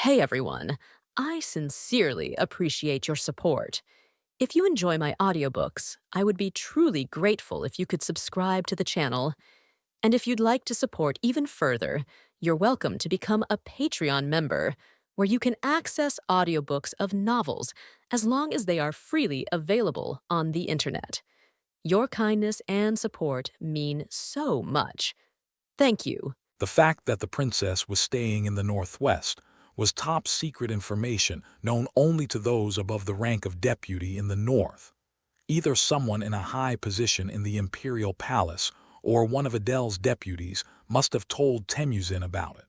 Hey everyone, I sincerely appreciate your support. If you enjoy my audiobooks, I would be truly grateful if you could subscribe to the channel. And if you'd like to support even further, you're welcome to become a Patreon member, where you can access audiobooks of novels as long as they are freely available on the internet. Your kindness and support mean so much. Thank you. The fact that the princess was staying in the Northwest was top-secret information known only to those above the rank of deputy in the North. Either someone in a high position in the imperial palace or one of Adele's deputies must have told Temujin about it.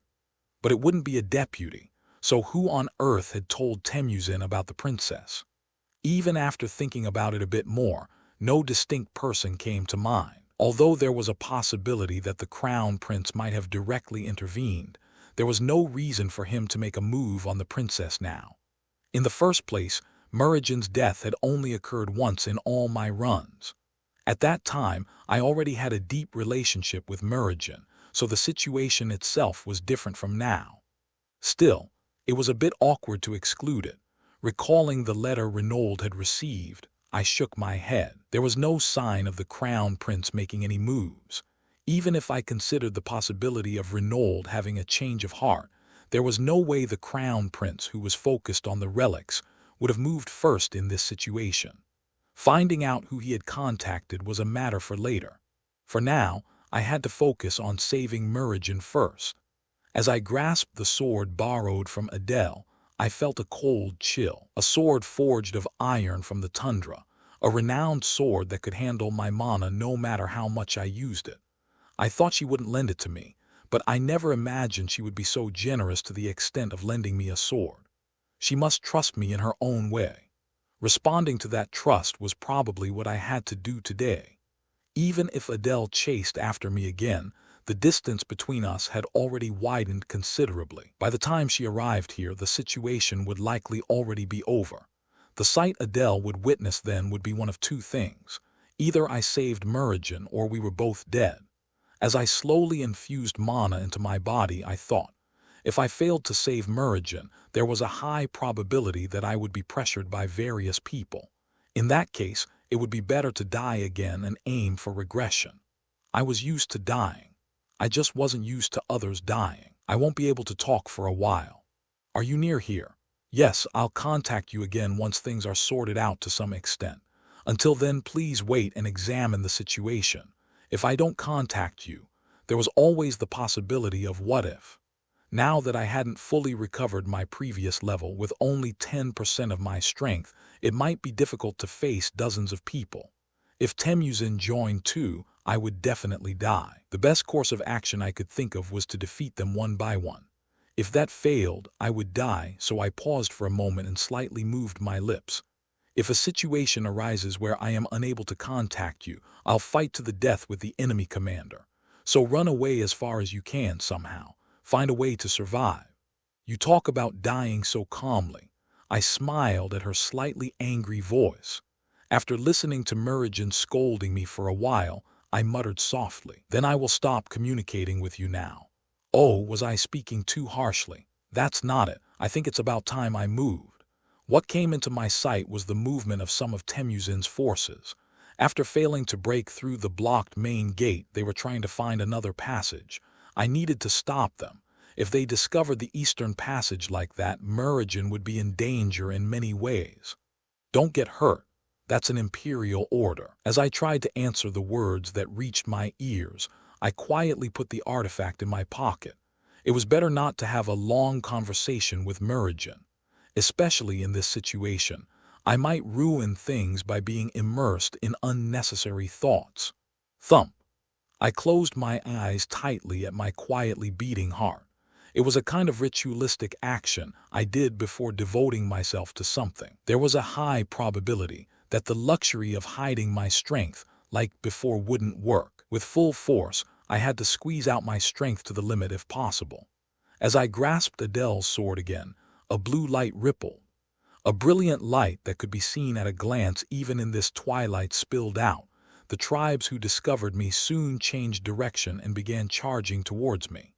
But it wouldn't be a deputy, so who on earth had told Temujin about the princess? Even after thinking about it a bit more, no distinct person came to mind. Although there was a possibility that the crown prince might have directly intervened, there was no reason for him to make a move on the princess now. In the first place, Muradin's death had only occurred once in all my runs. At that time, I already had a deep relationship with Muradin, so the situation itself was different from now. Still, it was a bit awkward to exclude it. Recalling the letter Renaud had received, I shook my head. There was no sign of the crown prince making any moves. Even if I considered the possibility of Renaud having a change of heart, there was no way the crown prince, who was focused on the relics, would have moved first in this situation. Finding out who he had contacted was a matter for later. For now, I had to focus on saving Muradin first. As I grasped the sword borrowed from Adele, I felt a cold chill. A sword forged of iron from the tundra, a renowned sword that could handle my mana no matter how much I used it. I thought she wouldn't lend it to me, but I never imagined she would be so generous to the extent of lending me a sword. She must trust me in her own way. Responding to that trust was probably what I had to do today. Even if Adele chased after me again, the distance between us had already widened considerably. By the time she arrived here, the situation would likely already be over. The sight Adele would witness then would be one of two things. Either I saved Muradin or we were both dead. As I slowly infused mana into my body, I thought, if I failed to save Muradin, there was a high probability that I would be pressured by various people. In that case, it would be better to die again and aim for regression. I was used to dying. I just wasn't used to others dying. I won't be able to talk for a while. Are you near here? Yes, I'll contact you again once things are sorted out to some extent. Until then, please wait and examine the situation. If I don't contact you, there was always the possibility of what if. Now that I hadn't fully recovered my previous level with only 10% of my strength, it might be difficult to face dozens of people. If Temujin joined too, I would definitely die. The best course of action I could think of was to defeat them one by one. If that failed, I would die, so I paused for a moment and slightly moved my lips. If a situation arises where I am unable to contact you, I'll fight to the death with the enemy commander. So run away as far as you can somehow. Find a way to survive. You talk about dying so calmly. I smiled at her slightly angry voice. After listening to Muradin scolding me for a while, I muttered softly, "Then I will stop communicating with you now." Oh, was I speaking too harshly? That's not it. I think it's about time I moved. What came into my sight was the movement of some of Temujin's forces. After failing to break through the blocked main gate, they were trying to find another passage. I needed to stop them. If they discovered the eastern passage like that, Muradin would be in danger in many ways. Don't get hurt. That's an imperial order. As I tried to answer the words that reached my ears, I quietly put the artifact in my pocket. It was better not to have a long conversation with Muradin. Especially in this situation, I might ruin things by being immersed in unnecessary thoughts. Thump. I closed my eyes tightly at my quietly beating heart. It was a kind of ritualistic action I did before devoting myself to something. There was a high probability that the luxury of hiding my strength, like before, wouldn't work. With full force, I had to squeeze out my strength to the limit if possible. As I grasped Adele's sword again, a blue light rippled. A brilliant light that could be seen at a glance even in this twilight spilled out. The tribes who discovered me soon changed direction and began charging towards me.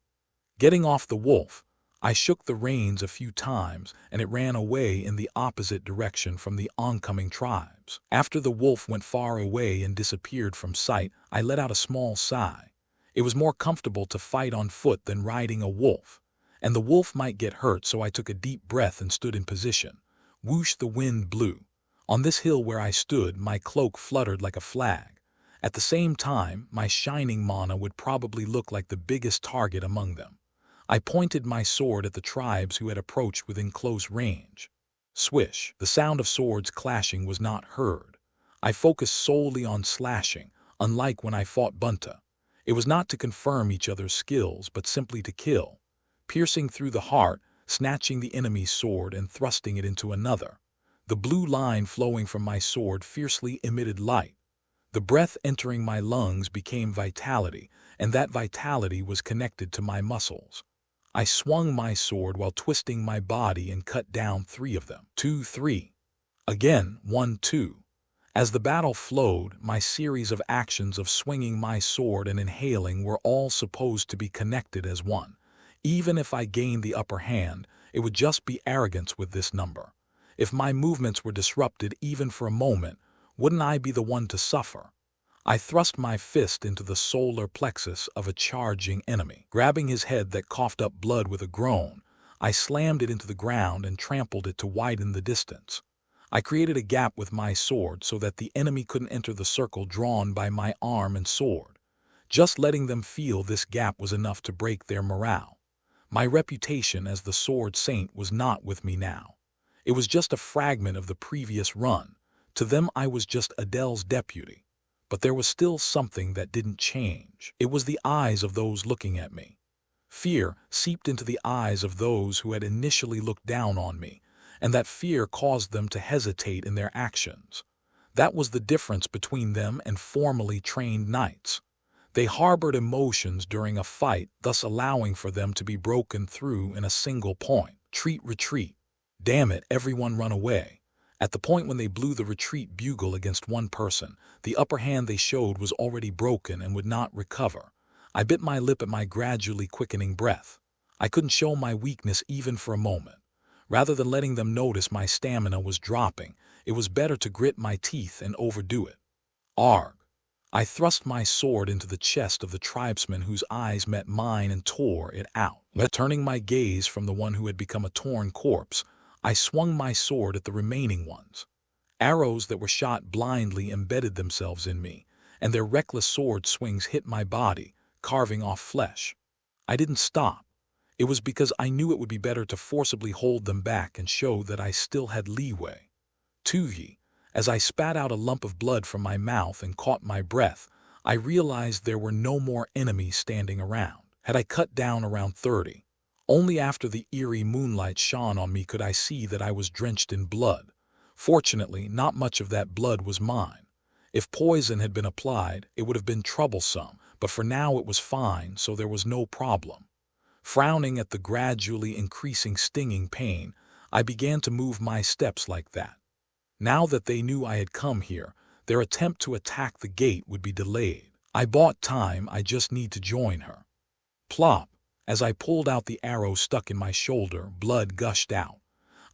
Getting off the wolf, I shook the reins a few times, and it ran away in the opposite direction from the oncoming tribes. After the wolf went far away and disappeared from sight, I let out a small sigh. It was more comfortable to fight on foot than riding a wolf, and the wolf might get hurt, so I took a deep breath and stood in position. Whoosh, the wind blew. On this hill where I stood, my cloak fluttered like a flag. At the same time, my shining mana would probably look like the biggest target among them. I pointed my sword at the tribes who had approached within close range. Swish! The sound of swords clashing was not heard. I focused solely on slashing, unlike when I fought Bunta. It was not to confirm each other's skills, but simply to kill. Piercing through the heart, snatching the enemy's sword and thrusting it into another. The blue line flowing from my sword fiercely emitted light. The breath entering my lungs became vitality, and that vitality was connected to my muscles. I swung my sword while twisting my body and cut down 3 of them. 2, 3. Again, 1, 2. As the battle flowed, my series of actions of swinging my sword and inhaling were all supposed to be connected as one. Even if I gained the upper hand, it would just be arrogance with this number. If my movements were disrupted even for a moment, wouldn't I be the one to suffer? I thrust my fist into the solar plexus of a charging enemy. Grabbing his head that coughed up blood with a groan, I slammed it into the ground and trampled it to widen the distance. I created a gap with my sword so that the enemy couldn't enter the circle drawn by my arm and sword. Just letting them feel this gap was enough to break their morale. My reputation as the Sword Saint was not with me now. It was just a fragment of the previous run. To them I was just Adele's deputy. But there was still something that didn't change. It was the eyes of those looking at me. Fear seeped into the eyes of those who had initially looked down on me, and that fear caused them to hesitate in their actions. That was the difference between them and formally trained knights. They harbored emotions during a fight, thus allowing for them to be broken through in a single point. Retreat. Damn it, everyone run away. At the point when they blew the retreat bugle against one person, the upper hand they showed was already broken and would not recover. I bit my lip at my gradually quickening breath. I couldn't show my weakness even for a moment. Rather than letting them notice my stamina was dropping, it was better to grit my teeth and overdo it. Arg! I thrust my sword into the chest of the tribesman whose eyes met mine and tore it out. Turning my gaze from the one who had become a torn corpse, I swung my sword at the remaining ones. Arrows that were shot blindly embedded themselves in me, and their reckless sword swings hit my body, carving off flesh. I didn't stop. It was because I knew it would be better to forcibly hold them back and show that I still had leeway. Tuyi, as I spat out a lump of blood from my mouth and caught my breath, I realized there were no more enemies standing around. Had I cut down around 30? Only after the eerie moonlight shone on me could I see that I was drenched in blood. Fortunately, not much of that blood was mine. If poison had been applied, it would have been troublesome, but for now it was fine, so there was no problem. Frowning at the gradually increasing stinging pain, I began to move my steps like that. Now that they knew I had come here, their attempt to attack the gate would be delayed. I bought time, I just need to join her. Plop! As I pulled out the arrow stuck in my shoulder, blood gushed out.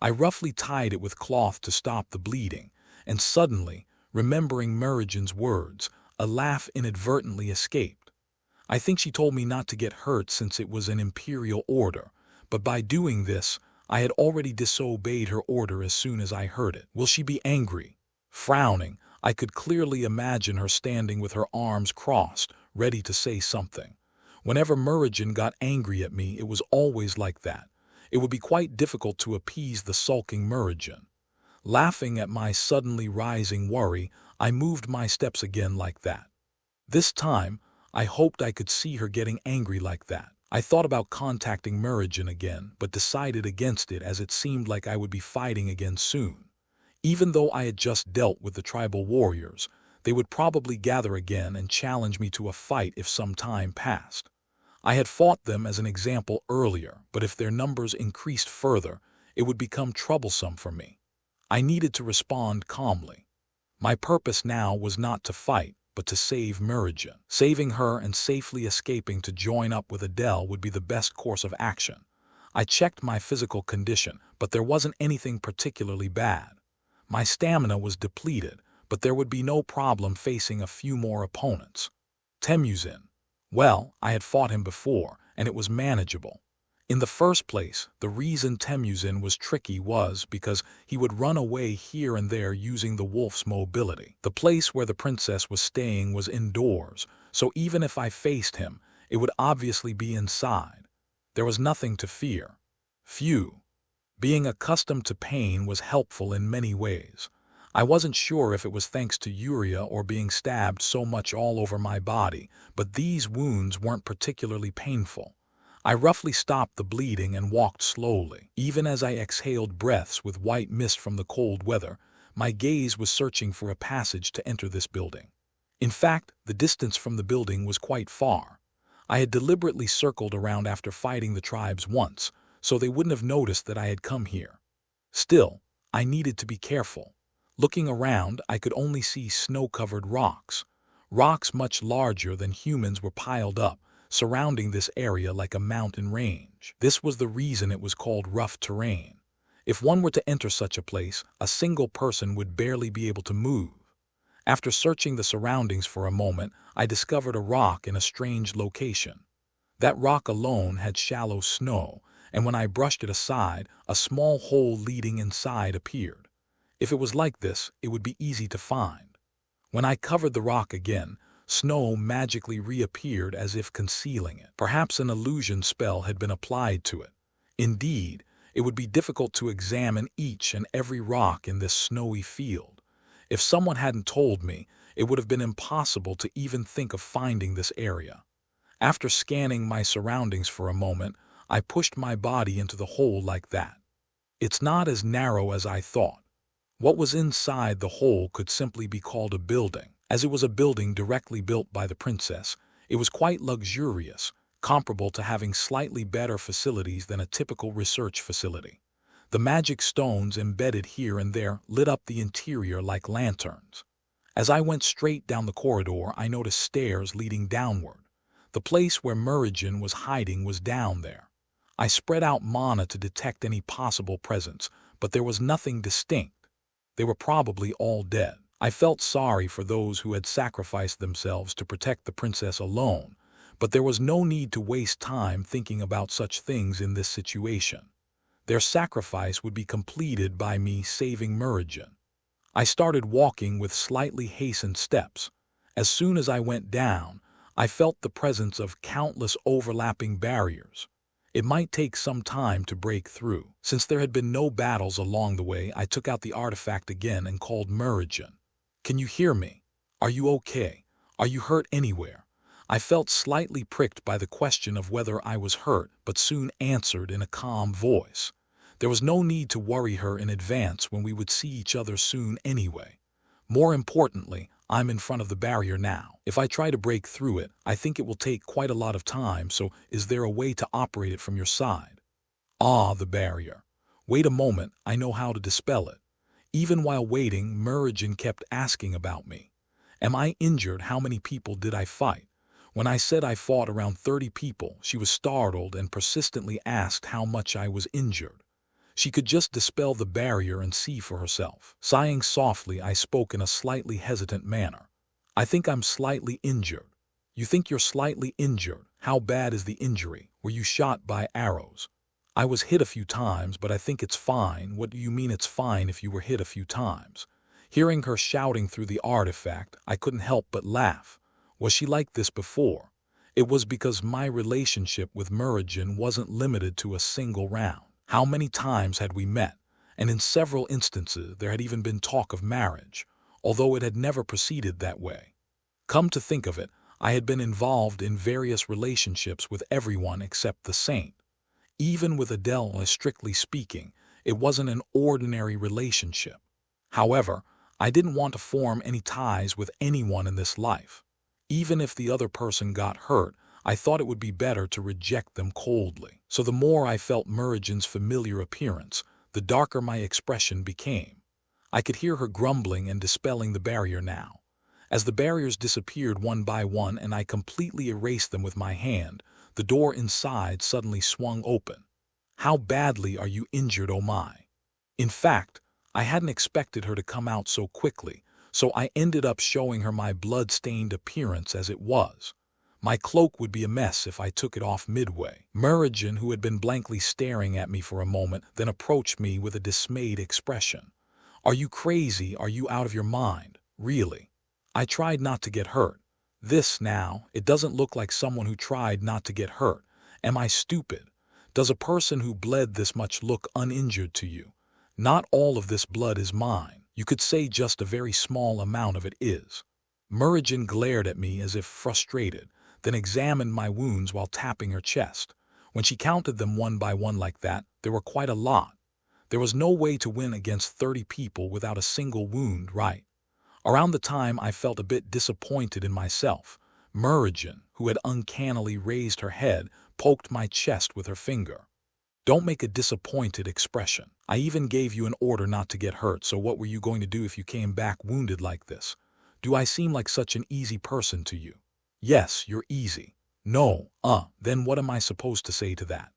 I roughly tied it with cloth to stop the bleeding, and suddenly, remembering Merijan's words, a laugh inadvertently escaped. I think she told me not to get hurt since it was an imperial order, but by doing this, I had already disobeyed her order as soon as I heard it. Will she be angry? Frowning, I could clearly imagine her standing with her arms crossed, ready to say something. Whenever Merijan got angry at me, it was always like that. It would be quite difficult to appease the sulking Merijan. Laughing at my suddenly rising worry, I moved my steps again like that. This time, I hoped I could see her getting angry like that. I thought about contacting Merijan again, but decided against it as it seemed like I would be fighting again soon. Even though I had just dealt with the tribal warriors, they would probably gather again and challenge me to a fight if some time passed. I had fought them as an example earlier, but if their numbers increased further, it would become troublesome for me. I needed to respond calmly. My purpose now was not to fight, but to save Merijan. Saving her and safely escaping to join up with Adele would be the best course of action. I checked my physical condition, but there wasn't anything particularly bad. My stamina was depleted, but there would be no problem facing a few more opponents. Temujin. Well, I had fought him before, and it was manageable. In the first place, the reason Temujin was tricky was because he would run away here and there using the wolf's mobility. The place where the princess was staying was indoors, so even if I faced him, it would obviously be inside. There was nothing to fear. Phew. Being accustomed to pain was helpful in many ways. I wasn't sure if it was thanks to urea or being stabbed so much all over my body, but these wounds weren't particularly painful. I roughly stopped the bleeding and walked slowly. Even as I exhaled breaths with white mist from the cold weather, my gaze was searching for a passage to enter this building. In fact, the distance from the building was quite far. I had deliberately circled around after fighting the tribes once, so they wouldn't have noticed that I had come here. Still, I needed to be careful. Looking around, I could only see snow-covered rocks. Rocks much larger than humans were piled up, surrounding this area like a mountain range. This was the reason it was called rough terrain. If one were to enter such a place, a single person would barely be able to move. After searching the surroundings for a moment, I discovered a rock in a strange location. That rock alone had shallow snow, and when I brushed it aside, a small hole leading inside appeared. If it was like this, it would be easy to find. When I covered the rock again, snow magically reappeared as if concealing it. Perhaps an illusion spell had been applied to it. Indeed, it would be difficult to examine each and every rock in this snowy field. If someone hadn't told me, it would have been impossible to even think of finding this area. After scanning my surroundings for a moment, I pushed my body into the hole like that. It's not as narrow as I thought. What was inside the hole could simply be called a building. As it was a building directly built by the princess, it was quite luxurious, comparable to having slightly better facilities than a typical research facility. The magic stones embedded here and there lit up the interior like lanterns. As I went straight down the corridor, I noticed stairs leading downward. The place where Murijin was hiding was down there. I spread out mana to detect any possible presence, but there was nothing distinct. They were probably all dead. I felt sorry for those who had sacrificed themselves to protect the princess alone, but there was no need to waste time thinking about such things in this situation. Their sacrifice would be completed by me saving Murijin. I started walking with slightly hastened steps. As soon as I went down, I felt the presence of countless overlapping barriers. It might take some time to break through. Since there had been no battles along the way, I took out the artifact again and called Murijin. "Can you hear me? Are you okay? Are you hurt anywhere?" I felt slightly pricked by the question of whether I was hurt, but soon answered in a calm voice. There was no need to worry her in advance when we would see each other soon anyway. More importantly, I'm in front of the barrier now. If I try to break through it, I think it will take quite a lot of time, so is there a way to operate it from your side? Ah, the barrier. Wait a moment, I know how to dispel it. Even while waiting, Murijin kept asking about me. Am I injured? How many people did I fight? When I said I fought around 30 people, she was startled and persistently asked how much I was injured. She could just dispel the barrier and see for herself. Sighing softly, I spoke in a slightly hesitant manner. I think I'm slightly injured. You think you're slightly injured? How bad is the injury? Were you shot by arrows? I was hit a few times, but I think it's fine. What do you mean it's fine if you were hit a few times? Hearing her shouting through the artifact, I couldn't help but laugh. Was she like this before? It was because my relationship with Murijin wasn't limited to a single round. How many times had we met? And in several instances there had even been talk of marriage, although it had never proceeded that way. Come to think of it, I had been involved in various relationships with everyone except the saint. Even with Adele, strictly speaking, it wasn't an ordinary relationship. However, I didn't want to form any ties with anyone in this life. Even if the other person got hurt, I thought it would be better to reject them coldly. So the more I felt Murijin's familiar appearance, the darker my expression became. I could hear her grumbling and dispelling the barrier now. As the barriers disappeared one by one and I completely erased them with my hand, the door inside suddenly swung open. How badly are you injured, oh my? In fact, I hadn't expected her to come out so quickly, so I ended up showing her my blood-stained appearance as it was. My cloak would be a mess if I took it off midway. Merigen, who had been blankly staring at me for a moment, then approached me with a dismayed expression. Are you crazy? Are you out of your mind? Really? I tried not to get hurt. This, now, it doesn't look like someone who tried not to get hurt. Am I stupid? Does a person who bled this much look uninjured to you? Not all of this blood is mine. You could say just a very small amount of it is. Merigen glared at me as if frustrated, then examined my wounds while tapping her chest. When she counted them one by one like that, there were quite a lot. There was no way to win against 30 people without a single wound, right? Around the time I felt a bit disappointed in myself, Merigen, who had uncannily raised her head, poked my chest with her finger. Don't make a disappointed expression. I even gave you an order not to get hurt, so what were you going to do if you came back wounded like this? Do I seem like such an easy person to you? Yes, you're easy. No, then what am I supposed to say to that?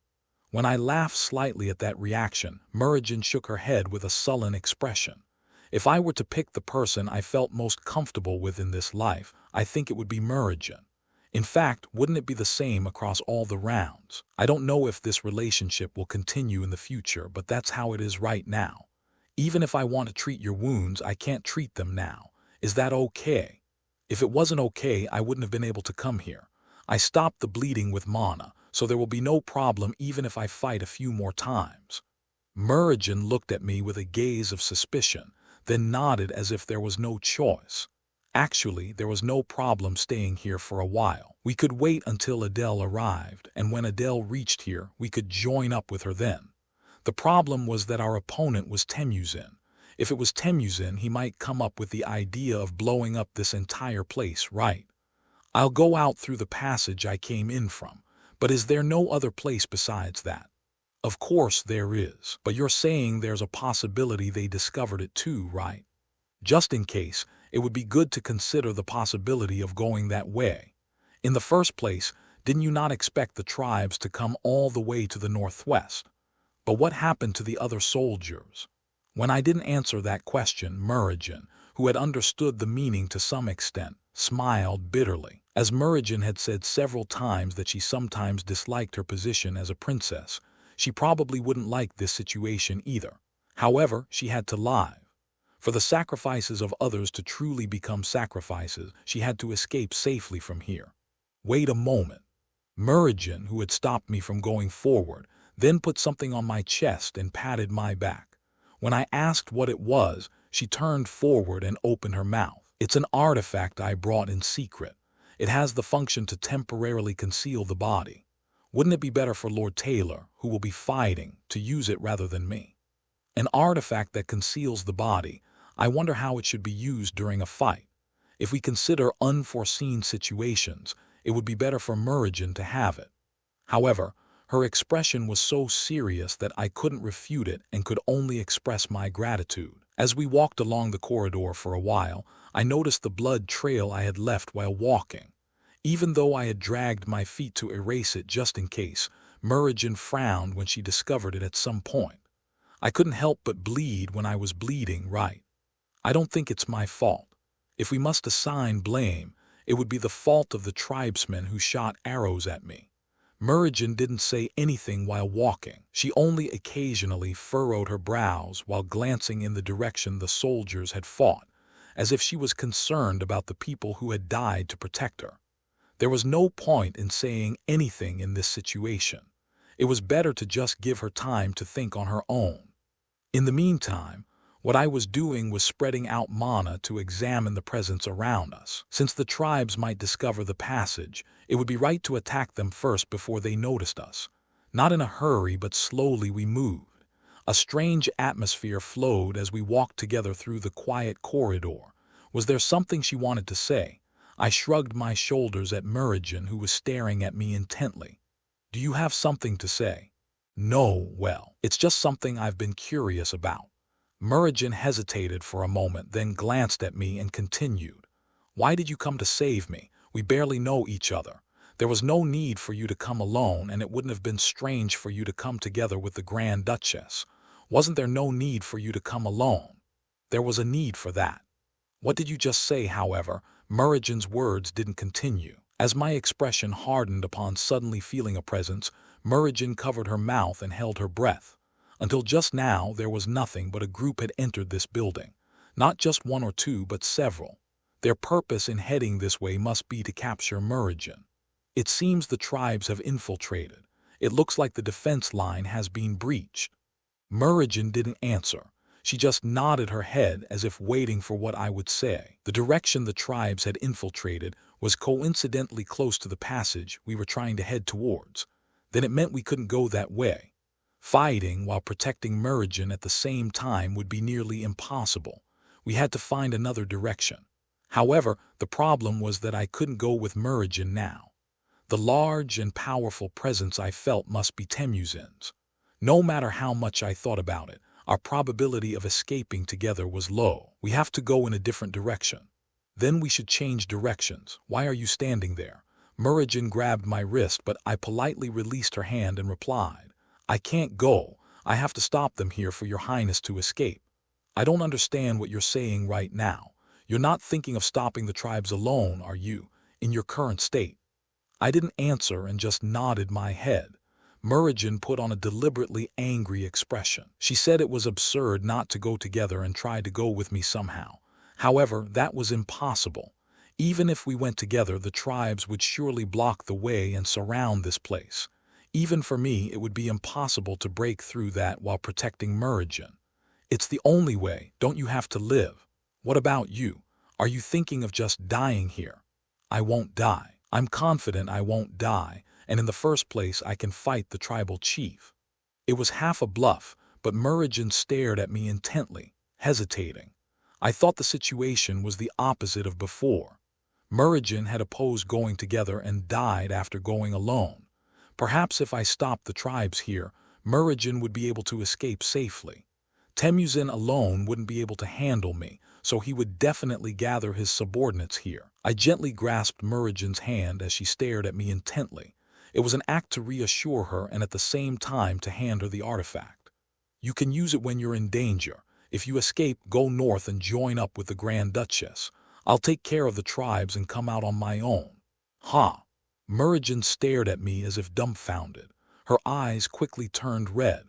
When I laughed slightly at that reaction, Merigen shook her head with a sullen expression. If I were to pick the person I felt most comfortable with in this life, I think it would be Merigen. In fact, wouldn't it be the same across all the rounds? I don't know if this relationship will continue in the future, but that's how it is right now. Even if I want to treat your wounds, I can't treat them now. Is that okay? If it wasn't okay, I wouldn't have been able to come here. I stopped the bleeding with Mana, so there will be no problem even if I fight a few more times. Merigen looked at me with a gaze of suspicion, then nodded as if there was no choice. Actually, there was no problem staying here for a while. We could wait until Adele arrived, and when Adele reached here, we could join up with her then. The problem was that our opponent was Temujin. If it was Temujin, he might come up with the idea of blowing up this entire place, right? I'll go out through the passage I came in from, but is there no other place besides that? Of course there is, but you're saying there's a possibility they discovered it too, right? Just in case, it would be good to consider the possibility of going that way. In the first place, didn't you not expect the tribes to come all the way to the northwest? But what happened to the other soldiers? When I didn't answer that question, Merigen, who had understood the meaning to some extent, smiled bitterly. As Merigen had said several times that she sometimes disliked her position as a princess, she probably wouldn't like this situation either. However, she had to lie. For the sacrifices of others to truly become sacrifices, she had to escape safely from here. Wait a moment. Merigen, who had stopped me from going forward, then put something on my chest and patted my back. When I asked what it was, she turned forward and opened her mouth. It's an artifact I brought in secret. It has the function to temporarily conceal the body. Wouldn't it be better for Lord Taylor, who will be fighting, to use it rather than me? An artifact that conceals the body. I wonder how it should be used during a fight. If we consider unforeseen situations, it would be better for Merigen to have it. However, her expression was so serious that I couldn't refute it and could only express my gratitude. As we walked along the corridor for a while, I noticed the blood trail I had left while walking. Even though I had dragged my feet to erase it just in case, Merigen frowned when she discovered it at some point. I couldn't help but bleed when I was bleeding, right? I don't think it's my fault. If we must assign blame, it would be the fault of the tribesmen who shot arrows at me. Merigen didn't say anything while walking. She only occasionally furrowed her brows while glancing in the direction the soldiers had fought, as if she was concerned about the people who had died to protect her. There was no point in saying anything in this situation. It was better to just give her time to think on her own. In the meantime, what I was doing was spreading out mana to examine the presence around us. Since the tribes might discover the passage, it would be right to attack them first before they noticed us. Not in a hurry, but slowly we moved. A strange atmosphere flowed as we walked together through the quiet corridor. Was there something she wanted to say? I shrugged my shoulders at Merigen, who was staring at me intently. Do you have something to say? No, well, it's just something I've been curious about. Merigen hesitated for a moment, then glanced at me and continued. Why did you come to save me? We barely know each other. There was no need for you to come alone, and it wouldn't have been strange for you to come together with the Grand Duchess. Wasn't there no need for you to come alone? There was a need for that. What did you just say, however? Merigen's words didn't continue. As my expression hardened upon suddenly feeling a presence, Merigen covered her mouth and held her breath. Until just now, there was nothing but a group had entered this building. Not just one or two, but several. Their purpose in heading this way must be to capture Merigen. It seems the tribes have infiltrated. It looks like the defense line has been breached. Merigen didn't answer. She just nodded her head as if waiting for what I would say. The direction the tribes had infiltrated was coincidentally close to the passage we were trying to head towards. Then it meant we couldn't go that way. Fighting while protecting Merigen at the same time would be nearly impossible. We had to find another direction. However, the problem was that I couldn't go with Merigen now. The large and powerful presence I felt must be Temujin's. No matter how much I thought about it, our probability of escaping together was low. We have to go in a different direction. Then we should change directions. Why are you standing there? Merigen grabbed my wrist, but I politely released her hand and replied, I can't go. I have to stop them here for your highness to escape. I don't understand what you're saying right now. You're not thinking of stopping the tribes alone, are you, in your current state? I didn't answer and just nodded my head. Merigen put on a deliberately angry expression. She said it was absurd not to go together and tried to go with me somehow. However, that was impossible. Even if we went together, the tribes would surely block the way and surround this place. Even for me, it would be impossible to break through that while protecting Merigen. It's the only way. Don't you have to live? What about you? Are you thinking of just dying here? I won't die. I'm confident I won't die, and in the first place I can fight the tribal chief. It was half a bluff, but Merigen stared at me intently, hesitating. I thought the situation was the opposite of before. Merigen had opposed going together and died after going alone. Perhaps if I stopped the tribes here, Merigen would be able to escape safely. Temujin alone wouldn't be able to handle me, so he would definitely gather his subordinates here. I gently grasped Merigen's hand as she stared at me intently. It was an act to reassure her and at the same time to hand her the artifact. You can use it when you're in danger. If you escape, go north and join up with the Grand Duchess. I'll take care of the tribes and come out on my own. Ha! Merigen stared at me as if dumbfounded. Her eyes quickly turned red.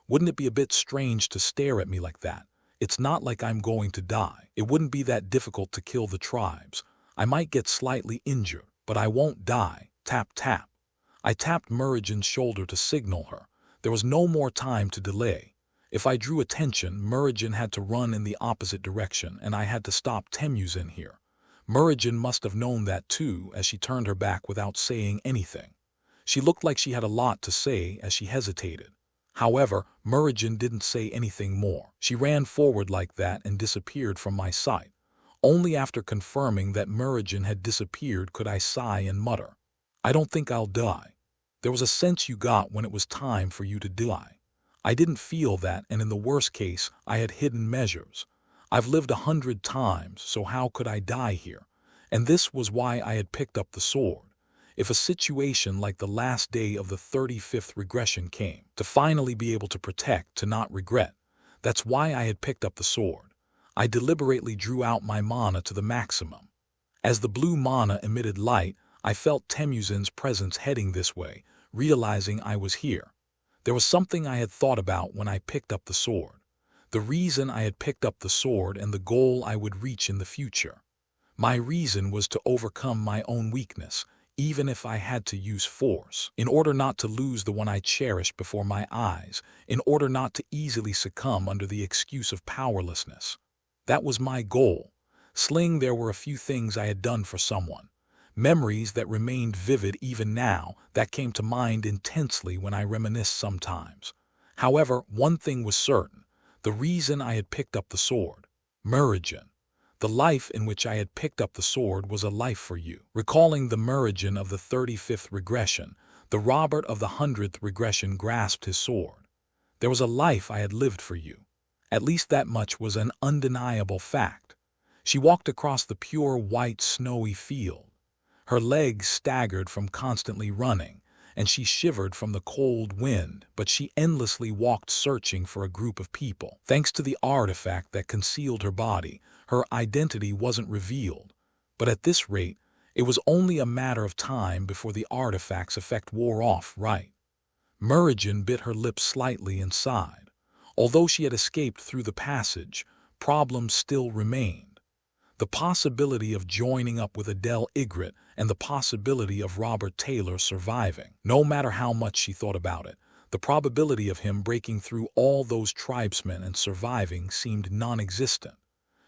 Wouldn't it be a bit strange to stare at me like that? It's not like I'm going to die. It wouldn't be that difficult to kill the tribes. I might get slightly injured, but I won't die. Tap, tap. I tapped Merigen's shoulder to signal her. There was no more time to delay. If I drew attention, Merigen had to run in the opposite direction, and I had to stop Temujin here. Merigen must have known that too, as she turned her back without saying anything. She looked like she had a lot to say as she hesitated. However, Merigen didn't say anything more. She ran forward like that and disappeared from my sight. Only after confirming that Merigen had disappeared could I sigh and mutter, I don't think I'll die. There was a sense you got when it was time for you to die. I didn't feel that, and in the worst case, I had hidden measures. I've lived 100 times, so how could I die here? And this was why I had picked up the sword. If a situation like the last day of the 35th regression came, to finally be able to protect, to not regret, that's why I had picked up the sword. I deliberately drew out my mana to the maximum. As the blue mana emitted light, I felt Temujin's presence heading this way, realizing I was here. There was something I had thought about when I picked up the sword. The reason I had picked up the sword and the goal I would reach in the future. My reason was to overcome my own weakness, even if I had to use force, in order not to lose the one I cherished before my eyes, in order not to easily succumb under the excuse of powerlessness. That was my goal. Sling, there were a few things I had done for someone. Memories that remained vivid even now, that came to mind intensely when I reminisced sometimes. However, one thing was certain. The reason I had picked up the sword. Merigen. The life in which I had picked up the sword was a life for you. Recalling the Merigen of the 35th regression, the Robert of the 100th regression grasped his sword. There was a life I had lived for you. At least that much was an undeniable fact. She walked across the pure white snowy field. Her legs staggered from constantly running, and she shivered from the cold wind, but she endlessly walked searching for a group of people. Thanks to the artifact that concealed her body, her identity wasn't revealed. But at this rate, it was only a matter of time before the artifact's effect wore off, right? Merigen bit her lips slightly and sighed. Although she had escaped through the passage, problems still remained. The possibility of joining up with Adele Ygritte and the possibility of Robert Taylor surviving. No matter how much she thought about it, the probability of him breaking through all those tribesmen and surviving seemed non-existent.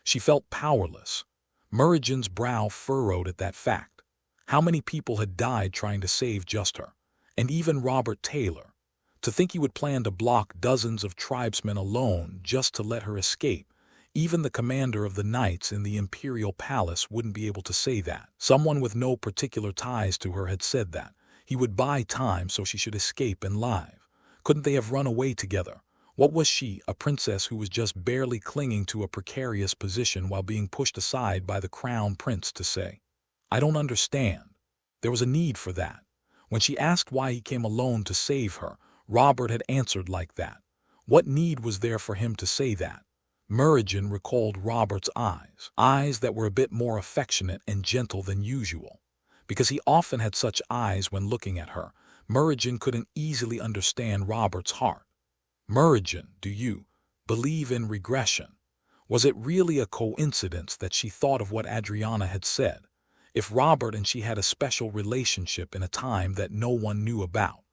She felt powerless. Merigen's brow furrowed at that fact. How many people had died trying to save just her? And even Robert Taylor. To think he would plan to block dozens of tribesmen alone just to let her escape. Even the commander of the knights in the imperial palace wouldn't be able to say that. Someone with no particular ties to her had said that. He would buy time so she should escape and live. Couldn't they have run away together? What was she, a princess who was just barely clinging to a precarious position while being pushed aside by the crown prince, to say? I don't understand. There was a need for that. When she asked why he came alone to save her, Robert had answered like that. What need was there for him to say that? Merigen recalled Robert's eyes that were a bit more affectionate and gentle than usual. Because he often had such eyes when looking at her, Merigen couldn't easily understand Robert's heart. Merigen, do you believe in regression? Was it really a coincidence that she thought of what Adriana had said? If Robert and she had a special relationship in a time that no one knew about?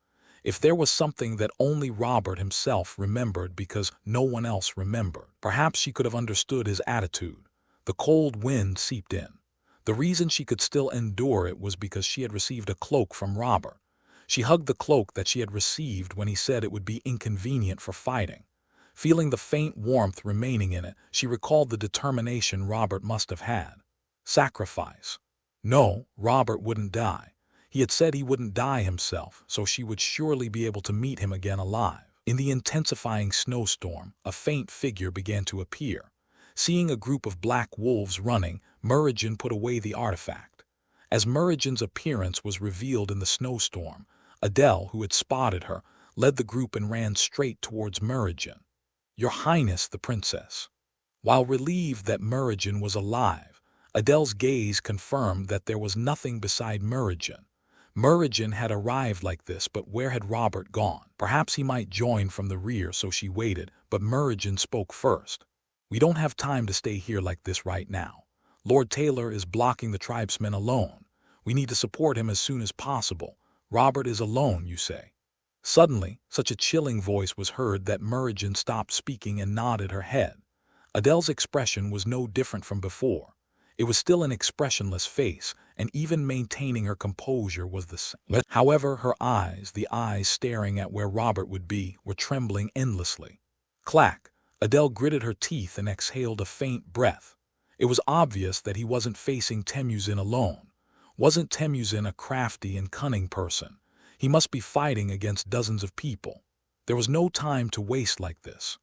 If there was something that only Robert himself remembered because no one else remembered, perhaps she could have understood his attitude. The cold wind seeped in. The reason she could still endure it was because she had received a cloak from Robert. She hugged the cloak that she had received when he said it would be inconvenient for fighting. Feeling the faint warmth remaining in it, she recalled the determination Robert must have had. Sacrifice. No, Robert wouldn't die. He had said he wouldn't die himself, so she would surely be able to meet him again alive. In the intensifying snowstorm, a faint figure began to appear. Seeing a group of black wolves running, Merigen put away the artifact. As Merigen's appearance was revealed in the snowstorm, Adele, who had spotted her, led the group and ran straight towards Merigen. Your Highness, the princess. While relieved that Merigen was alive, Adele's gaze confirmed that there was nothing beside Merigen. Merigen had arrived like this, but where had Robert gone? Perhaps he might join from the rear, so she waited, but Merigen spoke first. We don't have time to stay here like this right now. Lord Taylor is blocking the tribesmen alone. We need to support him as soon as possible. Robert is alone, you say. Suddenly, such a chilling voice was heard that Merigen stopped speaking and nodded her head. Adele's expression was no different from before. It was still an expressionless face, and even maintaining her composure was the same. However, her eyes, the eyes staring at where Robert would be, were trembling endlessly. Clack! Adele gritted her teeth and exhaled a faint breath. It was obvious that he wasn't facing Temujin alone. Wasn't Temujin a crafty and cunning person? He must be fighting against dozens of people. There was no time to waste like this.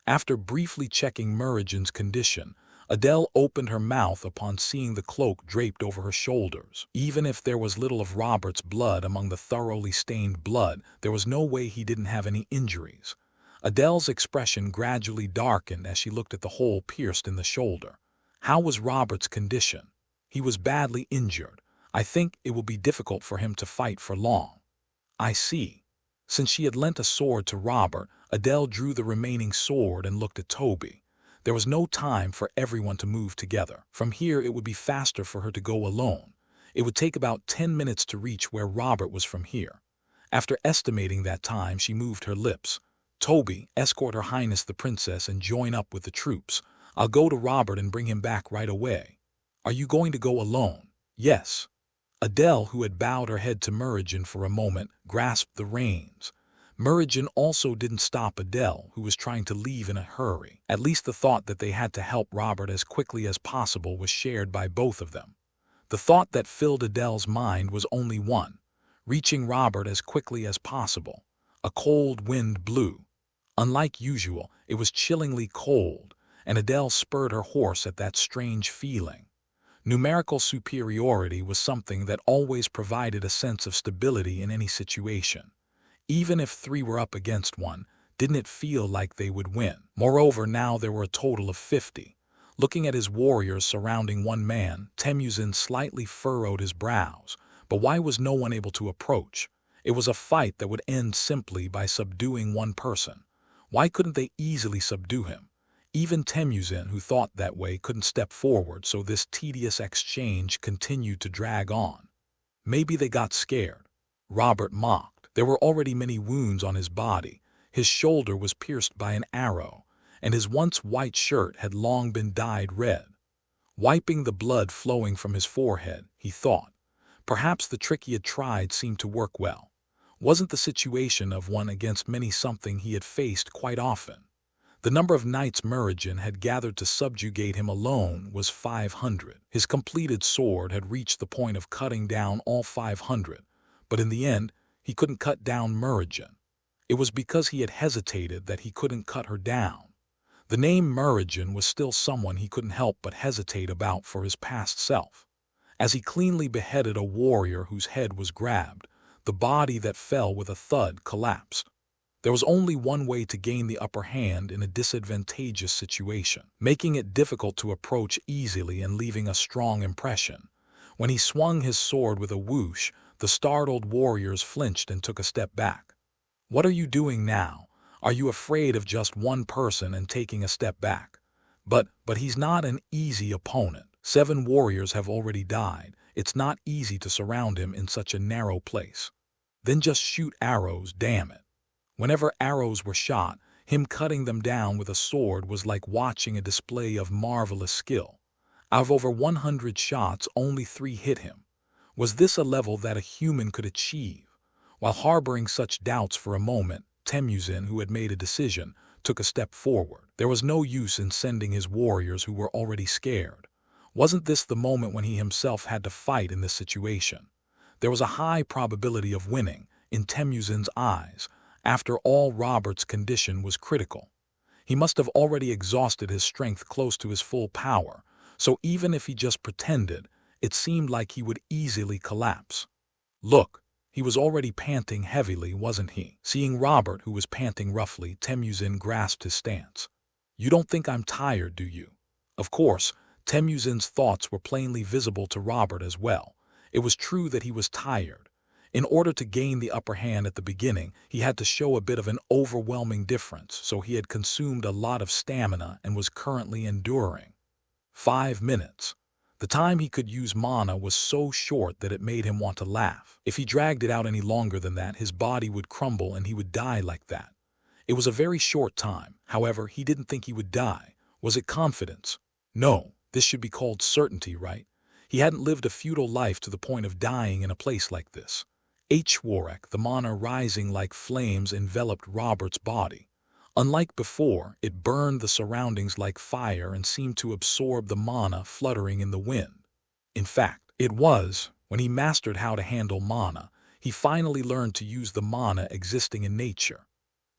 After briefly checking Merigen's condition, Adele opened her mouth upon seeing the cloak draped over her shoulders. Even if there was little of Robert's blood among the thoroughly stained blood, there was no way he didn't have any injuries. Adele's expression gradually darkened as she looked at the hole pierced in the shoulder. How was Robert's condition? He was badly injured. I think it will be difficult for him to fight for long. I see. Since she had lent a sword to Robert, Adele drew the remaining sword and looked at Toby. There was no time for everyone to move together. From here it would be faster for her to go alone. It would take about 10 minutes to reach where Robert was from here. After estimating that time, she moved her lips. Toby, escort Her Highness the Princess and join up with the troops. I'll go to Robert and bring him back right away. Are you going to go alone? Yes. Adele, who had bowed her head to Merigen for a moment, grasped the reins. Merigen also didn't stop Adele, who was trying to leave in a hurry. At least the thought that they had to help Robert as quickly as possible was shared by both of them. The thought that filled Adele's mind was only one: reaching Robert as quickly as possible. A cold wind blew. Unlike usual, it was chillingly cold, and Adele spurred her horse at that strange feeling. Numerical superiority was something that always provided a sense of stability in any situation. Even if three were up against one, didn't it feel like they would win? Moreover, now there were a total of 50. Looking at his warriors surrounding one man, Temujin slightly furrowed his brows. But why was no one able to approach? It was a fight that would end simply by subduing one person. Why couldn't they easily subdue him? Even Temujin, who thought that way, couldn't step forward, so this tedious exchange continued to drag on. Maybe they got scared. Robert mocked. There were already many wounds on his body. His shoulder was pierced by an arrow, and his once white shirt had long been dyed red. Wiping the blood flowing from his forehead, he thought. Perhaps the trick he had tried seemed to work well. Wasn't the situation of one against many something he had faced quite often? The number of knights Muradin had gathered to subjugate him alone was 500. His completed sword had reached the point of cutting down all 500, but in the end, he couldn't cut down Muradin. It was because he had hesitated that he couldn't cut her down. The name Muradin was still someone he couldn't help but hesitate about for his past self. As he cleanly beheaded a warrior whose head was grabbed, the body that fell with a thud collapsed. There was only one way to gain the upper hand in a disadvantageous situation, making it difficult to approach easily and leaving a strong impression. When he swung his sword with a whoosh, the startled warriors flinched and took a step back. "What are you doing now? Are you afraid of just one person and taking a step back?" But he's not an easy opponent. 7 warriors have already died. It's not easy to surround him in such a narrow place. Then just shoot arrows, damn it. Whenever arrows were shot, him cutting them down with a sword was like watching a display of marvelous skill. Out of over 100 shots, only 3 hit him. Was this a level that a human could achieve? While harboring such doubts for a moment, Temujin, who had made a decision, took a step forward. There was no use in sending his warriors who were already scared. Wasn't this the moment when he himself had to fight in this situation? There was a high probability of winning, in Temujin's eyes. After all, Robert's condition was critical. He must have already exhausted his strength close to his full power, so even if he just pretended, it seemed like he would easily collapse. Look, he was already panting heavily, wasn't he? Seeing Robert, who was panting roughly, Temujin grasped his stance. "You don't think I'm tired, do you?" Of course, Temujin's thoughts were plainly visible to Robert as well. It was true that he was tired. In order to gain the upper hand at the beginning, he had to show a bit of an overwhelming difference, so he had consumed a lot of stamina and was currently enduring. 5 minutes. The time he could use mana was so short that it made him want to laugh. If he dragged it out any longer than that, his body would crumble and he would die like that. It was a very short time. However, he didn't think he would die. Was it confidence? No, this should be called certainty, right? He hadn't lived a futile life to the point of dying in a place like this. Warwick, the mana rising like flames, enveloped Robert's body. Unlike before, it burned the surroundings like fire and seemed to absorb the mana fluttering in the wind. In fact, it was, when he mastered how to handle mana, he finally learned to use the mana existing in nature.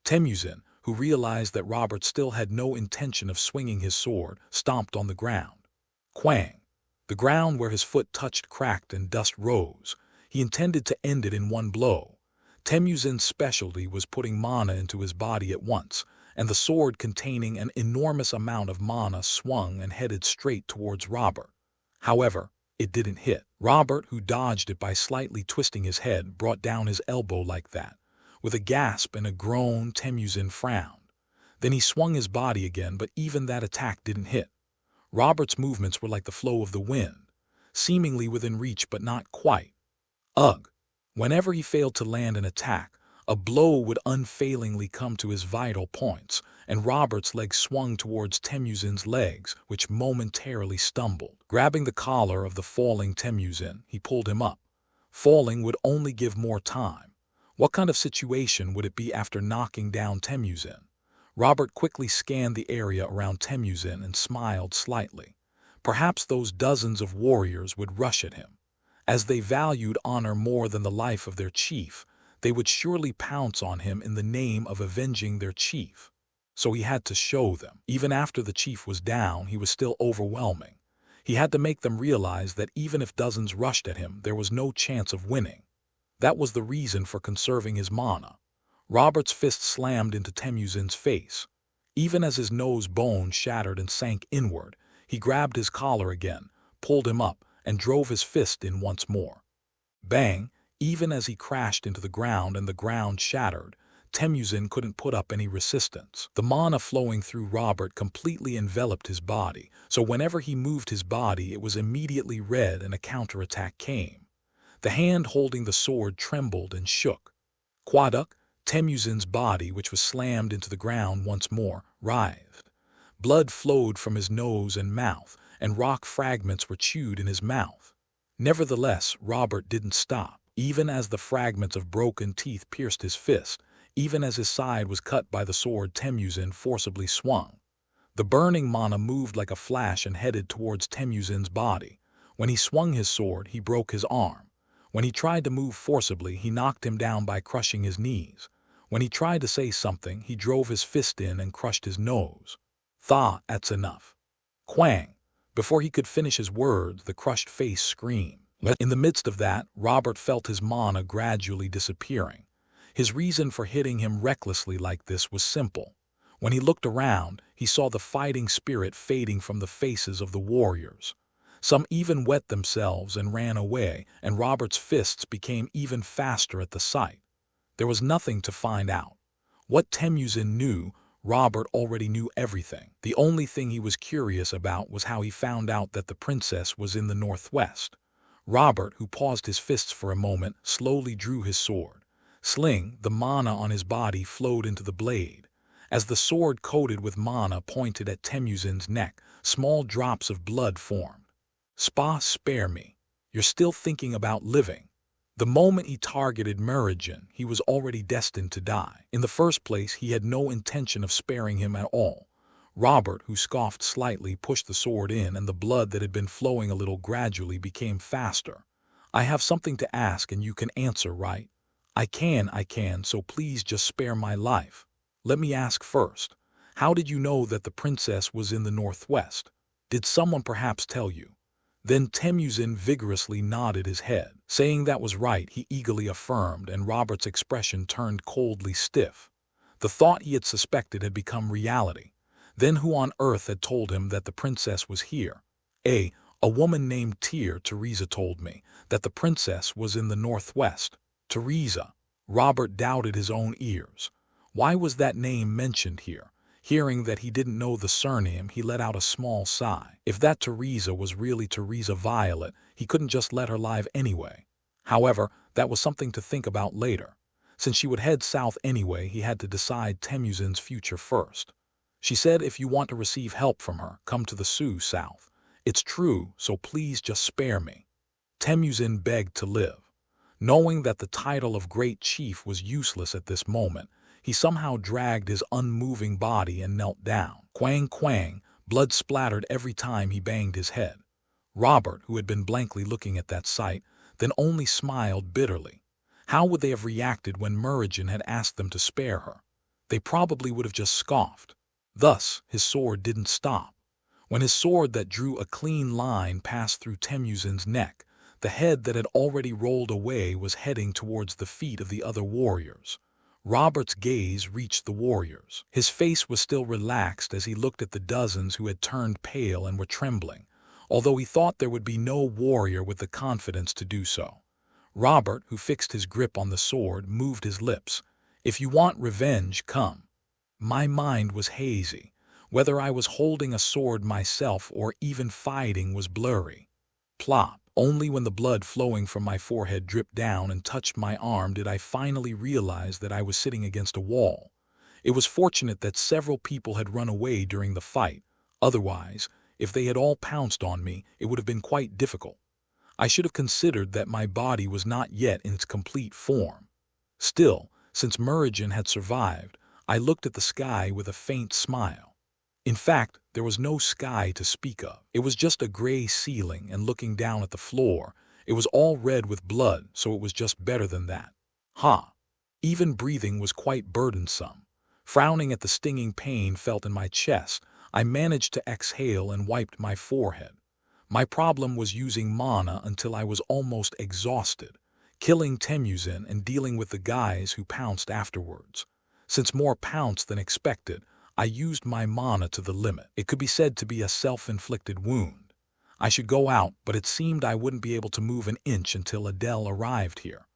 Temujin, who realized that Robert still had no intention of swinging his sword, stomped on the ground. Quang! The ground where his foot touched cracked and dust rose. He intended to end it in one blow. Temujin's specialty was putting mana into his body at once, and the sword containing an enormous amount of mana swung and headed straight towards Robert. However, it didn't hit. Robert, who dodged it by slightly twisting his head, brought down his elbow like that. With a gasp and a groan, Temujin frowned. Then he swung his body again, but even that attack didn't hit. Robert's movements were like the flow of the wind, seemingly within reach but not quite. Ugh! Whenever he failed to land an attack, a blow would unfailingly come to his vital points, and Robert's leg swung towards Temujin's legs, which momentarily stumbled. Grabbing the collar of the falling Temujin, he pulled him up. Falling would only give more time. What kind of situation would it be after knocking down Temujin? Robert quickly scanned the area around Temujin and smiled slightly. Perhaps those dozens of warriors would rush at him. As they valued honor more than the life of their chief, they would surely pounce on him in the name of avenging their chief. So he had to show them. Even after the chief was down, he was still overwhelming. He had to make them realize that even if dozens rushed at him, there was no chance of winning. That was the reason for conserving his mana. Robert's fist slammed into Temujin's face. Even as his nose bone shattered and sank inward, he grabbed his collar again, pulled him up, and drove his fist in once more. Bang! Even as he crashed into the ground and the ground shattered, Temujin couldn't put up any resistance. The mana flowing through Robert completely enveloped his body, so whenever he moved his body it was immediately red and a counterattack came. The hand holding the sword trembled and shook. Quaduk, Temujin's body, which was slammed into the ground once more, writhed. Blood flowed from his nose and mouth, and rock fragments were chewed in his mouth. Nevertheless, Robert didn't stop. Even as the fragments of broken teeth pierced his fist, even as his side was cut by the sword Temujin forcibly swung. The burning mana moved like a flash and headed towards Temujin's body. When he swung his sword, he broke his arm. When he tried to move forcibly, he knocked him down by crushing his knees. When he tried to say something, he drove his fist in and crushed his nose. That's enough. Quang! Before he could finish his words, the crushed face screamed. In the midst of that, Robert felt his mana gradually disappearing. His reason for hitting him recklessly like this was simple. When he looked around, he saw the fighting spirit fading from the faces of the warriors. Some even wet themselves and ran away, and Robert's fists became even faster at the sight. There was nothing to find out. What Temujin knew, Robert already knew everything. The only thing he was curious about was how he found out that the princess was in the northwest. Robert, who paused his fists for a moment, slowly drew his sword. Sling, the mana on his body flowed into the blade. As the sword coated with mana pointed at Temujin's neck, small drops of blood formed. Spare me. You're still thinking about living. The moment he targeted Muradin, he was already destined to die. In the first place, he had no intention of sparing him at all. Robert, who scoffed slightly, pushed the sword in, and the blood that had been flowing a little gradually became faster. I have something to ask, and you can answer, right? I can, so please just spare my life. Let me ask first. How did you know that the princess was in the northwest? Did someone perhaps tell you? Then Temujin vigorously nodded his head. Saying that was right, he eagerly affirmed, and Robert's expression turned coldly stiff. The thought he had suspected had become reality. Then who on earth had told him that the princess was here? A woman named Teresa told me that the princess was in the northwest. Teresa. Robert doubted his own ears. Why was that name mentioned here? Hearing that he didn't know the surname, he let out a small sigh. If that Teresa was really Teresa Violet, he couldn't just let her live anyway. However, that was something to think about later. Since she would head south anyway, he had to decide Temujin's future first. She said if you want to receive help from her, come to the Sioux south. It's true, so please just spare me. Temujin begged to live. Knowing that the title of Great Chief was useless at this moment, he somehow dragged his unmoving body and knelt down. Quang quang, blood splattered every time he banged his head. Robert, who had been blankly looking at that sight, then only smiled bitterly. How would they have reacted when Muradin had asked them to spare her? They probably would have just scoffed. Thus, his sword didn't stop. When his sword that drew a clean line passed through Temujin's neck, the head that had already rolled away was heading towards the feet of the other warriors. Robert's gaze reached the warriors. His face was still relaxed as he looked at the dozens who had turned pale and were trembling, although he thought there would be no warrior with the confidence to do so. Robert, who fixed his grip on the sword, moved his lips. If you want revenge, come. My mind was hazy. Whether I was holding a sword myself or even fighting was blurry. Plop. Only when the blood flowing from my forehead dripped down and touched my arm did I finally realize that I was sitting against a wall. It was fortunate that several people had run away during the fight. Otherwise, if they had all pounced on me, it would have been quite difficult. I should have considered that my body was not yet in its complete form. Still, since Muradin had survived, I looked at the sky with a faint smile. In fact, there was no sky to speak of. It was just a gray ceiling, and looking down at the floor, it was all red with blood, so it was just better than that. Even breathing was quite burdensome. Frowning at the stinging pain felt in my chest, I managed to exhale and wiped my forehead. My problem was using mana until I was almost exhausted, killing Temujin and dealing with the guys who pounced afterwards. Since more pounced than expected, I used my mana to the limit. It could be said to be a self-inflicted wound. I should go out, but it seemed I wouldn't be able to move an inch until Adele arrived here.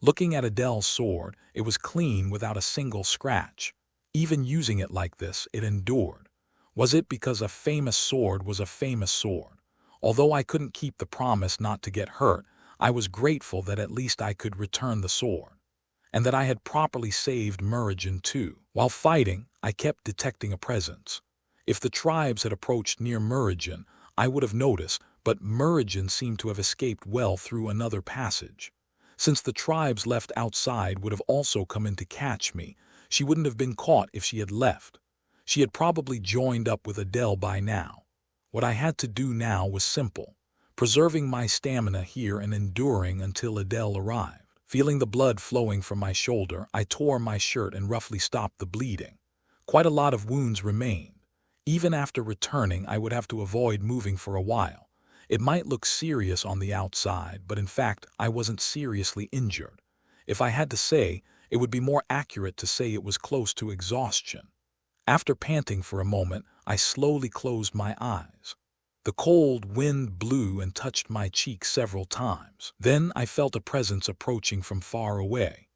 Looking at Adele's sword, it was clean without a single scratch. Even using it like this, it endured. Was it because a famous sword was a famous sword? Although I couldn't keep the promise not to get hurt, I was grateful that at least I could return the sword, and that I had properly saved Murugan too. While fighting, I kept detecting a presence. If the tribes had approached near Murugan, I would have noticed, but Murugan seemed to have escaped well through another passage. Since the tribes left outside would have also come in to catch me, she wouldn't have been caught if she had left. She had probably joined up with Adele by now. What I had to do now was simple, preserving my stamina here and enduring until Adele arrived. Feeling the blood flowing from my shoulder, I tore my shirt and roughly stopped the bleeding. Quite a lot of wounds remained. Even after returning, I would have to avoid moving for a while. It might look serious on the outside, but in fact, I wasn't seriously injured. If I had to say, it would be more accurate to say it was close to exhaustion. After panting for a moment, I slowly closed my eyes. The cold wind blew and touched my cheek several times. Then I felt a presence approaching from far away.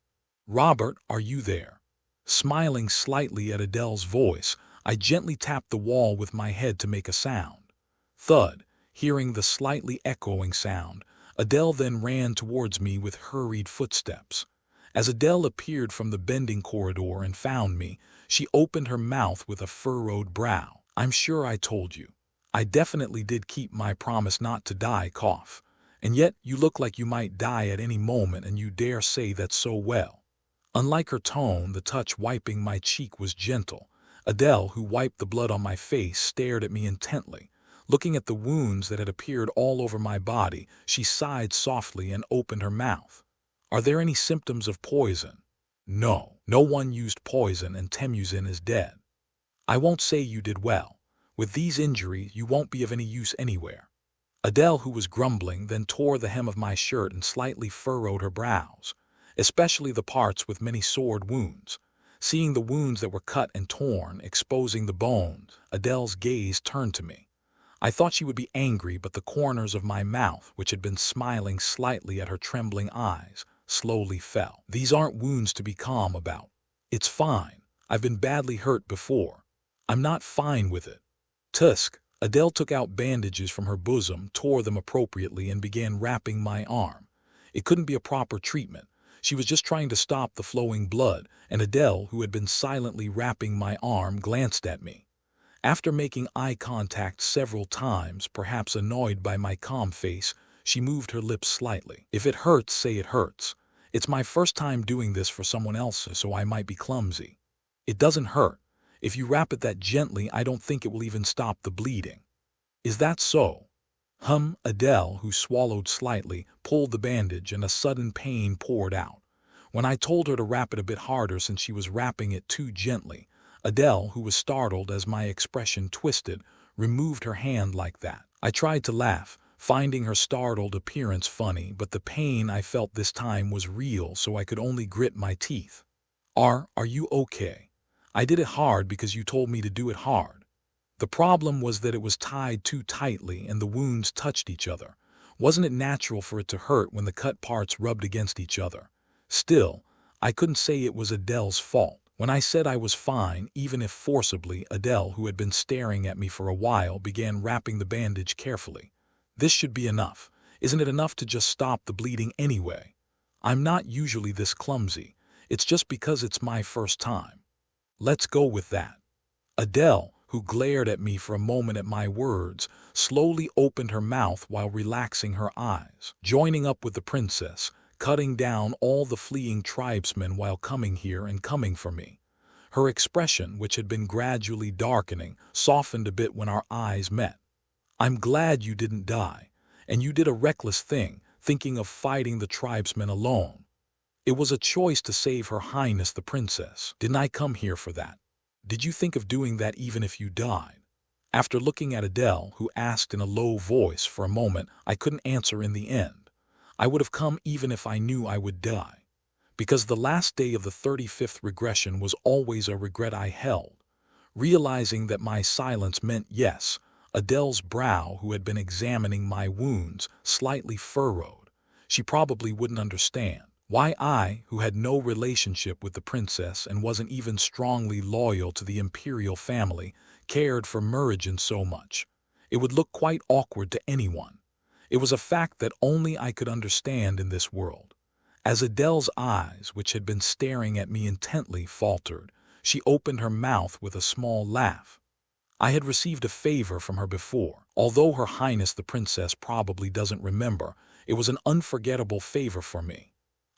"Robert, are you there?" Smiling slightly at Adele's voice, I gently tapped the wall with my head to make a sound. Thud. Hearing the slightly echoing sound, Adele then ran towards me with hurried footsteps. As Adele appeared from the bending corridor and found me, she opened her mouth with a furrowed brow. "I'm sure I told you. I definitely did keep my promise not to die, cough. And yet you look like you might die at any moment, and you dare say that so well." Unlike her tone, the touch wiping my cheek was gentle. Adele, who wiped the blood on my face, stared at me intently. Looking at the wounds that had appeared all over my body, she sighed softly and opened her mouth. "Are there any symptoms of poison?" "No. No one used poison, and Temujin is dead." "I won't say you did well. With these injuries, you won't be of any use anywhere." Adele, who was grumbling, then tore the hem of my shirt and slightly furrowed her brows, especially the parts with many sword wounds. Seeing the wounds that were cut and torn, exposing the bones, Adele's gaze turned to me. I thought she would be angry, but the corners of my mouth, which had been smiling slightly at her trembling eyes, slowly fell. "These aren't wounds to be calm about. It's fine. I've been badly hurt before. I'm not fine with it." "Tusk." Adele took out bandages from her bosom, tore them appropriately, and began wrapping my arm. It couldn't be a proper treatment. She was just trying to stop the flowing blood, and Adele, who had been silently wrapping my arm, glanced at me. After making eye contact several times, perhaps annoyed by my calm face, she moved her lips slightly. "If it hurts, say it hurts. It's my first time doing this for someone else, so I might be clumsy. It doesn't hurt. If you wrap it that gently, I don't think it will even stop the bleeding." "Is that so?" Adele, who swallowed slightly, pulled the bandage and a sudden pain poured out. When I told her to wrap it a bit harder since she was wrapping it too gently, Adele, who was startled as my expression twisted, removed her hand like that. I tried to laugh, finding her startled appearance funny, but the pain I felt this time was real, so I could only grit my teeth. Are you okay? I did it hard because you told me to do it hard." The problem was that it was tied too tightly and the wounds touched each other. Wasn't it natural for it to hurt when the cut parts rubbed against each other? Still, I couldn't say it was Adele's fault. When I said I was fine, even if forcibly, Adele, who had been staring at me for a while, began wrapping the bandage carefully. "This should be enough. Isn't it enough to just stop the bleeding anyway? I'm not usually this clumsy. It's just because it's my first time. Let's go with that." Adele, who glared at me for a moment at my words, slowly opened her mouth while relaxing her eyes. "Joining up with the princess, cutting down all the fleeing tribesmen while coming here and coming for me." Her expression, which had been gradually darkening, softened a bit when our eyes met. "I'm glad you didn't die. And you did a reckless thing, thinking of fighting the tribesmen alone. It was a choice to save Her Highness the Princess. Didn't I come here for that? Did you think of doing that even if you died?" After looking at Adele, who asked in a low voice for a moment, I couldn't answer in the end. I would have come even if I knew I would die. Because the last day of the 35th regression was always a regret I held. Realizing that my silence meant yes, Adele's brow, who had been examining my wounds, slightly furrowed. She probably wouldn't understand why I, who had no relationship with the princess and wasn't even strongly loyal to the imperial family, cared for Meridian so much. It would look quite awkward to anyone. It was a fact that only I could understand in this world. As Adele's eyes, which had been staring at me intently, faltered, she opened her mouth with a small laugh. I had received a favor from her before. Although Her Highness the Princess probably doesn't remember, it was an unforgettable favor for me.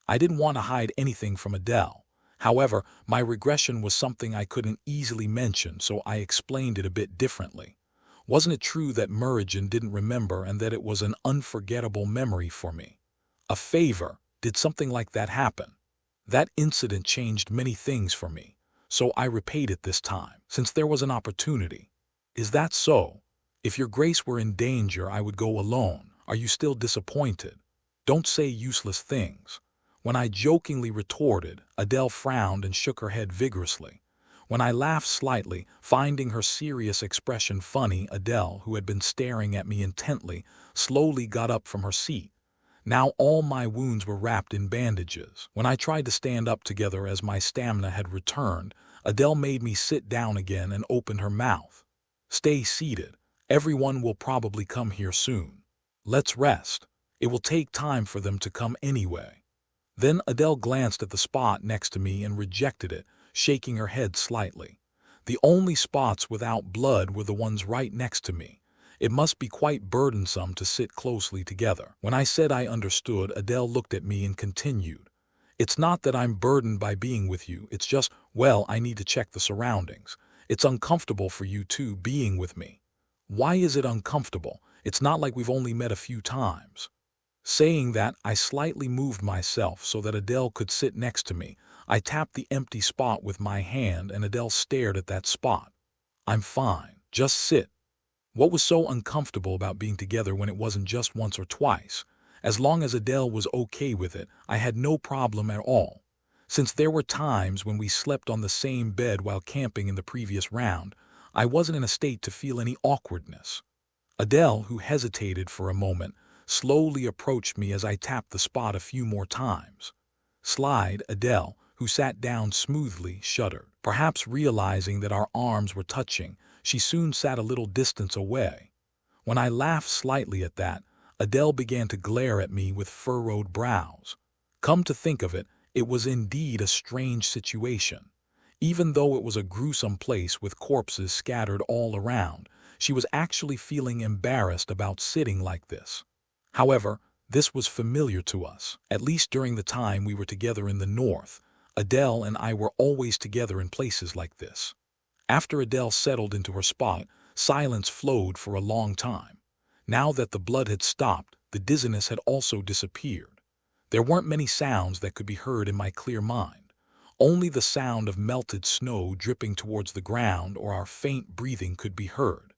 I didn't want to hide anything from Adele. However, my regression was something I couldn't easily mention, so I explained it a bit differently. Wasn't it true that Meridian didn't remember and that it was an unforgettable memory for me? A favor? Did something like that happen? That incident changed many things for me, so I repaid it this time, since there was an opportunity. Is that so? If your grace were in danger, I would go alone. Are you still disappointed? Don't say useless things. When I jokingly retorted, Adele frowned and shook her head vigorously. When I laughed slightly, finding her serious expression funny, Adele, who had been staring at me intently, slowly got up from her seat. Now all my wounds were wrapped in bandages. When I tried to stand up together as my stamina had returned, Adele made me sit down again and opened her mouth. Stay seated. Everyone will probably come here soon. Let's rest. It will take time for them to come anyway. Then Adele glanced at the spot next to me and rejected it, shaking her head slightly. The only spots without blood were the ones right next to me. It must be quite burdensome to sit closely together. When I said I understood, Adele looked at me and continued. It's not that I'm burdened by being with you, it's just, well, I need to check the surroundings. It's uncomfortable for you too, being with me. Why is it uncomfortable? It's not like we've only met a few times. Saying that, I slightly moved myself so that Adele could sit next to me. I tapped the empty spot with my hand and Adele stared at that spot. I'm fine. Just sit. What was so uncomfortable about being together when it wasn't just once or twice? As long as Adele was okay with it, I had no problem at all. Since there were times when we slept on the same bed while camping in the previous round, I wasn't in a state to feel any awkwardness. Adele, who hesitated for a moment, slowly approached me as I tapped the spot a few more times. Slide, Adele, who sat down smoothly, shuddered. Perhaps realizing that our arms were touching, she soon sat a little distance away. When I laughed slightly at that, Adele began to glare at me with furrowed brows. Come to think of it, it was indeed a strange situation. Even though it was a gruesome place with corpses scattered all around, she was actually feeling embarrassed about sitting like this. However, this was familiar to us, at least during the time we were together in the north. Adele and I were always together in places like this. After Adele settled into her spot, silence flowed for a long time. Now that the blood had stopped, the dizziness had also disappeared. There weren't many sounds that could be heard in my clear mind. Only the sound of melted snow dripping towards the ground or our faint breathing could be heard.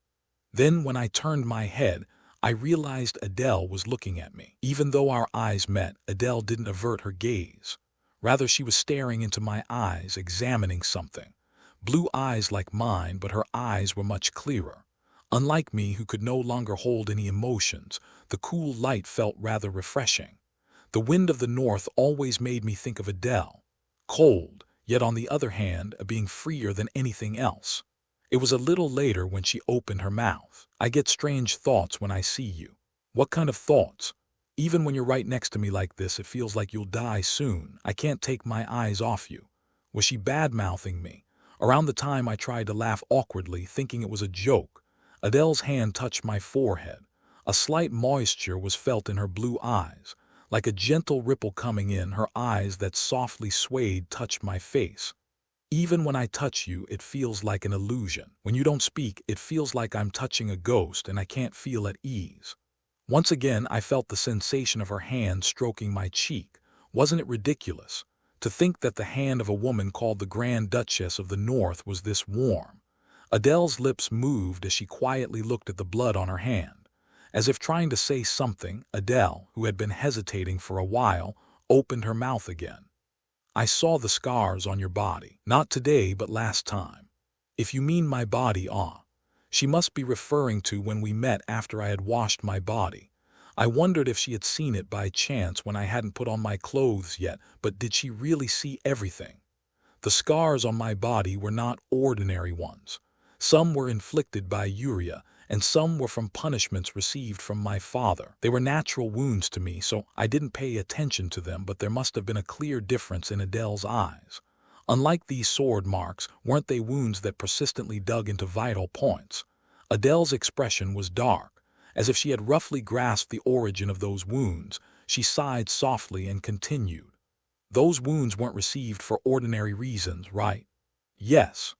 Then when I turned my head, I realized Adele was looking at me. Even though our eyes met, Adele didn't avert her gaze. Rather, she was staring into my eyes, examining something. Blue eyes like mine, but her eyes were much clearer. Unlike me, who could no longer hold any emotions, the cool light felt rather refreshing. The wind of the north always made me think of Adele. Cold, yet on the other hand, a being freer than anything else. It was a little later when she opened her mouth. I get strange thoughts when I see you. What kind of thoughts? Even when you're right next to me like this, it feels like you'll die soon. I can't take my eyes off you. Was she bad-mouthing me? Around the time I tried to laugh awkwardly, thinking it was a joke, Adele's hand touched my forehead. A slight moisture was felt in her blue eyes. Like a gentle ripple coming in, her eyes that softly swayed touched my face. Even when I touch you, it feels like an illusion. When you don't speak, it feels like I'm touching a ghost and I can't feel at ease. Once again, I felt the sensation of her hand stroking my cheek. Wasn't it ridiculous? To think that the hand of a woman called the Grand Duchess of the North was this warm. Adele's lips moved as she quietly looked at the blood on her hand. As if trying to say something, Adele, who had been hesitating for a while, opened her mouth again. I saw the scars on your body. Not today, but last time. If you mean my body, she must be referring to when we met after I had washed my body. I wondered if she had seen it by chance when I hadn't put on my clothes yet, but did she really see everything? The scars on my body were not ordinary ones. Some were inflicted by Uriah, and some were from punishments received from my father. They were natural wounds to me, so I didn't pay attention to them, but there must have been a clear difference in Adele's eyes. Unlike these sword marks, weren't they wounds that persistently dug into vital points? Adele's expression was dark, as if she had roughly grasped the origin of those wounds. She sighed softly and continued. Those wounds weren't received for ordinary reasons, right? Yes.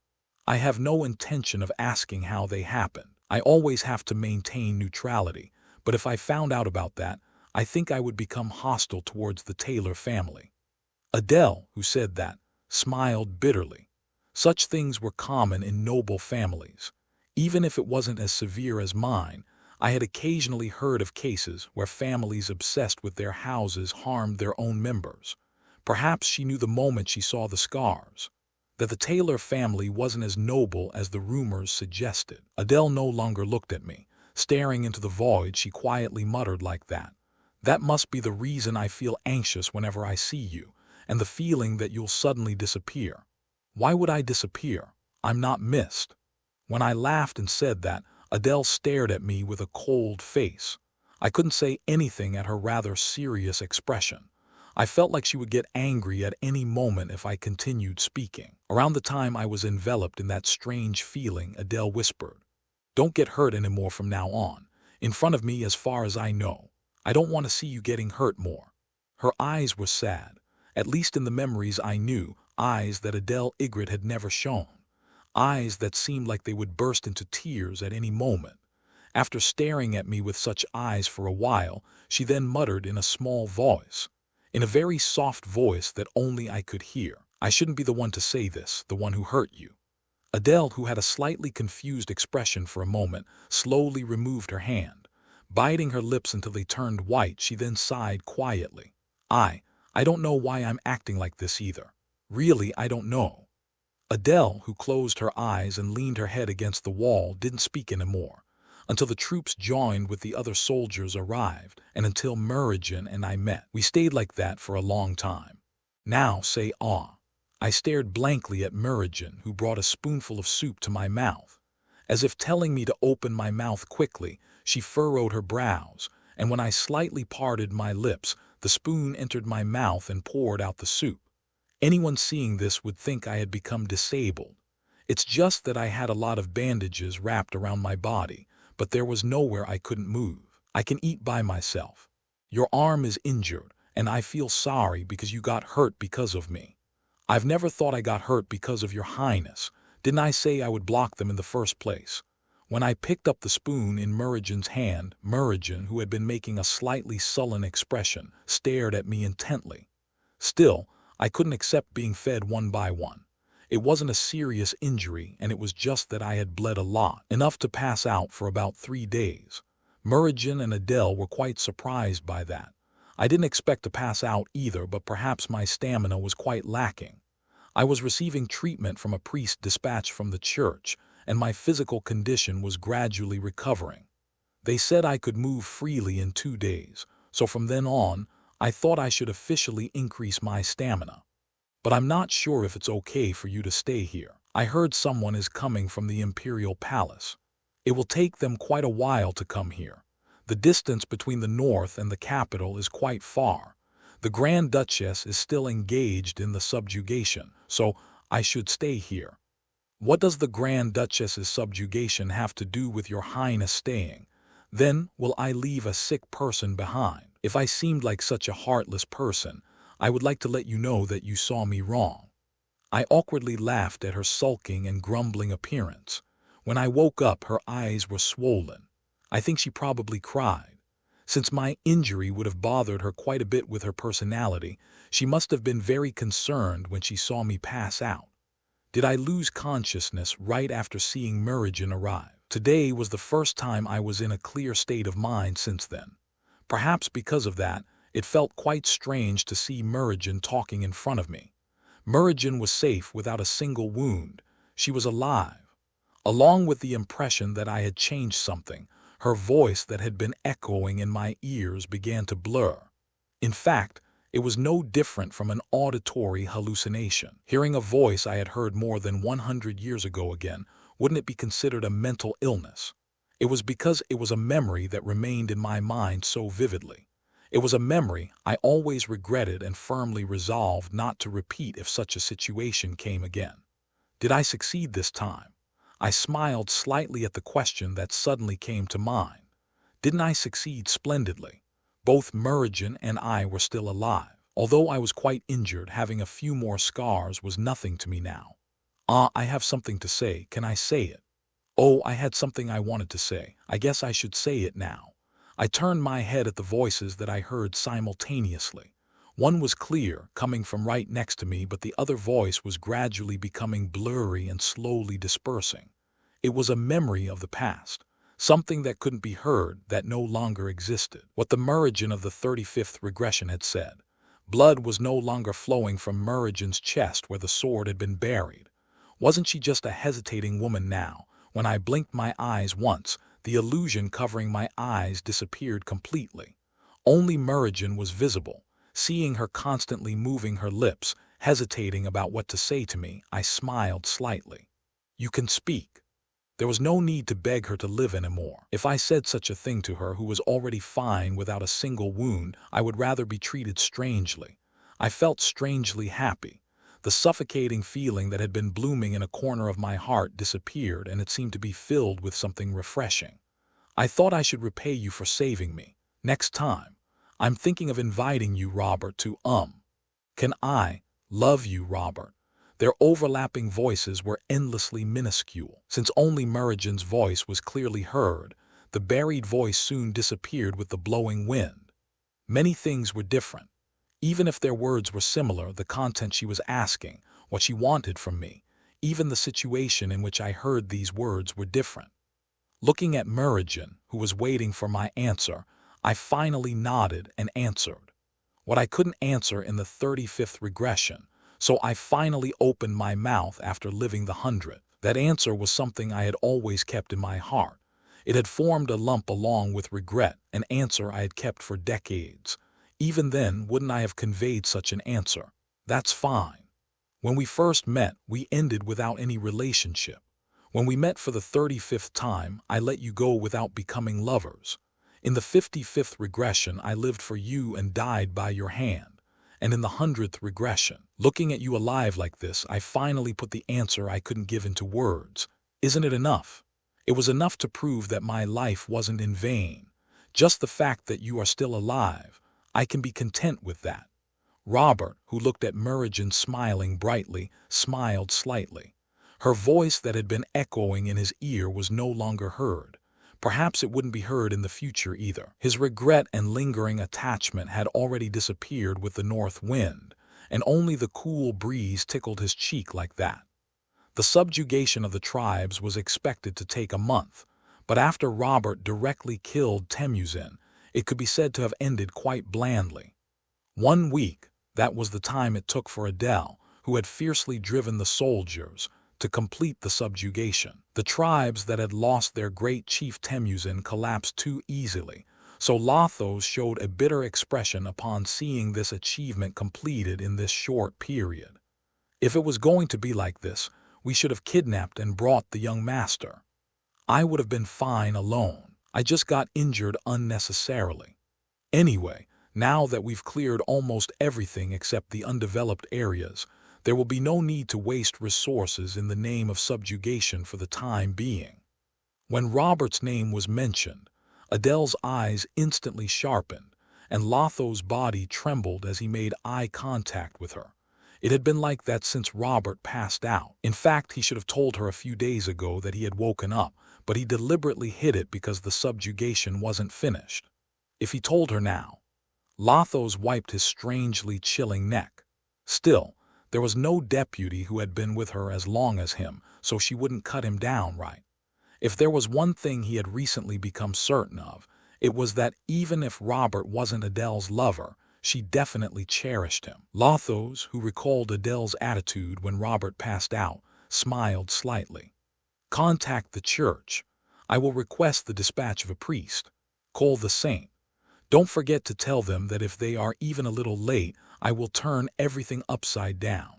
I have no intention of asking how they happened. I always have to maintain neutrality, but if I found out about that, I think I would become hostile towards the Taylor family. Adele, who said that, smiled bitterly. Such things were common in noble families. Even if it wasn't as severe as mine, I had occasionally heard of cases where families obsessed with their houses harmed their own members. Perhaps she knew the moment she saw the scars that the Taylor family wasn't as noble as the rumors suggested. Adele no longer looked at me. Staring into the void, she quietly muttered like that. That must be the reason I feel anxious whenever I see you, and the feeling that you'll suddenly disappear. Why would I disappear? I'm not missed. When I laughed and said that, Adele stared at me with a cold face. I couldn't say anything at her rather serious expression. I felt like she would get angry at any moment if I continued speaking. Around the time I was enveloped in that strange feeling, Adele whispered, "Don't get hurt anymore from now on. In front of me, as far as I know. I don't want to see you getting hurt more." Her eyes were sad, at least in the memories I knew, eyes that Adele Ygritte had never shown. Eyes that seemed like they would burst into tears at any moment. After staring at me with such eyes for a while, she then muttered in a small voice, in a very soft voice that only I could hear, "I shouldn't be the one to say this, the one who hurt you." Adele, who had a slightly confused expression for a moment, slowly removed her hand. Biting her lips until they turned white, she then sighed quietly. I don't know why I'm acting like this either. Really, I don't know." Adele, who closed her eyes and leaned her head against the wall, didn't speak anymore, until the troops joined with the other soldiers arrived, and until Merijan and I met. We stayed like that for a long time. Now say ah. I stared blankly at Merijan, who brought a spoonful of soup to my mouth. As if telling me to open my mouth quickly, she furrowed her brows, and when I slightly parted my lips, the spoon entered my mouth and poured out the soup. Anyone seeing this would think I had become disabled. It's just that I had a lot of bandages wrapped around my body, but there was nowhere I couldn't move. I can eat by myself. Your arm is injured, and I feel sorry because you got hurt because of me. I've never thought I got hurt because of your highness. Didn't I say I would block them in the first place? When I picked up the spoon in Merijan's hand, Merijan, who had been making a slightly sullen expression, stared at me intently. Still, I couldn't accept being fed one by one. It wasn't a serious injury, and it was just that I had bled a lot, enough to pass out for about 3 days. Merijan and Adele were quite surprised by that. I didn't expect to pass out either, but perhaps my stamina was quite lacking. I was receiving treatment from a priest dispatched from the church, and my physical condition was gradually recovering. They said I could move freely in 2 days, so from then on, I thought I should officially increase my stamina. But I'm not sure if it's okay for you to stay here. I heard someone is coming from the Imperial Palace. It will take them quite a while to come here. The distance between the north and the capital is quite far. The Grand Duchess is still engaged in the subjugation, so I should stay here. What does the Grand Duchess's subjugation have to do with your highness staying? Then will I leave a sick person behind? If I seemed like such a heartless person, I would like to let you know that you saw me wrong. I awkwardly laughed at her sulking and grumbling appearance. When I woke up, her eyes were swollen. I think she probably cried. Since my injury would have bothered her quite a bit with her personality, she must have been very concerned when she saw me pass out. Did I lose consciousness right after seeing Meridian arrive? Today was the first time I was in a clear state of mind since then. Perhaps because of that, it felt quite strange to see Meridian talking in front of me. Meridian was safe without a single wound. She was alive. Along with the impression that I had changed something, her voice that had been echoing in my ears began to blur. In fact, it was no different from an auditory hallucination. Hearing a voice I had heard more than 100 years ago again, wouldn't it be considered a mental illness? It was because it was a memory that remained in my mind so vividly. It was a memory I always regretted and firmly resolved not to repeat if such a situation came again. Did I succeed this time? I smiled slightly at the question that suddenly came to mind. Didn't I succeed splendidly? Both Meridian and I were still alive. Although I was quite injured, having a few more scars was nothing to me now. I have something to say. Can I say it? Oh, I had something I wanted to say. I guess I should say it now. I turned my head at the voices that I heard simultaneously. One was clear, coming from right next to me, but the other voice was gradually becoming blurry and slowly dispersing. It was a memory of the past. Something that couldn't be heard, that no longer existed. What the Meridian of the 35th regression had said. Blood was no longer flowing from Meridian's chest where the sword had been buried. Wasn't she just a hesitating woman now? When I blinked my eyes once, the illusion covering my eyes disappeared completely. Only Meridian was visible. Seeing her constantly moving her lips, hesitating about what to say to me, I smiled slightly. You can speak. There was no need to beg her to live anymore. If I said such a thing to her who was already fine without a single wound, I would rather be treated strangely. I felt strangely happy. The suffocating feeling that had been blooming in a corner of my heart disappeared, and it seemed to be filled with something refreshing. I thought I should repay you for saving me. Next time, I'm thinking of inviting you, Robert, to Can I love you, Robert? Their overlapping voices were endlessly minuscule. Since only Meridian's voice was clearly heard, the buried voice soon disappeared with the blowing wind. Many things were different. Even if their words were similar, the content she was asking, what she wanted from me, even the situation in which I heard these words were different. Looking at Meridian, who was waiting for my answer, I finally nodded and answered. What I couldn't answer in the 35th regression, so I finally opened my mouth after living the 100th. That answer was something I had always kept in my heart. It had formed a lump along with regret, an answer I had kept for decades. Even then, wouldn't I have conveyed such an answer? That's fine. When we first met, we ended without any relationship. When we met for the 35th time, I let you go without becoming lovers. In the 55th regression, I lived for you and died by your hand. And in the 100th regression, looking at you alive like this, I finally put the answer I couldn't give into words. Isn't it enough? It was enough to prove that my life wasn't in vain. Just the fact that you are still alive, I can be content with that. Robert, who looked at Meridian smiling brightly, smiled slightly. Her voice that had been echoing in his ear was no longer heard. Perhaps it wouldn't be heard in the future either. His regret and lingering attachment had already disappeared with the north wind, and only the cool breeze tickled his cheek like that. The subjugation of the tribes was expected to take a month, but after Robert directly killed Temujin, it could be said to have ended quite blandly. 1 week, that was the time it took for Adele, who had fiercely driven the soldiers, to complete the subjugation. The tribes that had lost their great chief Temujin collapsed too easily, so Lothos showed a bitter expression upon seeing this achievement completed in this short period. If it was going to be like this, we should have kidnapped and brought the young master. I would have been fine alone. I just got injured unnecessarily. Anyway, now that we've cleared almost everything except the undeveloped areas, there will be no need to waste resources in the name of subjugation for the time being. When Robert's name was mentioned, Adele's eyes instantly sharpened, and Lotho's body trembled as he made eye contact with her. It had been like that since Robert passed out. In fact, he should have told her a few days ago that he had woken up, but he deliberately hid it because the subjugation wasn't finished. If he told her now, Lothos wiped his strangely chilling neck. Still, There was no deputy who had been with her as long as him, so she wouldn't cut him down right. If there was one thing he had recently become certain of, it was that even if Robert wasn't Adele's lover, she definitely cherished him. Lothos, who recalled Adele's attitude when Robert passed out, smiled slightly. Contact the church. I will request the dispatch of a priest. Call the saint. Don't forget to tell them that if they are even a little late, I will turn everything upside down.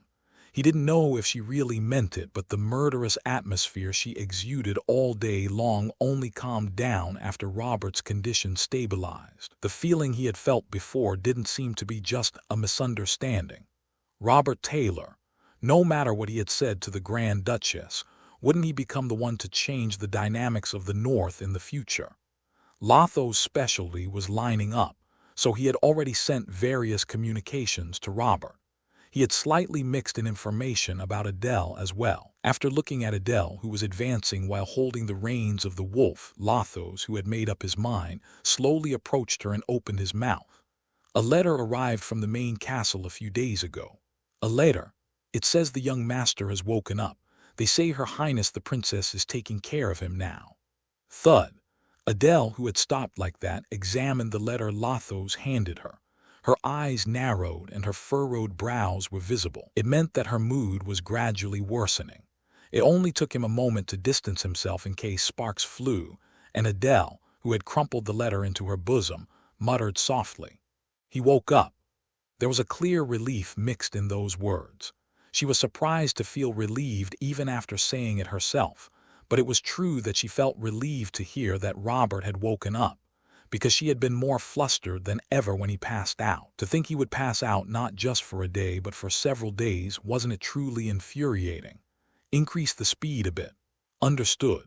He didn't know if she really meant it, but the murderous atmosphere she exuded all day long only calmed down after Robert's condition stabilized. The feeling he had felt before didn't seem to be just a misunderstanding. Robert Taylor, no matter what he had said to the Grand Duchess, wouldn't he become the one to change the dynamics of the North in the future? Lotho's specialty was lining up, so he had already sent various communications to Robert. He had slightly mixed in information about Adele as well. After looking at Adele, who was advancing while holding the reins of the wolf, Lothos, who had made up his mind, slowly approached her and opened his mouth. A letter arrived from the main castle a few days ago. A letter. It says the young master has woken up. They say Her Highness the Princess is taking care of him now. Thud. Adele, who had stopped like that, examined the letter Lothos handed her. Her eyes narrowed and her furrowed brows were visible. It meant that her mood was gradually worsening. It only took him a moment to distance himself in case sparks flew, and Adele, who had crumpled the letter into her bosom, muttered softly. He woke up. There was a clear relief mixed in those words. She was surprised to feel relieved even after saying it herself, but it was true that she felt relieved to hear that Robert had woken up, because she had been more flustered than ever when he passed out. To think he would pass out not just for a day but for several days, wasn't it truly infuriating? Increase the speed a bit. Understood.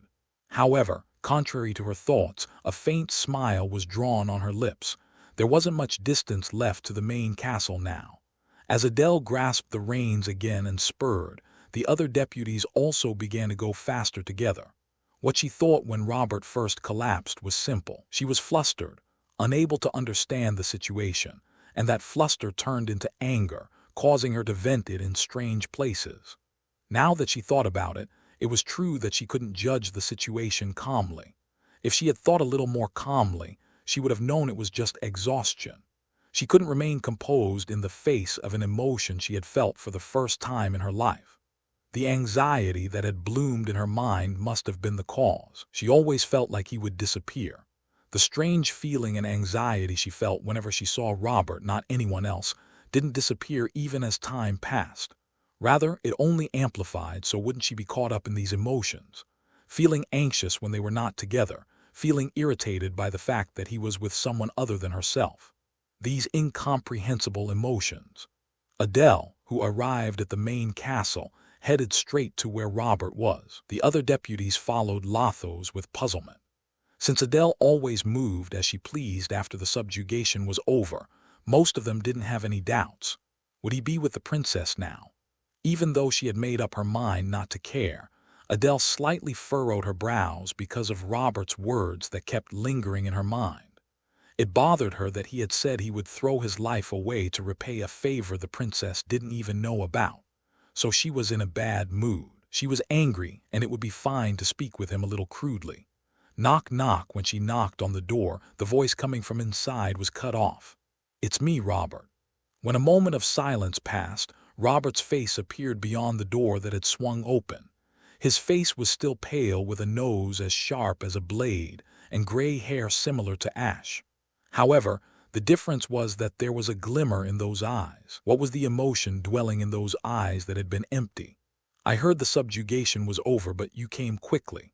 However, contrary to her thoughts, a faint smile was drawn on her lips. There wasn't much distance left to the main castle now. As Adele grasped the reins again and spurred, the other deputies also began to go faster together. What she thought when Robert first collapsed was simple. She was flustered, unable to understand the situation, and that fluster turned into anger, causing her to vent it in strange places. Now that she thought about it, it was true that she couldn't judge the situation calmly. If she had thought a little more calmly, she would have known it was just exhaustion. She couldn't remain composed in the face of an emotion she had felt for the first time in her life. The anxiety that had bloomed in her mind must have been the cause. She always felt like he would disappear. The strange feeling and anxiety she felt whenever she saw Robert, not anyone else, didn't disappear even as time passed. Rather, it only amplified, so wouldn't she be caught up in these emotions? Feeling anxious when they were not together, feeling irritated by the fact that he was with someone other than herself. These incomprehensible emotions. Adele, who arrived at the main castle, headed straight to where Robert was. The other deputies followed Lothos with puzzlement. Since Adele always moved as she pleased after the subjugation was over, most of them didn't have any doubts. Would he be with the princess now? Even though she had made up her mind not to care, Adele slightly furrowed her brows because of Robert's words that kept lingering in her mind. It bothered her that he had said he would throw his life away to repay a favor the princess didn't even know about. So she was in a bad mood. She was angry, and it would be fine to speak with him a little crudely. Knock, knock. When she knocked on the door, the voice coming from inside was cut off. It's me, Robert. When a moment of silence passed, Robert's face appeared beyond the door that had swung open. His face was still pale, with a nose as sharp as a blade and gray hair similar to ash. However, the difference was that there was a glimmer in those eyes. What was the emotion dwelling in those eyes that had been empty? I heard the subjugation was over, but you came quickly.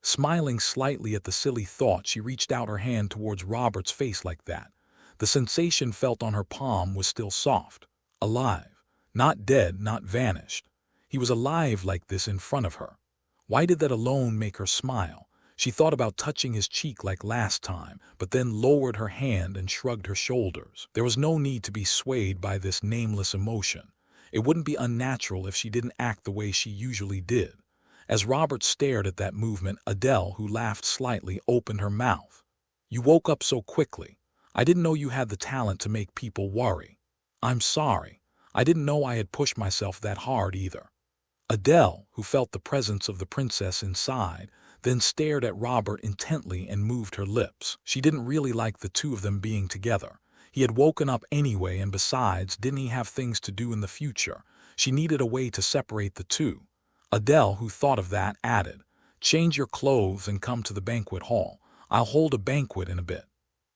Smiling slightly at the silly thought, she reached out her hand towards Robert's face like that. The sensation felt on her palm was still soft, alive, not dead, not vanished. He was alive like this in front of her. Why did that alone make her smile? She thought about touching his cheek like last time, but then lowered her hand and shrugged her shoulders. There was no need to be swayed by this nameless emotion. It wouldn't be unnatural if she didn't act the way she usually did. As Robert stared at that movement, Adele, who laughed slightly, opened her mouth. You woke up so quickly. I didn't know you had the talent to make people worry. I'm sorry. I didn't know I had pushed myself that hard either. Adele, who felt the presence of the princess inside, then stared at Robert intently and moved her lips. She didn't really like the two of them being together. He had woken up anyway, and besides, didn't he have things to do in the future? She needed a way to separate the two. Adele, who thought of that, added, "Change your clothes and come to the banquet hall. I'll hold a banquet in a bit."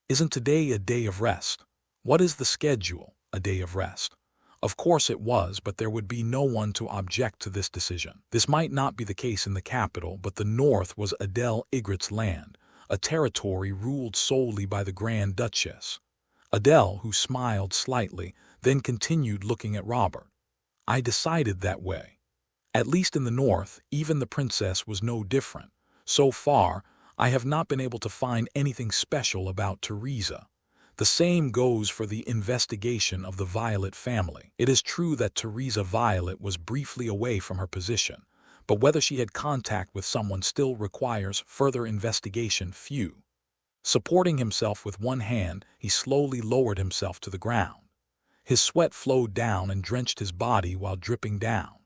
Isn't today a day of rest? What is the schedule? A day of rest. Of course it was, but there would be no one to object to this decision. This might not be the case in the capital, but the north was Adele Ygritte's land, a territory ruled solely by the Grand Duchess. Adele, who smiled slightly, then continued looking at Robert. "I decided that way. At least in the north, even the princess was no different. So far, I have not been able to find anything special about Teresa. The same goes for the investigation of the Violet family. It is true that Teresa Violet was briefly away from her position, but whether she had contact with someone still requires further investigation. Few." Supporting himself with one hand, he slowly lowered himself to the ground. His sweat flowed down and drenched his body while dripping down.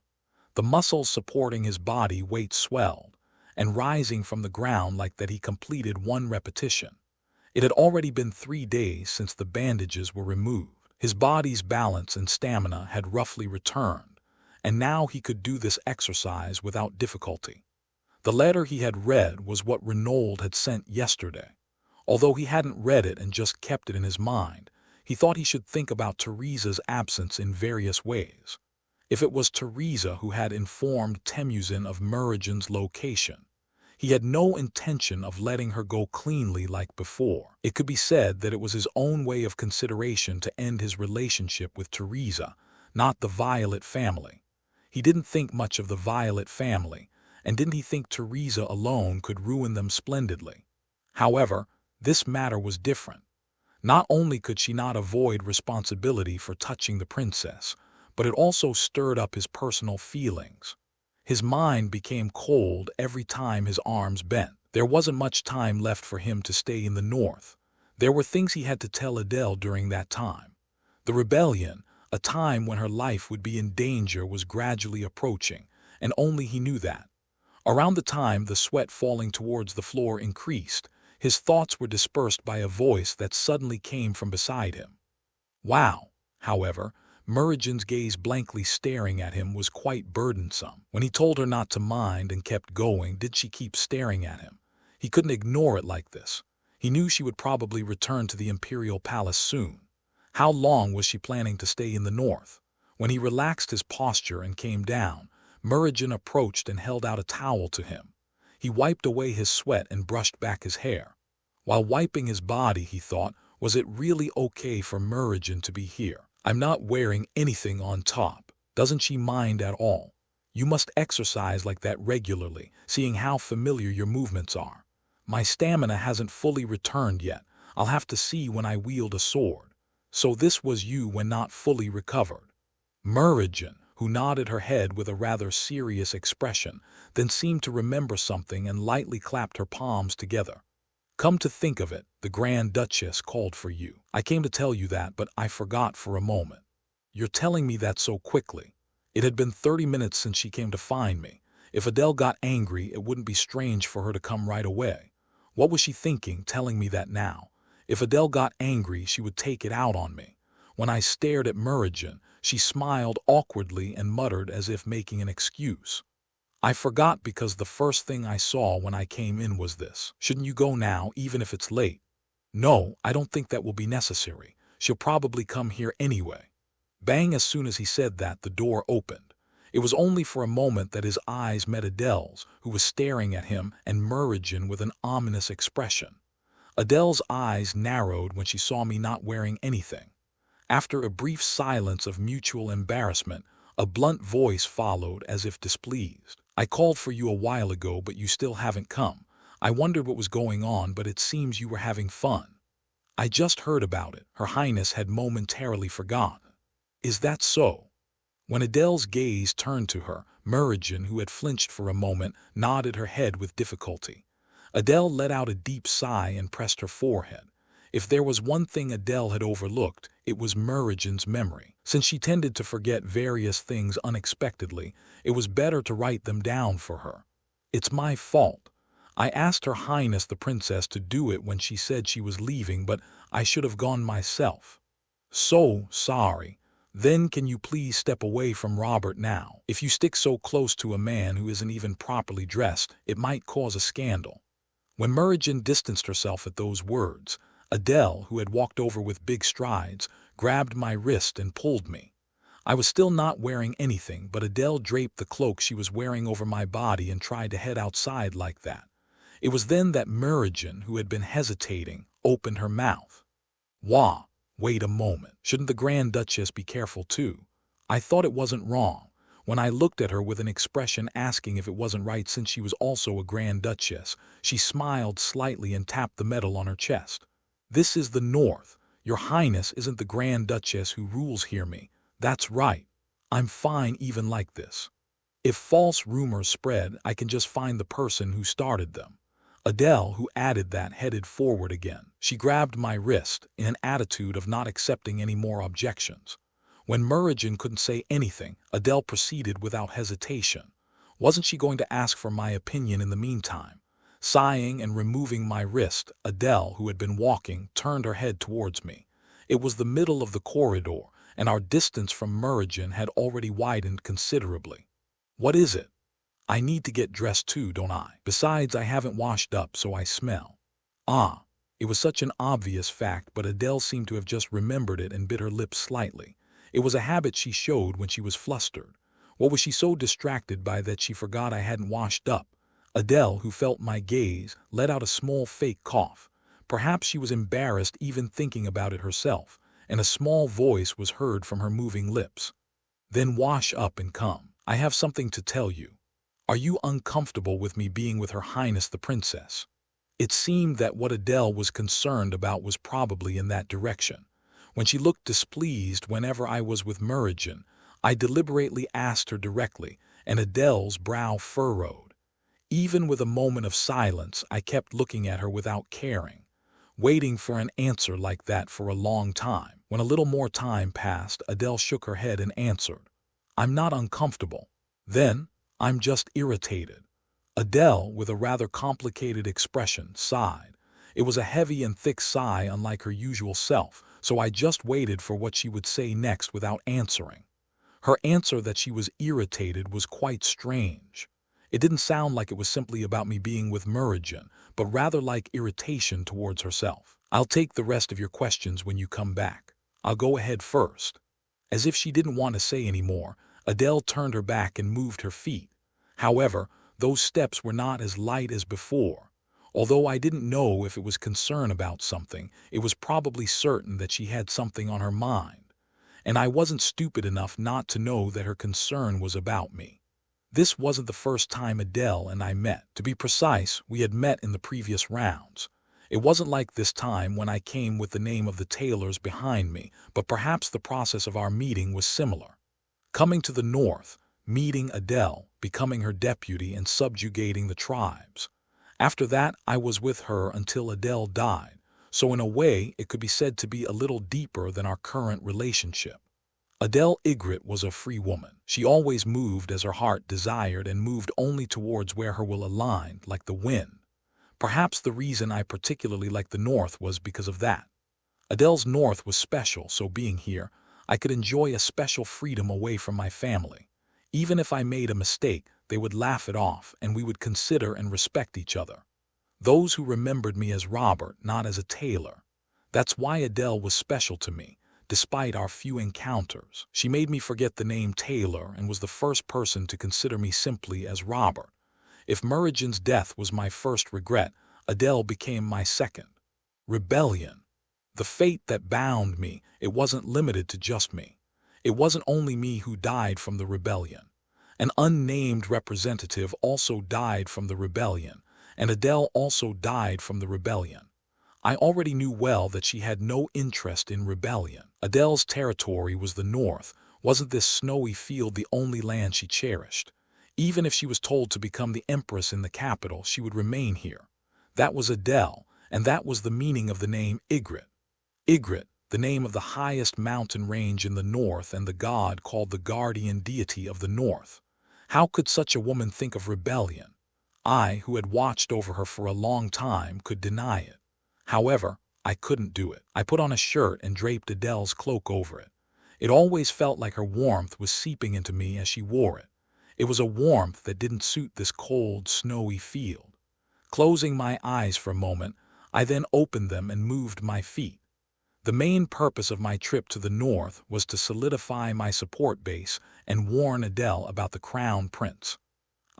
The muscles supporting his body weight swelled, and rising from the ground like that he completed one repetition. It had already been 3 days since the bandages were removed. His body's balance and stamina had roughly returned, and now he could do this exercise without difficulty. The letter he had read was what Renaud had sent yesterday. Although he hadn't read it and just kept it in his mind, he thought he should think about Teresa's absence in various ways. If it was Teresa who had informed Temujin of Muradin's location, he had no intention of letting her go cleanly like before. It could be said that it was his own way of consideration to end his relationship with Teresa, not the Violet family. He didn't think much of the Violet family, and didn't he think Teresa alone could ruin them splendidly? However, this matter was different. Not only could she not avoid responsibility for touching the princess, but it also stirred up his personal feelings. His mind became cold every time his arms bent. There wasn't much time left for him to stay in the north. There were things he had to tell Adele during that time. The rebellion, a time when her life would be in danger, was gradually approaching, and only he knew that. Around the time the sweat falling towards the floor increased, his thoughts were dispersed by a voice that suddenly came from beside him. Wow, however, Muradin's gaze blankly staring at him was quite burdensome. When he told her not to mind and kept going, did she keep staring at him? He couldn't ignore it like this. He knew she would probably return to the imperial palace soon. How long was she planning to stay in the north? When he relaxed his posture and came down, Muradin approached and held out a towel to him. He wiped away his sweat and brushed back his hair. While wiping his body, he thought, was it really okay for Muradin to be here? "I'm not wearing anything on top. Doesn't she mind at all? You must exercise like that regularly, seeing how familiar your movements are. My stamina hasn't fully returned yet. I'll have to see when I wield a sword. So this was you when not fully recovered." Muradin, who nodded her head with a rather serious expression, then seemed to remember something and lightly clapped her palms together. "Come to think of it, the Grand Duchess called for you. I came to tell you that, but I forgot for a moment." "You're telling me that so quickly. It had been 30 minutes since she came to find me. If Adele got angry, it wouldn't be strange for her to come right away. What was she thinking, telling me that now? If Adele got angry, she would take it out on me." When I stared at Muradin, she smiled awkwardly and muttered as if making an excuse. "I forgot because the first thing I saw when I came in was this. Shouldn't you go now, even if it's late?" "No, I don't think that will be necessary. She'll probably come here anyway." Bang! As soon as he said that, the door opened. It was only for a moment that his eyes met Adele's, who was staring at him and Muradin with an ominous expression. Adele's eyes narrowed when she saw me not wearing anything. After a brief silence of mutual embarrassment, a blunt voice followed as if displeased. "I called for you a while ago, but you still haven't come. I wondered what was going on, but it seems you were having fun." "I just heard about it." Her Highness had momentarily forgotten. "Is that so?" When Adele's gaze turned to her, Muradin, who had flinched for a moment, nodded her head with difficulty. Adele let out a deep sigh and pressed her forehead. If there was one thing Adele had overlooked, it was Merigen's memory. Since she tended to forget various things unexpectedly, it was better to write them down for her. It's my fault. I asked Her Highness the Princess to do it when she said she was leaving, but I should have gone myself. So sorry. Then can you please step away from Robert now? If you stick so close to a man who isn't even properly dressed, it might cause a scandal. When Merigen distanced herself at those words, Adele, who had walked over with big strides, grabbed my wrist and pulled me. I was still not wearing anything, but Adele draped the cloak she was wearing over my body and tried to head outside like that. It was then that Merigen, who had been hesitating, opened her mouth. Wah! Wait a moment. Shouldn't the Grand Duchess be careful too? I thought it wasn't wrong. When I looked at her with an expression asking if it wasn't right since she was also a Grand Duchess, she smiled slightly and tapped the medal on her chest. This is the North. Your Highness isn't the Grand Duchess who rules, hear me. That's right. I'm fine even like this. If false rumors spread, I can just find the person who started them. Adele, who added that, headed forward again. She grabbed my wrist in an attitude of not accepting any more objections. When Merigen couldn't say anything, Adele proceeded without hesitation. Wasn't she going to ask for my opinion in the meantime? Sighing and removing my wrist, Adele, who had been walking, turned her head towards me. It was the middle of the corridor, and our distance from Merigen had already widened considerably. What is it? I need to get dressed too, don't I? Besides, I haven't washed up, so I smell. Ah, it was such an obvious fact, but Adele seemed to have just remembered it and bit her lips slightly. It was a habit she showed when she was flustered. What was she so distracted by that she forgot I hadn't washed up? Adele, who felt my gaze, let out a small fake cough. Perhaps she was embarrassed even thinking about it herself, and a small voice was heard from her moving lips. Then wash up and come. I have something to tell you. Are you uncomfortable with me being with Her Highness the Princess? It seemed that what Adele was concerned about was probably in that direction. When she looked displeased whenever I was with Merigen, I deliberately asked her directly, and Adele's brow furrowed. Even with a moment of silence, I kept looking at her without caring, waiting for an answer like that for a long time. When a little more time passed, Adele shook her head and answered, I'm not uncomfortable. Then, I'm just irritated. Adele, with a rather complicated expression, sighed. It was a heavy and thick sigh unlike her usual self, so I just waited for what she would say next without answering. Her answer that she was irritated was quite strange. It didn't sound like it was simply about me being with Merigen, but rather like irritation towards herself. I'll take the rest of your questions when you come back. I'll go ahead first. As if she didn't want to say any more, Adele turned her back and moved her feet. However, those steps were not as light as before. Although I didn't know if it was concern about something, it was probably certain that she had something on her mind. And I wasn't stupid enough not to know that her concern was about me. This wasn't the first time Adele and I met. To be precise, we had met in the previous rounds. It wasn't like this time when I came with the name of the tailors behind me, but perhaps the process of our meeting was similar. Coming to the north, meeting Adele, becoming her deputy and subjugating the tribes. After that, I was with her until Adele died, so in a way it could be said to be a little deeper than our current relationship. Adele Ygritte was a free woman. She always moved as her heart desired and moved only towards where her will aligned, like the wind. Perhaps the reason I particularly liked the north was because of that. Adele's north was special, so being here, I could enjoy a special freedom away from my family. Even if I made a mistake, they would laugh it off and we would consider and respect each other. Those who remembered me as Robert, not as a tailor. That's why Adele was special to me, despite our few encounters. She made me forget the name Taylor and was the first person to consider me simply as Robert. If Merigen's death was my first regret, Adele became my second. Rebellion. The fate that bound me, it wasn't limited to just me. It wasn't only me who died from the rebellion. An unnamed representative also died from the rebellion, and Adele also died from the rebellion. I already knew well that she had no interest in rebellion. Adele's territory was the north. Wasn't this snowy field the only land she cherished? Even if she was told to become the empress in the capital, she would remain here. That was Adele, and that was the meaning of the name Ygritte. Ygritte, the name of the highest mountain range in the north and the god called the guardian deity of the north. How could such a woman think of rebellion? I, who had watched over her for a long time, could deny it. However, I couldn't do it. I put on a shirt and draped Adele's cloak over it. It always felt like her warmth was seeping into me as she wore it. It was a warmth that didn't suit this cold, snowy field. Closing my eyes for a moment, I then opened them and moved my feet. The main purpose of my trip to the north was to solidify my support base and warn Adele about the Crown Prince.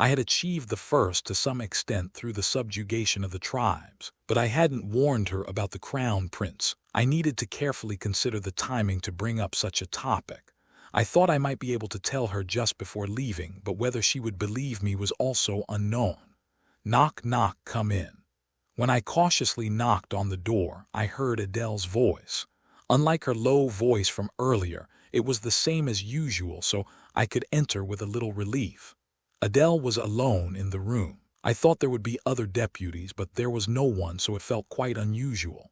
I had achieved the first to some extent through the subjugation of the tribes, but I hadn't warned her about the Crown Prince. I needed to carefully consider the timing to bring up such a topic. I thought I might be able to tell her just before leaving, but whether she would believe me was also unknown. Knock, knock, come in. When I cautiously knocked on the door, I heard Adele's voice. Unlike her low voice from earlier, it was the same as usual, so I could enter with a little relief. Adele was alone in the room. I thought there would be other deputies, but there was no one, so it felt quite unusual.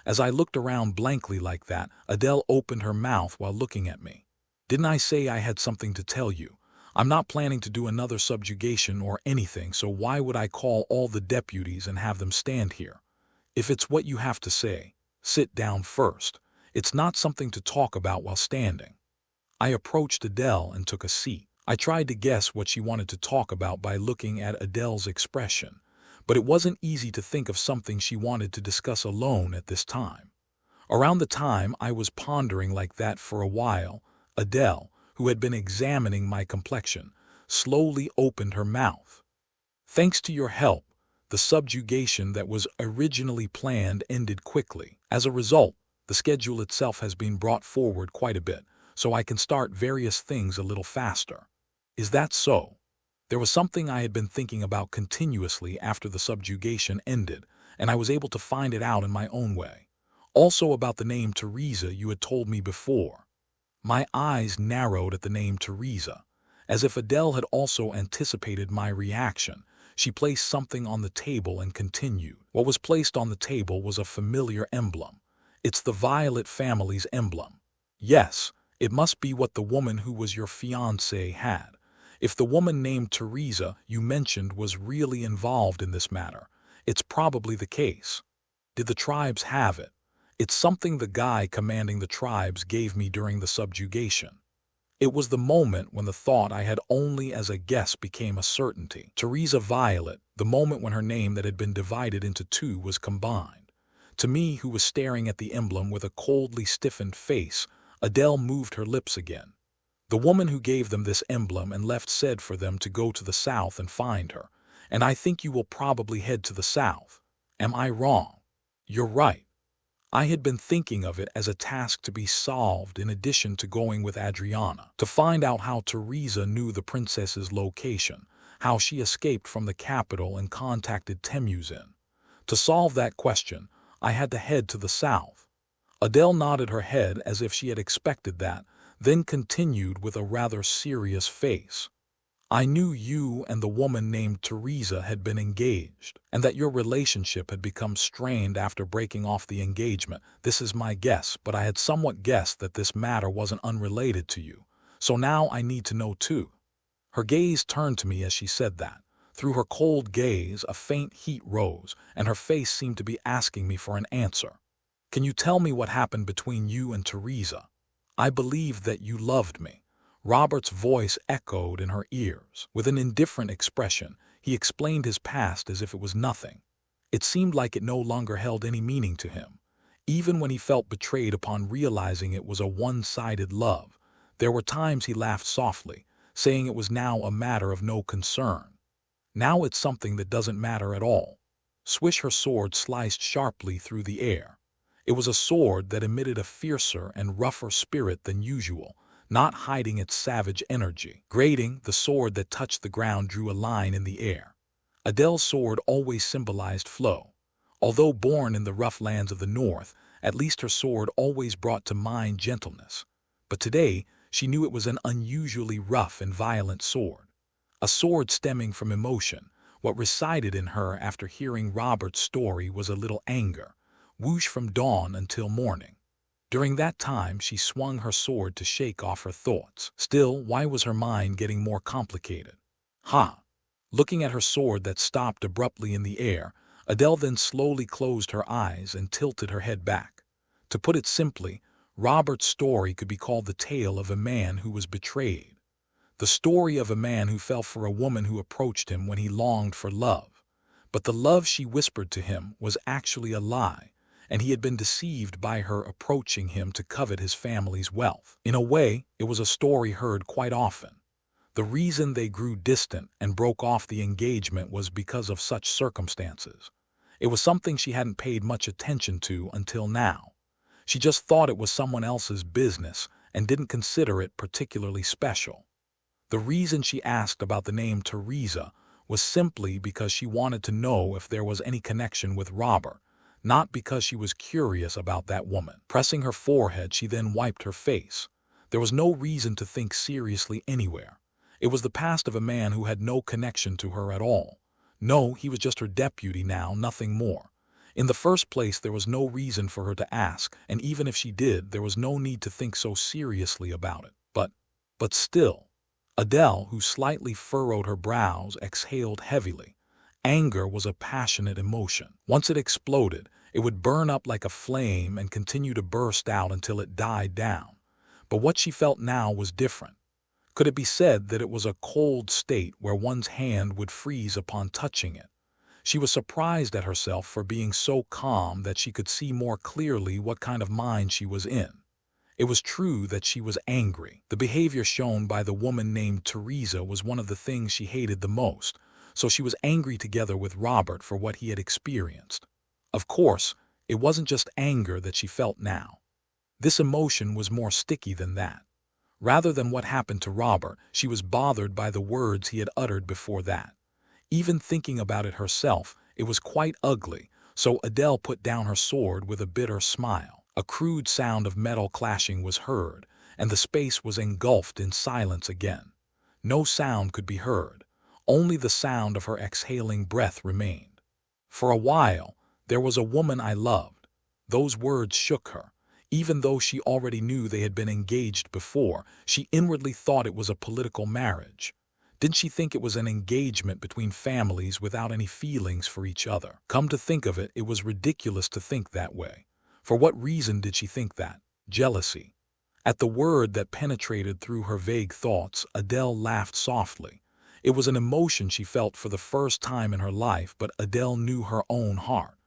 As I looked around blankly like that, Adele opened her mouth while looking at me. "Didn't I say I had something to tell you? I'm not planning to do another subjugation or anything, so why would I call all the deputies and have them stand here? If it's what you have to say, sit down first. It's not something to talk about while standing." I approached Adele and took a seat. I tried to guess what she wanted to talk about by looking at Adele's expression, but it wasn't easy to think of something she wanted to discuss alone at this time. Around the time I was pondering like that for a while, Adele, who had been examining my complexion, slowly opened her mouth. "Thanks to your help, the subjugation that was originally planned ended quickly. As a result, the schedule itself has been brought forward quite a bit, so I can start various things a little faster." "Is that so?" There was something I had been thinking about continuously after the subjugation ended, and I was able to find it out in my own way. Also about the name Teresa you had told me before. My eyes narrowed at the name Teresa. As if Adele had also anticipated my reaction, she placed something on the table and continued. What was placed on the table was a familiar emblem. "It's the Violet family's emblem." "Yes, it must be what the woman who was your fiancée had. If the woman named Teresa you mentioned was really involved in this matter, it's probably the case. Did the tribes have it? It's something the guy commanding the tribes gave me during the subjugation." It was the moment when the thought I had only as a guess became a certainty. Teresa Violet, the moment when her name that had been divided into two was combined. To me, who was staring at the emblem with a coldly stiffened face, Adele moved her lips again. "The woman who gave them this emblem and left said for them to go to the south and find her, and I think you will probably head to the south. Am I wrong?" "You're right." I had been thinking of it as a task to be solved in addition to going with Adriana, to find out how Teresa knew the princess's location, how she escaped from the capital and contacted Temujin. To solve that question, I had to head to the south. Adele nodded her head as if she had expected that, then continued with a rather serious face. "I knew you and the woman named Teresa had been engaged, and that your relationship had become strained after breaking off the engagement. This is my guess, but I had somewhat guessed that this matter wasn't unrelated to you. So now I need to know too." Her gaze turned to me as she said that. Through her cold gaze, a faint heat rose, and her face seemed to be asking me for an answer. "Can you tell me what happened between you and Teresa? I believed that you loved me." Robert's voice echoed in her ears. With an indifferent expression, he explained his past as if it was nothing. It seemed like it no longer held any meaning to him. Even when he felt betrayed upon realizing it was a one-sided love, there were times he laughed softly, saying it was now a matter of no concern. Now it's something that doesn't matter at all. Swish, her sword sliced sharply through the air. It was a sword that emitted a fiercer and rougher spirit than usual, not hiding its savage energy. Grating, the sword that touched the ground drew a line in the air. Adele's sword always symbolized flow. Although born in the rough lands of the north, at least her sword always brought to mind gentleness. But today, she knew it was an unusually rough and violent sword. A sword stemming from emotion, What resided in her after hearing Robert's story was a little anger, whoosh from dawn until morning. During that time, she swung her sword to shake off her thoughts. Still, why was her mind getting more complicated? Ha! Looking at her sword that stopped abruptly in the air, Adele then slowly closed her eyes and tilted her head back. To put it simply, Robert's story could be called the tale of a man who was betrayed. The story of a man who fell for a woman who approached him when he longed for love. But the love she whispered to him was actually a lie, and he had been deceived by her approaching him to covet his family's wealth. In a way, it was a story heard quite often. The reason they grew distant and broke off the engagement was because of such circumstances. It was something she hadn't paid much attention to until now. She just thought it was someone else's business and didn't consider it particularly special. The reason she asked about the name Teresa was simply because she wanted to know if there was any connection with Robert, not because she was curious about that woman. Pressing her forehead, she then wiped her face. There was no reason to think seriously anywhere. It was the past of a man who had no connection to her at all. No, he was just her deputy now, nothing more. In the first place, there was no reason for her to ask, and even if she did, there was no need to think so seriously about it. But still, Adele, who slightly furrowed her brows, exhaled heavily. Anger was a passionate emotion. Once it exploded, it would burn up like a flame and continue to burst out until it died down. But what she felt now was different. Could it be said that it was a cold state where one's hand would freeze upon touching it? She was surprised at herself for being so calm that she could see more clearly what kind of mind she was in. It was true that she was angry. The behavior shown by the woman named Teresa was one of the things she hated the most, so she was angry together with Robert for what he had experienced. Of course, it wasn't just anger that she felt now. This emotion was more sticky than that. Rather than what happened to Robert, she was bothered by the words he had uttered before that. Even thinking about it herself, it was quite ugly, so Adele put down her sword with a bitter smile. A crude sound of metal clashing was heard, and the space was engulfed in silence again. No sound could be heard. Only the sound of her exhaling breath remained. For a while, there was a woman I loved. Those words shook her. Even though she already knew they had been engaged before, she inwardly thought it was a political marriage. Didn't she think it was an engagement between families without any feelings for each other? Come to think of it, it was ridiculous to think that way. For what reason did she think that? Jealousy. At the word that penetrated through her vague thoughts, Adele laughed softly. It was an emotion she felt for the first time in her life, but Adele knew her own heart.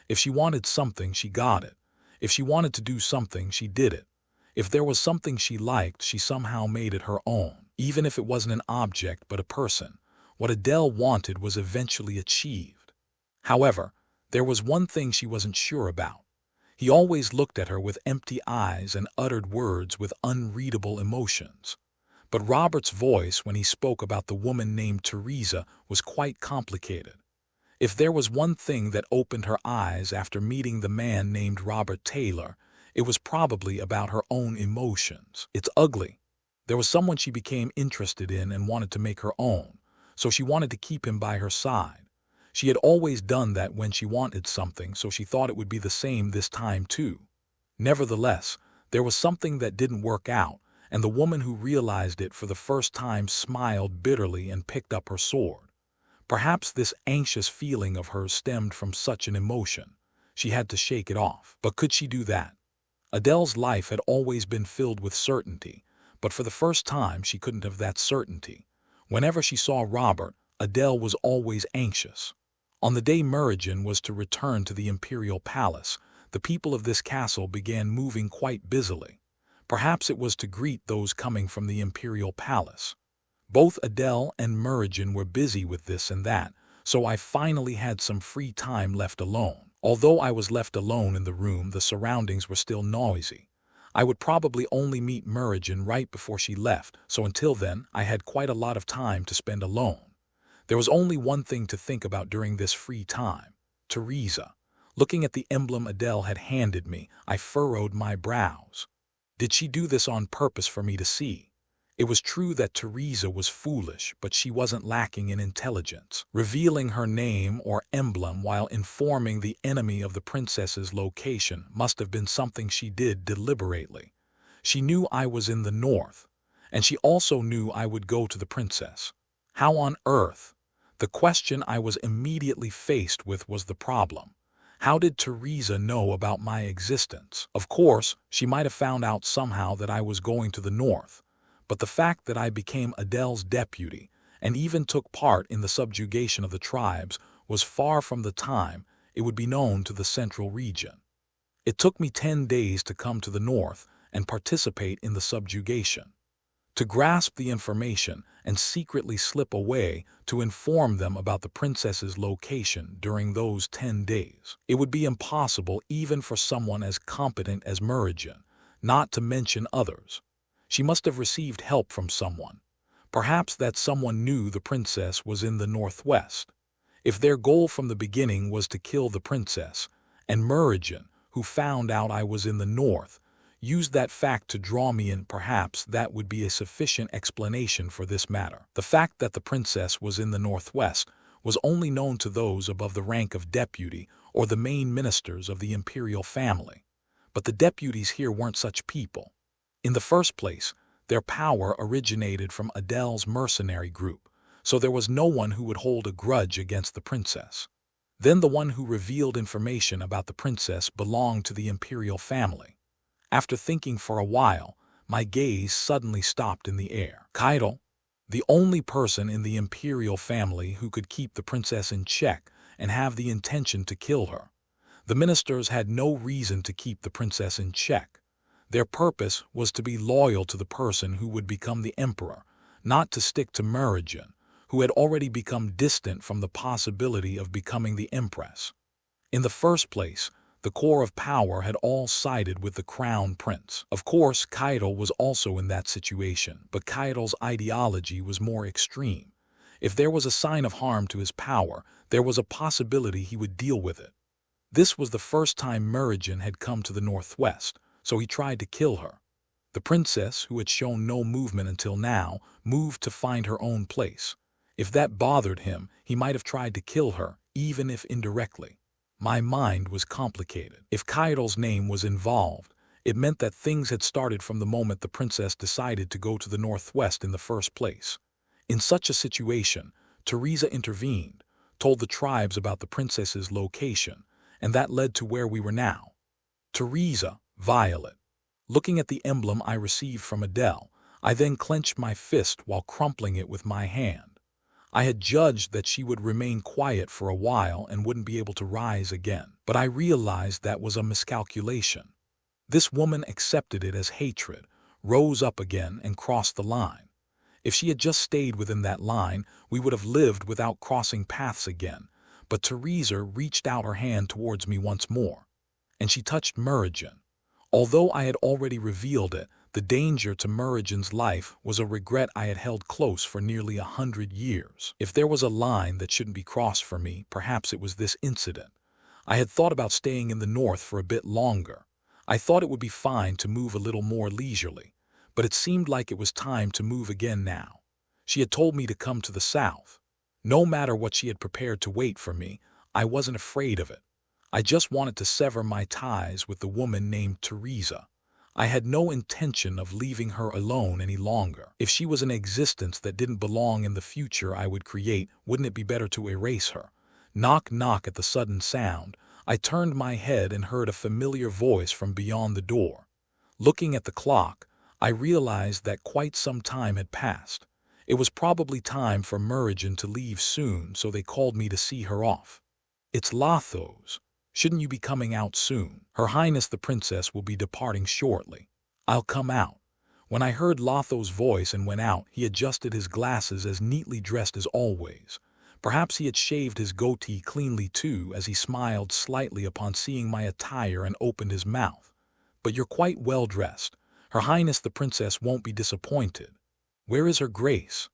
If she wanted something, she got it. If she wanted to do something, she did it. If there was something she liked, she somehow made it her own, even if it wasn't an object but a person. What Adele wanted was eventually achieved. However, there was one thing she wasn't sure about. He always looked at her with empty eyes and uttered words with unreadable emotions. But Robert's voice, when he spoke about the woman named Teresa, was quite complicated. If there was one thing that opened her eyes after meeting the man named Robert Taylor, it was probably about her own emotions. It's ugly. There was someone she became interested in and wanted to make her own, so she wanted to keep him by her side. She had always done that when she wanted something, so she thought it would be the same this time too. Nevertheless, there was something that didn't work out, and the woman who realized it for the first time smiled bitterly and picked up her sword. Perhaps this anxious feeling of hers stemmed from such an emotion. She had to shake it off. But could she do that? Adele's life had always been filled with certainty, but for the first time she couldn't have that certainty. Whenever she saw Robert, Adele was always anxious. On the day Merigen was to return to the imperial palace, the people of this castle began moving quite busily. Perhaps it was to greet those coming from the imperial palace. Both Adele and Merigen were busy with this and that, so I finally had some free time left alone. Although I was left alone in the room, the surroundings were still noisy. I would probably only meet Merigen right before she left, so until then, I had quite a lot of time to spend alone. There was only one thing to think about during this free time: Teresa. Looking at the emblem Adele had handed me, I furrowed my brows. Did she do this on purpose for me to see? It was true that Teresa was foolish, but she wasn't lacking in intelligence. Revealing her name or emblem while informing the enemy of the princess's location must have been something she did deliberately. She knew I was in the north, and she also knew I would go to the princess. How on earth? The question I was immediately faced with was the problem. How did Teresa know about my existence? Of course, she might have found out somehow that I was going to the north, but the fact that I became Adele's deputy and even took part in the subjugation of the tribes was far from the time it would be known to the central region. It took me 10 days to come to the north and participate in the subjugation. To grasp the information and secretly slip away to inform them about the princess's location during those 10 days. It would be impossible even for someone as competent as Meridian, not to mention others. She must have received help from someone. Perhaps that someone knew the princess was in the northwest. If their goal from the beginning was to kill the princess, and Meridian, who found out I was in the north, used that fact to draw me in, perhaps that would be a sufficient explanation for this matter. The fact that the princess was in the northwest was only known to those above the rank of deputy or the main ministers of the imperial family. But the deputies here weren't such people. In the first place, their power originated from Adele's mercenary group, so there was no one who would hold a grudge against the princess. Then the one who revealed information about the princess belonged to the imperial family. After thinking for a while, my gaze suddenly stopped in the air. Keitel, the only person in the imperial family who could keep the princess in check and have the intention to kill her. The ministers had no reason to keep the princess in check. Their purpose was to be loyal to the person who would become the emperor, not to stick to Meridian, who had already become distant from the possibility of becoming the empress. In the first place, the core of power had all sided with the crown prince. Of course, Keitel was also in that situation, but Keitel's ideology was more extreme. If there was a sign of harm to his power, there was a possibility he would deal with it. This was the first time Meridian had come to the northwest, so he tried to kill her. The princess, who had shown no movement until now, moved to find her own place. If that bothered him, he might have tried to kill her, even if indirectly. My mind was complicated. If Keitel's name was involved, it meant that things had started from the moment the princess decided to go to the northwest in the first place. In such a situation, Teresa intervened, told the tribes about the princess's location, and that led to where we were now. Teresa, Violet. Looking at the emblem I received from Adele, I then clenched my fist while crumpling it with my hand. I had judged that she would remain quiet for a while and wouldn't be able to rise again, but I realized that was a miscalculation. This woman accepted it as hatred, rose up again, and crossed the line. If she had just stayed within that line, we would have lived without crossing paths again, but Teresa reached out her hand towards me once more, and she touched Meridian. Although I had already revealed it, the danger to Meridian's life was a regret I had held close for nearly 100 years. If there was a line that shouldn't be crossed for me, perhaps it was this incident. I had thought about staying in the north for a bit longer. I thought it would be fine to move a little more leisurely, but it seemed like it was time to move again now. She had told me to come to the south. No matter what she had prepared to wait for me, I wasn't afraid of it. I just wanted to sever my ties with the woman named Teresa. I had no intention of leaving her alone any longer. If she was an existence that didn't belong in the future I would create, wouldn't it be better to erase her? Knock, knock. At the sudden sound, I turned my head and heard a familiar voice from beyond the door. Looking at the clock, I realized that quite some time had passed. It was probably time for Meridian to leave soon, so they called me to see her off. "It's Lathos. Shouldn't you be coming out soon? Her Highness the Princess will be departing shortly." "I'll come out." When I heard Lathos' voice and went out, he adjusted his glasses, as neatly dressed as always. Perhaps he had shaved his goatee cleanly too, as he smiled slightly upon seeing my attire and opened his mouth. "But you're quite well dressed. Her Highness the Princess won't be disappointed. Where is her Grace?"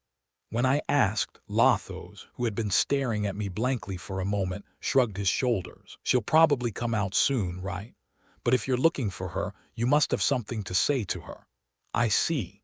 When I asked, Lathos, who had been staring at me blankly for a moment, shrugged his shoulders. "She'll probably come out soon, right? But if you're looking for her, you must have something to say to her." "I see."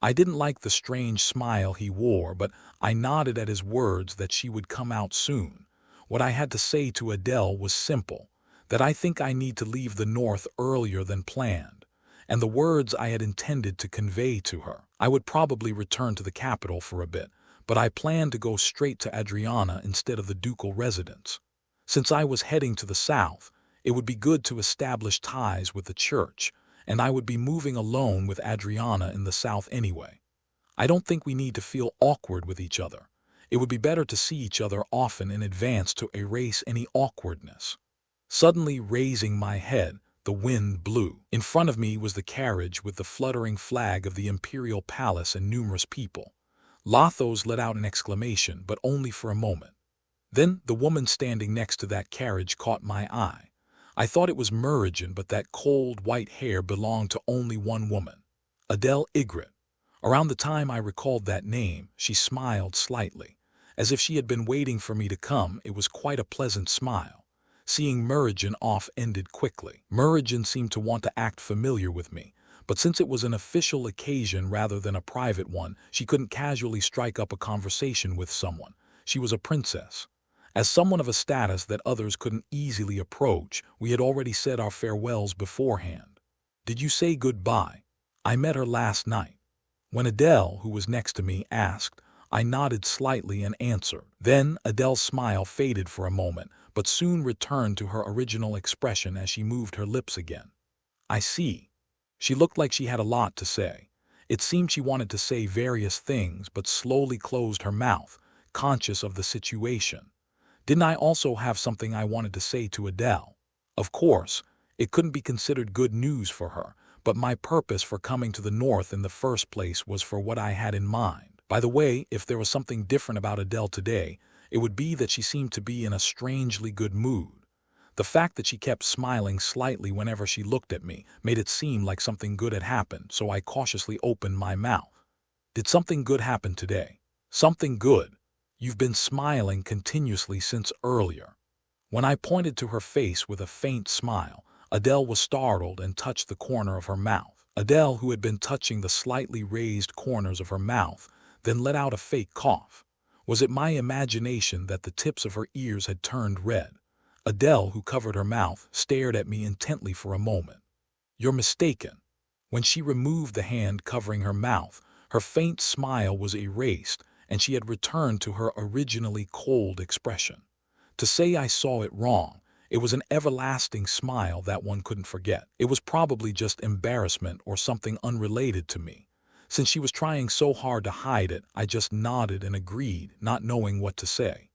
I didn't like the strange smile he wore, but I nodded at his words that she would come out soon. What I had to say to Adele was simple, that I think I need to leave the North earlier than planned, and the words I had intended to convey to her. I would probably return to the capital for a bit, but I planned to go straight to Adriana instead of the ducal residence. Since I was heading to the south, it would be good to establish ties with the church, and I would be moving alone with Adriana in the south anyway. I don't think we need to feel awkward with each other. It would be better to see each other often in advance to erase any awkwardness. Suddenly raising my head, the wind blew. In front of me was the carriage with the fluttering flag of the imperial palace and numerous people. Lathos let out an exclamation, but only for a moment. Then the woman standing next to that carriage caught my eye. I thought it was Merigen, but that cold white hair belonged to only one woman, Adele Ygritte. Around the time I recalled that name, she smiled slightly, as if she had been waiting for me to come. It was quite a pleasant smile. Seeing Merigen off ended quickly. Merigen seemed to want to act familiar with me, but since it was an official occasion rather than a private one, she couldn't casually strike up a conversation with someone. She was a princess. As someone of a status that others couldn't easily approach, we had already said our farewells beforehand. "Did you say goodbye? I met her last night." When Adele, who was next to me, asked, I nodded slightly and answered. Then Adele's smile faded for a moment, but soon returned to her original expression as she moved her lips again. "I see." She looked like she had a lot to say. It seemed she wanted to say various things, but slowly closed her mouth, conscious of the situation. Didn't I also have something I wanted to say to Adele? Of course, it couldn't be considered good news for her, but my purpose for coming to the North in the first place was for what I had in mind. By the way, if there was something different about Adele today, it would be that she seemed to be in a strangely good mood. The fact that she kept smiling slightly whenever she looked at me made it seem like something good had happened, so I cautiously opened my mouth. "Did something good happen today?" "Something good? You've been smiling continuously since earlier." When I pointed to her face with a faint smile, Adele was startled and touched the corner of her mouth. Adele, who had been touching the slightly raised corners of her mouth, then let out a fake cough. Was it my imagination that the tips of her ears had turned red? Adele, who covered her mouth, stared at me intently for a moment. "You're mistaken." When she removed the hand covering her mouth, her faint smile was erased, and she had returned to her originally cold expression. To say I saw it wrong, it was an everlasting smile that one couldn't forget. It was probably just embarrassment or something unrelated to me. Since she was trying so hard to hide it, I just nodded and agreed, not knowing what to say.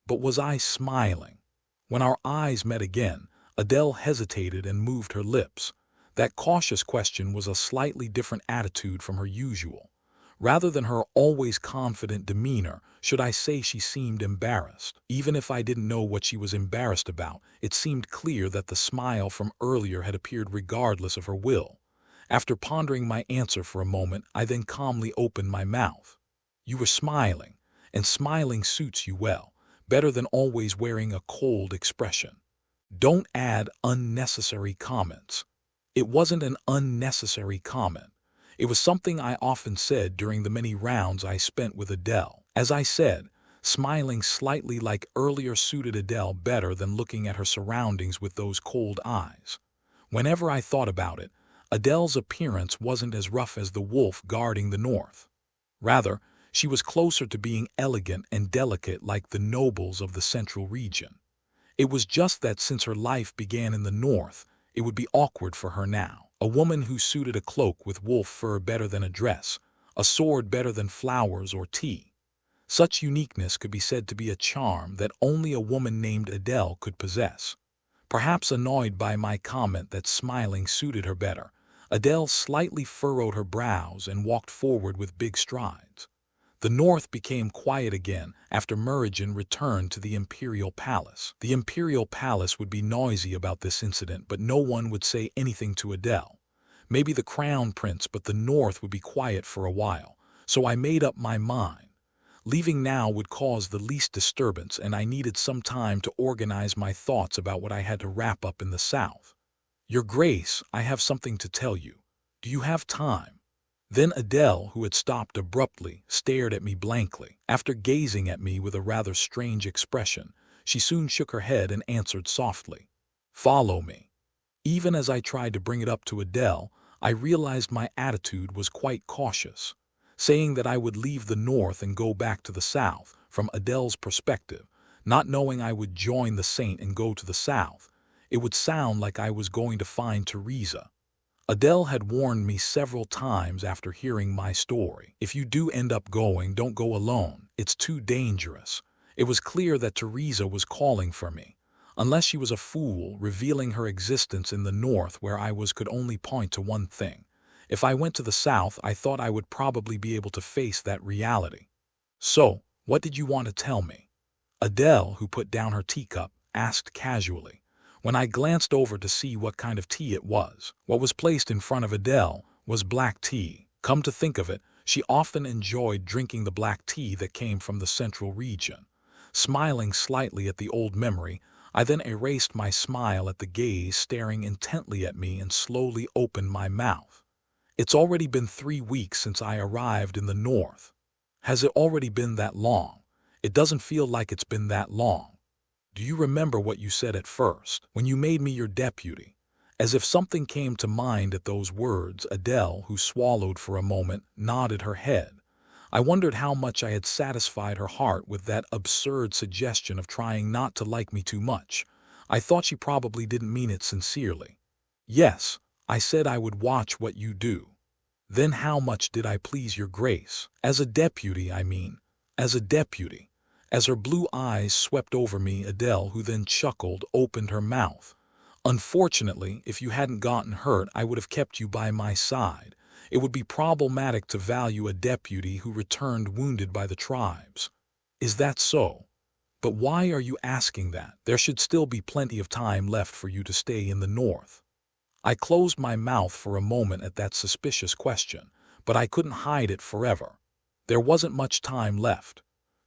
But was I smiling? When our eyes met again, Adele hesitated and moved her lips. That cautious question was a slightly different attitude from her usual. Rather than her always confident demeanor, should I say she seemed embarrassed? Even if I didn't know what she was embarrassed about, it seemed clear that the smile from earlier had appeared regardless of her will. After pondering my answer for a moment, I then calmly opened my mouth. "You were smiling, and smiling suits you well, better than always wearing a cold expression. Don't add unnecessary comments." It wasn't an unnecessary comment. It was something I often said during the many rounds I spent with Adele. As I said, smiling slightly like earlier suited Adele better than looking at her surroundings with those cold eyes. Whenever I thought about it, Adele's appearance wasn't as rough as the wolf guarding the North. Rather, she was closer to being elegant and delicate like the nobles of the central region. It was just that since her life began in the North, it would be awkward for her now. A woman who suited a cloak with wolf fur better than a dress, a sword better than flowers or tea. Such uniqueness could be said to be a charm that only a woman named Adele could possess. Perhaps annoyed by my comment that smiling suited her better, Adele slightly furrowed her brows and walked forward with big strides. The North became quiet again after Merigen returned to the Imperial Palace. The Imperial Palace would be noisy about this incident, but no one would say anything to Adele. Maybe the Crown Prince, but the North would be quiet for a while. So I made up my mind. Leaving now would cause the least disturbance, and I needed some time to organize my thoughts about what I had to wrap up in the South. "Your Grace, I have something to tell you. Do you have time?" Then Adele, who had stopped abruptly, stared at me blankly. After gazing at me with a rather strange expression, she soon shook her head and answered softly, "Follow me." Even as I tried to bring it up to Adele, I realized my attitude was quite cautious. Saying that I would leave the north and go back to the south, from Adele's perspective, not knowing I would join the saint and go to the south, it would sound like I was going to find Teresa. Adele had warned me several times after hearing my story. If you do end up going, don't go alone. It's too dangerous. It was clear that Teresa was calling for me. Unless she was a fool, revealing her existence in the north where I could only point to one thing. If I went to the south, I thought I would probably be able to face that reality. "So, what did you want to tell me?" Adele, who put down her teacup, asked casually. When I glanced over to see what kind of tea it was, what was placed in front of Adele was black tea. Come to think of it, she often enjoyed drinking the black tea that came from the central region. Smiling slightly at the old memory, I then erased my smile at the gaze staring intently at me and slowly opened my mouth. "It's already been 3 weeks since I arrived in the north." "Has it already been that long?" "It doesn't feel like it's been that long." "Do you remember what you said at first, when you made me your deputy?" As if something came to mind at those words, Adele, who swallowed for a moment, nodded her head. I wondered how much I had satisfied her heart with that absurd suggestion of trying not to like me too much. I thought she probably didn't mean it sincerely. "Yes, I said I would watch what you do." "Then how much did I please your grace? As a deputy, I mean. As a deputy." As her blue eyes swept over me, Adele, who then chuckled, opened her mouth. "Unfortunately, if you hadn't gotten hurt, I would have kept you by my side. It would be problematic to value a deputy who returned wounded by the tribes." "Is that so? But why are you asking that? There should still be plenty of time left for you to stay in the north." I closed my mouth for a moment at that suspicious question, but I couldn't hide it forever. There wasn't much time left.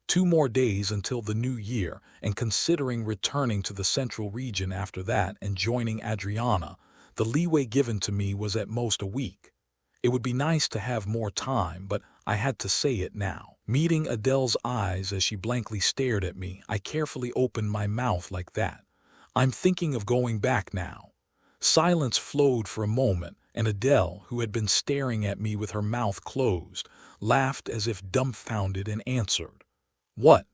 2 more days until the new year, and considering returning to the central region after that and joining Adriana, the leeway given to me was at most a week. It would be nice to have more time, but I had to say it now. Meeting Adele's eyes as she blankly stared at me, I carefully opened my mouth like that. "I'm thinking of going back now." Silence flowed for a moment, and Adele, who had been staring at me with her mouth closed, laughed as if dumbfounded and answered, "What?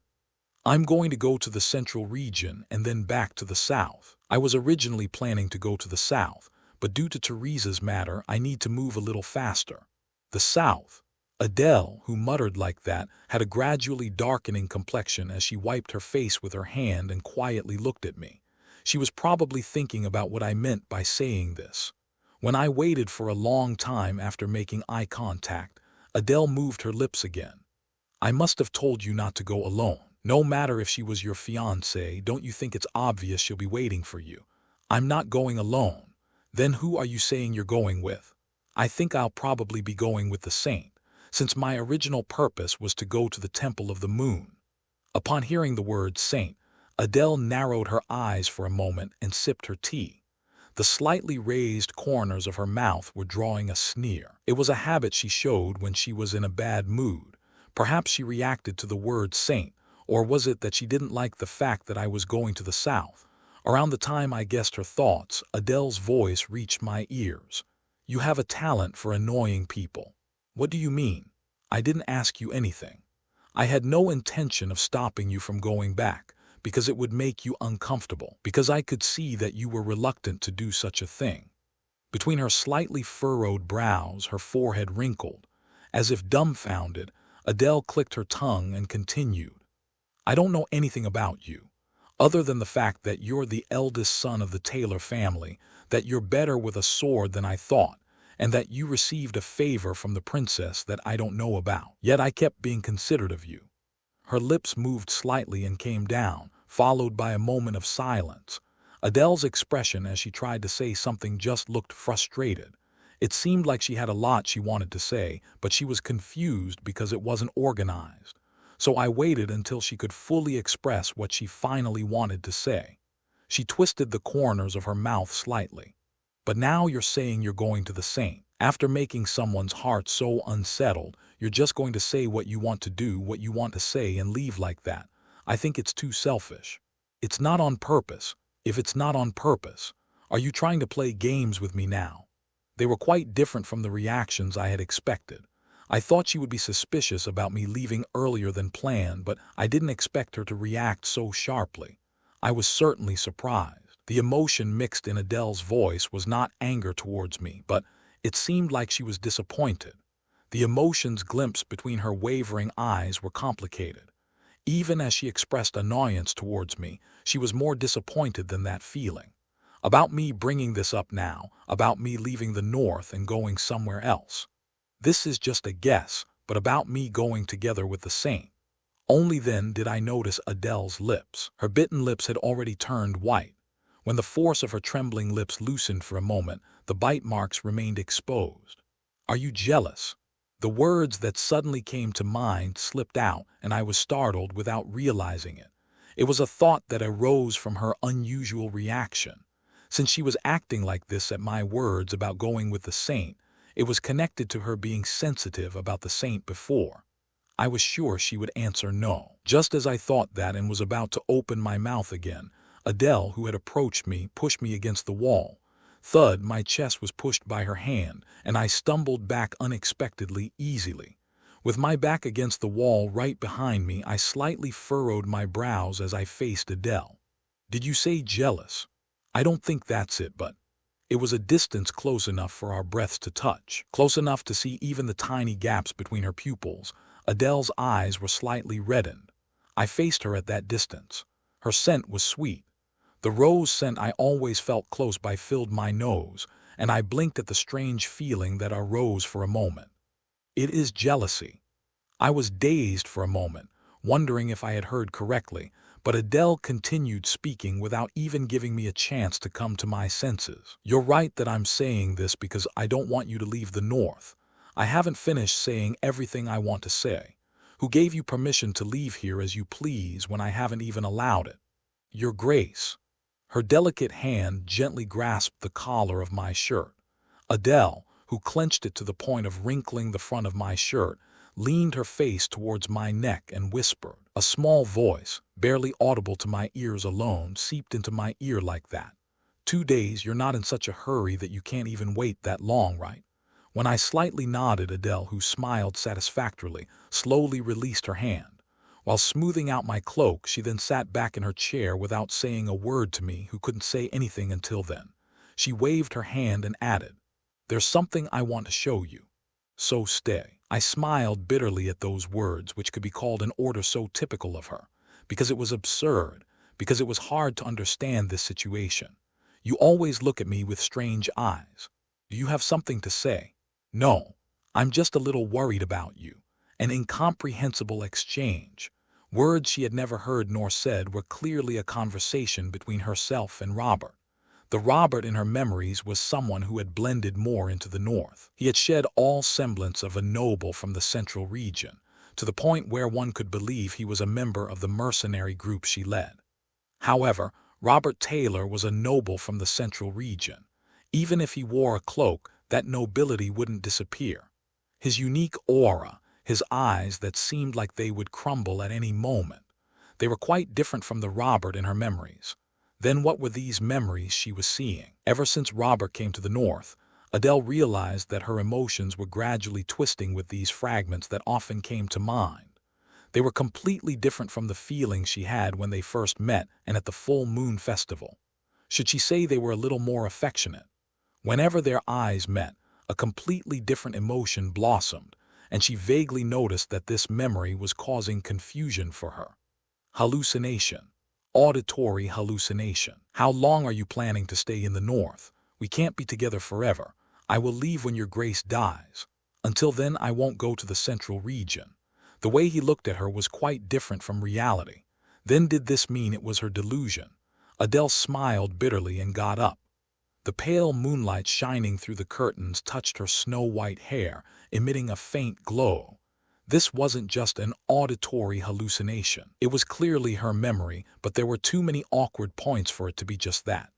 I'm going to go to the central region and then back to the south. I was originally planning to go to the south, but due to Teresa's matter, I need to move a little faster." "The south?" Adele, who muttered like that, had a gradually darkening complexion as she wiped her face with her hand and quietly looked at me. She was probably thinking about what I meant by saying this. When I waited for a long time after making eye contact, Adele moved her lips again. "I must have told you not to go alone. No matter if she was your fiancée, don't you think it's obvious she'll be waiting for you?" "I'm not going alone." "Then who are you saying you're going with?" "I think I'll probably be going with the saint, since my original purpose was to go to the Temple of the Moon." Upon hearing the word saint, Adele narrowed her eyes for a moment and sipped her tea. The slightly raised corners of her mouth were drawing a sneer. It was a habit she showed when she was in a bad mood. Perhaps she reacted to the word saint, or was it that she didn't like the fact that I was going to the south? Around the time I guessed her thoughts, Adele's voice reached my ears. "You have a talent for annoying people." "What do you mean?" "I didn't ask you anything. I had no intention of stopping you from going back, because it would make you uncomfortable, because I could see that you were reluctant to do such a thing." Between her slightly furrowed brows, her forehead wrinkled. As if dumbfounded, Adele clicked her tongue and continued. "I don't know anything about you, other than the fact that you're the eldest son of the Taylor family, that you're better with a sword than I thought, and that you received a favor from the princess that I don't know about. Yet I kept being considerate of you." Her lips moved slightly and came down, followed by a moment of silence. Adele's expression as she tried to say something just looked frustrated. It seemed like she had a lot she wanted to say, but she was confused because it wasn't organized. So I waited until she could fully express what she finally wanted to say. She twisted the corners of her mouth slightly. "But now you're saying you're going to the saint. After making someone's heart so unsettled, you're just going to say what you want to do, what you want to say, and leave like that. I think it's too selfish. It's not on purpose. If it's not on purpose, are you trying to play games with me now? They were quite different from the reactions I had expected. I thought she would be suspicious about me leaving earlier than planned, but I didn't expect her to react so sharply. I was certainly surprised. The emotion mixed in Adele's voice was not anger towards me, but it seemed like she was disappointed. The emotions glimpsed between her wavering eyes were complicated. Even as she expressed annoyance towards me, she was more disappointed than that feeling. About me bringing this up now, about me leaving the North and going somewhere else. This is just a guess, but about me going together with the saint. Only then did I notice Adele's lips. Her bitten lips had already turned white. When the force of her trembling lips loosened for a moment, the bite marks remained exposed. Are you jealous? The words that suddenly came to mind slipped out, and I was startled without realizing it. It was a thought that arose from her unusual reaction. Since she was acting like this at my words about going with the saint, it was connected to her being sensitive about the saint before. I was sure she would answer no. Just as I thought that and was about to open my mouth again, Adele, who had approached me, pushed me against the wall. Thud, my chest was pushed by her hand, and I stumbled back unexpectedly easily. With my back against the wall right behind me, I slightly furrowed my brows as I faced Adele. Did you say jealous? I don't think that's it, but it was a distance close enough for our breaths to touch, close enough to see even the tiny gaps between her pupils. Adele's eyes were slightly reddened. I faced her at that distance. Her scent was sweet. The rose scent I always felt close by filled my nose, and I blinked at the strange feeling that arose for a moment. It is jealousy. I was dazed for a moment, wondering if I had heard correctly, but Adele continued speaking without even giving me a chance to come to my senses. You're right that I'm saying this because I don't want you to leave the North. I haven't finished saying everything I want to say. Who gave you permission to leave here as you please when I haven't even allowed it? Your Grace. Her delicate hand gently grasped the collar of my shirt. Adele, who clenched it to the point of wrinkling the front of my shirt, leaned her face towards my neck and whispered. A small voice, barely audible to my ears alone, seeped into my ear like that. 2 days, you're not in such a hurry that you can't even wait that long, right? When I slightly nodded, Adele, who smiled satisfactorily, slowly released her hand. While smoothing out my cloak, she then sat back in her chair without saying a word to me, who couldn't say anything until then. She waved her hand and added, "There's something I want to show you. So stay." I smiled bitterly at those words, which could be called an order so typical of her, because it was absurd, because it was hard to understand this situation. You always look at me with strange eyes. Do you have something to say? No, I'm just a little worried about you. An incomprehensible exchange. Words she had never heard nor said were clearly a conversation between herself and Robert. The Robert in her memories was someone who had blended more into the North. He had shed all semblance of a noble from the central region, to the point where one could believe he was a member of the mercenary group she led. However, Robert Taylor was a noble from the central region. Even if he wore a cloak, that nobility wouldn't disappear. His unique aura, his eyes that seemed like they would crumble at any moment. They were quite different from the Robert in her memories. Then what were these memories she was seeing? Ever since Robert came to the North, Adele realized that her emotions were gradually twisting with these fragments that often came to mind. They were completely different from the feelings she had when they first met and at the full moon festival. Should she say they were a little more affectionate? Whenever their eyes met, a completely different emotion blossomed, and she vaguely noticed that this memory was causing confusion for her. Hallucination. Auditory hallucination. How long are you planning to stay in the North? We can't be together forever. I will leave when your Grace dies. Until then, I won't go to the central region. The way he looked at her was quite different from reality. Then did this mean it was her delusion? Adele smiled bitterly and got up. The pale moonlight shining through the curtains touched her snow-white hair, emitting a faint glow. This wasn't just an auditory hallucination. It was clearly her memory, but there were too many awkward points for it to be just that.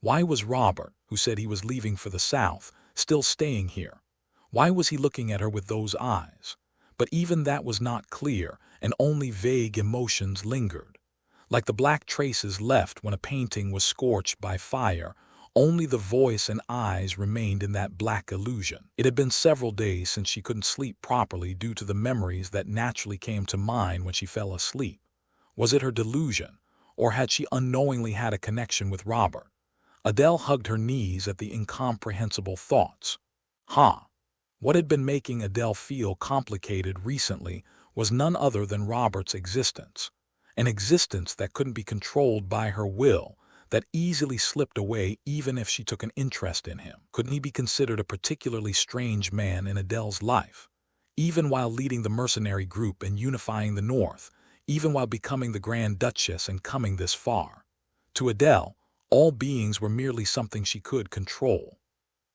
Why was Robert, who said he was leaving for the South, Still staying here? Why was he looking at her with those eyes? But even that was not clear, and only vague emotions lingered. Like the black traces left when a painting was scorched by fire, only the voice and eyes remained in that black illusion. It had been several days since she couldn't sleep properly due to the memories that naturally came to mind when she fell asleep. Was it her delusion, or had she unknowingly had a connection with Robert? Adele hugged her knees at the incomprehensible thoughts. What had been making Adele feel complicated recently was none other than Robert's existence. An existence that couldn't be controlled by her will, that easily slipped away even if she took an interest in him. Couldn't he be considered a particularly strange man in Adele's life? Even while leading the mercenary group and unifying the North, even while becoming the Grand Duchess and coming this far. To Adele, all beings were merely something she could control.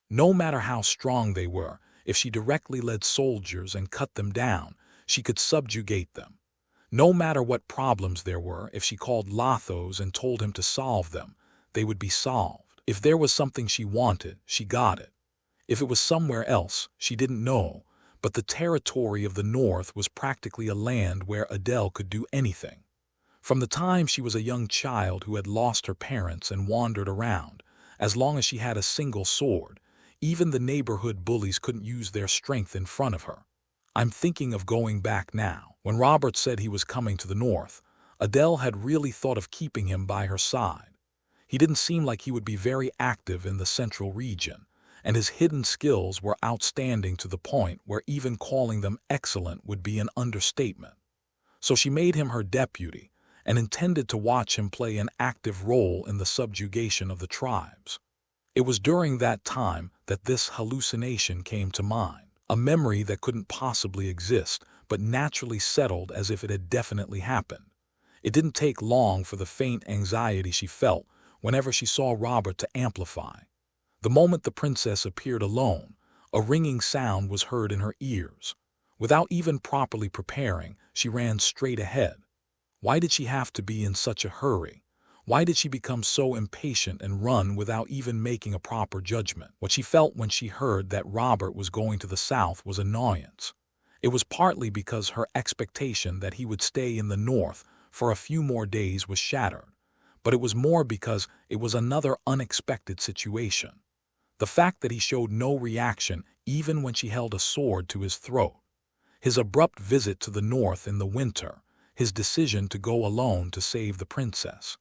No matter how strong they were, if she directly led soldiers and cut them down, she could subjugate them. No matter what problems there were, if she called Lathos and told him to solve them, they would be solved. If there was something she wanted, she got it. If it was somewhere else, she didn't know, but the territory of the North was practically a land where Adele could do anything. From the time she was a young child who had lost her parents and wandered around, as long as she had a single sword, even the neighborhood bullies couldn't use their strength in front of her. I'm thinking of going back now. When Robert said he was coming to the North, Adele had really thought of keeping him by her side. He didn't seem like he would be very active in the central region, and his hidden skills were outstanding to the point where even calling them excellent would be an understatement. So she made him her deputy and intended to watch him play an active role in the subjugation of the tribes. It was during that time that this hallucination came to mind, a memory that couldn't possibly exist, but naturally settled as if it had definitely happened. It didn't take long for the faint anxiety she felt whenever she saw Robert to amplify. The moment the princess appeared alone, a ringing sound was heard in her ears. Without even properly preparing, she ran straight ahead. Why did she have to be in such a hurry? Why did she become so impatient and run without even making a proper judgment? What she felt when she heard that Robert was going to the south was annoyance. It was partly because her expectation that he would stay in the North for a few more days was shattered, but it was more because it was another unexpected situation. The fact that he showed no reaction even when she held a sword to his throat. His abrupt visit to the North in the winter, his decision to go alone to save the princess.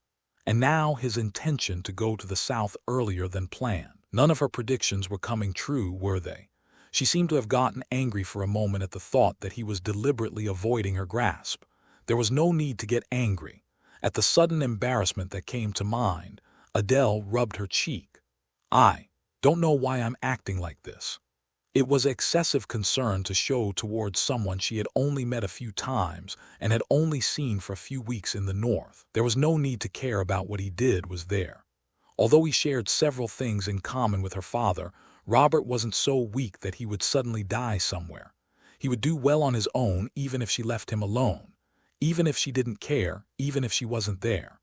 And now his intention to go to the south earlier than planned. None of her predictions were coming true, were they? She seemed to have gotten angry for a moment at the thought that he was deliberately avoiding her grasp. There was no need to get angry. At the sudden embarrassment that came to mind, Adele rubbed her cheek. I don't know why I'm acting like this. It was excessive concern to show towards someone she had only met a few times and had only seen for a few weeks in the North. There was no need to care about what he did was there. Although he shared several things in common with her father, Robert wasn't so weak that he would suddenly die somewhere. He would do well on his own even if she left him alone, even if she didn't care, even if she wasn't there.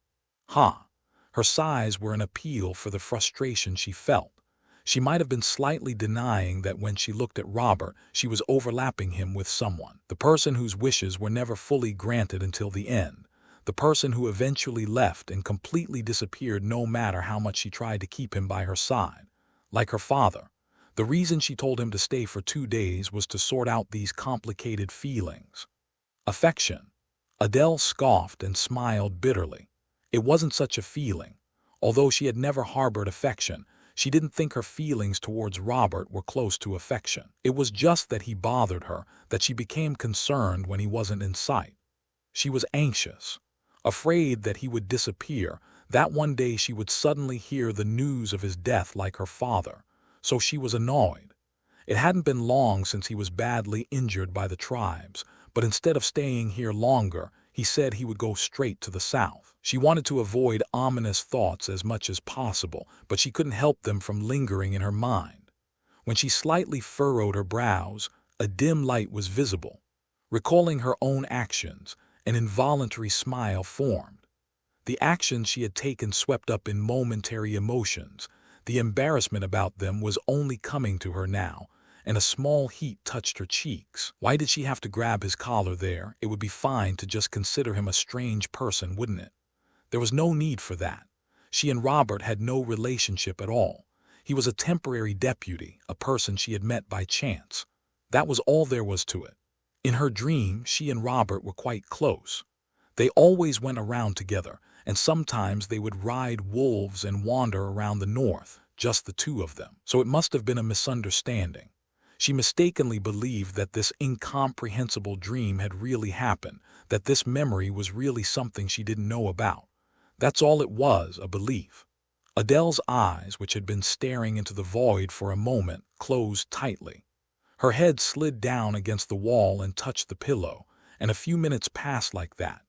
Her sighs were an appeal for the frustration she felt. She might have been slightly denying that when she looked at Robert, she was overlapping him with someone. The person whose wishes were never fully granted until the end. The person who eventually left and completely disappeared no matter how much she tried to keep him by her side. Like her father. The reason she told him to stay for 2 days was to sort out these complicated feelings. Affection. Adele scoffed and smiled bitterly. It wasn't such a feeling. Although she had never harbored affection, she didn't think her feelings towards Robert were close to affection. It was just that he bothered her, that she became concerned when he wasn't in sight. She was anxious, afraid that he would disappear, that one day she would suddenly hear the news of his death like her father. So she was annoyed. It hadn't been long since he was badly injured by the tribes, but instead of staying here longer, he said he would go straight to the south. She wanted to avoid ominous thoughts as much as possible, but she couldn't help them from lingering in her mind. When she slightly furrowed her brows, a dim light was visible. Recalling her own actions, an involuntary smile formed. The actions she had taken swept up in momentary emotions, The embarrassment about them was only coming to her now, and a small heat touched her cheeks. Why did she have to grab his collar there? It would be fine to just consider him a strange person, wouldn't it? There was no need for that. She and Robert had no relationship at all. He was a temporary deputy, a person she had met by chance. That was all there was to it. In her dream, she and Robert were quite close. They always went around together, and sometimes they would ride wolves and wander around the north, just the two of them. So it must have been a misunderstanding. She mistakenly believed that this incomprehensible dream had really happened, that this memory was really something she didn't know about. That's all it was, a belief. Adele's eyes, which had been staring into the void for a moment, closed tightly. Her head slid down against the wall and touched the pillow, and a few minutes passed like that.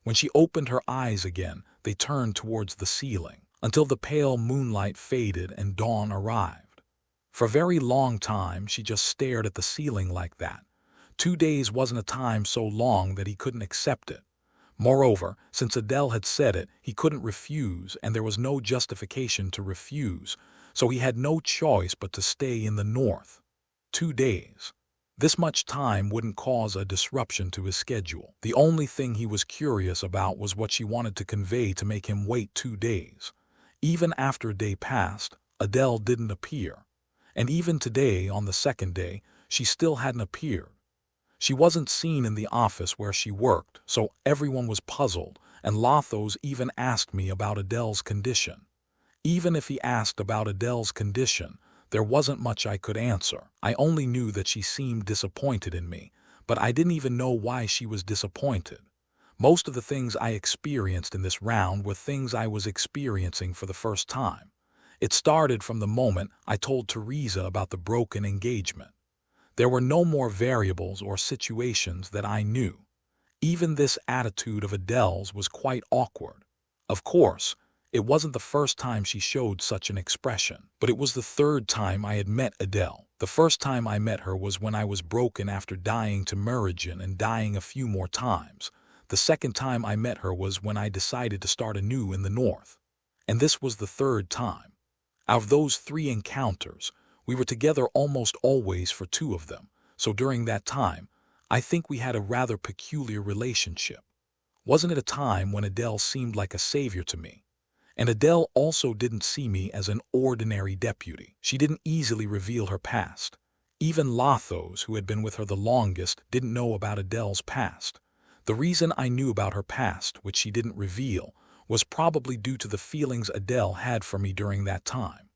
When she opened her eyes again, they turned towards the ceiling, until the pale moonlight faded and dawn arrived. For a very long time, she just stared at the ceiling like that. 2 days wasn't a time so long that he couldn't accept it. Moreover, since Adele had said it, he couldn't refuse, and there was no justification to refuse, so he had no choice but to stay in the north. 2 days. This much time wouldn't cause a disruption to his schedule. The only thing he was curious about was what she wanted to convey to make him wait 2 days. Even after a day passed, Adele didn't appear. And even today, on the second day, she still hadn't appeared. She wasn't seen in the office where she worked, so everyone was puzzled, and Lathos even asked me about Adele's condition. Even if he asked about Adele's condition, there wasn't much I could answer. I only knew that she seemed disappointed in me, but I didn't even know why she was disappointed. Most of the things I experienced in this round were things I was experiencing for the first time. It started from the moment I told Teresa about the broken engagement. There were no more variables or situations that I knew. Even this attitude of Adele's was quite awkward. Of course, it wasn't the first time she showed such an expression, but it was the third time I had met Adele. The first time I met her was when I was broken after dying to Meridian and dying a few more times. The second time I met her was when I decided to start anew in the north. And this was the third time. Out of those 3 encounters, we were together almost always for 2 of them, so during that time, I think we had a rather peculiar relationship. Wasn't it a time when Adele seemed like a savior to me? And Adele also didn't see me as an ordinary deputy. She didn't easily reveal her past. Even Lathos, who had been with her the longest, didn't know about Adele's past. The reason I knew about her past, which she didn't reveal, was probably due to the feelings Adele had for me during that time.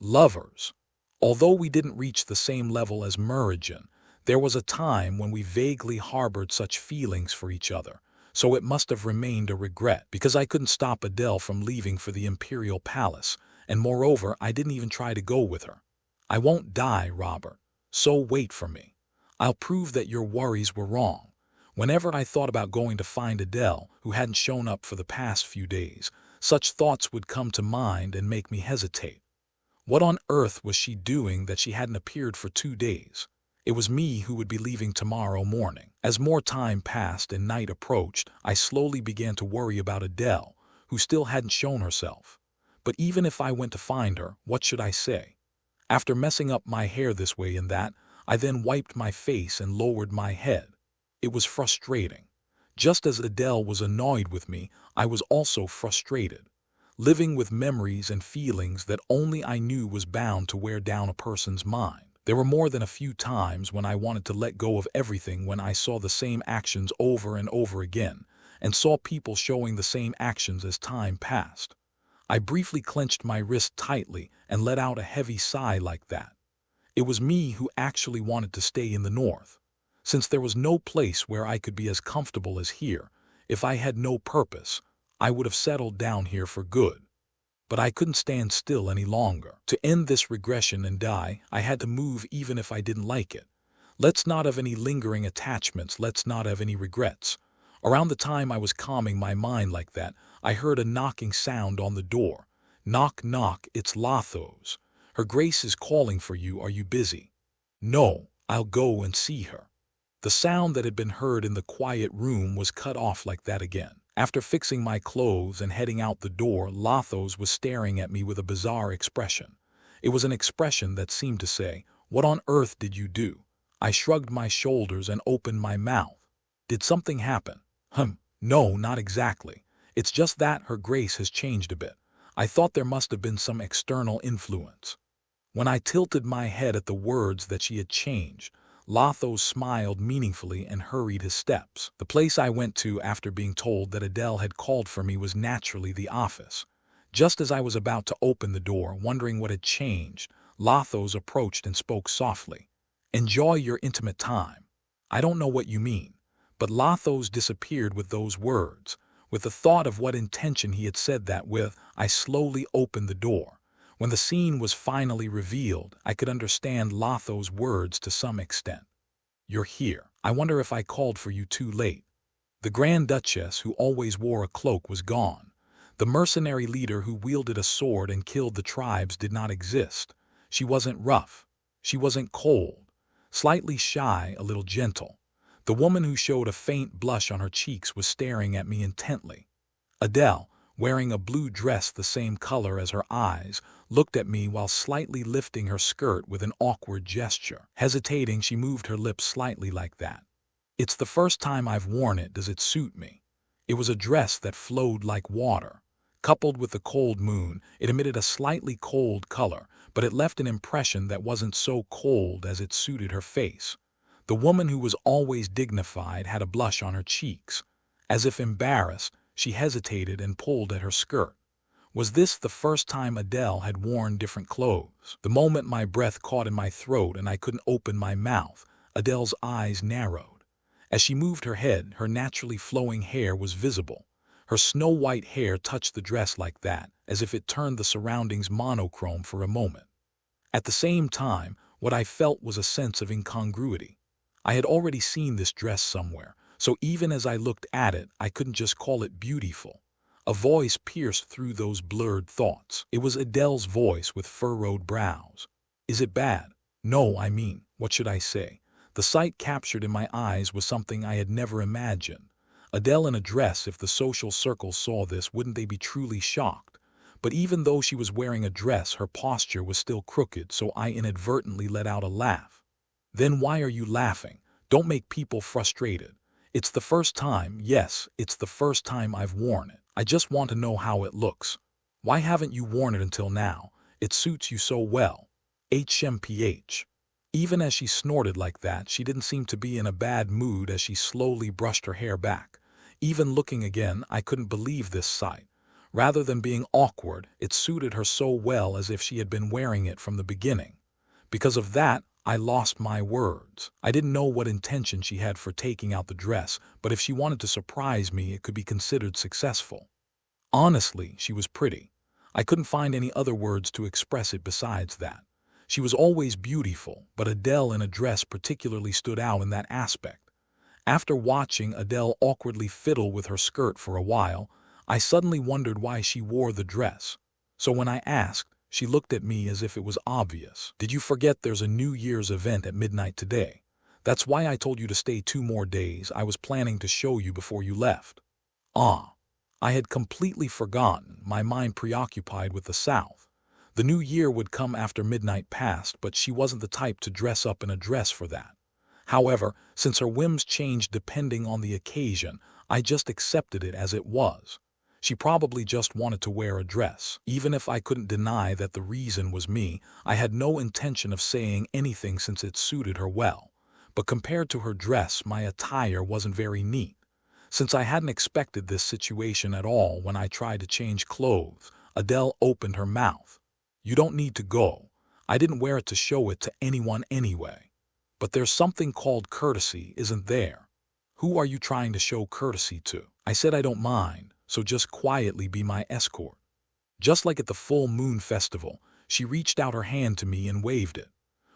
Lovers. Although we didn't reach the same level as Meridian, there was a time when we vaguely harbored such feelings for each other, so it must have remained a regret, because I couldn't stop Adele from leaving for the Imperial Palace, and moreover, I didn't even try to go with her. I won't die, Robert, so wait for me. I'll prove that your worries were wrong. Whenever I thought about going to find Adele, who hadn't shown up for the past few days, such thoughts would come to mind and make me hesitate. What on earth was she doing that she hadn't appeared for 2 days? It was me who would be leaving tomorrow morning. As more time passed and night approached, I slowly began to worry about Adele, who still hadn't shown herself. But even if I went to find her, what should I say? After messing up my hair this way and that, I then wiped my face and lowered my head. It was frustrating. Just as Adele was annoyed with me, I was also frustrated. Living with memories and feelings that only I knew was bound to wear down a person's mind. There were more than a few times when I wanted to let go of everything when I saw the same actions over and over again, and saw people showing the same actions as time passed. I briefly clenched my wrist tightly and let out a heavy sigh like that. It was me who actually wanted to stay in the north. Since there was no place where I could be as comfortable as here, if I had no purpose, I would have settled down here for good. But I couldn't stand still any longer. To end this regression and die, I had to move even if I didn't like it. Let's not have any lingering attachments, let's not have any regrets. Around the time I was calming my mind like that, I heard a knocking sound on the door. Knock, knock, it's Lathos. Her Grace is calling for you, are you busy? No, I'll go and see her. The sound that had been heard in the quiet room was cut off like that again. After fixing my clothes and heading out the door, Lathos was staring at me with a bizarre expression. It was an expression that seemed to say, "What on earth did you do?" I shrugged my shoulders and opened my mouth. "Did something happen?" No, not exactly. It's just that Her Grace has changed a bit. I thought there must have been some external influence." When I tilted my head at the words that she had changed, Lathos smiled meaningfully and hurried his steps. The place I went to after being told that Adele had called for me was naturally the office. Just as I was about to open the door, wondering what had changed, Lathos approached and spoke softly. "Enjoy your intimate time." "I don't know what you mean." But Lathos disappeared with those words. With the thought of what intention he had said that with, I slowly opened the door. When the scene was finally revealed, I could understand Lathos' words to some extent. "You're here. I wonder if I called for you too late." The Grand Duchess, who always wore a cloak, was gone. The mercenary leader who wielded a sword and killed the tribes did not exist. She wasn't rough. She wasn't cold. Slightly shy, a little gentle. The woman who showed a faint blush on her cheeks was staring at me intently. Adele, wearing a blue dress the same color as her eyes, looked at me while slightly lifting her skirt with an awkward gesture. Hesitating, she moved her lips slightly like that. "It's the first time I've worn it. Does it suit me?" It was a dress that flowed like water. Coupled with the cold moon, it emitted a slightly cold color, but it left an impression that wasn't so cold as it suited her face. The woman who was always dignified had a blush on her cheeks. As if embarrassed, she hesitated and pulled at her skirt. Was this the first time Adele had worn different clothes? The moment my breath caught in my throat and I couldn't open my mouth, Adele's eyes narrowed. As she moved her head, her naturally flowing hair was visible. Her snow-white hair touched the dress like that, as if it turned the surroundings monochrome for a moment. At the same time, what I felt was a sense of incongruity. I had already seen this dress somewhere, so even as I looked at it, I couldn't just call it beautiful. A voice pierced through those blurred thoughts. It was Adele's voice with furrowed brows. "Is it bad?" "No, I mean, what should I say?" The sight captured in my eyes was something I had never imagined. Adele in a dress, if the social circle saw this, wouldn't they be truly shocked? But even though she was wearing a dress, her posture was still crooked, so I inadvertently let out a laugh. "Then why are you laughing? Don't make people frustrated." "It's the first time, yes, it's the first time I've worn it. I just want to know how it looks." "Why haven't you worn it until now? It suits you so well." HMPH. Even as she snorted like that, she didn't seem to be in a bad mood as she slowly brushed her hair back. Even looking again, I couldn't believe this sight. Rather than being awkward, it suited her so well as if she had been wearing it from the beginning. Because of that, I lost my words. I didn't know what intention she had for taking out the dress, but if she wanted to surprise me, it could be considered successful. Honestly, she was pretty. I couldn't find any other words to express it besides that. She was always beautiful, but Adele in a dress particularly stood out in that aspect. After watching Adele awkwardly fiddle with her skirt for a while, I suddenly wondered why she wore the dress. So when I asked, she looked at me as if it was obvious. "Did you forget there's a New Year's event at midnight today? That's why I told you to stay 2 more days. I was planning to show you before you left." Ah, I had completely forgotten, my mind preoccupied with the South. The New Year would come after midnight passed, but she wasn't the type to dress up in a dress for that. However, since her whims changed depending on the occasion, I just accepted it as it was. She probably just wanted to wear a dress. Even if I couldn't deny that the reason was me, I had no intention of saying anything since it suited her well. But compared to her dress, my attire wasn't very neat. Since I hadn't expected this situation at all when I tried to change clothes, Adele opened her mouth. "You don't need to go. I didn't wear it to show it to anyone anyway." "But there's something called courtesy, isn't there? Who are you trying to show courtesy to?" I said I don't mind, so just quietly be my escort. Just like at the full moon festival, she reached out her hand to me and waved it.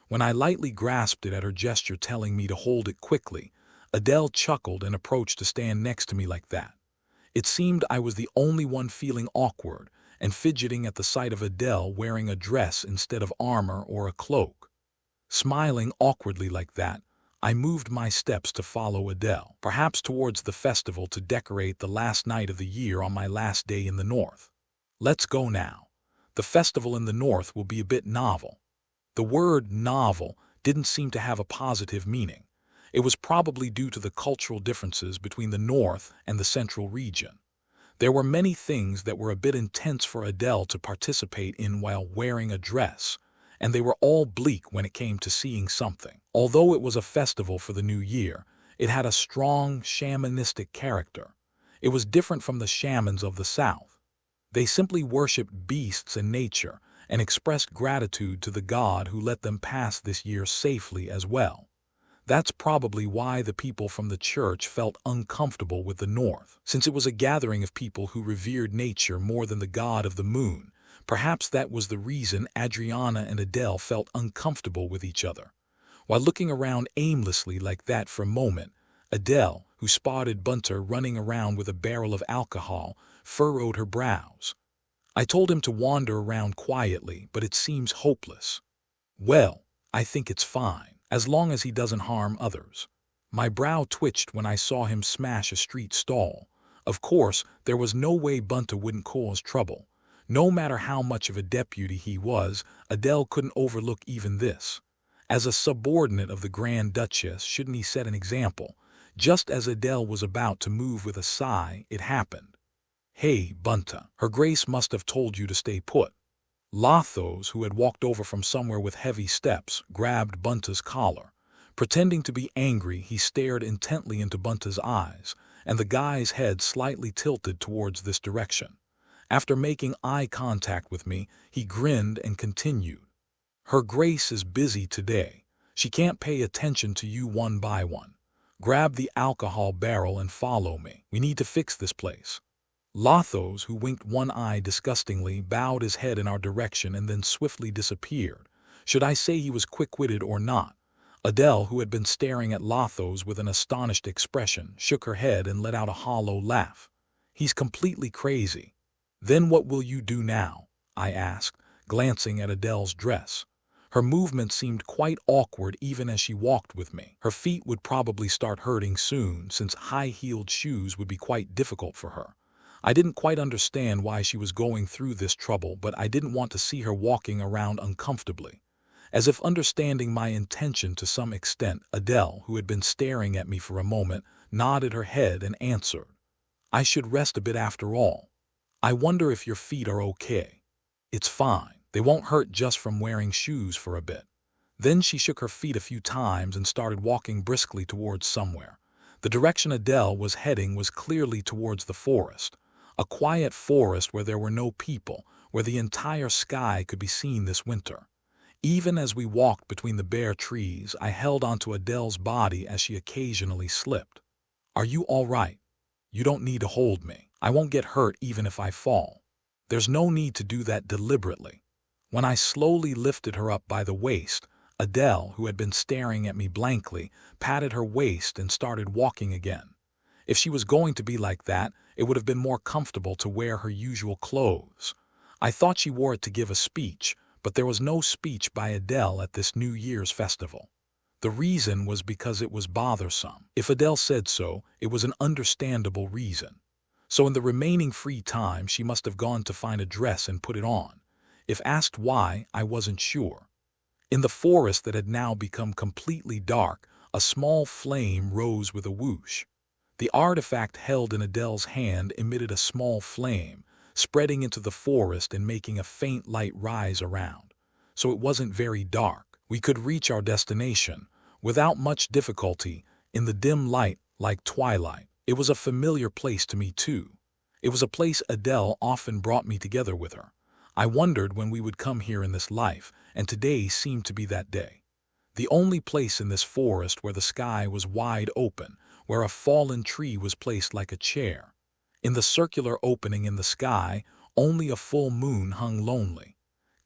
When I lightly grasped it at her gesture telling me to hold it quickly, Adele chuckled and approached to stand next to me like that. It seemed I was the only one feeling awkward and fidgeting at the sight of Adele wearing a dress instead of armor or a cloak. Smiling awkwardly like that, I moved my steps to follow Adele, perhaps towards the festival to decorate the last night of the year on my last day in the north. Let's go now. The festival in the north will be a bit novel. The word novel didn't seem to have a positive meaning. It was probably due to the cultural differences between the north and the central region. There were many things that were a bit intense for Adele to participate in while wearing a dress, and they were all bleak when it came to seeing something. Although it was a festival for the new year, it had a strong shamanistic character. It was different from the shamans of the south. They simply worshipped beasts and nature and expressed gratitude to the god who let them pass this year safely as well. That's probably why the people from the church felt uncomfortable with the north, since it was a gathering of people who revered nature more than the god of the moon. Perhaps that was the reason Adriana and Adele felt uncomfortable with each other. While looking around aimlessly like that for a moment, Adele, who spotted Bunter running around with a barrel of alcohol, furrowed her brows. I told him to wander around quietly, but it seems hopeless. Well, I think it's fine, as long as he doesn't harm others. My brow twitched when I saw him smash a street stall. Of course, there was no way Bunter wouldn't cause trouble. No matter how much of a deputy he was, Adele couldn't overlook even this. As a subordinate of the Grand Duchess, shouldn't he set an example? Just as Adele was about to move with a sigh, it happened. "Hey, Bunter, Her Grace must have told you to stay put." Lathos, who had walked over from somewhere with heavy steps, grabbed Bunter's collar. Pretending to be angry, he stared intently into Bunter's eyes, and the guy's head slightly tilted towards this direction. After making eye contact with me, he grinned and continued. "Her Grace is busy today. She can't pay attention to you one by one. Grab the alcohol barrel and follow me. We need to fix this place." Lathos, who winked one eye disgustingly, bowed his head in our direction and then swiftly disappeared. Should I say he was quick-witted or not? Adele, who had been staring at Lathos with an astonished expression, shook her head and let out a hollow laugh. "He's completely crazy." "Then what will you do now?" I asked, glancing at Adele's dress. Her movement seemed quite awkward even as she walked with me. Her feet would probably start hurting soon, since high-heeled shoes would be quite difficult for her. I didn't quite understand why she was going through this trouble, but I didn't want to see her walking around uncomfortably. As if understanding my intention to some extent, Adele, who had been staring at me for a moment, nodded her head and answered, "I should rest a bit after all. I wonder if your feet are okay." "It's fine. They won't hurt just from wearing shoes for a bit." Then she shook her feet a few times and started walking briskly towards somewhere. The direction Adele was heading was clearly towards the forest. A quiet forest where there were no people, where the entire sky could be seen this winter. Even as we walked between the bare trees, I held onto Adele's body as she occasionally slipped. "Are you all right? You don't need to hold me. I won't get hurt even if I fall." "There's no need to do that deliberately." When I slowly lifted her up by the waist, Adele, who had been staring at me blankly, patted her waist and started walking again. If she was going to be like that, it would have been more comfortable to wear her usual clothes. I thought she wore it to give a speech, but there was no speech by Adele at this New Year's festival. The reason was because it was bothersome. If Adele said so, it was an understandable reason. So in the remaining free time, she must have gone to find a dress and put it on. If asked why, I wasn't sure. In the forest that had now become completely dark, a small flame rose with a whoosh. The artifact held in Adele's hand emitted a small flame, spreading into the forest and making a faint light rise around. So it wasn't very dark. We could reach our destination, without much difficulty, in the dim light like twilight. It was a familiar place to me too. It was a place Adele often brought me together with her. I wondered when we would come here in this life, and today seemed to be that day. The only place in this forest where the sky was wide open, where a fallen tree was placed like a chair. In the circular opening in the sky, only a full moon hung lonely.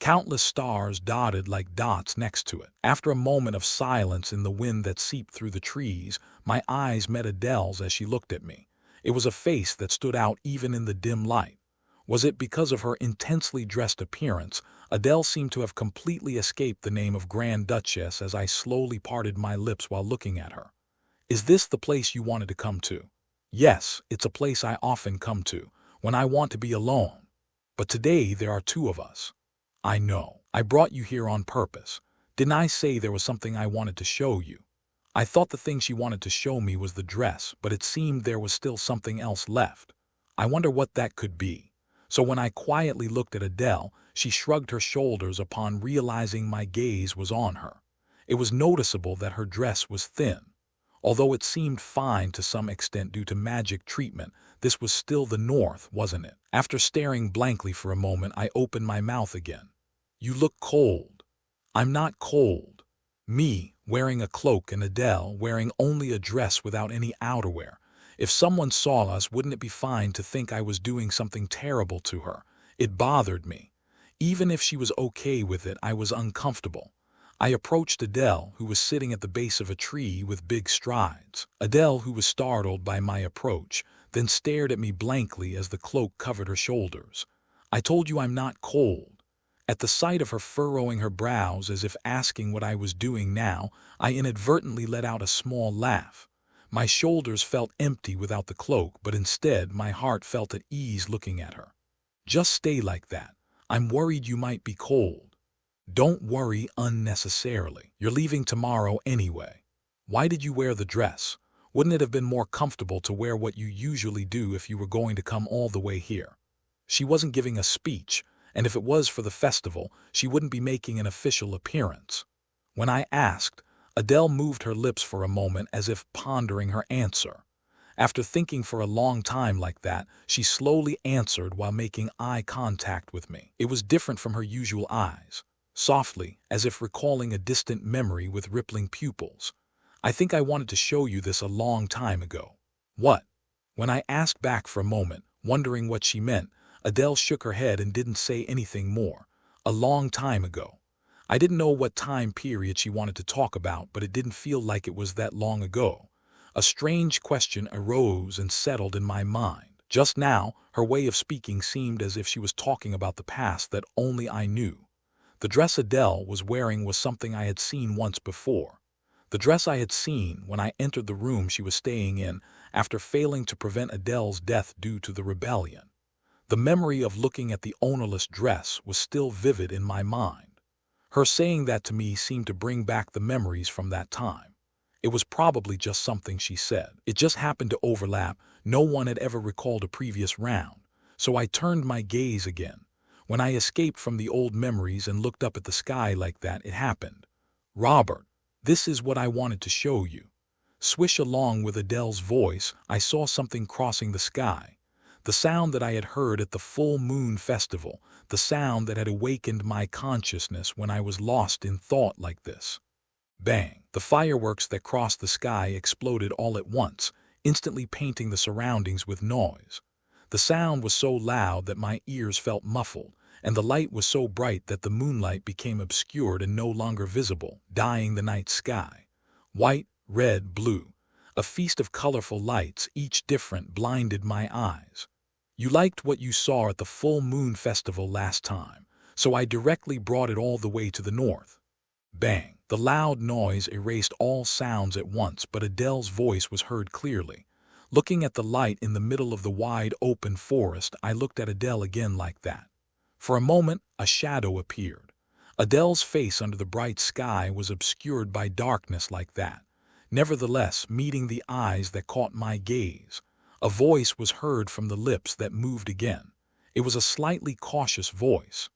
Countless stars dotted like dots next to it. After a moment of silence in the wind that seeped through the trees, my eyes met Adele's as she looked at me. It was a face that stood out even in the dim light. Was it because of her intensely dressed appearance? Adele seemed to have completely escaped the name of Grand Duchess as I slowly parted my lips while looking at her. Is this the place you wanted to come to? Yes, it's a place I often come to, when I want to be alone. But today there are two of us. I know. I brought you here on purpose. Didn't I say there was something I wanted to show you? I thought the thing she wanted to show me was the dress, but it seemed there was still something else left. I wonder what that could be. So when I quietly looked at Adele, she shrugged her shoulders upon realizing my gaze was on her. It was noticeable that her dress was thin. Although it seemed fine to some extent due to magic treatment, this was still the North, wasn't it? After staring blankly for a moment, I opened my mouth again. You look cold. I'm not cold. Me, wearing a cloak, and Adele, wearing only a dress without any outerwear. If someone saw us, wouldn't it be fine to think I was doing something terrible to her? It bothered me. Even if she was okay with it, I was uncomfortable. I approached Adele, who was sitting at the base of a tree with big strides. Adele, who was startled by my approach, then stared at me blankly as the cloak covered her shoulders. I told you I'm not cold. At the sight of her furrowing her brows as if asking what I was doing now, I inadvertently let out a small laugh. My shoulders felt empty without the cloak, but instead my heart felt at ease looking at her. Just stay like that. I'm worried you might be cold. Don't worry unnecessarily. You're leaving tomorrow anyway. Why did you wear the dress? Wouldn't it have been more comfortable to wear what you usually do if you were going to come all the way here? She wasn't giving a speech, and if it was for the festival, she wouldn't be making an official appearance. When I asked, Adele moved her lips for a moment as if pondering her answer. After thinking for a long time like that, she slowly answered while making eye contact with me. It was different from her usual eyes. Softly, as if recalling a distant memory with rippling pupils. I think I wanted to show you this a long time ago. What? When I asked back for a moment, wondering what she meant, Adele shook her head and didn't say anything more. A long time ago. I didn't know what time period she wanted to talk about, but it didn't feel like it was that long ago. A strange question arose and settled in my mind. Just now, her way of speaking seemed as if she was talking about the past that only I knew. The dress Adele was wearing was something I had seen once before. The dress I had seen when I entered the room she was staying in after failing to prevent Adele's death due to the rebellion. The memory of looking at the ownerless dress was still vivid in my mind. Her saying that to me seemed to bring back the memories from that time. It was probably just something she said. It just happened to overlap. No one had ever recalled a previous round. So I turned my gaze again. When I escaped from the old memories and looked up at the sky like that, it happened. Robert, this is what I wanted to show you. Swish along with Adele's voice, I saw something crossing the sky. The sound that I had heard at the full moon festival, the sound that had awakened my consciousness when I was lost in thought like this. Bang! The fireworks that crossed the sky exploded all at once, instantly painting the surroundings with noise. The sound was so loud that my ears felt muffled, and the light was so bright that the moonlight became obscured and no longer visible, dyeing the night sky. White, red, blue. A feast of colorful lights, each different, blinded my eyes. You liked what you saw at the full moon festival last time, so I directly brought it all the way to the north. Bang! The loud noise erased all sounds at once, but Adele's voice was heard clearly. Looking at the light in the middle of the wide open forest, I looked at Adele again like that. For a moment, a shadow appeared. Adele's face under the bright sky was obscured by darkness like that. Nevertheless, meeting the eyes that caught my gaze, a voice was heard from the lips that moved again. It was a slightly cautious voice.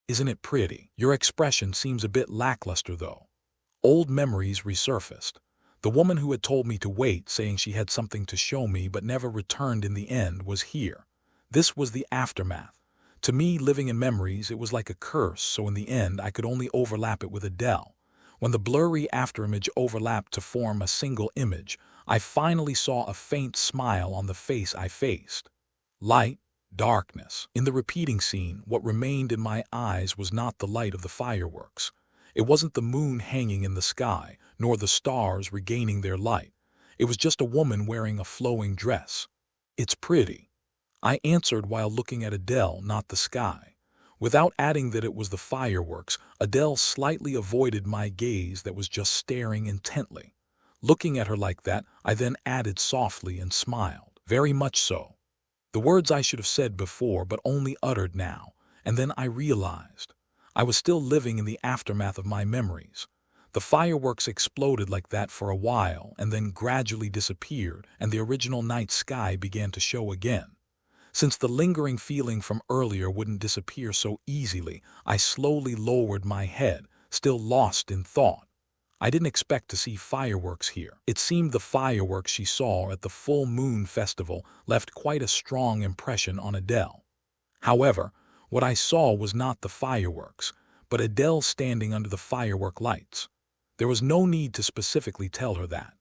Isn't it pretty? Your expression seems a bit lackluster, though. Old memories resurfaced. The woman who had told me to wait, saying she had something to show me but never returned in the end, was here. This was the aftermath. To me, living in memories, it was like a curse, so in the end I could only overlap it with Adele. When the blurry afterimage overlapped to form a single image, I finally saw a faint smile on the face I faced. Light, darkness. In the repeating scene, what remained in my eyes was not the light of the fireworks. It wasn't the moon hanging in the sky, nor the stars regaining their light. It was just a woman wearing a flowing dress. It's pretty. I answered while looking at Adele, not the sky. Without adding that it was the fireworks, Adele slightly avoided my gaze that was just staring intently. Looking at her like that, I then added softly and smiled. Very much so. The words I should have said before but only uttered now, and then I realized. I was still living in the aftermath of my memories. The fireworks exploded like that for a while and then gradually disappeared, and the original night sky began to show again. Since the lingering feeling from earlier wouldn't disappear so easily, I slowly lowered my head, still lost in thought. I didn't expect to see fireworks here. It seemed the fireworks she saw at the full moon festival left quite a strong impression on Adele. However, what I saw was not the fireworks, but Adele standing under the firework lights. There was no need to specifically tell her that.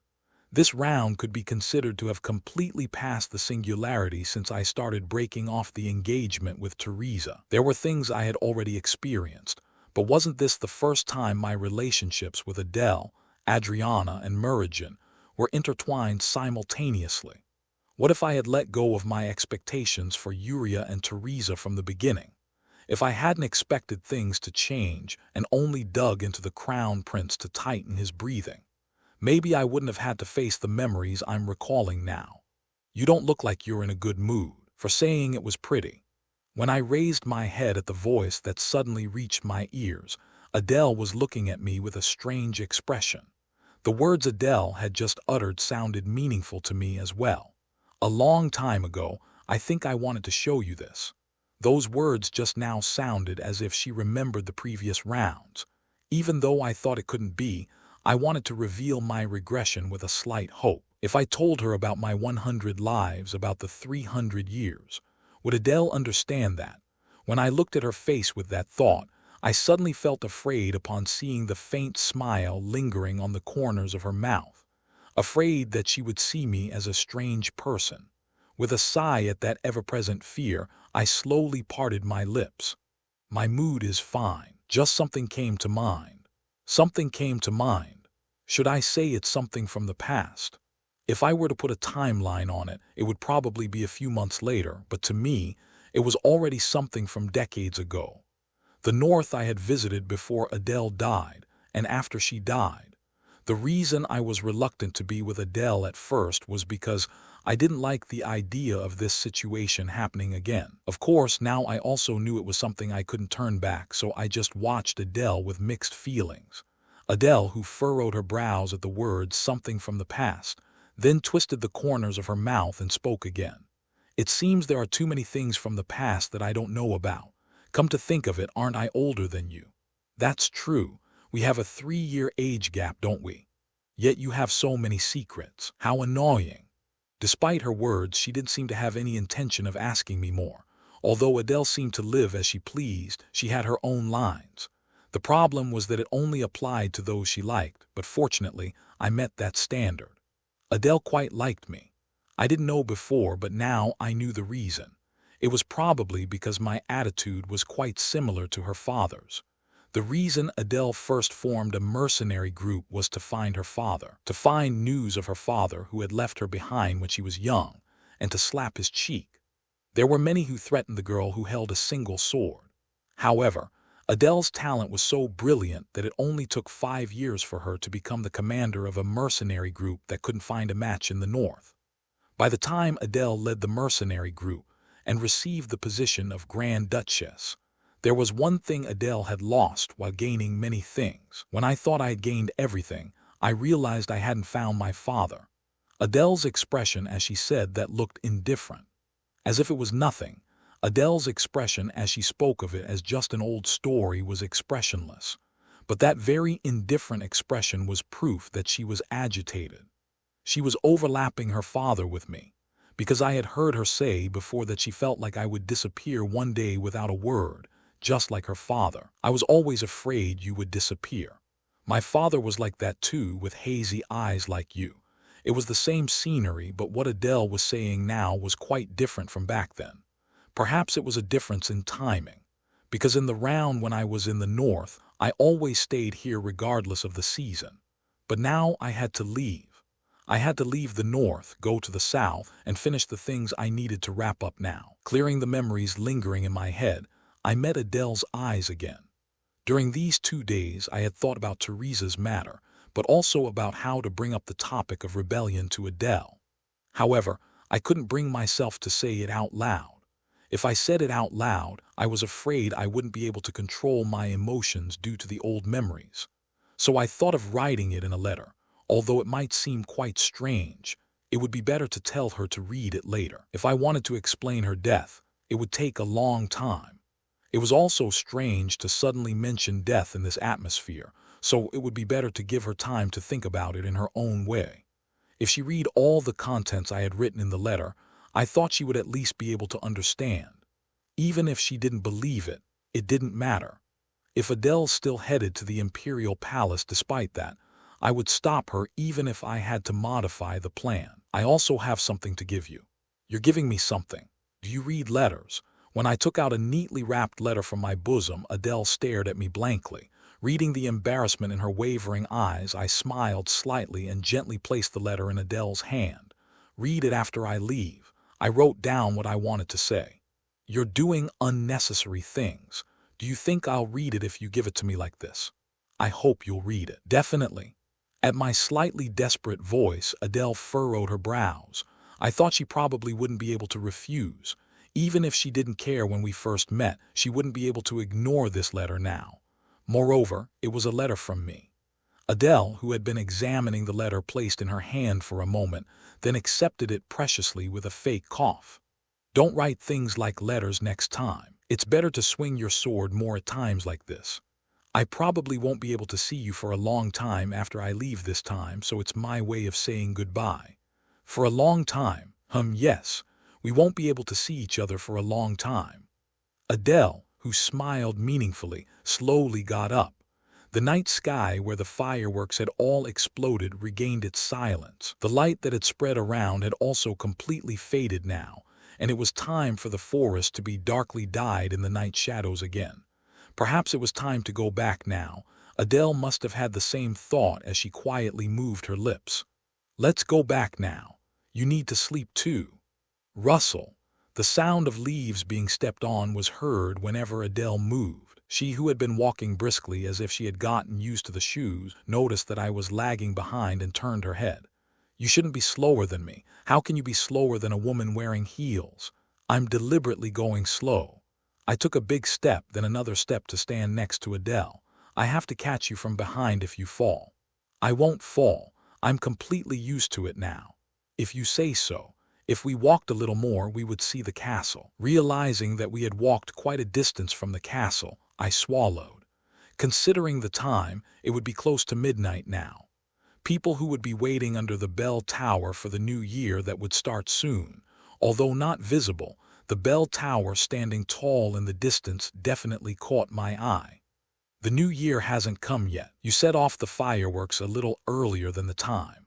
This round could be considered to have completely passed the singularity since I started breaking off the engagement with Teresa. There were things I had already experienced, but wasn't this the first time my relationships with Adele, Adriana, and Meridian were intertwined simultaneously? What if I had let go of my expectations for Yuria and Teresa from the beginning? If I hadn't expected things to change and only dug into the crown prince to tighten his breathing? Maybe I wouldn't have had to face the memories I'm recalling now. You don't look like you're in a good mood, for saying it was pretty. When I raised my head at the voice that suddenly reached my ears, Adele was looking at me with a strange expression. The words Adele had just uttered sounded meaningful to me as well. A long time ago, I think I wanted to show you this. Those words just now sounded as if she remembered the previous rounds. Even though I thought it couldn't be, I wanted to reveal my regression with a slight hope. If I told her about my 100 lives, about the 300 years, would Adele understand that? When I looked at her face with that thought, I suddenly felt afraid upon seeing the faint smile lingering on the corners of her mouth. Afraid that she would see me as a strange person. With a sigh at that ever-present fear, I slowly parted my lips. My mood is fine. Just something came to mind. Something came to mind. Should I say it's something from the past? If I were to put a timeline on it, it would probably be a few months later, but to me, it was already something from decades ago. The North I had visited before Adele died, and after she died. The reason I was reluctant to be with Adele at first was because I didn't like the idea of this situation happening again. Of course, now I also knew it was something I couldn't turn back, so I just watched Adele with mixed feelings. Adele, who furrowed her brows at the words "something from the past," then twisted the corners of her mouth and spoke again. It seems there are too many things from the past that I don't know about. Come to think of it, aren't I older than you? That's true. We have a 3-year age gap, don't we? Yet you have so many secrets. How annoying. Despite her words, she didn't seem to have any intention of asking me more. Although Adele seemed to live as she pleased, she had her own lines. The problem was that it only applied to those she liked, but fortunately, I met that standard. Adele quite liked me. I didn't know before, but now I knew the reason. It was probably because my attitude was quite similar to her father's. The reason Adele first formed a mercenary group was to find her father, to find news of her father who had left her behind when she was young, and to slap his cheek. There were many who threatened the girl who held a single sword. However, Adele's talent was so brilliant that it only took 5 years for her to become the commander of a mercenary group that couldn't find a match in the North. By the time Adele led the mercenary group and received the position of Grand Duchess, there was one thing Adele had lost while gaining many things. When I thought I had gained everything, I realized I hadn't found my father. Adele's expression as she said that looked indifferent. As if it was nothing. Adele's expression as she spoke of it as just an old story was expressionless. But that very indifferent expression was proof that she was agitated. She was overlapping her father with me, because I had heard her say before that she felt like I would disappear one day without a word, just like her father. I was always afraid you would disappear. My father was like that too, with hazy eyes like you. It was the same scenery, but what Adele was saying now was quite different from back then. Perhaps it was a difference in timing, because in the round when I was in the North, I always stayed here regardless of the season. But now I had to leave. I had to leave the north, go to the south, and finish the things I needed to wrap up now. Clearing the memories lingering in my head, I met Adele's eyes again. During these 2 days, I had thought about Teresa's matter, but also about how to bring up the topic of rebellion to Adele. However, I couldn't bring myself to say it out loud. If I said it out loud, I was afraid I wouldn't be able to control my emotions due to the old memories. So I thought of writing it in a letter. Although it might seem quite strange, it would be better to tell her to read it later. If I wanted to explain her death, it would take a long time. It was also strange to suddenly mention death in this atmosphere, so it would be better to give her time to think about it in her own way. If she read all the contents I had written in the letter, I thought she would at least be able to understand. Even if she didn't believe it, it didn't matter. If Adele still headed to the imperial palace despite that, I would stop her even if I had to modify the plan. I also have something to give you. You're giving me something. Do you read letters? When I took out a neatly wrapped letter from my bosom, Adele stared at me blankly. Reading the embarrassment in her wavering eyes, I smiled slightly and gently placed the letter in Adele's hand. Read it after I leave. I wrote down what I wanted to say. You're doing unnecessary things. Do you think I'll read it if you give it to me like this? I hope you'll read it. Definitely. At my slightly desperate voice, Adele furrowed her brows. I thought she probably wouldn't be able to refuse. Even if she didn't care when we first met, she wouldn't be able to ignore this letter now. Moreover, it was a letter from me. Adele, who had been examining the letter placed in her hand for a moment, then accepted it preciously with a fake cough. Don't write things like letters next time. It's better to swing your sword more at times like this. I probably won't be able to see you for a long time after I leave this time, so it's my way of saying goodbye. For a long time, yes, we won't be able to see each other for a long time. Adele, who smiled meaningfully, slowly got up. The night sky where the fireworks had all exploded regained its silence. The light that had spread around had also completely faded now, and it was time for the forest to be darkly dyed in the night shadows again. Perhaps it was time to go back now. Adele must have had the same thought as she quietly moved her lips. Let's go back now. You need to sleep too. Rustle. The sound of leaves being stepped on was heard whenever Adele moved. She, who had been walking briskly as if she had gotten used to the shoes, noticed that I was lagging behind and turned her head. You shouldn't be slower than me. How can you be slower than a woman wearing heels? I'm deliberately going slow. I took a big step, then another step to stand next to Adele. I have to catch you from behind if you fall. I won't fall. I'm completely used to it now. If you say so. If we walked a little more, we would see the castle. Realizing that we had walked quite a distance from the castle, I swallowed. Considering the time, it would be close to midnight now. People who would be waiting under the bell tower for the new year that would start soon. Although not visible, the bell tower standing tall in the distance definitely caught my eye. The new year hasn't come yet. You set off the fireworks a little earlier than the time.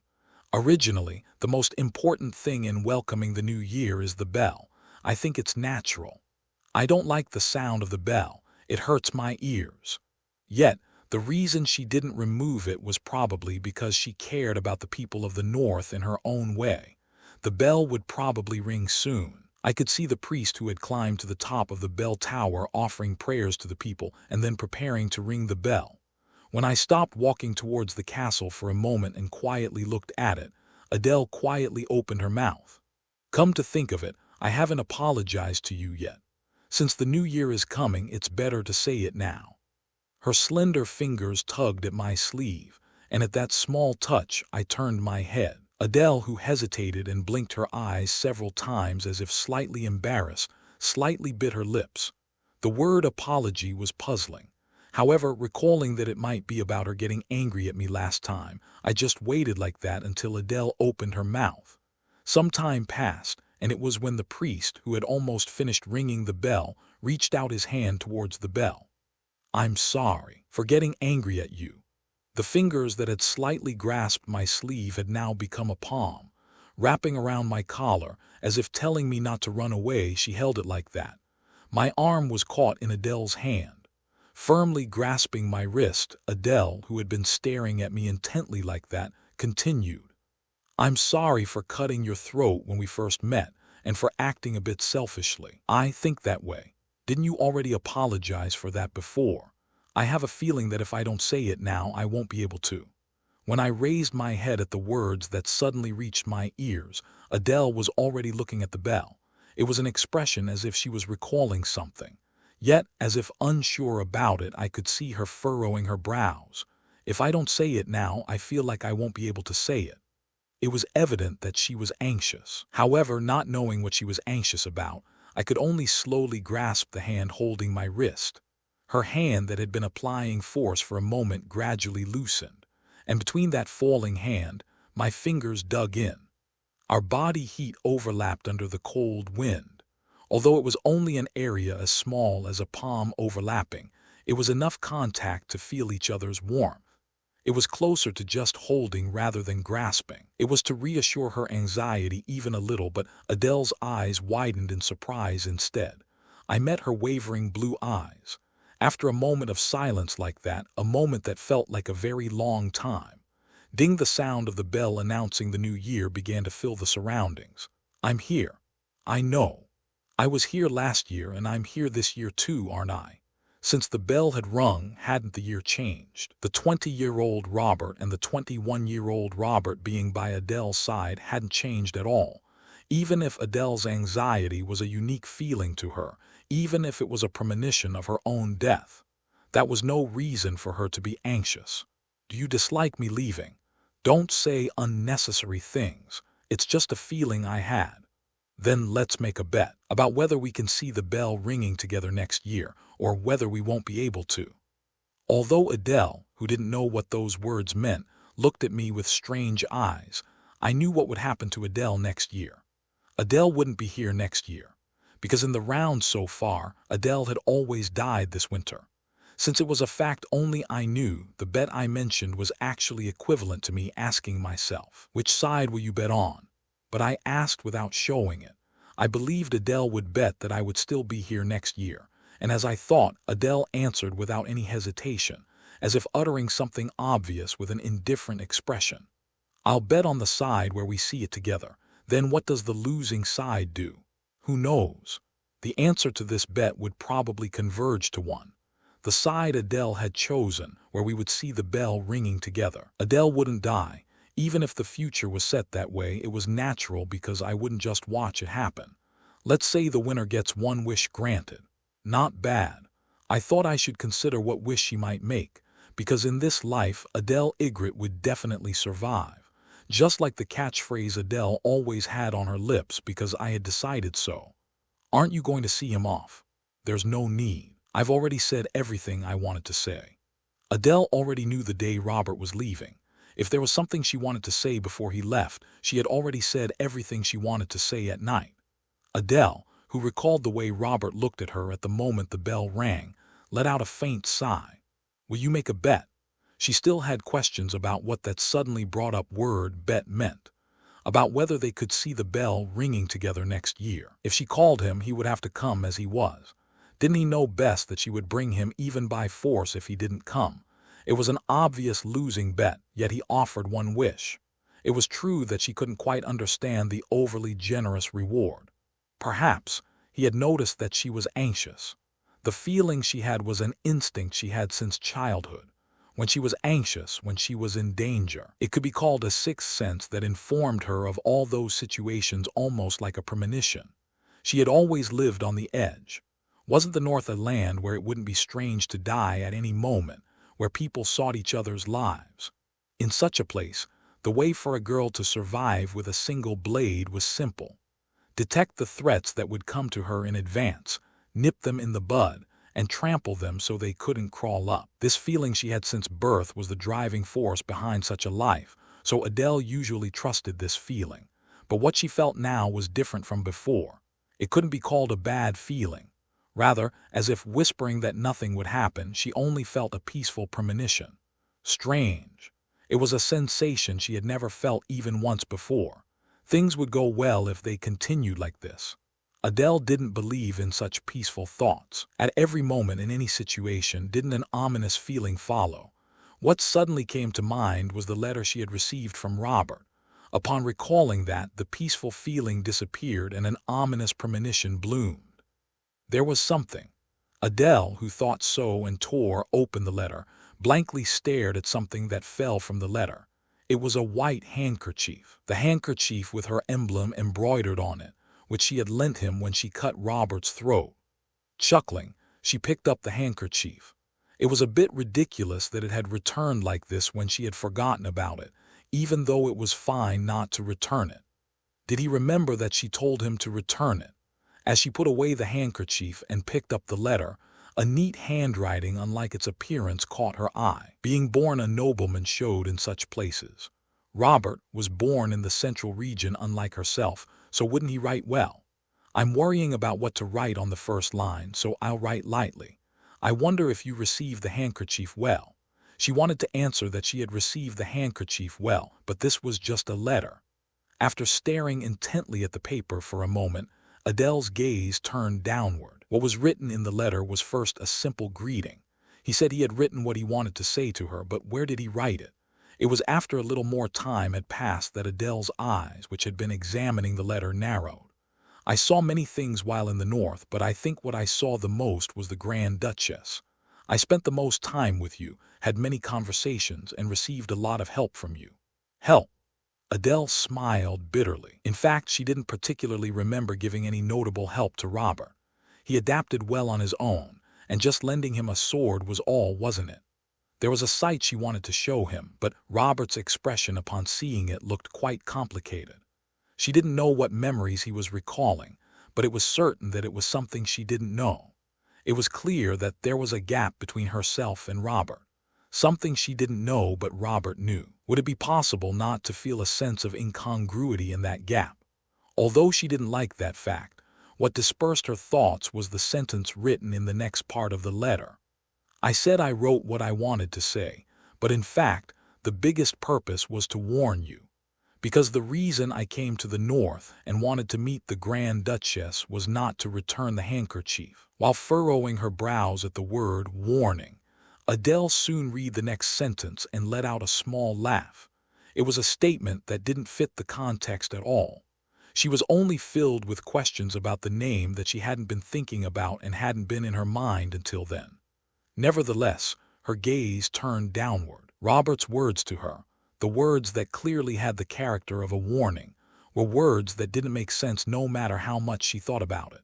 Originally, the most important thing in welcoming the new year is the bell. I think it's natural. I don't like the sound of the bell. It hurts my ears. Yet, the reason she didn't remove it was probably because she cared about the people of the north in her own way. The bell would probably ring soon. I could see the priest who had climbed to the top of the bell tower offering prayers to the people and then preparing to ring the bell. When I stopped walking towards the castle for a moment and quietly looked at it, Adele quietly opened her mouth. Come to think of it, I haven't apologized to you yet. Since the new year is coming, it's better to say it now. Her slender fingers tugged at my sleeve, and at that small touch I turned my head. Adele, who hesitated and blinked her eyes several times as if slightly embarrassed, slightly bit her lips. The word apology was puzzling. However, recalling that it might be about her getting angry at me last time, I just waited like that until Adele opened her mouth. Some time passed, and it was when the priest, who had almost finished ringing the bell, reached out his hand towards the bell. I'm sorry for getting angry at you. The fingers that had slightly grasped my sleeve had now become a palm. Wrapping around my collar, as if telling me not to run away, she held it like that. My arm was caught in Adele's hand. Firmly grasping my wrist, Adele, who had been staring at me intently like that, continued. I'm sorry for cutting your throat when we first met and for acting a bit selfishly. I think that way. Didn't you already apologize for that before? I have a feeling that if I don't say it now, I won't be able to. When I raised my head at the words that suddenly reached my ears, Adele was already looking at the bell. It was an expression as if she was recalling something. Yet, as if unsure about it, I could see her furrowing her brows. If I don't say it now, I feel like I won't be able to say it. It was evident that she was anxious. However, not knowing what she was anxious about, I could only slowly grasp the hand holding my wrist. Her hand that had been applying force for a moment gradually loosened, and between that falling hand, my fingers dug in. Our body heat overlapped under the cold wind. Although it was only an area as small as a palm overlapping, it was enough contact to feel each other's warmth. It was closer to just holding rather than grasping. It was to reassure her anxiety even a little, but Adele's eyes widened in surprise instead. I met her wavering blue eyes. After a moment of silence like that, a moment that felt like a very long time, ding, the sound of the bell announcing the new year began to fill the surroundings. I'm here. I know. I was here last year and I'm here this year too, aren't I? Since the bell had rung, hadn't the year changed? The 20-year-old Robert and the 21-year-old Robert being by Adele's side hadn't changed at all. Even if Adele's anxiety was a unique feeling to her, even if it was a premonition of her own death, that was no reason for her to be anxious. Do you dislike me leaving? Don't say unnecessary things. It's just a feeling I had. Then let's make a bet about whether we can see the bell ringing together next year or whether we won't be able to. Although Adele, who didn't know what those words meant, looked at me with strange eyes, I knew what would happen to Adele next year. Adele wouldn't be here next year, because in the round so far, Adele had always died this winter. Since it was a fact only I knew, the bet I mentioned was actually equivalent to me asking myself, which side will you bet on? But I asked without showing it. I believed Adele would bet that I would still be here next year, and as I thought, Adele answered without any hesitation, as if uttering something obvious with an indifferent expression. I'll bet on the side where we see it together. Then what does the losing side do? Who knows? The answer to this bet would probably converge to one. The side Adele had chosen, where we would see the bell ringing together. Adele wouldn't die. Even if the future was set that way, it was natural because I wouldn't just watch it happen. Let's say the winner gets one wish granted. Not bad. I thought I should consider what wish she might make, because in this life, Adele Ygritte would definitely survive. Just like the catchphrase Adele always had on her lips, because I had decided so. Aren't you going to see him off? There's no need. I've already said everything I wanted to say. Adele already knew the day Robert was leaving. If there was something she wanted to say before he left, she had already said everything she wanted to say at night. Adele, who recalled the way Robert looked at her at the moment the bell rang, let out a faint sigh. Will you make a bet? She still had questions about what that suddenly brought up word bet meant, about whether they could see the bell ringing together next year. If she called him, he would have to come as he was. Didn't he know best that she would bring him even by force if he didn't come? It was an obvious losing bet, yet he offered one wish. It was true that she couldn't quite understand the overly generous reward. Perhaps he had noticed that she was anxious. The feeling she had was an instinct she had since childhood. When she was anxious, when she was in danger, it could be called a sixth sense that informed her of all those situations almost like a premonition. She had always lived on the edge. Wasn't the North a land where it wouldn't be strange to die at any moment, where people sought each other's lives? In such a place, the way for a girl to survive with a single blade was simple. Detect the threats that would come to her in advance, nip them in the bud, and trample them so they couldn't crawl up. This feeling she had since birth was the driving force behind such a life, so Adele usually trusted this feeling. But what she felt now was different from before. It couldn't be called a bad feeling. Rather, as if whispering that nothing would happen, she only felt a peaceful premonition. Strange. It was a sensation she had never felt even once before. Things would go well if they continued like this. Adele didn't believe in such peaceful thoughts. At every moment in any situation, didn't an ominous feeling follow? What suddenly came to mind was the letter she had received from Robert. Upon recalling that, the peaceful feeling disappeared and an ominous premonition bloomed. There was something. Adele, who thought so and tore open the letter, blankly stared at something that fell from the letter. It was a white handkerchief, the handkerchief with her emblem embroidered on it, which she had lent him when she cut Robert's throat. Chuckling, she picked up the handkerchief. It was a bit ridiculous that it had returned like this when she had forgotten about it, even though it was fine not to return it. Did he remember that she told him to return it? As she put away the handkerchief and picked up the letter, a neat handwriting unlike its appearance caught her eye. Being born a nobleman showed in such places. Robert was born in the central region unlike herself, so wouldn't he write well? I'm worrying about what to write on the first line, so I'll write lightly. I wonder if you received the handkerchief well. She wanted to answer that she had received the handkerchief well, but this was just a letter. After staring intently at the paper for a moment, Adele's gaze turned downward. What was written in the letter was first a simple greeting. He said he had written what he wanted to say to her, but where did he write it? It was after a little more time had passed that Adele's eyes, which had been examining the letter, narrowed. I saw many things while in the north, but I think what I saw the most was the Grand Duchess. I spent the most time with you, had many conversations, and received a lot of help from you. Help? Adele smiled bitterly. In fact, she didn't particularly remember giving any notable help to Robert. He adapted well on his own, and just lending him a sword was all, wasn't it? There was a sight she wanted to show him, but Robert's expression upon seeing it looked quite complicated. She didn't know what memories he was recalling, but it was certain that it was something she didn't know. It was clear that there was a gap between herself and Robert. Something she didn't know but Robert knew. Would it be possible not to feel a sense of incongruity in that gap? Although she didn't like that fact, what dispersed her thoughts was the sentence written in the next part of the letter. I said I wrote what I wanted to say, but in fact, the biggest purpose was to warn you. Because the reason I came to the north and wanted to meet the Grand Duchess was not to return the handkerchief. While furrowing her brows at the word warning, Adele soon read the next sentence and let out a small laugh. It was a statement that didn't fit the context at all. She was only filled with questions about the name that she hadn't been thinking about and hadn't been in her mind until then. Nevertheless, her gaze turned downward. Robert's words to her, the words that clearly had the character of a warning, were words that didn't make sense no matter how much she thought about it.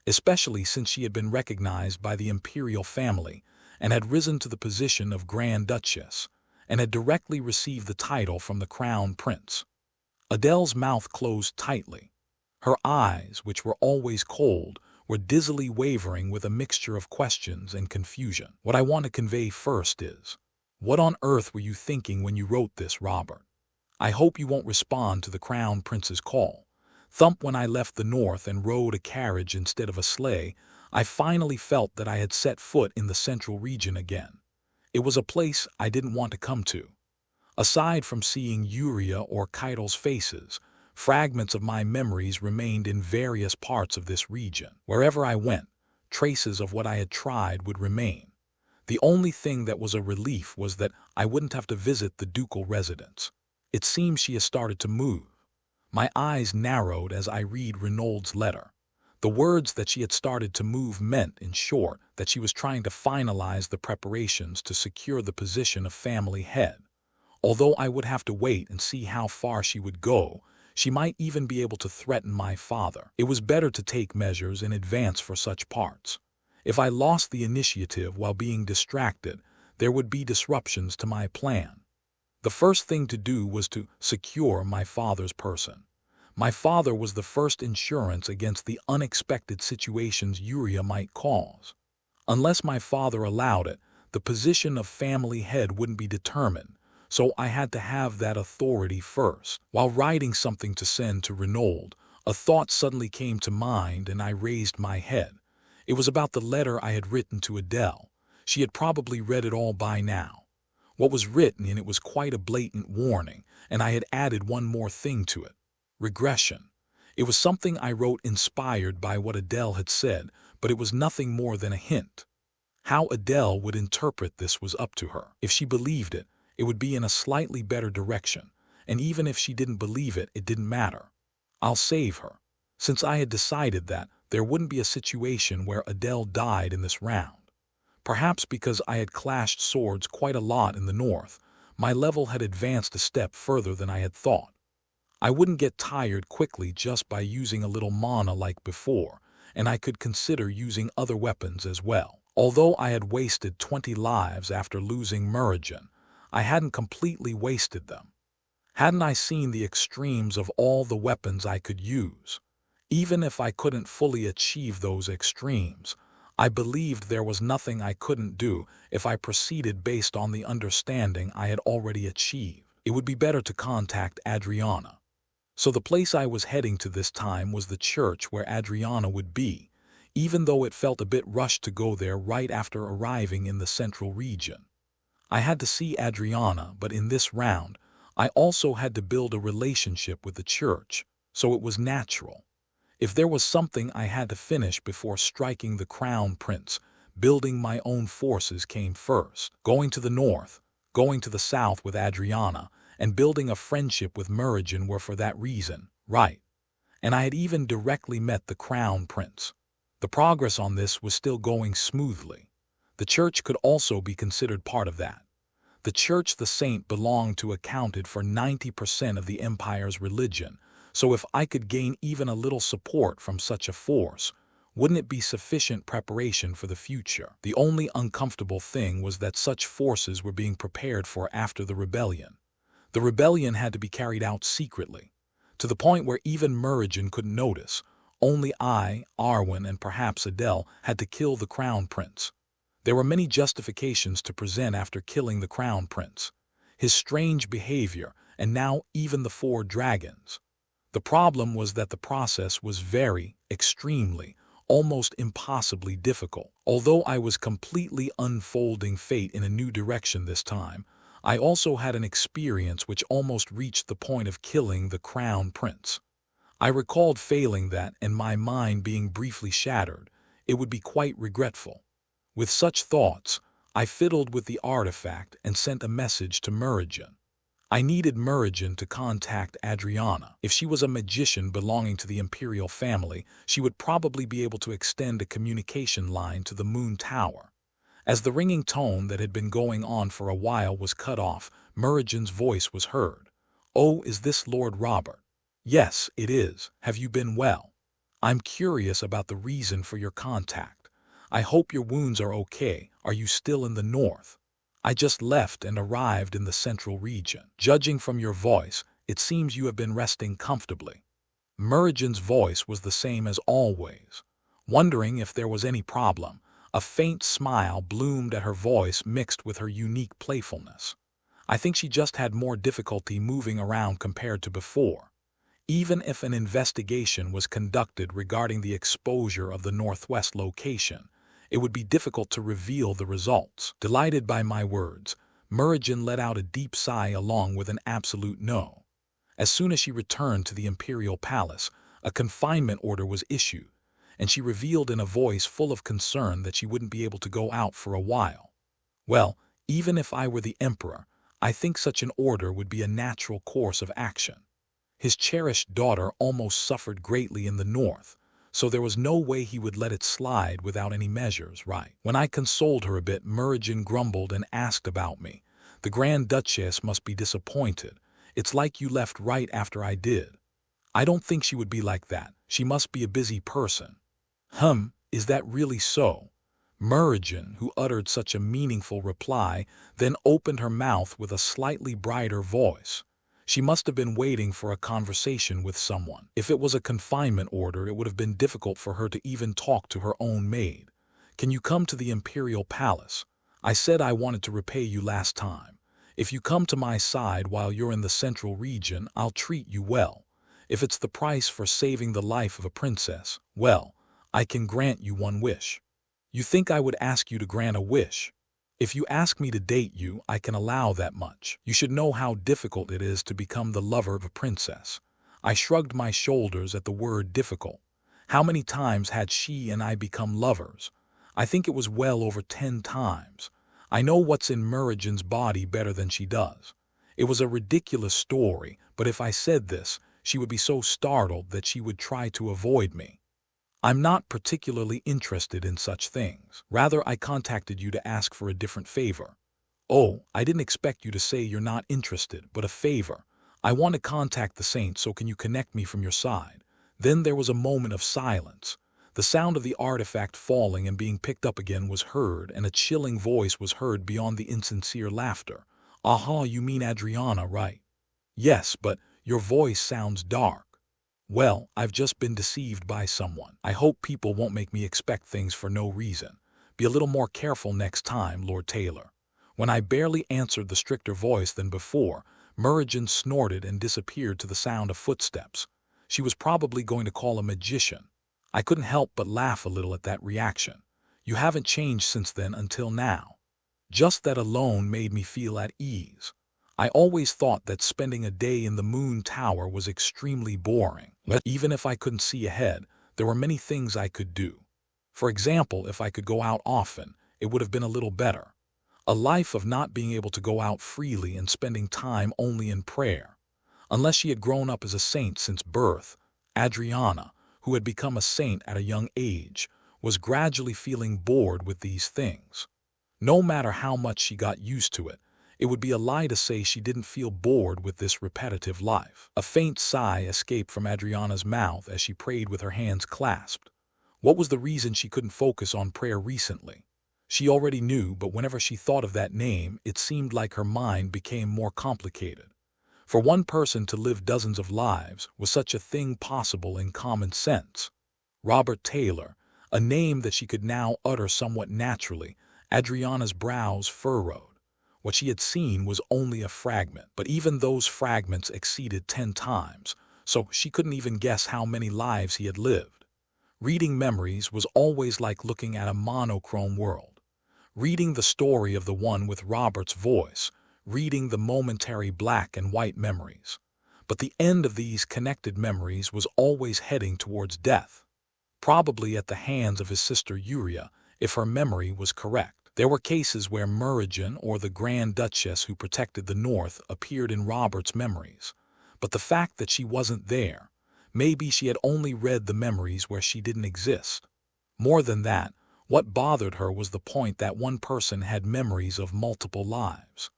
Especially since she had been recognized by the imperial family and had risen to the position of Grand Duchess, and had directly received the title from the Crown Prince. Adele's mouth closed tightly. Her eyes, which were always cold, were dizzily wavering with a mixture of questions and confusion. What I want to convey first is, what on earth were you thinking when you wrote this, Robert? I hope you won't respond to the Crown Prince's call. Thump, when I left the north and rode a carriage instead of a sleigh, I finally felt that I had set foot in the central region again. It was a place I didn't want to come to. Aside from seeing Yuria or Keitel's faces, fragments of my memories remained in various parts of this region. Wherever I went, traces of what I had tried would remain. The only thing that was a relief was that I wouldn't have to visit the ducal residence. It seems she has started to move. My eyes narrowed as I read Renaud's letter. The words that she had started to move meant, in short, that she was trying to finalize the preparations to secure the position of family head. Although I would have to wait and see how far she would go, she might even be able to threaten my father. It was better to take measures in advance for such parts. If I lost the initiative while being distracted, there would be disruptions to my plan. The first thing to do was to secure my father's person. My father was the first insurance against the unexpected situations Yuria might cause. Unless my father allowed it, the position of family head wouldn't be determined, so I had to have that authority first. While writing something to send to Renaud, a thought suddenly came to mind and I raised my head. It was about the letter I had written to Adele. She had probably read it all by now. What was written in it was quite a blatant warning, and I had added one more thing to it. Regression. It was something I wrote inspired by what Adele had said, but it was nothing more than a hint. How Adele would interpret this was up to her. If she believed it, it would be in a slightly better direction, and even if she didn't believe it, it didn't matter. I'll save her. Since I had decided that there wouldn't be a situation where Adele died in this round. Perhaps because I had clashed swords quite a lot in the north, my level had advanced a step further than I had thought. I wouldn't get tired quickly just by using a little mana like before, and I could consider using other weapons as well. Although I had wasted 20 lives after losing Murigen, I hadn't completely wasted them. Hadn't I seen the extremes of all the weapons I could use? Even if I couldn't fully achieve those extremes, I believed there was nothing I couldn't do if I proceeded based on the understanding I had already achieved. It would be better to contact Adriana. So the place I was heading to this time was the church where Adriana would be, even though it felt a bit rushed to go there right after arriving in the central region. I had to see Adriana, but in this round, I also had to build a relationship with the church, so it was natural. If there was something I had to finish before striking the crown prince, building my own forces came first. Going to the north, going to the south with Adriana, and building a friendship with Murigen were for that reason, right? And I had even directly met the crown prince. The progress on this was still going smoothly. The church could also be considered part of that. The church the saint belonged to accounted for 90% of the empire's religion, so if I could gain even a little support from such a force, wouldn't it be sufficient preparation for the future? The only uncomfortable thing was that such forces were being prepared for after the rebellion. The rebellion had to be carried out secretly, to the point where even Murigen couldn't notice. Only I, Arwen, and perhaps Adele had to kill the crown prince. There were many justifications to present after killing the crown prince. His strange behavior, and now even the 4 dragons. The problem was that the process was very, extremely, almost impossibly difficult. Although I was completely unfolding fate in a new direction this time, I also had an experience which almost reached the point of killing the crown prince. I recalled failing that and my mind being briefly shattered. It would be quite regretful. With such thoughts, I fiddled with the artifact and sent a message to Murigen. I needed Murigen to contact Adriana. If she was a magician belonging to the imperial family, she would probably be able to extend a communication line to the moon tower. As the ringing tone that had been going on for a while was cut off, Murigen's voice was heard. "Oh, is this Lord Robert?" "Yes, it is. Have you been well? I'm curious about the reason for your contact. I hope your wounds are okay. Are you still in the north?" "I just left and arrived in the central region. Judging from your voice, it seems you have been resting comfortably." Murigen's voice was the same as always. Wondering if there was any problem, a faint smile bloomed at her voice mixed with her unique playfulness. I think she just had more difficulty moving around compared to before. Even if an investigation was conducted regarding the exposure of the northwest location, it would be difficult to reveal the results. Delighted by my words, Murigen let out a deep sigh along with an absolute no. As soon as she returned to the imperial palace, a confinement order was issued, and she revealed in a voice full of concern that she wouldn't be able to go out for a while. Well, even if I were the emperor, I think such an order would be a natural course of action. His cherished daughter almost suffered greatly in the north, so there was no way he would let it slide without any measures, right? When I consoled her a bit, Murigen grumbled and asked about me. "The Grand Duchess must be disappointed. It's like you left right after I did." "I don't think she would be like that. She must be a busy person." Is that really so?" Murigen, who uttered such a meaningful reply, then opened her mouth with a slightly brighter voice. She must have been waiting for a conversation with someone. If it was a confinement order, it would have been difficult for her to even talk to her own maid. "Can you come to the imperial palace? I said I wanted to repay you last time. If you come to my side while you're in the central region, I'll treat you well. If it's the price for saving the life of a princess, well, I can grant you one wish." "You think I would ask you to grant a wish?" "If you ask me to date you, I can allow that much. You should know how difficult it is to become the lover of a princess." I shrugged my shoulders at the word difficult. How many times had she and I become lovers? I think it was well over 10 times. I know what's in Murigen's body better than she does. It was a ridiculous story, but if I said this, she would be so startled that she would try to avoid me. I'm not particularly interested in such things. Rather, I contacted you to ask for a different favor. Oh, I didn't expect you to say you're not interested, but a favor. I want to contact the saints, so can you connect me from your side? Then there was a moment of silence. The sound of the artifact falling and being picked up again was heard, and a chilling voice was heard beyond the insincere laughter. Aha, you mean Adriana, right? Yes, but your voice sounds dark. Well, I've just been deceived by someone. I hope people won't make me expect things for no reason. Be a little more careful next time, Lord Taylor. When I barely answered the stricter voice than before, Murigen snorted and disappeared to the sound of footsteps. She was probably going to call a magician. I couldn't help but laugh a little at that reaction. You haven't changed since then until now. Just that alone made me feel at ease. I always thought that spending a day in the Moon Tower was extremely boring. Even if I couldn't see ahead, there were many things I could do. For example, if I could go out often, it would have been a little better. A life of not being able to go out freely and spending time only in prayer. Unless she had grown up as a saint since birth, Adriana, who had become a saint at a young age, was gradually feeling bored with these things. No matter how much she got used to it, it would be a lie to say she didn't feel bored with this repetitive life. A faint sigh escaped from Adriana's mouth as she prayed with her hands clasped. What was the reason she couldn't focus on prayer recently? She already knew, but whenever she thought of that name, it seemed like her mind became more complicated. For one person to live dozens of lives, was such a thing possible in common sense? Robert Taylor, a name that she could now utter somewhat naturally. Adriana's brows furrowed. What she had seen was only a fragment, but even those fragments exceeded 10 times, so she couldn't even guess how many lives he had lived. Reading memories was always like looking at a monochrome world. Reading the story of the one with Robert's voice, reading the momentary black and white memories. But the end of these connected memories was always heading towards death. Probably at the hands of his sister Uria, if her memory was correct. There were cases where Murigen or the Grand Duchess who protected the North appeared in Robert's memories. But the fact that she wasn't there, maybe she had only read the memories where she didn't exist. More than that, what bothered her was the point that one person had memories of multiple lives.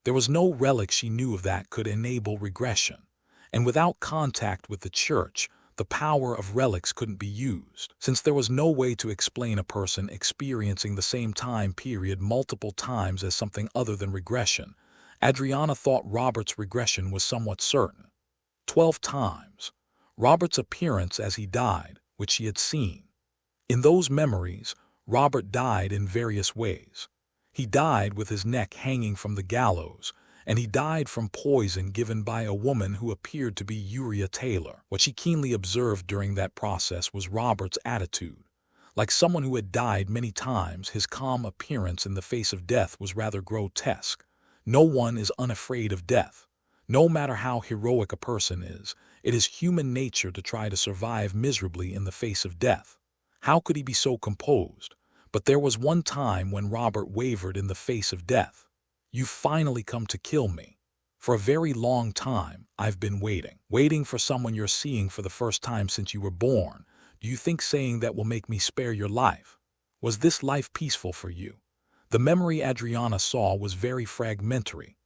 There was no relic she knew of that could enable regression, and without contact with the church, the power of relics couldn't be used. Since there was no way to explain a person experiencing the same time period multiple times as something other than regression, Adriana thought Robert's regression was somewhat certain. 12 times. Robert's appearance as he died, which she had seen. In those memories, Robert died in various ways. He died with his neck hanging from the gallows, and he died from poison given by a woman who appeared to be Uria Taylor. What she keenly observed during that process was Robert's attitude. Like someone who had died many times, his calm appearance in the face of death was rather grotesque. No one is unafraid of death. No matter how heroic a person is, it is human nature to try to survive miserably in the face of death. How could he be so composed? But there was one time when Robert wavered in the face of death. "You've finally come to kill me. For a very long time, I've been waiting for someone you're seeing for the first time since you were born. Do you think saying that will make me spare your life? Was this life peaceful for you?" The memory Adriana saw was very fragmentary.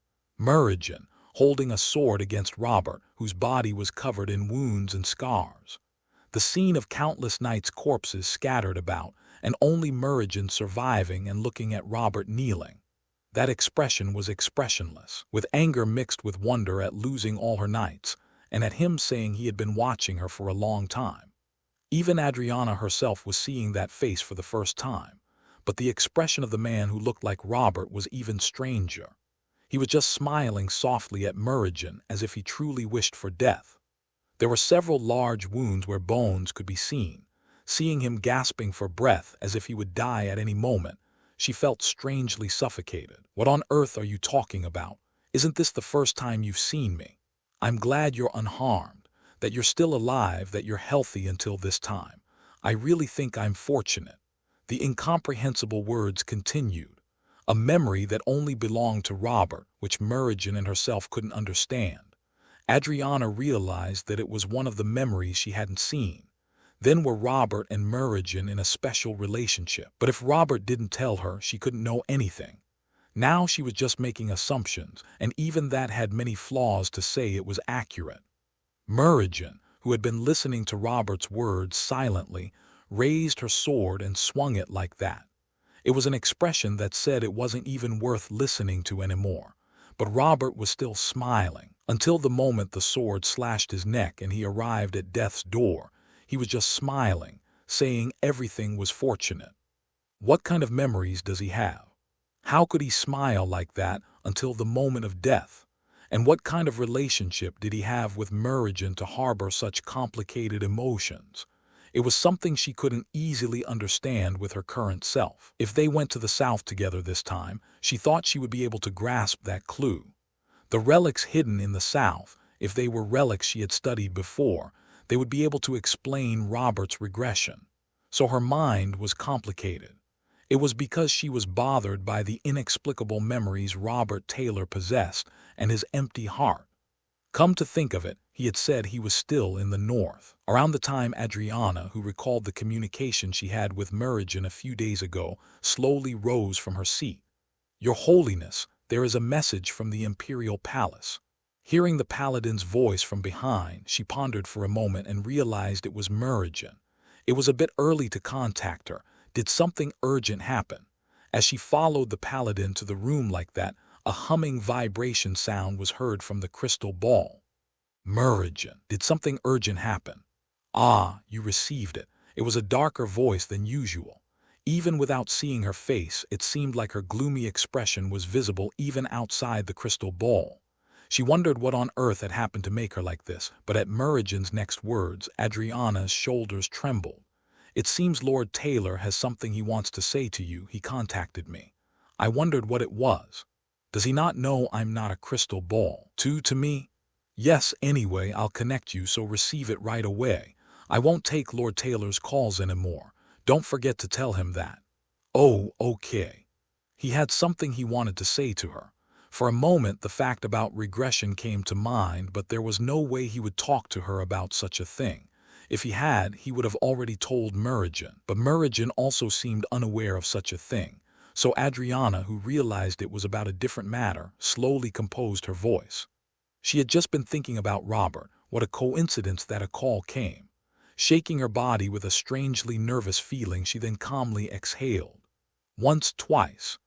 Murigen, holding a sword against Robert, whose body was covered in wounds and scars. The scene of countless knights' corpses scattered about, and only Murigen surviving and looking at Robert kneeling. That expression was expressionless, with anger mixed with wonder at losing all her knights, and at him saying he had been watching her for a long time. Even Adriana herself was seeing that face for the first time, but the expression of the man who looked like Robert was even stranger. He was just smiling softly at Murigen as if he truly wished for death. There were several large wounds where bones could be seen. Seeing him gasping for breath as if he would die at any moment, she felt strangely suffocated. "What on earth are you talking about? Isn't this the first time you've seen me? I'm glad you're unharmed, that you're still alive, that you're healthy until this time. I really think I'm fortunate." The incomprehensible words continued. a memory that only belonged to Robert, which Merrigan and herself couldn't understand. Adriana realized that it was one of the memories she hadn't seen. Then were Robert and Merrigan in a special relationship. But if Robert didn't tell her, she couldn't know anything. Now she was just making assumptions, and even that had many flaws to say it was accurate. Merrigan, who had been listening to Robert's words silently, raised her sword and swung it like that. It was an expression that said it wasn't even worth listening to anymore. But Robert was still smiling, until the moment the sword slashed his neck and he arrived at death's door. He was just smiling, saying everything was fortunate. What kind of memories does he have? How could he smile like that until the moment of death? And what kind of relationship did he have with Merrigan to harbor such complicated emotions? It was something she couldn't easily understand with her current self. If they went to the south together this time, she thought she would be able to grasp that clue. The relics hidden in the south, if they were relics she had studied before, they would be able to explain Robert's regression. So her mind was complicated. It was because she was bothered by the inexplicable memories Robert Taylor possessed and his empty heart. Come to think of it, he had said he was still in the north. Around the time Adriana, who recalled the communication she had with Merrigan a few days ago, slowly rose from her seat. "Your Holiness, there is a message from the Imperial Palace." Hearing the paladin's voice from behind, she pondered for a moment and realized it was Merrigan. It was a bit early to contact her. Did something urgent happen? As she followed the paladin to the room like that, a humming vibration sound was heard from the crystal ball. Merrigan, did something urgent happen? Ah, you received it. It was a darker voice than usual. Even without seeing her face, it seemed like her gloomy expression was visible even outside the crystal ball. She wondered what on earth had happened to make her like this, but at Merrigan's next words, Adriana's shoulders trembled. "It seems Lord Taylor has something he wants to say to you. He contacted me. I wondered what it was. Does he not know I'm not a crystal ball? To me? Yes, anyway, I'll connect you, so receive it right away. I won't take Lord Taylor's calls anymore. Don't forget to tell him that." Oh, okay. He had something he wanted to say to her. For a moment, the fact about regression came to mind, but there was no way he would talk to her about such a thing. If he had, he would have already told Merrigan, but Merrigan also seemed unaware of such a thing. So Adriana, who realized it was about a different matter, slowly composed her voice. She had just been thinking about Robert. What a coincidence that a call came. Shaking her body with a strangely nervous feeling, she then calmly exhaled. Once, twice.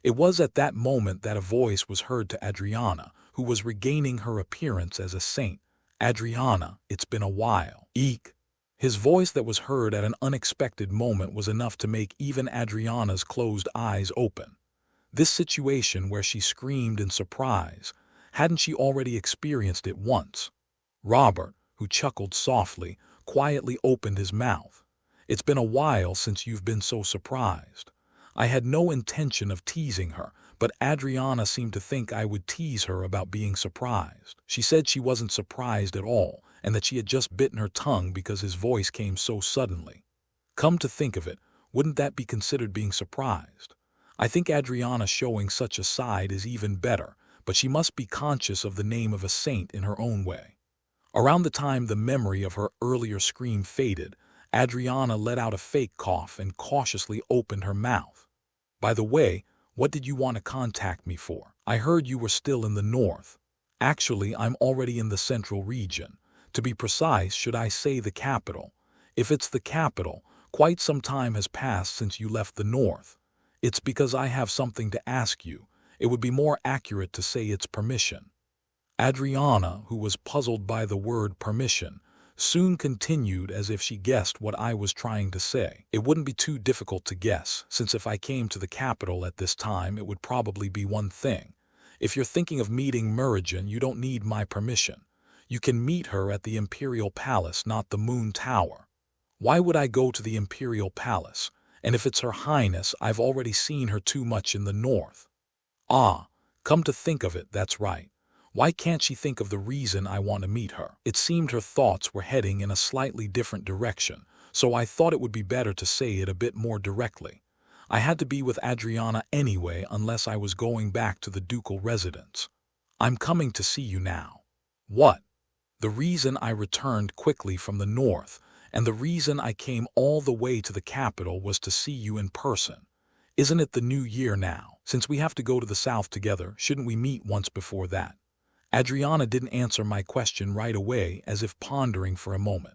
It was at that moment that a voice was heard to Adriana, who was regaining her appearance as a saint. "Adriana, it's been a while." Eek. His voice that was heard at an unexpected moment was enough to make even Adriana's closed eyes open. This situation where she screamed in surprise, hadn't she already experienced it once? Robert, who chuckled softly, quietly opened his mouth. "It's been a while since you've been so surprised." I had no intention of teasing her, but Adriana seemed to think I would tease her about being surprised. She said she wasn't surprised at all, and that she had just bitten her tongue because his voice came so suddenly. Come to think of it, wouldn't that be considered being surprised? I think Adriana showing such a side is even better, but she must be conscious of the name of a saint in her own way. Around the time the memory of her earlier scream faded, Adriana let out a fake cough and cautiously opened her mouth. "By the way, what did you want to contact me for? I heard you were still in the north." "Actually, I'm already in the central region. To be precise, should I say the capital? If it's the capital, quite some time has passed since you left the north. It's because I have something to ask you. It would be more accurate to say it's permission." Adriana, who was puzzled by the word permission, soon continued as if she guessed what I was trying to say. "It wouldn't be too difficult to guess, since if I came to the capital at this time, it would probably be one thing. If you're thinking of meeting Merrigan, you don't need my permission. You can meet her at the Imperial Palace, not the Moon Tower." "Why would I go to the Imperial Palace? And if it's Her Highness, I've already seen her too much in the north." "Ah, come to think of it, that's right. Why can't she think of the reason I want to meet her?" It seemed her thoughts were heading in a slightly different direction, so I thought it would be better to say it a bit more directly. I had to be with Adriana anyway unless I was going back to the ducal residence. I'm coming to see you now. What? The reason I returned quickly from the north, and the reason I came all the way to the capital was to see you in person. Isn't it the new year now? Since we have to go to the south together, shouldn't we meet once before that? Adriana didn't answer my question right away, as if pondering for a moment.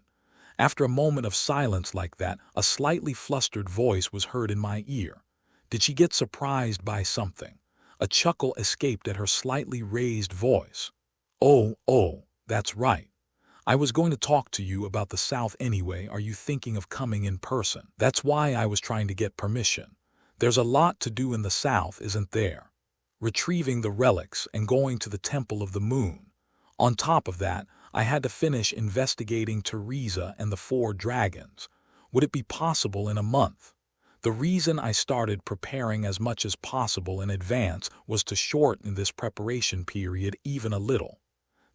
After a moment of silence like that, a slightly flustered voice was heard in my ear. Did she get surprised by something? A chuckle escaped at her slightly raised voice. Oh, that's right. I was going to talk to you about the South anyway. Are you thinking of coming in person? That's why I was trying to get permission. There's a lot to do in the South, isn't there? Retrieving the relics and going to the Temple of the Moon. On top of that, I had to finish investigating Teresa and the 4 dragons. Would it be possible in a month? The reason I started preparing as much as possible in advance was to shorten this preparation period even a little.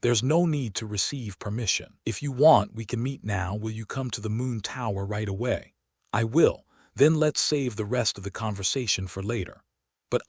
There's no need to receive permission. If you want, we can meet now. Will you come to the Moon Tower right away? I will. Then let's save the rest of the conversation for later. But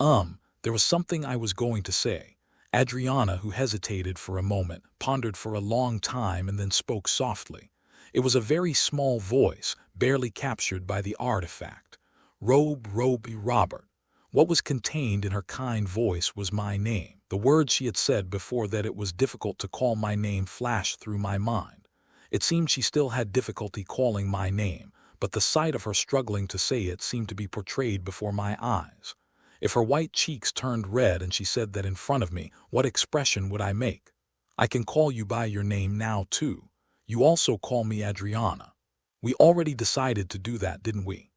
there was something I was going to say. Adriana, who hesitated for a moment, pondered for a long time and then spoke softly. It was a very small voice, barely captured by the artifact. Robert. What was contained in her kind voice was my name. The words she had said before that it was difficult to call my name flashed through my mind. It seemed she still had difficulty calling my name, but the sight of her struggling to say it seemed to be portrayed before my eyes. If her white cheeks turned red and she said that in front of me, what expression would I make? I can call you by your name now, too. You also call me Adriana. We already decided to do that, didn't we?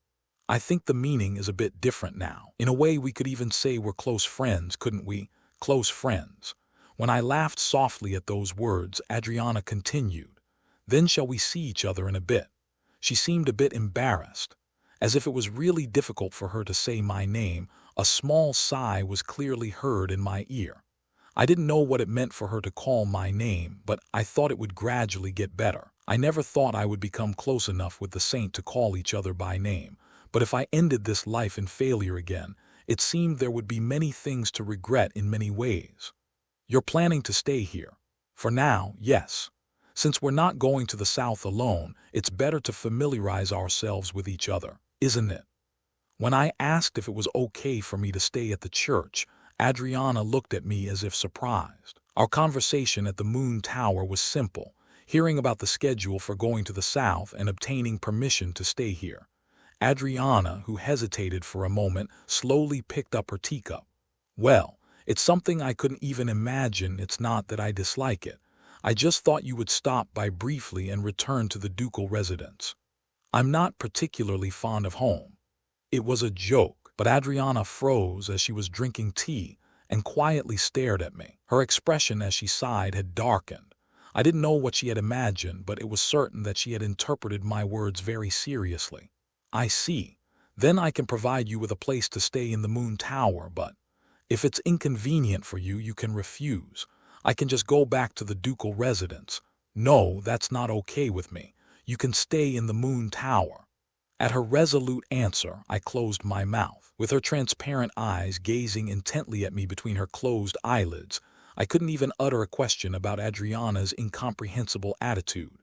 I think the meaning is a bit different now. In a way, we could even say we're close friends, couldn't we? Close friends. When I laughed softly at those words, Adriana continued, "Then shall we see each other in a bit?" She seemed a bit embarrassed. As if it was really difficult for her to say my name, a small sigh was clearly heard in my ear. I didn't know what it meant for her to call my name, but I thought it would gradually get better. I never thought I would become close enough with the saint to call each other by name. But if I ended this life in failure again, it seemed there would be many things to regret in many ways. You're planning to stay here. For now, yes. Since we're not going to the South alone, it's better to familiarize ourselves with each other, isn't it? When I asked if it was okay for me to stay at the church, Adriana looked at me as if surprised. Our conversation at the Moon Tower was simple, hearing about the schedule for going to the South and obtaining permission to stay here. Adriana, who hesitated for a moment, slowly picked up her teacup. Well, it's something I couldn't even imagine. It's not that I dislike it. I just thought you would stop by briefly and return to the ducal residence. I'm not particularly fond of home. It was a joke, but Adriana froze as she was drinking tea and quietly stared at me. Her expression as she sighed had darkened. I didn't know what she had imagined, but it was certain that she had interpreted my words very seriously. I see. Then I can provide you with a place to stay in the Moon Tower, but if it's inconvenient for you, you can refuse. I can just go back to the ducal residence. No, that's not okay with me. You can stay in the Moon Tower. At her resolute answer, I closed my mouth. With her transparent eyes gazing intently at me between her closed eyelids, I couldn't even utter a question about Adriana's incomprehensible attitude.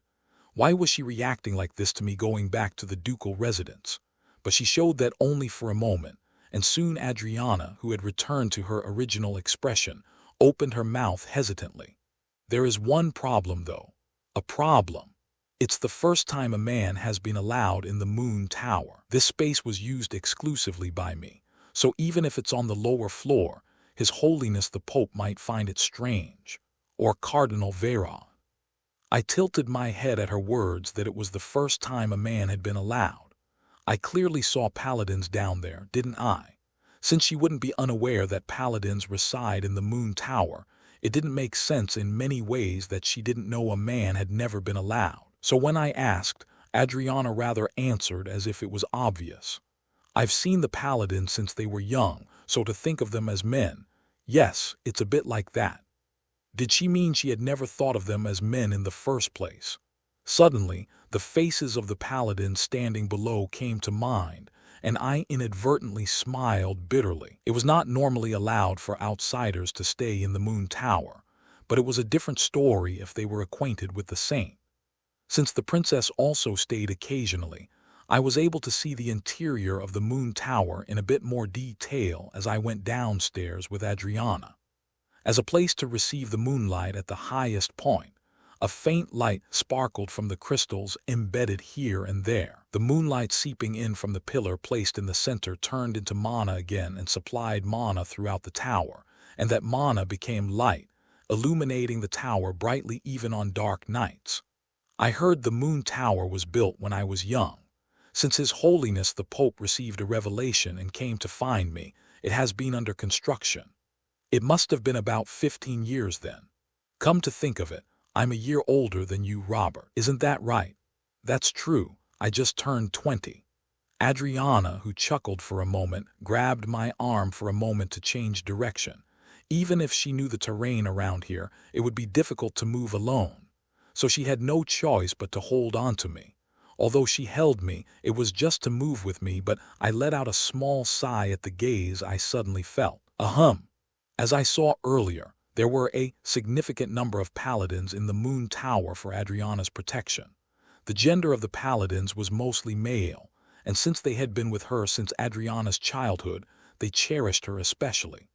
Why was she reacting like this to me going back to the ducal residence? But she showed that only for a moment, and soon Adriana, who had returned to her original expression, opened her mouth hesitantly. There is one problem, though. A problem. It's the first time a man has been allowed in the Moon Tower. This space was used exclusively by me, so even if it's on the lower floor, His Holiness the Pope might find it strange. Or Cardinal Veron. I tilted my head at her words that it was the first time a man had been allowed. I clearly saw paladins down there, didn't I? Since she wouldn't be unaware that paladins reside in the Moon Tower, it didn't make sense in many ways that she didn't know a man had never been allowed. So when I asked, Adriana rather answered as if it was obvious. I've seen the paladins since they were young, so to think of them as men, yes, it's a bit like that. Did she mean she had never thought of them as men in the first place? Suddenly, the faces of the paladins standing below came to mind, and I inadvertently smiled bitterly. It was not normally allowed for outsiders to stay in the Moon Tower, but it was a different story if they were acquainted with the saint. Since the princess also stayed occasionally, I was able to see the interior of the Moon Tower in a bit more detail as I went downstairs with Adriana. As a place to receive the moonlight at the highest point, a faint light sparkled from the crystals embedded here and there. The moonlight seeping in from the pillar placed in the center turned into mana again and supplied mana throughout the tower, and that mana became light, illuminating the tower brightly even on dark nights. I heard the Moon Tower was built when I was young. Since His Holiness the Pope received a revelation and came to find me, it has been under construction. It must have been about 15 years then. Come to think of it, I'm a year older than you, Robert. Isn't that right? That's true. I just turned 20. Adriana, who chuckled for a moment, grabbed my arm for a moment to change direction. Even if she knew the terrain around here, it would be difficult to move alone. So she had no choice but to hold on to me. Although she held me, it was just to move with me, but I let out a small sigh at the gaze I suddenly felt. Ahem. As I saw earlier, there were a significant number of paladins in the Moon Tower for Adriana's protection. The gender of the paladins was mostly male, and since they had been with her since Adriana's childhood, they cherished her especially.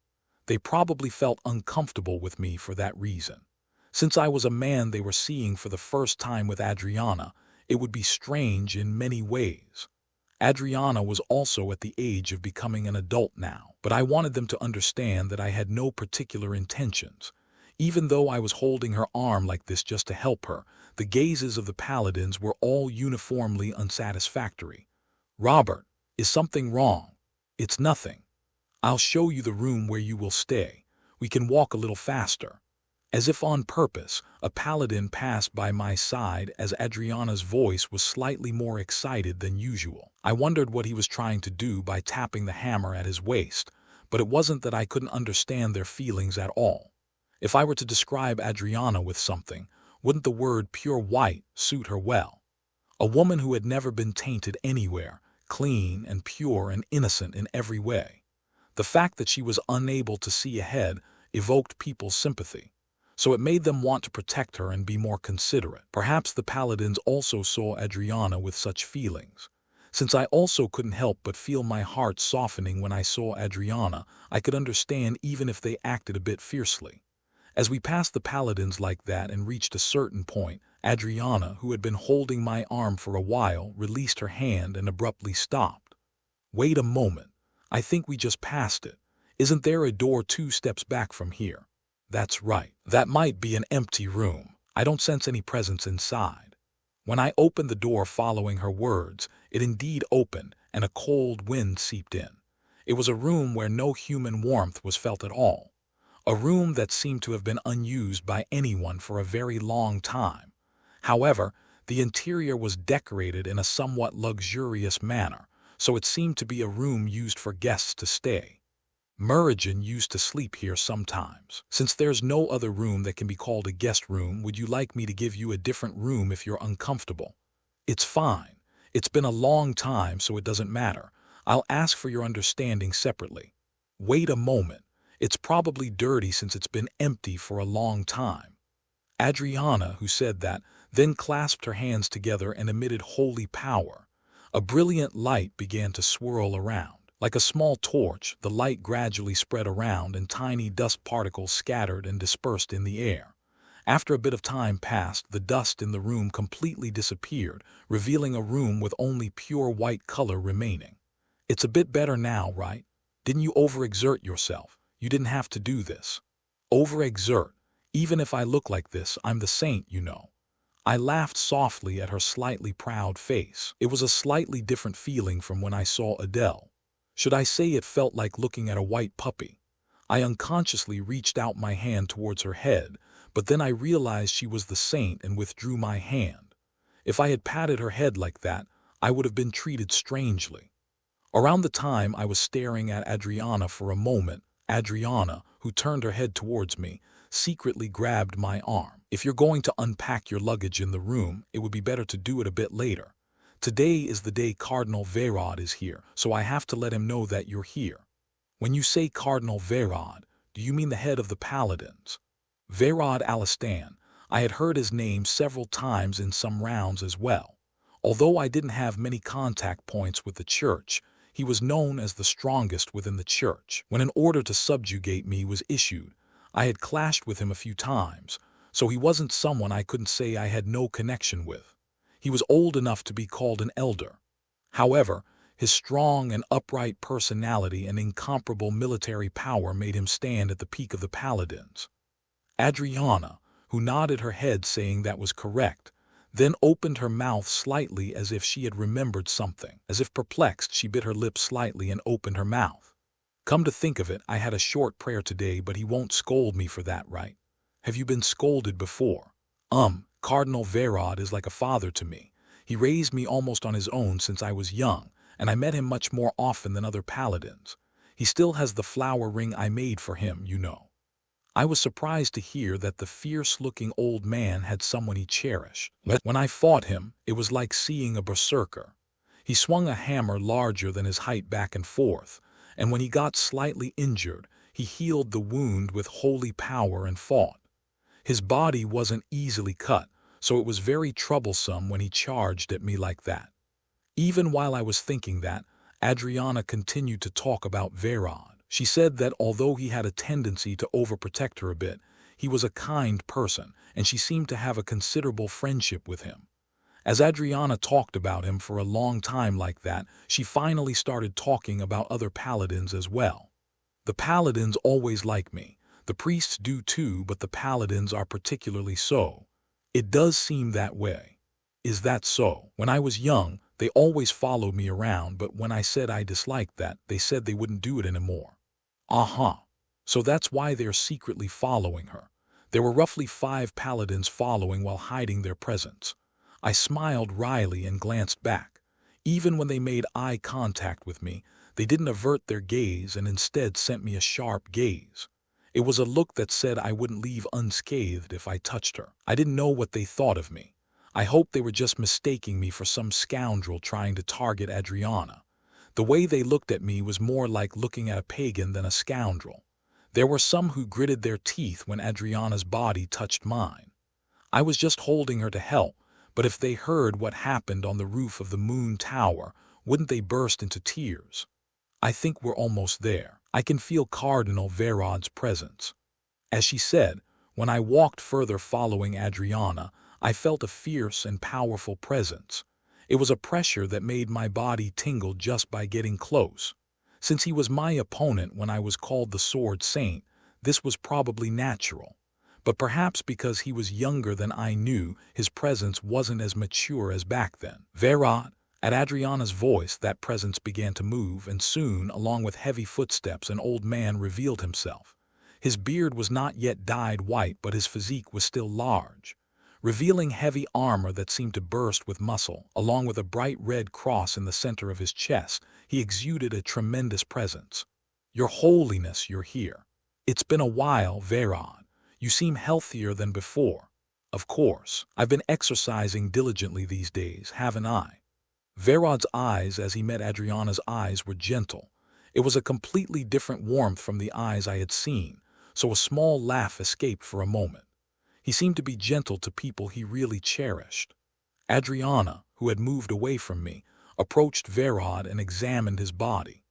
They probably felt uncomfortable with me for that reason. Since I was a man they were seeing for the first time with Adriana, it would be strange in many ways. Adriana was also at the age of becoming an adult now, but I wanted them to understand that I had no particular intentions. Even though I was holding her arm like this just to help her, the gazes of the paladins were all uniformly unsatisfactory. Robert, is something wrong? It's nothing. I'll show you the room where you will stay. We can walk a little faster. As if on purpose, a paladin passed by my side as Adriana's voice was slightly more excited than usual. I wondered what he was trying to do by tapping the hammer at his waist, but it wasn't that I couldn't understand their feelings at all. If I were to describe Adriana with something, wouldn't the word pure white suit her well? A woman who had never been tainted anywhere, clean and pure and innocent in every way. The fact that she was unable to see ahead evoked people's sympathy. So it made them want to protect her and be more considerate. Perhaps the paladins also saw Adriana with such feelings. Since I also couldn't help but feel my heart softening when I saw Adriana, I could understand even if they acted a bit fiercely. As we passed the paladins like that and reached a certain point, Adriana, who had been holding my arm for a while, released her hand and abruptly stopped. Wait a moment. I think we just passed it. Isn't there a door 2 steps back from here? That's right. That might be an empty room. I don't sense any presence inside. When I opened the door following her words, it indeed opened and a cold wind seeped in. It was a room where no human warmth was felt at all. A room that seemed to have been unused by anyone for a very long time. However, the interior was decorated in a somewhat luxurious manner, so it seemed to be a room used for guests to stay. Murigen used to sleep here sometimes. Since there's no other room that can be called a guest room, would you like me to give you a different room if you're uncomfortable? It's fine. It's been a long time, so it doesn't matter. I'll ask for your understanding separately. Wait a moment. It's probably dirty since it's been empty for a long time. Adriana, who said that, then clasped her hands together and emitted holy power. A brilliant light began to swirl around. Like a small torch, the light gradually spread around and tiny dust particles scattered and dispersed in the air. After a bit of time passed, the dust in the room completely disappeared, revealing a room with only pure white color remaining. It's a bit better now, right? Didn't you overexert yourself? You didn't have to do this. Overexert? Even if I look like this, I'm the saint, you know. I laughed softly at her slightly proud face. It was a slightly different feeling from when I saw Adele. Should I say it felt like looking at a white puppy? I unconsciously reached out my hand towards her head, but then I realized she was the saint and withdrew my hand. If I had patted her head like that, I would have been treated strangely. Around the time I was staring at Adriana for a moment, Adriana, who turned her head towards me, secretly grabbed my arm. If you're going to unpack your luggage in the room, it would be better to do it a bit later. Today is the day Cardinal Vayrod is here, so I have to let him know that you're here. When you say Cardinal Vayrod, do you mean the head of the Paladins? Vayrod Alistan. I had heard his name several times in some rounds as well. Although I didn't have many contact points with the church, he was known as the strongest within the church. When an order to subjugate me was issued, I had clashed with him a few times, so he wasn't someone I couldn't say I had no connection with. He was old enough to be called an elder. However, his strong and upright personality and incomparable military power made him stand at the peak of the Paladins. Adriana, who nodded her head saying that was correct, then opened her mouth slightly as if she had remembered something. As if perplexed, she bit her lips slightly and opened her mouth. Come to think of it, I had a short prayer today, but he won't scold me for that, right? Have you been scolded before? Cardinal Vayrod is like a father to me. He raised me almost on his own since I was young, and I met him much more often than other paladins. He still has the flower ring I made for him, you know. I was surprised to hear that the fierce-looking old man had someone he cherished. When I fought him, it was like seeing a berserker. He swung a hammer larger than his height back and forth, and when he got slightly injured, he healed the wound with holy power and fought. His body wasn't easily cut, so it was very troublesome when he charged at me like that. Even while I was thinking that, Adriana continued to talk about Vayrod. She said that although he had a tendency to overprotect her a bit, he was a kind person, and she seemed to have a considerable friendship with him. As Adriana talked about him for a long time like that, she finally started talking about other paladins as well. The paladins always like me. The priests do too, but the paladins are particularly so. It does seem that way. Is that so? When I was young, they always followed me around, but when I said I disliked that, they said they wouldn't do it anymore. So that's why they're secretly following her. There were roughly 5 paladins following while hiding their presence. I smiled wryly and glanced back. Even when they made eye contact with me, they didn't avert their gaze and instead sent me a sharp gaze. It was a look that said I wouldn't leave unscathed if I touched her. I didn't know what they thought of me. I hoped they were just mistaking me for some scoundrel trying to target Adriana. The way they looked at me was more like looking at a pagan than a scoundrel. There were some who gritted their teeth when Adriana's body touched mine. I was just holding her to help, but if they heard what happened on the roof of the Moon Tower, wouldn't they burst into tears? I think we're almost there. I can feel Cardinal Vayrod's presence. As she said, when I walked further following Adriana, I felt a fierce and powerful presence. It was a pressure that made my body tingle just by getting close. Since he was my opponent when I was called the Sword Saint, this was probably natural. But perhaps because he was younger than I knew, his presence wasn't as mature as back then. Vayrod. At Adriana's voice, that presence began to move, and soon, along with heavy footsteps, an old man revealed himself. His beard was not yet dyed white, but his physique was still large. Revealing heavy armor that seemed to burst with muscle, along with a bright red cross in the center of his chest, he exuded a tremendous presence. Your Holiness, you're here. It's been a while, Vayrod. You seem healthier than before. Of course, I've been exercising diligently these days, haven't I? Vayrod's eyes as he met Adriana's eyes were gentle. It was a completely different warmth from the eyes I had seen, so a small laugh escaped for a moment. He seemed to be gentle to people he really cherished. Adriana, who had moved away from me, approached Vayrod and examined his body.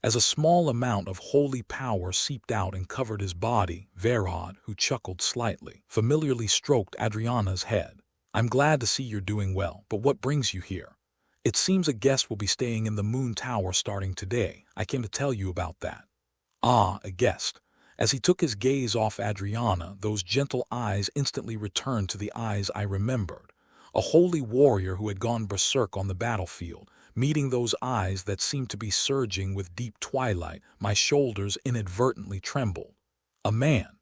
As a small amount of holy power seeped out and covered his body, Vayrod, who chuckled slightly, familiarly stroked Adriana's head. I'm glad to see you're doing well, but what brings you here? It seems a guest will be staying in the Moon Tower starting today. I came to tell you about that. Ah, a guest. As he took his gaze off Adriana, those gentle eyes instantly returned to the eyes I remembered. A holy warrior who had gone berserk on the battlefield. Meeting those eyes that seemed to be surging with deep twilight, my shoulders inadvertently trembled. A man.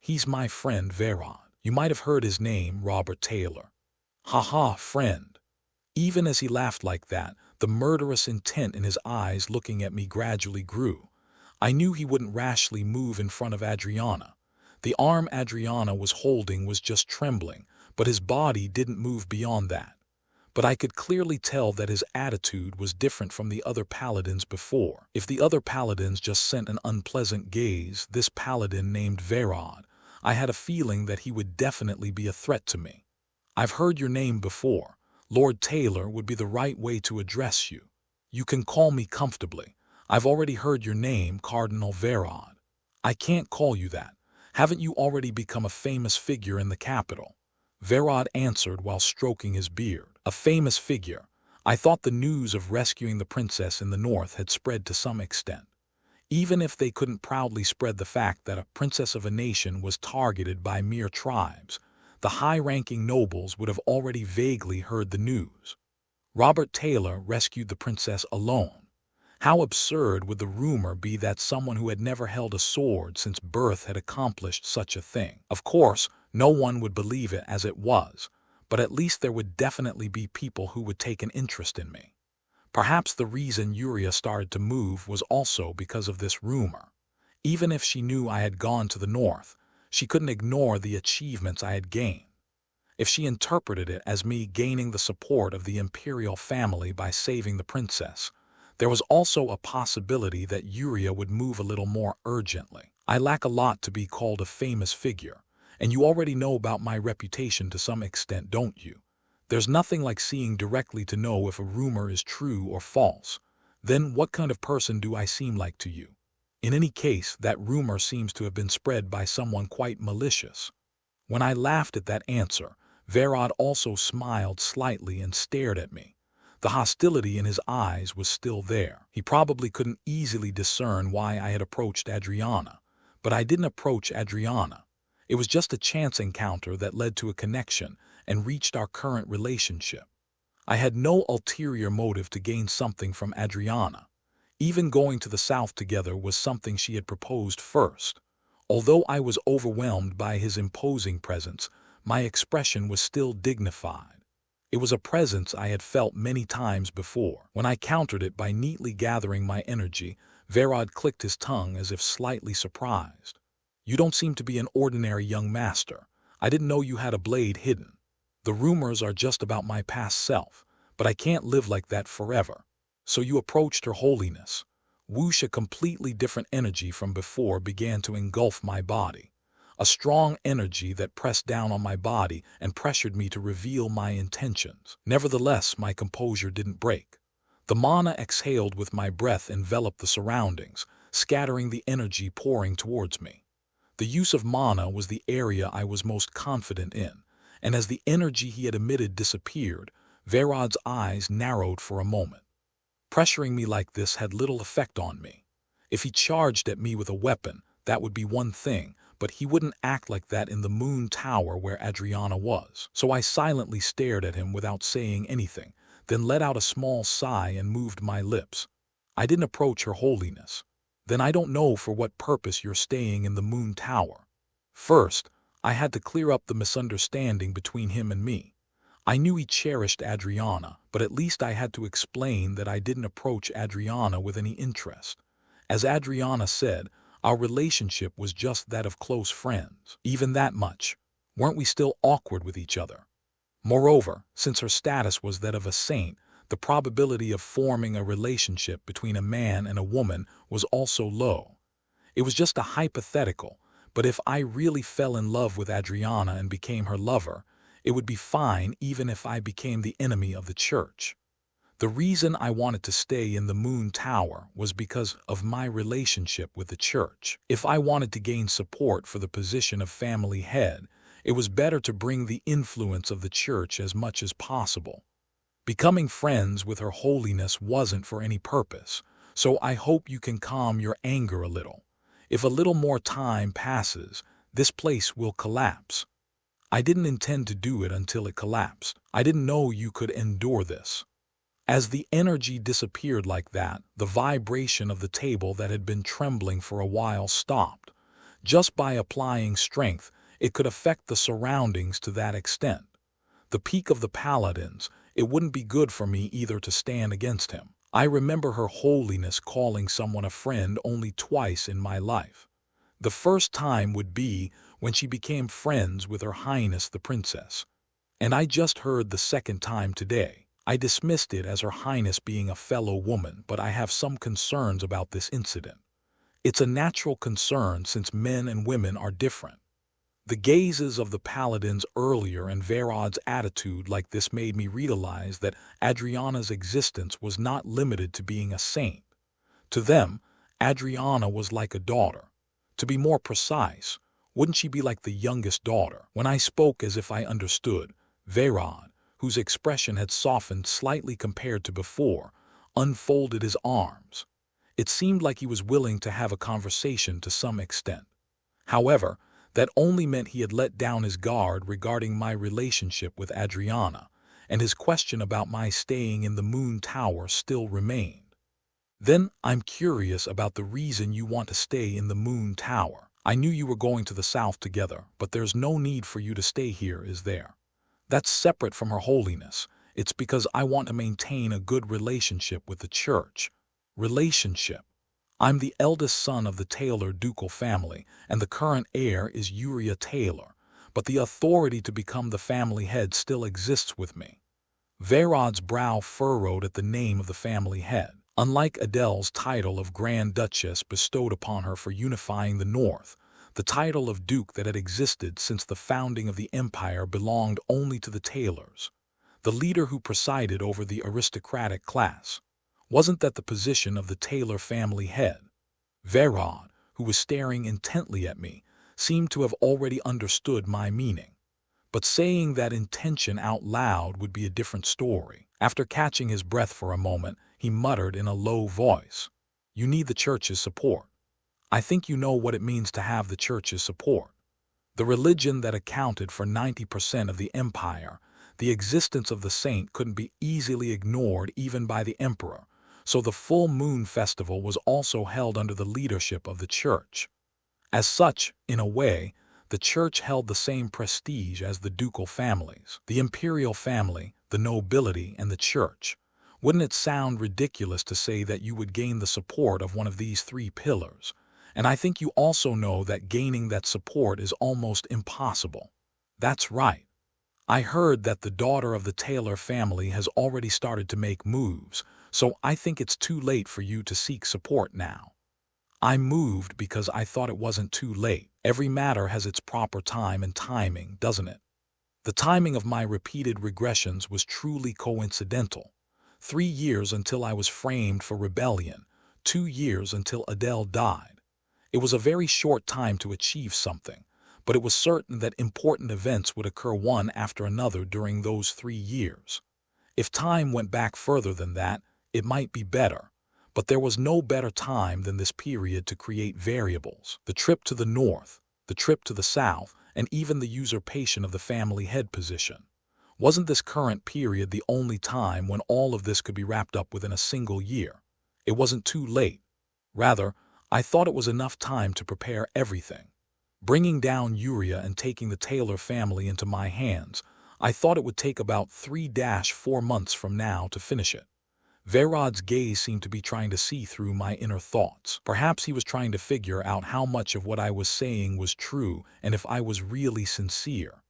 He's my friend Vayrod. You might have heard his name, Robert Taylor. Friend. Even as he laughed like that, the murderous intent in his eyes looking at me gradually grew. I knew he wouldn't rashly move in front of Adriana. The arm Adriana was holding was just trembling, but his body didn't move beyond that. but I could clearly tell that his attitude was different from the other paladins before. If the other paladins just sent an unpleasant gaze, this paladin named Verod, I had a feeling that he would definitely be a threat to me. "I've heard your name before. Lord Taylor would be the right way to address you. You can call me comfortably. I've already heard your name, Cardinal Verod." "I can't call you that. Haven't you already become a famous figure in the capital?" Verod answered while stroking his beard. "A famous figure. I thought the news of rescuing the princess in the north had spread to some extent. Even if they couldn't proudly spread the fact that a princess of a nation was targeted by mere tribes, the high-ranking nobles would have already vaguely heard the news. Robert Taylor rescued the princess alone. How absurd would the rumor be that someone who had never held a sword since birth had accomplished such a thing? Of course, no one would believe it as it was, but at least there would definitely be people who would take an interest in me. Perhaps the reason Yuria started to move was also because of this rumor. Even if she knew I had gone to the north, she couldn't ignore the achievements I had gained. If she interpreted it as me gaining the support of the imperial family by saving the princess, there was also a possibility that Yuria would move a little more urgently. I lack a lot to be called a famous figure, and you already know about my reputation to some extent, don't you? There's nothing like seeing directly to know if a rumor is true or false. Then what kind of person do I seem like to you? In any case, that rumor seems to have been spread by someone quite malicious." When I laughed at that answer, Verod also smiled slightly and stared at me. The hostility in his eyes was still there. He probably couldn't easily discern why I had approached Adriana, but I didn't approach Adriana. It was just a chance encounter that led to a connection and reached our current relationship. I had no ulterior motive to gain something from Adriana. Even going to the south together was something she had proposed first. Although I was overwhelmed by his imposing presence, my expression was still dignified. It was a presence I had felt many times before. When I countered it by neatly gathering my energy, Verod clicked his tongue as if slightly surprised. "You don't seem to be an ordinary young master. I didn't know you had a blade hidden. The rumors are just about my past self, but I can't live like that forever. So you approached Her Holiness." Whoosh, a completely different energy from before began to engulf my body. A strong energy that pressed down on my body and pressured me to reveal my intentions. Nevertheless, my composure didn't break. The mana exhaled with my breath enveloped the surroundings, scattering the energy pouring towards me. The use of mana was the area I was most confident in, and as the energy he had emitted disappeared, Verod's eyes narrowed for a moment. Pressuring me like this had little effect on me. If he charged at me with a weapon, that would be one thing, but he wouldn't act like that in the moon tower where Adriana was. So I silently stared at him without saying anything, then let out a small sigh and moved my lips. "I didn't approach Her Holiness." "Then I don't know for what purpose you're staying in the moon tower." First, I had to clear up the misunderstanding between him and me. I knew he cherished Adriana, but at least I had to explain that I didn't approach Adriana with any interest. As Adriana said, our relationship was just that of close friends. Even that much. Weren't we still awkward with each other? Moreover, since her status was that of a saint, the probability of forming a relationship between a man and a woman was also low. It was just a hypothetical, but if I really fell in love with Adriana and became her lover, it would be fine even if I became the enemy of the church. The reason I wanted to stay in the moon tower was because of my relationship with the church. If I wanted to gain support for the position of family head, it was better to bring the influence of the church as much as possible. Becoming friends with Her Holiness wasn't for any purpose, so I hope you can calm your anger a little. If a little more time passes, this place will collapse. I didn't intend to do it until it collapsed. I didn't know you could endure this. As the energy disappeared like that, the vibration of the table that had been trembling for a while stopped. Just by applying strength, it could affect the surroundings to that extent. The peak of the paladins, it wouldn't be good for me either to stand against him. I remember Her Holiness calling someone a friend only twice in my life. The first time would be when she became friends with Her Highness the Princess. And I just heard the second time today. I dismissed it as Her Highness being a fellow woman, but I have some concerns about this incident. It's a natural concern since men and women are different. The gazes of the paladins earlier and Verod's attitude like this made me realize that Adriana's existence was not limited to being a saint. To them, Adriana was like a daughter. To be more precise, wouldn't she be like the youngest daughter? When I spoke as if I understood, Verod, whose expression had softened slightly compared to before, unfolded his arms. It seemed like he was willing to have a conversation to some extent. However, that only meant he had let down his guard regarding my relationship with Adriana, and his question about my staying in the Moon Tower still remained. Then I'm curious about the reason you want to stay in the Moon Tower. I knew you were going to the south together, but there's no need for you to stay here, is there? That's separate from Her Holiness. It's because I want to maintain a good relationship with the church. Relationship. I'm the eldest son of the Taylor ducal family, and the current heir is Uriah Taylor, but the authority to become the family head still exists with me. Verod's brow furrowed at the name of the family head. Unlike Adele's title of Grand Duchess bestowed upon her for unifying the North, the title of Duke that had existed since the founding of the empire belonged only to the Taylors, the leader who presided over the aristocratic class. Wasn't that the position of the Taylor family head? Verod, who was staring intently at me, seemed to have already understood my meaning. But saying that intention out loud would be a different story. After catching his breath for a moment, he muttered in a low voice, "You need the church's support. I think you know what it means to have the church's support. The religion that accounted for 90% of the empire, the existence of the saint couldn't be easily ignored even by the emperor, so the full moon festival was also held under the leadership of the church. As such, in a way, the church held the same prestige as the ducal families, the imperial family, the nobility, and the church. Wouldn't it sound ridiculous to say that you would gain the support of one of these three pillars? And I think you also know that gaining that support is almost impossible." "That's right. I heard that the daughter of the Taylor family has already started to make moves, so I think it's too late for you to seek support now." I moved because I thought it wasn't too late. Every matter has its proper time and timing, doesn't it? The timing of my repeated regressions was truly coincidental. 3 years until I was framed for rebellion, 2 years until Adele died. It was a very short time to achieve something, but it was certain that important events would occur one after another during those 3 years. If time went back further than that, it might be better. But there was no better time than this period to create variables. The trip to the north, the trip to the south, and even the usurpation of the family head position. Wasn't this current period the only time when all of this could be wrapped up within a single year? It wasn't too late. Rather, I thought it was enough time to prepare everything. Bringing down Uriah and taking the Taylor family into my hands, I thought it would take about 3-4 months from now to finish it. Verod's gaze seemed to be trying to see through my inner thoughts. Perhaps he was trying to figure out how much of what I was saying was true and if I was really sincere.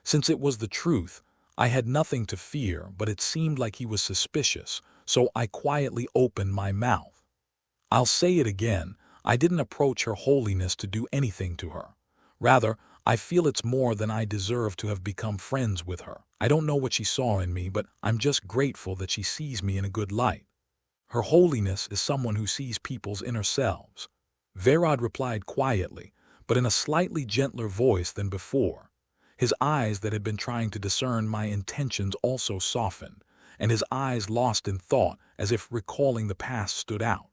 Since it was the truth, I had nothing to fear, but it seemed like he was suspicious, so I quietly opened my mouth. "I'll say it again, I didn't approach Her Holiness to do anything to her. Rather, I feel it's more than I deserve to have become friends with her. I don't know what she saw in me, but I'm just grateful that she sees me in a good light. Her Holiness is someone who sees people's inner selves." Verod replied quietly, but in a slightly gentler voice than before. His eyes that had been trying to discern my intentions also softened, and his eyes lost in thought as if recalling the past stood out.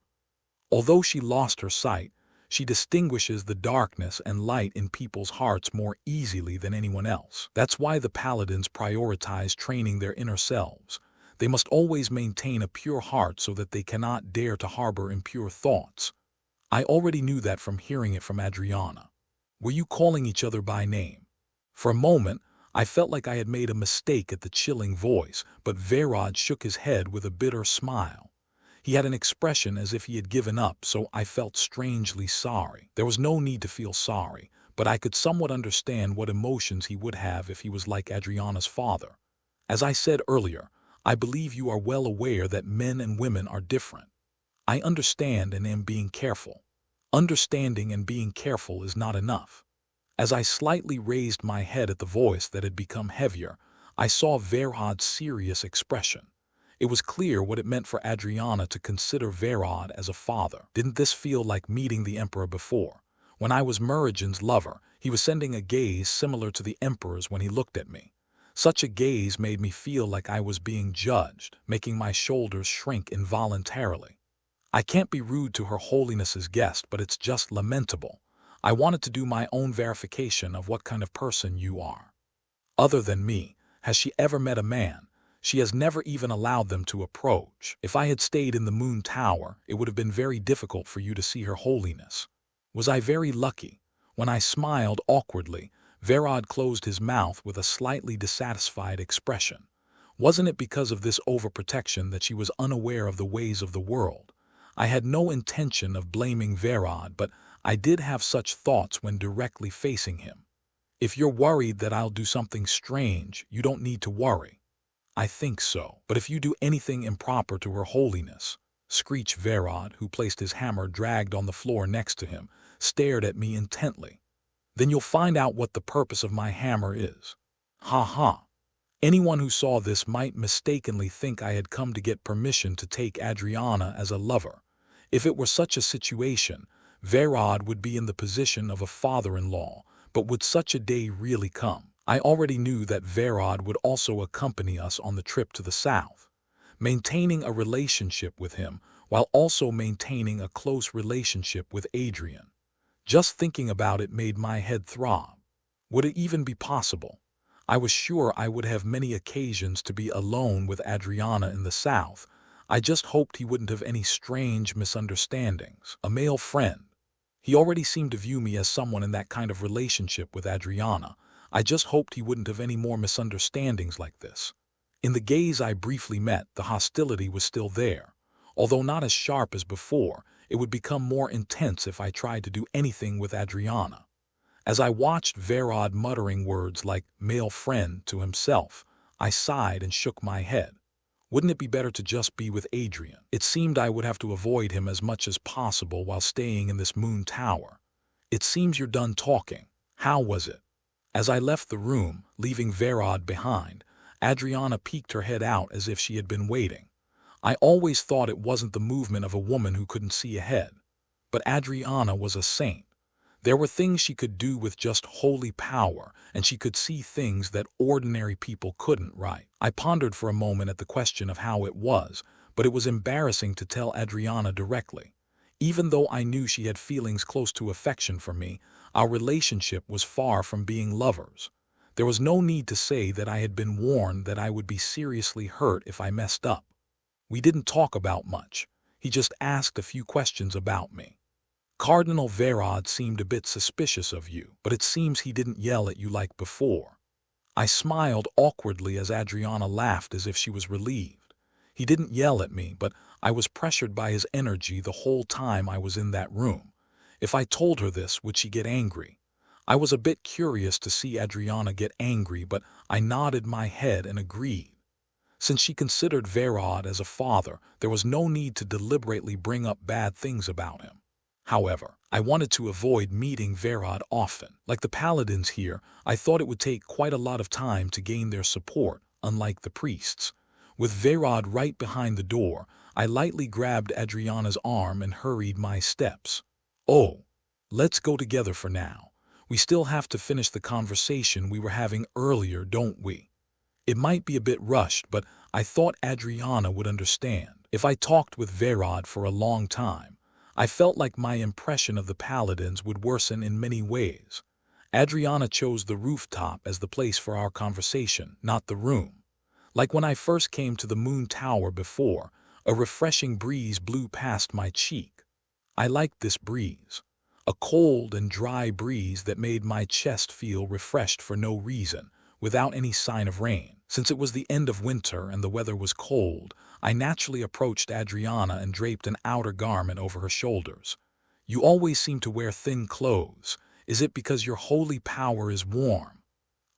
"Although she lost her sight, she distinguishes the darkness and light in people's hearts more easily than anyone else. That's why the paladins prioritize training their inner selves. They must always maintain a pure heart so that they cannot dare to harbor impure thoughts." I already knew that from hearing it from Adriana. "Were you calling each other by name?" For a moment, I felt like I had made a mistake at the chilling voice, but Verod shook his head with a bitter smile. He had an expression as if he had given up, so I felt strangely sorry. There was no need to feel sorry, but I could somewhat understand what emotions he would have if he was like Adriana's father. As I said earlier, I believe you are well aware that men and women are different. I understand and am being careful. Understanding and being careful is not enough. As I slightly raised my head at the voice that had become heavier, I saw Verhod's serious expression. It was clear what it meant for Adriana to consider Verhod as a father. Didn't this feel like meeting the Emperor before? When I was Merigen's lover, he was sending a gaze similar to the Emperor's when he looked at me. Such a gaze made me feel like I was being judged, making my shoulders shrink involuntarily. I can't be rude to Her Holiness's guest, but it's just lamentable. I wanted to do my own verification of what kind of person you are. Other than me, has she ever met a man? She has never even allowed them to approach. If I had stayed in the Moon Tower, it would have been very difficult for you to see Her Holiness. Was I very lucky? When I smiled awkwardly, Verhod closed his mouth with a slightly dissatisfied expression. Wasn't it because of this overprotection that she was unaware of the ways of the world? I had no intention of blaming Verhod, but I did have such thoughts when directly facing him. If you're worried that I'll do something strange, you don't need to worry. I think so. But if you do anything improper to Her Holiness, screeched Verhod, who placed his hammer dragged on the floor next to him, stared at me intently. Then you'll find out what the purpose of my hammer is. Ha ha. Anyone who saw this might mistakenly think I had come to get permission to take Adriana as a lover. If it were such a situation, Verhod would be in the position of a father-in-law, but would such a day really come? I already knew that Verhod would also accompany us on the trip to the south. Maintaining a relationship with him while also maintaining a close relationship with Adrian. Just thinking about it made my head throb. Would it even be possible? I was sure I would have many occasions to be alone with Adriana in the south. I just hoped he wouldn't have any strange misunderstandings. A male friend. He already seemed to view me as someone in that kind of relationship with Adriana. I just hoped he wouldn't have any more misunderstandings like this. In the gaze I briefly met, the hostility was still there. Although not as sharp as before, it would become more intense if I tried to do anything with Adriana. As I watched Verhod muttering words like male friend to himself, I sighed and shook my head. Wouldn't it be better to just be with Adrian? It seemed I would have to avoid him as much as possible while staying in this Moon Tower. It seems you're done talking. How was it? As I left the room, leaving Verhod behind, Adriana peeked her head out as if she had been waiting. I always thought it wasn't the movement of a woman who couldn't see ahead. But Adriana was a saint. There were things she could do with just holy power, and she could see things that ordinary people couldn't, right? I pondered for a moment at the question of how it was, but it was embarrassing to tell Adriana directly. Even though I knew she had feelings close to affection for me, our relationship was far from being lovers. There was no need to say that I had been warned that I would be seriously hurt if I messed up. We didn't talk about much. He just asked a few questions about me. Cardinal Verhod seemed a bit suspicious of you, but it seems he didn't yell at you like before. I smiled awkwardly as Adriana laughed as if she was relieved. He didn't yell at me, but I was pressured by his energy the whole time I was in that room. If I told her this, would she get angry? I was a bit curious to see Adriana get angry, but I nodded my head and agreed. Since she considered Verhod as a father, there was no need to deliberately bring up bad things about him. However, I wanted to avoid meeting Verhod often. Like the paladins here, I thought it would take quite a lot of time to gain their support, unlike the priests. With Verhod right behind the door, I lightly grabbed Adriana's arm and hurried my steps. Oh, let's go together for now. We still have to finish the conversation we were having earlier, don't we? It might be a bit rushed, but I thought Adriana would understand. If I talked with Verhod for a long time, I felt like my impression of the paladins would worsen in many ways. Adriana chose the rooftop as the place for our conversation, not the room. Like when I first came to the Moon Tower before, a refreshing breeze blew past my cheek. I liked this breeze. A cold and dry breeze that made my chest feel refreshed for no reason, without any sign of rain. Since it was the end of winter and the weather was cold, I naturally approached Adriana and draped an outer garment over her shoulders. You always seem to wear thin clothes. Is it because your holy power is warm?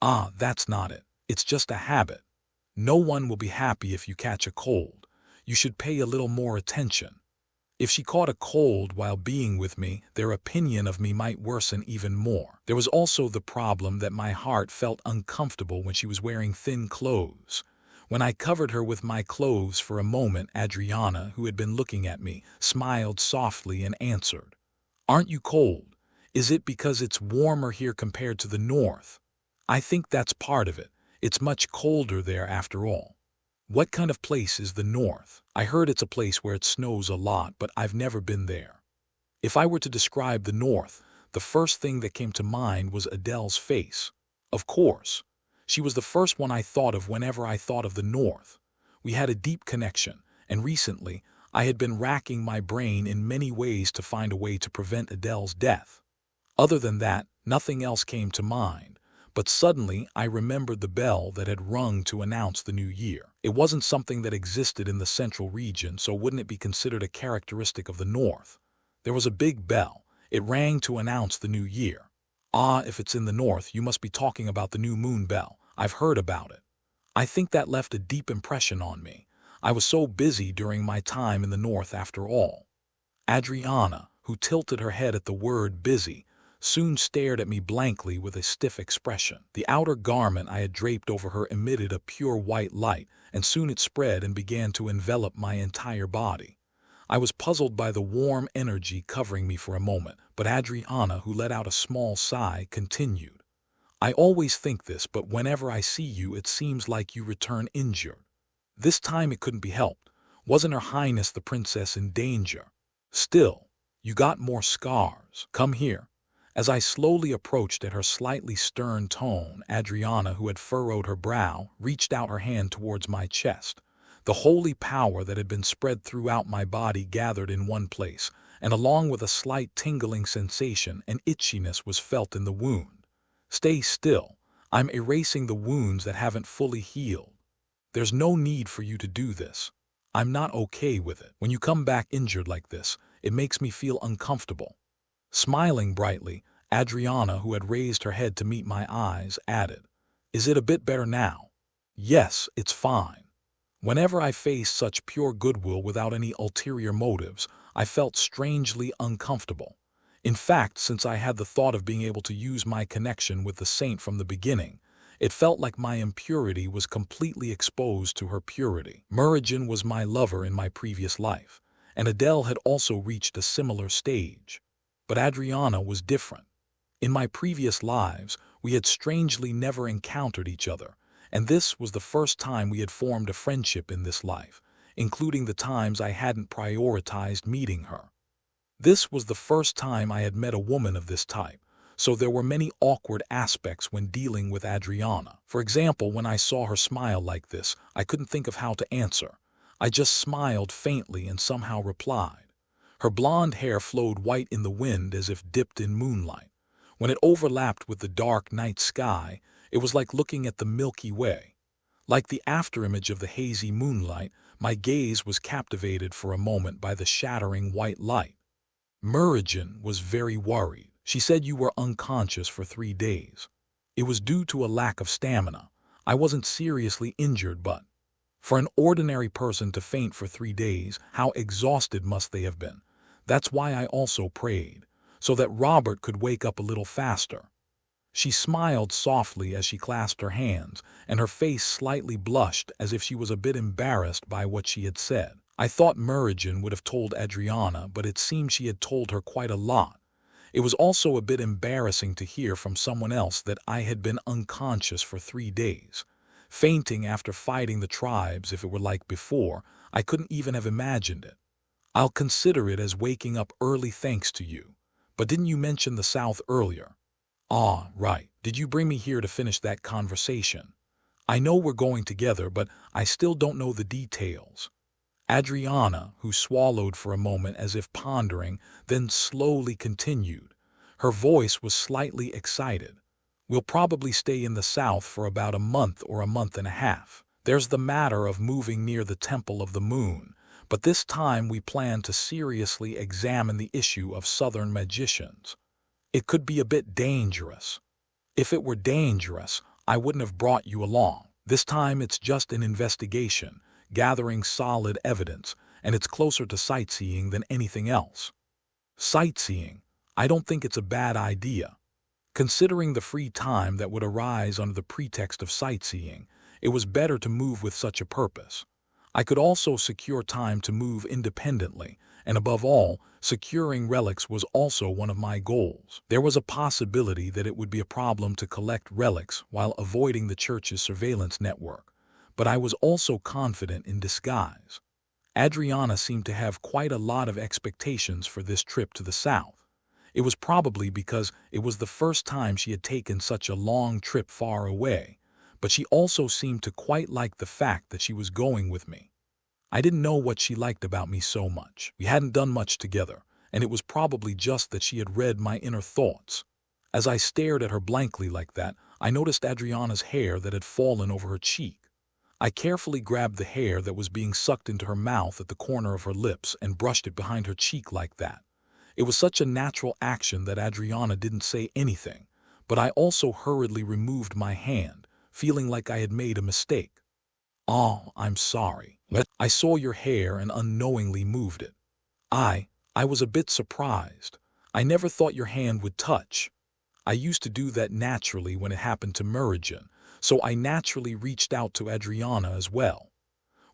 Ah, that's not it. It's just a habit. No one will be happy if you catch a cold. You should pay a little more attention. If she caught a cold while being with me, their opinion of me might worsen even more. There was also the problem that my heart felt uncomfortable when she was wearing thin clothes. When I covered her with my clothes for a moment, Adriana, who had been looking at me, smiled softly and answered, "Aren't you cold? Is it because it's warmer here compared to the north? I think that's part of it. It's much colder there after all." "What kind of place is the north?" "I heard it's a place where it snows a lot, but I've never been there." If I were to describe the north, the first thing that came to mind was Adele's face. Of course. She was the first one I thought of whenever I thought of the north. We had a deep connection, and recently I had been racking my brain in many ways to find a way to prevent Adele's death. Other than that, nothing else came to mind. But suddenly, I remembered the bell that had rung to announce the new year. It wasn't something that existed in the central region, so wouldn't it be considered a characteristic of the north? There was a big bell. It rang to announce the new year. "Ah, if it's in the north, you must be talking about the new moon bell. I've heard about it." I think that left a deep impression on me. I was so busy during my time in the north after all. Adriana, who tilted her head at the word busy, soon stared at me blankly with a stiff expression. The outer garment I had draped over her emitted a pure white light, and soon it spread and began to envelop my entire body. I was puzzled by the warm energy covering me for a moment, but Adriana, who let out a small sigh, continued, "I always think this, but whenever I see you it seems like you return injured. This time it couldn't be helped. Wasn't Her Highness the Princess in danger? Still, you got more scars. Come here." As I slowly approached at her slightly stern tone, Adriana, who had furrowed her brow, reached out her hand towards my chest. The holy power that had been spread throughout my body gathered in one place, and along with a slight tingling sensation, an itchiness was felt in the wound. "Stay still. I'm erasing the wounds that haven't fully healed. There's no need for you to do this. I'm not okay with it. When you come back injured like this, it makes me feel uncomfortable." Smiling brightly, Adriana, who had raised her head to meet my eyes, added, "Is it a bit better now?" "Yes, it's fine." Whenever I faced such pure goodwill without any ulterior motives, I felt strangely uncomfortable. In fact, since I had the thought of being able to use my connection with the saint from the beginning, it felt like my impurity was completely exposed to her purity. Murugan was my lover in my previous life, and Adele had also reached a similar stage. But Adriana was different. In my previous lives, we had strangely never encountered each other, and this was the first time we had formed a friendship in this life, including the times I hadn't prioritized meeting her. This was the first time I had met a woman of this type, so there were many awkward aspects when dealing with Adriana. For example, when I saw her smile like this, I couldn't think of how to answer. I just smiled faintly and somehow replied. Her blonde hair flowed white in the wind as if dipped in moonlight. When it overlapped with the dark night sky, it was like looking at the Milky Way. Like the afterimage of the hazy moonlight, my gaze was captivated for a moment by the shattering white light. Murugan was very worried. "She said you were unconscious for 3 days. It was due to a lack of stamina. I wasn't seriously injured, but for an ordinary person to faint for 3 days, how exhausted must they have been? That's why I also prayed, so that Robert could wake up a little faster." She smiled softly as she clasped her hands, and her face slightly blushed as if she was a bit embarrassed by what she had said. I thought Murugan would have told Adriana, but it seemed she had told her quite a lot. It was also a bit embarrassing to hear from someone else that I had been unconscious for 3 days. Fainting after fighting the tribes, if it were like before, I couldn't even have imagined it. "I'll consider it as waking up early thanks to you. But didn't you mention the South earlier?" "Ah, right. Did you bring me here to finish that conversation? I know we're going together, but I still don't know the details." Adriana, who swallowed for a moment as if pondering, then slowly continued. Her voice was slightly excited. "We'll probably stay in the South for about a month or a month and a half. There's the matter of moving near the Temple of the Moon, but this time we plan to seriously examine the issue of Southern magicians. It could be a bit dangerous. If it were dangerous, I wouldn't have brought you along." This time it's just an investigation, gathering solid evidence, and it's closer to sightseeing than anything else. Sightseeing. I don't think it's a bad idea. Considering the free time that would arise under the pretext of sightseeing, it was better to move with such a purpose. I could also secure time to move independently, and above all, securing relics was also one of my goals. There was a possibility that it would be a problem to collect relics while avoiding the church's surveillance network, but I was also confident in disguise. Adriana seemed to have quite a lot of expectations for this trip to the south. It was probably because it was the first time she had taken such a long trip far away, but she also seemed to quite like the fact that she was going with me. I didn't know what she liked about me so much. We hadn't done much together, and it was probably just that she had read my inner thoughts. As I stared at her blankly like that, I noticed Adriana's hair that had fallen over her cheek. I carefully grabbed the hair that was being sucked into her mouth at the corner of her lips and brushed it behind her cheek like that. It was such a natural action that Adriana didn't say anything, but I also hurriedly removed my hand, feeling like I had made a mistake. "Oh, I'm sorry. I saw your hair and unknowingly moved it. I was a bit surprised. I never thought your hand would touch. I used to do that naturally when it happened to Meridian, so I naturally reached out to Adriana as well."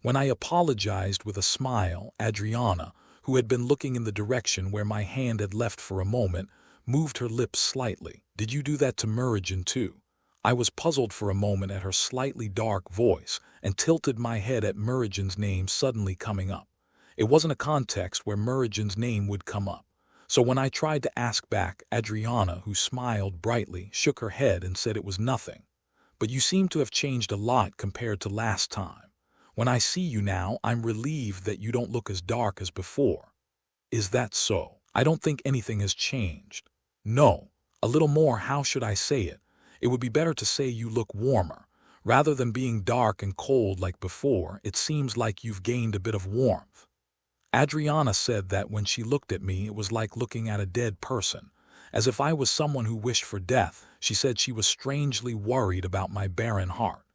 When I apologized with a smile, Adriana, who had been looking in the direction where my hand had left for a moment, moved her lips slightly. "Did you do that to Meridian too?" I was puzzled for a moment at her slightly dark voice and tilted my head at Meridian's name suddenly coming up. It wasn't a context where Meridian's name would come up. So when I tried to ask back, Adriana, who smiled brightly, shook her head and said it was nothing. "But you seem to have changed a lot compared to last time. When I see you now, I'm relieved that you don't look as dark as before." "Is that so?" "I don't think anything has changed." "No. A little more, how should I say it? It would be better to say you look warmer. Rather than being dark and cold like before, it seems like you've gained a bit of warmth." Adriana said that when she looked at me, it was like looking at a dead person, as if I was someone who wished for death. She said she was strangely worried about my barren heart.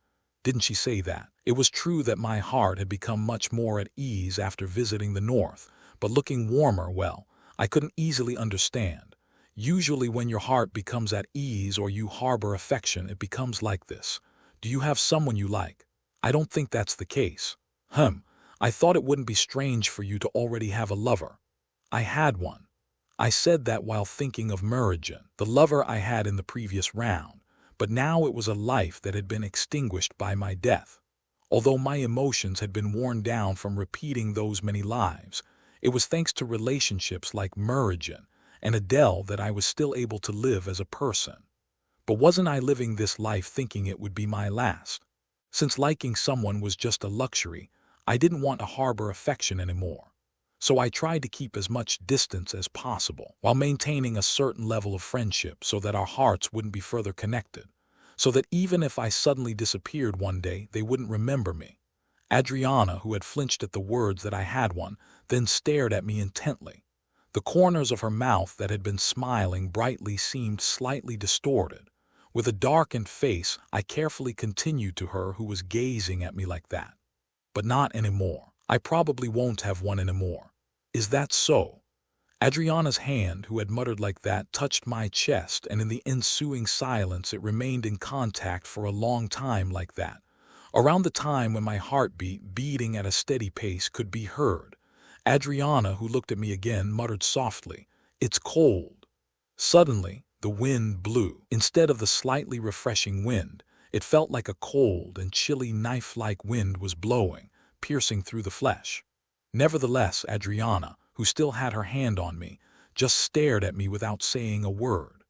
Didn't she say that? It was true that my heart had become much more at ease after visiting the north, but looking warmer, well, I couldn't easily understand. Usually when your heart becomes at ease or you harbor affection, it becomes like this. "Do you have someone you like?" "I don't think that's the case." "I thought it wouldn't be strange for you to already have a lover." "I had one." I said that while thinking of Meridian, the lover I had in the previous round, but now it was a life that had been extinguished by my death. Although my emotions had been worn down from repeating those many lives, it was thanks to relationships like Meridian and Adele that I was still able to live as a person. But wasn't I living this life thinking it would be my last? Since liking someone was just a luxury, I didn't want to harbor affection anymore. So I tried to keep as much distance as possible, while maintaining a certain level of friendship so that our hearts wouldn't be further connected, so that even if I suddenly disappeared one day, they wouldn't remember me. Adriana, who had flinched at the words that I had one, then stared at me intently. The corners of her mouth that had been smiling brightly seemed slightly distorted. With a darkened face, I carefully continued to her who was gazing at me like that. "But not anymore. I probably won't have one anymore." "Is that so?" Adriana's hand, who had muttered like that, touched my chest, and in the ensuing silence it remained in contact for a long time like that. Around the time when my heartbeat, beating at a steady pace, could be heard, Adriana, who looked at me again, muttered softly, "It's cold." Suddenly, the wind blew. Instead of the slightly refreshing wind, it felt like a cold and chilly knife-like wind was blowing, piercing through the flesh. Nevertheless, Adriana, who still had her hand on me, just stared at me without saying a word.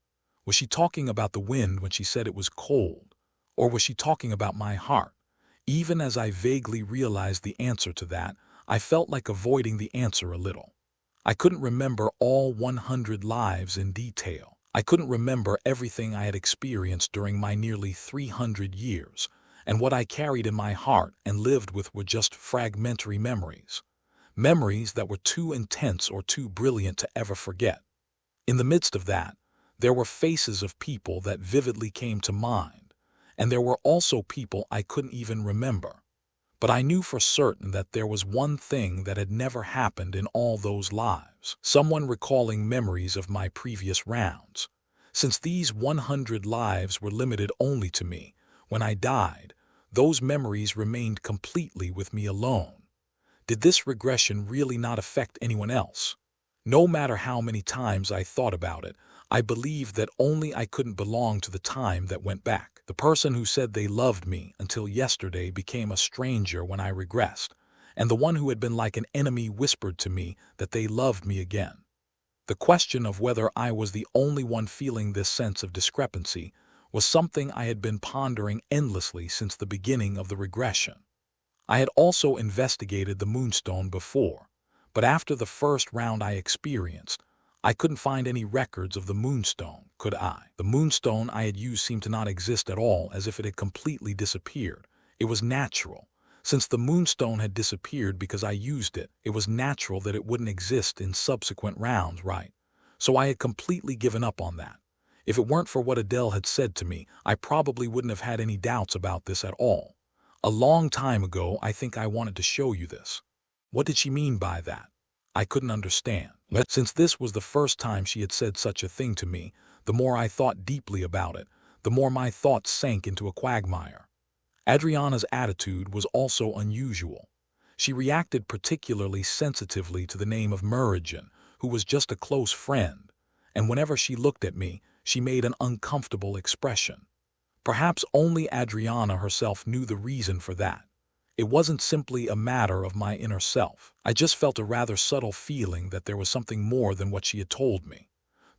Was she talking about the wind when she said it was cold? Or was she talking about my heart? Even as I vaguely realized the answer to that, I felt like avoiding the answer a little. I couldn't remember all 100 lives in detail. I couldn't remember everything I had experienced during my nearly 300 years, and what I carried in my heart and lived with were just fragmentary memories. Memories that were too intense or too brilliant to ever forget. In the midst of that, there were faces of people that vividly came to mind, and there were also people I couldn't even remember. But I knew for certain that there was one thing that had never happened in all those lives. Someone recalling memories of my previous rounds. Since these 100 lives were limited only to me, when I died, those memories remained completely with me alone. Did this regression really not affect anyone else? No matter how many times I thought about it, I believed that only I couldn't belong to the time that went back. The person who said they loved me until yesterday became a stranger when I regressed, and the one who had been like an enemy whispered to me that they loved me again. The question of whether I was the only one feeling this sense of discrepancy was something I had been pondering endlessly since the beginning of the regression. I had also investigated the moonstone before, but after the first round I experienced, I couldn't find any records of the moonstone, could I? The moonstone I had used seemed to not exist at all, as if it had completely disappeared. It was natural. Since the moonstone had disappeared because I used it, it was natural that it wouldn't exist in subsequent rounds, right? So I had completely given up on that. If it weren't for what Adele had said to me, I probably wouldn't have had any doubts about this at all. A long time ago, I think I wanted to show you this. What did she mean by that? I couldn't understand. But since this was the first time she had said such a thing to me, the more I thought deeply about it, the more my thoughts sank into a quagmire. Adriana's attitude was also unusual. She reacted particularly sensitively to the name of Meridian, who was just a close friend, and whenever she looked at me, she made an uncomfortable expression. Perhaps only Adriana herself knew the reason for that. It wasn't simply a matter of my inner self. I just felt a rather subtle feeling that there was something more than what she had told me.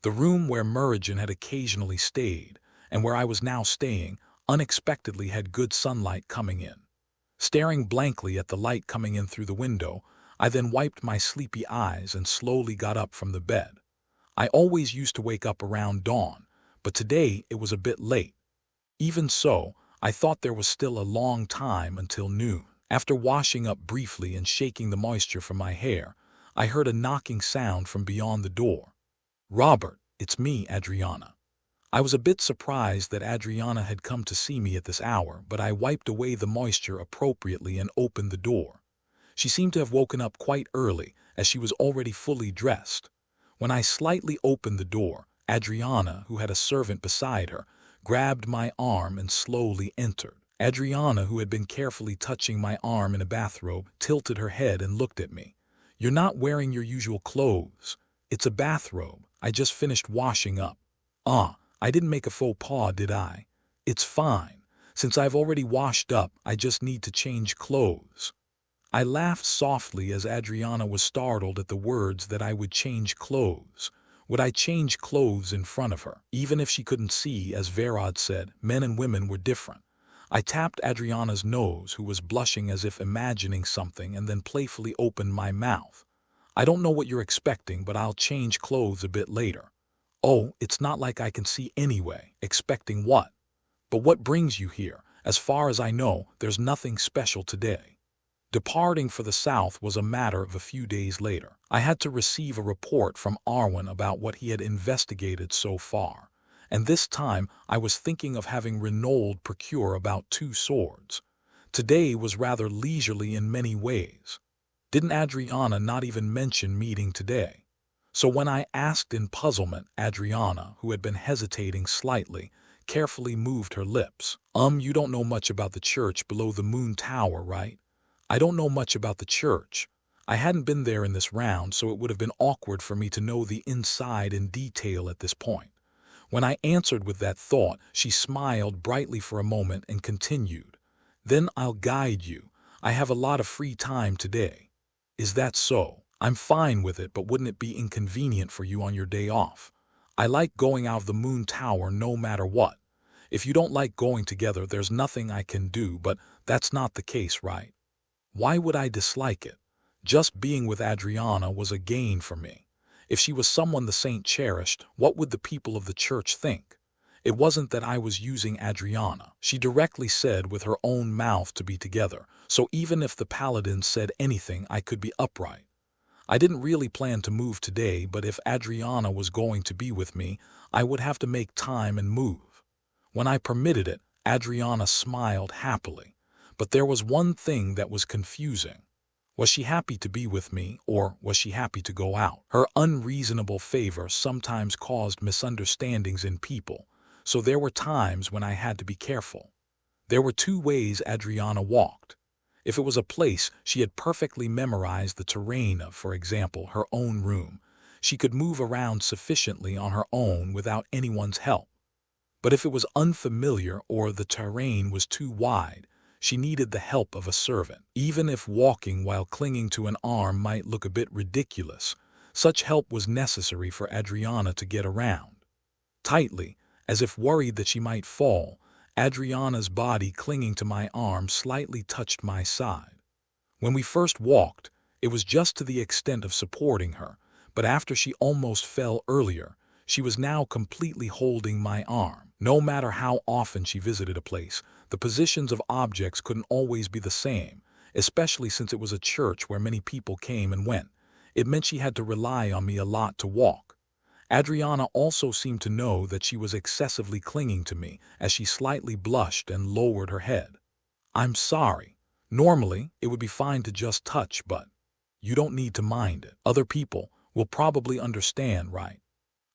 The room where Meridian had occasionally stayed, and where I was now staying, unexpectedly had good sunlight coming in. Staring blankly at the light coming in through the window, I then wiped my sleepy eyes and slowly got up from the bed. I always used to wake up around dawn, but today it was a bit late. Even so, I thought there was still a long time until noon. After washing up briefly and shaking the moisture from my hair, I heard a knocking sound from beyond the door. "Robert, it's me, Adriana." I was a bit surprised that Adriana had come to see me at this hour, but I wiped away the moisture appropriately and opened the door. She seemed to have woken up quite early, as she was already fully dressed. When I slightly opened the door, Adriana, who had a servant beside her, grabbed my arm and slowly entered. Adriana, who had been carefully touching my arm in a bathrobe, tilted her head and looked at me. "You're not wearing your usual clothes. It's a bathrobe. I just finished washing up." I didn't make a faux pas, did I? "It's fine. Since I've already washed up, I just need to change clothes." I laughed softly as Adriana was startled at the words that I would change clothes. Would I change clothes in front of her? Even if she couldn't see, as Verod said, men and women were different. I tapped Adriana's nose, who was blushing as if imagining something, and then playfully opened my mouth. "I don't know what you're expecting, but I'll change clothes a bit later." "Oh, it's not like I can see anyway." "Expecting what?" "But what brings you here? As far as I know, there's nothing special today." Departing for the south was a matter of a few days later. I had to receive a report from Arwen about what he had investigated so far, and this time I was thinking of having Renaud procure about 2 swords. Today was rather leisurely in many ways. Didn't Adriana not even mention meeting today? So when I asked in puzzlement, Adriana, who had been hesitating slightly, carefully moved her lips. You don't know much about the church below the Moon Tower, right?" "I don't know much about the church. I hadn't been there in this round, so it would have been awkward for me to know the inside in detail at this point." When I answered with that thought, she smiled brightly for a moment and continued, "Then I'll guide you. I have a lot of free time today." "Is that so?" "I'm fine with it, but wouldn't it be inconvenient for you on your day off? I like going out of the Moon Tower no matter what. If you don't like going together, there's nothing I can do, but that's not the case, right?" Why would I dislike it? Just being with Adriana was a gain for me. If she was someone the saint cherished, what would the people of the church think? It wasn't that I was using Adriana. She directly said with her own mouth to be together, so even if the paladin said anything, I could be upright. I didn't really plan to move today, but if Adriana was going to be with me, I would have to make time and move. When I permitted it, Adriana smiled happily, but there was one thing that was confusing. Was she happy to be with me, or was she happy to go out? Her unreasonable favor sometimes caused misunderstandings in people, so there were times when I had to be careful. There were two ways Adriana walked. If it was a place she had perfectly memorized the terrain of, for example, her own room, she could move around sufficiently on her own without anyone's help. But if it was unfamiliar or the terrain was too wide, she needed the help of a servant. Even if walking while clinging to an arm might look a bit ridiculous, such help was necessary for Adriana to get around. Tightly, as if worried that she might fall, Adriana's body clinging to my arm slightly touched my side. When we first walked, it was just to the extent of supporting her, but after she almost fell earlier, she was now completely holding my arm. No matter how often she visited a place, the positions of objects couldn't always be the same, especially since it was a church where many people came and went. It meant she had to rely on me a lot to walk. Adriana also seemed to know that she was excessively clinging to me as she slightly blushed and lowered her head. "I'm sorry. Normally, it would be fine to just touch, but you don't need to mind it. Other people will probably understand, right?"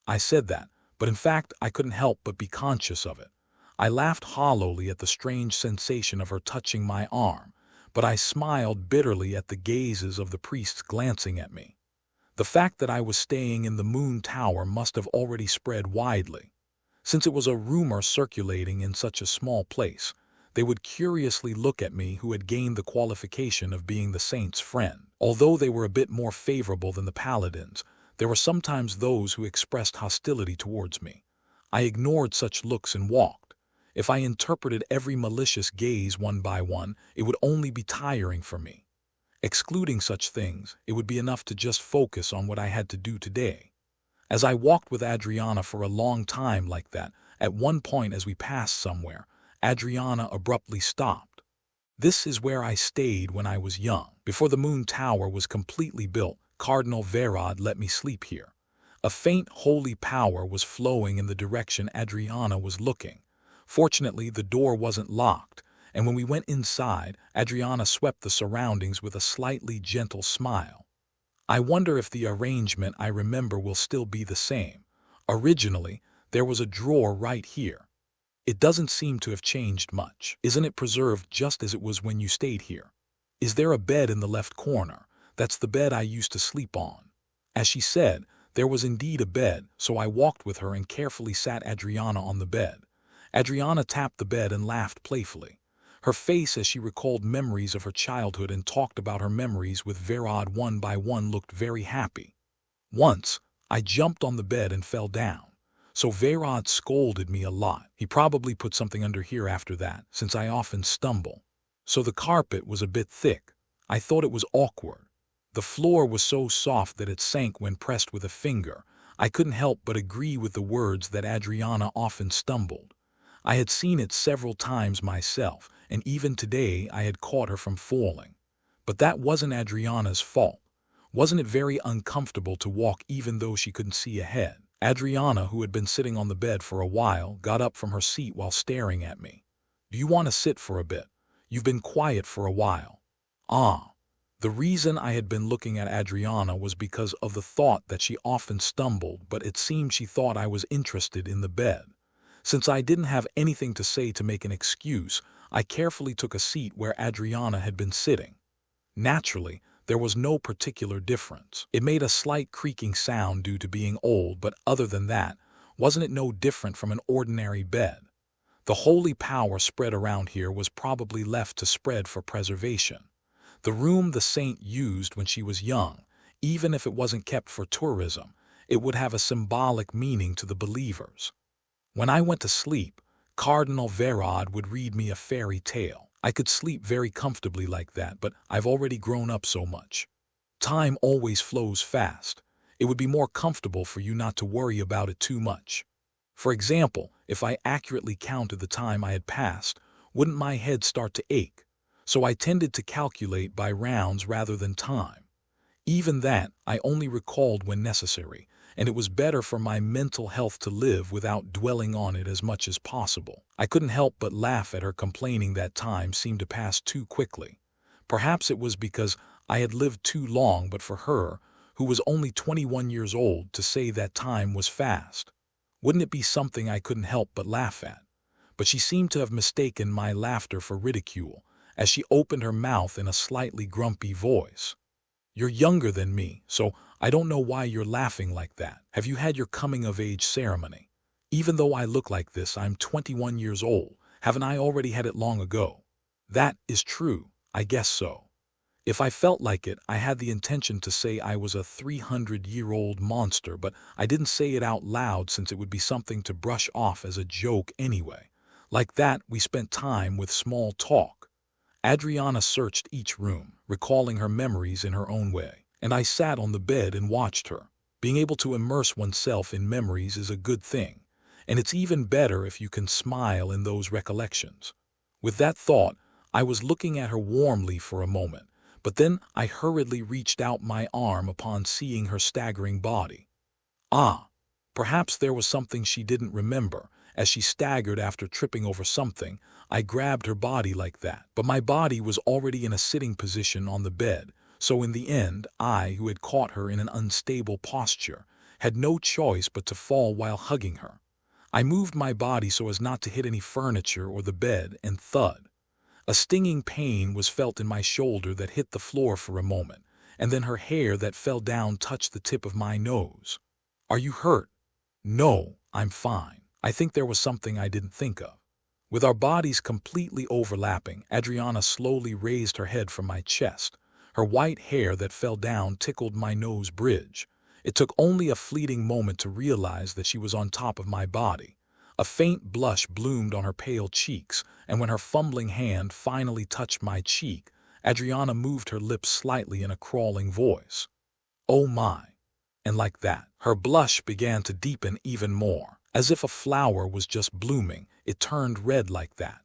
I said that, but in fact I couldn't help but be conscious of it. I laughed hollowly at the strange sensation of her touching my arm, but I smiled bitterly at the gazes of the priests glancing at me. The fact that I was staying in the Moon Tower must have already spread widely. Since it was a rumor circulating in such a small place, they would curiously look at me who had gained the qualification of being the saint's friend. Although they were a bit more favorable than the paladins, there were sometimes those who expressed hostility towards me. I ignored such looks and walked. If I interpreted every malicious gaze one by one, it would only be tiring for me. Excluding such things, it would be enough to just focus on what I had to do today. As I walked with Adriana for a long time like that, at one point as we passed somewhere, Adriana abruptly stopped. "This is where I stayed when I was young. Before the Moon Tower was completely built, Cardinal Verod let me sleep here." A faint holy power was flowing in the direction Adriana was looking. Fortunately, the door wasn't locked, and when we went inside, Adriana swept the surroundings with a slightly gentle smile. "I wonder if the arrangement I remember will still be the same. Originally, there was a drawer right here. It doesn't seem to have changed much. Isn't it preserved just as it was when you stayed here? Is there a bed in the left corner? That's the bed I used to sleep on." As she said, there was indeed a bed, so I walked with her and carefully sat Adriana on the bed. Adriana tapped the bed and laughed playfully. Her face as she recalled memories of her childhood and talked about her memories with Verod one by one looked very happy. Once, I jumped on the bed and fell down. So Verod scolded me a lot. He probably put something under here after that, since I often stumble. So the carpet was a bit thick. I thought it was awkward. The floor was so soft that it sank when pressed with a finger. I couldn't help but agree with the words that Adriana often stumbled. I had seen it several times myself, and even today I had caught her from falling. But that wasn't Adriana's fault. Wasn't it very uncomfortable to walk even though she couldn't see ahead? Adriana, who had been sitting on the bed for a while, got up from her seat while staring at me. "Do you want to sit for a bit? You've been quiet for a while." Ah. The reason I had been looking at Adriana was because of the thought that she often stumbled, but it seemed she thought I was interested in the bed. Since I didn't have anything to say to make an excuse, I carefully took a seat where Adriana had been sitting. Naturally, there was no particular difference. It made a slight creaking sound due to being old, but other than that, wasn't it no different from an ordinary bed? The holy power spread around here was probably left to spread for preservation. The room the saint used when she was young, even if it wasn't kept for tourism, it would have a symbolic meaning to the believers. When I went to sleep, Cardinal Verod would read me a fairy tale. I could sleep very comfortably like that, but I've already grown up so much. Time always flows fast. It would be more comfortable for you not to worry about it too much. For example, if I accurately counted the time I had passed, wouldn't my head start to ache? So I tended to calculate by rounds rather than time. Even that, I only recalled when necessary, and it was better for my mental health to live without dwelling on it as much as possible. I couldn't help but laugh at her, complaining that time seemed to pass too quickly. Perhaps it was because I had lived too long, but for her, who was only 21 years old, to say that time was fast, wouldn't it be something I couldn't help but laugh at? But she seemed to have mistaken my laughter for ridicule, as she opened her mouth in a slightly grumpy voice. "You're younger than me, so I don't know why you're laughing like that. Have you had your coming-of-age ceremony? Even though I look like this, I'm 21 years old. Haven't I already had it long ago?" "That is true, I guess so. If I felt like it, I had the intention to say I was a 300-year-old monster, but I didn't say it out loud since it would be something to brush off as a joke anyway. Like that, we spent time with small talk." Adriana searched each room, recalling her memories in her own way, and I sat on the bed and watched her. Being able to immerse oneself in memories is a good thing, and it's even better if you can smile in those recollections. With that thought, I was looking at her warmly for a moment, but then I hurriedly reached out my arm upon seeing her staggering body. Ah, perhaps there was something she didn't remember. As she staggered after tripping over something, I grabbed her body like that. But my body was already in a sitting position on the bed, so in the end, I, who had caught her in an unstable posture, had no choice but to fall while hugging her. I moved my body so as not to hit any furniture or the bed, and thud. A stinging pain was felt in my shoulder that hit the floor for a moment, and then her hair that fell down touched the tip of my nose. "Are you hurt?" "No, I'm fine. I think there was something I didn't think of." With our bodies completely overlapping, Adriana slowly raised her head from my chest. Her white hair that fell down tickled my nose bridge. It took only a fleeting moment to realize that she was on top of my body. A faint blush bloomed on her pale cheeks, and when her fumbling hand finally touched my cheek, Adriana moved her lips slightly in a crawling voice. "Oh my." And like that, her blush began to deepen even more. As if a flower was just blooming, it turned red like that.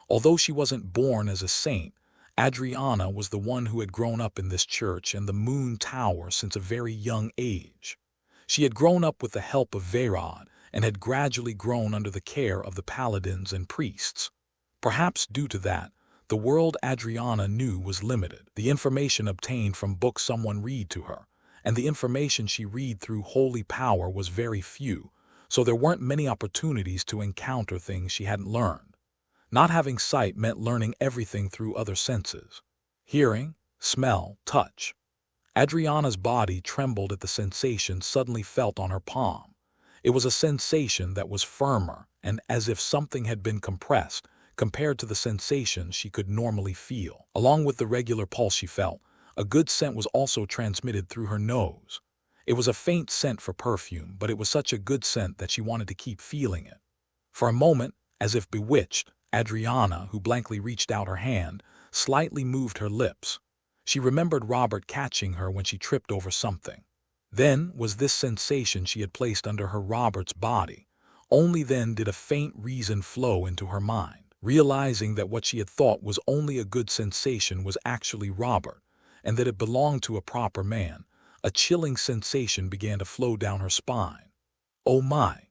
Although she wasn't born as a saint, Adriana was the one who had grown up in this church and the Moon Tower since a very young age. She had grown up with the help of Vayrod and had gradually grown under the care of the paladins and priests. Perhaps due to that, the world Adriana knew was limited. The information obtained from books someone read to her, and the information she read through holy power was very few, so there weren't many opportunities to encounter things she hadn't learned. Not having sight meant learning everything through other senses: hearing, smell, touch. Adriana's body trembled at the sensation suddenly felt on her palm. It was a sensation that was firmer and as if something had been compressed compared to the sensations she could normally feel. Along with the regular pulse she felt, a good scent was also transmitted through her nose. It was a faint scent for perfume, but it was such a good scent that she wanted to keep feeling it. For a moment, as if bewitched, Adriana, who blankly reached out her hand, slightly moved her lips. She remembered Robert catching her when she tripped over something. Then was this sensation she had placed under her Robert's body. Only then did a faint reason flow into her mind, realizing that what she had thought was only a good sensation was actually Robert, and that it belonged to a proper man. A chilling sensation began to flow down her spine. Oh my!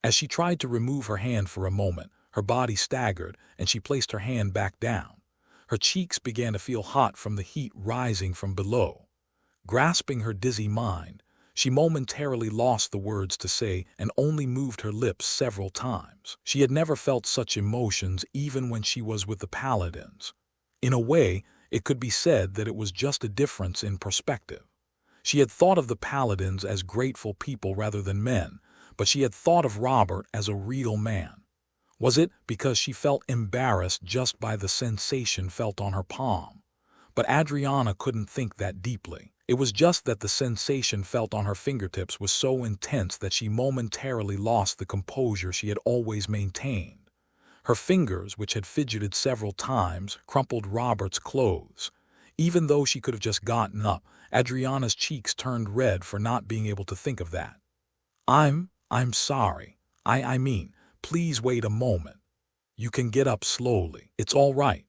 As she tried to remove her hand for a moment, her body staggered and she placed her hand back down. Her cheeks began to feel hot from the heat rising from below. Grasping her dizzy mind, she momentarily lost the words to say and only moved her lips several times. She had never felt such emotions even when she was with the paladins. In a way, it could be said that it was just a difference in perspective. She had thought of the paladins as grateful people rather than men, but she had thought of Robert as a real man. Was it because she felt embarrassed just by the sensation felt on her palm? But Adriana couldn't think that deeply. It was just that the sensation felt on her fingertips was so intense that she momentarily lost the composure she had always maintained. Her fingers, which had fidgeted several times, crumpled Robert's clothes. Even though she could have just gotten up, Adriana's cheeks turned red for not being able to think of that. I'm sorry. I mean, please wait a moment. You can get up slowly. It's all right."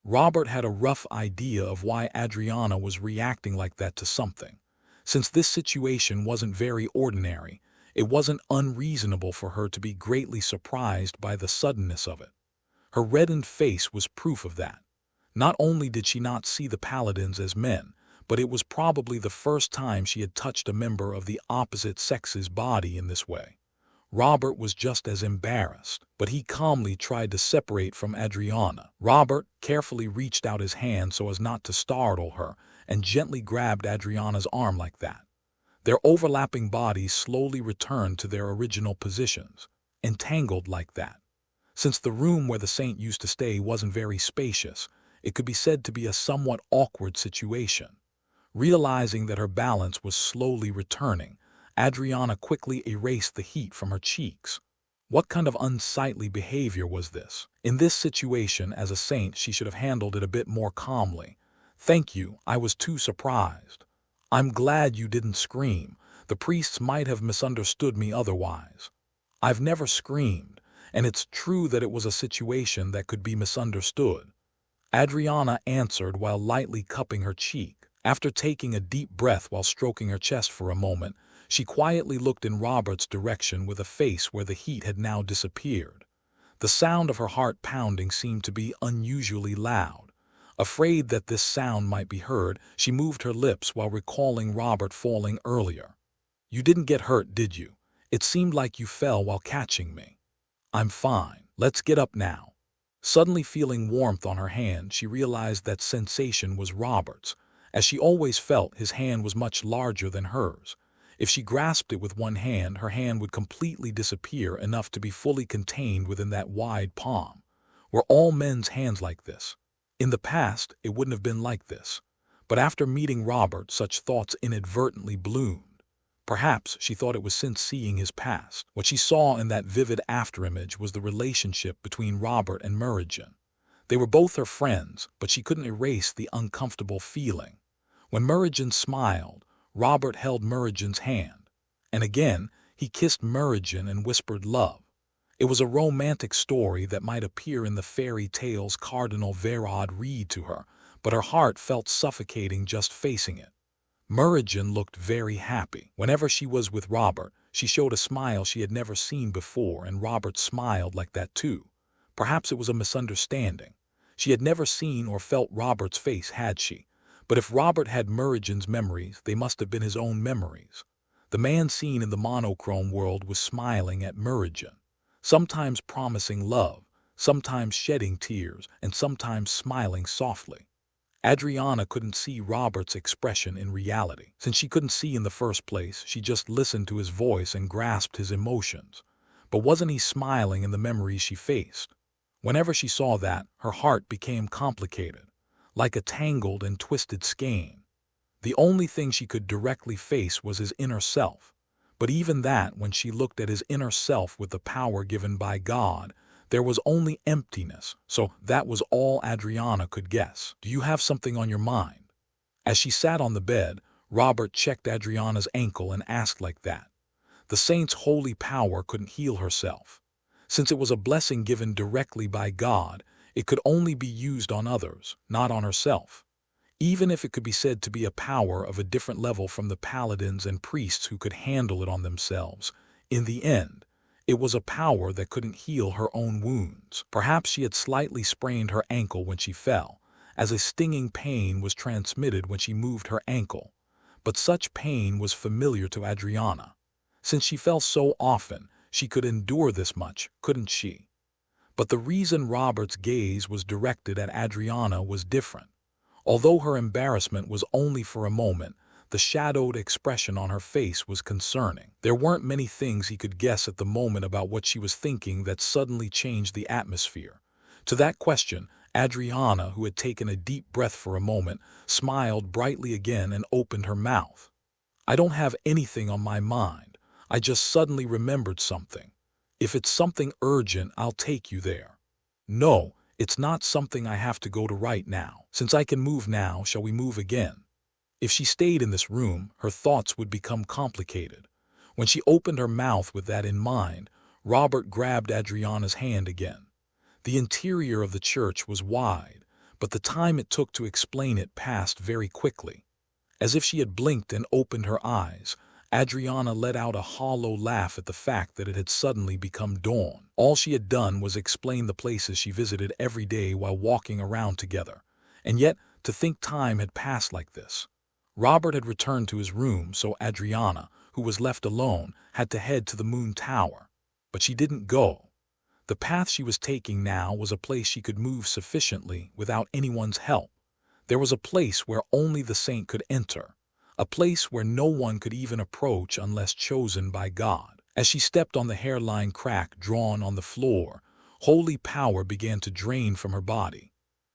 Robert had a rough idea of why Adriana was reacting like that to something. Since this situation wasn't very ordinary, it wasn't unreasonable for her to be greatly surprised by the suddenness of it. Her reddened face was proof of that. Not only did she not see the paladins as men, but it was probably the first time she had touched a member of the opposite sex's body in this way. Robert was just as embarrassed, but he calmly tried to separate from Adriana. Robert carefully reached out his hand so as not to startle her and gently grabbed Adriana's arm like that. Their overlapping bodies slowly returned to their original positions, entangled like that. Since the room where the saint used to stay wasn't very spacious, it could be said to be a somewhat awkward situation. Realizing that her balance was slowly returning, Adriana quickly erased the heat from her cheeks. What kind of unsightly behavior was this? In this situation, as a saint, she should have handled it a bit more calmly. "Thank you, I was too surprised. I'm glad you didn't scream. The priests might have misunderstood me otherwise. I've never screamed, and it's true that it was a situation that could be misunderstood," Adriana answered while lightly cupping her cheek. After taking a deep breath while stroking her chest for a moment, she quietly looked in Robert's direction with a face where the heat had now disappeared. The sound of her heart pounding seemed to be unusually loud. Afraid that this sound might be heard, she moved her lips while recalling Robert falling earlier. "You didn't get hurt, did you? It seemed like you fell while catching me." "I'm fine. Let's get up now." Suddenly feeling warmth on her hand, she realized that sensation was Robert's. As she always felt, his hand was much larger than hers. If she grasped it with one hand, her hand would completely disappear, enough to be fully contained within that wide palm. Were all men's hands like this? In the past, it wouldn't have been like this. But after meeting Robert, such thoughts inadvertently bloomed. Perhaps she thought it was since seeing his past. What she saw in that vivid afterimage was the relationship between Robert and Merigen. They were both her friends, but she couldn't erase the uncomfortable feeling. When Merigen smiled, Robert held Merigen's hand, and again he kissed Merigen and whispered love. It was a romantic story that might appear in the fairy tales Cardinal Verod read to her, but her heart felt suffocating just facing it. Merigen looked very happy. Whenever she was with Robert, she showed a smile she had never seen before, and Robert smiled like that too. Perhaps it was a misunderstanding. She had never seen or felt Robert's face, had she? But if Robert had Merigen's memories, they must have been his own memories. The man seen in the monochrome world was smiling at Merigen, sometimes promising love, sometimes shedding tears, and sometimes smiling softly. Adriana couldn't see Robert's expression in reality. Since she couldn't see in the first place, she just listened to his voice and grasped his emotions. But wasn't he smiling in the memories she faced? Whenever she saw that, her heart became complicated, like a tangled and twisted skein. The only thing she could directly face was his inner self. But even that, when she looked at his inner self with the power given by God, there was only emptiness. So that was all Adriana could guess. "Do you have something on your mind?" As she sat on the bed, Robert checked Adriana's ankle and asked like that. The saint's holy power couldn't heal herself. Since it was a blessing given directly by God, it could only be used on others, not on herself. Even if it could be said to be a power of a different level from the paladins and priests who could handle it on themselves, in the end, it was a power that couldn't heal her own wounds. Perhaps she had slightly sprained her ankle when she fell, as a stinging pain was transmitted when she moved her ankle. But such pain was familiar to Adriana. Since she fell so often, she could endure this much, couldn't she? But the reason Robert's gaze was directed at Adriana was different. Although her embarrassment was only for a moment, the shadowed expression on her face was concerning. There weren't many things he could guess at the moment about what she was thinking that suddenly changed the atmosphere. To that question, Adriana, who had taken a deep breath for a moment, smiled brightly again and opened her mouth. "I don't have anything on my mind. I just suddenly remembered something. If it's something urgent, I'll take you there." "No, it's not something I have to go to right now. Since I can move now, shall we move again?" If she stayed in this room, her thoughts would become complicated. When she opened her mouth with that in mind, Robert grabbed Adriana's hand again. The interior of the church was wide, but the time it took to explain it passed very quickly. As if she had blinked and opened her eyes, Adriana let out a hollow laugh at the fact that it had suddenly become dawn. All she had done was explain the places she visited every day while walking around together. And yet, to think time had passed like this. Robert had returned to his room, so Adriana, who was left alone, had to head to the Moon Tower. But she didn't go. The path she was taking now was a place she could move sufficiently without anyone's help. There was a place where only the saint could enter, a place where no one could even approach unless chosen by God. As she stepped on the hairline crack drawn on the floor, holy power began to drain from her body.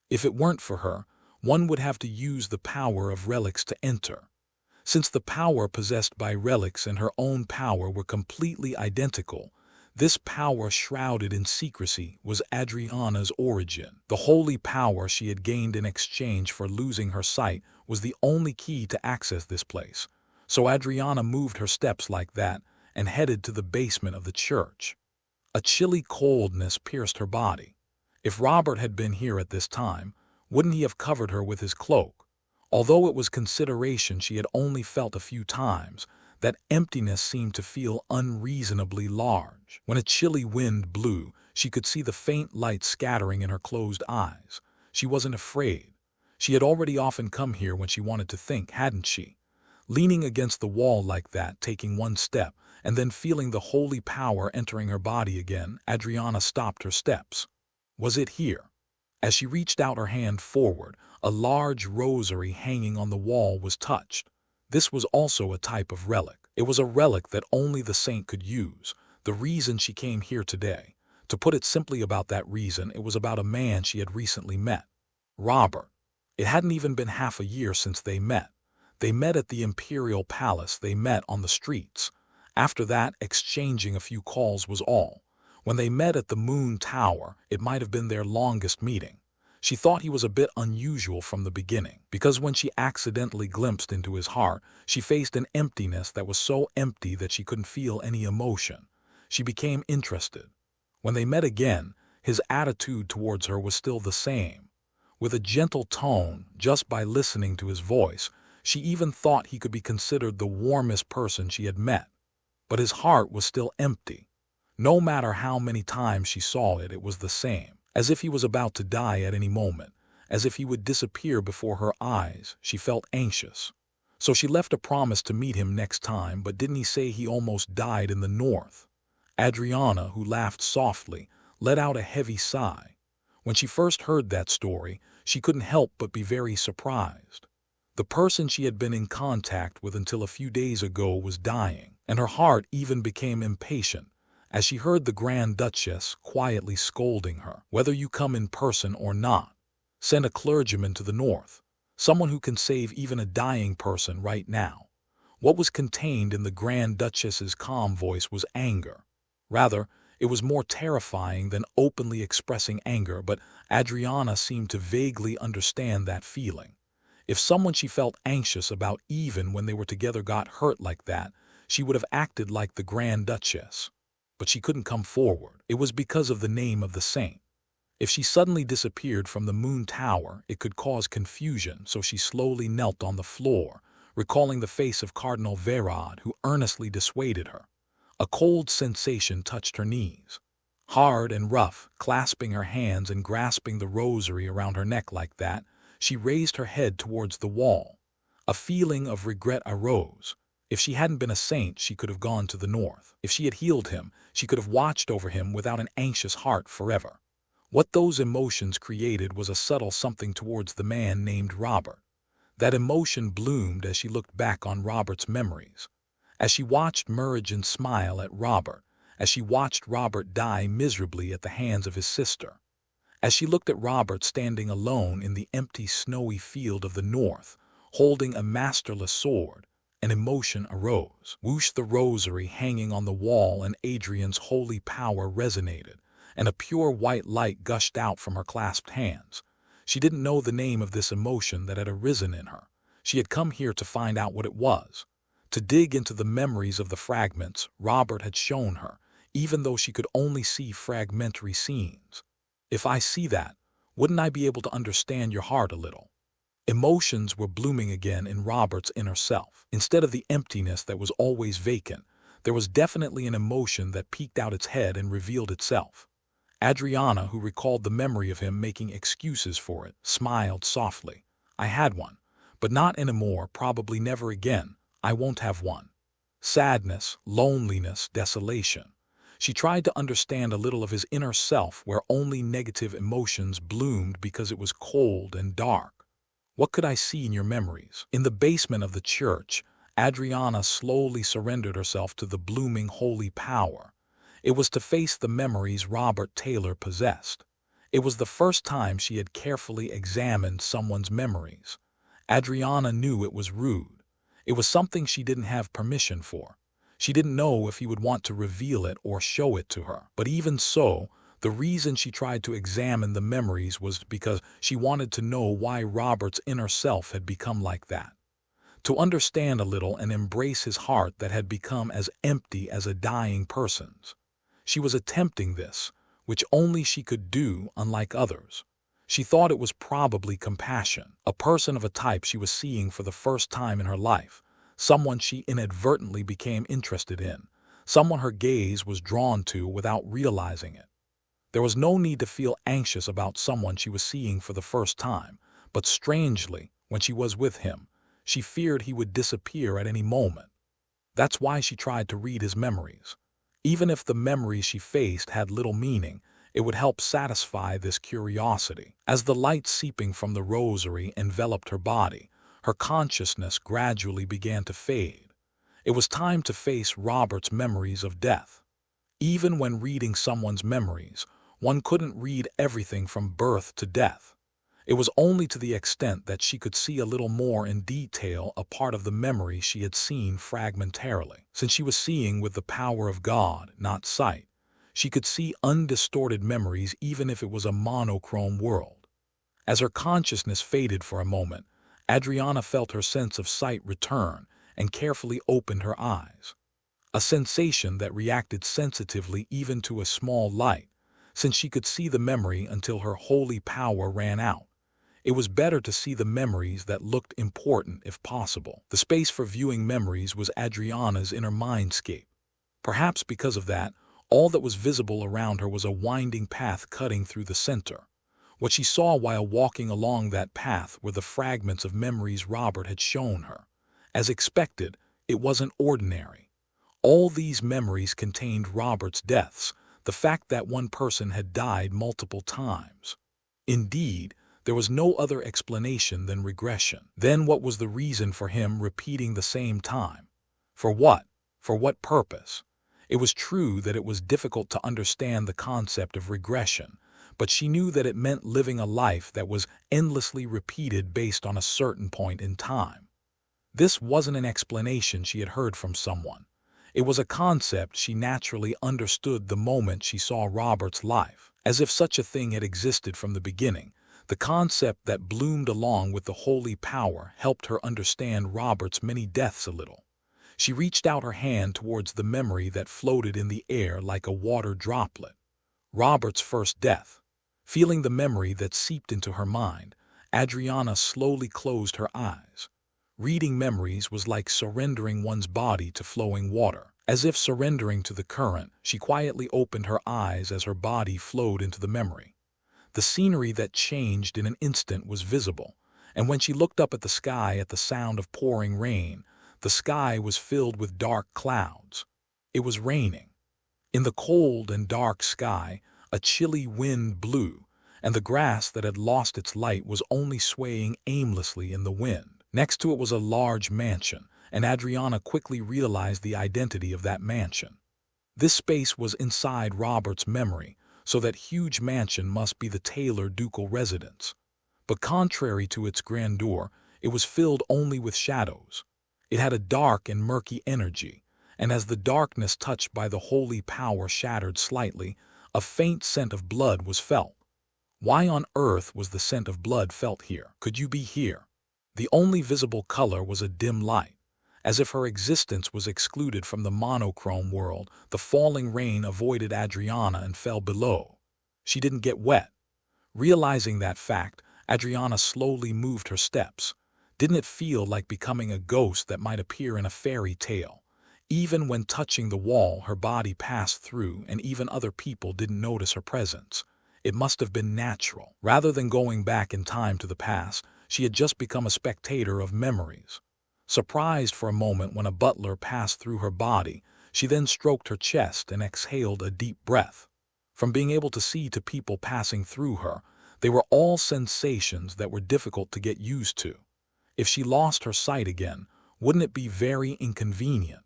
If it weren't for her, one would have to use the power of relics to enter. Since the power possessed by relics and her own power were completely identical, this power shrouded in secrecy was Adriana's origin. The holy power she had gained in exchange for losing her sight was the only key to access this place. So Adriana moved her steps like that and headed to the basement of the church. A chilly coldness pierced her body. If Robert had been here at this time, wouldn't he have covered her with his cloak? Although it was consideration she had only felt a few times, that emptiness seemed to feel unreasonably large. When a chilly wind blew, she could see the faint light scattering in her closed eyes. She wasn't afraid. She had already often come here when she wanted to think, hadn't she? Leaning against the wall like that, taking one step, and then feeling the holy power entering her body again, Adriana stopped her steps. Was it here? As she reached out her hand forward, a large rosary hanging on the wall was touched. This was also a type of relic. It was a relic that only the saint could use, the reason she came here today. To put it simply about that reason, it was about a man she had recently met. Robert. It hadn't even been half a year since they met. They met at the Imperial Palace, they met on the streets. After that, exchanging a few calls was all. When they met at the Moon Tower, it might have been their longest meeting. She thought he was a bit unusual from the beginning, because when she accidentally glimpsed into his heart, she faced an emptiness that was so empty that she couldn't feel any emotion. She became interested. When they met again, his attitude towards her was still the same. With a gentle tone, just by listening to his voice, she even thought he could be considered the warmest person she had met. But his heart was still empty. No matter how many times she saw it, it was the same. As if he was about to die at any moment, as if he would disappear before her eyes. She felt anxious. So she left a promise to meet him next time, but didn't he say he almost died in the north? Adriana, who laughed softly, let out a heavy sigh. When she first heard that story, she couldn't help but be very surprised. The person she had been in contact with until a few days ago was dying, and her heart even became impatient as she heard the Grand Duchess quietly scolding her. Whether you come in person or not, send a clergyman to the north, someone who can save even a dying person right now. What was contained in the Grand Duchess's calm voice was anger. Rather, it was more terrifying than openly expressing anger, but Adriana seemed to vaguely understand that feeling. If someone she felt anxious about even when they were together got hurt like that, she would have acted like the Grand Duchess. But she couldn't come forward. It was because of the name of the saint. If she suddenly disappeared from the Moon Tower, it could cause confusion, so she slowly knelt on the floor, recalling the face of Cardinal Verad, who earnestly dissuaded her. A cold sensation touched her knees. Hard and rough, clasping her hands and grasping the rosary around her neck like that, she raised her head towards the wall. A feeling of regret arose. If she hadn't been a saint, she could have gone to the north. If she had healed him, she could have watched over him without an anxious heart forever. What those emotions created was a subtle something towards the man named Robert. That emotion bloomed as she looked back on Robert's memories. As she watched Merigen smile at Robert, as she watched Robert die miserably at the hands of his sister. As she looked at Robert standing alone in the empty snowy field of the north, holding a masterless sword, an emotion arose. Whoosh, the rosary hanging on the wall and Adrian's holy power resonated, and a pure white light gushed out from her clasped hands. She didn't know the name of this emotion that had arisen in her. She had come here to find out what it was, to dig into the memories of the fragments Robert had shown her, even though she could only see fragmentary scenes. If I see that, wouldn't I be able to understand your heart a little? Emotions were blooming again in Robert's inner self. Instead of the emptiness that was always vacant, there was definitely an emotion that peeked out its head and revealed itself. Adriana, who recalled the memory of him making excuses for it, smiled softly. I had one, but not anymore, probably never again. I won't have one. Sadness, loneliness, desolation. She tried to understand a little of his inner self where only negative emotions bloomed because it was cold and dark. What could I see in your memories? In the basement of the church, Adriana slowly surrendered herself to the blooming holy power. It was to face the memories Robert Taylor possessed. It was the first time she had carefully examined someone's memories. Adriana knew it was rude. It was something she didn't have permission for. She didn't know if he would want to reveal it or show it to her. But even so, the reason she tried to examine the memories was because she wanted to know why Robert's inner self had become like that. To understand a little and embrace his heart that had become as empty as a dying person's. She was attempting this, which only she could do, unlike others. She thought it was probably compassion, a person of a type she was seeing for the first time in her life, someone she inadvertently became interested in, someone her gaze was drawn to without realizing it. There was no need to feel anxious about someone she was seeing for the first time, but strangely, when she was with him, she feared he would disappear at any moment. That's why she tried to read his memories. Even if the memories she faced had little meaning, it would help satisfy this curiosity. As the light seeping from the rosary enveloped her body, her consciousness gradually began to fade. It was time to face Robert's memories of death. Even when reading someone's memories, one couldn't read everything from birth to death. It was only to the extent that she could see a little more in detail a part of the memory she had seen fragmentarily. Since she was seeing with the power of God, not sight, she could see undistorted memories even if it was a monochrome world. As her consciousness faded for a moment, Adriana felt her sense of sight return and carefully opened her eyes. A sensation that reacted sensitively even to a small light, since she could see the memory until her holy power ran out. It was better to see the memories that looked important if possible. The space for viewing memories was Adriana's inner mindscape. Perhaps because of that, all that was visible around her was a winding path cutting through the center. What she saw while walking along that path were the fragments of memories Robert had shown her. As expected, it wasn't ordinary. All these memories contained Robert's deaths, the fact that one person had died multiple times. Indeed, there was no other explanation than regression. Then what was the reason for him repeating the same time? For what? For what purpose? It was true that it was difficult to understand the concept of regression, but she knew that it meant living a life that was endlessly repeated based on a certain point in time. This wasn't an explanation she had heard from someone. It was a concept she naturally understood the moment she saw Robert's life, as if such a thing had existed from the beginning. The concept that bloomed along with the holy power helped her understand Robert's many deaths a little. She reached out her hand towards the memory that floated in the air like a water droplet. Robert's first death. Feeling the memory that seeped into her mind, Adriana slowly closed her eyes. Reading memories was like surrendering one's body to flowing water. As if surrendering to the current, she quietly opened her eyes as her body flowed into the memory. The scenery that changed in an instant was visible, and when she looked up at the sky at the sound of pouring rain, the sky was filled with dark clouds. It was raining. In the cold and dark sky, a chilly wind blew, and the grass that had lost its light was only swaying aimlessly in the wind. Next to it was a large mansion, and Adriana quickly realized the identity of that mansion. This space was inside Robert's memory, so that huge mansion must be the Taylor ducal residence. But contrary to its grandeur, it was filled only with shadows. It had a dark and murky energy, and as the darkness touched by the holy power shattered slightly, a faint scent of blood was felt. Why on earth was the scent of blood felt here? Could you be here? The only visible color was a dim light. As if her existence was excluded from the monochrome world, the falling rain avoided Adriana and fell below. She didn't get wet. Realizing that fact, Adriana slowly moved her steps. Didn't it feel like becoming a ghost that might appear in a fairy tale? Even when touching the wall, her body passed through, and even other people didn't notice her presence. It must have been natural. Rather than going back in time to the past, she had just become a spectator of memories. Surprised for a moment when a butler passed through her body, she then stroked her chest and exhaled a deep breath. From being able to see to people passing through her, they were all sensations that were difficult to get used to. If she lost her sight again, wouldn't it be very inconvenient?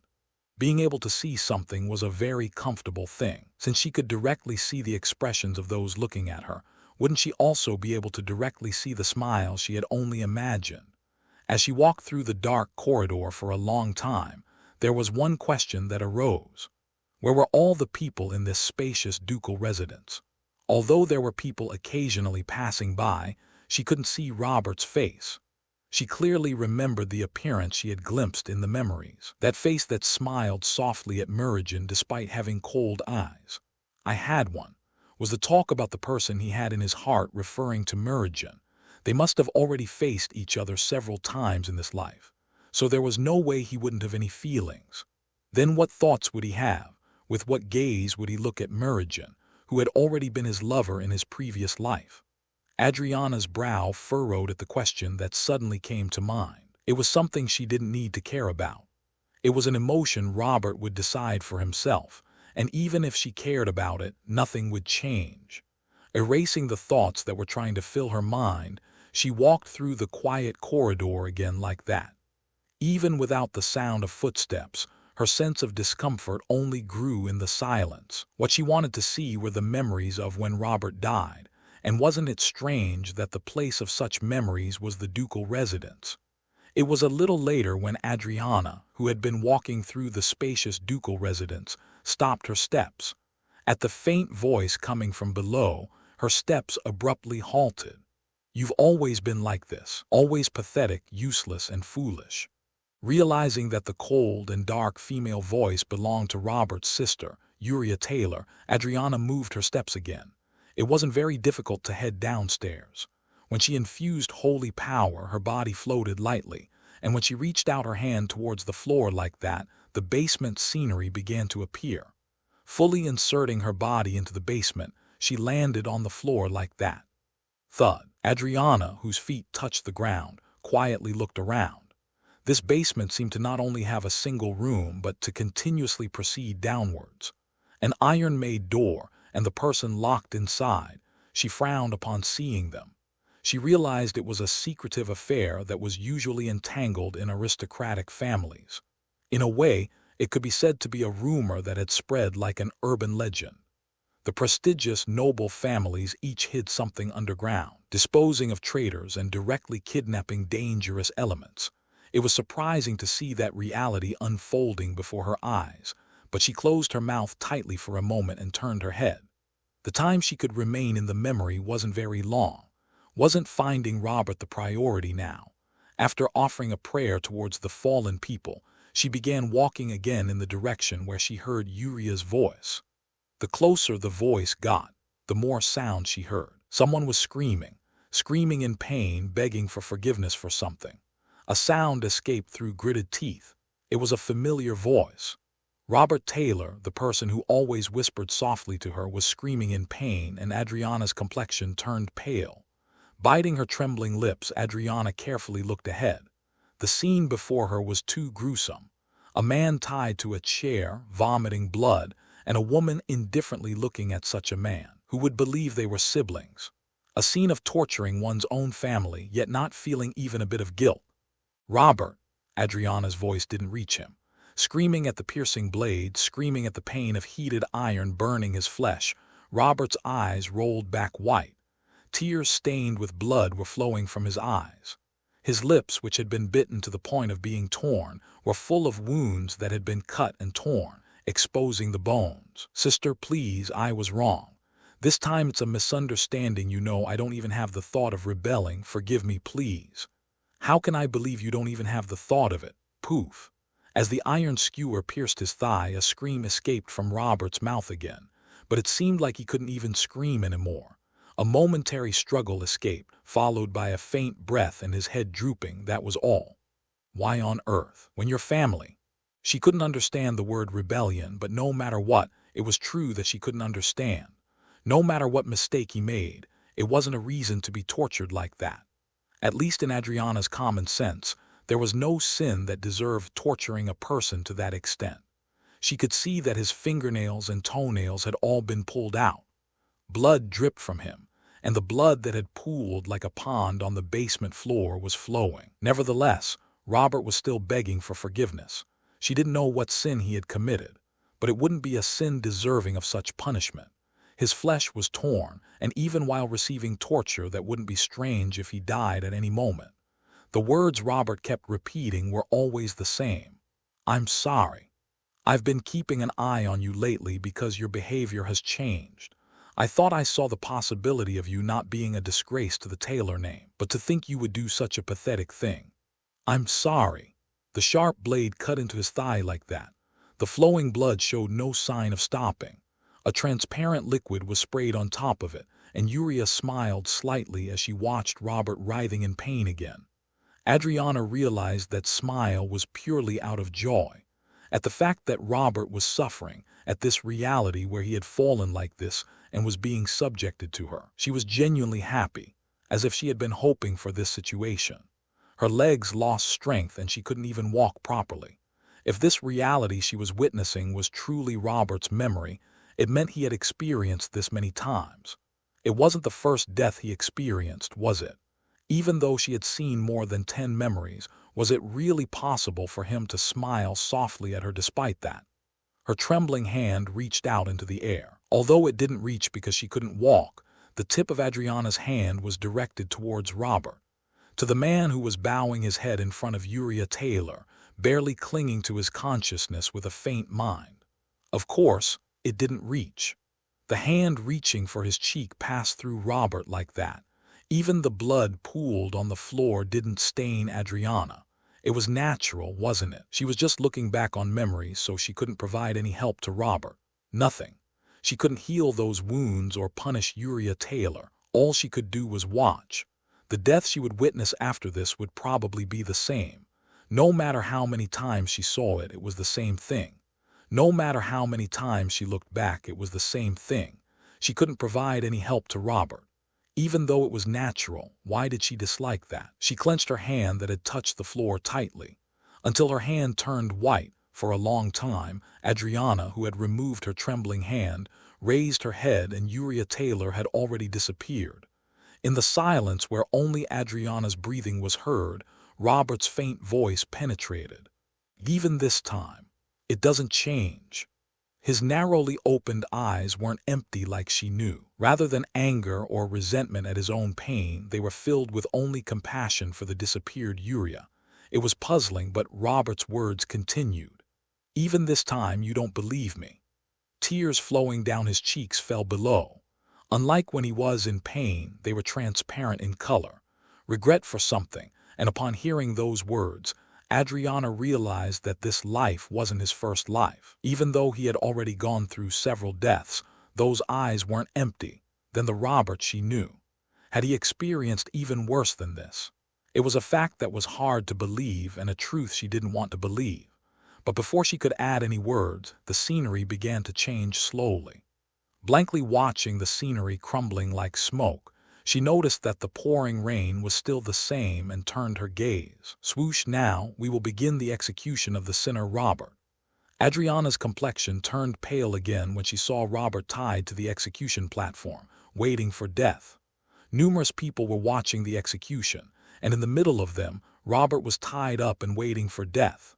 Being able to see something was a very comfortable thing. Since she could directly see the expressions of those looking at her, wouldn't she also be able to directly see the smiles she had only imagined? As she walked through the dark corridor for a long time, there was one question that arose. Where were all the people in this spacious ducal residence? Although there were people occasionally passing by, she couldn't see Robert's face. She clearly remembered the appearance she had glimpsed in the memories, that face that smiled softly at Meridian despite having cold eyes. I had one, was the talk about the person he had in his heart referring to Meridian. They must have already faced each other several times in this life, so there was no way he wouldn't have any feelings. Then what thoughts would he have? With what gaze would he look at Meridian, who had already been his lover in his previous life? Adriana's brow furrowed at the question that suddenly came to mind. It was something she didn't need to care about. It was an emotion Robert would decide for himself, and even if she cared about it, nothing would change. Erasing the thoughts that were trying to fill her mind, she walked through the quiet corridor again like that. Even without the sound of footsteps, her sense of discomfort only grew in the silence. What she wanted to see were the memories of when Robert died, and wasn't it strange that the place of such memories was the ducal residence? It was a little later when Adriana, who had been walking through the spacious ducal residence, stopped her steps. At the faint voice coming from below, her steps abruptly halted. "You've always been like this, always pathetic, useless, and foolish." Realizing that the cold and dark female voice belonged to Robert's sister, Uriah Taylor, Adriana moved her steps again. It wasn't very difficult to head downstairs. When she infused holy power, her body floated lightly, and when she reached out her hand towards the floor like that, the basement scenery began to appear. Fully inserting her body into the basement, she landed on the floor like that. Thud. Adriana, whose feet touched the ground, quietly looked around. This basement seemed to not only have a single room, but to continuously proceed downwards. An iron-made door, and the person locked inside. She frowned upon seeing them. She realized it was a secretive affair that was usually entangled in aristocratic families. In a way, it could be said to be a rumor that had spread like an urban legend. The prestigious noble families each hid something underground, disposing of traitors and directly kidnapping dangerous elements. It was surprising to see that reality unfolding before her eyes, but she closed her mouth tightly for a moment and turned her head. The time she could remain in the memory wasn't very long. Wasn't finding Robert the priority now? After offering a prayer towards the fallen people, she began walking again in the direction where she heard Uriah's voice. The closer the voice got, the more sound she heard. Someone was screaming in pain, begging for forgiveness for something. A sound escaped through gritted teeth. It was a familiar voice. Robert Taylor, the person who always whispered softly to her, was screaming in pain, and Adriana's complexion turned pale. Biting her trembling lips, Adriana carefully looked ahead. The scene before her was too gruesome. A man tied to a chair, vomiting blood, and a woman indifferently looking at such a man. Who would believe they were siblings? A scene of torturing one's own family, yet not feeling even a bit of guilt. "Robert!" Adriana's voice didn't reach him. Screaming at the piercing blade, screaming at the pain of heated iron burning his flesh, Robert's eyes rolled back white. Tears stained with blood were flowing from his eyes. His lips, which had been bitten to the point of being torn, were full of wounds that had been cut and torn, exposing the bones. "Sister, please, I was wrong. This time it's a misunderstanding, you know. I don't even have the thought of rebelling. Forgive me, please." "How can I believe you don't even have the thought of it?" Poof. As the iron skewer pierced his thigh, a scream escaped from Robert's mouth again, but it seemed like he couldn't even scream anymore. A momentary struggle escaped, followed by a faint breath and his head drooping, that was all. Why on earth? When your family? She couldn't understand the word rebellion, but no matter what, it was true that she couldn't understand. No matter what mistake he made, it wasn't a reason to be tortured like that. At least in Adriana's common sense, there was no sin that deserved torturing a person to that extent. She could see that his fingernails and toenails had all been pulled out. Blood dripped from him, and the blood that had pooled like a pond on the basement floor was flowing. Nevertheless, Robert was still begging for forgiveness. She didn't know what sin he had committed, but it wouldn't be a sin deserving of such punishment. His flesh was torn, and even while receiving torture, that wouldn't be strange if he died at any moment. The words Robert kept repeating were always the same. "I'm sorry. I've been keeping an eye on you lately because your behavior has changed. I thought I saw the possibility of you not being a disgrace to the Taylor name, but to think you would do such a pathetic thing. I'm sorry." The sharp blade cut into his thigh like that. The flowing blood showed no sign of stopping. A transparent liquid was sprayed on top of it, and Yuria smiled slightly as she watched Robert writhing in pain again. Adriana realized that smile was purely out of joy. At the fact that Robert was suffering, at this reality where he had fallen like this and was being subjected to her. She was genuinely happy, as if she had been hoping for this situation. Her legs lost strength and she couldn't even walk properly. If this reality she was witnessing was truly Robert's memory, it meant he had experienced this many times. It wasn't the first death he experienced, was it? Even though she had seen more than 10 memories, was it really possible for him to smile softly at her despite that? Her trembling hand reached out into the air. Although it didn't reach because she couldn't walk, the tip of Adriana's hand was directed towards Robert. To the man who was bowing his head in front of Yuria Taylor, barely clinging to his consciousness with a faint mind. Of course, it didn't reach. The hand reaching for his cheek passed through Robert like that. Even the blood pooled on the floor didn't stain Adriana. It was natural, wasn't it? She was just looking back on memories, so she couldn't provide any help to Robert. Nothing. She couldn't heal those wounds or punish Yuria Taylor. All she could do was watch. The death she would witness after this would probably be the same. No matter how many times she saw it, it was the same thing. No matter how many times she looked back, it was the same thing. She couldn't provide any help to Robert. Even though it was natural, why did she dislike that? She clenched her hand that had touched the floor tightly, until her hand turned white. For a long time, Adriana, who had removed her trembling hand, raised her head, and Yuria Taylor had already disappeared. In the silence where only Adriana's breathing was heard, Robert's faint voice penetrated. "Even this time, it doesn't change." His narrowly opened eyes weren't empty like she knew. Rather than anger or resentment at his own pain, they were filled with only compassion for the disappeared Yuria. It was puzzling, but Robert's words continued. "Even this time, you don't believe me." Tears flowing down his cheeks fell below. Unlike when he was in pain, they were transparent in color. Regret for something, and upon hearing those words, Adriana realized that this life wasn't his first life. Even though he had already gone through several deaths, those eyes weren't empty. Then the Robert she knew. Had he experienced even worse than this? It was a fact that was hard to believe and a truth she didn't want to believe. But before she could add any words, the scenery began to change slowly. Blankly watching the scenery crumbling like smoke, she noticed that the pouring rain was still the same and turned her gaze. Swoosh, now we will begin the execution of the sinner Robert. Adriana's complexion turned pale again when she saw Robert tied to the execution platform, waiting for death. Numerous people were watching the execution, and in the middle of them, Robert was tied up and waiting for death.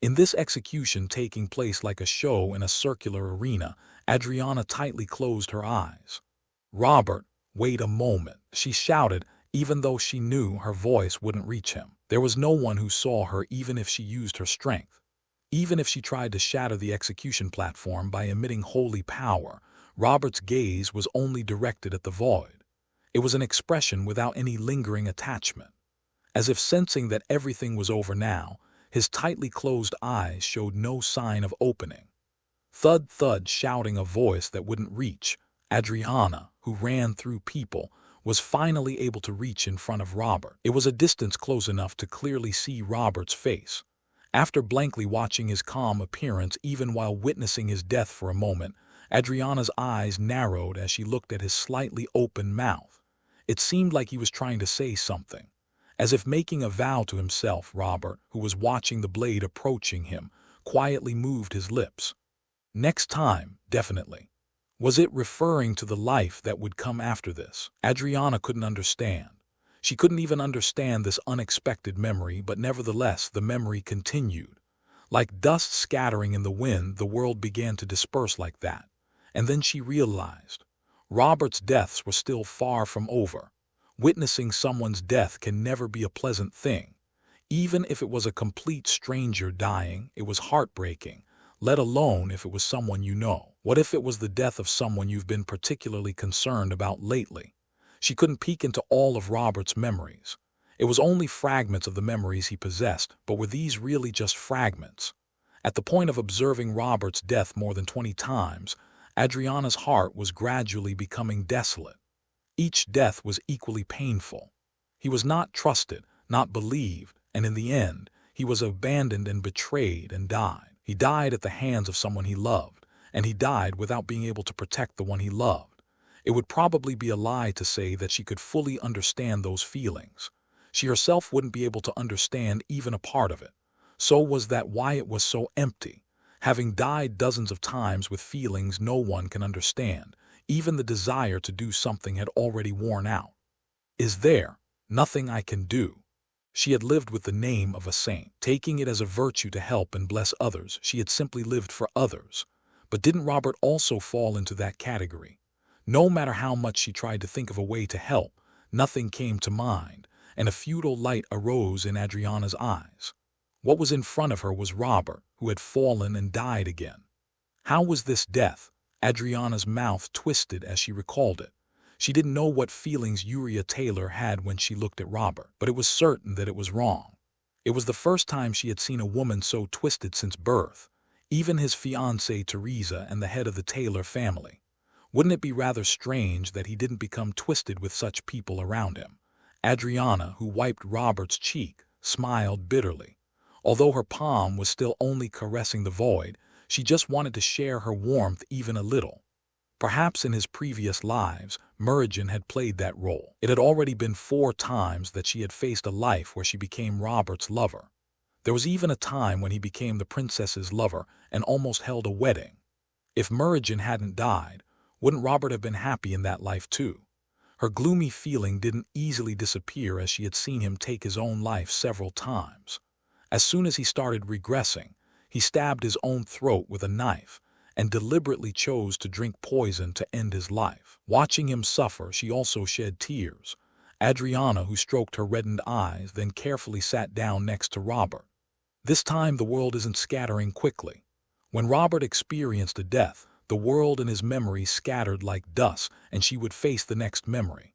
In this execution taking place like a show in a circular arena, Adriana tightly closed her eyes. "Robert, wait a moment," she shouted, even though she knew her voice wouldn't reach him. There was no one who saw her even if she used her strength. Even if she tried to shatter the execution platform by emitting holy power, Robert's gaze was only directed at the void. It was an expression without any lingering attachment. As if sensing that everything was over now, his tightly closed eyes showed no sign of opening. Thud, thud, shouting a voice that wouldn't reach. "Adriana, who ran through people, was finally able to reach in front of Robert. It was a distance close enough to clearly see Robert's face. After blankly watching his calm appearance even while witnessing his death for a moment, Adriana's eyes narrowed as she looked at his slightly open mouth. It seemed like he was trying to say something. As if making a vow to himself, Robert, who was watching the blade approaching him, quietly moved his lips. Next time, definitely. Was it referring to the life that would come after this? Adriana couldn't understand. She couldn't even understand this unexpected memory, but nevertheless the memory continued. Like dust scattering in the wind, the world began to disperse like that. And then she realized Robert's deaths were still far from over. Witnessing someone's death can never be a pleasant thing. Even if it was a complete stranger dying, it was heartbreaking, let alone if it was someone you know. What if it was the death of someone you've been particularly concerned about lately? She couldn't peek into all of Robert's memories. It was only fragments of the memories he possessed, but were these really just fragments? At the point of observing Robert's death more than 20 times, Adriana's heart was gradually becoming desolate. Each death was equally painful. He was not trusted, not believed, and in the end, he was abandoned and betrayed and died. He died at the hands of someone he loved, and he died without being able to protect the one he loved. It would probably be a lie to say that she could fully understand those feelings. She herself wouldn't be able to understand even a part of it. So was that why it was so empty. Having died dozens of times with feelings no one can understand, even the desire to do something had already worn out. Is there nothing I can do? She had lived with the name of a saint, taking it as a virtue to help and bless others. She had simply lived for others. But didn't Robert also fall into that category? No matter how much she tried to think of a way to help, nothing came to mind, and a futile light arose in Adriana's eyes. What was in front of her was Robert, who had fallen and died again. How was this death? Adriana's mouth twisted as she recalled it. She didn't know what feelings Uriah Taylor had when she looked at Robert, but it was certain that it was wrong. It was the first time she had seen a woman so twisted since birth, even his fiancée Teresa and the head of the Taylor family. Wouldn't it be rather strange that he didn't become twisted with such people around him? Adriana, who wiped Robert's cheek, smiled bitterly. Although her palm was still only caressing the void, she just wanted to share her warmth even a little. Perhaps in his previous lives, Murigen had played that role. It had already been 4 times that she had faced a life where she became Robert's lover. There was even a time when he became the princess's lover and almost held a wedding. If Murigen hadn't died, wouldn't Robert have been happy in that life too? Her gloomy feeling didn't easily disappear as she had seen him take his own life several times. As soon as he started regressing, he stabbed his own throat with a knife and deliberately chose to drink poison to end his life. Watching him suffer, she also shed tears. Adriana, who stroked her reddened eyes, then carefully sat down next to Robert. This time the world isn't scattering quickly. When Robert experienced a death, the world and his memory scattered like dust, and she would face the next memory.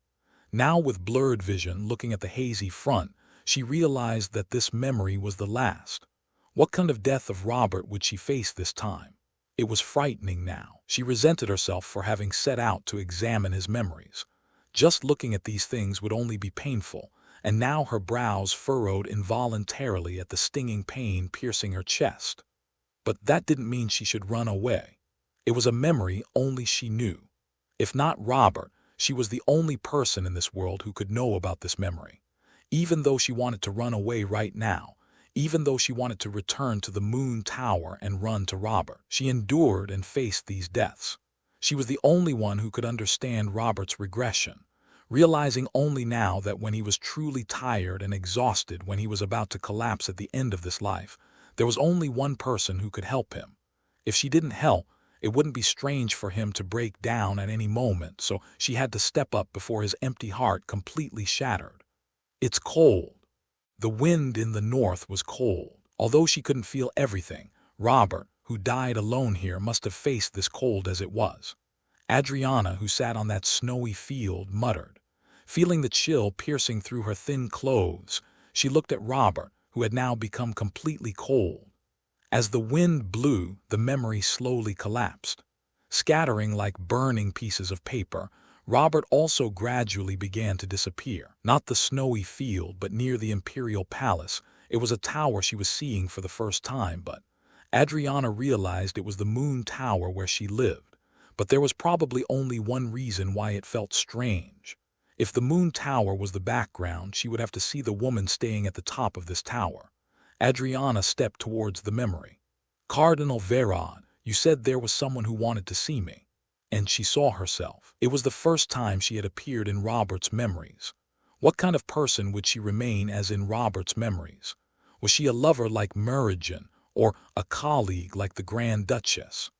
Now, with blurred vision, looking at the hazy front, she realized that this memory was the last. What kind of death of Robert would she face this time? It was frightening now. She resented herself for having set out to examine his memories. Just looking at these things would only be painful, and now her brows furrowed involuntarily at the stinging pain piercing her chest. But that didn't mean she should run away. It was a memory only she knew. If not Robert, she was the only person in this world who could know about this memory. Even though she wanted to run away right now, even though she wanted to return to the Moon Tower and run to Robert, she endured and faced these deaths. She was the only one who could understand Robert's regression, realizing only now that when he was truly tired and exhausted, when he was about to collapse at the end of this life, there was only one person who could help him. If she didn't help, it wouldn't be strange for him to break down at any moment, so she had to step up before his empty heart completely shattered. It's cold. The wind in the north was cold. Although she couldn't feel everything, Robert, who died alone here, must have faced this cold as it was. Adriana, who sat on that snowy field, muttered. Feeling the chill piercing through her thin clothes, she looked at Robert, who had now become completely cold. As the wind blew, the memory slowly collapsed. Scattering like burning pieces of paper, Robert also gradually began to disappear. Not the snowy field, but near the imperial palace. It was a tower she was seeing for the first time, but Adriana realized it was the moon tower where she lived. But there was probably only one reason why it felt strange. If the moon tower was the background, she would have to see the woman staying at the top of this tower. Adriana stepped towards the memory. "Cardinal Verod, you said there was someone who wanted to see me." And she saw herself. It was the first time she had appeared in Robert's memories. What kind of person would she remain as in Robert's memories? Was she a lover like Meridian, or a colleague like the Grand Duchess?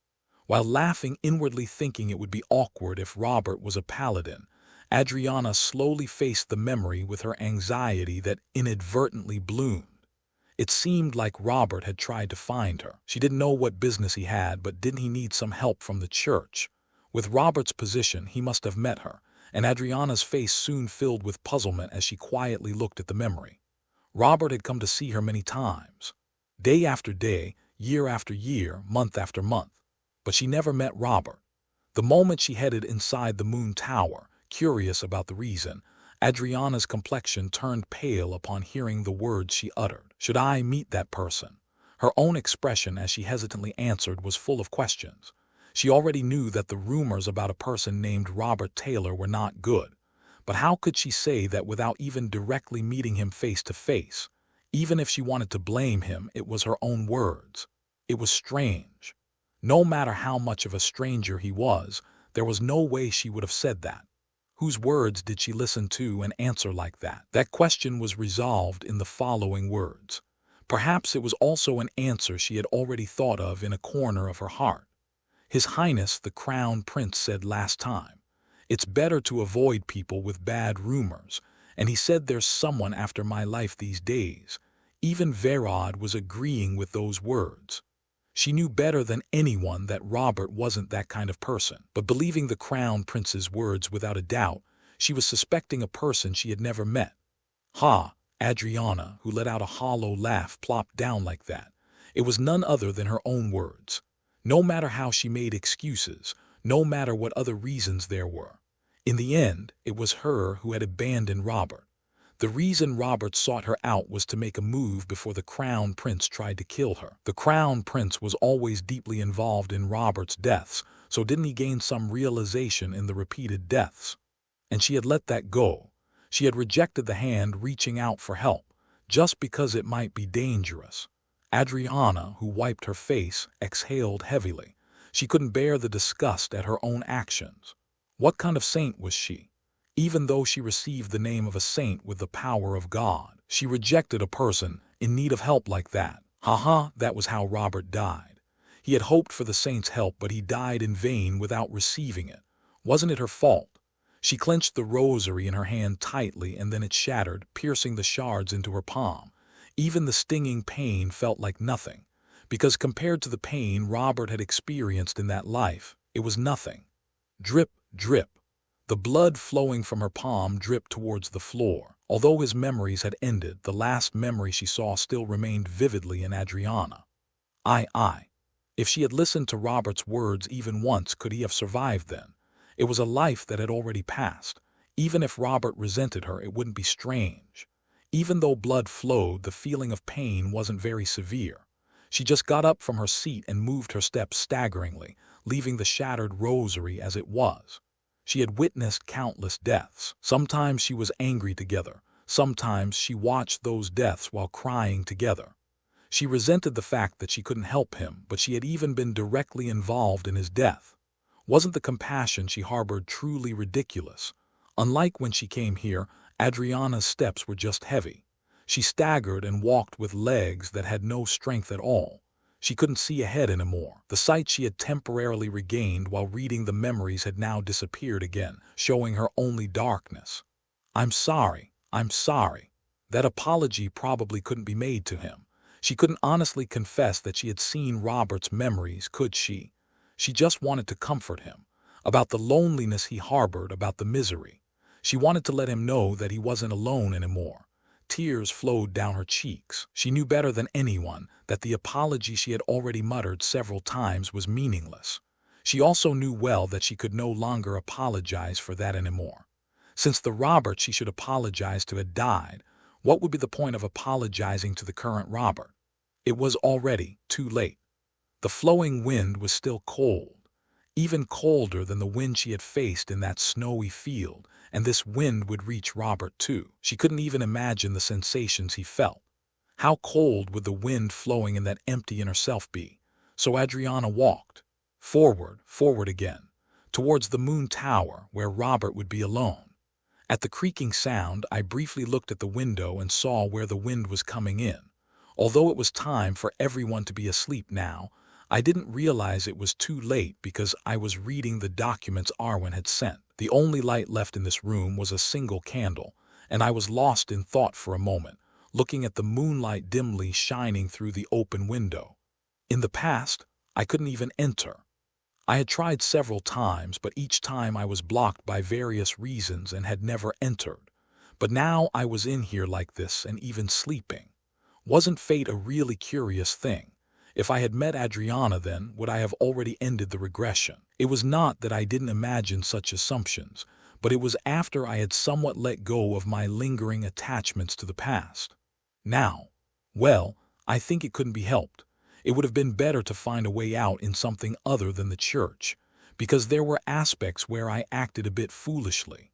While laughing, inwardly thinking it would be awkward if Robert was a paladin, Adriana slowly faced the memory with her anxiety that inadvertently bloomed. It seemed like Robert had tried to find her. She didn't know what business he had, but didn't he need some help from the church? With Robert's position, he must have met her, and Adriana's face soon filled with puzzlement as she quietly looked at the memory. Robert had come to see her many times, day after day, year after year, month after month. But she never met Robert. The moment she headed inside the moon tower, curious about the reason, Adriana's complexion turned pale upon hearing the words she uttered. "Should I meet that person?" Her own expression as she hesitantly answered was full of questions. She already knew that the rumors about a person named Robert Taylor were not good. But how could she say that without even directly meeting him face to face? Even if she wanted to blame him, it was her own words. It was strange. No matter how much of a stranger he was, there was no way she would have said that. Whose words did she listen to and answer like that? That question was resolved in the following words. Perhaps it was also an answer she had already thought of in a corner of her heart. "His Highness the Crown Prince said last time, it's better to avoid people with bad rumors, and he said there's someone after my life these days." Even Verod was agreeing with those words. She knew better than anyone that Robert wasn't that kind of person. But believing the Crown Prince's words without a doubt, she was suspecting a person she had never met. "Ha!" Adriana, who let out a hollow laugh, plopped down like that. It was none other than her own words. No matter how she made excuses, no matter what other reasons there were, in the end, it was her who had abandoned Robert. The reason Robert sought her out was to make a move before the Crown Prince tried to kill her. The Crown Prince was always deeply involved in Robert's deaths, so didn't he gain some realization in the repeated deaths? And she had let that go. She had rejected the hand reaching out for help, just because it might be dangerous. Adriana, who wiped her face, exhaled heavily. She couldn't bear the disgust at her own actions. What kind of saint was she? Even though she received the name of a saint with the power of God, she rejected a person in need of help like that. Haha, that was how Robert died. He had hoped for the saint's help, but he died in vain without receiving it. Wasn't it her fault? She clenched the rosary in her hand tightly, and then it shattered, piercing the shards into her palm. Even the stinging pain felt like nothing, because compared to the pain Robert had experienced in that life, it was nothing. Drip, drip. The blood flowing from her palm dripped towards the floor. Although his memories had ended, the last memory she saw still remained vividly in Adriana. I. If she had listened to Robert's words even once, could he have survived then? It was a life that had already passed. Even if Robert resented her, it wouldn't be strange. Even though blood flowed, the feeling of pain wasn't very severe. She just got up from her seat and moved her steps staggeringly, leaving the shattered rosary as it was. She had witnessed countless deaths. Sometimes she was angry together. Sometimes she watched those deaths while crying together. She resented the fact that she couldn't help him, but she had even been directly involved in his death. Wasn't the compassion she harbored truly ridiculous? Unlike when she came here, Adriana's steps were just heavy. She staggered and walked with legs that had no strength at all. She couldn't see ahead anymore. The sight she had temporarily regained while reading the memories had now disappeared again, showing her only darkness. I'm sorry. That apology probably couldn't be made to him. She couldn't honestly confess that she had seen Robert's memories, could she? She just wanted to comfort him, about the loneliness he harbored, about the misery. She wanted to let him know that he wasn't alone anymore. Tears flowed down her cheeks. She knew better than anyone that the apology she had already muttered several times was meaningless. She also knew well that she could no longer apologize for that anymore. Since the Robert she should apologize to had died, what would be the point of apologizing to the current Robert? It was already too late. The flowing wind was still cold, even colder than the wind she had faced in that snowy field, and this wind would reach Robert too. She couldn't even imagine the sensations he felt. How cold would the wind flowing in that empty inner self be? So Adriana walked, forward again, towards the moon tower where Robert would be alone. At the creaking sound, I briefly looked at the window and saw where the wind was coming in. Although it was time for everyone to be asleep now, I didn't realize it was too late because I was reading the documents Arwen had sent. The only light left in this room was a single candle, and I was lost in thought for a moment, looking at the moonlight dimly shining through the open window. In the past, I couldn't even enter. I had tried several times, but each time I was blocked by various reasons and had never entered. But now I was in here like this and even sleeping. Wasn't fate a really curious thing? If I had met Adriana then, would I have already ended the regression? It was not that I didn't imagine such assumptions, but it was after I had somewhat let go of my lingering attachments to the past. Now, well, I think it couldn't be helped. It would have been better to find a way out in something other than the church, because there were aspects where I acted a bit foolishly.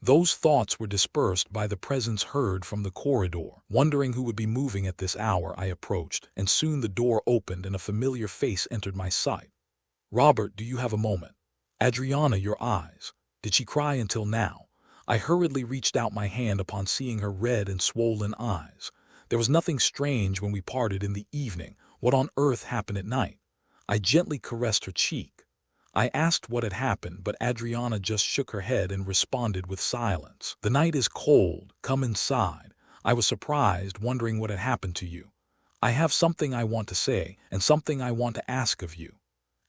Those thoughts were dispersed by the presence heard from the corridor. Wondering who would be moving at this hour, I approached, and soon the door opened and a familiar face entered my sight. "Robert, do you have a moment?" "Adriana, your eyes. Did she cry until now?" I hurriedly reached out my hand upon seeing her red and swollen eyes. There was nothing strange when we parted in the evening. What on earth happened at night? I gently caressed her cheek. I asked what had happened, but Adriana just shook her head and responded with silence. "The night is cold. Come inside." I was surprised, wondering what had happened to you. "I have something I want to say, and something I want to ask of you."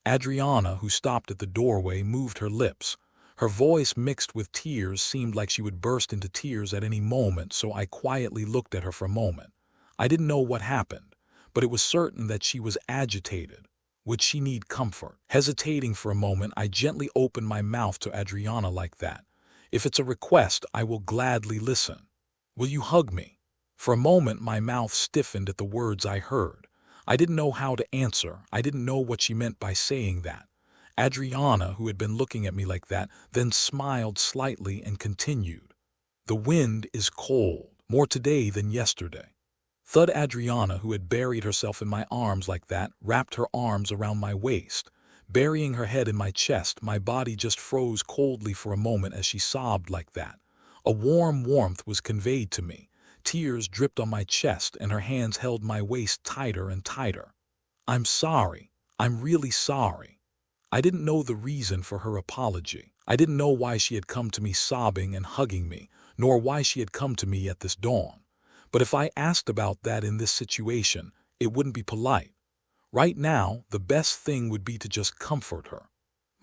Adriana, who stopped at the doorway, moved her lips. Her voice, mixed with tears, seemed like she would burst into tears at any moment, so I quietly looked at her for a moment. I didn't know what happened, but it was certain that she was agitated. Would she need comfort? Hesitating for a moment, I gently opened my mouth to Adriana like that. "If it's a request, I will gladly listen." "Will you hug me?" For a moment, my mouth stiffened at the words I heard. I didn't know how to answer. I didn't know what she meant by saying that. Adriana, who had been looking at me like that, then smiled slightly and continued. "The wind is cold, more today than yesterday." Thud. Adriana, who had buried herself in my arms like that, wrapped her arms around my waist. Burying her head in my chest, my body just froze coldly for a moment as she sobbed like that. A warm warmth was conveyed to me. Tears dripped on my chest, and her hands held my waist tighter and tighter. "I'm sorry. I'm really sorry." I didn't know the reason for her apology. I didn't know why she had come to me sobbing and hugging me, nor why she had come to me at this dawn. But if I asked about that in this situation, it wouldn't be polite. Right now, the best thing would be to just comfort her.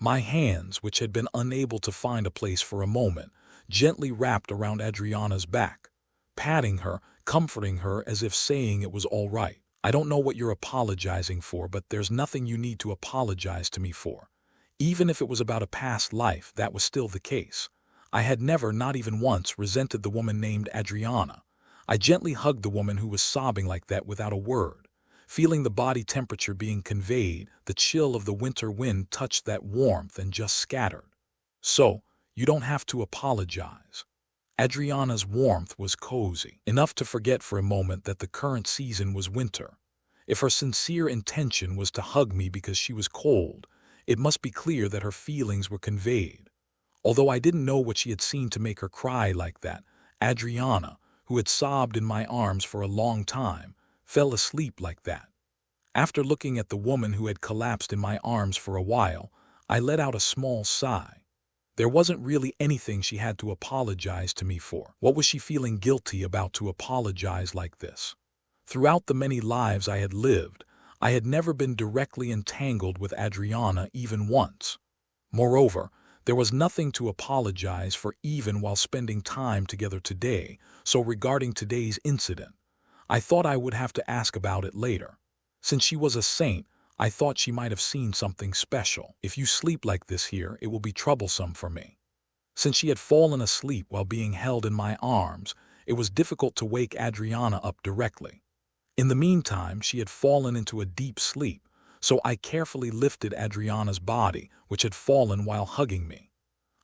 My hands, which had been unable to find a place for a moment, gently wrapped around Adriana's back, patting her, comforting her as if saying it was all right. "I don't know what you're apologizing for, but there's nothing you need to apologize to me for." Even if it was about a past life, that was still the case. I had never, not even once, resented the woman named Adriana. I gently hugged the woman who was sobbing like that without a word. Feeling the body temperature being conveyed, the chill of the winter wind touched that warmth and just scattered. "So, you don't have to apologize." Adriana's warmth was cozy, enough to forget for a moment that the current season was winter. If her sincere intention was to hug me because she was cold, it must be clear that her feelings were conveyed. Although I didn't know what she had seen to make her cry like that, Adriana, who had sobbed in my arms for a long time, fell asleep like that. After looking at the woman who had collapsed in my arms for a while, I let out a small sigh. There wasn't really anything she had to apologize to me for. What was she feeling guilty about to apologize like this? Throughout the many lives I had lived, I had never been directly entangled with Adriana even once. Moreover, there was nothing to apologize for even while spending time together today, so regarding today's incident, I thought I would have to ask about it later. Since she was a saint, I thought she might have seen something special. If you sleep like this here, it will be troublesome for me. Since she had fallen asleep while being held in my arms, it was difficult to wake Adriana up directly. In the meantime, she had fallen into a deep sleep, so I carefully lifted Adriana's body, which had fallen while hugging me.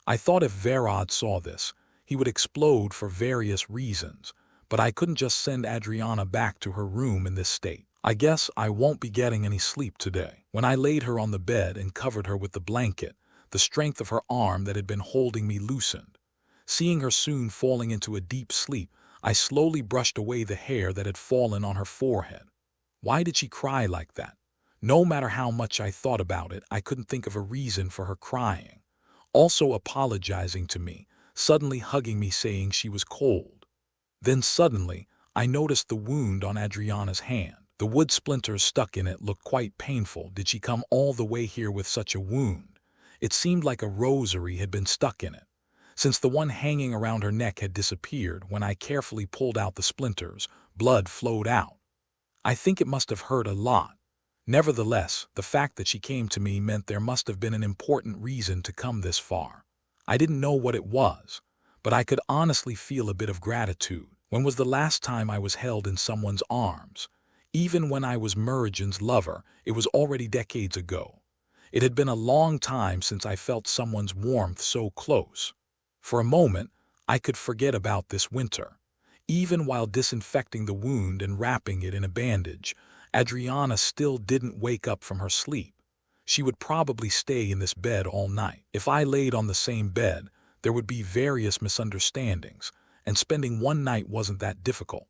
I thought if Verod saw this, he would explode for various reasons, but I couldn't just send Adriana back to her room in this state. I guess I won't be getting any sleep today. When I laid her on the bed and covered her with the blanket, the strength of her arm that had been holding me loosened. Seeing her soon falling into a deep sleep, I slowly brushed away the hair that had fallen on her forehead. Why did she cry like that? No matter how much I thought about it, I couldn't think of a reason for her crying. Also apologizing to me, suddenly hugging me saying she was cold. Then suddenly, I noticed the wound on Adriana's hand. The wood splinters stuck in it looked quite painful. Did she come all the way here with such a wound? It seemed like a rosary had been stuck in it. Since the one hanging around her neck had disappeared, when I carefully pulled out the splinters, blood flowed out. I think it must have hurt a lot. Nevertheless, the fact that she came to me meant there must have been an important reason to come this far. I didn't know what it was, but I could honestly feel a bit of gratitude. When was the last time I was held in someone's arms? Even when I was Merijan's lover, it was already decades ago. It had been a long time since I felt someone's warmth so close. For a moment, I could forget about this winter. Even while disinfecting the wound and wrapping it in a bandage, Adriana still didn't wake up from her sleep. She would probably stay in this bed all night. If I laid on the same bed, there would be various misunderstandings, and spending one night wasn't that difficult.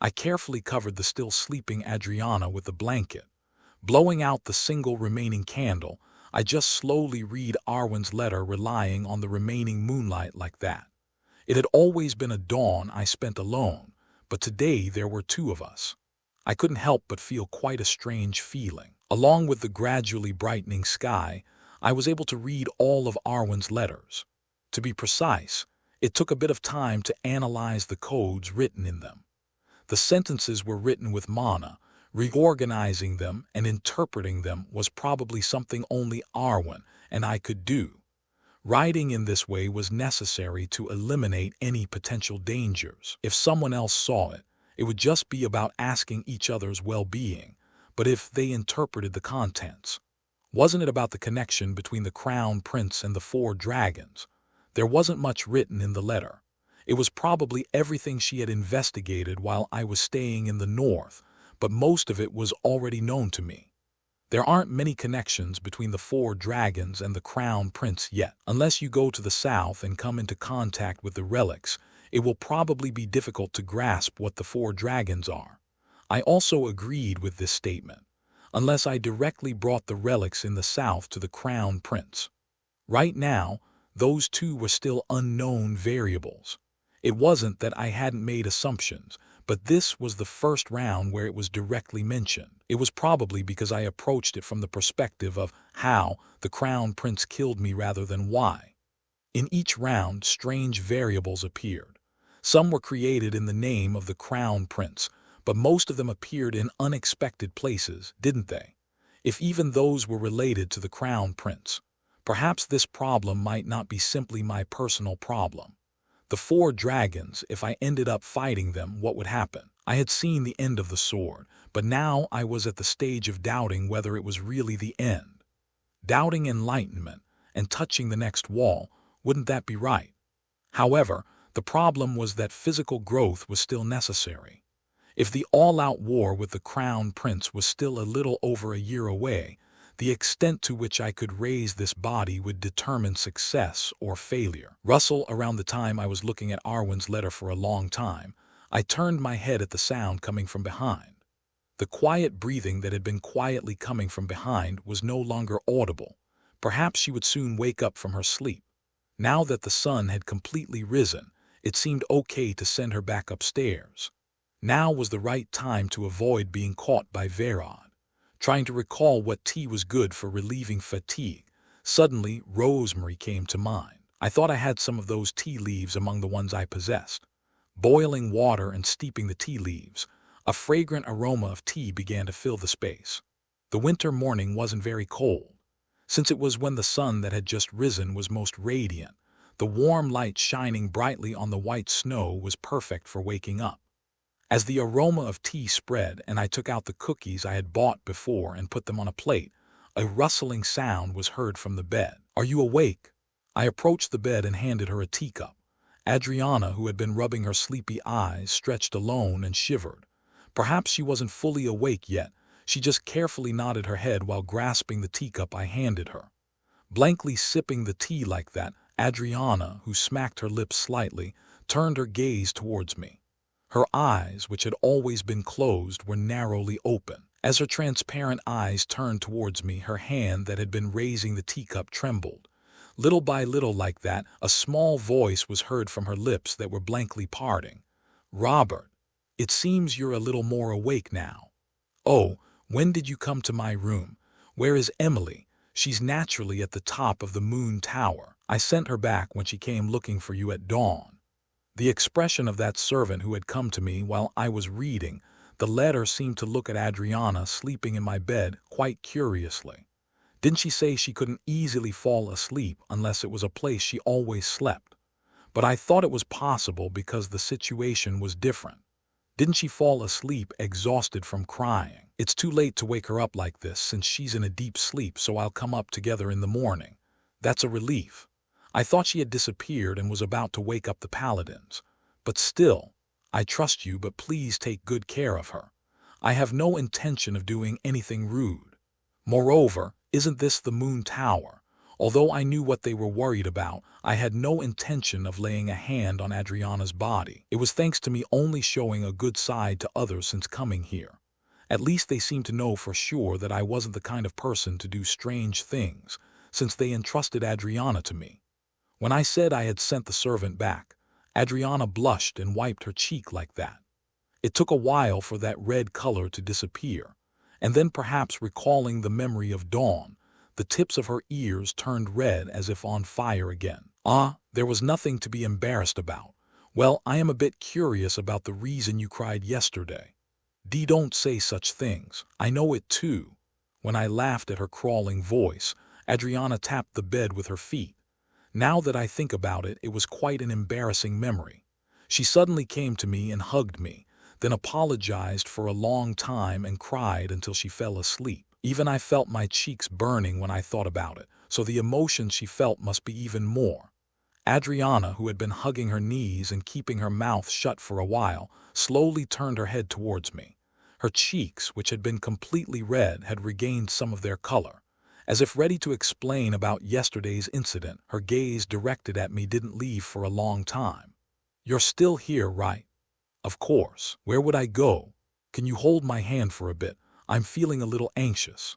I carefully covered the still sleeping Adriana with the blanket. Blowing out the single remaining candle, I just slowly read Arwen's letter, relying on the remaining moonlight like that. It had always been a dawn I spent alone, but today there were two of us. I couldn't help but feel quite a strange feeling. Along with the gradually brightening sky, I was able to read all of Arwen's letters. To be precise, it took a bit of time to analyze the codes written in them. The sentences were written with mana. Reorganizing them and interpreting them was probably something only Arwen and I could do. Writing in this way was necessary to eliminate any potential dangers. If someone else saw it, it would just be about asking each other's well-being. But if they interpreted the contents, wasn't it about the connection between the Crown Prince and the 4 dragons? There wasn't much written in the letter. It was probably everything she had investigated while I was staying in the north, but most of it was already known to me. There aren't many connections between the 4 dragons and the Crown Prince yet. Unless you go to the south and come into contact with the relics, it will probably be difficult to grasp what the 4 dragons are. I also agreed with this statement, unless I directly brought the relics in the south to the Crown Prince. Right now, those two were still unknown variables. It wasn't that I hadn't made assumptions, but this was the first round where it was directly mentioned. It was probably because I approached it from the perspective of how the Crown Prince killed me rather than why. In each round, strange variables appeared. Some were created in the name of the Crown Prince, but most of them appeared in unexpected places, didn't they? If even those were related to the Crown Prince, perhaps this problem might not be simply my personal problem. The 4 dragons, if I ended up fighting them, what would happen? I had seen the end of the sword, but now I was at the stage of doubting whether it was really the end. Doubting enlightenment and touching the next wall, wouldn't that be right? However, the problem was that physical growth was still necessary. If the all-out war with the Crown Prince was still a little over a year away, the extent to which I could raise this body would determine success or failure. Russell, around the time I was looking at Arwen's letter for a long time, I turned my head at the sound coming from behind. The quiet breathing that had been quietly coming from behind was no longer audible. Perhaps she would soon wake up from her sleep. Now that the sun had completely risen, it seemed okay to send her back upstairs. Now was the right time to avoid being caught by Verod. Trying to recall what tea was good for relieving fatigue, suddenly rosemary came to mind. I thought I had some of those tea leaves among the ones I possessed. Boiling water and steeping the tea leaves, a fragrant aroma of tea began to fill the space. The winter morning wasn't very cold, since it was when the sun that had just risen was most radiant. The warm light shining brightly on the white snow was perfect for waking up. As the aroma of tea spread and I took out the cookies I had bought before and put them on a plate, a rustling sound was heard from the bed. "Are you awake?" I approached the bed and handed her a teacup. Adriana, who had been rubbing her sleepy eyes, stretched alone and shivered. Perhaps she wasn't fully awake yet. She just carefully nodded her head while grasping the teacup I handed her. Blankly sipping the tea like that, Adriana, who smacked her lips slightly, turned her gaze towards me. Her eyes, which had always been closed, were narrowly open. As her transparent eyes turned towards me, her hand that had been raising the teacup trembled. Little by little like that, a small voice was heard from her lips that were blankly parting. "Robert, it seems you're a little more awake now. Oh, when did you come to my room? Where is Emily? She's naturally at the top of the moon tower. I sent her back when she came looking for you at dawn." The expression of that servant who had come to me while I was reading the letter seemed to look at Adriana sleeping in my bed quite curiously. Didn't she say she couldn't easily fall asleep unless it was a place she always slept? But I thought it was possible because the situation was different. Didn't she fall asleep exhausted from crying? "It's too late to wake her up like this since she's in a deep sleep, so I'll come up together in the morning." That's a relief. I thought she had disappeared and was about to wake up the paladins. But still, "I trust you, but please take good care of her. I have no intention of doing anything rude. Moreover, isn't this the moon tower?" Although I knew what they were worried about, I had no intention of laying a hand on Adriana's body. It was thanks to me only showing a good side to others since coming here. At least they seemed to know for sure that I wasn't the kind of person to do strange things, since they entrusted Adriana to me. When I said I had sent the servant back, Adriana blushed and wiped her cheek like that. It took a while for that red color to disappear, and then perhaps recalling the memory of dawn, the tips of her ears turned red as if on fire again. "Ah, there was nothing to be embarrassed about. Well, I am a bit curious about the reason you cried yesterday." Don't say such things. I know it too." When I laughed at her crawling voice, Adriana tapped the bed with her feet. Now that I think about it, it was quite an embarrassing memory. She suddenly came to me and hugged me, then apologized for a long time and cried until she fell asleep. Even I felt my cheeks burning when I thought about it, so the emotion she felt must be even more. Adriana, who had been hugging her knees and keeping her mouth shut for a while, slowly turned her head towards me. Her cheeks, which had been completely red, had regained some of their color. As if ready to explain about yesterday's incident, her gaze directed at me didn't leave for a long time. "You're still here, right?" "Of course. Where would I go? Can you hold my hand for a bit? I'm feeling a little anxious."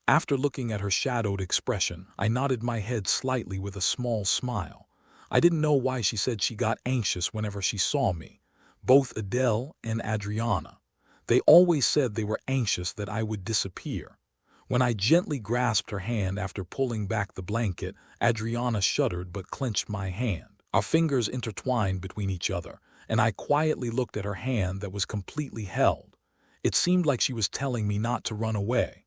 After looking at her shadowed expression, I nodded my head slightly with a small smile. I didn't know why she said she got anxious whenever she saw me. Both Adele and Adriana. They always said they were anxious that I would disappear. When I gently grasped her hand after pulling back the blanket, Adriana shuddered but clenched my hand. Our fingers intertwined between each other, and I quietly looked at her hand that was completely held. It seemed like she was telling me not to run away.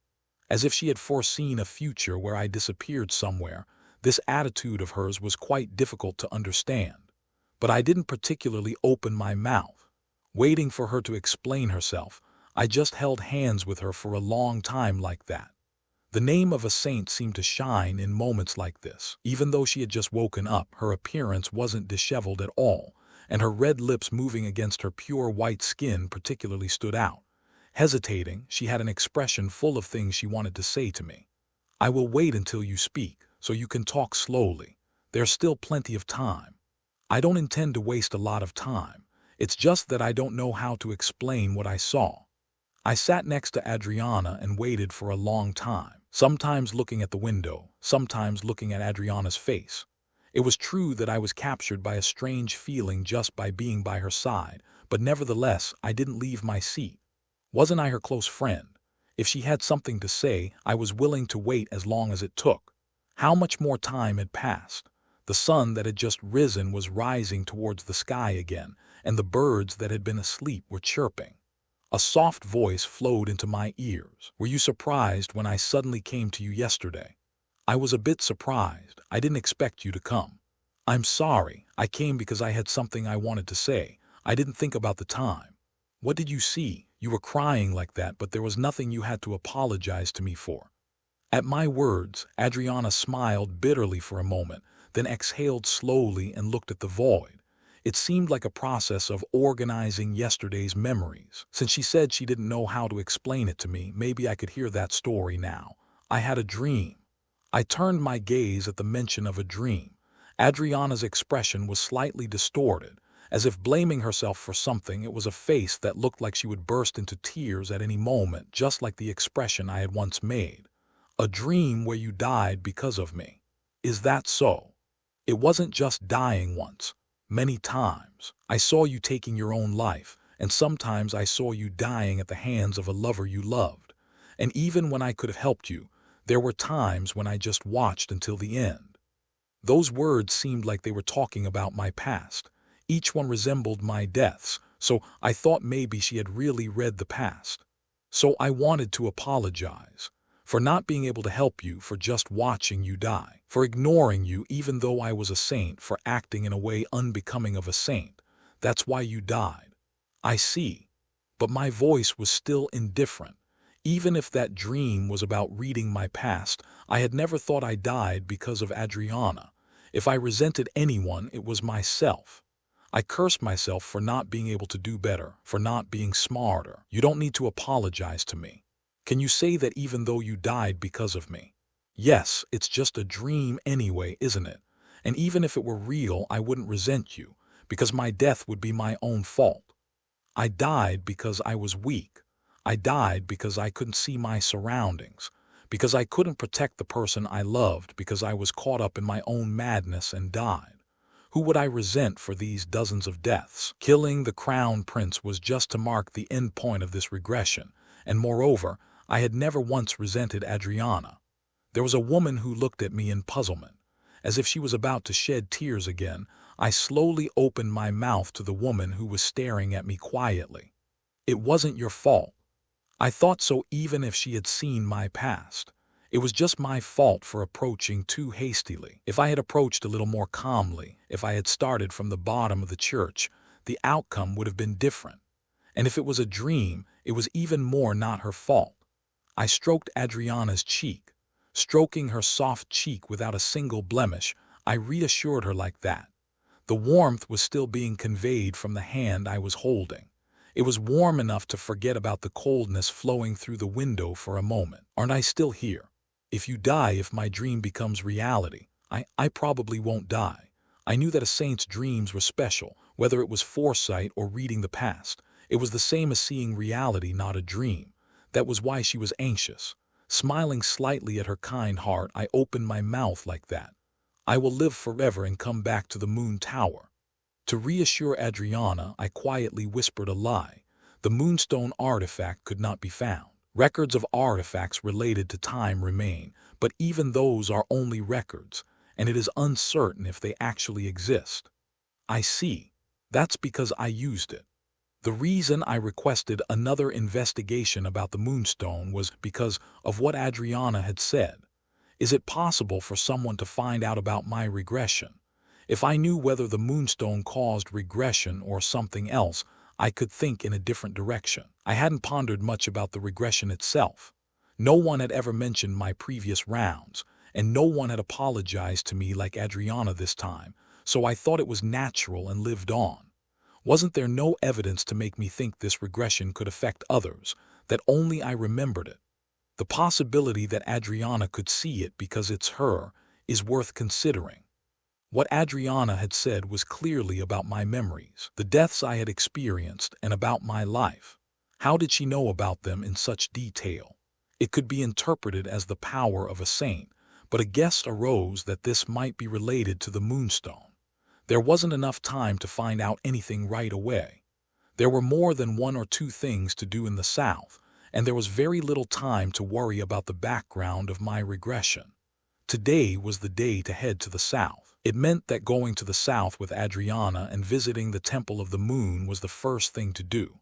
As if she had foreseen a future where I disappeared somewhere. This attitude of hers was quite difficult to understand. But I didn't particularly open my mouth. Waiting for her to explain herself, I just held hands with her for a long time like that. The name of a saint seemed to shine in moments like this. Even though she had just woken up, her appearance wasn't disheveled at all, and her red lips moving against her pure white skin particularly stood out. Hesitating, she had an expression full of things she wanted to say to me. "I will wait until you speak, so you can talk slowly. There's still plenty of time." "I don't intend to waste a lot of time. It's just that I don't know how to explain what I saw." I sat next to Adriana and waited for a long time, sometimes looking at the window, sometimes looking at Adriana's face. It was true that I was captured by a strange feeling just by being by her side, but nevertheless I didn't leave my seat. Wasn't I her close friend? If she had something to say, I was willing to wait as long as it took. How much more time had passed? The sun that had just risen was rising towards the sky again, and the birds that had been asleep were chirping. A soft voice flowed into my ears. "Were you surprised when I suddenly came to you yesterday?" "I was a bit surprised. I didn't expect you to come." "I'm sorry. I came because I had something I wanted to say. I didn't think about the time." "What did you see? You were crying like that, but there was nothing you had to apologize to me for." At my words, Adriana smiled bitterly for a moment, then exhaled slowly and looked at the void. It seemed like a process of organizing yesterday's memories. Since she said she didn't know how to explain it to me, maybe I could hear that story now. "I had a dream." I turned my gaze at the mention of a dream. Adriana's expression was slightly distorted, as if blaming herself for something. It was a face that looked like she would burst into tears at any moment, just like the expression I had once made. "A dream where you died because of me. Is that so?" "It wasn't just dying once. Many times. I saw you taking your own life, and sometimes I saw you dying at the hands of a lover you loved. And even when I could have helped you, there were times when I just watched until the end." Those words seemed like they were talking about my past. Each one resembled my deaths, so I thought maybe she had really read the past. So I wanted to apologize for not being able to help you, for just watching you die, for ignoring you even though I was a saint, for acting in a way unbecoming of a saint. That's why you died. I see. But my voice was still indifferent. Even if that dream was about reading my past, I had never thought I died because of Adriana. If I resented anyone, it was myself. I cursed myself for not being able to do better, for not being smarter. "You don't need to apologize to me. Can you say that even though you died because of me?" "Yes, it's just a dream anyway, isn't it? And even if it were real, I wouldn't resent you, because my death would be my own fault. I died because I was weak. I died because I couldn't see my surroundings, because I couldn't protect the person I loved, because I was caught up in my own madness and died. Who would I resent for these dozens of deaths? Killing the crown prince was just to mark the end point of this regression, and moreover, I had never once resented Adriana. There was a woman who looked at me in puzzlement. As if she was about to shed tears again, I slowly opened my mouth to the woman who was staring at me quietly. "It wasn't your fault." I thought so, even if she had seen my past. It was just my fault for approaching too hastily. If I had approached a little more calmly, if I had started from the bottom of the church, the outcome would have been different. And if it was a dream, it was even more not her fault. I stroked Adriana's cheek. Stroking her soft cheek without a single blemish, I reassured her like that. The warmth was still being conveyed from the hand I was holding. It was warm enough to forget about the coldness flowing through the window for a moment. "Aren't I still here? If you die, if my dream becomes reality, I probably won't die." I knew that a saint's dreams were special, whether it was foresight or reading the past. It was the same as seeing reality, not a dream. That was why she was anxious. Smiling slightly at her kind heart, I opened my mouth like that. "I will live forever and come back to the Moon Tower." To reassure Adriana, I quietly whispered a lie. The Moonstone artifact could not be found. Records of artifacts related to time remain, but even those are only records, and it is uncertain if they actually exist. "I see. That's because I used it." The reason I requested another investigation about the Moonstone was because of what Adriana had said. Is it possible for someone to find out about my regression? If I knew whether the Moonstone caused regression or something else, I could think in a different direction. I hadn't pondered much about the regression itself. No one had ever mentioned my previous rounds, and no one had apologized to me like Adriana this time, so I thought it was natural and lived on. Wasn't there no evidence to make me think this regression could affect others, that only I remembered it? The possibility that Adriana could see it because it's her is worth considering. What Adriana had said was clearly about my memories, the deaths I had experienced, and about my life. How did she know about them in such detail? It could be interpreted as the power of a saint, but a guess arose that this might be related to the Moonstone. There wasn't enough time to find out anything right away. There were more than one or two things to do in the South, and there was very little time to worry about the background of my regression. Today was the day to head to the South. It meant that going to the South with Adriana and visiting the Temple of the Moon was the first thing to do.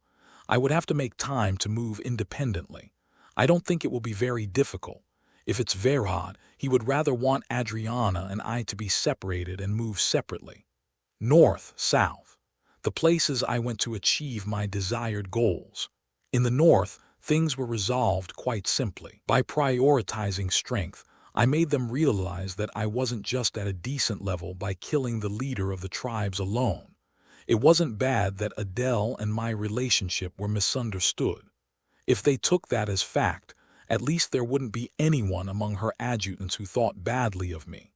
I would have to make time to move independently. I don't think it will be very difficult. If it's Verhad, he would rather want Adriana and I to be separated and move separately. North, south. The places I went to achieve my desired goals. In the north, things were resolved quite simply. By prioritizing strength, I made them realize that I wasn't just at a decent level by killing the leader of the tribes alone. It wasn't bad that Adele and my relationship were misunderstood. If they took that as fact, at least there wouldn't be anyone among her adjutants who thought badly of me.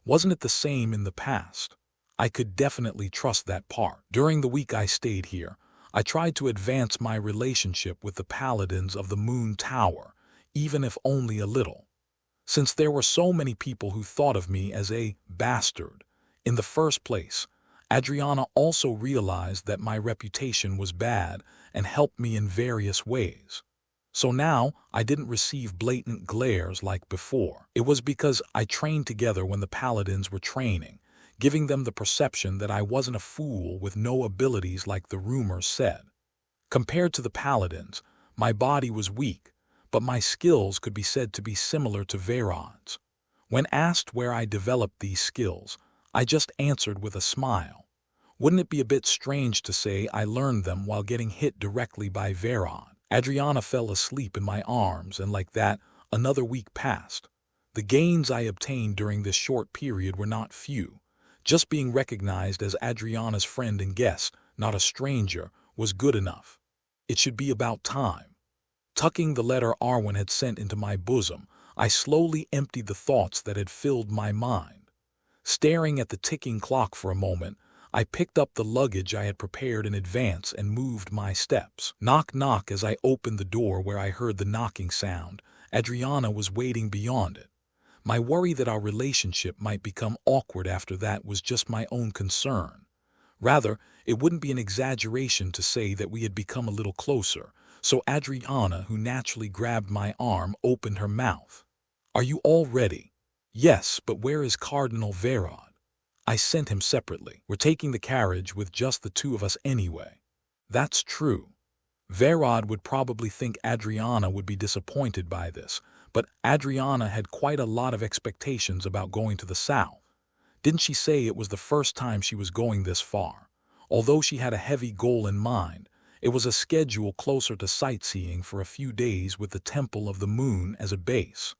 Wasn't it the same in the past? I could definitely trust that part. During the week I stayed here, I tried to advance my relationship with the paladins of the Moon Tower, even if only a little. Since there were so many people who thought of me as a bastard, in the first place, Adriana also realized that my reputation was bad and helped me in various ways. So now I didn't receive blatant glares like before. It was because I trained together when the paladins were training, giving them the perception that I wasn't a fool with no abilities like the rumors said. Compared to the paladins, my body was weak, but my skills could be said to be similar to Verod's. When asked where I developed these skills, I just answered with a smile. Wouldn't it be a bit strange to say I learned them while getting hit directly by Verod? Adriana fell asleep in my arms, and like that, another week passed. The gains I obtained during this short period were not few. Just being recognized as Adriana's friend and guest, not a stranger, was good enough. It should be about time. Tucking the letter Arwen had sent into my bosom, I slowly emptied the thoughts that had filled my mind. Staring at the ticking clock for a moment, I picked up the luggage I had prepared in advance and moved my steps. Knock, knock. As I opened the door where I heard the knocking sound, Adriana was waiting beyond it. My worry that our relationship might become awkward after that was just my own concern. Rather, it wouldn't be an exaggeration to say that we had become a little closer, so Adriana, who naturally grabbed my arm, opened her mouth. "Are you all ready?" "Yes, but where is Cardinal Verod?" "I sent him separately. We're taking the carriage with just the two of us anyway." "That's true." Verod would probably think Adriana would be disappointed by this, but Adriana had quite a lot of expectations about going to the south. Didn't she say it was the first time she was going this far? Although she had a heavy goal in mind, it was a schedule closer to sightseeing for a few days with the Temple of the Moon as a base.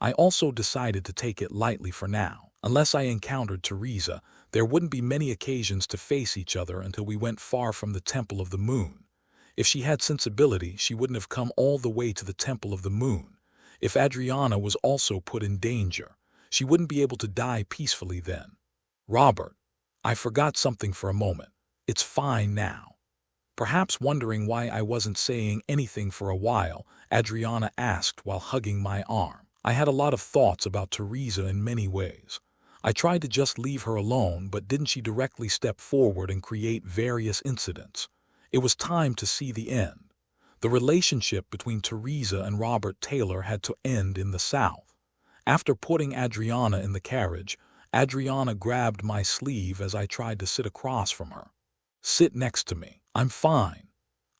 I also decided to take it lightly for now. Unless I encountered Teresa, there wouldn't be many occasions to face each other until we went far from the Temple of the Moon. If she had sensibility, she wouldn't have come all the way to the Temple of the Moon. If Adriana was also put in danger, she wouldn't be able to die peacefully then. "Robert, I forgot something for a moment. It's fine now." Perhaps wondering why I wasn't saying anything for a while, Adriana asked while hugging my arm. I had a lot of thoughts about Teresa in many ways. I tried to just leave her alone, but didn't she directly step forward and create various incidents? It was time to see the end. The relationship between Teresa and Robert Taylor had to end in the South. After putting Adriana in the carriage, Adriana grabbed my sleeve as I tried to sit across from her. "Sit next to me. I'm fine.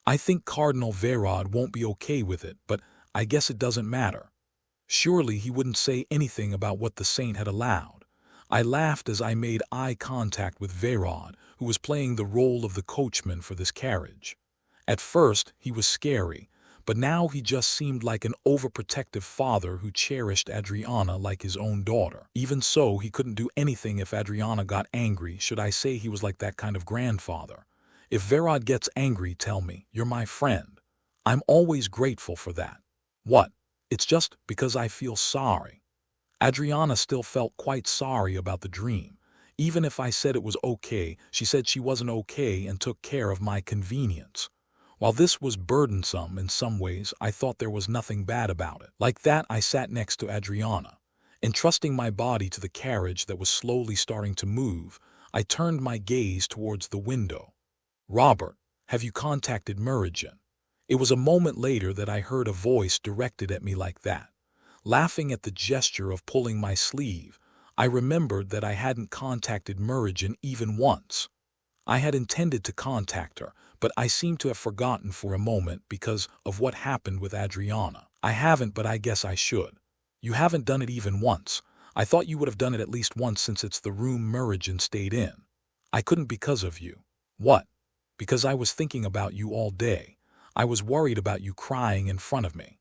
I think Cardinal Verod won't be okay with it, but I guess it doesn't matter. Surely he wouldn't say anything about what the saint had allowed." I laughed as I made eye contact with Verod, who was playing the role of the coachman for this carriage. At first, he was scary, but now he just seemed like an overprotective father who cherished Adriana like his own daughter. Even so, he couldn't do anything if Adriana got angry. Should I say he was like that kind of grandfather? If Verod gets angry, tell me, "You're my friend." I'm always grateful for that. What? It's just because I feel sorry. Adriana still felt quite sorry about the dream. Even if I said it was okay, she said she wasn't okay and took care of my convenience. While this was burdensome in some ways, I thought there was nothing bad about it. Like that, I sat next to Adriana. Entrusting my body to the carriage that was slowly starting to move, I turned my gaze towards the window. "Robert, have you contacted Meridian?" It was a moment later that I heard a voice directed at me like that. Laughing at the gesture of pulling my sleeve, I remembered that I hadn't contacted Meridian even once. I had intended to contact her, but I seem to have forgotten for a moment because of what happened with Adriana. I haven't, but I guess I should. You haven't done it even once. I thought you would have done it at least once since it's the room Merigen stayed in. I couldn't because of you. What? Because I was thinking about you all day. I was worried about you crying in front of me.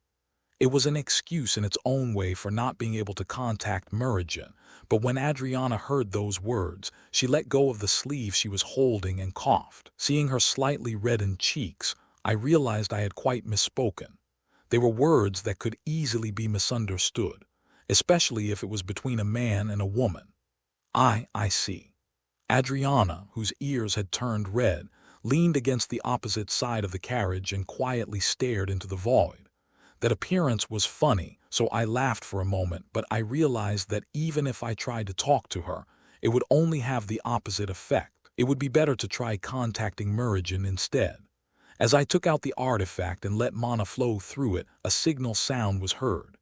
It was an excuse in its own way for not being able to contact Merigen, but when Adriana heard those words, she let go of the sleeve she was holding and coughed. Seeing her slightly reddened cheeks, I realized I had quite misspoken. They were words that could easily be misunderstood, especially if it was between a man and a woman. I see. Adriana, whose ears had turned red, leaned against the opposite side of the carriage and quietly stared into the void. That appearance was funny, so I laughed for a moment, but I realized that even if I tried to talk to her, it would only have the opposite effect. It would be better to try contacting Merigen instead. As I took out the artifact and let mana flow through it, a signal sound was heard.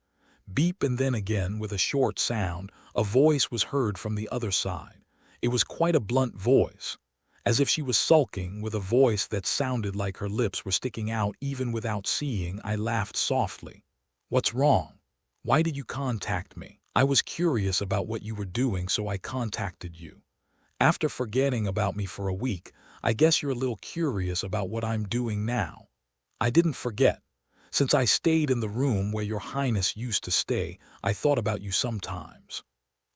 Beep, and then again, with a short sound, a voice was heard from the other side. It was quite a blunt voice, as if she was sulking, with a voice that sounded like her lips were sticking out even without seeing. I laughed softly. What's wrong? Why did you contact me? I was curious about what you were doing, so I contacted you. After forgetting about me for a week, I guess you're a little curious about what I'm doing now. I didn't forget. Since I stayed in the room where your highness used to stay, I thought about you sometimes.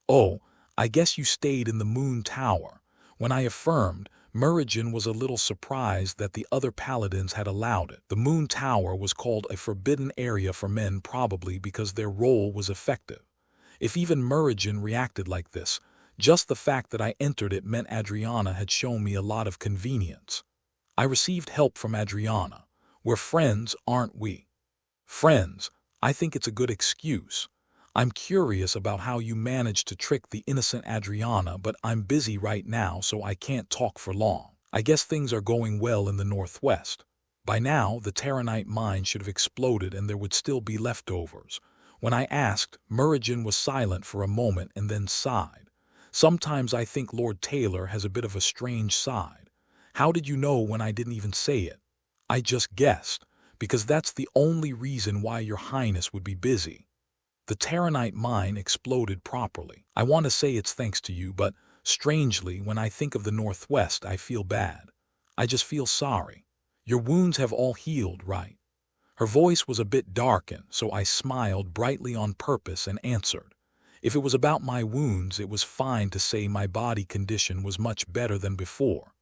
Oh, I guess you stayed in the Moon Tower. When I affirmed, Merigen was a little surprised that the other paladins had allowed it. The Moon Tower was called a forbidden area for men, probably because their role was effective. If even Merigen reacted like this, just the fact that I entered it meant Adriana had shown me a lot of convenience. I received help from Adriana. We're friends, aren't we? Friends, I think it's a good excuse. I'm curious about how you managed to trick the innocent Adriana, but I'm busy right now, so I can't talk for long. I guess things are going well in the Northwest. By now, the Terranite mine should have exploded and there would still be leftovers. When I asked, Merigen was silent for a moment and then sighed. Sometimes I think Lord Taylor has a bit of a strange side. How did you know when I didn't even say it? I just guessed, because that's the only reason why your highness would be busy. The Terranite mine exploded properly. I want to say it's thanks to you, but strangely, when I think of the Northwest, I feel bad. I just feel sorry. Your wounds have all healed, right? Her voice was a bit darkened, so I smiled brightly on purpose and answered. If it was about my wounds, it was fine to say my body condition was much better than before.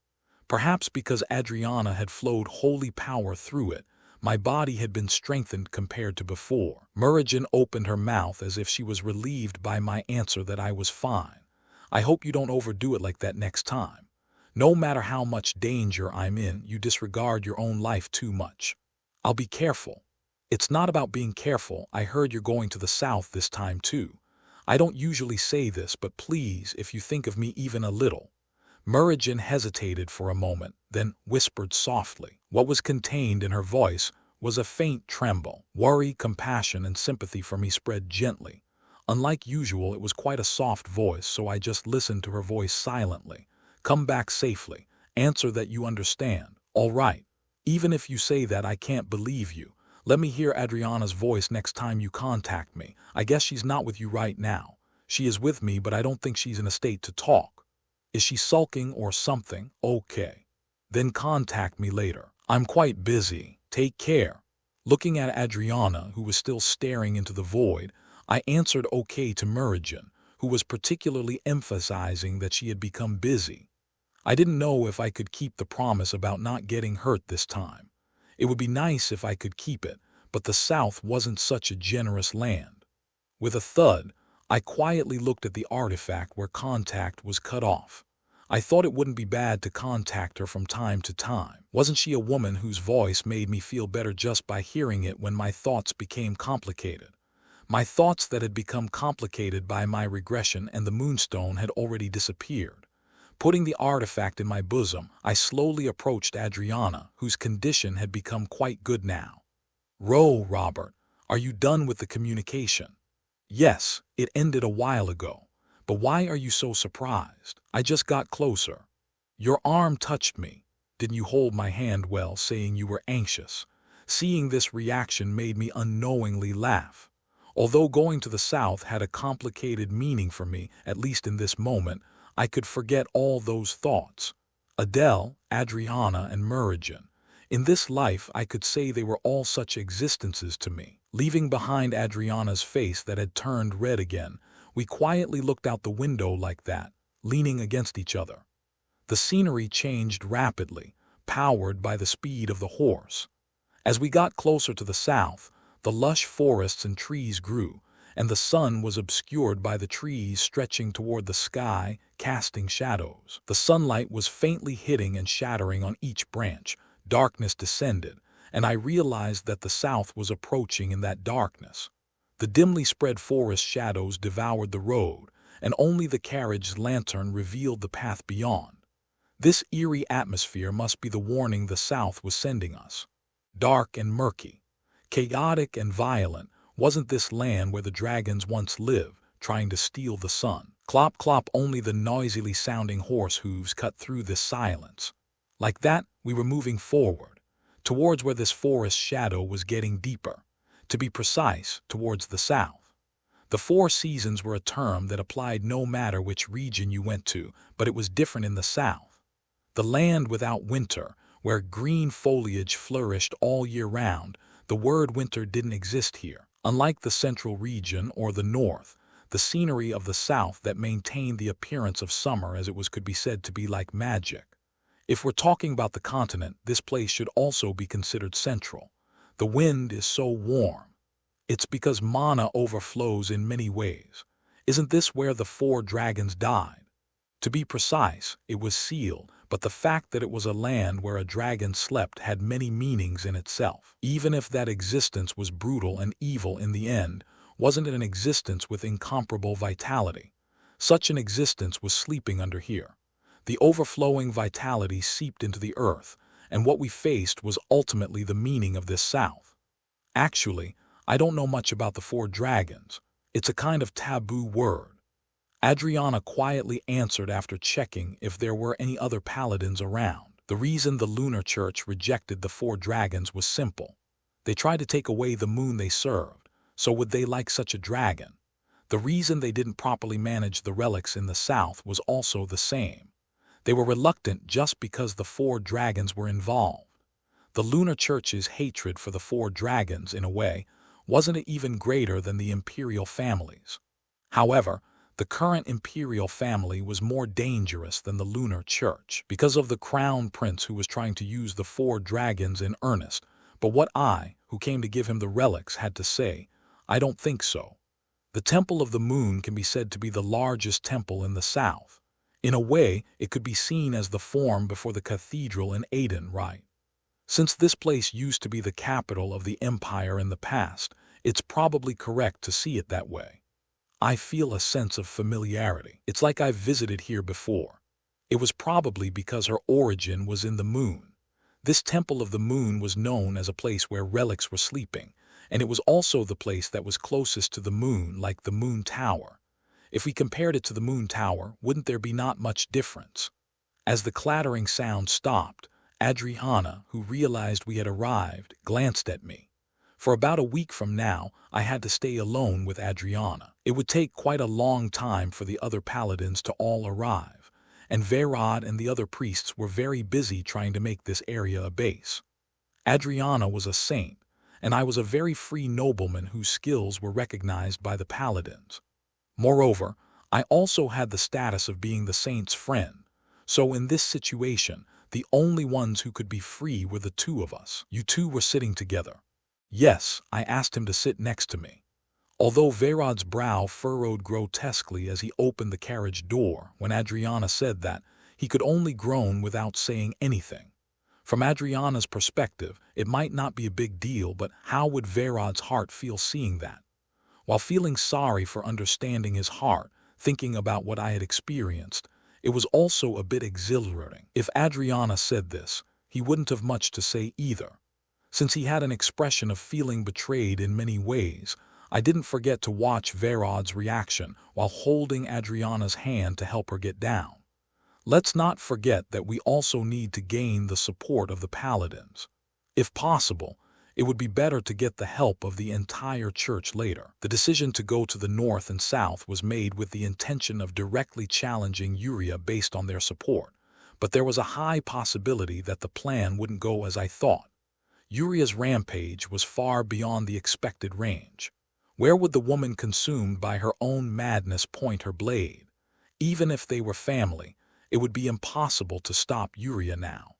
Perhaps because Adriana had flowed holy power through it, my body had been strengthened compared to before. Merigen opened her mouth as if she was relieved by my answer that I was fine. I hope you don't overdo it like that next time. No matter how much danger I'm in, you disregard your own life too much. I'll be careful. It's not about being careful. I heard you're going to the south this time too. I don't usually say this, but please, if you think of me even a little. Merigen hesitated for a moment, then whispered softly. What was contained in her voice was a faint tremble. Worry, compassion, and sympathy for me spread gently. Unlike usual, it was quite a soft voice, so I just listened to her voice silently. Come back safely. Answer that you understand. All right. Even if you say that, I can't believe you. Let me hear Adriana's voice next time you contact me. I guess she's not with you right now. She is with me, but I don't think she's in a state to talk. Is she sulking or something? Okay. Then contact me later. I'm quite busy. Take care. Looking at Adriana, who was still staring into the void, I answered okay to Merigen, who was particularly emphasizing that she had become busy. I didn't know if I could keep the promise about not getting hurt this time. It would be nice if I could keep it, but the South wasn't such a generous land. With a thud, I quietly looked at the artifact where contact was cut off. I thought it wouldn't be bad to contact her from time to time. Wasn't she a woman whose voice made me feel better just by hearing it when my thoughts became complicated? My thoughts that had become complicated by my regression and the moonstone had already disappeared. Putting the artifact in my bosom, I slowly approached Adriana, whose condition had become quite good now. Robert, are you done with the communication? Yes, it ended a while ago. But why are you so surprised? I just got closer. Your arm touched me. didn't you hold my hand well, saying you were anxious? Seeing this reaction made me unknowingly laugh. Although going to the south had a complicated meaning for me, at least in this moment, I could forget all those thoughts. Adele, Adriana, and Meridian. In this life, I could say they were all such existences to me. Leaving behind Adriana's face that had turned red again, we quietly looked out the window like that, leaning against each other. The scenery changed rapidly, powered by the speed of the horse. As we got closer to the south, the lush forests and trees grew, and the sun was obscured by the trees stretching toward the sky, casting shadows. The sunlight was faintly hitting and shattering on each branch. Darkness descended, and I realized that the south was approaching in that darkness. The dimly spread forest shadows devoured the road, and only the carriage's lantern revealed the path beyond. This eerie atmosphere must be the warning the south was sending us. Dark and murky, chaotic and violent, wasn't this land where the dragons once lived, trying to steal the sun? Clop clop, only the noisily sounding horse hooves cut through this silence. Like that, we were moving forward, towards where this forest shadow was getting deeper. To be precise, towards the south. The 4 seasons were a term that applied no matter which region you went to, but it was different in the south. The land without winter, where green foliage flourished all year round, the word winter didn't exist here. Unlike the central region or the north, the scenery of the south that maintained the appearance of summer as it was could be said to be like magic. If we're talking about the continent, this place should also be considered central. The wind is so warm. It's because mana overflows in many ways. Isn't this where the 4 dragons died? To be precise, it was sealed, but the fact that it was a land where a dragon slept had many meanings in itself. Even if that existence was brutal and evil in the end, wasn't it an existence with incomparable vitality? Such an existence was sleeping under here. The overflowing vitality seeped into the earth, and what we faced was ultimately the meaning of this south. Actually, I don't know much about the 4 dragons. It's a kind of taboo word. Adriana quietly answered after checking if there were any other paladins around. The reason the lunar church rejected the 4 dragons was simple. They tried to take away the moon they served, so would they like such a dragon? The reason they didn't properly manage the relics in the south was also the same. They were reluctant just because the 4 dragons were involved. The lunar church's hatred for the 4 dragons, in a way, wasn't it even greater than the imperial families? However, the current imperial family was more dangerous than the lunar church because of the crown prince who was trying to use the 4 dragons in earnest. But what I, who came to give him the relics, had to say, I don't think so. The Temple of the Moon can be said to be the largest temple in the south. In a way, it could be seen as the form before the cathedral in Aden, right? Since this place used to be the capital of the empire in the past, it's probably correct to see it that way. I feel a sense of familiarity. It's like I've visited here before. It was probably because her origin was in the moon. This Temple of the Moon was known as a place where relics were sleeping, and it was also the place that was closest to the moon, like the Moon Tower. If we compared it to the Moon Tower, wouldn't there be not much difference? As the clattering sound stopped, Adriana, who realized we had arrived, glanced at me. For about a week from now, I had to stay alone with Adriana. It would take quite a long time for the other paladins to all arrive, and Verod and the other priests were very busy trying to make this area a base. Adriana was a saint, and I was a very free nobleman whose skills were recognized by the paladins. Moreover, I also had the status of being the saint's friend, so in this situation, the only ones who could be free were the 2 of us. You 2 were sitting together. Yes, I asked him to sit next to me. Although Verod's brow furrowed grotesquely as he opened the carriage door, when Adriana said that, he could only groan without saying anything. From Adriana's perspective, it might not be a big deal, but how would Verod's heart feel seeing that? While feeling sorry for understanding his heart, thinking about what I had experienced, it was also a bit exhilarating. If Adriana said this, he wouldn't have much to say either. Since he had an expression of feeling betrayed in many ways, I didn't forget to watch Verod's reaction while holding Adriana's hand to help her get down. Let's not forget that we also need to gain the support of the paladins. If possible, it would be better to get the help of the entire church later. The decision to go to the north and south was made with the intention of directly challenging Uriah based on their support, but there was a high possibility that the plan wouldn't go as I thought. Uriah's rampage was far beyond the expected range. Where would the woman consumed by her own madness point her blade? Even if they were family, it would be impossible to stop Uriah now.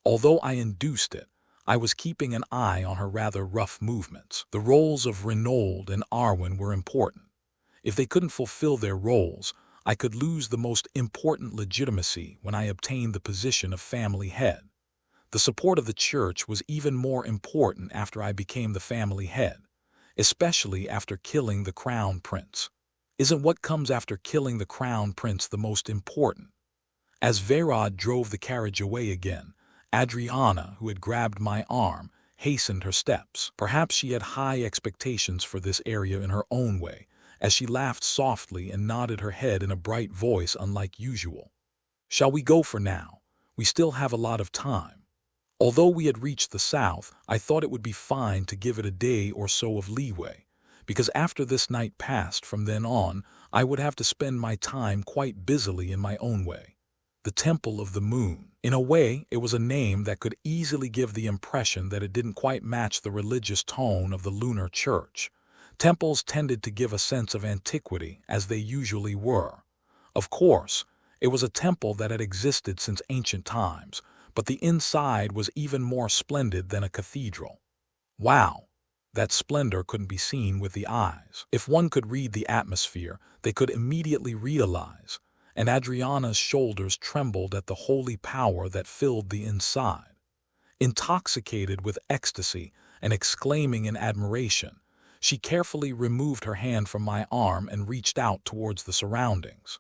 Although I induced it, I was keeping an eye on her rather rough movements. The roles of Renaud and Arwen were important. If they couldn't fulfill their roles, I could lose the most important legitimacy when I obtained the position of family head. The support of the church was even more important after I became the family head, especially after killing the crown prince. Isn't what comes after killing the crown prince the most important? As Vayrod drove the carriage away again, Adriana, who had grabbed my arm, hastened her steps. Perhaps she had high expectations for this area in her own way, as she laughed softly and nodded her head in a bright voice unlike usual. "Shall we go for now? We still have a lot of time." Although we had reached the south, I thought it would be fine to give it a day or so of leeway, because after this night passed from then on, I would have to spend my time quite busily in my own way. The Temple of the Moon. In a way, it was a name that could easily give the impression that it didn't quite match the religious tone of the lunar church. Temples tended to give a sense of antiquity, as they usually were. Of course, it was a temple that had existed since ancient times, but the inside was even more splendid than a cathedral. Wow! That splendor couldn't be seen with the eyes. If one could read the atmosphere, they could immediately realize, and Adriana's shoulders trembled at the holy power that filled the inside. Intoxicated with ecstasy and exclaiming in admiration, she carefully removed her hand from my arm and reached out towards the surroundings.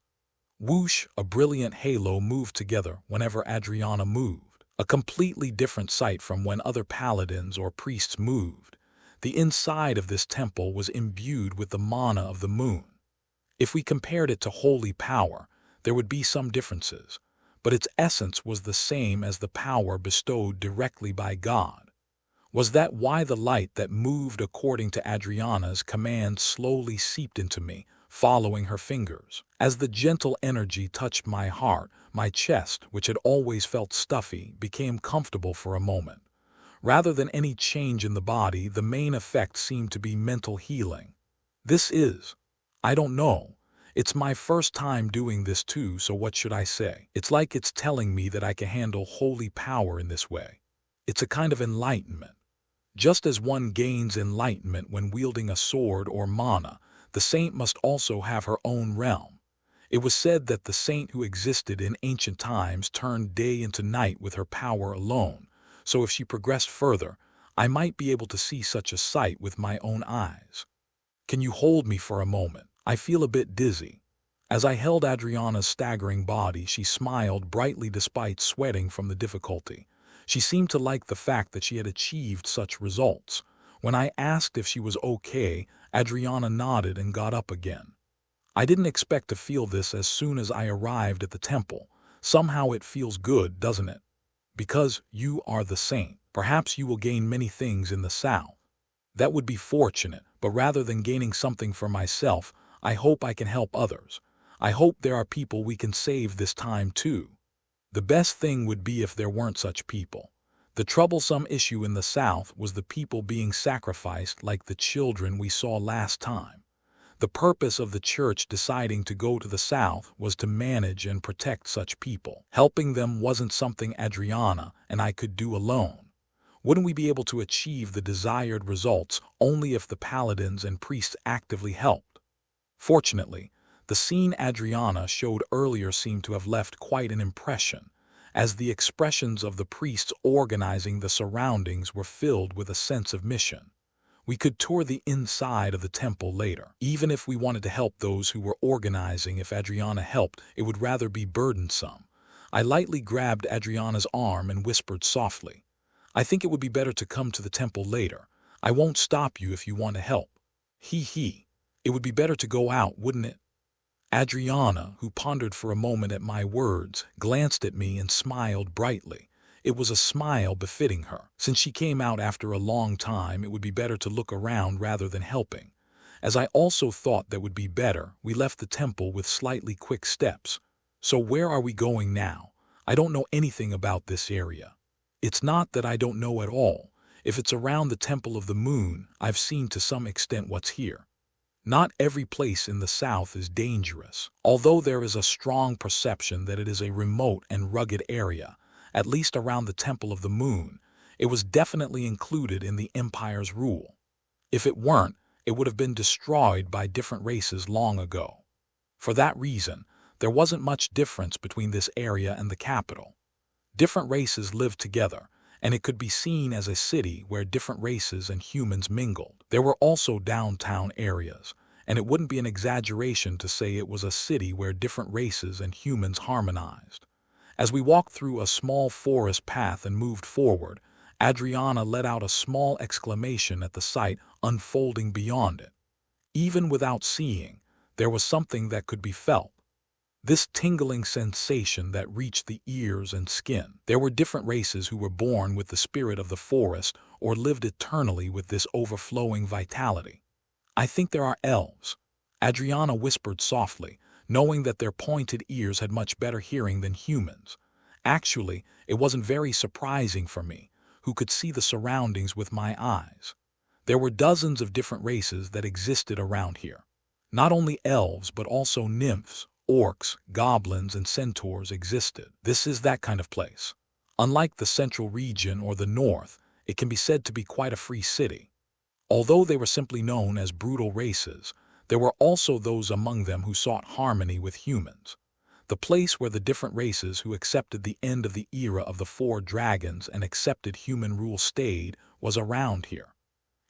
Whoosh, a brilliant halo moved together whenever Adriana moved. A completely different sight from when other paladins or priests moved. The inside of this temple was imbued with the mana of the moon. If we compared it to holy power, there would be some differences, but its essence was the same as the power bestowed directly by God. Was that why the light that moved according to Adriana's command slowly seeped into me, following her fingers? As the gentle energy touched my heart, my chest, which had always felt stuffy, became comfortable for a moment. Rather than any change in the body, the main effect seemed to be mental healing. I don't know. It's my first time doing this too, so what should I say? It's like it's telling me that I can handle holy power in this way. It's a kind of enlightenment. Just as one gains enlightenment when wielding a sword or mana, the saint must also have her own realm. It was said that the saint who existed in ancient times turned day into night with her power alone, so if she progressed further, I might be able to see such a sight with my own eyes. Can you hold me for a moment? I feel a bit dizzy. As I held Adriana's staggering body, she smiled brightly despite sweating from the difficulty. She seemed to like the fact that she had achieved such results. When I asked if she was okay, Adriana nodded and got up again. I didn't expect to feel this as soon as I arrived at the temple. Somehow it feels good, doesn't it? Because you are the saint. Perhaps you will gain many things in the south. That would be fortunate, but rather than gaining something for myself, I hope I can help others. I hope there are people we can save this time too. The best thing would be if there weren't such people. The troublesome issue in the south was the people being sacrificed like the children we saw last time. The purpose of the church deciding to go to the south was to manage and protect such people. Helping them wasn't something Adriana and I could do alone. Wouldn't we be able to achieve the desired results only if the paladins and priests actively helped? Fortunately, the scene Adriana showed earlier seemed to have left quite an impression, as the expressions of the priests organizing the surroundings were filled with a sense of mission. We could tour the inside of the temple later. Even if we wanted to help those who were organizing, if Adriana helped, it would rather be burdensome. I lightly grabbed Adriana's arm and whispered softly, "I think it would be better to come to the temple later. I won't stop you if you want to help. He. It would be better to go out, wouldn't it?" Adriana, who pondered for a moment at my words, glanced at me and smiled brightly. It was a smile befitting her. Since she came out after a long time, it would be better to look around rather than helping. As I also thought that would be better, we left the temple with slightly quick steps. So where are we going now? I don't know anything about this area. It's not that I don't know at all. If it's around the Temple of the Moon, I've seen to some extent what's here. Not every place in the south is dangerous, although there is a strong perception that it is a remote and rugged area, at least around the Temple of the Moon. It was definitely included in the Empire's rule. If it weren't, it would have been destroyed by different races long ago. For that reason, there wasn't much difference between this area and the capital. Different races lived together, and it could be seen as a city where different races and humans mingled. There were also downtown areas, and it wouldn't be an exaggeration to say it was a city where different races and humans harmonized. As we walked through a small forest path and moved forward, Adriana let out a small exclamation at the sight unfolding beyond it. Even without seeing, there was something that could be felt. This tingling sensation that reached the ears and skin. There were different races who were born with the spirit of the forest or lived eternally with this overflowing vitality. I think there are elves, Adriana whispered softly, knowing that their pointed ears had much better hearing than humans. Actually, it wasn't very surprising for me, who could see the surroundings with my eyes. There were dozens of different races that existed around here. Not only elves, but also nymphs, orcs, goblins, and centaurs existed. This is that kind of place. Unlike the central region or the north, it can be said to be quite a free city. Although they were simply known as brutal races, there were also those among them who sought harmony with humans. The place where the different races who accepted the end of the era of the four dragons and accepted human rule stayed was around here.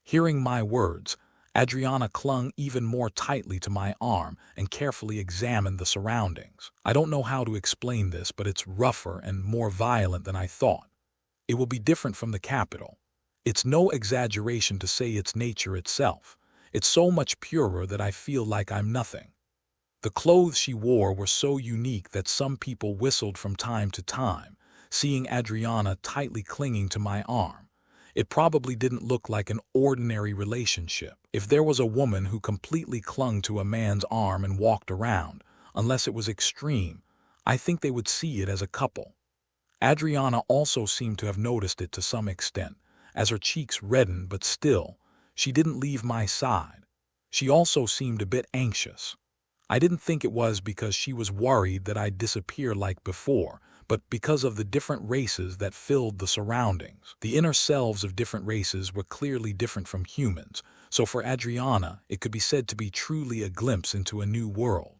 Hearing my words, Adriana clung even more tightly to my arm and carefully examined the surroundings. I don't know how to explain this, but it's rougher and more violent than I thought. It will be different from the capital. It's no exaggeration to say it's nature itself. It's so much purer that I feel like I'm nothing. The clothes she wore were so unique that some people whistled from time to time, seeing Adriana tightly clinging to my arm. It probably didn't look like an ordinary relationship. If there was a woman who completely clung to a man's arm and walked around, unless it was extreme, I think they would see it as a couple. Adriana also seemed to have noticed it to some extent, as her cheeks reddened, but still, she didn't leave my side. She also seemed a bit anxious. I didn't think it was because she was worried that I'd disappear like before, but because of the different races that filled the surroundings. The inner selves of different races were clearly different from humans, so for Adriana, it could be said to be truly a glimpse into a new world.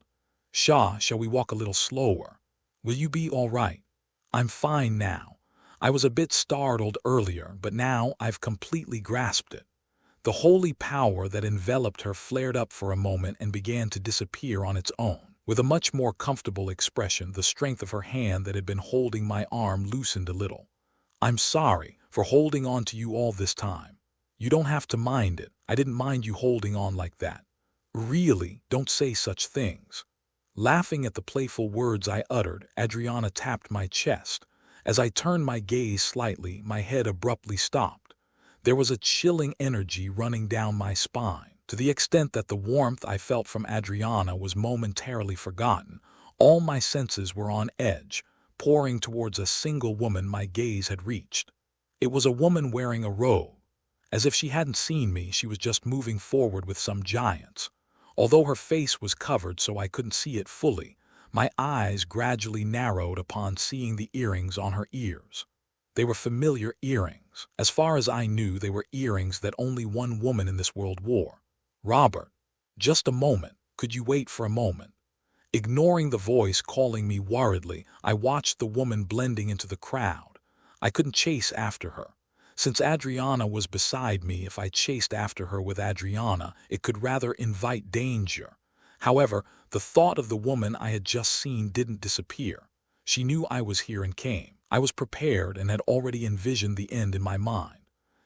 Shall we walk a little slower? Will you be all right? I'm fine now. I was a bit startled earlier, but now I've completely grasped it. The holy power that enveloped her flared up for a moment and began to disappear on its own. With a much more comfortable expression, the strength of her hand that had been holding my arm loosened a little. I'm sorry for holding on to you all this time. You don't have to mind it. I didn't mind you holding on like that. Really, don't say such things. Laughing at the playful words I uttered, Adriana tapped my chest. As I turned my gaze slightly, my head abruptly stopped. There was a chilling energy running down my spine. To the extent that the warmth I felt from Adriana was momentarily forgotten, all my senses were on edge, pouring towards a single woman my gaze had reached. It was a woman wearing a robe. As if she hadn't seen me, she was just moving forward with some giants. Although her face was covered so I couldn't see it fully, my eyes gradually narrowed upon seeing the earrings on her ears. They were familiar earrings. As far as I knew, they were earrings that only one woman in this world wore. Robert, just a moment. Could you wait for a moment? Ignoring the voice calling me worriedly, I watched the woman blending into the crowd. I couldn't chase after her. Since Adriana was beside me, if I chased after her with Adriana, it could rather invite danger. However, the thought of the woman I had just seen didn't disappear. She knew I was here and came. I was prepared and had already envisioned the end in my mind.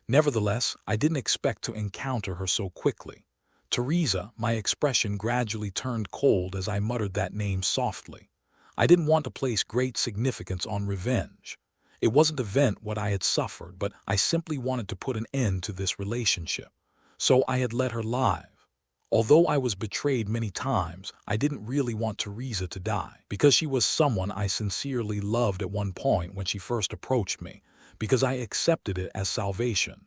Nevertheless, I didn't expect to encounter her so quickly. Teresa, my expression gradually turned cold as I muttered that name softly. I didn't want to place great significance on revenge. It wasn't to vent what I had suffered, but I simply wanted to put an end to this relationship. So I had let her live. Although I was betrayed many times, I didn't really want Teresa to die, because she was someone I sincerely loved at one point when she first approached me, because I accepted it as salvation.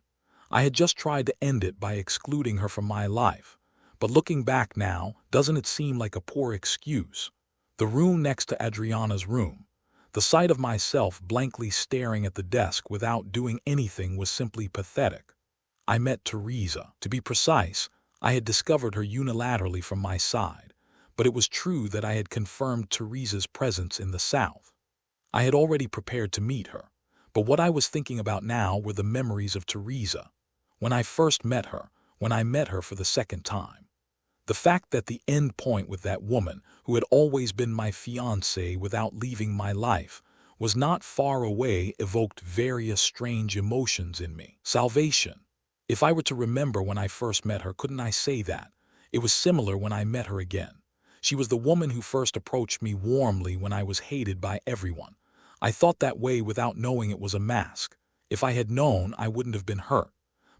I had just tried to end it by excluding her from my life. But looking back now, doesn't it seem like a poor excuse? The room next to Adriana's room. The sight of myself blankly staring at the desk without doing anything was simply pathetic. I met Teresa. To be precise, I had discovered her unilaterally from my side, but it was true that I had confirmed Teresa's presence in the South. I had already prepared to meet her, but what I was thinking about now were the memories of Teresa. When I first met her, when I met her for the second time. The fact that the end point with that woman, who had always been my fiancée without leaving my life, was not far away evoked various strange emotions in me. Salvation. If I were to remember when I first met her, couldn't I say that? It was similar when I met her again. She was the woman who first approached me warmly when I was hated by everyone. I thought that way without knowing it was a mask. If I had known, I wouldn't have been hurt.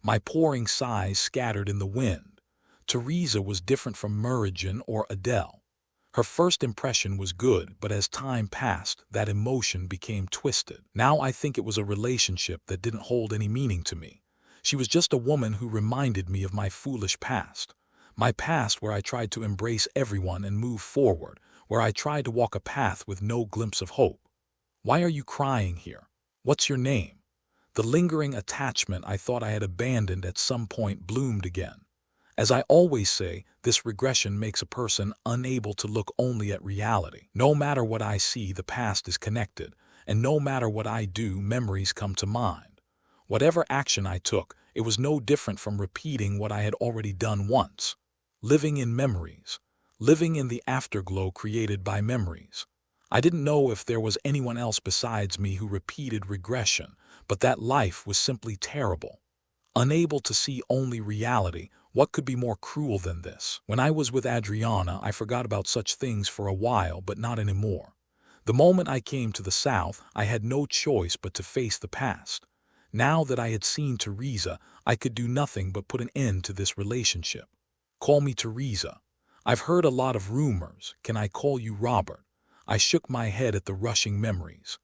My pouring sighs scattered in the wind. Teresa was different from Meridian or Adele. Her first impression was good, but as time passed, that emotion became twisted. Now I think it was a relationship that didn't hold any meaning to me. She was just a woman who reminded me of my foolish past. My past where I tried to embrace everyone and move forward, where I tried to walk a path with no glimpse of hope. Why are you crying here? What's your name? The lingering attachment I thought I had abandoned at some point bloomed again. As I always say, this regression makes a person unable to look only at reality. No matter what I see, the past is connected, and no matter what I do, memories come to mind. Whatever action I took, it was no different from repeating what I had already done once. Living in memories. Living in the afterglow created by memories. I didn't know if there was anyone else besides me who repeated regression, but that life was simply terrible. Unable to see only reality, what could be more cruel than this? When I was with Adriana, I forgot about such things for a while, but not anymore. The moment I came to the South, I had no choice but to face the past. Now that I had seen Teresa, I could do nothing but put an end to this relationship. Call me Teresa. I've heard a lot of rumors. Can I call you Robert? I shook my head at the rushing memories.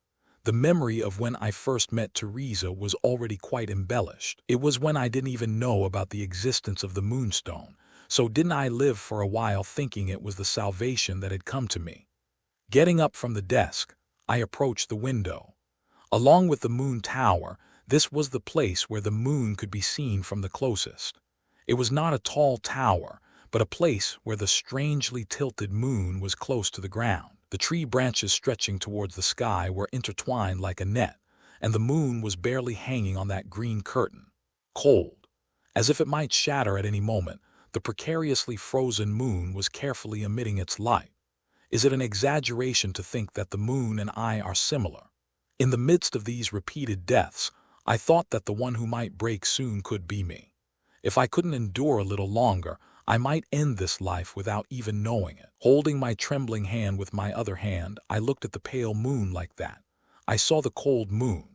The memory of when I first met Teresa was already quite embellished. It was when I didn't even know about the existence of the moonstone, so didn't I live for a while thinking it was the salvation that had come to me. Getting up from the desk, I approached the window. Along with the moon tower, this was the place where the moon could be seen from the closest. It was not a tall tower, but a place where the strangely tilted moon was close to the ground. The tree branches stretching towards the sky were intertwined like a net, and the moon was barely hanging on that green curtain. Cold. As if it might shatter at any moment, the precariously frozen moon was carefully emitting its light. Is it an exaggeration to think that the moon and I are similar? In the midst of these repeated deaths, I thought that the one who might break soon could be me. If I couldn't endure a little longer, I might end this life without even knowing it. Holding my trembling hand with my other hand, I looked at the pale moon like that. I saw the cold moon.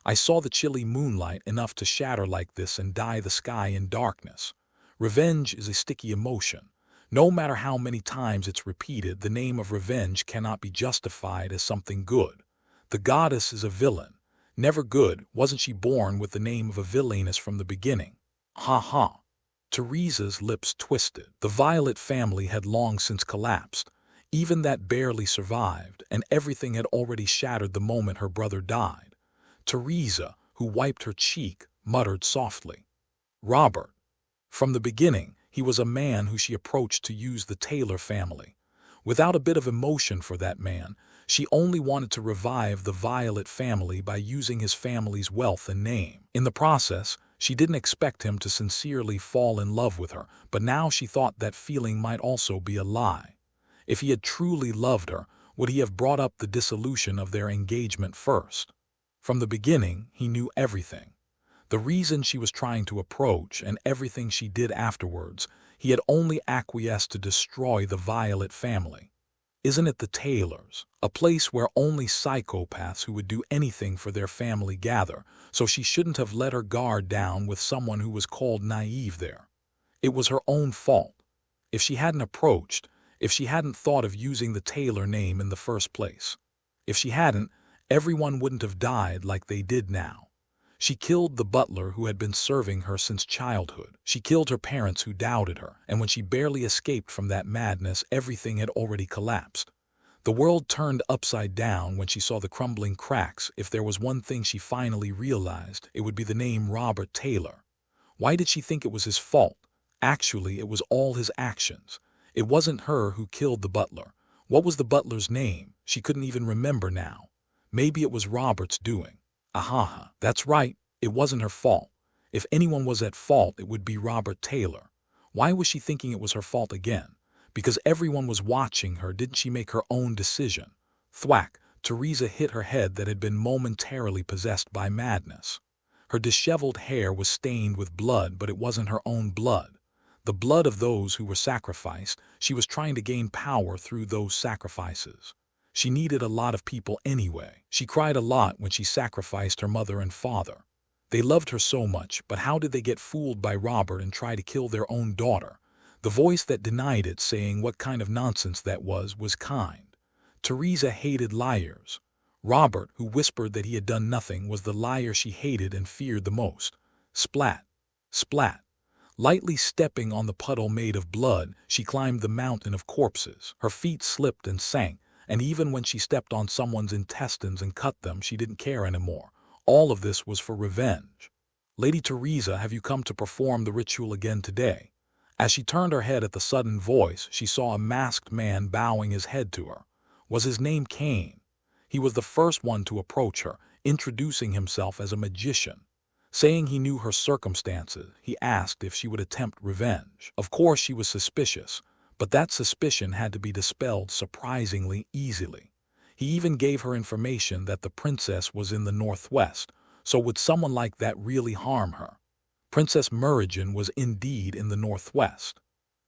I saw the chilly moonlight enough to shatter like this and dye the sky in darkness. Revenge is a sticky emotion. No matter how many times it's repeated, the name of revenge cannot be justified as something good. The goddess is a villain. Never good. Wasn't she born with the name of a villainess from the beginning? Ha ha. Teresa's lips twisted. The Violet family had long since collapsed. Even that barely survived, and everything had already shattered the moment her brother died. Teresa, who wiped her cheek, muttered softly, "Robert." From the beginning, he was a man who she approached to use the Taylor family. Without a bit of emotion for that man, she only wanted to revive the Violet family by using his family's wealth and name. In the process, she didn't expect him to sincerely fall in love with her, but now she thought that feeling might also be a lie. If he had truly loved her, would he have brought up the dissolution of their engagement first? From the beginning, he knew everything. The reason she was trying to approach and everything she did afterwards, He had only acquiesced to destroy the Violet family. Isn't it the Taylors? A place where only psychopaths who would do anything for their family gather, so she shouldn't have let her guard down with someone who was called naive there. It was her own fault. If she hadn't approached, if she hadn't thought of using the Taylor name in the first place. If she hadn't, everyone wouldn't have died like they did now. She killed the butler who had been serving her since childhood. She killed her parents who doubted her, and when she barely escaped from that madness, everything had already collapsed. The world turned upside down when she saw the crumbling cracks. If there was one thing she finally realized, it would be the name Robert Taylor. Why did she think it was his fault? Actually, it was all his actions. It wasn't her who killed the butler. What was the butler's name? She couldn't even remember now. Maybe it was Robert's doing. Ahaha, that's right, it wasn't her fault. If anyone was at fault, it would be Robert Taylor. Why was she thinking it was her fault again? Because everyone was watching her. Didn't she make her own decision? Thwack, Teresa hit her head that had been momentarily possessed by madness. Her disheveled hair was stained with blood, but it wasn't her own blood. The blood of those who were sacrificed. She was trying to gain power through those sacrifices. She needed a lot of people anyway. She cried a lot when she sacrificed her mother and father. They loved her so much, but how did they get fooled by Robert and try to kill their own daughter? The voice that denied it, saying what kind of nonsense that was kind. Teresa hated liars. Robert, who whispered that he had done nothing, was the liar she hated and feared the most. Splat, splat. Lightly stepping on the puddle made of blood, she climbed the mountain of corpses. Her feet slipped and sank, and even when she stepped on someone's intestines and cut them, she didn't care anymore. All of this was for revenge. Lady Teresa, have you come to perform the ritual again today? As she turned her head at the sudden voice, she saw a masked man bowing his head to her. Was his name Cain? He was the first one to approach her, introducing himself as a magician. Saying he knew her circumstances, he asked if she would attempt revenge. Of course she was suspicious, but that suspicion had to be dispelled surprisingly easily. He even gave her information that the princess was in the northwest, so would someone like that really harm her? Princess Merigen was indeed in the northwest.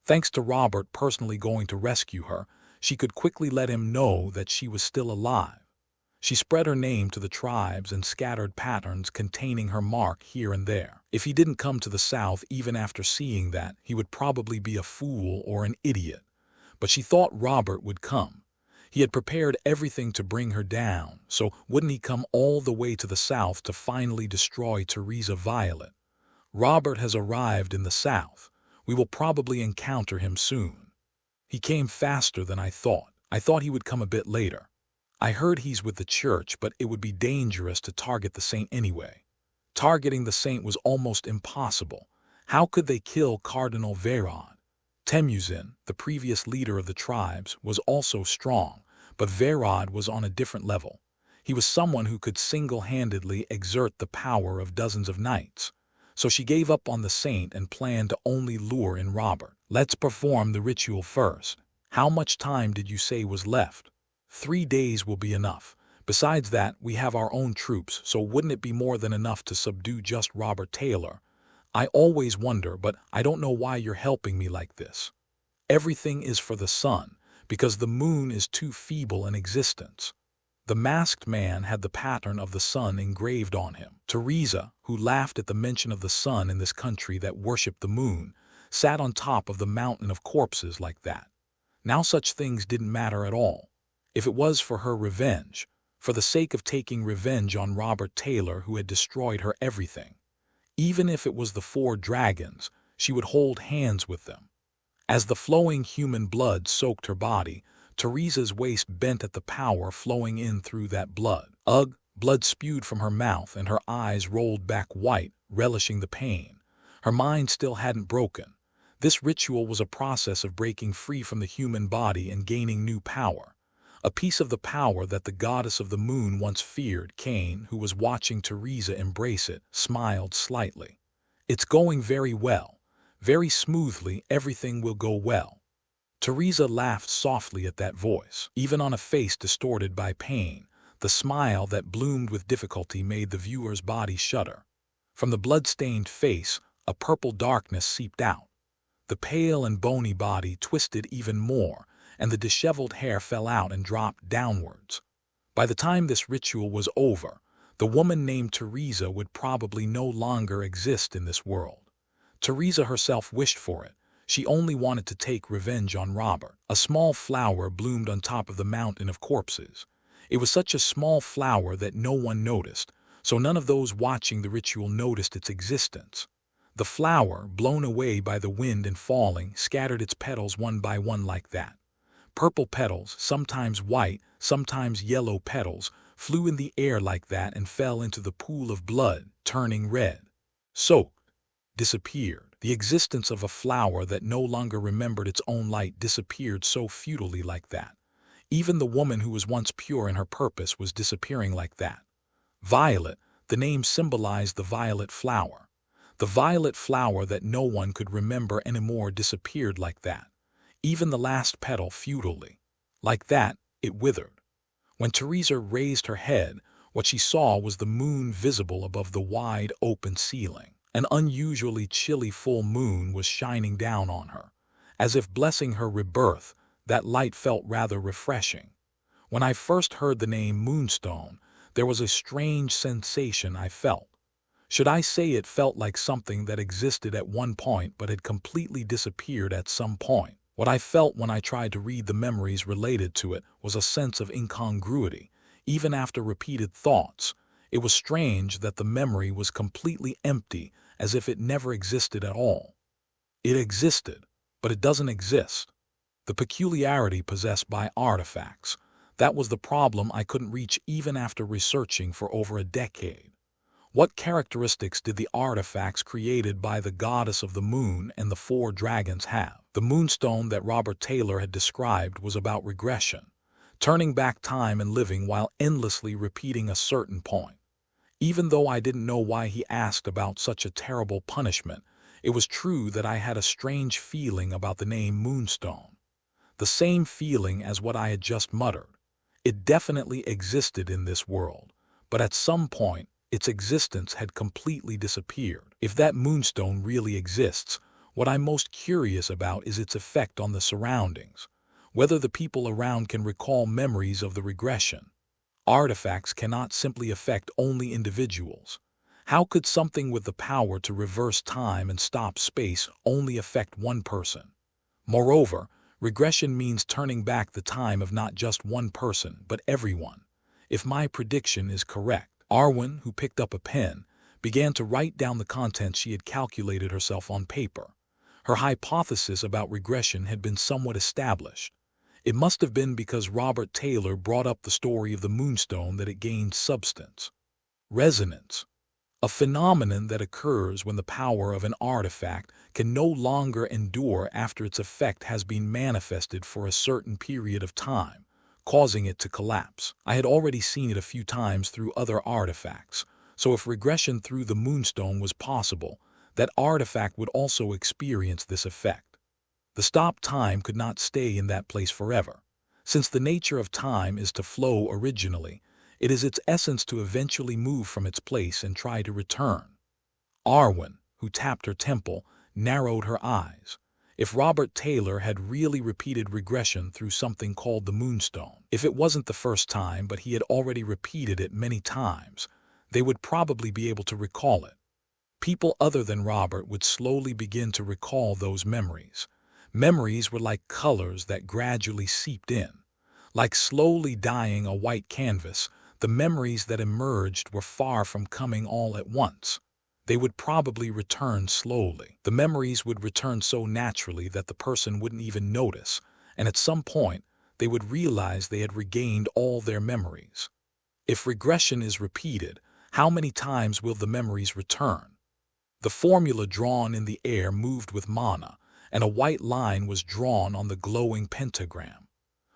Thanks to Robert personally going to rescue her, she could quickly let him know that she was still alive. She spread her name to the tribes and scattered patterns containing her mark here and there. If he didn't come to the south even after seeing that, he would probably be a fool or an idiot. But she thought Robert would come. He had prepared everything to bring her down, so wouldn't he come all the way to the south to finally destroy Teresa Violet? Robert has arrived in the south. We will probably encounter him soon. He came faster than I thought. I thought he would come a bit later. I heard he's with the church, but it would be dangerous to target the saint anyway. Targeting the saint was almost impossible. How could they kill Cardinal Verod? Temujin, the previous leader of the tribes, was also strong, but Verod was on a different level. He was someone who could single-handedly exert the power of dozens of knights. So she gave up on the saint and planned to only lure in Robert. Let's perform the ritual first. How much time did you say was left? 3 days will be enough. Besides that, we have our own troops, so wouldn't it be more than enough to subdue just Robert Taylor? I always wonder, but I don't know why you're helping me like this. Everything is for the sun, because the moon is too feeble in existence. The masked man had the pattern of the sun engraved on him. Teresa, who laughed at the mention of the sun in this country that worshipped the moon, sat on top of the mountain of corpses like that. Now such things didn't matter at all. If it was for her revenge, for the sake of taking revenge on Robert Taylor who had destroyed her everything. Even if it was the 4 dragons, she would hold hands with them. As the flowing human blood soaked her body, Teresa's waist bent at the power flowing in through that blood. Ugh, blood spewed from her mouth and her eyes rolled back white, relishing the pain. Her mind still hadn't broken. This ritual was a process of breaking free from the human body and gaining new power. A piece of the power that the goddess of the moon once feared. Cain, who was watching Teresa embrace it, smiled slightly. It's going very well. Very smoothly, everything will go well. Teresa laughed softly at that voice. Even on a face distorted by pain, the smile that bloomed with difficulty made the viewer's body shudder. From the blood-stained face, a purple darkness seeped out. The pale and bony body twisted even more, and the disheveled hair fell out and dropped downwards. By the time this ritual was over, the woman named Teresa would probably no longer exist in this world. Teresa herself wished for it. She only wanted to take revenge on Robert. A small flower bloomed on top of the mountain of corpses. It was such a small flower that no one noticed, so none of those watching the ritual noticed its existence. The flower, blown away by the wind and falling, scattered its petals one by one like that. Purple petals, sometimes white, sometimes yellow petals, flew in the air like that and fell into the pool of blood, turning red. Soaked. Disappeared. The existence of a flower that no longer remembered its own light disappeared so futilely like that. Even the woman who was once pure in her purpose was disappearing like that. Violet, the name symbolized the violet flower. The violet flower that no one could remember anymore disappeared like that. Even the last petal futilely. Like that, it withered. When Teresa raised her head, what she saw was the moon visible above the wide open ceiling. An unusually chilly full moon was shining down on her. As if blessing her rebirth, that light felt rather refreshing. When I first heard the name Moonstone, there was a strange sensation I felt. Should I say it felt like something that existed at one point but had completely disappeared at some point? What I felt when I tried to read the memories related to it was a sense of incongruity, even after repeated thoughts. It was strange that the memory was completely empty, as if it never existed at all. It existed, but it doesn't exist. The peculiarity possessed by artifacts. That was the problem I couldn't reach even after researching for over a decade. What characteristics did the artifacts created by the goddess of the moon and the four dragons have? The moonstone that Robert Taylor had described was about regression, turning back time and living while endlessly repeating a certain point. Even though I didn't know why he asked about such a terrible punishment, it was true that I had a strange feeling about the name Moonstone. The same feeling as what I had just muttered. It definitely existed in this world, but at some point, its existence had completely disappeared. If that moonstone really exists, what I'm most curious about is its effect on the surroundings, whether the people around can recall memories of the regression. Artifacts cannot simply affect only individuals. How could something with the power to reverse time and stop space only affect one person? Moreover, regression means turning back the time of not just one person, but everyone. If my prediction is correct, Arwen, who picked up a pen, began to write down the contents she had calculated herself on paper. Her hypothesis about regression had been somewhat established. It must have been because Robert Taylor brought up the story of the moonstone that it gained substance. Resonance. A phenomenon that occurs when the power of an artifact can no longer endure after its effect has been manifested for a certain period of time, causing it to collapse. I had already seen it a few times through other artifacts, so if regression through the moonstone was possible, that artifact would also experience this effect. The stopped time could not stay in that place forever. Since the nature of time is to flow originally, it is its essence to eventually move from its place and try to return. Arwen, who tapped her temple, narrowed her eyes. If Robert Taylor had really repeated regression through something called the moonstone, if it wasn't the first time but he had already repeated it many times, they would probably be able to recall it. People other than Robert would slowly begin to recall those memories. Memories were like colors that gradually seeped in. Like slowly dyeing a white canvas, the memories that emerged were far from coming all at once. They would probably return slowly. The memories would return so naturally that the person wouldn't even notice, and at some point, they would realize they had regained all their memories. If regression is repeated, how many times will the memories return? The formula drawn in the air moved with mana, and a white line was drawn on the glowing pentagram.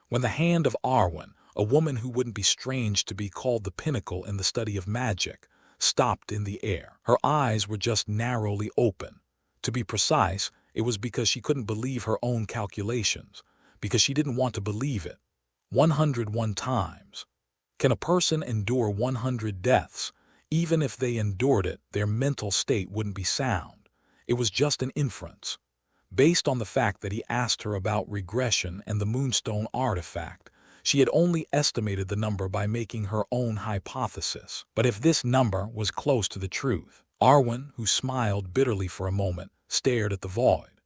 When the hand of Arwen, a woman who wouldn't be strange to be called the pinnacle in the study of magic, stopped in the air, her eyes were just narrowly open. To be precise, it was because she couldn't believe her own calculations, because she didn't want to believe it. 101 times. Can a person endure 100 deaths? Even if they endured it, their mental state wouldn't be sound. It was just an inference. Based on the fact that he asked her about regression and the Moonstone artifact, she had only estimated the number by making her own hypothesis. But if this number was close to the truth, Arwen, who smiled bitterly for a moment, stared at the void.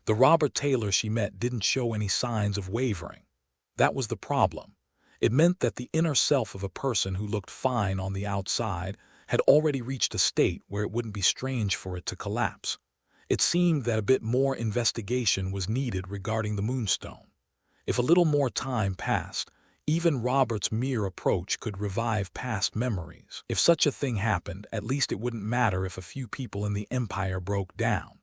The Robert Taylor she met didn't show any signs of wavering. That was the problem. It meant that the inner self of a person who looked fine on the outside had already reached a state where it wouldn't be strange for it to collapse. It seemed that a bit more investigation was needed regarding the Moonstone. If a little more time passed, even Robert's mere approach could revive past memories. If such a thing happened, at least it wouldn't matter if a few people in the Empire broke down.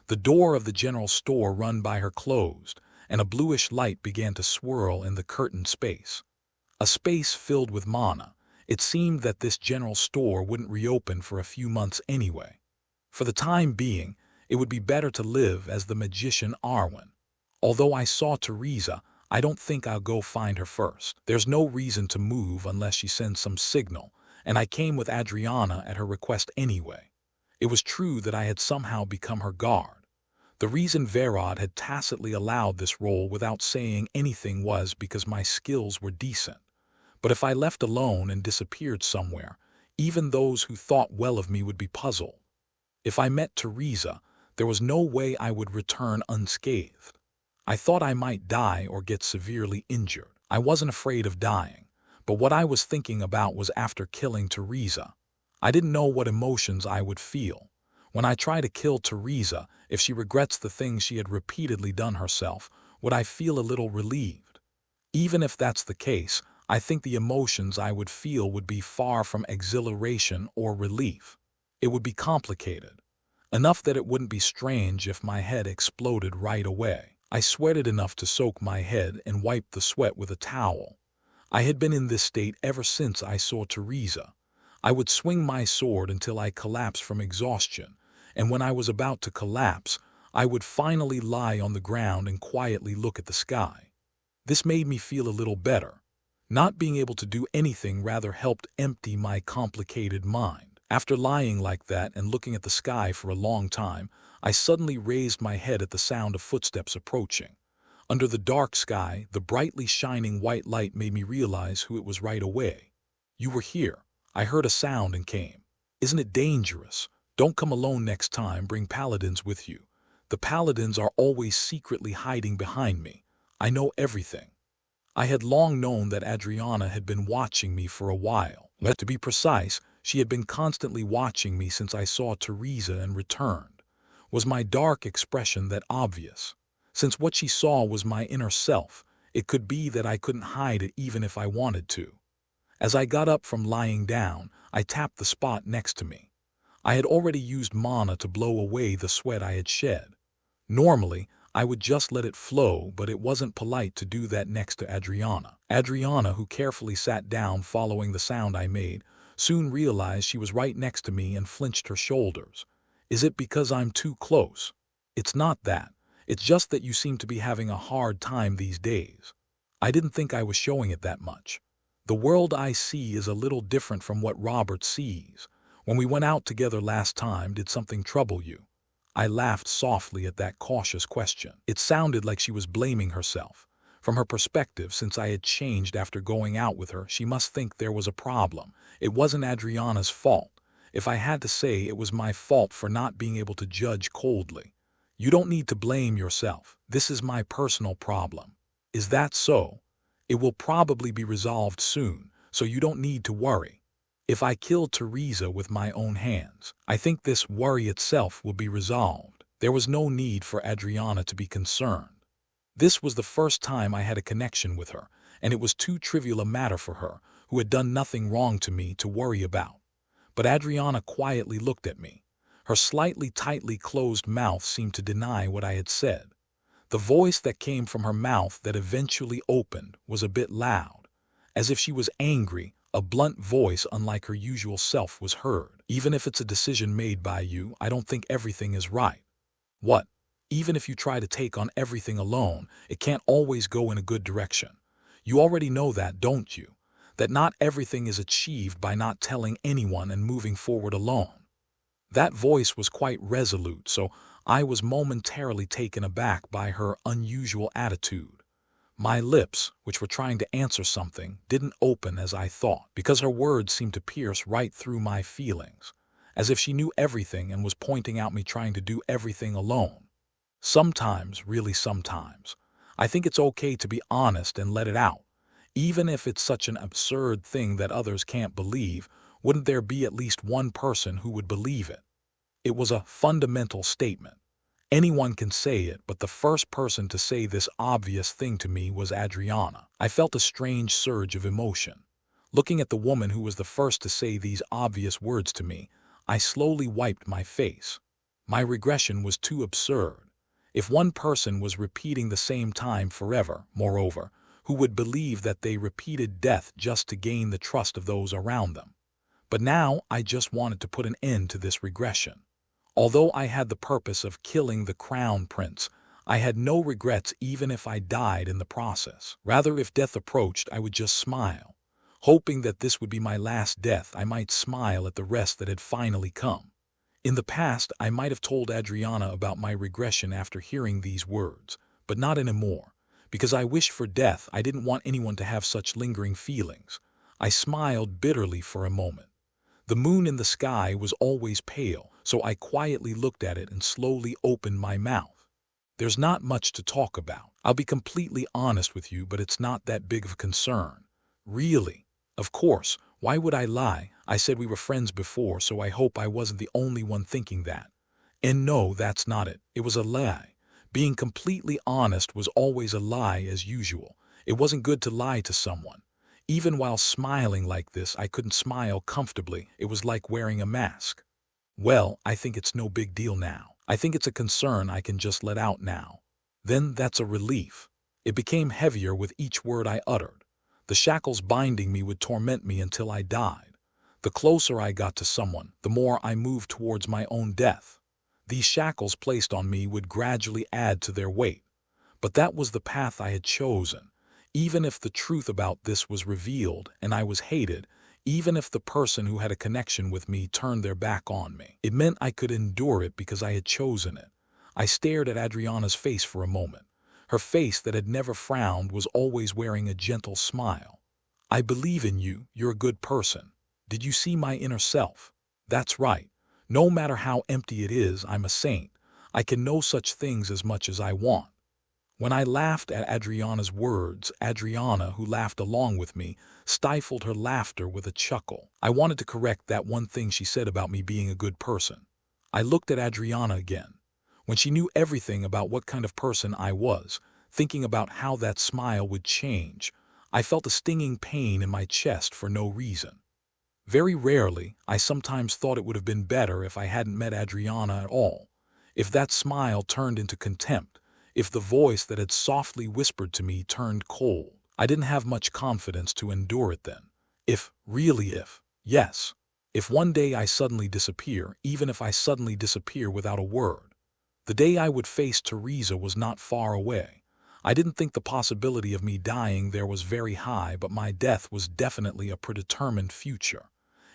The door of the general store run by her closed, and a bluish light began to swirl in the curtained space. A space filled with mana. It seemed that this general store wouldn't reopen for a few months anyway. For the time being, it would be better to live as the magician Arwen. Although I saw Teresa, I don't think I'll go find her first. There's no reason to move unless she sends some signal, and I came with Adriana at her request anyway. It was true that I had somehow become her guard. The reason Verod had tacitly allowed this role without saying anything was because my skills were decent. But if I left alone and disappeared somewhere, even those who thought well of me would be puzzled. If I met Teresa, there was no way I would return unscathed. I thought I might die or get severely injured. I wasn't afraid of dying, but what I was thinking about was after killing Teresa. I didn't know what emotions I would feel. When I try to kill Teresa, if she regrets the things she had repeatedly done herself, would I feel a little relieved? Even if that's the case, I think the emotions I would feel would be far from exhilaration or relief. It would be complicated. Enough that it wouldn't be strange if my head exploded right away. I sweated enough to soak my head and wipe the sweat with a towel. I had been in this state ever since I saw Teresa. I would swing my sword until I collapsed from exhaustion, and when I was about to collapse, I would finally lie on the ground and quietly look at the sky. This made me feel a little better. Not being able to do anything rather helped empty my complicated mind. After lying like that and looking at the sky for a long time, I suddenly raised my head at the sound of footsteps approaching. Under the dark sky, the brightly shining white light made me realize who it was right away. "You were here." I heard a sound and came. "Isn't it dangerous? Don't come alone next time, bring paladins with you. The paladins are always secretly hiding behind me. I know everything." I had long known that Adriana had been watching me for a while. To be precise, she had been constantly watching me since I saw Teresa and returned. Was my dark expression that obvious? Since what she saw was my inner self, it could be that I couldn't hide it even if I wanted to. As I got up from lying down, I tapped the spot next to me. I had already used mana to blow away the sweat I had shed. Normally, I would just let it flow, but it wasn't polite to do that next to Adriana. Adriana, who carefully sat down following the sound I made, soon realized she was right next to me and flinched her shoulders. "Is it because I'm too close?" "It's not that. It's just that you seem to be having a hard time these days." I didn't think I was showing it that much. "The world I see is a little different from what Robert sees. When we went out together last time, did something trouble you?" I laughed softly at that cautious question. It sounded like she was blaming herself. From her perspective, since I had changed after going out with her, she must think there was a problem. It wasn't Adriana's fault. If I had to say, it was my fault for not being able to judge coldly. "You don't need to blame yourself. This is my personal problem." "Is that so?" "It will probably be resolved soon, so you don't need to worry. If I kill Teresa with my own hands, I think this worry itself will be resolved." There was no need for Adriana to be concerned. This was the first time I had a connection with her, and it was too trivial a matter for her, who had done nothing wrong to me, to worry about. But Adriana quietly looked at me. Her slightly tightly closed mouth seemed to deny what I had said. The voice that came from her mouth that eventually opened was a bit loud. As if she was angry, a blunt voice unlike her usual self was heard. "Even if it's a decision made by you, I don't think everything is right." "What?" "Even if you try to take on everything alone, it can't always go in a good direction. You already know that, don't you? That not everything is achieved by not telling anyone and moving forward alone." That voice was quite resolute, so I was momentarily taken aback by her unusual attitude. My lips, which were trying to answer something, didn't open as I thought, because her words seemed to pierce right through my feelings, as if she knew everything and was pointing out me trying to do everything alone. Sometimes, really sometimes, I think it's okay to be honest and let it out. Even if it's such an absurd thing that others can't believe, wouldn't there be at least one person who would believe it? It was a fundamental statement. Anyone can say it, but the first person to say this obvious thing to me was Adriana. I felt a strange surge of emotion. Looking at the woman who was the first to say these obvious words to me, I slowly wiped my face. My regression was too absurd. If one person was repeating the same time forever, moreover, who would believe that they repeated death just to gain the trust of those around them? But now I just wanted to put an end to this regression. Although I had the purpose of killing the crown prince, I had no regrets even if I died in the process. Rather, if death approached, I would just smile. Hoping that this would be my last death, I might smile at the rest that had finally come. In the past, I might have told Adriana about my regression after hearing these words, but not anymore. Because I wished for death, I didn't want anyone to have such lingering feelings. I smiled bitterly for a moment. The moon in the sky was always pale, so I quietly looked at it and slowly opened my mouth. There's not much to talk about. I'll be completely honest with you, but it's not that big of a concern. Really. Of course, why would I lie? I said we were friends before, so I hope I wasn't the only one thinking that. And no, that's not it. It was a lie. Being completely honest was always a lie as usual. It wasn't good to lie to someone. Even while smiling like this, I couldn't smile comfortably. It was like wearing a mask. Well, I think it's no big deal now. I think it's a concern I can just let out now. Then that's a relief. It became heavier with each word I uttered. The shackles binding me would torment me until I died. The closer I got to someone, the more I moved towards my own death. These shackles placed on me would gradually add to their weight. But that was the path I had chosen. Even if the truth about this was revealed and I was hated, even if the person who had a connection with me turned their back on me, it meant I could endure it because I had chosen it. I stared at Adriana's face for a moment. Her face that had never frowned was always wearing a gentle smile. I believe in you. You're a good person. Did you see my inner self? That's right. No matter how empty it is, I'm a saint. I can know such things as much as I want. When I laughed at Adriana's words, Adriana, who laughed along with me, stifled her laughter with a chuckle. I wanted to correct that one thing she said about me being a good person. I looked at Adriana again. When she knew everything about what kind of person I was, thinking about how that smile would change, I felt a stinging pain in my chest for no reason. Very rarely, I sometimes thought it would have been better if I hadn't met Adriana at all. If that smile turned into contempt, if the voice that had softly whispered to me turned cold, I didn't have much confidence to endure it then. Yes. If one day I suddenly disappear, even if I suddenly disappear without a word. The day I would face Teresa was not far away. I didn't think the possibility of me dying there was very high, but my death was definitely a predetermined future.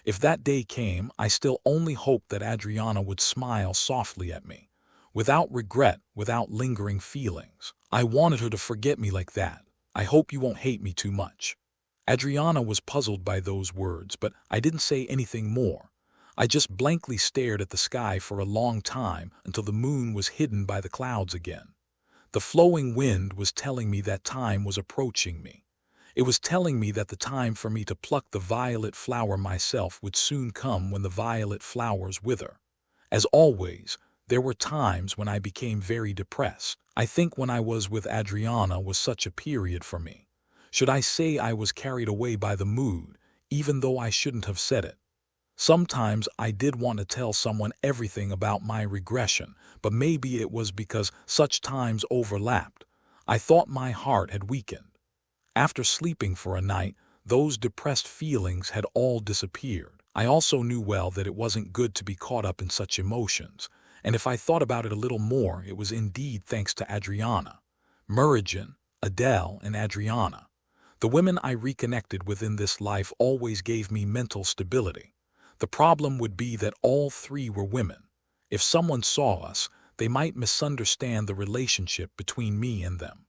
If that day came, I still only hoped that Adriana would smile softly at me. Without regret, without lingering feelings. I wanted her to forget me like that. I hope you won't hate me too much. Adriana was puzzled by those words, but I didn't say anything more. I just blankly stared at the sky for a long time until the moon was hidden by the clouds again. The flowing wind was telling me that time was approaching me. It was telling me that the time for me to pluck the violet flower myself would soon come when the violet flowers wither. As always, there were times when I became very depressed. I think when I was with Adriana was such a period for me. Should I say I was carried away by the mood, even though I shouldn't have said it? Sometimes I did want to tell someone everything about my regression, but maybe it was because such times overlapped. I thought my heart had weakened. After sleeping for a night, those depressed feelings had all disappeared. I also knew well that it wasn't good to be caught up in such emotions. And if I thought about it a little more, it was indeed thanks to Adriana. Murigen, Adele, and Adriana. The women I reconnected with in this life always gave me mental stability. The problem would be that all three were women. If someone saw us, they might misunderstand the relationship between me and them.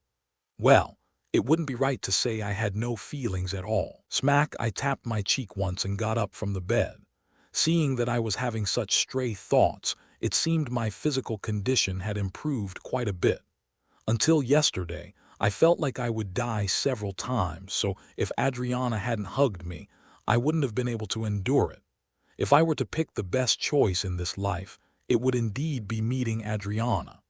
Well, it wouldn't be right to say I had no feelings at all. Smack, I tapped my cheek once and got up from the bed. Seeing that I was having such stray thoughts, it seemed my physical condition had improved quite a bit. Until yesterday, I felt like I would die several times, so if Adriana hadn't hugged me, I wouldn't have been able to endure it. If I were to pick the best choice in this life, it would indeed be meeting Adriana.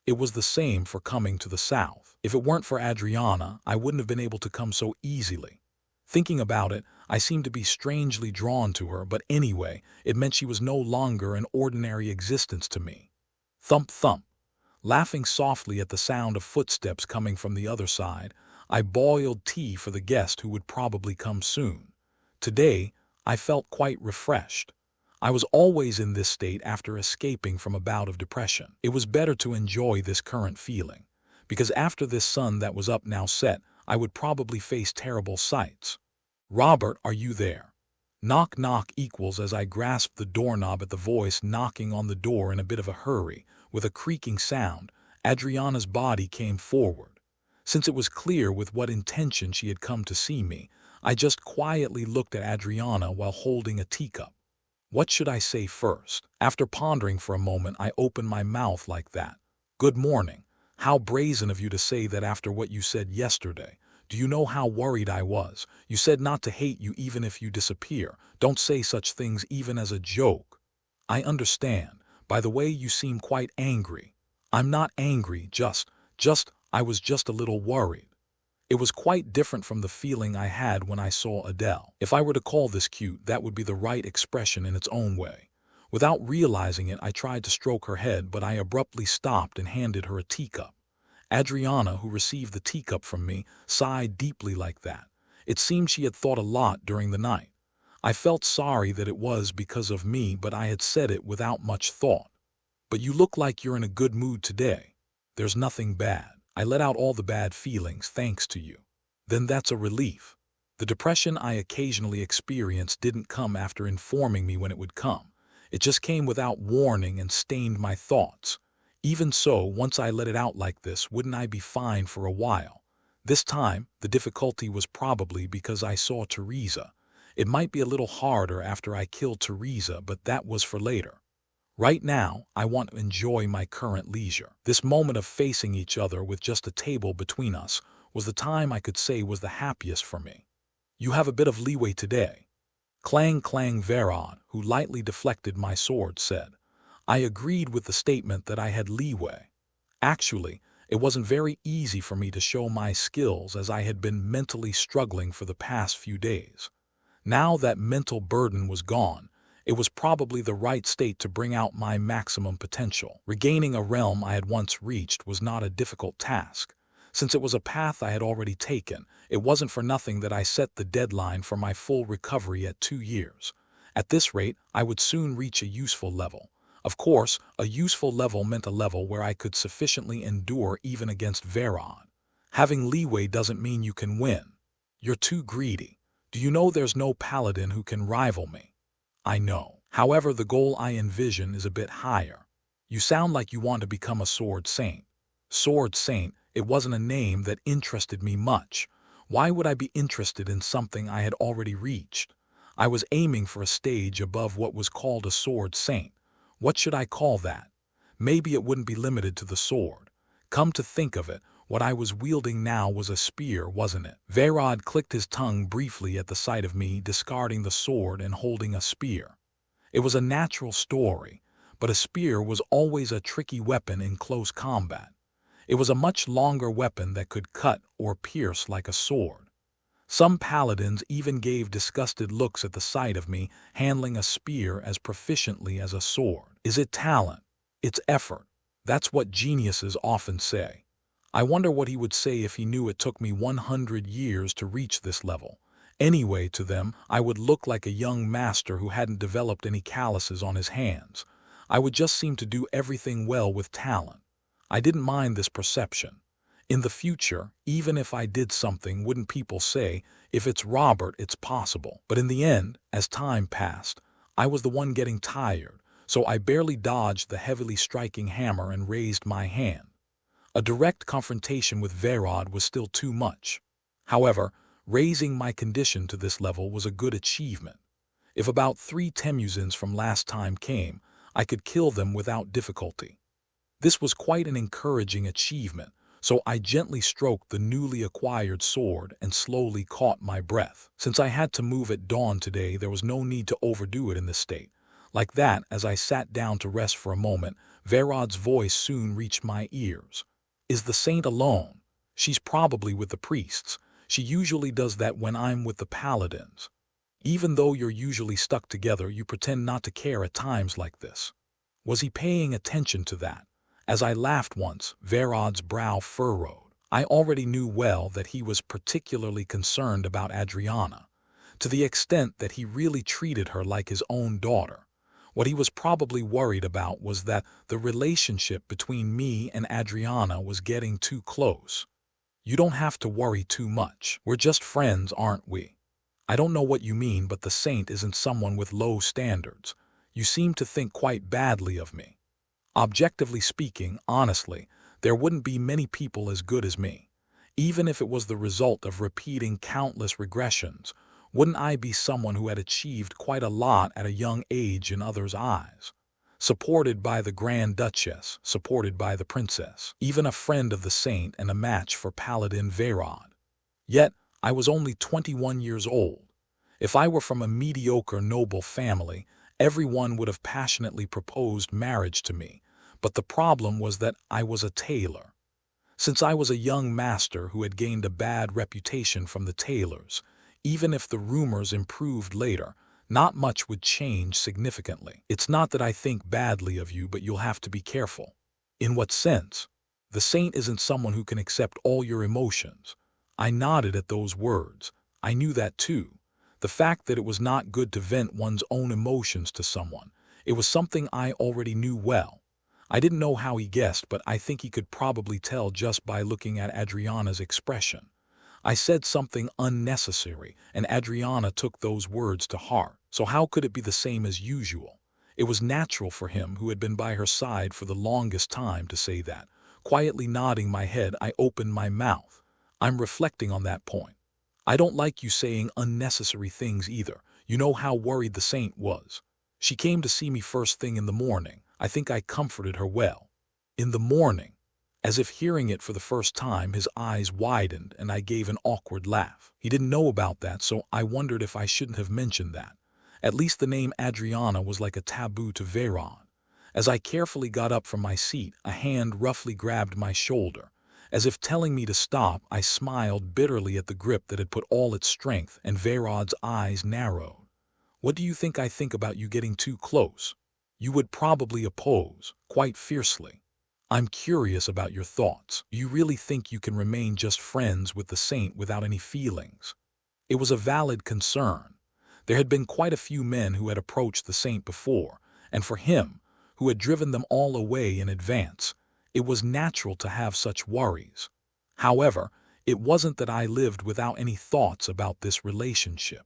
It was the same for coming to the South. If it weren't for Adriana, I wouldn't have been able to come so easily. Thinking about it, I seemed to be strangely drawn to her, but anyway, it meant she was no longer an ordinary existence to me. Thump thump. Laughing softly at the sound of footsteps coming from the other side, I boiled tea for the guest who would probably come soon. Today, I felt quite refreshed. I was always in this state after escaping from a bout of depression. It was better to enjoy this current feeling, because after this sun that was up now set, I would probably face terrible sights. Robert, are you there? Knock knock equals as I grasped the doorknob at the voice knocking on the door in a bit of a hurry. With a creaking sound, Adriana's body came forward. Since it was clear with what intention she had come to see me, I just quietly looked at Adriana while holding a teacup. What should I say first? After pondering for a moment, I opened my mouth like that. Good morning. How brazen of you to say that after what you said yesterday. Do you know how worried I was? You said not to hate you even if you disappear. Don't say such things even as a joke. I understand. By the way, you seem quite angry. I'm not angry, I was just a little worried. It was quite different from the feeling I had when I saw Adele. If I were to call this cute, that would be the right expression in its own way. Without realizing it, I tried to stroke her head, but I abruptly stopped and handed her a teacup. Adriana, who received the teacup from me, sighed deeply like that. It seemed she had thought a lot during the night. I felt sorry that it was because of me, but I had said it without much thought. But you look like you're in a good mood today. There's nothing bad. I let out all the bad feelings thanks to you. Then that's a relief. The depression I occasionally experienced didn't come after informing me when it would come. It just came without warning and stained my thoughts. Even so, once I let it out like this, wouldn't I be fine for a while? This time, the difficulty was probably because I saw Teresa. It might be a little harder after I killed Teresa, but that was for later. Right now, I want to enjoy my current leisure. This moment of facing each other with just a table between us was the time I could say was the happiest for me. You have a bit of leeway today. Clang clang Verod, who lightly deflected my sword, said. I agreed with the statement that I had leeway. Actually, it wasn't very easy for me to show my skills as I had been mentally struggling for the past few days. Now that mental burden was gone, it was probably the right state to bring out my maximum potential. Regaining a realm I had once reached was not a difficult task. Since it was a path I had already taken, it wasn't for nothing that I set the deadline for my full recovery at 2 years. At this rate, I would soon reach a useful level. Of course, a useful level meant a level where I could sufficiently endure even against Verod. Having leeway doesn't mean you can win. You're too greedy. Do you know there's no paladin who can rival me? I know. However, the goal I envision is a bit higher. You sound like you want to become a sword saint. Sword saint, it wasn't a name that interested me much. Why would I be interested in something I had already reached? I was aiming for a stage above what was called a sword saint. What should I call that? Maybe it wouldn't be limited to the sword. Come to think of it, what I was wielding now was a spear, wasn't it? Verod clicked his tongue briefly at the sight of me discarding the sword and holding a spear. It was a natural story, but a spear was always a tricky weapon in close combat. It was a much longer weapon that could cut or pierce like a sword. Some paladins even gave disgusted looks at the sight of me handling a spear as proficiently as a sword. Is it talent? It's effort. That's what geniuses often say. I wonder what he would say if he knew it took me 100 years to reach this level. Anyway, to them, I would look like a young master who hadn't developed any calluses on his hands. I would just seem to do everything well with talent. I didn't mind this perception. In the future, even if I did something, wouldn't people say, if it's Robert, it's possible? But in the end, as time passed, I was the one getting tired, so I barely dodged the heavily striking hammer and raised my hand. A direct confrontation with Vayrod was still too much. However, raising my condition to this level was a good achievement. If about 3 Temujins from last time came, I could kill them without difficulty. This was quite an encouraging achievement, so I gently stroked the newly acquired sword and slowly caught my breath. Since I had to move at dawn today, there was no need to overdo it in this state. Like that, as I sat down to rest for a moment, Veyrod's voice soon reached my ears. "Is the saint alone? She's probably with the priests. She usually does that when I'm with the paladins. Even though you're usually stuck together, you pretend not to care at times like this." Was he paying attention to that? As I laughed once, Veyrod's brow furrowed. I already knew well that he was particularly concerned about Adriana, to the extent that he really treated her like his own daughter. What he was probably worried about was that the relationship between me and Adriana was getting too close. "You don't have to worry too much. We're just friends, aren't we?" "I don't know what you mean, but the saint isn't someone with low standards. You seem to think quite badly of me." Objectively speaking, honestly, there wouldn't be many people as good as me. Even if it was the result of repeating countless regressions, wouldn't I be someone who had achieved quite a lot at a young age in others' eyes? Supported by the Grand Duchess, supported by the princess, even a friend of the saint and a match for Paladin Vayrod. Yet, I was only 21 years old. If I were from a mediocre noble family, everyone would have passionately proposed marriage to me, but the problem was that I was a tailor. Since I was a young master who had gained a bad reputation from the tailors, even if the rumors improved later, not much would change significantly. "It's not that I think badly of you, but you'll have to be careful." "In what sense?" "The saint isn't someone who can accept all your emotions." I nodded at those words. I knew that too. The fact that it was not good to vent one's own emotions to someone. It was something I already knew well. I didn't know how he guessed, but I think he could probably tell just by looking at Adriana's expression. I said something unnecessary, and Adriana took those words to heart. So how could it be the same as usual? It was natural for him, who had been by her side for the longest time, to say that. Quietly nodding my head, I opened my mouth. "I'm reflecting on that point. I don't like you saying unnecessary things either. You know how worried the saint was. She came to see me first thing in the morning. I think I comforted her well." "In the morning?" As if hearing it for the first time, his eyes widened and I gave an awkward laugh. He didn't know about that, so I wondered if I shouldn't have mentioned that. At least the name Adriana was like a taboo to Vayrod. As I carefully got up from my seat, a hand roughly grabbed my shoulder. As if telling me to stop, I smiled bitterly at the grip that had put all its strength, and Veyrod's eyes narrowed. "What do you think I think about you getting too close?" "You would probably oppose, quite fiercely." "I'm curious about your thoughts. Do you really think you can remain just friends with the saint without any feelings?" It was a valid concern. There had been quite a few men who had approached the saint before, and for him, who had driven them all away in advance, it was natural to have such worries. However, it wasn't that I lived without any thoughts about this relationship.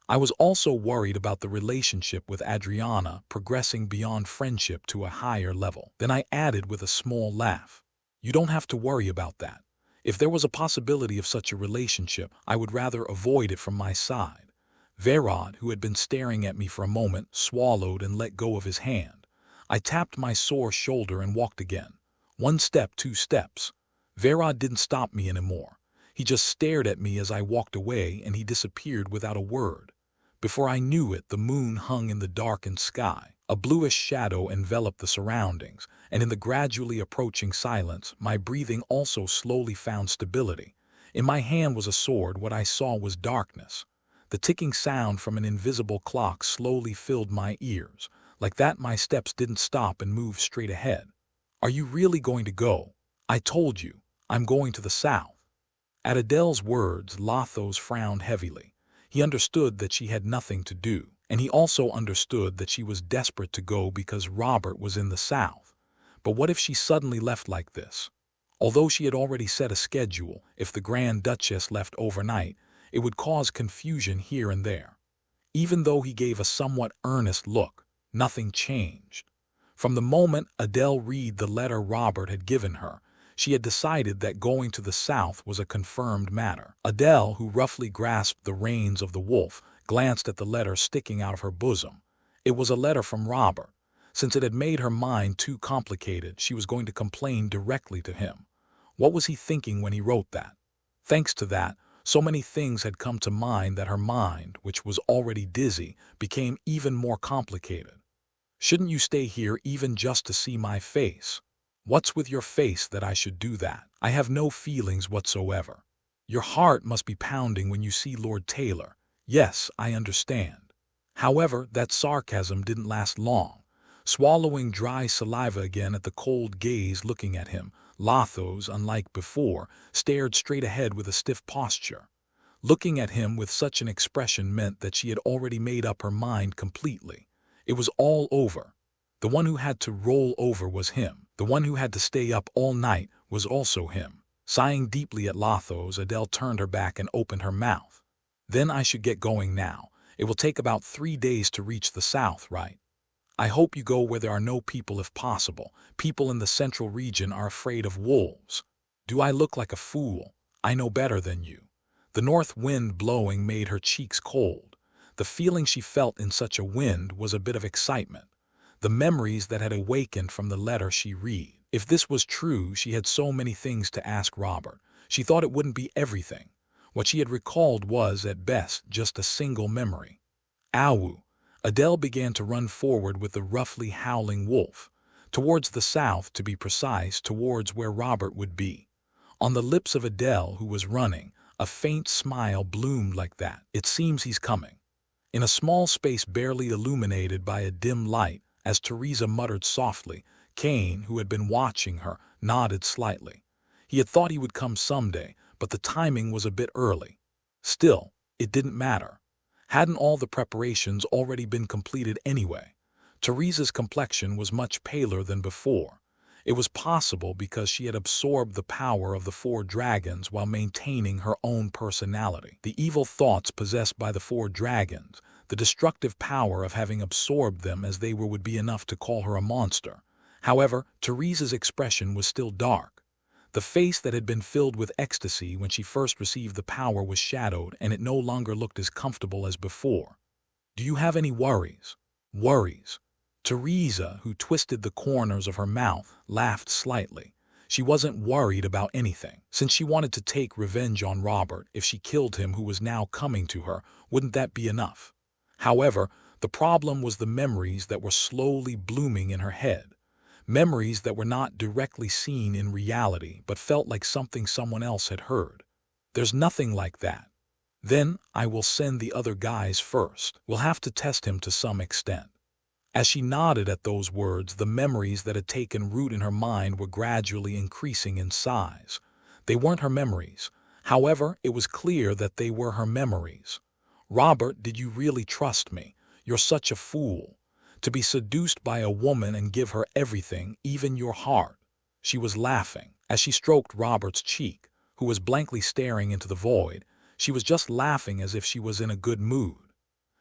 I was also worried about the relationship with Adriana progressing beyond friendship to a higher level. Then I added with a small laugh, "You don't have to worry about that. If there was a possibility of such a relationship, I would rather avoid it from my side." Vayrod, who had been staring at me for a moment, swallowed and let go of his hand. I tapped my sore shoulder and walked again. 1 step, 2 steps. Vayrod didn't stop me anymore. He just stared at me as I walked away, and he disappeared without a word. Before I knew it, the moon hung in the darkened sky. A bluish shadow enveloped the surroundings, and in the gradually approaching silence, my breathing also slowly found stability. In my hand was a sword. What I saw was darkness. The ticking sound from an invisible clock slowly filled my ears. Like that, my steps didn't stop and moved straight ahead. "Are you really going to go?" "I told you, I'm going to the south." At Adele's words, Lathos frowned heavily. He understood that she had nothing to do, and he also understood that she was desperate to go because Robert was in the south. But what if she suddenly left like this? Although she had already set a schedule, if the Grand Duchess left overnight, it would cause confusion here and there. Even though he gave a somewhat earnest look, Nothing changed. From the moment Adele read the letter Robert had given her, she had decided that going to the south was a confirmed matter. Adele, who roughly grasped the reins of the wolf, glanced at the letter sticking out of her bosom. It was a letter from Robert. Since it had made her mind too complicated, she was going to complain directly to him. What was he thinking when he wrote that? Thanks to that, so many things had come to mind that her mind, which was already dizzy, became even more complicated. Shouldn't you stay here even just to see my face? What's with your face that I should do that? I have no feelings whatsoever. Your heart must be pounding when you see Lord Taylor. Yes, I understand. However, that sarcasm didn't last long. Swallowing dry saliva again at the cold gaze looking at him, Lathos, unlike before, stared straight ahead with a stiff posture. Looking at him with such an expression meant that she had already made up her mind completely. It was all over. The one who had to roll over was him. The one who had to stay up all night was also him. Sighing deeply at Lathos, Adele turned her back and opened her mouth. Then I should get going now. It will take about 3 days to reach the south, right? I hope you go where there are no people if possible. People in the central region are afraid of wolves. Do I look like a fool? I know better than you. The north wind blowing made her cheeks cold. The feeling she felt in such a wind was a bit of excitement. The memories that had awakened from the letter she read. If this was true, she had so many things to ask Robert. She thought it wouldn't be everything. What she had recalled was, at best, just a single memory. Awu. Adele began to run forward with the roughly howling wolf. Towards the south, to be precise, towards where Robert would be. On the lips of Adele, who was running, a faint smile bloomed like that. It seems he's coming. In a small space barely illuminated by a dim light, as Teresa muttered softly, Cain, who had been watching her, nodded slightly. He had thought he would come someday, but the timing was a bit early. Still, it didn't matter. Hadn't all the preparations already been completed anyway? Teresa's complexion was much paler than before. It was possible because she had absorbed the power of the 4 dragons while maintaining her own personality. The evil thoughts possessed by the 4 dragons, the destructive power of having absorbed them as they were, would be enough to call her a monster. However, Teresa's expression was still dark. The face that had been filled with ecstasy when she first received the power was shadowed, and it no longer looked as comfortable as before. Do you have any worries? Worries? Teresa, who twisted the corners of her mouth, laughed slightly. She wasn't worried about anything. Since she wanted to take revenge on Robert, if she killed him who was now coming to her, wouldn't that be enough? However, the problem was the memories that were slowly blooming in her head. Memories that were not directly seen in reality, but felt like something someone else had heard. There's nothing like that. Then I will send the other guys first. We'll have to test him to some extent. As she nodded at those words, the memories that had taken root in her mind were gradually increasing in size. They weren't her memories. However, it was clear that they were her memories. Robert, did you really trust me? You're such a fool. To be seduced by a woman and give her everything, even your heart. She was laughing. As she stroked Robert's cheek, who was blankly staring into the void, she was just laughing as if she was in a good mood.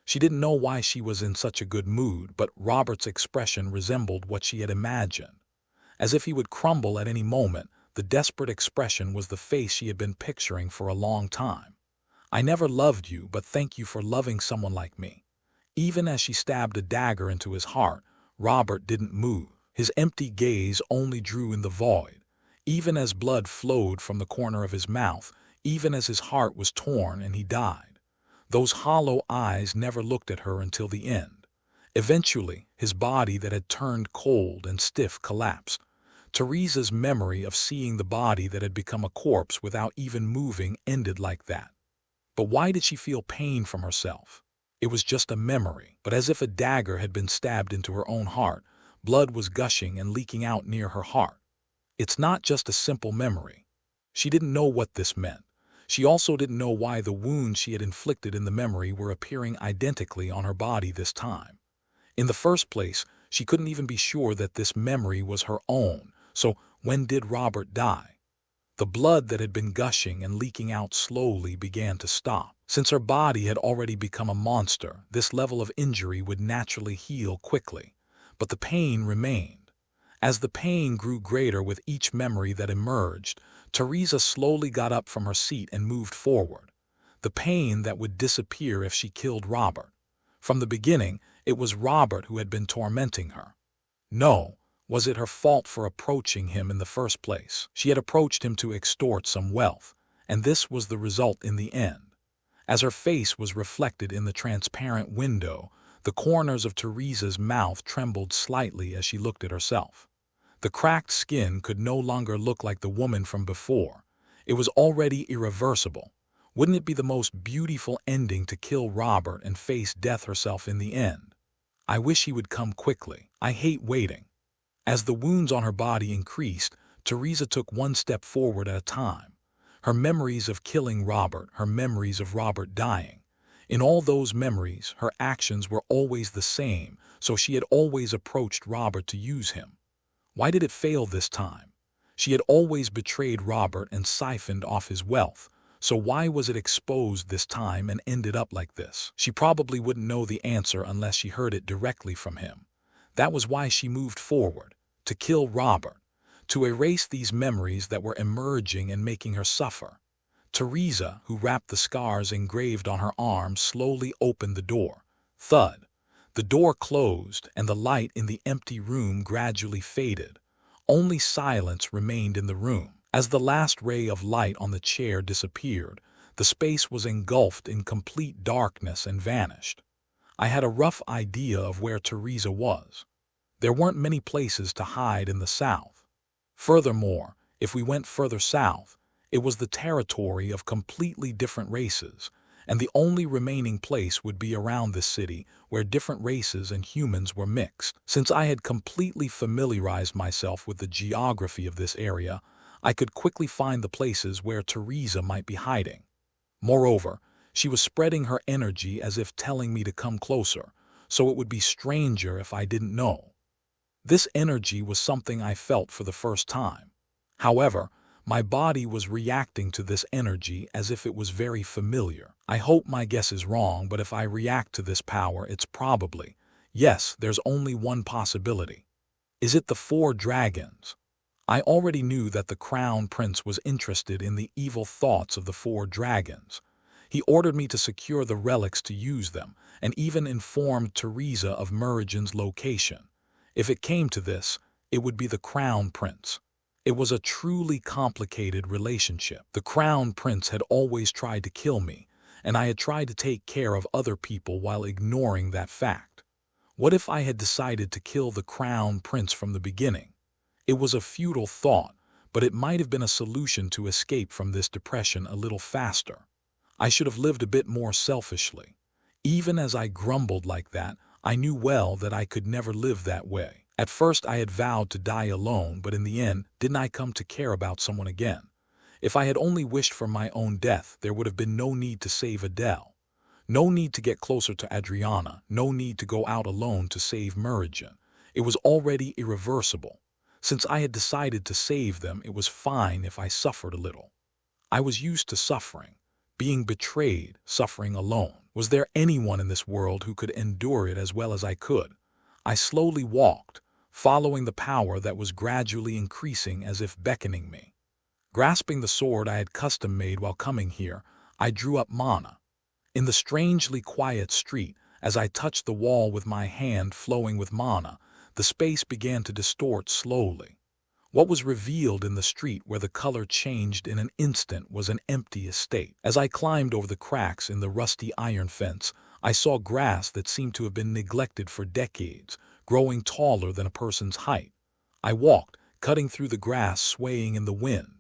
She didn't know why she was in such a good mood, but Robert's expression resembled what she had imagined. As if he would crumble at any moment, the desperate expression was the face she had been picturing for a long time. I never loved you, but thank you for loving someone like me. Even as she stabbed a dagger into his heart, Robert didn't move. His empty gaze only drew in the void. Even as blood flowed from the corner of his mouth, even as his heart was torn and he died. Those hollow eyes never looked at her until the end. Eventually, his body that had turned cold and stiff collapsed. Teresa's memory of seeing the body that had become a corpse without even moving ended like that. But why did she feel pain from herself? It was just a memory, but as if a dagger had been stabbed into her own heart, blood was gushing and leaking out near her heart. It's not just a simple memory. She didn't know what this meant. She also didn't know why the wounds she had inflicted in the memory were appearing identically on her body this time. In the first place, she couldn't even be sure that this memory was her own, so when did Robert die? The blood that had been gushing and leaking out slowly began to stop. Since her body had already become a monster, this level of injury would naturally heal quickly, but the pain remained. As the pain grew greater with each memory that emerged, Teresa slowly got up from her seat and moved forward. The pain that would disappear if she killed Robert. From the beginning, it was Robert who had been tormenting her. No, was it her fault for approaching him in the first place? She had approached him to extort some wealth, and this was the result in the end. As her face was reflected in the transparent window, the corners of Teresa's mouth trembled slightly as she looked at herself. The cracked skin could no longer look like the woman from before. It was already irreversible. Wouldn't it be the most beautiful ending to kill Robert and face death herself in the end? I wish he would come quickly. I hate waiting. As the wounds on her body increased, Teresa took one step forward at a time. Her memories of killing Robert, her memories of Robert dying. In all those memories, her actions were always the same, so she had always approached Robert to use him. Why did it fail this time? She had always betrayed Robert and siphoned off his wealth, so why was it exposed this time and ended up like this? She probably wouldn't know the answer unless she heard it directly from him. That was why she moved forward, to kill Robert, to erase these memories that were emerging and making her suffer. Teresa, who wrapped the scars engraved on her arm, slowly opened the door. Thud. The door closed, and the light in the empty room gradually faded. Only silence remained in the room. As the last ray of light on the chair disappeared, the space was engulfed in complete darkness and vanished. I had a rough idea of where Teresa was. There weren't many places to hide in the south. Furthermore, if we went further south, it was the territory of completely different races, and the only remaining place would be around this city where different races and humans were mixed. Since I had completely familiarized myself with the geography of this area, I could quickly find the places where Teresa might be hiding. Moreover, she was spreading her energy as if telling me to come closer, so it would be stranger if I didn't know. This energy was something I felt for the first time. However, my body was reacting to this energy as if it was very familiar. I hope my guess is wrong, but if I react to this power, it's probably, yes, there's only one possibility. Is it the 4 dragons? I already knew that the Crown Prince was interested in the evil thoughts of the 4 dragons. He ordered me to secure the relics to use them, and even informed Teresa of Merigen's location. If it came to this, it would be the Crown Prince. It was a truly complicated relationship. The Crown Prince had always tried to kill me, and I had tried to take care of other people while ignoring that fact. What if I had decided to kill the Crown Prince from the beginning? It was a futile thought, but it might have been a solution to escape from this depression a little faster. I should have lived a bit more selfishly. Even as I grumbled like that, I knew well that I could never live that way. At first I had vowed to die alone, but in the end, didn't I come to care about someone again? If I had only wished for my own death, there would have been no need to save Adele. No need to get closer to Adriana, no need to go out alone to save Merigen. It was already irreversible. Since I had decided to save them, it was fine if I suffered a little. I was used to suffering, being betrayed, suffering alone. Was there anyone in this world who could endure it as well as I could? I slowly walked, following the power that was gradually increasing as if beckoning me. Grasping the sword I had custom-made while coming here, I drew up mana. In the strangely quiet street, as I touched the wall with my hand flowing with mana, the space began to distort slowly. What was revealed in the street where the color changed in an instant was an empty estate. As I climbed over the cracks in the rusty iron fence, I saw grass that seemed to have been neglected for decades, growing taller than a person's height. I walked, cutting through the grass swaying in the wind.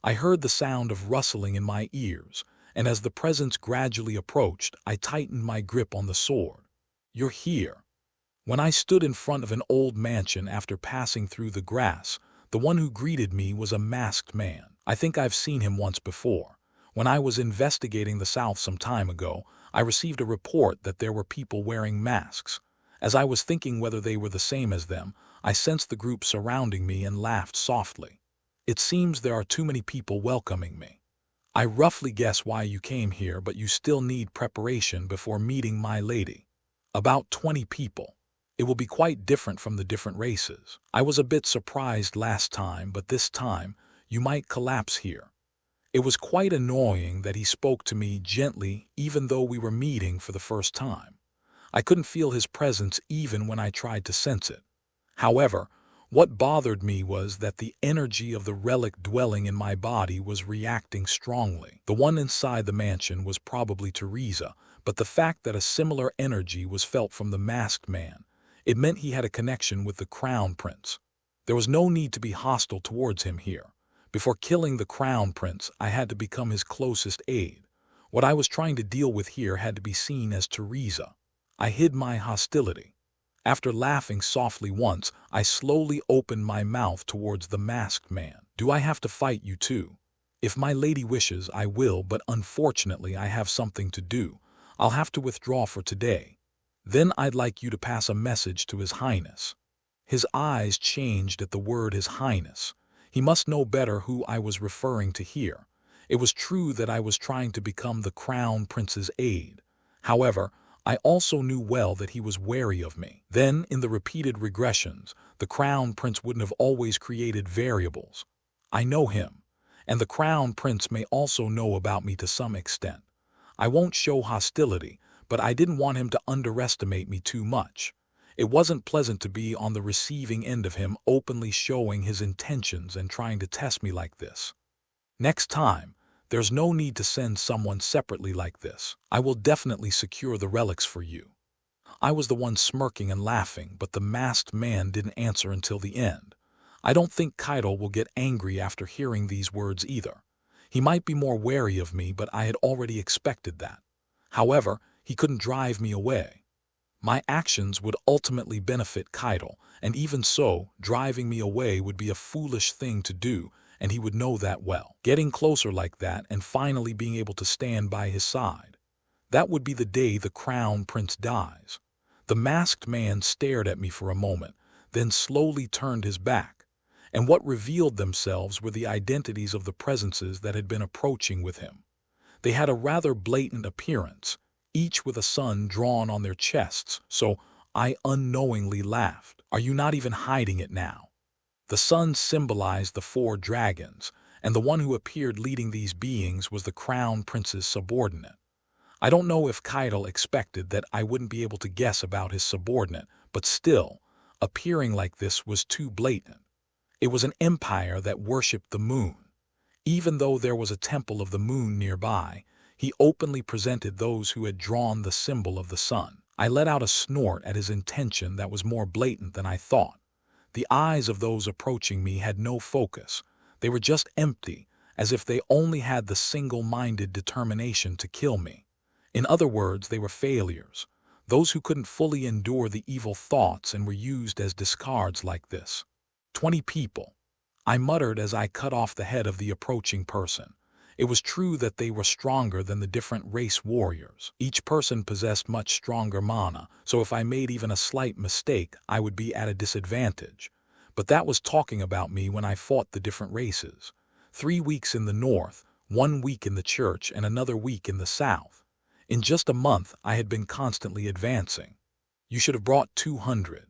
I heard the sound of rustling in my ears, and as the presence gradually approached, I tightened my grip on the sword. "You're here." When I stood in front of an old mansion after passing through the grass, the one who greeted me was a masked man. I think I've seen him once before. When I was investigating the South some time ago, I received a report that there were people wearing masks. As I was thinking whether they were the same as them, I sensed the group surrounding me and laughed softly. It seems there are too many people welcoming me. I roughly guess why you came here, but you still need preparation before meeting my lady. About 20 people. It will be quite different from the different races. I was a bit surprised last time, but this time, you might collapse here. It was quite annoying that he spoke to me gently even though we were meeting for the first time. I couldn't feel his presence even when I tried to sense it. However, what bothered me was that the energy of the relic dwelling in my body was reacting strongly. The one inside the mansion was probably Teresa, but the fact that a similar energy was felt from the masked man, it meant he had a connection with the Crown Prince. There was no need to be hostile towards him here. Before killing the Crown Prince, I had to become his closest aide. What I was trying to deal with here had to be seen as Teresa. I hid my hostility. After laughing softly once, I slowly opened my mouth towards the masked man. Do I have to fight you too? If my lady wishes, I will, but unfortunately I have something to do. I'll have to withdraw for today. Then I'd like you to pass a message to His Highness. His eyes changed at the word His Highness. He must know better who I was referring to here. It was true that I was trying to become the Crown Prince's aide. However, I also knew well that he was wary of me. Then, in the repeated regressions, the Crown Prince wouldn't have always created variables. I know him, and the Crown Prince may also know about me to some extent. I won't show hostility, but I didn't want him to underestimate me too much. It wasn't pleasant to be on the receiving end of him openly showing his intentions and trying to test me like this. Next time, there's no need to send someone separately like this. I will definitely secure the relics for you. I was the one smirking and laughing, but the masked man didn't answer until the end. I don't think Keitel will get angry after hearing these words either. He might be more wary of me, but I had already expected that. However, he couldn't drive me away. My actions would ultimately benefit Keitel, and even so, driving me away would be a foolish thing to do, and he would know that well. Getting closer like that and finally being able to stand by his side. That would be the day the Crown Prince dies. The masked man stared at me for a moment, then slowly turned his back, and what revealed themselves were the identities of the presences that had been approaching with him. They had a rather blatant appearance, each with a sun drawn on their chests, so I unknowingly laughed. Are you not even hiding it now? The sun symbolized the 4 dragons, and the one who appeared leading these beings was the Crown Prince's subordinate. I don't know if Keitel expected that I wouldn't be able to guess about his subordinate, but still, appearing like this was too blatant. It was an empire that worshipped the moon. Even though there was a temple of the moon nearby, he openly presented those who had drawn the symbol of the sun. I let out a snort at his intention that was more blatant than I thought. The eyes of those approaching me had no focus. They were just empty, as if they only had the single-minded determination to kill me. In other words, they were failures, those who couldn't fully endure the evil thoughts and were used as discards like this. 20 people. I muttered as I cut off the head of the approaching person. It was true that they were stronger than the different race warriors. Each person possessed much stronger mana, so if I made even a slight mistake, I would be at a disadvantage. But that was talking about me when I fought the different races. 3 weeks in the north, 1 week in the church, and another week in the south. In just a month, I had been constantly advancing. You should have brought 200.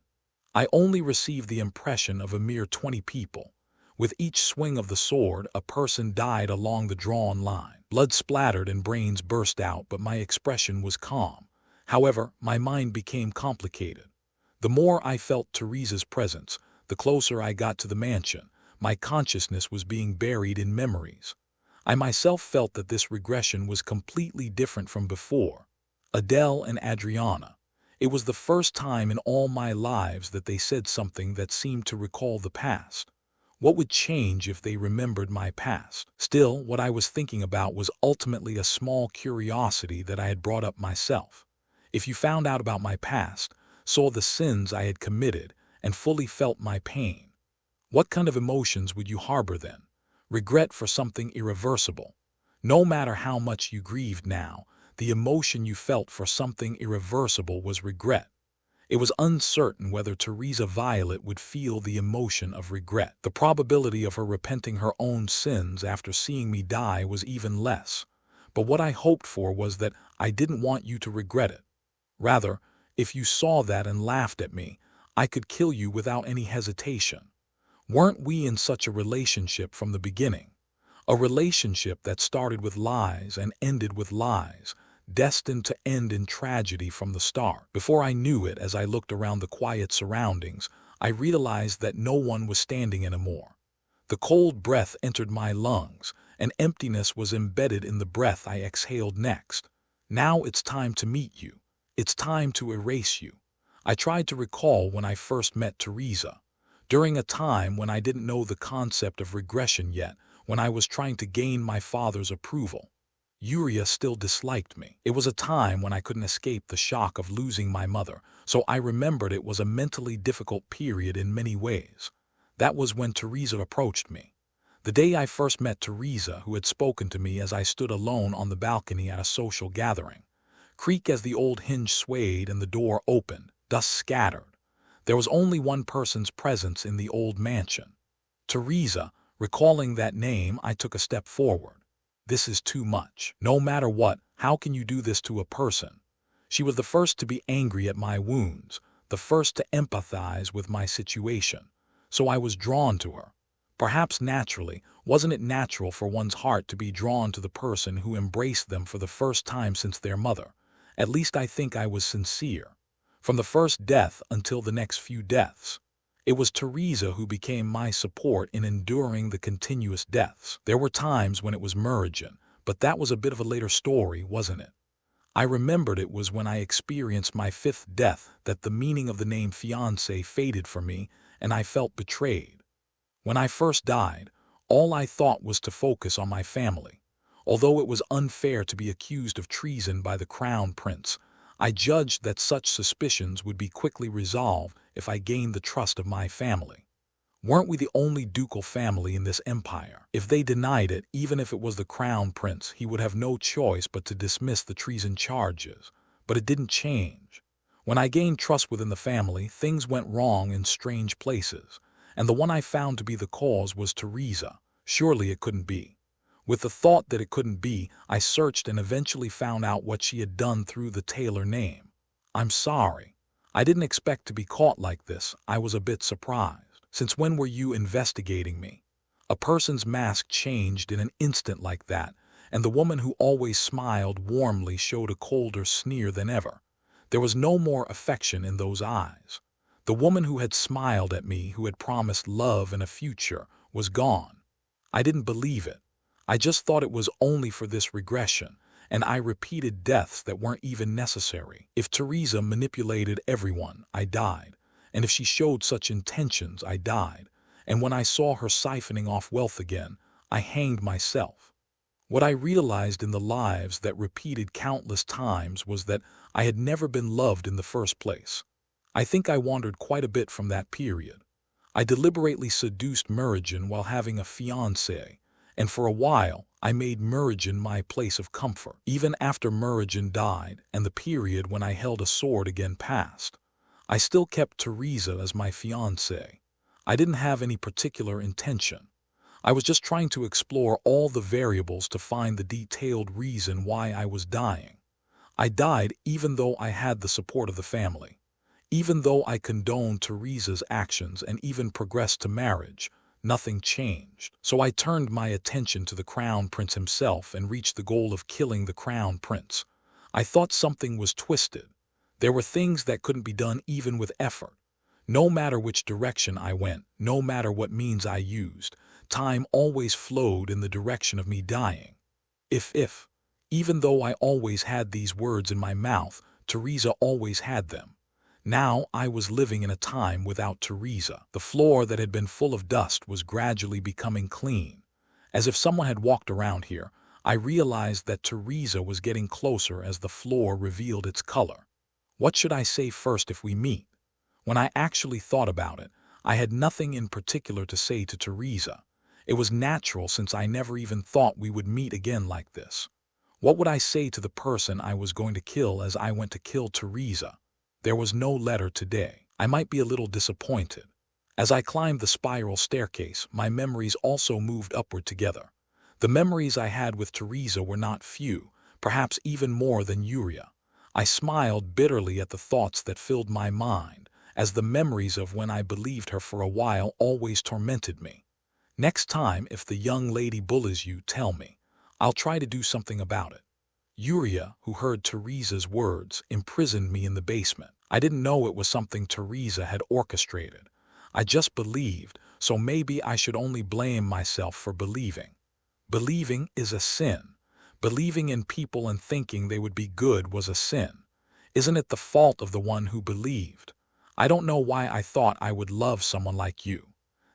I only received the impression of a mere 20 people. With each swing of the sword, a person died along the drawn line. Blood splattered and brains burst out, but my expression was calm. However, my mind became complicated. The more I felt Teresa's presence, the closer I got to the mansion. My consciousness was being buried in memories. I myself felt that this regression was completely different from before. Adele and Adriana. It was the first time in all my lives that they said something that seemed to recall the past. What would change if they remembered my past? Still, what I was thinking about was ultimately a small curiosity that I had brought up myself. If you found out about my past, saw the sins I had committed, and fully felt my pain, what kind of emotions would you harbor then? Regret for something irreversible. No matter how much you grieved now, the emotion you felt for something irreversible was regret. It was uncertain whether Teresa Violet would feel the emotion of regret. The probability of her repenting her own sins after seeing me die was even less. But what I hoped for was that I didn't want you to regret it. Rather, if you saw that and laughed at me, I could kill you without any hesitation. Weren't we in such a relationship from the beginning? A relationship that started with lies and ended with lies, destined to end in tragedy from the start. Before I knew it, as I looked around the quiet surroundings, I realized that no one was standing anymore. The cold breath entered my lungs, and emptiness was embedded in the breath I exhaled next. Now it's time to meet you. It's time to erase you. I tried to recall when I first met Teresa. During a time when I didn't know the concept of regression yet, when I was trying to gain my father's approval. Yuria still disliked me. It was a time when I couldn't escape the shock of losing my mother, so I remembered it was a mentally difficult period in many ways. That was when Teresa approached me. The day I first met Teresa, who had spoken to me as I stood alone on the balcony at a social gathering. Creak as the old hinge swayed and the door opened, dust scattered. There was only one person's presence in the old mansion. Teresa. Recalling that name, I took a step forward. This is too much. No matter what, how can you do this to a person? She was the first to be angry at my wounds, the first to empathize with my situation. So I was drawn to her. Perhaps naturally, wasn't it natural for one's heart to be drawn to the person who embraced them for the first time since their mother? At least I think I was sincere. From the first death until the next few deaths. It was Teresa who became my support in enduring the continuous deaths. There were times when it was Murugan, but that was a bit of a later story, wasn't it? I remembered it was when I experienced my fifth death that the meaning of the name fiancé faded for me and I felt betrayed. When I first died, all I thought was to focus on my family. Although it was unfair to be accused of treason by the crown prince, I judged that such suspicions would be quickly resolved if I gained the trust of my family. Weren't we the only ducal family in this empire? If they denied it, even if it was the crown prince, he would have no choice but to dismiss the treason charges. But it didn't change. When I gained trust within the family, things went wrong in strange places, and the one I found to be the cause was Teresa. Surely it couldn't be. With the thought that it couldn't be, I searched and eventually found out what she had done through the Taylor name. I'm sorry. I didn't expect to be caught like this. I was a bit surprised. Since when were you investigating me? A person's mask changed in an instant like that, and the woman who always smiled warmly showed a colder sneer than ever. There was no more affection in those eyes. The woman who had smiled at me, who had promised love and a future, was gone. I didn't believe it. I just thought it was only for this regression, and I repeated deaths that weren't even necessary. If Teresa manipulated everyone, I died. And if she showed such intentions, I died. And when I saw her siphoning off wealth again, I hanged myself. What I realized in the lives that repeated countless times was that I had never been loved in the first place. I think I wandered quite a bit from that period. I deliberately seduced Murugan while having a fiancé, and for a while, I made Murugan my place of comfort. Even after Murugan died and the period when I held a sword again passed, I still kept Teresa as my fiancé. I didn't have any particular intention. I was just trying to explore all the variables to find the detailed reason why I was dying. I died even though I had the support of the family. Even though I condoned Teresa's actions and even progressed to marriage, nothing changed. So I turned my attention to the crown prince himself and reached the goal of killing the crown prince. I thought something was twisted. There were things that couldn't be done even with effort. No matter which direction I went, no matter what means I used, time always flowed in the direction of me dying. If. Even though I always had these words in my mouth, Teresa always had them. Now I was living in a time without Teresa. The floor that had been full of dust was gradually becoming clean. As if someone had walked around here, I realized that Teresa was getting closer as the floor revealed its color. What should I say first if we meet? When I actually thought about it, I had nothing in particular to say to Teresa. It was natural since I never even thought we would meet again like this. What would I say to the person I was going to kill as I went to kill Teresa? There was no letter today. I might be a little disappointed. As I climbed the spiral staircase, my memories also moved upward together. The memories I had with Teresa were not few, perhaps even more than Yuria. I smiled bitterly at the thoughts that filled my mind, as the memories of when I believed her for a while always tormented me. Next time, if the young lady bullies you, tell me. I'll try to do something about it. Yuria, who heard Teresa's words, imprisoned me in the basement. I didn't know it was something Teresa had orchestrated. I just believed, so maybe I should only blame myself for believing. Believing is a sin. Believing in people and thinking they would be good was a sin. Isn't it the fault of the one who believed? I don't know why I thought I would love someone like you.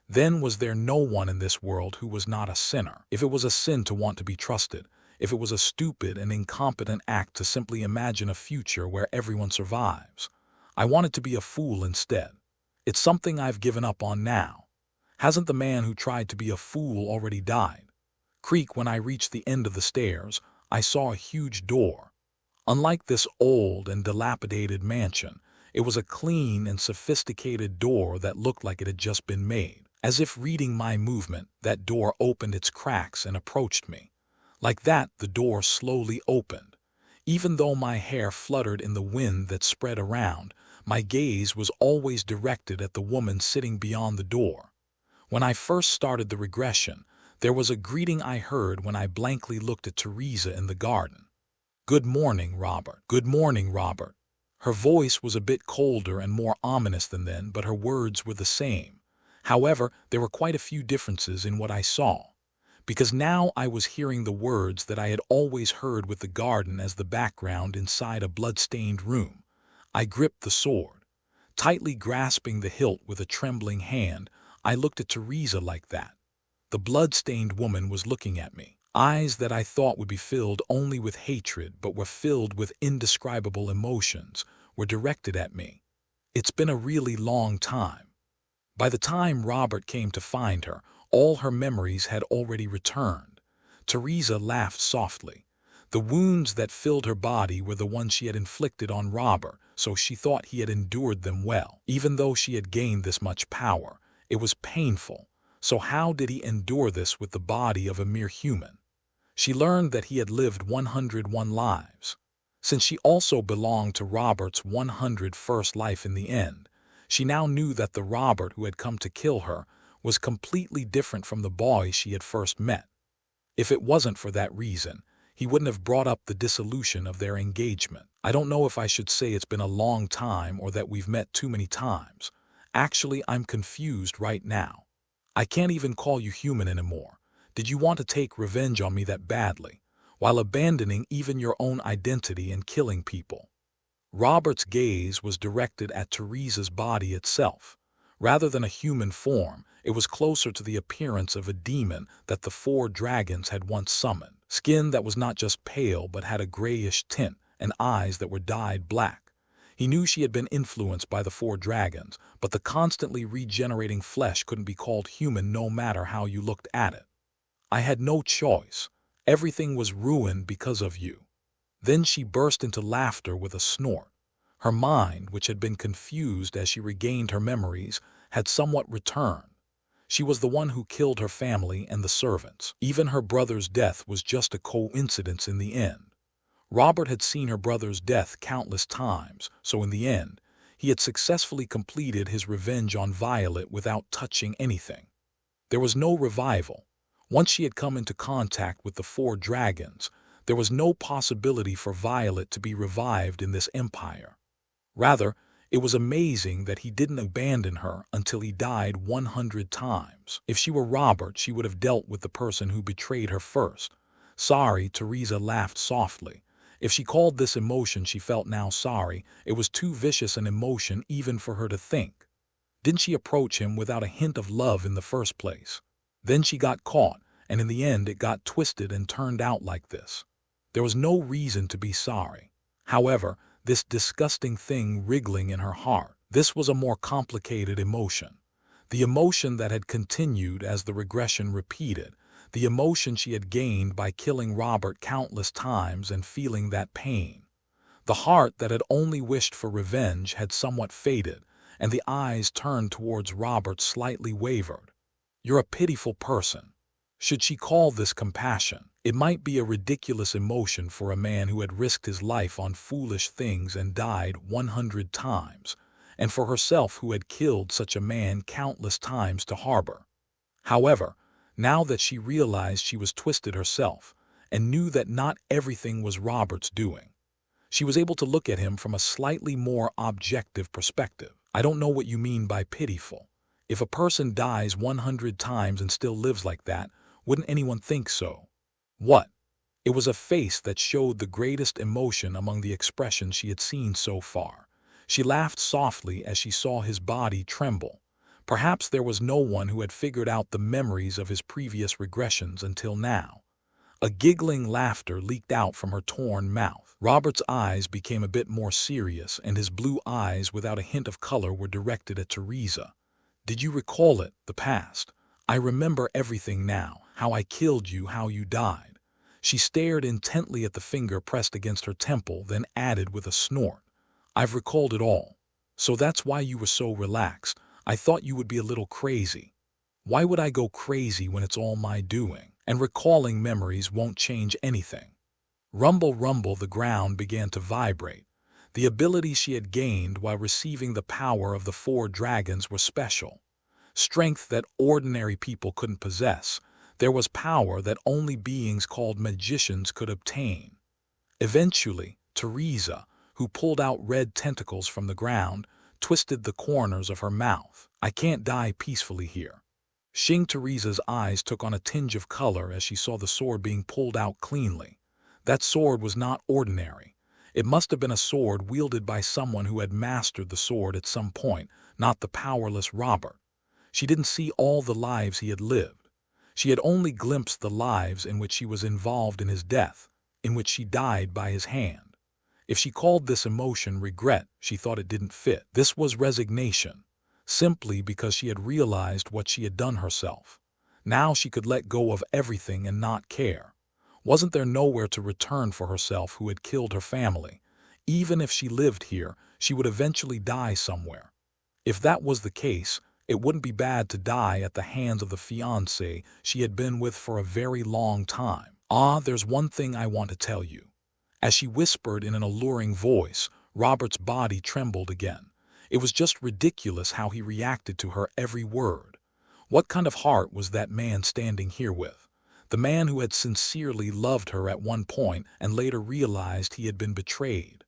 Then was there no one in this world who was not a sinner? If it was a sin to want to be trusted, if it was a stupid and incompetent act to simply imagine a future where everyone survives, I wanted to be a fool instead. It's something I've given up on now. Hasn't the man who tried to be a fool already died? Creak, when I reached the end of the stairs, I saw a huge door. Unlike this old and dilapidated mansion, it was a clean and sophisticated door that looked like it had just been made. As if reading my movement, that door opened its cracks and approached me. Like that, the door slowly opened. Even though my hair fluttered in the wind that spread around, my gaze was always directed at the woman sitting beyond the door. When I first started the regression, there was a greeting I heard when I blankly looked at Teresa in the garden. "Good morning, Robert. Good morning, Robert." Her voice was a bit colder and more ominous than then, but her words were the same. However, there were quite a few differences in what I saw, because now I was hearing the words that I had always heard with the garden as the background inside a blood-stained room. I gripped the sword. Tightly grasping the hilt with a trembling hand, I looked at Teresa like that. The blood-stained woman was looking at me. Eyes that I thought would be filled only with hatred but were filled with indescribable emotions were directed at me. It's been a really long time. By the time Robert came to find her, all her memories had already returned. Teresa laughed softly. The wounds that filled her body were the ones she had inflicted on Robert, so she thought he had endured them well. Even though she had gained this much power, it was painful. So how did he endure this with the body of a mere human? She learned that he had lived 101 lives. Since she also belonged to Robert's 101st life in the end, she now knew that the Robert who had come to kill her was completely different from the boy she had first met. If it wasn't for that reason, he wouldn't have brought up the dissolution of their engagement. I don't know if I should say it's been a long time or that we've met too many times. Actually, I'm confused right now. I can't even call you human anymore. Did you want to take revenge on me that badly, while abandoning even your own identity and killing people? Robert's gaze was directed at Teresa's body itself. Rather than a human form, it was closer to the appearance of a demon that the 4 dragons had once summoned. Skin that was not just pale but had a grayish tint, and eyes that were dyed black. He knew she had been influenced by the 4 dragons, but the constantly regenerating flesh couldn't be called human no matter how you looked at it. I had no choice. Everything was ruined because of you. Then she burst into laughter with a snort. Her mind, which had been confused as she regained her memories, had somewhat returned. She was the one who killed her family and the servants. Even her brother's death was just a coincidence in the end. Robert had seen her brother's death countless times, so in the end, he had successfully completed his revenge on Violet without touching anything. There was no revival. Once she had come into contact with the 4 dragons, there was no possibility for Violet to be revived in this empire. Rather, it was amazing that he didn't abandon her until he died 100 times. If she were Robert, she would have dealt with the person who betrayed her first. Sorry, Teresa laughed softly. If she called this emotion she felt now sorry, it was too vicious an emotion even for her to think. Didn't she approach him without a hint of love in the first place? Then she got caught, and in the end it got twisted and turned out like this. There was no reason to be sorry. However, this disgusting thing wriggling in her heart, this was a more complicated emotion. The emotion that had continued as the regression repeated, the emotion she had gained by killing Robert countless times and feeling that pain. The heart that had only wished for revenge had somewhat faded, and the eyes turned towards Robert slightly wavered. "You're a pitiful person." Should she call this compassion? It might be a ridiculous emotion for a man who had risked his life on foolish things and died 100 times, and for herself who had killed such a man countless times to harbor. However, now that she realized she was twisted herself, and knew that not everything was Robert's doing, she was able to look at him from a slightly more objective perspective. "I don't know what you mean by pitiful. If a person dies 100 times and still lives like that, wouldn't anyone think so?" "What?" It was a face that showed the greatest emotion among the expressions she had seen so far. She laughed softly as she saw his body tremble. Perhaps there was no one who had figured out the memories of his previous regressions until now. A giggling laughter leaked out from her torn mouth. Robert's eyes became a bit more serious, and his blue eyes without a hint of color were directed at Teresa. "Did you recall it, the past? I remember everything now, how I killed you, how you died." She stared intently at the finger pressed against her temple, then added with a snort, "I've recalled it all. So that's why you were so relaxed. I thought you would be a little crazy." "Why would I go crazy when it's all my doing? And recalling memories won't change anything." Rumble, rumble, the ground began to vibrate. The ability she had gained while receiving the power of the 4 dragons was special. Strength that ordinary people couldn't possess. There was power that only beings called magicians could obtain. Eventually, Teresa, who pulled out red tentacles from the ground, twisted the corners of her mouth. "I can't die peacefully here." Xing Teresa's eyes took on a tinge of color as she saw the sword being pulled out cleanly. That sword was not ordinary. It must have been a sword wielded by someone who had mastered the sword at some point, not the powerless Robert. She didn't see all the lives he had lived. She had only glimpsed the lives in which she was involved in his death, in which she died by his hand. If she called this emotion regret, she thought it didn't fit. This was resignation, simply because she had realized what she had done herself. Now she could let go of everything and not care. Wasn't there nowhere to return for herself who had killed her family? Even if she lived here, she would eventually die somewhere. If that was the case, it wouldn't be bad to die at the hands of the fiancé she had been with for a very long time. "Ah, there's one thing I want to tell you." As she whispered in an alluring voice, Robert's body trembled again. It was just ridiculous how he reacted to her every word. What kind of heart was that man standing here with? The man who had sincerely loved her at one point and later realized he had been betrayed.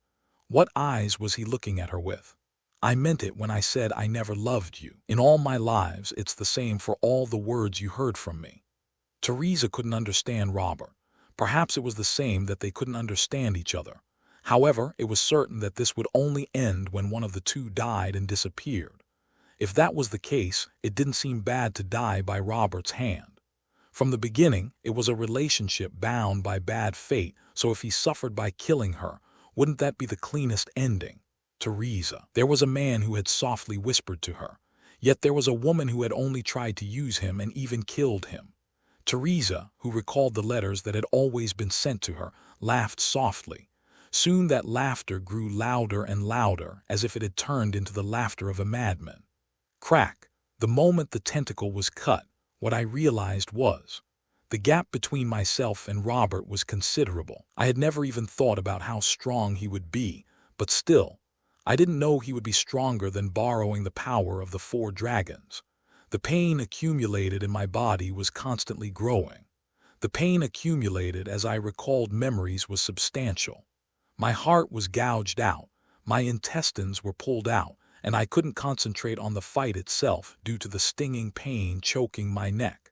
What eyes was he looking at her with? "I meant it when I said I never loved you. In all my lives, it's the same for all the words you heard from me." Teresa couldn't understand Robert. Perhaps it was the same that they couldn't understand each other. However, it was certain that this would only end when one of the two died and disappeared. If that was the case, it didn't seem bad to die by Robert's hand. From the beginning, it was a relationship bound by bad fate, so if he suffered by killing her, wouldn't that be the cleanest ending? Teresa. There was a man who had softly whispered to her. Yet there was a woman who had only tried to use him and even killed him. Teresa, who recalled the letters that had always been sent to her, laughed softly. Soon that laughter grew louder and louder, as if it had turned into the laughter of a madman. Crack! The moment the tentacle was cut, what I realized was, the gap between myself and Robert was considerable. I had never even thought about how strong he would be, but still, I didn't know he would be stronger than borrowing the power of the 4 dragons. The pain accumulated in my body was constantly growing. The pain accumulated as I recalled memories was substantial. My heart was gouged out, my intestines were pulled out, and I couldn't concentrate on the fight itself due to the stinging pain choking my neck.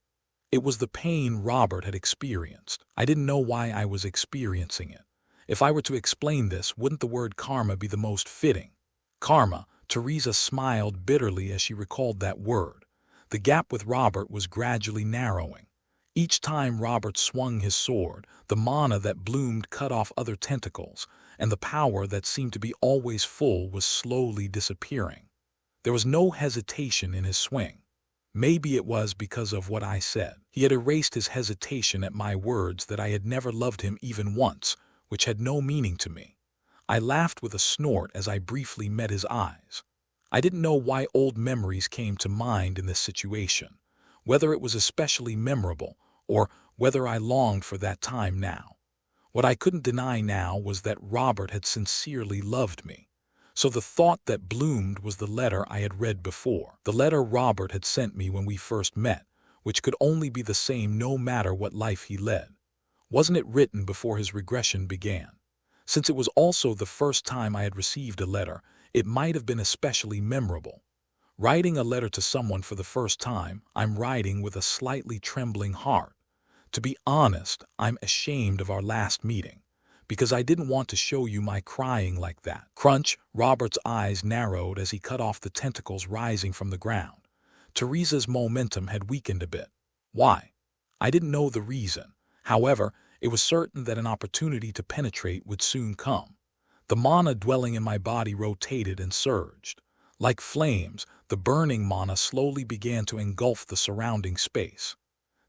It was the pain Robert had experienced. I didn't know why I was experiencing it. If I were to explain this, wouldn't the word karma be the most fitting? Karma. Teresa smiled bitterly as she recalled that word. The gap with Robert was gradually narrowing. Each time Robert swung his sword, the mana that bloomed cut off other tentacles, and the power that seemed to be always full was slowly disappearing. There was no hesitation in his swing. Maybe it was because of what I said. He had erased his hesitation at my words that I had never loved him even once, which had no meaning to me. I laughed with a snort as I briefly met his eyes. I didn't know why old memories came to mind in this situation, whether it was especially memorable or whether I longed for that time now. What I couldn't deny now was that Robert had sincerely loved me. So the thought that bloomed was the letter I had read before, the letter Robert had sent me when we first met, which could only be the same no matter what life he led. Wasn't it written before his regression began? Since it was also the first time I had received a letter, it might have been especially memorable. Writing a letter to someone for the first time, I'm writing with a slightly trembling heart. To be honest, I'm ashamed of our last meeting, because I didn't want to show you my crying like that. Crunch, Robert's eyes narrowed as he cut off the tentacles rising from the ground. Teresa's momentum had weakened a bit. Why? I didn't know the reason. However, it was certain that an opportunity to penetrate would soon come. The mana dwelling in my body rotated and surged. Like flames, the burning mana slowly began to engulf the surrounding space.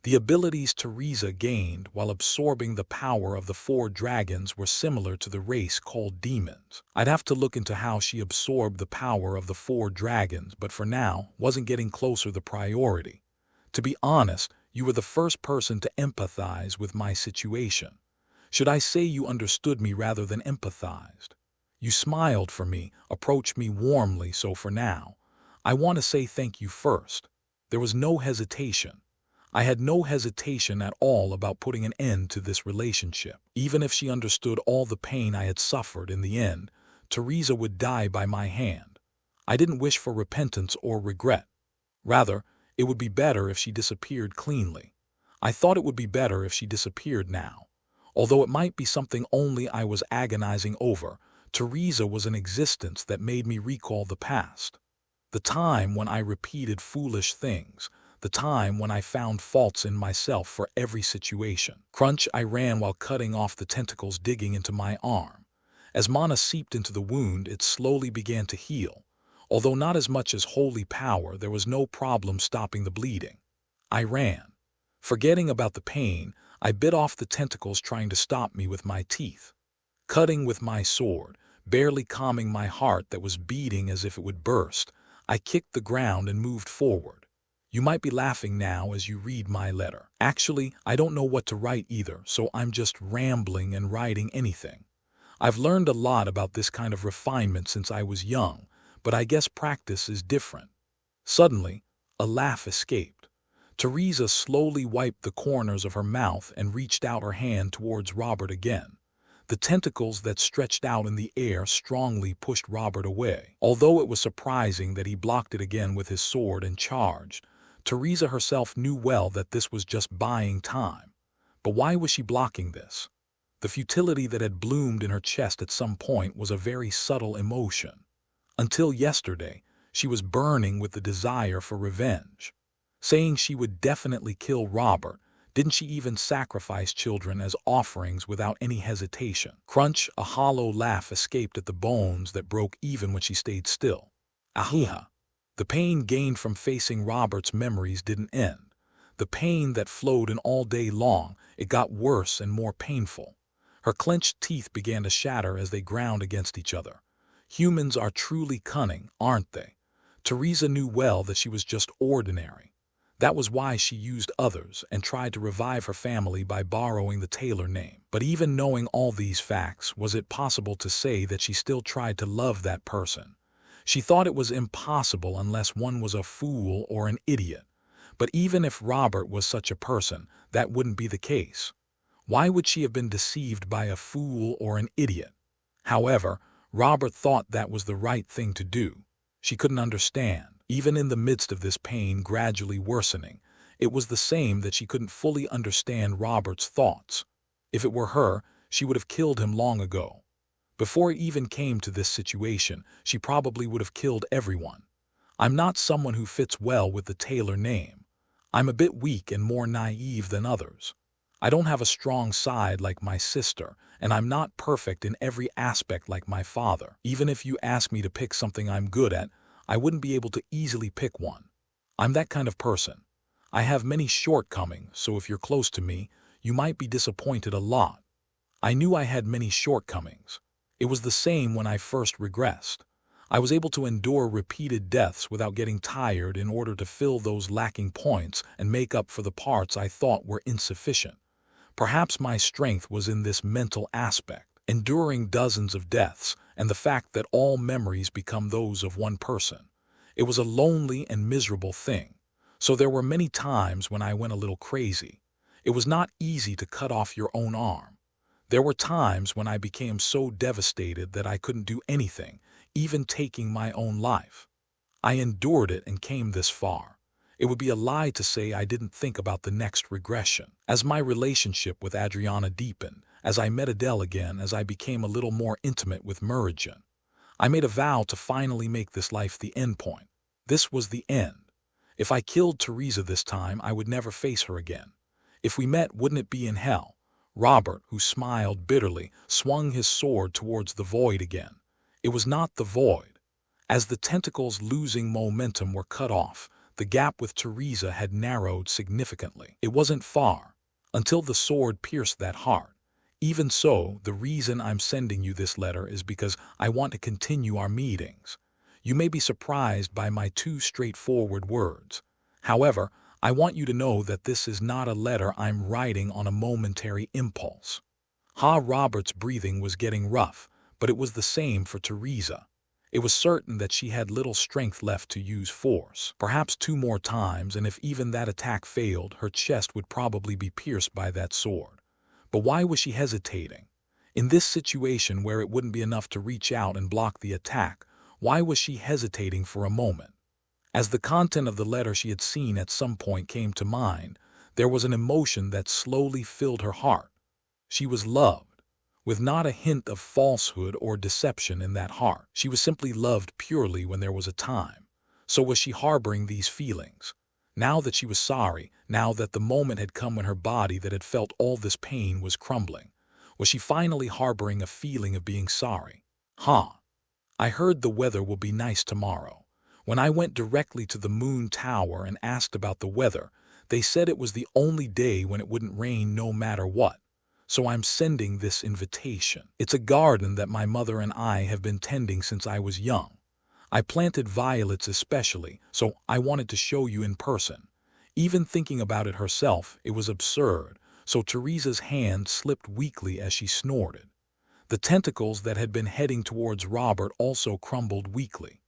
The abilities Teresa gained while absorbing the power of the four dragons were similar to the race called demons. I'd have to look into how she absorbed the power of the four dragons, but for now, wasn't getting closer the priority. To be honest, you were the first person to empathize with my situation. Should I say you understood me rather than empathized? You smiled for me, approached me warmly, so for now, I want to say thank you first. There was no hesitation. I had no hesitation at all about putting an end to this relationship. Even if she understood all the pain I had suffered in the end, Teresa would die by my hand. I didn't wish for repentance or regret. Rather, it would be better if she disappeared cleanly. I thought it would be better if she disappeared now. Although it might be something only I was agonizing over, Teresa was an existence that made me recall the past. The time when I repeated foolish things, the time when I found faults in myself for every situation. Crunch, I ran while cutting off the tentacles digging into my arm. As mana seeped into the wound, it slowly began to heal. Although not as much as holy power, there was no problem stopping the bleeding. I ran. Forgetting about the pain, I bit off the tentacles trying to stop me with my teeth. Cutting with my sword, barely calming my heart that was beating as if it would burst, I kicked the ground and moved forward. You might be laughing now as you read my letter. Actually, I don't know what to write either, so I'm just rambling and writing anything. I've learned a lot about this kind of refinement since I was young, but I guess practice is different. Suddenly, a laugh escaped. Teresa slowly wiped the corners of her mouth and reached out her hand towards Robert again. The tentacles that stretched out in the air strongly pushed Robert away. Although it was surprising that he blocked it again with his sword and charged, Teresa herself knew well that this was just buying time. But why was she blocking this? The futility that had bloomed in her chest at some point was a very subtle emotion. Until yesterday, she was burning with the desire for revenge. Saying she would definitely kill Robert, didn't she even sacrifice children as offerings without any hesitation? Crunch, a hollow laugh escaped at the bones that broke even when she stayed still. Ahiha. The pain gained from facing Robert's memories didn't end. The pain that flowed in all day long, it got worse and more painful. Her clenched teeth began to shatter as they ground against each other. Humans are truly cunning, aren't they? Teresa knew well that she was just ordinary. That was why she used others and tried to revive her family by borrowing the Taylor name. But even knowing all these facts, was it possible to say that she still tried to love that person? She thought it was impossible unless one was a fool or an idiot. But even if Robert was such a person, that wouldn't be the case. Why would she have been deceived by a fool or an idiot? However, Robert thought that was the right thing to do. She couldn't understand. Even in the midst of this pain gradually worsening, it was the same that she couldn't fully understand Robert's thoughts. If it were her, she would have killed him long ago. Before it even came to this situation, she probably would have killed everyone. I'm not someone who fits well with the Taylor name. I'm a bit weak and more naive than others. I don't have a strong side like my sister, and I'm not perfect in every aspect like my father. Even if you ask me to pick something I'm good at, I wouldn't be able to easily pick one. I'm that kind of person. I have many shortcomings, so if you're close to me, you might be disappointed a lot. I knew I had many shortcomings. It was the same when I first regressed. I was able to endure repeated deaths without getting tired in order to fill those lacking points and make up for the parts I thought were insufficient. Perhaps my strength was in this mental aspect, enduring dozens of deaths and the fact that all memories become those of one person. It was a lonely and miserable thing, so there were many times when I went a little crazy. It was not easy to cut off your own arm. There were times when I became so devastated that I couldn't do anything, even taking my own life. I endured it and came this far. It would be a lie to say I didn't think about the next regression. As my relationship with Adriana deepened, as I met Adele again, as I became a little more intimate with Meridian, I made a vow to finally make this life the end point. This was the end. If I killed Teresa this time, I would never face her again. If we met, wouldn't it be in hell? Robert, who smiled bitterly, swung his sword towards the void again. It was not the void. As the tentacles losing momentum were cut off, the gap with Teresa had narrowed significantly. It wasn't far, until the sword pierced that heart. Even so, the reason I'm sending you this letter is because I want to continue our meetings. You may be surprised by my two straightforward words. However, I want you to know that this is not a letter I'm writing on a momentary impulse. Robert's breathing was getting rough, but it was the same for Teresa. It was certain that she had little strength left to use force. Perhaps 2 more times, and if even that attack failed, her chest would probably be pierced by that sword. But why was she hesitating? In this situation where it wouldn't be enough to reach out and block the attack, why was she hesitating for a moment? As the content of the letter she had seen at some point came to mind, there was an emotion that slowly filled her heart. She was loved, with not a hint of falsehood or deception in that heart. She was simply loved purely when there was a time. So was she harboring these feelings? Now that she was sorry, now that the moment had come when her body that had felt all this pain was crumbling, was she finally harboring a feeling of being sorry? I heard the weather will be nice tomorrow. When I went directly to the Moon Tower and asked about the weather, they said it was the only day when it wouldn't rain no matter what. So I'm sending this invitation. It's a garden that my mother and I have been tending since I was young. I planted violets especially, so I wanted to show you in person. Even thinking about it herself, it was absurd, so Teresa's hand slipped weakly as she snorted. The tentacles that had been heading towards Robert also crumbled weakly.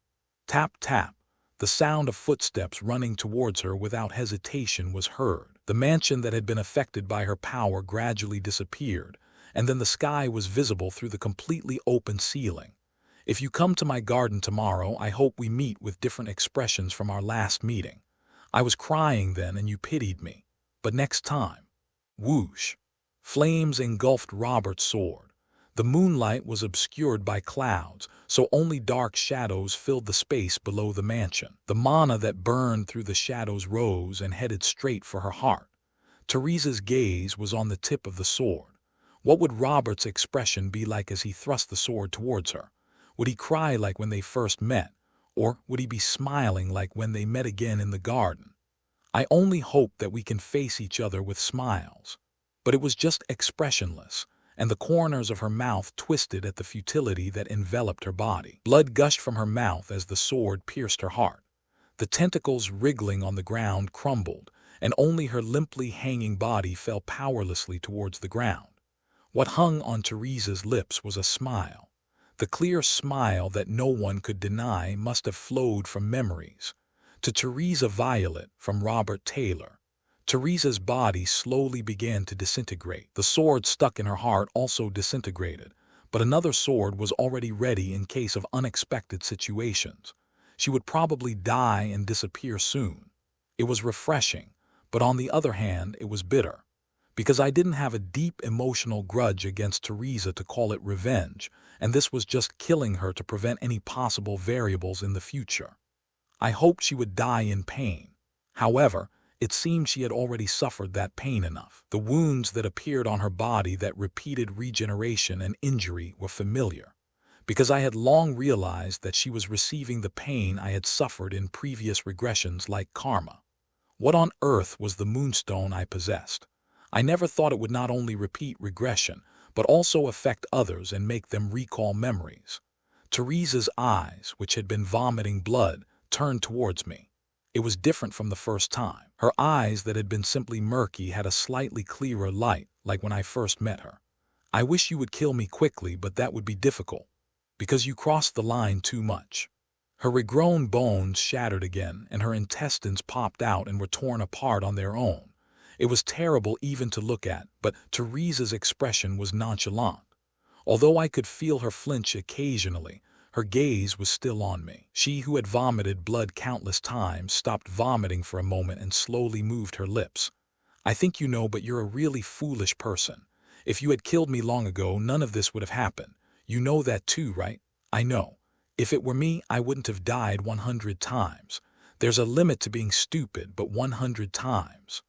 Tap, tap. The sound of footsteps running towards her without hesitation was heard. The mansion that had been affected by her power gradually disappeared, and then the sky was visible through the completely open ceiling. If you come to my garden tomorrow, I hope we meet with different expressions from our last meeting. I was crying then and you pitied me. But next time. Whoosh. Flames engulfed Robert's sword. The moonlight was obscured by clouds, so only dark shadows filled the space below the mansion. The mana that burned through the shadows rose and headed straight for her heart. Teresa's gaze was on the tip of the sword. What would Robert's expression be like as he thrust the sword towards her? Would he cry like when they first met, or would he be smiling like when they met again in the garden? I only hope that we can face each other with smiles. But it was just expressionless, and the corners of her mouth twisted at the futility that enveloped her body. Blood gushed from her mouth as the sword pierced her heart. The tentacles wriggling on the ground crumbled, and only her limply hanging body fell powerlessly towards the ground. What hung on Teresa's lips was a smile. The clear smile that no one could deny must have flowed from memories. To Teresa Violet from Robert Taylor. Teresa's body slowly began to disintegrate. The sword stuck in her heart also disintegrated, but another sword was already ready in case of unexpected situations. She would probably die and disappear soon. It was refreshing, but on the other hand, it was bitter. Because I didn't have a deep emotional grudge against Teresa to call it revenge, and this was just killing her to prevent any possible variables in the future. I hoped she would die in pain. However, it seemed she had already suffered that pain enough. The wounds that appeared on her body that repeated regeneration and injury were familiar, because I had long realized that she was receiving the pain I had suffered in previous regressions like karma. What on earth was the moonstone I possessed? I never thought it would not only repeat regression, but also affect others and make them recall memories. Teresa's eyes, which had been vomiting blood, turned towards me. It was different from the first time. Her eyes that had been simply murky had a slightly clearer light, like when I first met her. I wish you would kill me quickly, but that would be difficult, because you crossed the line too much. Her regrown bones shattered again, and her intestines popped out and were torn apart on their own. It was terrible even to look at, but Teresa's expression was nonchalant. Although I could feel her flinch occasionally, her gaze was still on me. She who had vomited blood countless times stopped vomiting for a moment and slowly moved her lips. I think you know, but you're a really foolish person. If you had killed me long ago, none of this would have happened. You know that too, right? I know. If it were me, I wouldn't have died 100 times. There's a limit to being stupid, but 100 times.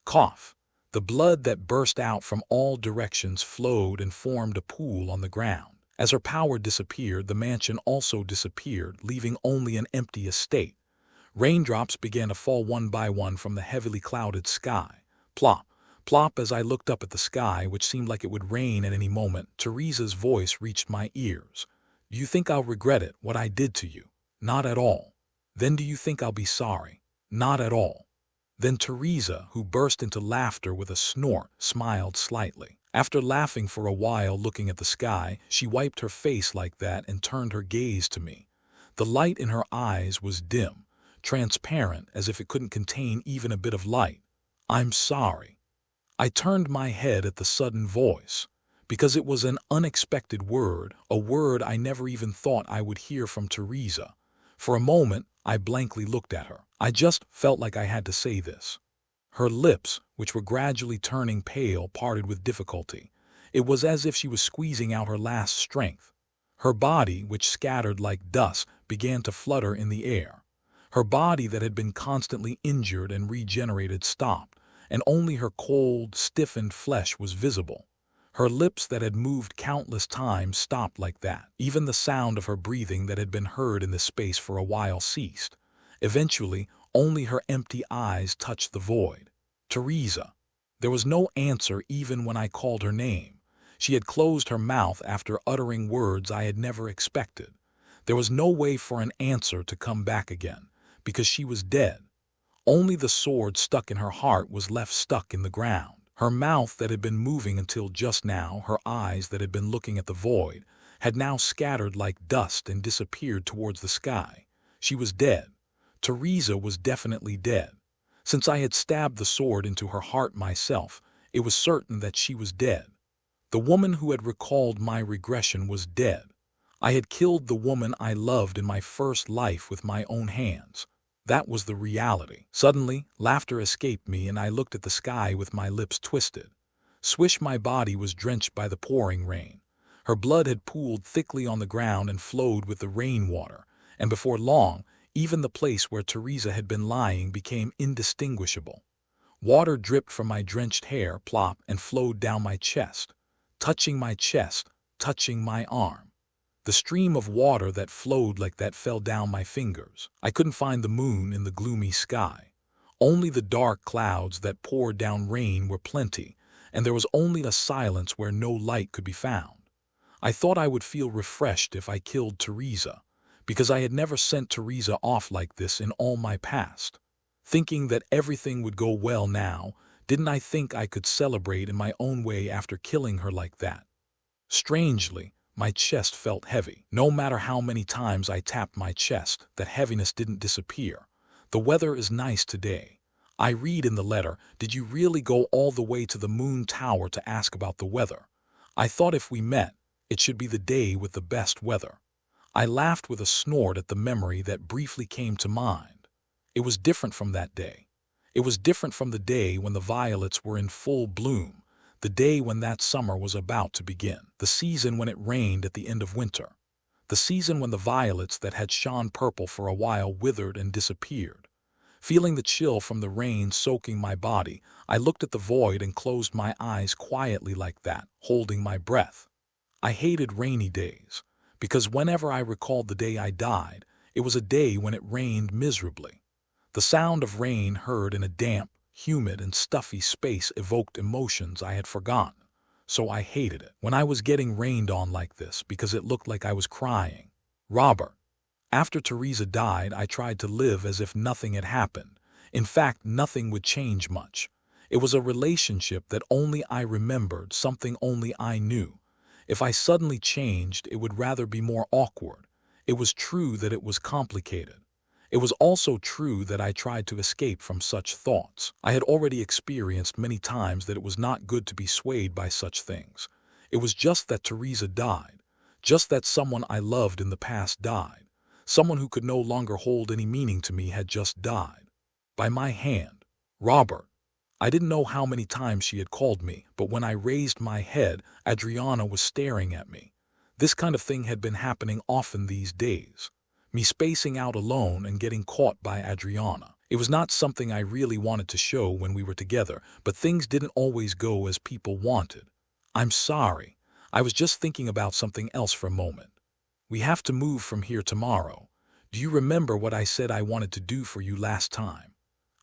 Cough. The blood that burst out from all directions flowed and formed a pool on the ground. As her power disappeared, the mansion also disappeared, leaving only an empty estate. Raindrops began to fall one by one from the heavily clouded sky. Plop, plop. As I looked up at the sky, which seemed like it would rain at any moment, Teresa's voice reached my ears. Do you think I'll regret it, what I did to you? Not at all. Then do you think I'll be sorry? Not at all. Then Teresa, who burst into laughter with a snort, smiled slightly. After laughing for a while looking at the sky, she wiped her face like that and turned her gaze to me. The light in her eyes was dim, transparent, as if it couldn't contain even a bit of light. I'm sorry. I turned my head at the sudden voice, because it was an unexpected word, a word I never even thought I would hear from Teresa. For a moment, I blankly looked at her. I just felt like I had to say this. Her lips, which were gradually turning pale, parted with difficulty. It was as if she was squeezing out her last strength. Her body, which scattered like dust, began to flutter in the air. Her body that had been constantly injured and regenerated stopped, and only her cold, stiffened flesh was visible. Her lips that had moved countless times stopped like that. Even the sound of her breathing that had been heard in this space for a while ceased. Eventually, only her empty eyes touched the void. Teresa. There was no answer even when I called her name. She had closed her mouth after uttering words I had never expected. There was no way for an answer to come back again, because she was dead. Only the sword stuck in her heart was left stuck in the ground. Her mouth that had been moving until just now, her eyes that had been looking at the void, had now scattered like dust and disappeared towards the sky. She was dead. Teresa was definitely dead. Since I had stabbed the sword into her heart myself, it was certain that she was dead. The woman who had recalled my regression was dead. I had killed the woman I loved in my first life with my own hands. That was the reality. Suddenly, laughter escaped me and I looked at the sky with my lips twisted. Swish, my body was drenched by the pouring rain. Her blood had pooled thickly on the ground and flowed with the rainwater, and before long, even the place where Teresa had been lying became indistinguishable. Water dripped from my drenched hair, plop, and flowed down my chest, touching my arm. The stream of water that flowed like that fell down my fingers. I couldn't find the moon in the gloomy sky. Only the dark clouds that poured down rain were plenty, and there was only a silence where no light could be found. I thought I would feel refreshed if I killed Teresa, because I had never sent Teresa off like this in all my past. Thinking that everything would go well now, didn't I think I could celebrate in my own way after killing her like that? Strangely, my chest felt heavy. No matter how many times I tapped my chest, that heaviness didn't disappear. The weather is nice today. I read in the letter, did you really go all the way to the moon tower to ask about the weather? I thought if we met, it should be the day with the best weather. I laughed with a snort at the memory that briefly came to mind. It was different from that day. It was different from the day when the violets were in full bloom, the day when that summer was about to begin, the season when it rained at the end of winter, the season when the violets that had shone purple for a while withered and disappeared. Feeling the chill from the rain soaking my body, I looked at the void and closed my eyes quietly like that, holding my breath. I hated rainy days, because whenever I recalled the day I died, it was a day when it rained miserably. The sound of rain heard in a damp, humid, and stuffy space evoked emotions I had forgotten. so I hated it when I was getting rained on like this because it looked like I was crying. Robert. After Teresa died, I tried to live as if nothing had happened. In fact, nothing would change much. It was a relationship that only I remembered, something only I knew. If I suddenly changed, it would rather be more awkward. It was true that it was complicated. It was also true that I tried to escape from such thoughts. I had already experienced many times that it was not good to be swayed by such things. It was just that Teresa died. Just that someone I loved in the past died. Someone who could no longer hold any meaning to me had just died. By my hand. Robert. I didn't know how many times she had called me, but when I raised my head, Adriana was staring at me. This kind of thing had been happening often these days. Me spacing out alone and getting caught by Adriana. It was not something I really wanted to show when we were together, but things didn't always go as people wanted. I'm sorry. I was just thinking about something else for a moment. We have to move from here tomorrow. Do you remember what I said I wanted to do for you last time?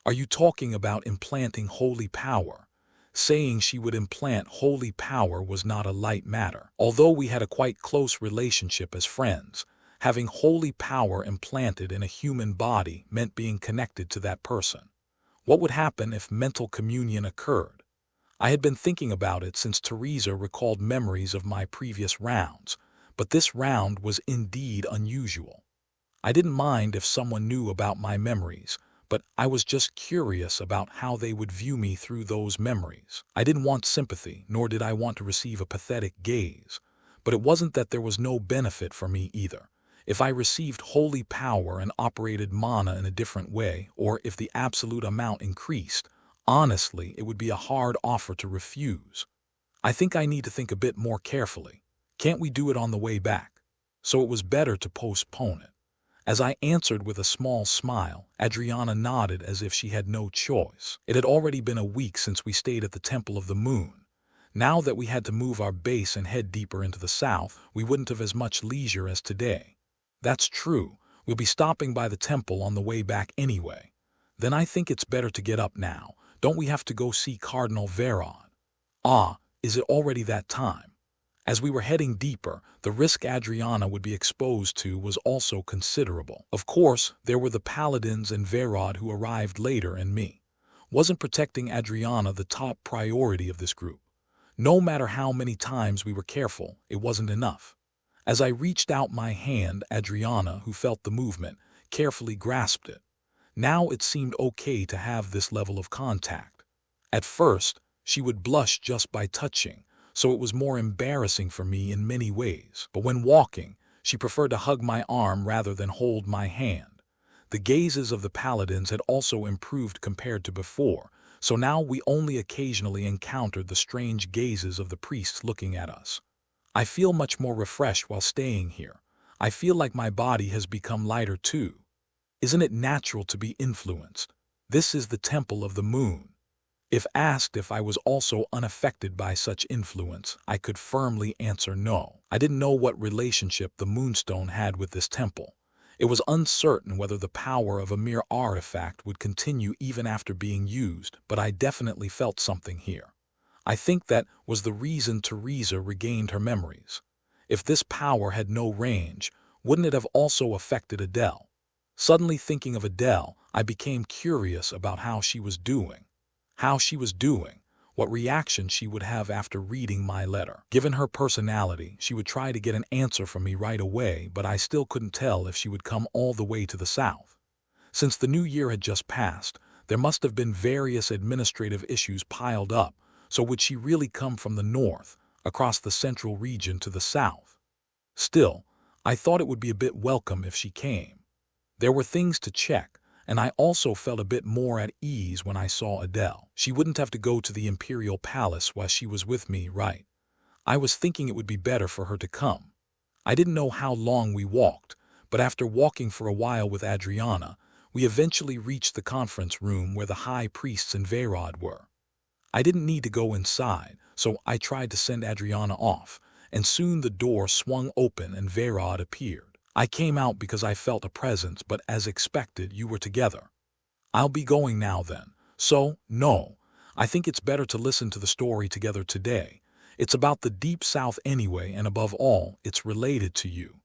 Are you talking about implanting holy power? Saying she would implant holy power was not a light matter. Although we had a quite close relationship as friends, having holy power implanted in a human body meant being connected to that person. What would happen if mental communion occurred? I had been thinking about it since Teresa recalled memories of my previous rounds, but this round was indeed unusual. I didn't mind if someone knew about my memories, but I was just curious about how they would view me through those memories. I didn't want sympathy, nor did I want to receive a pathetic gaze. But it wasn't that there was no benefit for me either. If I received holy power and operated mana in a different way, or if the absolute amount increased, honestly, it would be a hard offer to refuse. I think I need to think a bit more carefully. Can't we do it on the way back? So it was better to postpone it. As I answered with a small smile, Adriana nodded as if she had no choice. It had already been a week since we stayed at the Temple of the Moon. Now that we had to move our base and head deeper into the south, we wouldn't have as much leisure as today. That's true. We'll be stopping by the temple on the way back anyway. Then I think it's better to get up now. Don't we have to go see Cardinal Verod? Ah, is it already that time? As we were heading deeper, the risk Adriana would be exposed to was also considerable. Of course, there were the paladins and Verod who arrived later, and me. Wasn't protecting Adriana the top priority of this group? No matter how many times we were careful, it wasn't enough. As I reached out my hand, Adriana, who felt the movement, carefully grasped it. Now it seemed okay to have this level of contact. At first, she would blush just by touching, so it was more embarrassing for me in many ways. But when walking, she preferred to hug my arm rather than hold my hand. The gazes of the paladins had also improved compared to before, so now we only occasionally encountered the strange gazes of the priests looking at us. I feel much more refreshed while staying here. I feel like my body has become lighter too. Isn't it natural to be influenced? This is the Temple of the Moon. If asked if I was also unaffected by such influence, I could firmly answer no. I didn't know what relationship the Moonstone had with this temple. It was uncertain whether the power of a mere artifact would continue even after being used, but I definitely felt something here. I think that was the reason Teresa regained her memories. If this power had no range, wouldn't it have also affected Adele? Suddenly thinking of Adele, I became curious about how she was doing. What reaction she would have after reading my letter. Given her personality, she would try to get an answer from me right away, but I still couldn't tell if she would come all the way to the south. Since the new year had just passed, there must have been various administrative issues piled up, so would she really come from the north, across the central region to the south? Still, I thought it would be a bit welcome if she came. There were things to check, and I also felt a bit more at ease when I saw Adele. She wouldn't have to go to the Imperial Palace while she was with me, right? I was thinking it would be better for her to come. I didn't know how long we walked, but after walking for a while with Adriana, we eventually reached the conference room where the high priests and Verod were. I didn't need to go inside, so I tried to send Adriana off, and soon the door swung open and Verod appeared. I came out because I felt a presence, but as expected, you were together. I'll be going now then. So, no, I think it's better to listen to the story together today. It's about the Deep South anyway, and above all, it's related to you.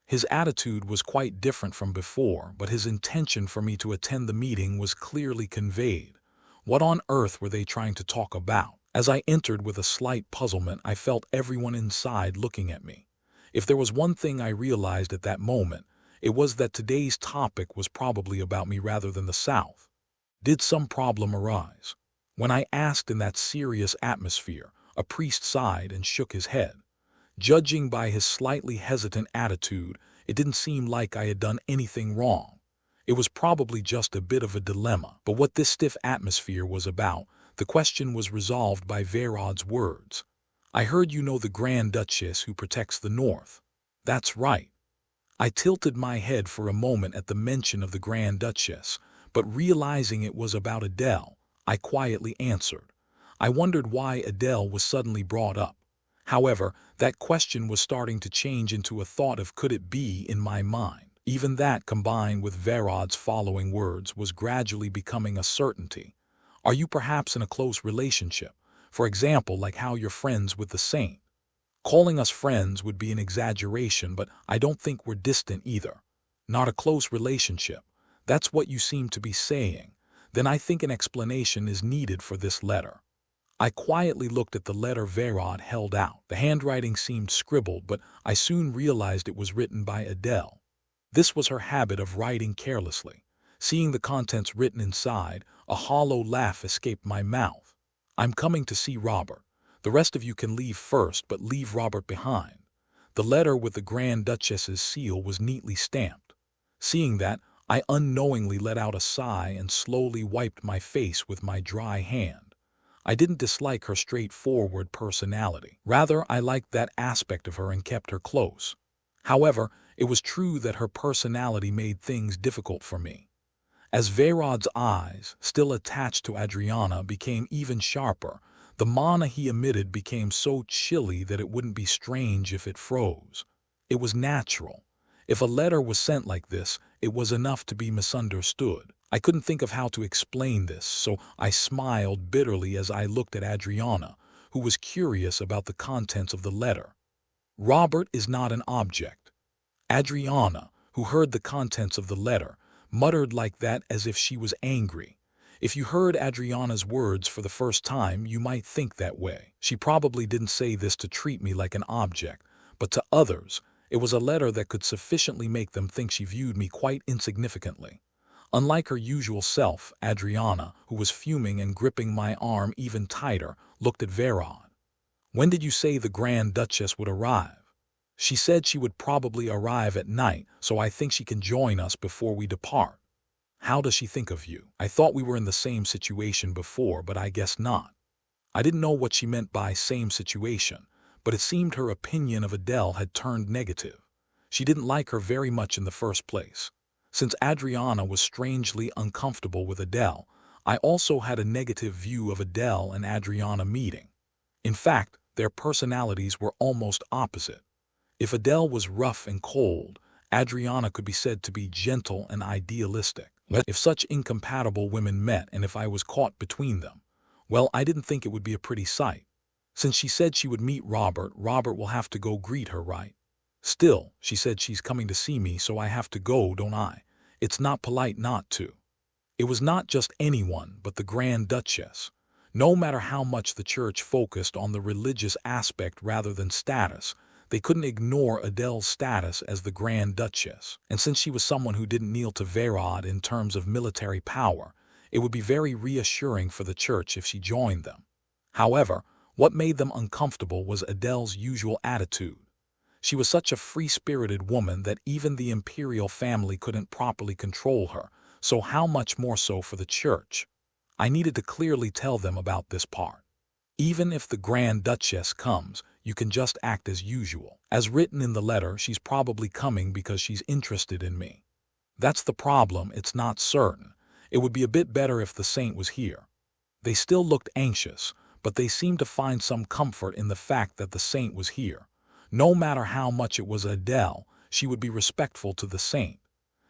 His attitude was quite different from before, but his intention for me to attend the meeting was clearly conveyed. What on earth were they trying to talk about? As I entered with a slight puzzlement, I felt everyone inside looking at me. If there was one thing I realized at that moment, it was that today's topic was probably about me rather than the South. Did some problem arise? When I asked in that serious atmosphere, a priest sighed and shook his head. Judging by his slightly hesitant attitude, it didn't seem like I had done anything wrong. It was probably just a bit of a dilemma. But what this stiff atmosphere was about, the question was resolved by Verod's words. I heard you know the Grand Duchess who protects the North. That's right. I tilted my head for a moment at the mention of the Grand Duchess, but realizing it was about Adele, I quietly answered. I wondered why Adele was suddenly brought up. However, that question was starting to change into a thought of could it be in my mind. Even that, combined with Verod's following words, was gradually becoming a certainty. Are you perhaps in a close relationship? For example, like how you're friends with the saint? Calling us friends would be an exaggeration, but I don't think we're distant either. Not a close relationship. That's what you seem to be saying. Then I think an explanation is needed for this letter. I quietly looked at the letter Verod held out. The handwriting seemed scribbled, but I soon realized it was written by Adele. This was her habit of writing carelessly. Seeing the contents written inside, a hollow laugh escaped my mouth. I'm coming to see Robert. The rest of you can leave first, but leave Robert behind. The letter with the Grand Duchess's seal was neatly stamped. Seeing that, I unknowingly let out a sigh and slowly wiped my face with my dry hand. I didn't dislike her straightforward personality. Rather, I liked that aspect of her and kept her close. However, it was true that her personality made things difficult for me. As Verod's eyes, still attached to Adriana, became even sharper, the mana he emitted became so chilly that it wouldn't be strange if it froze. It was natural. If a letter was sent like this, it was enough to be misunderstood. I couldn't think of how to explain this, so I smiled bitterly as I looked at Adriana, who was curious about the contents of the letter. Robert is not an object. Adriana, who heard the contents of the letter, muttered like that as if she was angry. If you heard Adriana's words for the first time, you might think that way. She probably didn't say this to treat me like an object, but to others, it was a letter that could sufficiently make them think she viewed me quite insignificantly. Unlike her usual self, Adriana, who was fuming and gripping my arm even tighter, looked at Verod. When did you say the Grand Duchess would arrive? She said she would probably arrive at night, so I think she can join us before we depart. How does she think of you? I thought we were in the same situation before, but I guess not. I didn't know what she meant by same situation, but it seemed her opinion of Adele had turned negative. She didn't like her very much in the first place. Since Adriana was strangely uncomfortable with Adele, I also had a negative view of Adele and Adriana meeting. In fact, their personalities were almost opposite. If Adele was rough and cold, Adriana could be said to be gentle and idealistic. If such incompatible women met and if I was caught between them, well, I didn't think it would be a pretty sight. Since she said she would meet Robert, Robert will have to go greet her, right? Still, she said she's coming to see me, so I have to go, don't I? It's not polite not to. It was not just anyone, but the Grand Duchess. No matter how much the church focused on the religious aspect rather than status, they couldn't ignore Adele's status as the Grand Duchess. And since she was someone who didn't kneel to Verod in terms of military power, it would be very reassuring for the church if she joined them. However, what made them uncomfortable was Adele's usual attitude. She was such a free-spirited woman that even the imperial family couldn't properly control her, so how much more so for the church? I needed to clearly tell them about this part. Even if the Grand Duchess comes, you can just act as usual. As written in the letter, she's probably coming because she's interested in me. That's the problem, it's not certain. It would be a bit better if the saint was here. They still looked anxious, but they seemed to find some comfort in the fact that the saint was here. No matter how much it was Adele, she would be respectful to the saint.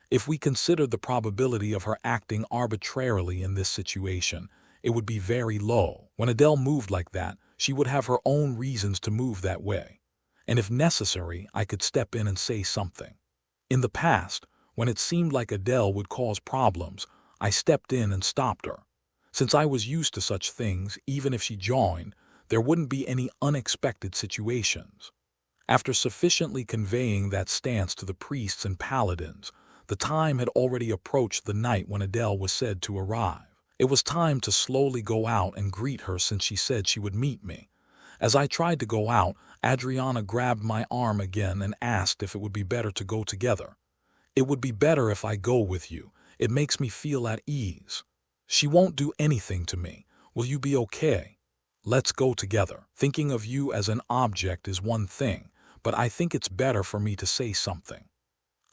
If we considered the probability of her acting arbitrarily in this situation, it would be very low. When Adele moved like that, she would have her own reasons to move that way. And if necessary, I could step in and say something. In the past, when it seemed like Adele would cause problems, I stepped in and stopped her. Since I was used to such things, even if she joined, there wouldn't be any unexpected situations. After sufficiently conveying that stance to the priests and paladins, the time had already approached the night when Adele was said to arrive. It was time to slowly go out and greet her since she said she would meet me. As I tried to go out, Adriana grabbed my arm again and asked if it would be better to go together. It would be better if I go with you. It makes me feel at ease. She won't do anything to me. Will you be okay? Let's go together. Thinking of you as an object is one thing, but I think it's better for me to say something.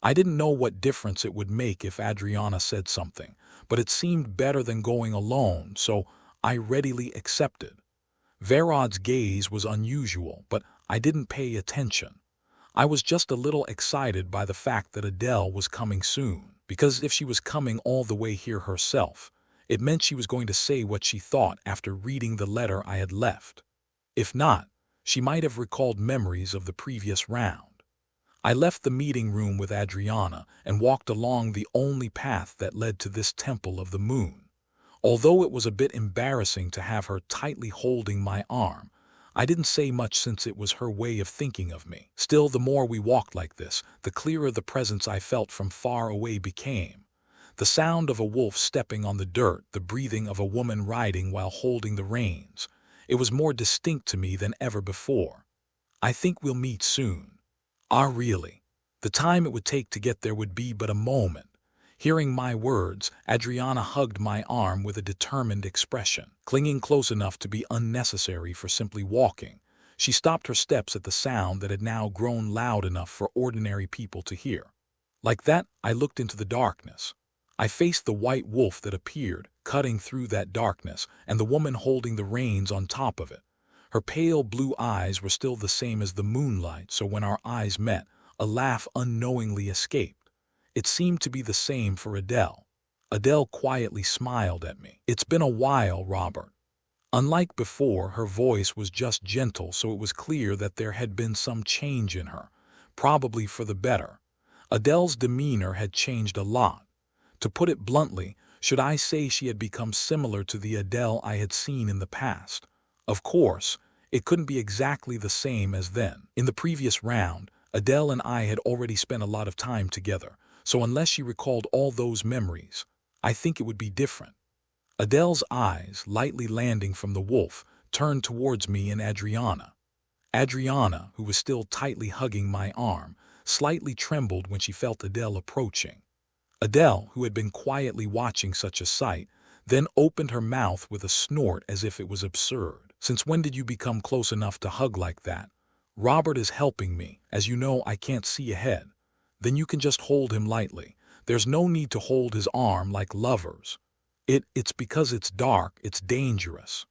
I didn't know what difference it would make if Adriana said something, but it seemed better than going alone, so I readily accepted. Verod's gaze was unusual, but I didn't pay attention. I was just a little excited by the fact that Adele was coming soon, because if she was coming all the way here herself, it meant she was going to say what she thought after reading the letter I had left. If not, she might have recalled memories of the previous round. I left the meeting room with Adriana and walked along the only path that led to this temple of the moon. Although it was a bit embarrassing to have her tightly holding my arm, I didn't say much since it was her way of thinking of me. Still, the more we walked like this, the clearer the presence I felt from far away became. The sound of a wolf stepping on the dirt, the breathing of a woman riding while holding the reins. It was more distinct to me than ever before. I think we'll meet soon. Ah, really? The time it would take to get there would be but a moment. Hearing my words, Adriana hugged my arm with a determined expression. Clinging close enough to be unnecessary for simply walking, she stopped her steps at the sound that had now grown loud enough for ordinary people to hear. Like that, I looked into the darkness. I faced the white wolf that appeared, cutting through that darkness, and the woman holding the reins on top of it. Her pale blue eyes were still the same as the moonlight, so when our eyes met, a laugh unknowingly escaped. It seemed to be the same for Adele. Adele quietly smiled at me. It's been a while, Robert. Unlike before, her voice was just gentle, so it was clear that there had been some change in her, probably for the better. Adele's demeanor had changed a lot. To put it bluntly, should I say she had become similar to the Adele I had seen in the past? Of course, it couldn't be exactly the same as then. In the previous round, Adele and I had already spent a lot of time together, so unless she recalled all those memories, I think it would be different. Adele's eyes, lightly landing from the wolf, turned towards me and Adriana. Adriana, who was still tightly hugging my arm, slightly trembled when she felt Adele approaching. Adele, who had been quietly watching such a sight, then opened her mouth with a snort as if it was absurd. Since when did you become close enough to hug like that? Robert is helping me. As you know, I can't see ahead. Then you can just hold him lightly. There's no need to hold his arm like lovers. It's because it's dark, it's dangerous.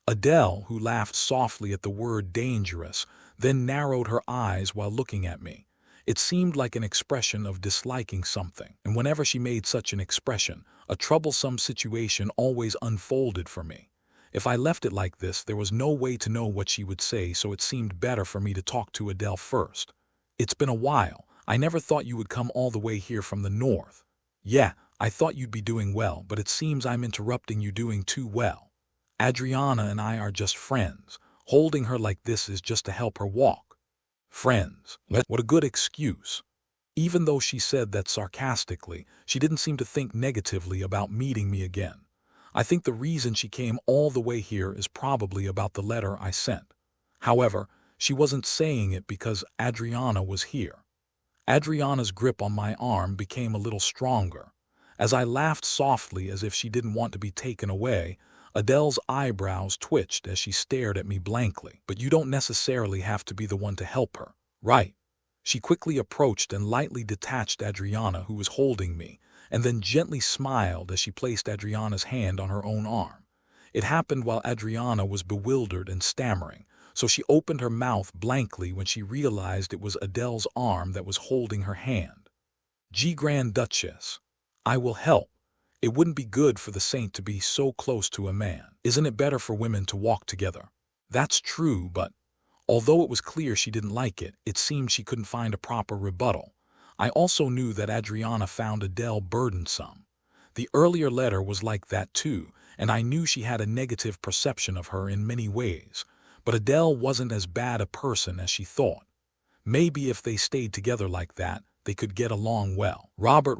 Adele, who laughed softly at the word dangerous, then narrowed her eyes while looking at me. It seemed like an expression of disliking something, and whenever she made such an expression, a troublesome situation always unfolded for me. If I left it like this, there was no way to know what she would say, so it seemed better for me to talk to Adele first. It's been a while. I never thought you would come all the way here from the north. Yeah, I thought you'd be doing well, but it seems I'm interrupting you doing too well. Adriana and I are just friends. Holding her like this is just to help her walk. Friends. What a good excuse. Even though she said that sarcastically, she didn't seem to think negatively about meeting me again. I think the reason she came all the way here is probably about the letter I sent. However, she wasn't saying it because Adriana was here. Adriana's grip on my arm became a little stronger. As I laughed softly as if she didn't want to be taken away, Adele's eyebrows twitched as she stared at me blankly. But you don't necessarily have to be the one to help her, right? She quickly approached and lightly detached Adriana, who was holding me, and then gently smiled as she placed Adriana's hand on her own arm. It happened while Adriana was bewildered and stammering, so she opened her mouth blankly when she realized it was Adele's arm that was holding her hand. Grand Duchess, I will help. It wouldn't be good for the saint to be so close to a man. Isn't it better for women to walk together? That's true, but although it was clear she didn't like it, it seemed she couldn't find a proper rebuttal. I also knew that Adriana found Adele burdensome. The earlier letter was like that too, and I knew she had a negative perception of her in many ways. But Adele wasn't as bad a person as she thought. Maybe if they stayed together like that, they could get along well. Robert.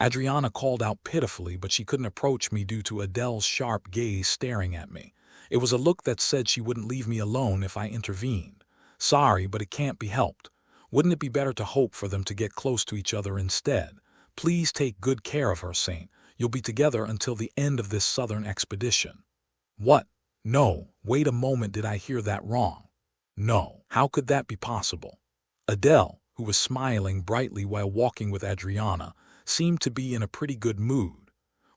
Adriana called out pitifully, but she couldn't approach me due to Adele's sharp gaze staring at me. It was a look that said she wouldn't leave me alone if I intervened. Sorry, but it can't be helped. Wouldn't it be better to hope for them to get close to each other instead? Please take good care of her, Saint. You'll be together until the end of this southern expedition. What? No, wait a moment, did I hear that wrong? No, how could that be possible? Adele, who was smiling brightly while walking with Adriana, seemed to be in a pretty good mood.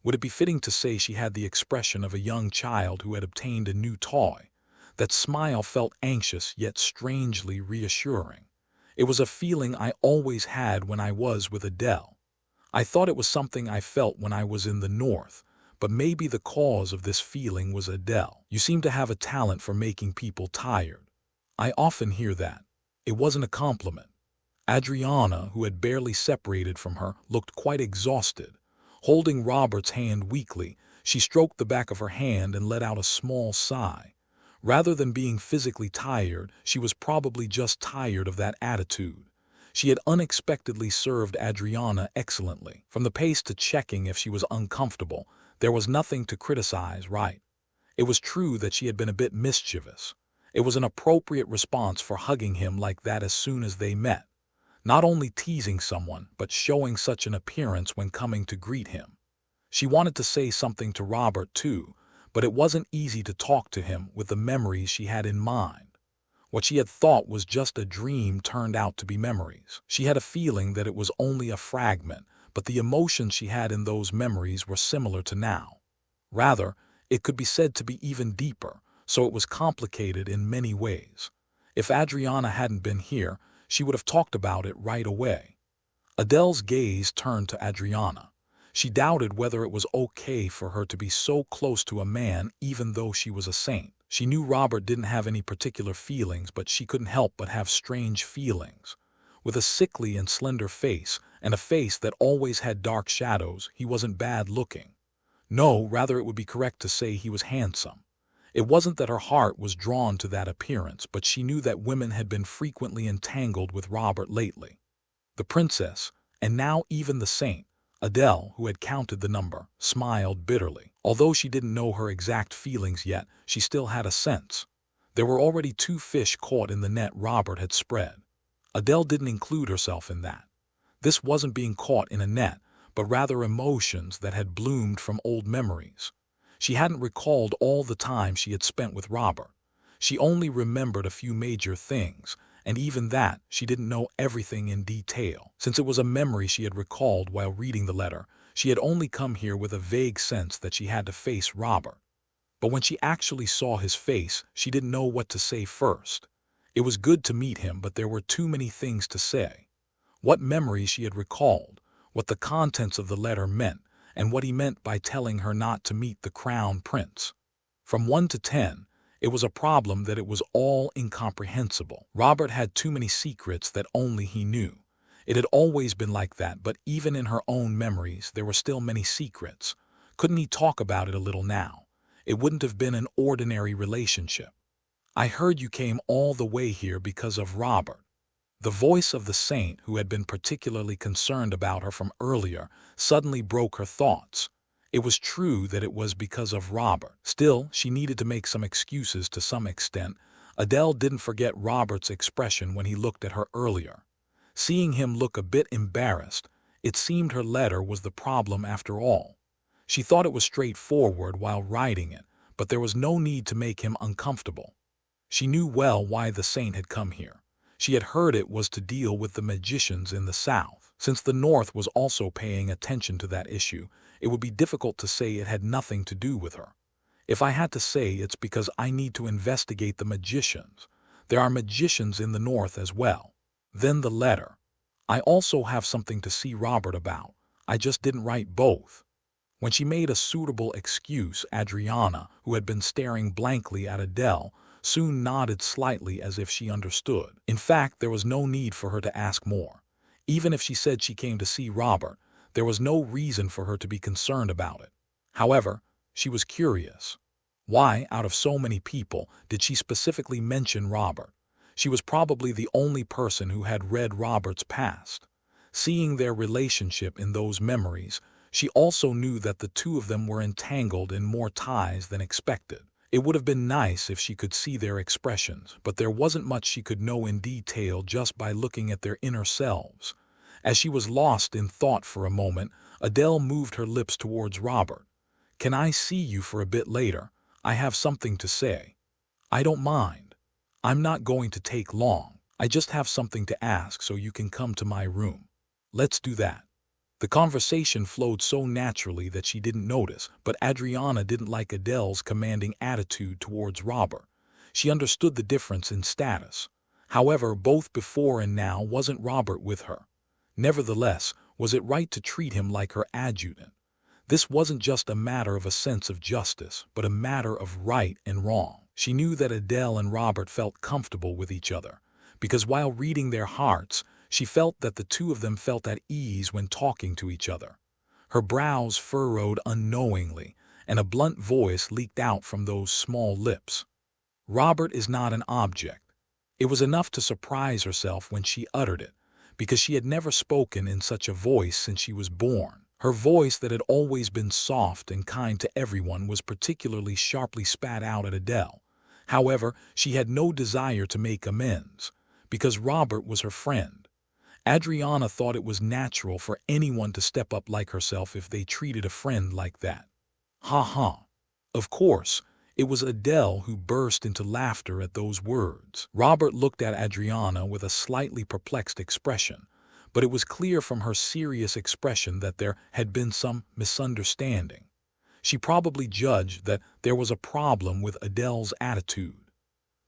Would it be fitting to say she had the expression of a young child who had obtained a new toy? That smile felt anxious yet strangely reassuring. It was a feeling I always had when I was with Adele. I thought it was something I felt when I was in the north, but maybe the cause of this feeling was Adele. You seem to have a talent for making people tired. I often hear that. It wasn't a compliment. Adriana, who had barely separated from her, looked quite exhausted. Holding Robert's hand weakly, she stroked the back of her hand and let out a small sigh. Rather than being physically tired, she was probably just tired of that attitude. She had unexpectedly served Adriana excellently. From the pace to checking if she was uncomfortable, there was nothing to criticize, right? It was true that she had been a bit mischievous. It was an appropriate response for hugging him like that as soon as they met. Not only teasing someone, but showing such an appearance when coming to greet him. She wanted to say something to Robert too, but it wasn't easy to talk to him with the memories she had in mind. What she had thought was just a dream turned out to be memories. She had a feeling that it was only a fragment, but the emotions she had in those memories were similar to now. Rather, it could be said to be even deeper, so it was complicated in many ways. If Adriana hadn't been here, she would have talked about it right away. Adele's gaze turned to Adriana. She doubted whether it was okay for her to be so close to a man even though she was a saint. She knew Robert didn't have any particular feelings, but she couldn't help but have strange feelings. With a sickly and slender face, and a face that always had dark shadows, he wasn't bad looking. No, rather it would be correct to say he was handsome. It wasn't that her heart was drawn to that appearance, but she knew that women had been frequently entangled with Robert lately. The princess, and now even the saint, Adele, who had counted the number, smiled bitterly. Although she didn't know her exact feelings yet, she still had a sense. There were already 2 fish caught in the net Robert had spread. Adele didn't include herself in that. This wasn't being caught in a net, but rather emotions that had bloomed from old memories. She hadn't recalled all the time she had spent with Robert. She only remembered a few major things, and even that, she didn't know everything in detail. Since it was a memory she had recalled while reading the letter, she had only come here with a vague sense that she had to face Robert. But when she actually saw his face, she didn't know what to say first. It was good to meet him, but there were too many things to say. What memories she had recalled, what the contents of the letter meant, and what he meant by telling her not to meet the crown prince. From 1 to 10, it was a problem that it was all incomprehensible. Robert had too many secrets that only he knew. It had always been like that, but even in her own memories, there were still many secrets. Couldn't he talk about it a little now? It wouldn't have been an ordinary relationship. I heard you came all the way here because of Robert. The voice of the saint, who had been particularly concerned about her from earlier, suddenly broke her thoughts. It was true that it was because of Robert. Still, she needed to make some excuses to some extent. Adele didn't forget Robert's expression when he looked at her earlier. Seeing him look a bit embarrassed, it seemed her letter was the problem after all. She thought it was straightforward while writing it, but there was no need to make him uncomfortable. She knew well why the saint had come here. She had heard it was to deal with the magicians in the south. Since the north was also paying attention to that issue, it would be difficult to say it had nothing to do with her. If I had to say, it's because I need to investigate the magicians. There are magicians in the north as well. Then the letter. I also have something to see Robert about. I just didn't write both. When she made a suitable excuse, Adriana, who had been staring blankly at Adele, soon nodded slightly as if she understood. In fact, there was no need for her to ask more. Even if she said she came to see Robert, there was no reason for her to be concerned about it. However, she was curious. Why, out of so many people, did she specifically mention Robert? She was probably the only person who had read Robert's past. Seeing their relationship in those memories, she also knew that the two of them were entangled in more ties than expected. It would have been nice if she could see their expressions, but there wasn't much she could know in detail just by looking at their inner selves. As she was lost in thought for a moment, Adele moved her lips towards Robert. "Can I see you for a bit later? I have something to say." "I don't mind. I'm not going to take long. I just have something to ask so you can come to my room." "Let's do that." The conversation flowed so naturally that she didn't notice, but Adriana didn't like Adele's commanding attitude towards Robert. She understood the difference in status. However, both before and now wasn't Robert with her. Nevertheless, was it right to treat him like her adjutant? This wasn't just a matter of a sense of justice, but a matter of right and wrong. She knew that Adele and Robert felt comfortable with each other, because while reading their hearts, she felt that the two of them felt at ease when talking to each other. Her brows furrowed unknowingly, and a blunt voice leaked out from those small lips. "Robert is not an object." It was enough to surprise herself when she uttered it, because she had never spoken in such a voice since she was born. Her voice, that had always been soft and kind to everyone, was particularly sharply spat out at Adele. However, she had no desire to make amends, because Robert was her friend. Adriana thought it was natural for anyone to step up like herself if they treated a friend like that. Ha ha. Of course, it was Adele who burst into laughter at those words. Robert looked at Adriana with a slightly perplexed expression, but it was clear from her serious expression that there had been some misunderstanding. She probably judged that there was a problem with Adele's attitude.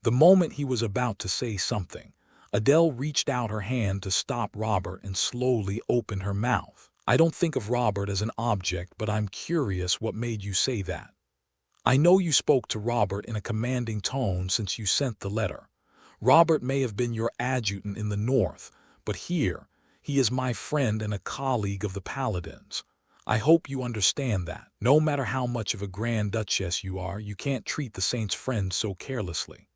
The moment he was about to say something, Adele reached out her hand to stop Robert and slowly opened her mouth. "I don't think of Robert as an object, but I'm curious what made you say that. I know you spoke to Robert in a commanding tone since you sent the letter. Robert may have been your adjutant in the north, but here, he is my friend and a colleague of the Paladins. I hope you understand that. No matter how much of a Grand Duchess you are, you can't treat the Saint's friends so carelessly."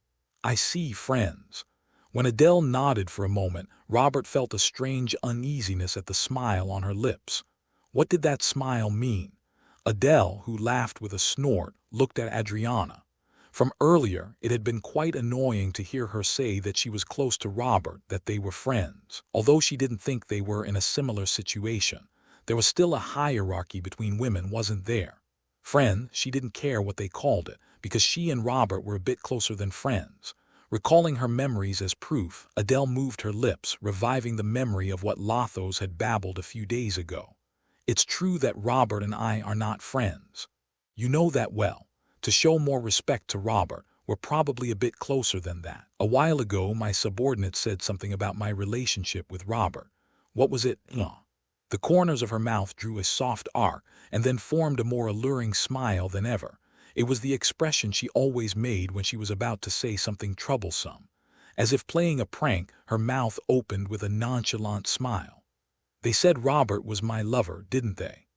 "I see, friends." When Adele nodded for a moment, Robert felt a strange uneasiness at the smile on her lips. What did that smile mean? Adele, who laughed with a snort, looked at Adriana. From earlier, it had been quite annoying to hear her say that she was close to Robert, that they were friends. Although she didn't think they were in a similar situation, there was still a hierarchy between women, wasn't there? Friend, she didn't care what they called it, because she and Robert were a bit closer than friends. Recalling her memories as proof, Adele moved her lips, reviving the memory of what Lothos had babbled a few days ago. "It's true that Robert and I are not friends. You know that well. To show more respect to Robert, we're probably a bit closer than that. A while ago, my subordinate said something about my relationship with Robert. What was it? The corners of her mouth drew a soft arc and then formed a more alluring smile than ever. It was the expression she always made when she was about to say something troublesome. As if playing a prank, her mouth opened with a nonchalant smile. "They said Robert was my lover, didn't they?"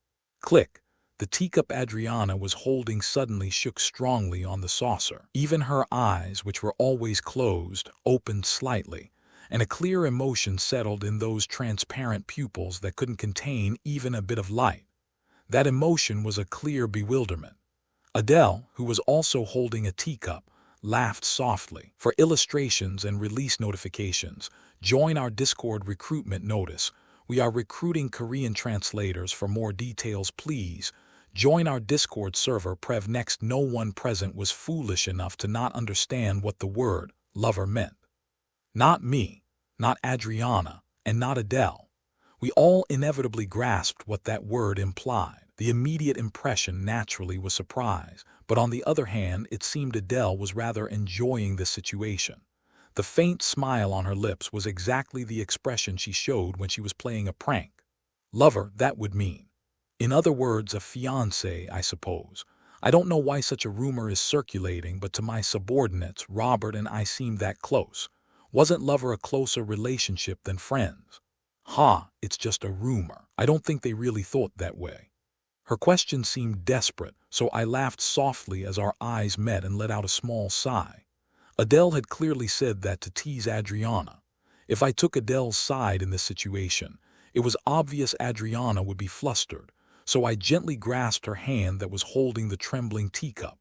Click. The teacup Adriana was holding suddenly shook strongly on the saucer. Even her eyes, which were always closed, opened slightly, and a clear emotion settled in those transparent pupils that couldn't contain even a bit of light. That emotion was a clear bewilderment. Adele, who was also holding a teacup, laughed softly. "For illustrations and release notifications, join our Discord recruitment notice. We are recruiting Korean translators. For more details, please join our Discord server. Prev." Next, no one present was foolish enough to not understand what the word lover meant. Not me, not Adriana, and not Adele. We all inevitably grasped what that word implied. The immediate impression naturally was surprise, but on the other hand, it seemed Adele was rather enjoying the situation. The faint smile on her lips was exactly the expression she showed when she was playing a prank. Lover, that would mean. In other words, a fiancé, I suppose. I don't know why such a rumor is circulating, but to my subordinates, Robert and I seemed that close. Wasn't lover a closer relationship than friends? Ha, it's just a rumor. I don't think they really thought that way. Her question seemed desperate, so I laughed softly as our eyes met and let out a small sigh. Adele had clearly said that to tease Adriana. If I took Adele's side in this situation, it was obvious Adriana would be flustered, so I gently grasped her hand that was holding the trembling teacup.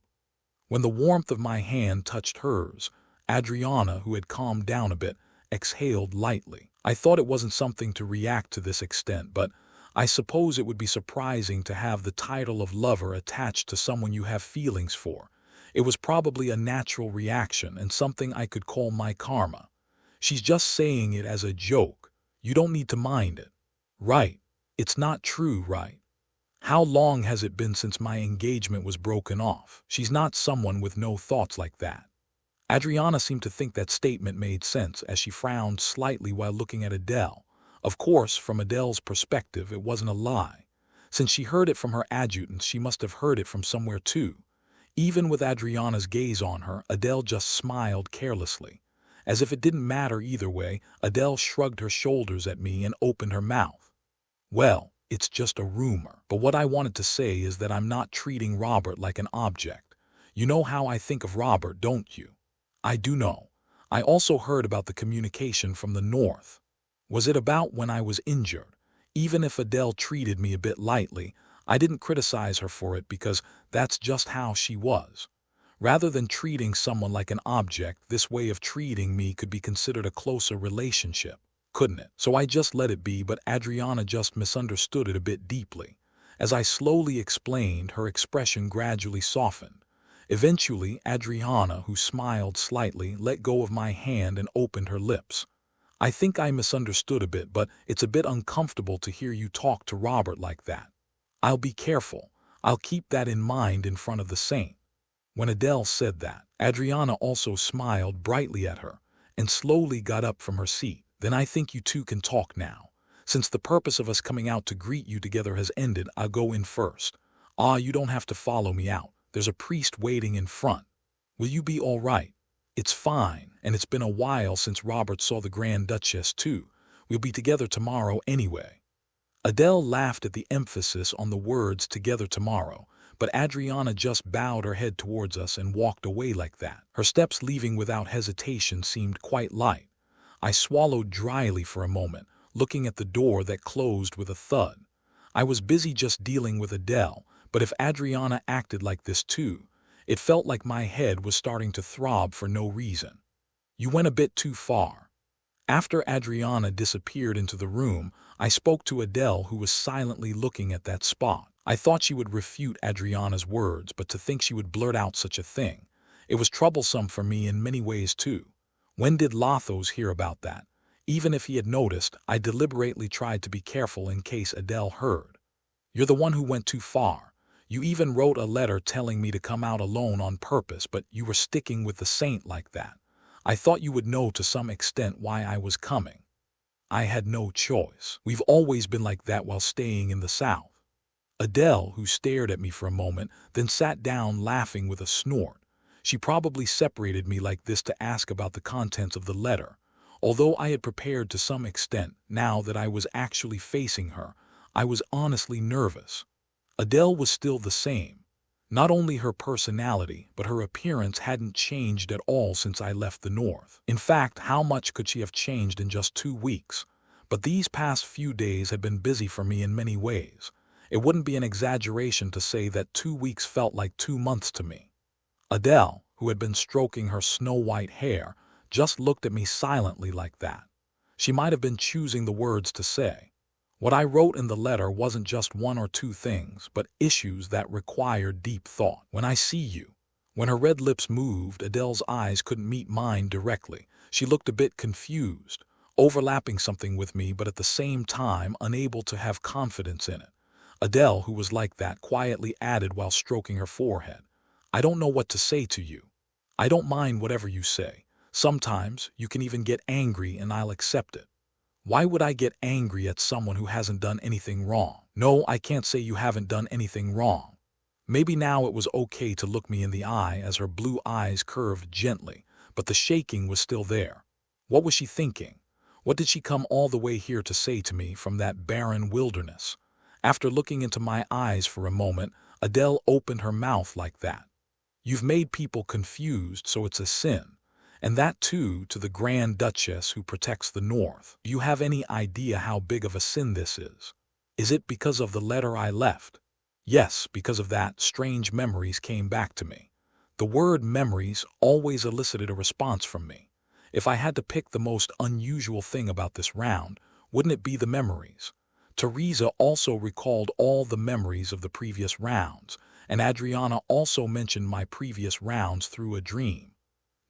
When the warmth of my hand touched hers, Adriana, who had calmed down a bit, exhaled lightly. I thought it wasn't something to react to this extent, but I suppose it would be surprising to have the title of lover attached to someone you have feelings for. It was probably a natural reaction and something I could call my karma. She's just saying it as a joke. You don't need to mind it. Right. It's not true, right? How long has it been since my engagement was broken off? She's not someone with no thoughts like that. Adriana seemed to think that statement made sense as she frowned slightly while looking at Adele. Of course, from Adele's perspective, it wasn't a lie. Since she heard it from her adjutant, she must have heard it from somewhere too. Even with Adriana's gaze on her, Adele just smiled carelessly. As if it didn't matter either way, Adele shrugged her shoulders at me and opened her mouth. Well, it's just a rumor. But what I wanted to say is that I'm not treating Robert like an object. You know how I think of Robert, don't you? I do know. I also heard about the communication from the north. Was it about when I was injured? Even if Adele treated me a bit lightly, I didn't criticize her for it because that's just how she was. Rather than treating someone like an object, this way of treating me could be considered a closer relationship, couldn't it? So I just let it be, but Adriana just misunderstood it a bit deeply. As I slowly explained, her expression gradually softened. Eventually, Adriana, who smiled slightly, let go of my hand and opened her lips. I think I misunderstood a bit, but it's a bit uncomfortable to hear you talk to Robert like that. I'll be careful. I'll keep that in mind in front of the saint. When Adele said that, Adriana also smiled brightly at her and slowly got up from her seat. Then I think you two can talk now. Since the purpose of us coming out to greet you together has ended, I'll go in first. You don't have to follow me out. There's a priest waiting in front. Will you be all right? It's fine, and it's been a while since Robert saw the Grand Duchess too. We'll be together tomorrow anyway. Adele laughed at the emphasis on the words together tomorrow, but Adriana just bowed her head towards us and walked away like that. Her steps leaving without hesitation seemed quite light. I swallowed dryly for a moment, looking at the door that closed with a thud. I was busy just dealing with Adele, but if Adriana acted like this too, it felt like my head was starting to throb for no reason. You went a bit too far. After Adriana disappeared into the room, I spoke to Adele, who was silently looking at that spot. I thought she would refute Adriana's words, but to think she would blurt out such a thing. It was troublesome for me in many ways too. When did Lathos hear about that? Even if he had noticed, I deliberately tried to be careful in case Adele heard. You're the one who went too far. You even wrote a letter telling me to come out alone on purpose, but you were sticking with the saint like that. I thought you would know to some extent why I was coming. I had no choice. We've always been like that while staying in the South. Adele, who stared at me for a moment, then sat down laughing with a snort. She probably separated me like this to ask about the contents of the letter. Although I had prepared to some extent, now that I was actually facing her, I was honestly nervous. Adele was still the same. Not only her personality, but her appearance hadn't changed at all since I left the North. In fact, how much could she have changed in just 2 weeks? But these past few days had been busy for me in many ways. It wouldn't be an exaggeration to say that 2 weeks felt like 2 months to me. Adele, who had been stroking her snow-white hair, just looked at me silently like that. She might have been choosing the words to say. What I wrote in the letter wasn't just 1 or 2 things, but issues that required deep thought. When I see you. When her red lips moved, Adele's eyes couldn't meet mine directly. She looked a bit confused, overlapping something with me, but at the same time unable to have confidence in it. Adele, who was like that, quietly added while stroking her forehead, I don't know what to say to you. I don't mind whatever you say. Sometimes you can even get angry and I'll accept it. Why would I get angry at someone who hasn't done anything wrong? No, I can't say you haven't done anything wrong. Maybe now it was okay to look me in the eye as her blue eyes curved gently, but the shaking was still there. What was she thinking? What did she come all the way here to say to me from that barren wilderness? After looking into my eyes for a moment, Adele opened her mouth like that. You've made people confused, so it's a sin. And that too to the Grand Duchess who protects the North. Do you have any idea how big of a sin this is? Is it because of the letter I left? Yes, because of that, strange memories came back to me. The word memories always elicited a response from me. If I had to pick the most unusual thing about this round, wouldn't it be the memories? Teresa also recalled all the memories of the previous rounds, and Adriana also mentioned my previous rounds through a dream.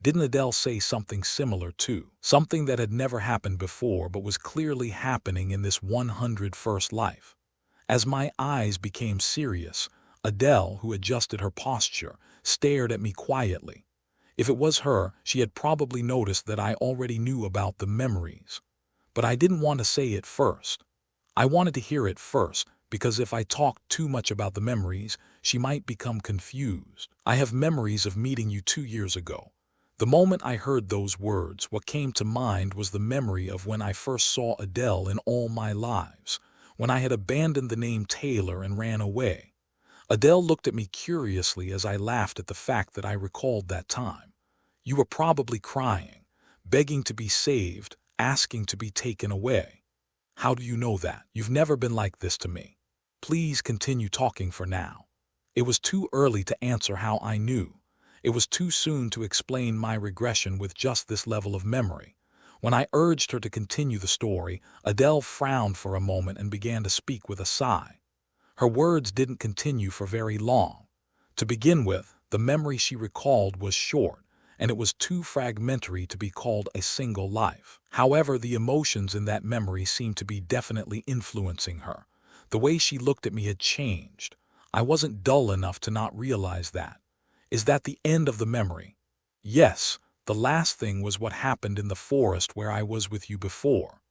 Didn't Adele say something similar too? Something that had never happened before but was clearly happening in this 101st life. As my eyes became serious, Adele, who adjusted her posture, stared at me quietly. If it was her, she had probably noticed that I already knew about the memories. But I didn't want to say it first. I wanted to hear it first, because if I talked too much about the memories, she might become confused. I have memories of meeting you 2 years ago. The moment I heard those words, what came to mind was the memory of when I first saw Adele in all my lives, when I had abandoned the name Taylor and ran away. Adele looked at me curiously as I laughed at the fact that I recalled that time. You were probably crying, begging to be saved, asking to be taken away. How do you know that? You've never been like this to me. Please continue talking for now. It was too early to answer how I knew. It was too soon to explain my regression with just this level of memory. When I urged her to continue the story, Adele frowned for a moment and began to speak with a sigh. Her words didn't continue for very long. To begin with, the memory she recalled was short, and it was too fragmentary to be called a single life. However, the emotions in that memory seemed to be definitely influencing her. The way she looked at me had changed. I wasn't dull enough to not realize that. Is that the end of the memory? Yes, the last thing was what happened in the forest where I was with you before.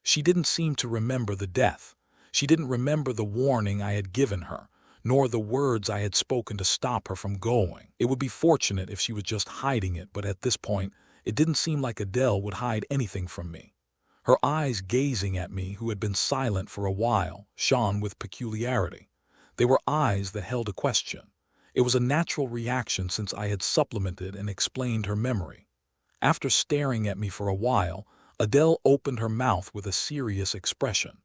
She didn't seem to remember the death. She didn't remember the warning I had given her, nor the words I had spoken to stop her from going. It would be fortunate if she was just hiding it, but at this point, it didn't seem like Adele would hide anything from me. Her eyes gazing at me, who had been silent for a while, shone with peculiarity. They were eyes that held a question. It was a natural reaction since I had supplemented and explained her memory. After staring at me for a while, Adele opened her mouth with a serious expression.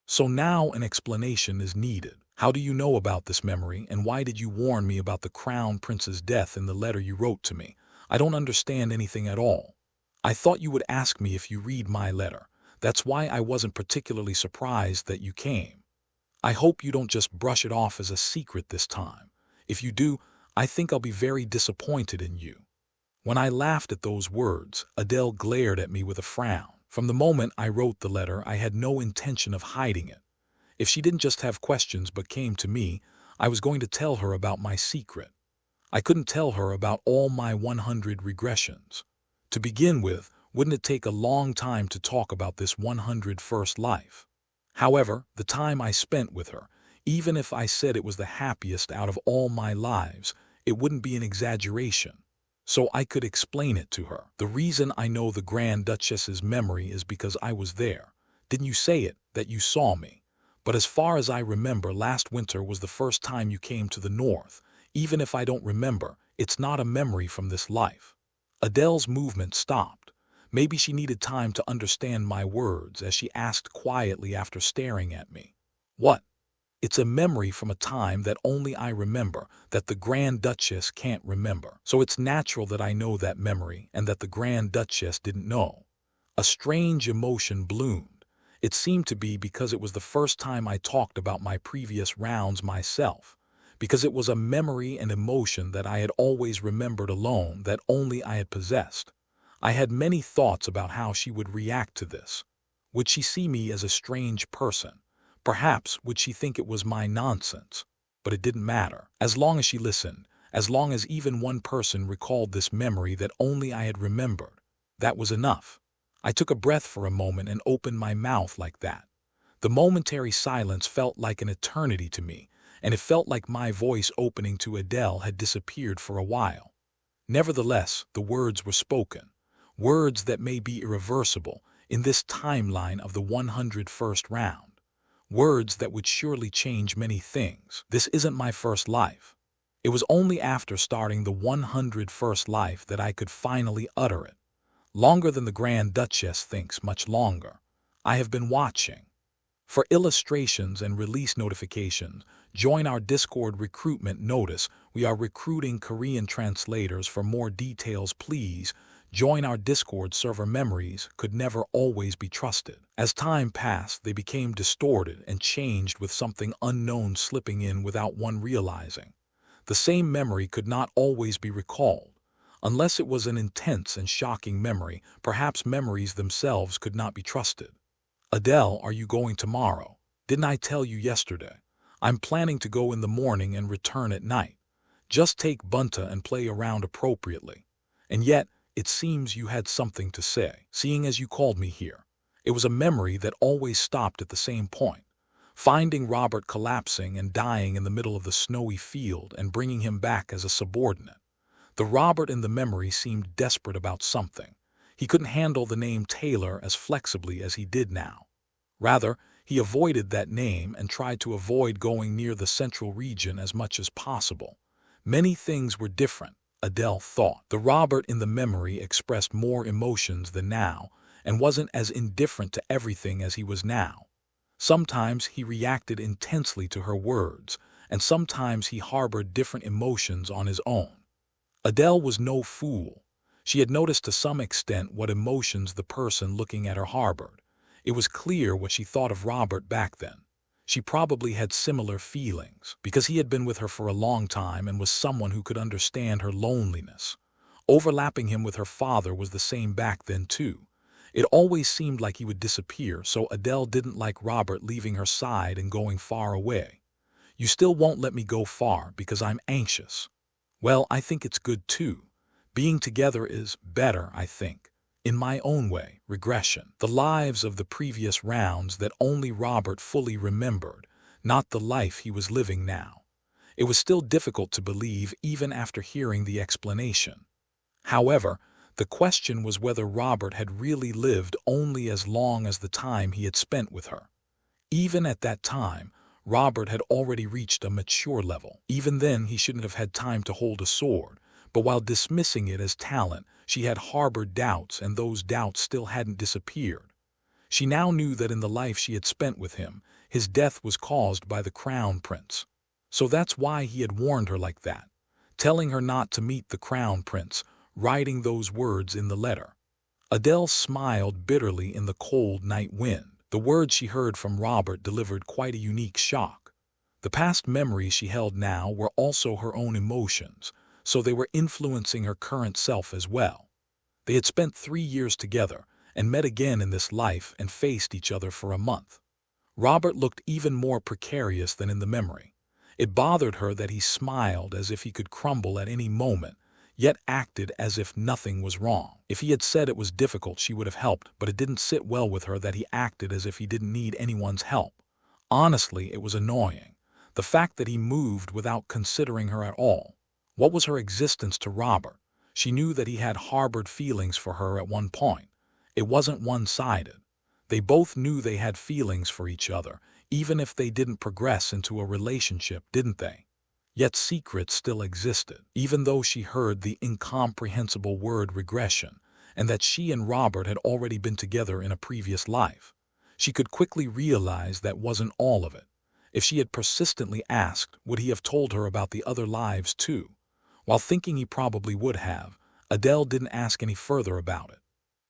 So now an explanation is needed. How do you know about this memory, and why did you warn me about the Crown Prince's death in the letter you wrote to me? I don't understand anything at all. I thought you would ask me if you read my letter. That's why I wasn't particularly surprised that you came. I hope you don't just brush it off as a secret this time. If you do, I think I'll be very disappointed in you. When I laughed at those words, Adele glared at me with a frown. From the moment I wrote the letter, I had no intention of hiding it. If she didn't just have questions but came to me, I was going to tell her about my secret. I couldn't tell her about all my 100 regressions. To begin with, wouldn't it take a long time to talk about this 101st life? However, the time I spent with her, even if I said it was the happiest out of all my lives, it wouldn't be an exaggeration. So I could explain it to her. The reason I know the Grand Duchess's memory is because I was there. Didn't you say it, that you saw me? But as far as I remember, last winter was the first time you came to the north. Even if I don't remember, it's not a memory from this life. Adele's movement stopped. Maybe she needed time to understand my words as she asked quietly after staring at me. What? It's a memory from a time that only I remember, that the Grand Duchess can't remember. So it's natural that I know that memory and that the Grand Duchess didn't know. A strange emotion bloomed. It seemed to be because it was the first time I talked about my previous rounds myself, because it was a memory and emotion that I had always remembered alone, that only I had possessed. I had many thoughts about how she would react to this. Would she see me as a strange person? Perhaps would she think it was my nonsense? But it didn't matter. As long as she listened, as long as even one person recalled this memory that only I had remembered, that was enough. I took a breath for a moment and opened my mouth like that. The momentary silence felt like an eternity to me, and it felt like my voice opening to Adele had disappeared for a while. Nevertheless, the words were spoken, words that may be irreversible in this timeline of the 101st round, words that would surely change many things. This isn't my first life. It was only after starting the 101st life that I could finally utter it. Longer than the Grand Duchess thinks, much longer. I have been watching. For illustrations and release notifications, join our Discord recruitment notice. We are recruiting Korean translators. For more details, please join our Discord server. Memories could never always be trusted. As time passed, they became distorted and changed, with something unknown slipping in without one realizing. The same memory could not always be recalled. Unless it was an intense and shocking memory, perhaps memories themselves could not be trusted. Adele, are you going tomorrow? Didn't I tell you yesterday? I'm planning to go in the morning and return at night. Just take Bunta and play around appropriately. And yet, it seems you had something to say, seeing as you called me here. It was a memory that always stopped at the same point. Finding Robert collapsing and dying in the middle of the snowy field and bringing him back as a subordinate. The Robert in the memory seemed desperate about something. He couldn't handle the name Taylor as flexibly as he did now. Rather, he avoided that name and tried to avoid going near the central region as much as possible. Many things were different, Adele thought. The Robert in the memory expressed more emotions than now and wasn't as indifferent to everything as he was now. Sometimes he reacted intensely to her words, and sometimes he harbored different emotions on his own. Adele was no fool. She had noticed to some extent what emotions the person looking at her harbored. It was clear what she thought of Robert back then. She probably had similar feelings, because he had been with her for a long time and was someone who could understand her loneliness. Overlapping him with her father was the same back then too. It always seemed like he would disappear, so Adele didn't like Robert leaving her side and going far away. You still won't let me go far because I'm anxious. Well, I think it's good too. Being together is better, I think. In my own way, regression. The lives of the previous rounds that only Robert fully remembered, not the life he was living now. It was still difficult to believe even after hearing the explanation. However, the question was whether Robert had really lived only as long as the time he had spent with her. Even at that time, Robert had already reached a mature level. Even then, he shouldn't have had time to hold a sword. But while dismissing it as talent, she had harbored doubts, and those doubts still hadn't disappeared. She now knew that in the life she had spent with him, his death was caused by the Crown Prince. So that's why he had warned her like that, telling her not to meet the Crown Prince, writing those words in the letter. Adele smiled bitterly in the cold night wind. The words she heard from Robert delivered quite a unique shock. The past memories she held now were also her own emotions, so they were influencing her current self as well. They had spent 3 years together and met again in this life and faced each other for a month. Robert looked even more precarious than in the memory. It bothered her that he smiled as if he could crumble at any moment, yet acted as if nothing was wrong. If he had said it was difficult, she would have helped, but it didn't sit well with her that he acted as if he didn't need anyone's help. Honestly, it was annoying. The fact that he moved without considering her at all. What was her existence to Robert? She knew that he had harbored feelings for her at one point. It wasn't one-sided. They both knew they had feelings for each other, even if they didn't progress into a relationship, didn't they? Yet secrets still existed, even though she heard the incomprehensible word regression, and that she and Robert had already been together in a previous life. She could quickly realize that wasn't all of it. If she had persistently asked, would he have told her about the other lives too? While thinking he probably would have, Adele didn't ask any further about it.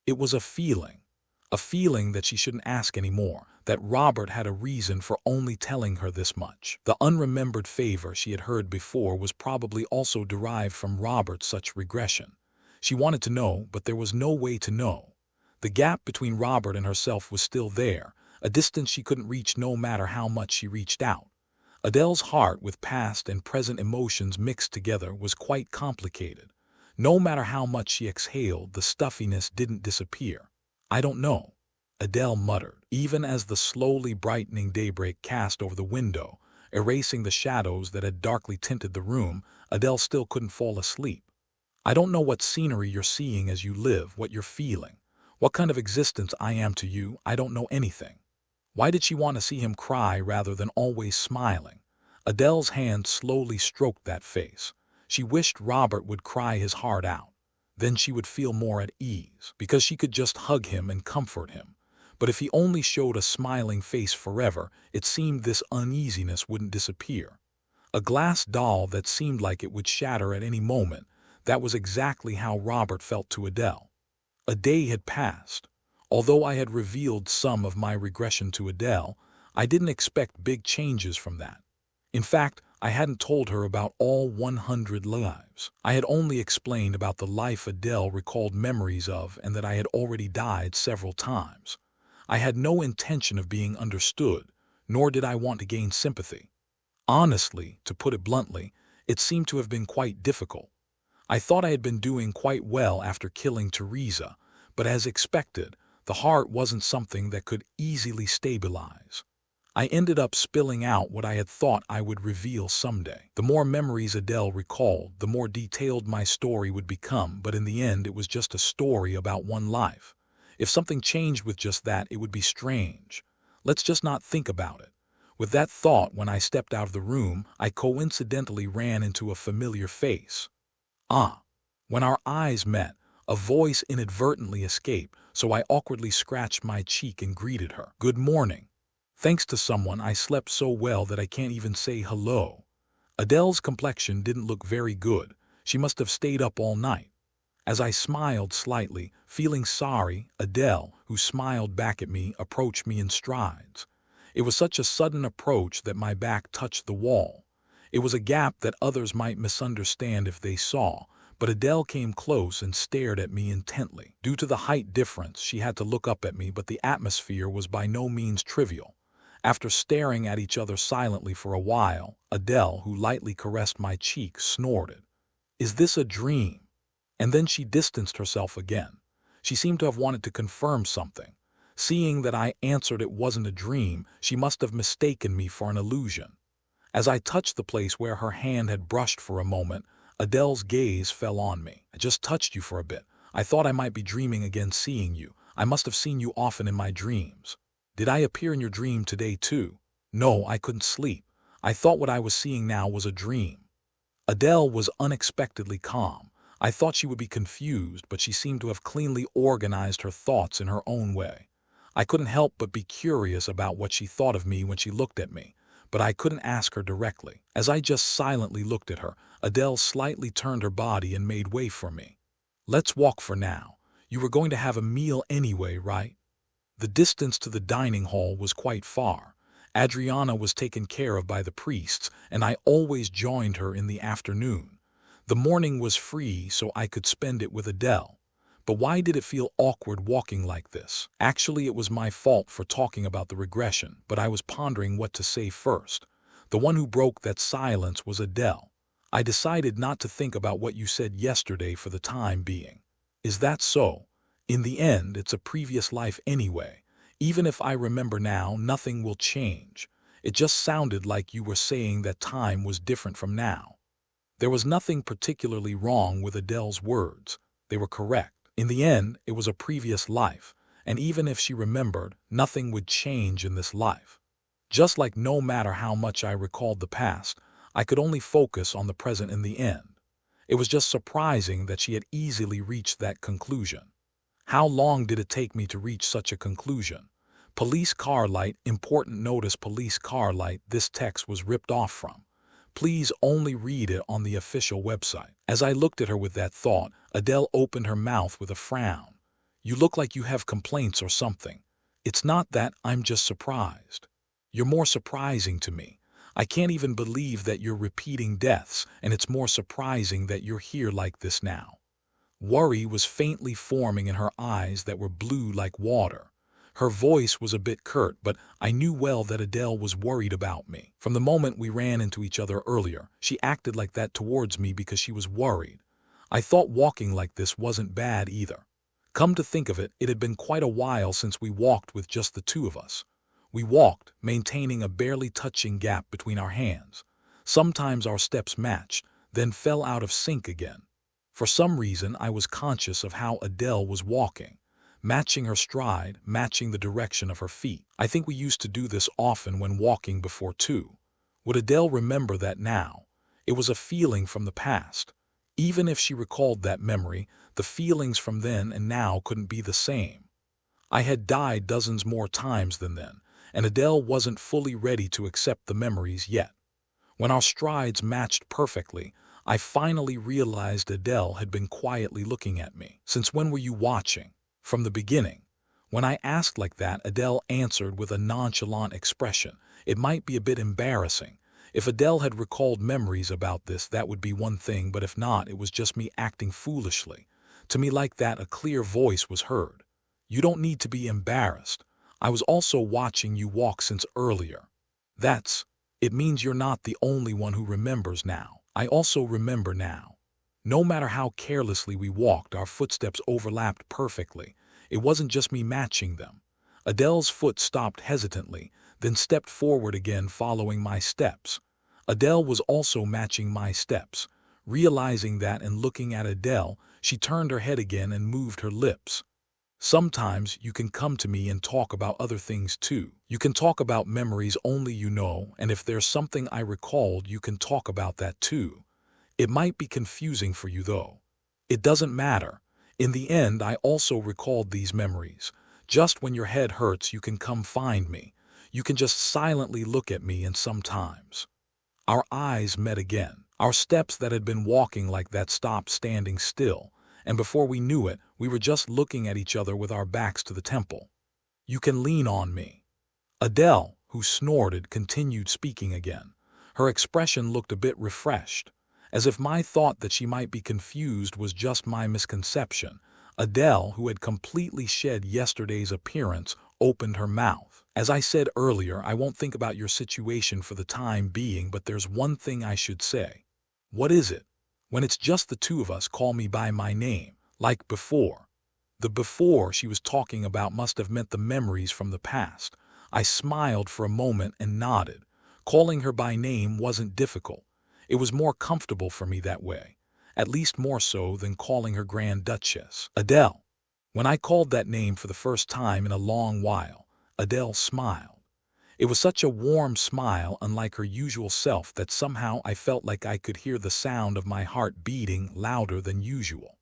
It was a feeling that she shouldn't ask anymore, that Robert had a reason for only telling her this much. The unremembered favor she had heard before was probably also derived from Robert's such regression. She wanted to know, but there was no way to know. The gap between Robert and herself was still there, a distance she couldn't reach no matter how much she reached out. Adele's heart, with past and present emotions mixed together, was quite complicated. No matter how much she exhaled, the stuffiness didn't disappear. I don't know, Adele muttered. Even as the slowly brightening daybreak cast over the window, erasing the shadows that had darkly tinted the room, Adele still couldn't fall asleep. I don't know what scenery you're seeing as you live, what you're feeling, what kind of existence I am to you. I don't know anything. Why did she want to see him cry rather than always smiling? Adele's hand slowly stroked that face. She wished Robert would cry his heart out. Then she would feel more at ease, because she could just hug him and comfort him. But if he only showed a smiling face forever, it seemed this uneasiness wouldn't disappear. A glass doll that seemed like it would shatter at any moment. That was exactly how Robert felt to Adele. A day had passed. Although I had revealed some of my regression to Adele, I didn't expect big changes from that. In fact, I hadn't told her about all 100 lives. I had only explained about the life Adele recalled memories of and that I had already died several times. I had no intention of being understood, nor did I want to gain sympathy. Honestly, to put it bluntly, it seemed to have been quite difficult. I thought I had been doing quite well after killing Teresa, but as expected, the heart wasn't something that could easily stabilize. I ended up spilling out what I had thought I would reveal someday. The more memories Adele recalled, the more detailed my story would become, but in the end it was just a story about one life. If something changed with just that, it would be strange. Let's just not think about it. With that thought, when I stepped out of the room, I coincidentally ran into a familiar face. Ah. When our eyes met, a voice inadvertently escaped, so I awkwardly scratched my cheek and greeted her. Good morning. Thanks to someone, I slept so well that I can't even say hello. Adele's complexion didn't look very good. She must have stayed up all night. As I smiled slightly, feeling sorry, Adele, who smiled back at me, approached me in strides. It was such a sudden approach that my back touched the wall. It was a gap that others might misunderstand if they saw, but Adele came close and stared at me intently. Due to the height difference, she had to look up at me, but the atmosphere was by no means trivial. After staring at each other silently for a while, Adele, who lightly caressed my cheek, snorted. Is this a dream? And then she distanced herself again. She seemed to have wanted to confirm something. Seeing that I answered it wasn't a dream, she must have mistaken me for an illusion. As I touched the place where her hand had brushed for a moment, Adele's gaze fell on me. I just touched you for a bit. I thought I might be dreaming again seeing you. I must have seen you often in my dreams. Did I appear in your dream today too? No, I couldn't sleep. I thought what I was seeing now was a dream. Adele was unexpectedly calm. I thought she would be confused, but she seemed to have cleanly organized her thoughts in her own way. I couldn't help but be curious about what she thought of me when she looked at me, but I couldn't ask her directly. As I just silently looked at her, Adele slightly turned her body and made way for me. Let's walk for now. You were going to have a meal anyway, right? The distance to the dining hall was quite far. Adriana was taken care of by the priests, and I always joined her in the afternoon. The morning was free, so I could spend it with Adele. But why did it feel awkward walking like this? Actually, it was my fault for talking about the regression, but I was pondering what to say first. The one who broke that silence was Adele. I decided not to think about what you said yesterday for the time being. Is that so? In the end, it's a previous life anyway. Even if I remember now, nothing will change. It just sounded like you were saying that time was different from now. There was nothing particularly wrong with Adele's words. They were correct. In the end, it was a previous life, and even if she remembered, nothing would change in this life. Just like no matter how much I recalled the past, I could only focus on the present in the end. It was just surprising that she had easily reached that conclusion. How long did it take me to reach such a conclusion? Police car light, important notice police car light, this text was ripped off from. Please only read it on the official website. As I looked at her with that thought, Adele opened her mouth with a frown. You look like you have complaints or something. It's not that, I'm just surprised. You're more surprising to me. I can't even believe that you're repeating deaths, and it's more surprising that you're here like this now. Worry was faintly forming in her eyes that were blue like water. Her voice was a bit curt, but I knew well that Adele was worried about me. From the moment we ran into each other earlier, she acted like that towards me because she was worried. I thought walking like this wasn't bad either. Come to think of it, it had been quite a while since we walked with just the two of us. We walked, maintaining a barely touching gap between our hands. Sometimes our steps matched, then fell out of sync again. For some reason, I was conscious of how Adele was walking, matching her stride, matching the direction of her feet. I think we used to do this often when walking before too. Would Adele remember that now? It was a feeling from the past. Even if she recalled that memory, the feelings from then and now couldn't be the same. I had died dozens more times than then, and Adele wasn't fully ready to accept the memories yet. When our strides matched perfectly, I finally realized Adele had been quietly looking at me. "Since when were you watching?" "From the beginning." When I asked like that, Adele answered with a nonchalant expression. It might be a bit embarrassing. If Adele had recalled memories about this, that would be one thing, but if not, it was just me acting foolishly. To me like that, a clear voice was heard. "You don't need to be embarrassed. I was also watching you walk since earlier." It means you're not the only one who remembers now. I also remember now. No matter how carelessly we walked, our footsteps overlapped perfectly. It wasn't just me matching them. Adele's foot stopped hesitantly, then stepped forward again following my steps. Adele was also matching my steps. Realizing that and looking at Adele, she turned her head again and moved her lips. "Sometimes you can come to me and talk about other things too. You can talk about memories only you know, and if there's something I recalled, you can talk about that too. It might be confusing for you though. It doesn't matter. In the end, I also recalled these memories. Just when your head hurts, you can come find me. You can just silently look at me, and sometimes." Our eyes met again. Our steps that had been walking like that stopped standing still, and before we knew it, we were just looking at each other with our backs to the temple. "You can lean on me." Adele, who snorted, continued speaking again. Her expression looked a bit refreshed, as if my thought that she might be confused was just my misconception. Adele, who had completely shed yesterday's appearance, opened her mouth. "As I said earlier, I won't think about your situation for the time being, but there's one thing I should say." "What is it?" "When it's just the two of us, call me by my name, like before." The before she was talking about must have meant the memories from the past. I smiled for a moment and nodded. Calling her by name wasn't difficult. It was more comfortable for me that way, at least more so than calling her Grand Duchess. "Adele." When I called that name for the first time in a long while, Adele smiled. It was such a warm smile, unlike her usual self, that somehow I felt like I could hear the sound of my heart beating louder than usual.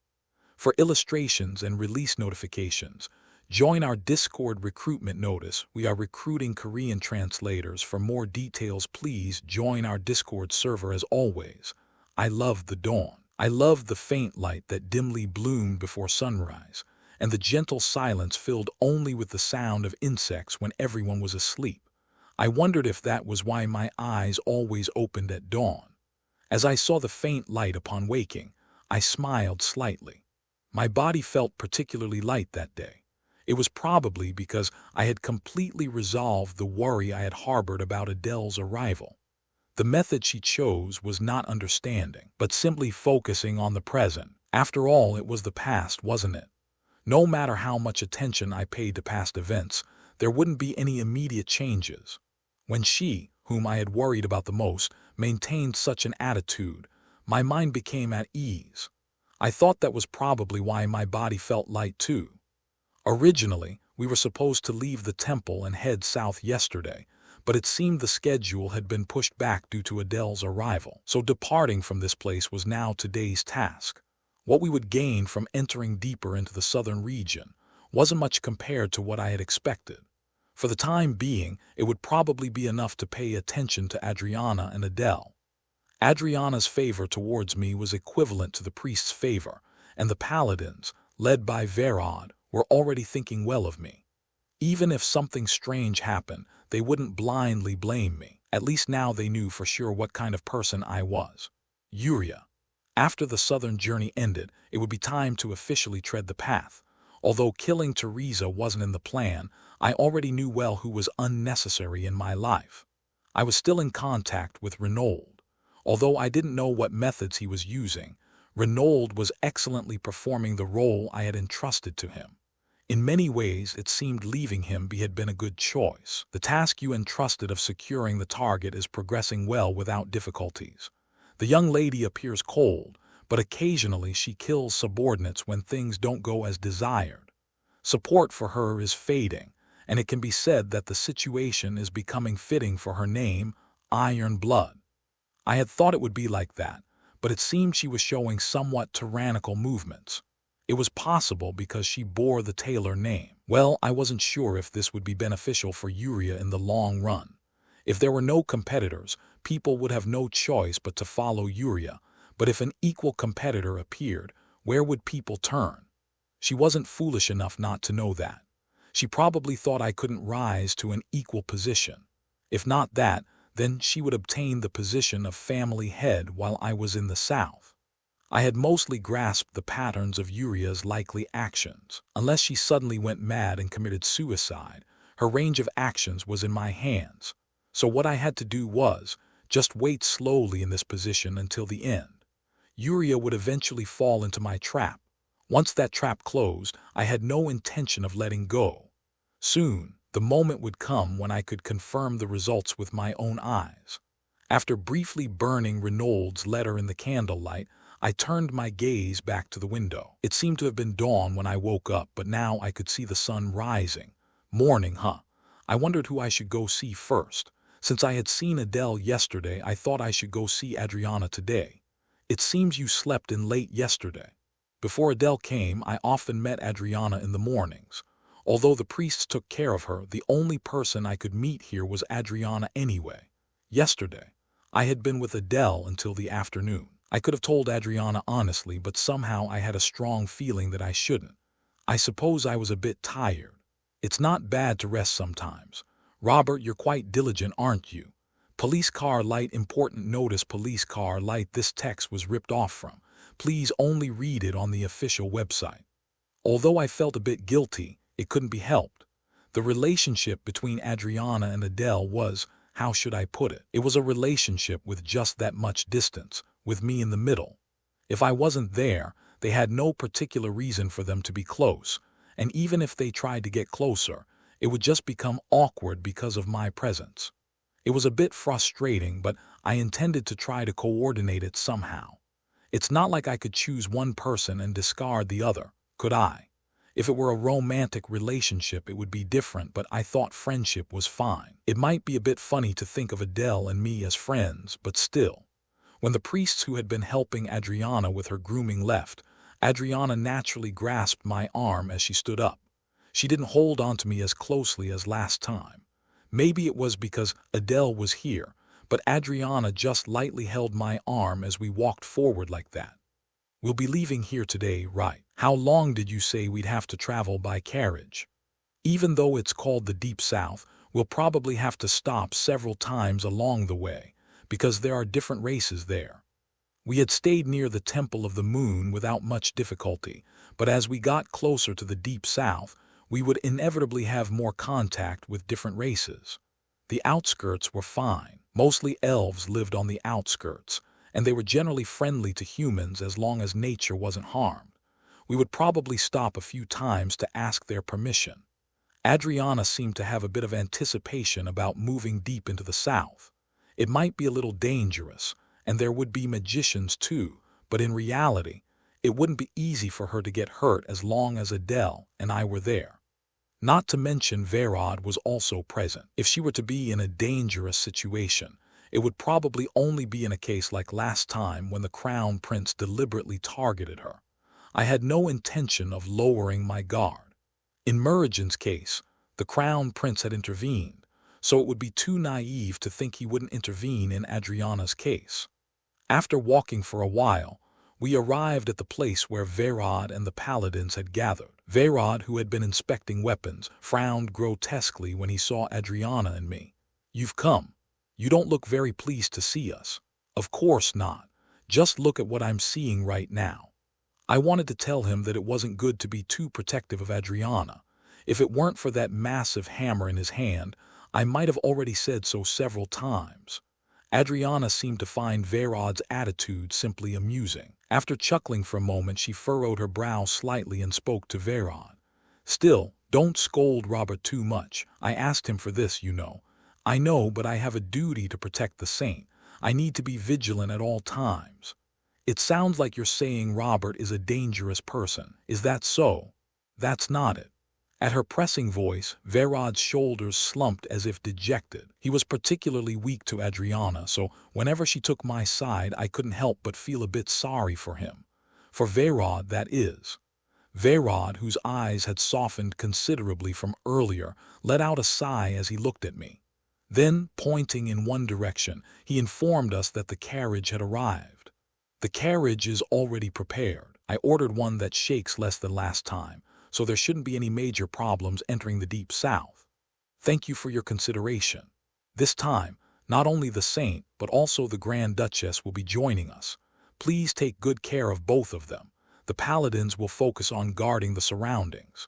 For illustrations and release notifications, join our Discord recruitment notice. We are recruiting Korean translators. For more details, please join our Discord server. As always, I love the dawn. I loved the faint light that dimly bloomed before sunrise, and the gentle silence filled only with the sound of insects when everyone was asleep. I wondered if that was why my eyes always opened at dawn. As I saw the faint light upon waking, I smiled slightly. My body felt particularly light that day. It was probably because I had completely resolved the worry I had harbored about Adele's arrival. The method she chose was not understanding, but simply focusing on the present. After all, it was the past, wasn't it? No matter how much attention I paid to past events, there wouldn't be any immediate changes. When she, whom I had worried about the most, maintained such an attitude, my mind became at ease. I thought that was probably why my body felt light too. Originally, we were supposed to leave the temple and head south yesterday, but it seemed the schedule had been pushed back due to Adele's arrival. So departing from this place was now today's task. What we would gain from entering deeper into the southern region wasn't much compared to what I had expected. For the time being, it would probably be enough to pay attention to Adriana and Adele. Adriana's favor towards me was equivalent to the priest's favor, and the paladins, led by Verod, were already thinking well of me. Even if something strange happened, they wouldn't blindly blame me. At least now they knew for sure what kind of person I was. Yuria. After the southern journey ended, it would be time to officially tread the path. Although killing Teresa wasn't in the plan, I already knew well who was unnecessary in my life. I was still in contact with Renaud. Although I didn't know what methods he was using, Renaud was excellently performing the role I had entrusted to him. In many ways, it seemed leaving him had been a good choice. The task you entrusted of securing the target is progressing well without difficulties. The young lady appears cold, but occasionally she kills subordinates when things don't go as desired. Support for her is fading, and it can be said that the situation is becoming fitting for her name, Iron Blood. I had thought it would be like that, but it seemed she was showing somewhat tyrannical movements. It was possible because she bore the Taylor name. Well, I wasn't sure if this would be beneficial for Uriah in the long run. If there were no competitors, people would have no choice but to follow Uriah, but if an equal competitor appeared, where would people turn? She wasn't foolish enough not to know that. She probably thought I couldn't rise to an equal position. If not that, then she would obtain the position of family head while I was in the South. I had mostly grasped the patterns of Uriah's likely actions. Unless she suddenly went mad and committed suicide, her range of actions was in my hands. So what I had to do was just wait slowly in this position until the end. Uriah would eventually fall into my trap. Once that trap closed, I had no intention of letting go. Soon, the moment would come when I could confirm the results with my own eyes. After briefly burning Renaud's letter in the candlelight, I turned my gaze back to the window. It seemed to have been dawn when I woke up, but now I could see the sun rising. Morning, huh? I wondered who I should go see first. Since I had seen Adele yesterday, I thought I should go see Adriana today. It seems you slept in late yesterday. Before Adele came, I often met Adriana in the mornings. Although the priests took care of her, the only person I could meet here was Adriana anyway. Yesterday, I had been with Adele until the afternoon. I could have told Adriana honestly, but somehow I had a strong feeling that I shouldn't. I suppose I was a bit tired. It's not bad to rest sometimes. Robert, you're quite diligent, aren't you? Police car light, important notice, police car light. This text was ripped off from. Please only read it on the official website. Although I felt a bit guilty, it couldn't be helped. The relationship between Adriana and Adele was, how should I put it? It was a relationship with just that much distance, with me in the middle. If I wasn't there, they had no particular reason for them to be close, and even if they tried to get closer, it would just become awkward because of my presence. It was a bit frustrating, but I intended to try to coordinate it somehow. It's not like I could choose one person and discard the other, could I? If it were a romantic relationship, it would be different, but I thought friendship was fine. It might be a bit funny to think of Adele and me as friends, but still. When the priests who had been helping Adriana with her grooming left, Adriana naturally grasped my arm as she stood up. She didn't hold on to me as closely as last time. Maybe it was because Adele was here, but Adriana just lightly held my arm as we walked forward like that. We'll be leaving here today, right? How long did you say we'd have to travel by carriage? Even though it's called the Deep South, we'll probably have to stop several times along the way, because there are different races there. We had stayed near the Temple of the Moon without much difficulty, but as we got closer to the Deep South, we would inevitably have more contact with different races. The outskirts were fine. Mostly elves lived on the outskirts, and they were generally friendly to humans as long as nature wasn't harmed. We would probably stop a few times to ask their permission. Adriana seemed to have a bit of anticipation about moving deep into the South. It might be a little dangerous, and there would be magicians too, but in reality, it wouldn't be easy for her to get hurt as long as Adele and I were there. Not to mention Verod was also present. If she were to be in a dangerous situation, it would probably only be in a case like last time when the Crown Prince deliberately targeted her. I had no intention of lowering my guard. In Merigen's case, the Crown Prince had intervened, so it would be too naive to think he wouldn't intervene in Adriana's case. After walking for a while, we arrived at the place where Verod and the paladins had gathered. Verod, who had been inspecting weapons, frowned grotesquely when he saw Adriana and me. "You've come. You don't look very pleased to see us." "Of course not. Just look at what I'm seeing right now." I wanted to tell him that it wasn't good to be too protective of Adriana. If it weren't for that massive hammer in his hand, I might have already said so several times. Adriana seemed to find Verod's attitude simply amusing. After chuckling for a moment, she furrowed her brow slightly and spoke to Veron. "Still, don't scold Robert too much. I asked him for this, you know." "I know, but I have a duty to protect the saint. I need to be vigilant at all times." "It sounds like you're saying Robert is a dangerous person. Is that so?" "That's not it." At her pressing voice, Verod's shoulders slumped as if dejected. He was particularly weak to Adriana, so whenever she took my side I couldn't help but feel a bit sorry for him. For Verod, that is. Verod, whose eyes had softened considerably from earlier, let out a sigh as he looked at me. Then, pointing in one direction, he informed us that the carriage had arrived. "The carriage is already prepared. I ordered one that shakes less than last time, so there shouldn't be any major problems entering the Deep South. Thank you for your consideration. This time, not only the Saint, but also the Grand Duchess will be joining us. Please take good care of both of them. The paladins will focus on guarding the surroundings."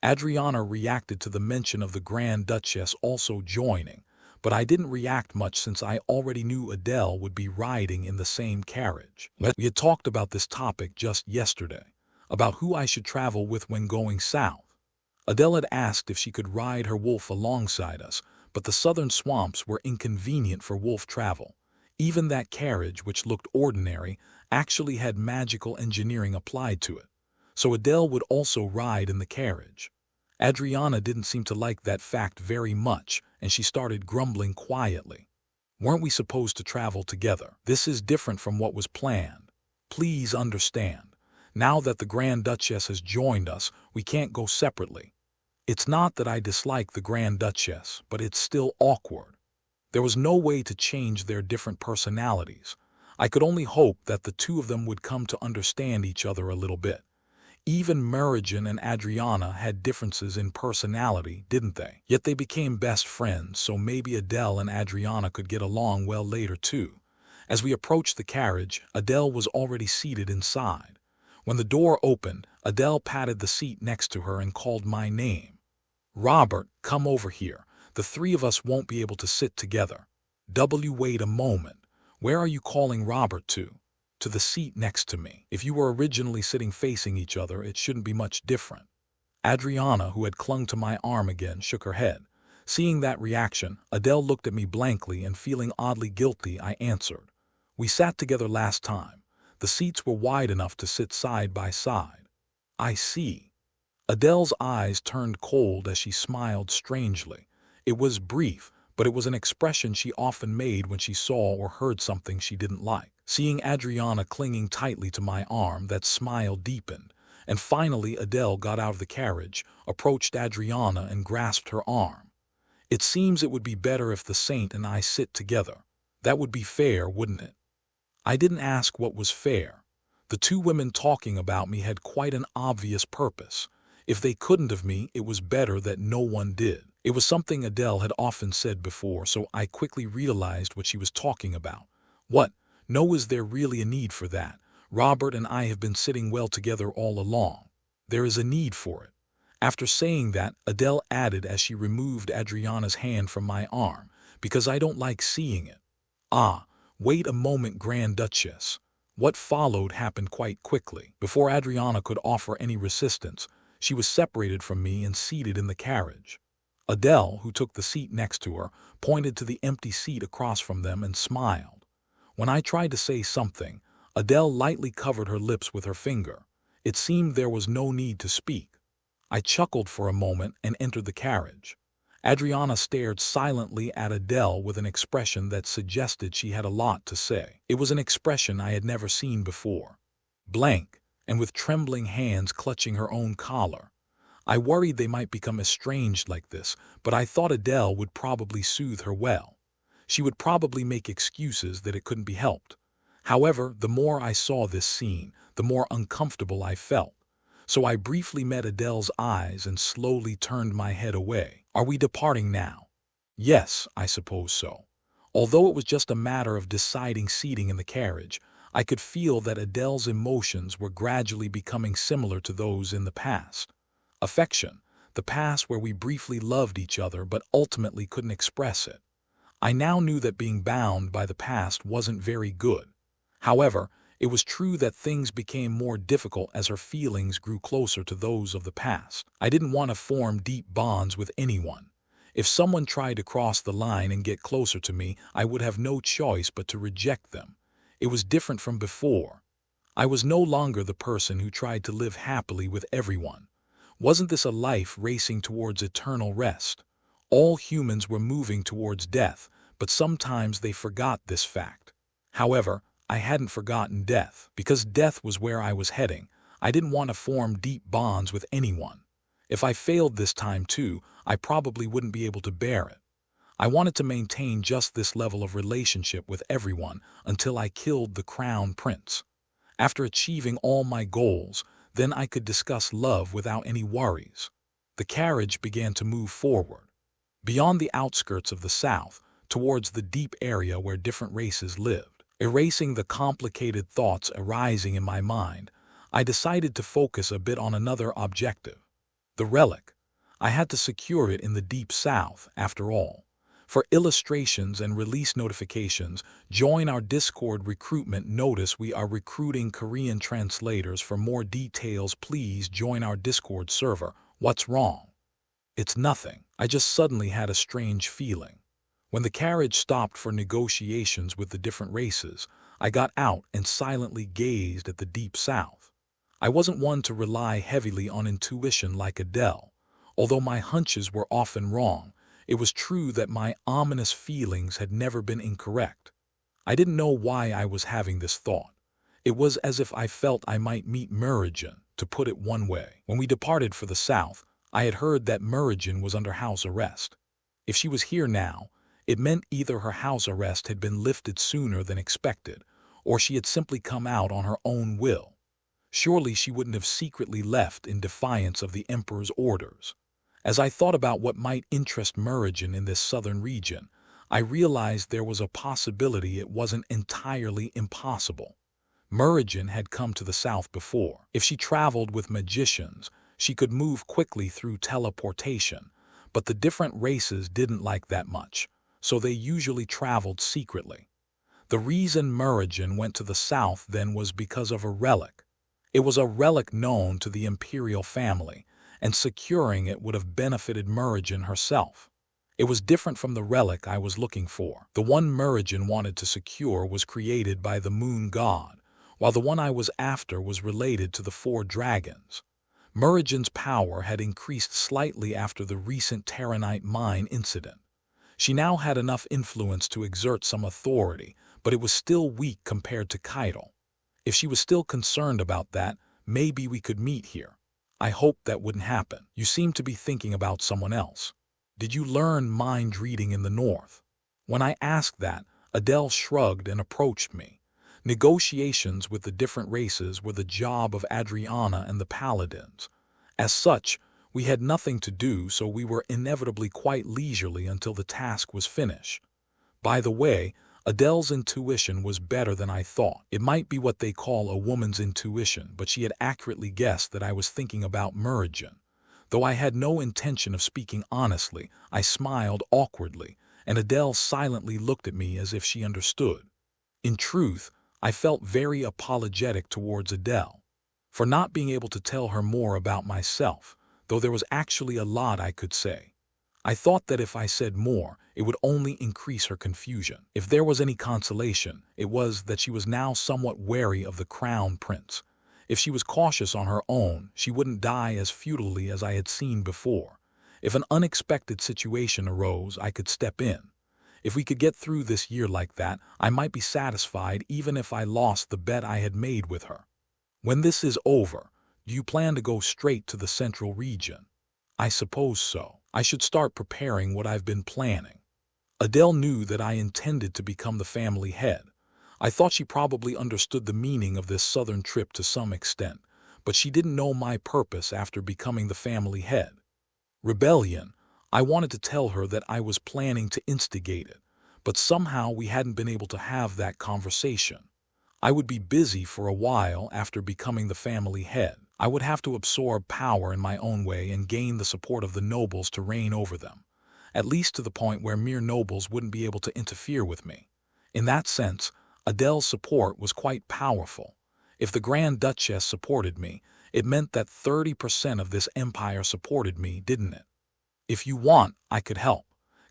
Adriana reacted to the mention of the Grand Duchess also joining, but I didn't react much since I already knew Adele would be riding in the same carriage. We had talked about this topic just yesterday, about who I should travel with when going south. Adele had asked if she could ride her wolf alongside us, but the southern swamps were inconvenient for wolf travel. Even that carriage, which looked ordinary, actually had magical engineering applied to it. So Adele would also ride in the carriage. Adriana didn't seem to like that fact very much, and she started grumbling quietly. "Weren't we supposed to travel together? This is different from what was planned. Please understand. Now that the Grand Duchess has joined us, we can't go separately." It's not that I dislike the Grand Duchess, but it's still awkward. There was no way to change their different personalities. I could only hope that the two of them would come to understand each other a little bit. Even Merigen and Adriana had differences in personality, didn't they? Yet they became best friends, so maybe Adele and Adriana could get along well later too. As we approached the carriage, Adele was already seated inside. When the door opened, Adele patted the seat next to her and called my name. "Robert, come over here. The three of us won't be able to sit together." Wait a moment. Where are you calling Robert to?" "To the seat next to me. If you were originally sitting facing each other, it shouldn't be much different." Adriana, who had clung to my arm again, shook her head. Seeing that reaction, Adele looked at me blankly, and feeling oddly guilty, I answered, "We sat together last time. The seats were wide enough to sit side by side." "I see." Adele's eyes turned cold as she smiled strangely. It was brief, but it was an expression she often made when she saw or heard something she didn't like. Seeing Adriana clinging tightly to my arm, that smile deepened, and finally Adele got out of the carriage, approached Adriana and grasped her arm. "It seems it would be better if the Saint and I sit together. That would be fair, wouldn't it?" I didn't ask what was fair. The two women talking about me had quite an obvious purpose. If they couldn't of me, it was better that no one did. It was something Adele had often said before, so I quickly realized what she was talking about. "What? No, is there really a need for that? Robert and I have been sitting well together all along. There is a need for it." After saying that, Adele added as she removed Adriana's hand from my arm, "Because I don't like seeing it." "Ah, wait a moment, Grand Duchess." What followed happened quite quickly. Before Adriana could offer any resistance, she was separated from me and seated in the carriage. Adele, who took the seat next to her, pointed to the empty seat across from them and smiled. When I tried to say something, Adele lightly covered her lips with her finger. It seemed there was no need to speak. I chuckled for a moment and entered the carriage. Adriana stared silently at Adele with an expression that suggested she had a lot to say. It was an expression I had never seen before. Blank, and with trembling hands clutching her own collar. I worried they might become estranged like this, but I thought Adele would probably soothe her well. She would probably make excuses that it couldn't be helped. However, the more I saw this scene, the more uncomfortable I felt. So I briefly met Adele's eyes and slowly turned my head away. "Are we departing now?" "Yes, I suppose so." Although it was just a matter of deciding seating in the carriage, I could feel that Adele's emotions were gradually becoming similar to those in the past. Affection, the past where we briefly loved each other but ultimately couldn't express it. I now knew that being bound by the past wasn't very good. However, It was true that things became more difficult as her feelings grew closer to those of the past. I didn't want to form deep bonds with anyone. If someone tried to cross the line and get closer to me, I would have no choice but to reject them. It was different from before. I was no longer the person who tried to live happily with everyone. Wasn't this a life racing towards eternal rest? All humans were moving towards death, but sometimes they forgot this fact. However, I hadn't forgotten death. Because death was where I was heading, I didn't want to form deep bonds with anyone. If I failed this time too, I probably wouldn't be able to bear it. I wanted to maintain just this level of relationship with everyone until I killed the crown prince. After achieving all my goals, then I could discuss love without any worries. The carriage began to move forward, beyond the outskirts of the south, towards the deep area where different races lived. Erasing the complicated thoughts arising in my mind, I decided to focus a bit on another objective. The relic. I had to secure it in the deep south, after all. For illustrations and release notifications, join our Discord recruitment. Notice we are recruiting Korean translators. For more details, please join our Discord server. What's wrong? It's nothing. I just suddenly had a strange feeling. When the carriage stopped for negotiations with the different races, I got out and silently gazed at the deep south. I wasn't one to rely heavily on intuition like Adele. Although my hunches were often wrong, it was true that my ominous feelings had never been incorrect. I didn't know why I was having this thought. It was as if I felt I might meet Merijan, to put it one way. When we departed for the south, I had heard that Merijan was under house arrest. If she was here now, it meant either her house arrest had been lifted sooner than expected, or she had simply come out on her own will. Surely she wouldn't have secretly left in defiance of the Emperor's orders. As I thought about what might interest Merijan in this southern region, I realized there was a possibility it wasn't entirely impossible. Merijan had come to the south before. If she traveled with magicians, she could move quickly through teleportation, but the different races didn't like that much, so they usually traveled secretly. The reason Merijan went to the south then was because of a relic. It was a relic known to the imperial family, and securing it would have benefited Merijan herself. It was different from the relic I was looking for. The one Merijan wanted to secure was created by the moon god, while the one I was after was related to the 4 dragons. Merijan's power had increased slightly after the recent Terranite mine incident. She now had enough influence to exert some authority, but it was still weak compared to Keitel. If she was still concerned about that, maybe we could meet here. I hoped that wouldn't happen. You seem to be thinking about someone else. Did you learn mind reading in the north? When I asked that, Adele shrugged and approached me. Negotiations with the different races were the job of Adriana and the paladins. As such, we had nothing to do, so we were inevitably quite leisurely until the task was finished. By the way, Adele's intuition was better than I thought. It might be what they call a woman's intuition, but she had accurately guessed that I was thinking about Merijan. Though I had no intention of speaking honestly, I smiled awkwardly, and Adele silently looked at me as if she understood. In truth, I felt very apologetic towards Adele for not being able to tell her more about myself, though there was actually a lot I could say. I thought that if I said more, it would only increase her confusion. If there was any consolation, it was that she was now somewhat wary of the crown prince. If she was cautious on her own, she wouldn't die as futilely as I had seen before. If an unexpected situation arose, I could step in. If we could get through this year like that, I might be satisfied even if I lost the bet I had made with her. When this is over, do you plan to go straight to the central region? I suppose so. I should start preparing what I've been planning. Adele knew that I intended to become the family head. I thought she probably understood the meaning of this southern trip to some extent, but she didn't know my purpose after becoming the family head. Rebellion. I wanted to tell her that I was planning to instigate it, but somehow we hadn't been able to have that conversation. I would be busy for a while after becoming the family head. I would have to absorb power in my own way and gain the support of the nobles to reign over them, at least to the point where mere nobles wouldn't be able to interfere with me. In that sense, Adele's support was quite powerful. If the Grand Duchess supported me, it meant that 30% of this empire supported me, didn't it? If you want, I could help,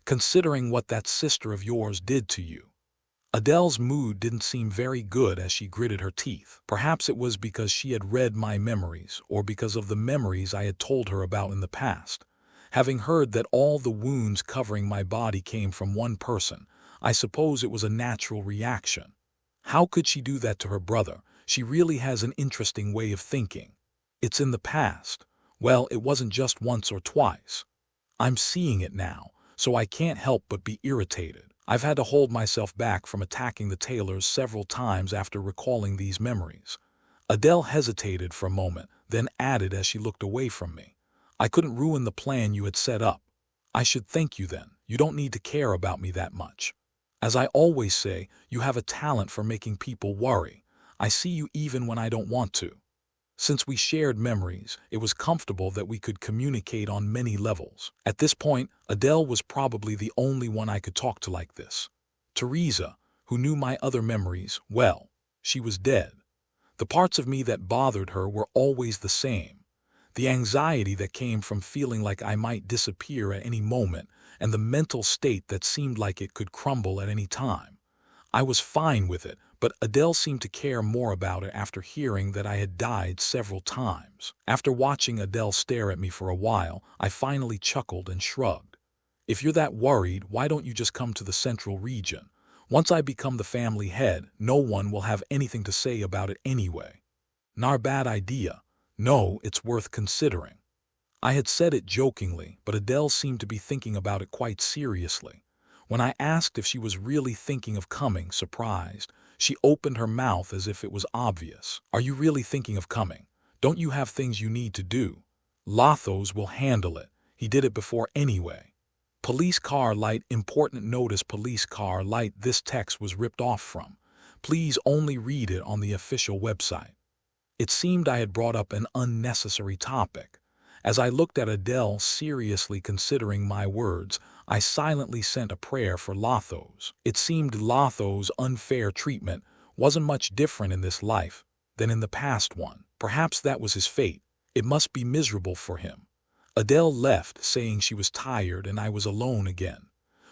considering what that sister of yours did to you. Adele's mood didn't seem very good as she gritted her teeth. Perhaps it was because she had read my memories, or because of the memories I had told her about in the past. Having heard that all the wounds covering my body came from one person, I suppose it was a natural reaction. How could she do that to her brother? She really has an interesting way of thinking. It's in the past. Well, it wasn't just once or twice. I'm seeing it now, so I can't help but be irritated. I've had to hold myself back from attacking the Taylors several times after recalling these memories. Adele hesitated for a moment, then added as she looked away from me. I couldn't ruin the plan you had set up. I should thank you then. You don't need to care about me that much. As I always say, you have a talent for making people worry. I see you even when I don't want to. Since we shared memories, it was comfortable that we could communicate on many levels. At this point, Adele was probably the only one I could talk to like this. Teresa, who knew my other memories, well, she was dead. The parts of me that bothered her were always the same. The anxiety that came from feeling like I might disappear at any moment, and the mental state that seemed like it could crumble at any time. I was fine with it, but Adele seemed to care more about it after hearing that I had died several times. After watching Adele stare at me for a while, I finally chuckled and shrugged. If you're that worried, why don't you just come to the central region? Once I become the family head, no one will have anything to say about it anyway. Not a bad idea. No, it's worth considering. I had said it jokingly, but Adele seemed to be thinking about it quite seriously. When I asked if she was really thinking of coming, surprised, she opened her mouth as if it was obvious. Are you really thinking of coming? Don't you have things you need to do? Lathos will handle it. He did it before anyway. Police car light, important notice, police car light. This text was ripped off from. Please only read it on the official website. It seemed I had brought up an unnecessary topic. As I looked at Adele seriously considering my words, I silently sent a prayer for Lathos. It seemed Lathos' unfair treatment wasn't much different in this life than in the past one. Perhaps that was his fate. It must be miserable for him. Adele left, saying she was tired and I was alone again.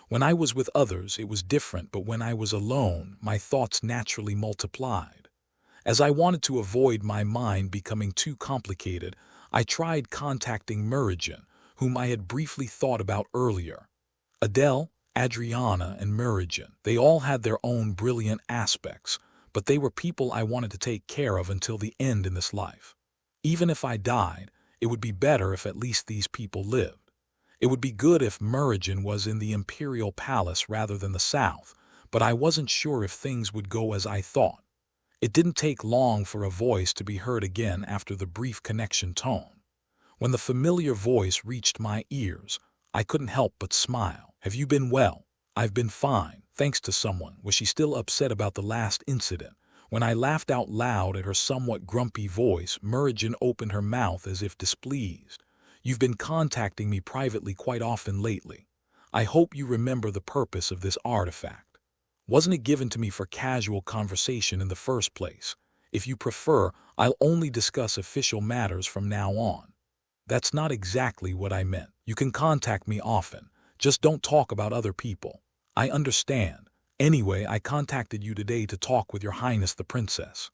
When I was with others, it was different, but when I was alone, my thoughts naturally multiplied. As I wanted to avoid my mind becoming too complicated, I tried contacting Meridian, whom I had briefly thought about earlier. Adele, Adriana, and Meridian, they all had their own brilliant aspects, but they were people I wanted to take care of until the end in this life. Even if I died, it would be better if at least these people lived. It would be good if Meridian was in the Imperial Palace rather than the South, but I wasn't sure if things would go as I thought. It didn't take long for a voice to be heard again after the brief connection tone. When the familiar voice reached my ears, I couldn't help but smile. Have you been well? I've been fine, thanks to someone. Was she still upset about the last incident? When I laughed out loud at her somewhat grumpy voice, Meridian opened her mouth as if displeased. You've been contacting me privately quite often lately. I hope you remember the purpose of this artifact. Wasn't it given to me for casual conversation in the first place? If you prefer, I'll only discuss official matters from now on. That's not exactly what I meant. You can contact me often. Just don't talk about other people. I understand. Anyway, I contacted you today to talk with Your Highness the Princess.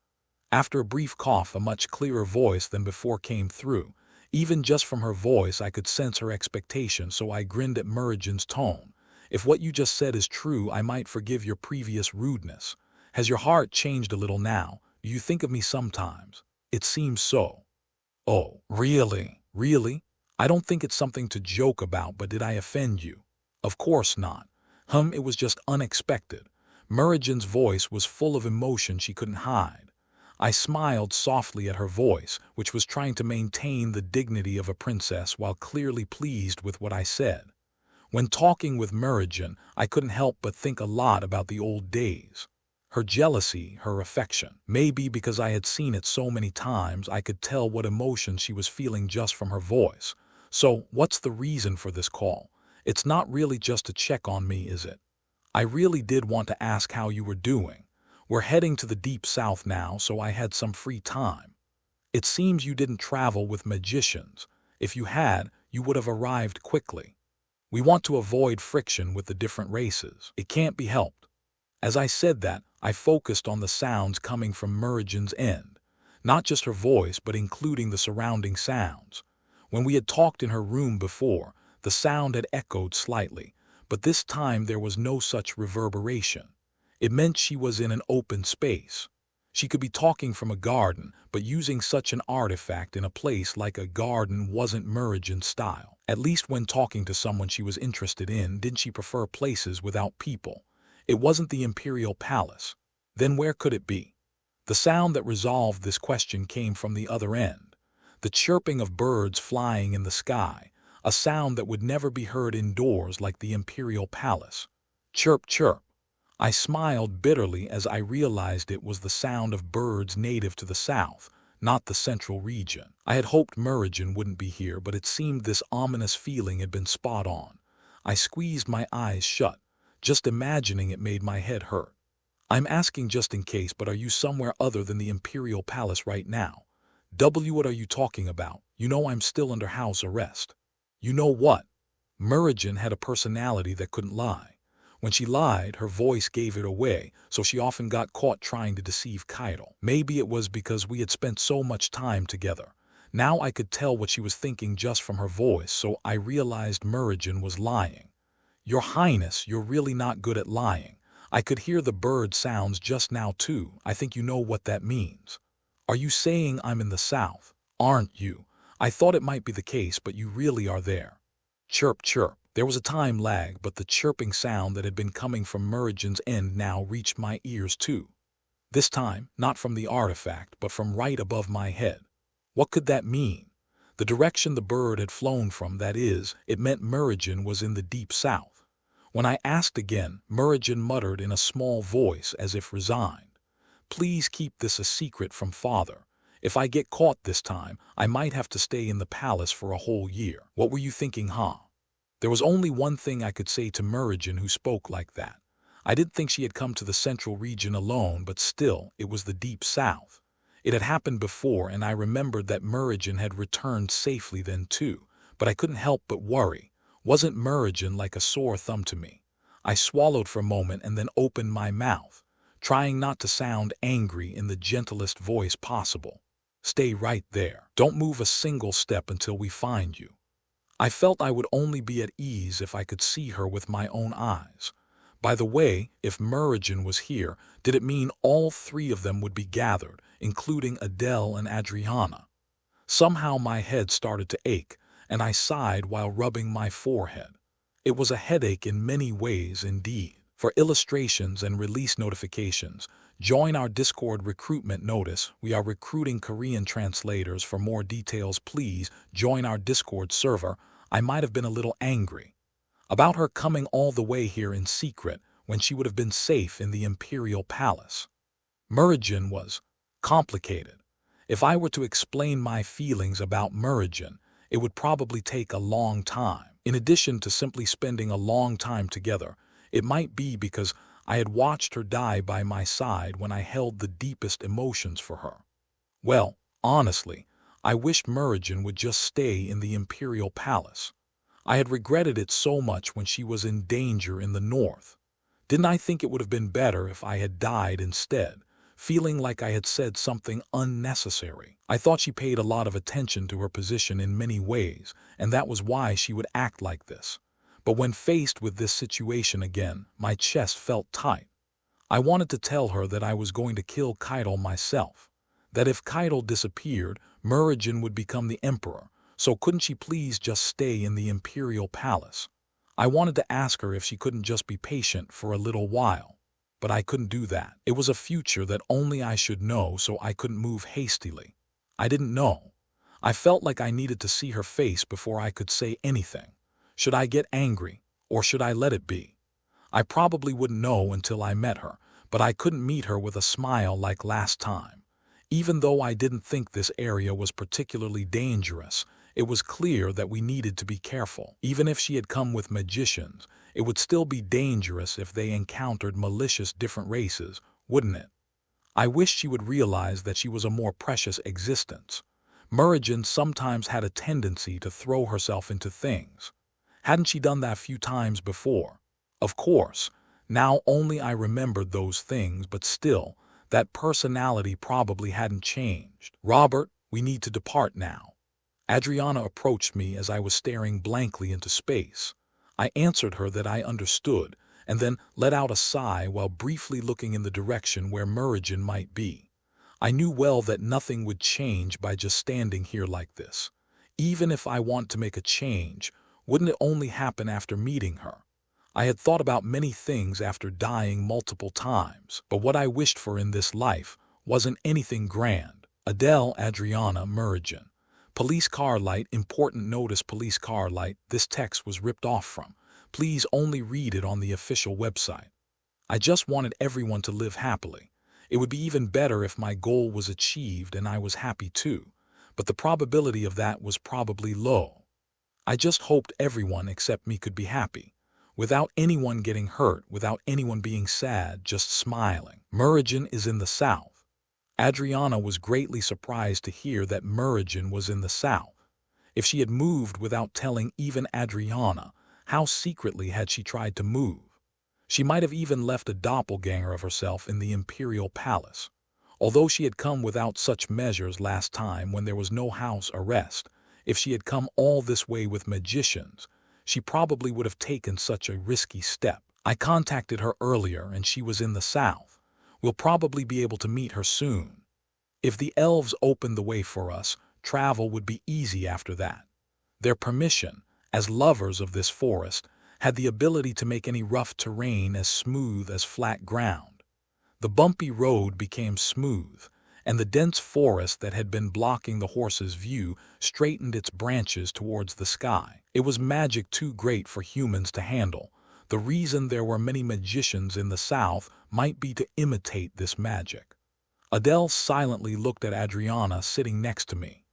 After a brief cough, a much clearer voice than before came through. Even just from her voice, I could sense her expectation, so I grinned at Meridian's tone. If what you just said is true, I might forgive your previous rudeness. Has your heart changed a little now? Do you think of me sometimes? It seems so. Oh, really? Really? I don't think it's something to joke about, but did I offend you? Of course not. It was just unexpected. Meridian's voice was full of emotion she couldn't hide. I smiled softly at her voice, which was trying to maintain the dignity of a princess while clearly pleased with what I said. When talking with Meridian, I couldn't help but think a lot about the old days. Her jealousy, her affection. Maybe because I had seen it so many times, I could tell what emotion she was feeling just from her voice. So, what's the reason for this call? It's not really just to check on me, is it? I really did want to ask how you were doing. We're heading to the deep south now, so I had some free time. It seems you didn't travel with magicians. If you had, you would have arrived quickly. We want to avoid friction with the different races. It can't be helped. As I said that, I focused on the sounds coming from Merigen's end. Not just her voice, but including the surrounding sounds. When we had talked in her room before, the sound had echoed slightly, but this time there was no such reverberation. It meant she was in an open space. She could be talking from a garden, but using such an artifact in a place like a garden wasn't Merigen's style. At least when talking to someone she was interested in, didn't she prefer places without people? It wasn't the Imperial Palace. Then where could it be? The sound that resolved this question came from the other end. The chirping of birds flying in the sky, a sound that would never be heard indoors like the Imperial Palace. Chirp, chirp. I smiled bitterly as I realized it was the sound of birds native to the south, not the central region. I had hoped Merigen wouldn't be here, but it seemed this ominous feeling had been spot on. I squeezed my eyes shut. Just imagining it made my head hurt. I'm asking just in case, but are you somewhere other than the Imperial Palace right now? What are you talking about? You know I'm still under house arrest. You know what? Merigen had a personality that couldn't lie. When she lied, her voice gave it away, so she often got caught trying to deceive Keitel. Maybe it was because we had spent so much time together. Now I could tell what she was thinking just from her voice, so I realized Merigen was lying. Your Highness, you're really not good at lying. I could hear the bird sounds just now too. I think you know what that means. Are you saying I'm in the south? Aren't you? I thought it might be the case, but you really are there. Chirp, chirp. There was a time lag, but the chirping sound that had been coming from Merigen's end now reached my ears too. This time, not from the artifact, but from right above my head. What could that mean? The direction the bird had flown from, that is, it meant Merigen was in the deep south. When I asked again, Merigen muttered in a small voice as if resigned. Please keep this a secret from Father. If I get caught this time, I might have to stay in the palace for a whole year. What were you thinking, huh? There was only one thing I could say to Merigen who spoke like that. I didn't think she had come to the central region alone, but still, it was the deep south. It had happened before, and I remembered that Merigen had returned safely then too, but I couldn't help but worry. Wasn't Merigen like a sore thumb to me? I swallowed for a moment and then opened my mouth, trying not to sound angry in the gentlest voice possible. Stay right there. Don't move a single step until we find you. I felt I would only be at ease if I could see her with my own eyes. By the way, if Merigen was here, did it mean all three of them would be gathered, including Adele and Adriana? Somehow my head started to ache, and I sighed while rubbing my forehead. It was a headache in many ways indeed. For illustrations and release notifications, join our Discord recruitment notice. We are recruiting Korean translators. For more details, please join our Discord server. I might have been a little angry about her coming all the way here in secret when she would have been safe in the Imperial Palace. Merigen was complicated. If I were to explain my feelings about Merigen, it would probably take a long time. In addition to simply spending a long time together, it might be because I had watched her die by my side when I held the deepest emotions for her. Well, honestly, I wished Merigen would just stay in the Imperial Palace. I had regretted it so much when she was in danger in the north. Didn't I think it would have been better if I had died instead, feeling like I had said something unnecessary? I thought she paid a lot of attention to her position in many ways, and that was why she would act like this. But when faced with this situation again, my chest felt tight. I wanted to tell her that I was going to kill Keitel myself, that if Keitel disappeared, Merigen would become the emperor, so couldn't she please just stay in the Imperial Palace? I wanted to ask her if she couldn't just be patient for a little while, but I couldn't do that. It was a future that only I should know, so I couldn't move hastily. I didn't know. I felt like I needed to see her face before I could say anything. Should I get angry, or should I let it be? I probably wouldn't know until I met her, but I couldn't meet her with a smile like last time. Even though I didn't think this area was particularly dangerous, it was clear that we needed to be careful. Even if she had come with magicians, it would still be dangerous if they encountered malicious different races, wouldn't it? I wished she would realize that she was a more precious existence. Murigen sometimes had a tendency to throw herself into things. Hadn't she done that a few times before? Of course, now only I remembered those things, but still, that personality probably hadn't changed. "Robert, we need to depart now." Adriana approached me as I was staring blankly into space. I answered her that I understood, and then let out a sigh while briefly looking in the direction where Murigen might be. I knew well that nothing would change by just standing here like this. Even if I want to make a change, wouldn't it only happen after meeting her? I had thought about many things after dying multiple times, but what I wished for in this life wasn't anything grand. Adele Adriana Murigen. Police car light, important notice, police car light. This text was ripped off from. Please only read it on the official website. I just wanted everyone to live happily. It would be even better if my goal was achieved and I was happy too, but the probability of that was probably low. I just hoped everyone except me could be happy, without anyone getting hurt, without anyone being sad, just smiling. Murigen is in the south. Adriana was greatly surprised to hear that Murigen was in the south. If she had moved without telling even Adriana, how secretly had she tried to move? She might have even left a doppelganger of herself in the imperial palace. Although she had come without such measures last time when there was no house arrest, if she had come all this way with magicians, she probably would have taken such a risky step. I contacted her earlier and she was in the south. We'll probably be able to meet her soon. If the elves opened the way for us, travel would be easy after that. Their permission, as lovers of this forest, had the ability to make any rough terrain as smooth as flat ground. The bumpy road became smooth, and the dense forest that had been blocking the horse's view straightened its branches towards the sky. It was magic too great for humans to handle. The reason there were many magicians in the south might be to imitate this magic. Adele silently looked at Adriana sitting next to me.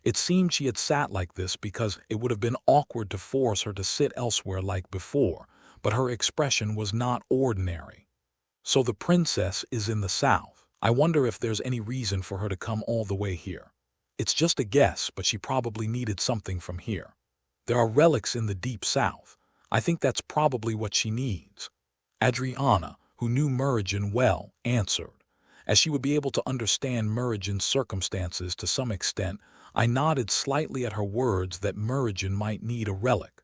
It seemed she had sat like this because it would have been awkward to force her to sit elsewhere like before, but her expression was not ordinary. So the princess is in the south. I wonder if there's any reason for her to come all the way here. It's just a guess, but she probably needed something from here. There are relics in the deep south. I think that's probably what she needs. Adriana, who knew Murigen well, answered. As she would be able to understand Murigen's circumstances to some extent, I nodded slightly at her words that Murigen might need a relic.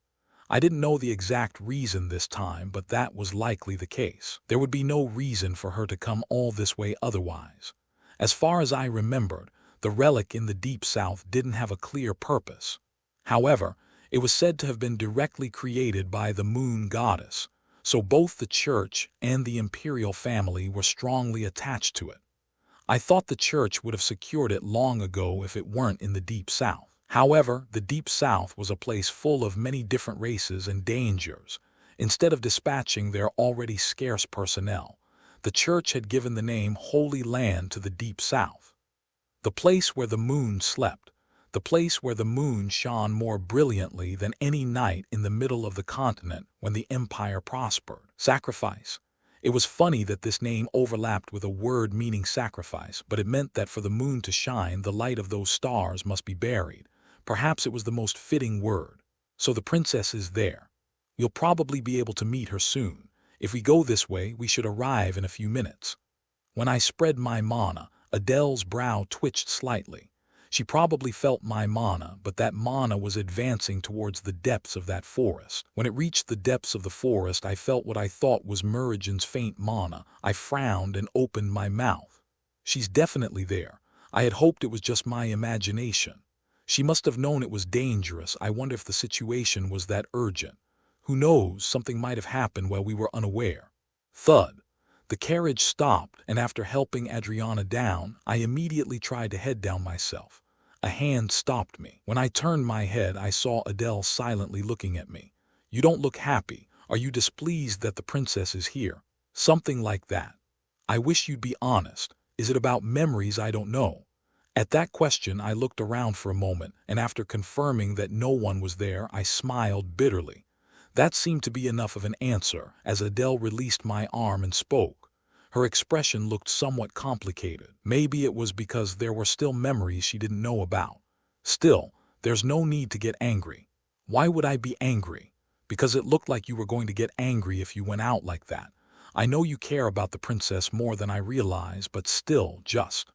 I didn't know the exact reason this time, but that was likely the case. There would be no reason for her to come all this way otherwise. As far as I remembered, the relic in the deep south didn't have a clear purpose. However, it was said to have been directly created by the moon goddess, so both the church and the imperial family were strongly attached to it. I thought the church would have secured it long ago if it weren't in the deep south. However, the deep south was a place full of many different races and dangers. Instead of dispatching their already scarce personnel, the church had given the name Holy Land to the deep south. The place where the moon slept, the place where the moon shone more brilliantly than any night in the middle of the continent when the empire prospered. Sacrifice. It was funny that this name overlapped with a word meaning sacrifice, but it meant that for the moon to shine, the light of those stars must be buried. Perhaps it was the most fitting word. So the princess is there. You'll probably be able to meet her soon. If we go this way, we should arrive in a few minutes. When I spread my mana, Adele's brow twitched slightly. She probably felt my mana, but that mana was advancing towards the depths of that forest. When it reached the depths of the forest, I felt what I thought was Murigen's faint mana. I frowned and opened my mouth. She's definitely there. I had hoped it was just my imagination. She must have known it was dangerous. I wonder if the situation was that urgent. Who knows, something might have happened while we were unaware. Thud. The carriage stopped, and after helping Adriana down, I immediately tried to head down myself. A hand stopped me. When I turned my head, I saw Adele silently looking at me. You don't look happy. Are you displeased that the princess is here? Something like that. I wish you'd be honest. Is it about memories I don't know? At that question, I looked around for a moment, and after confirming that no one was there, I smiled bitterly. That seemed to be enough of an answer, as Adele released my arm and spoke. Her expression looked somewhat complicated. Maybe it was because there were still memories she didn't know about. Still, there's no need to get angry. Why would I be angry? Because it looked like you were going to get angry if you went out like that. I know you care about the princess more than I realize, but still, just.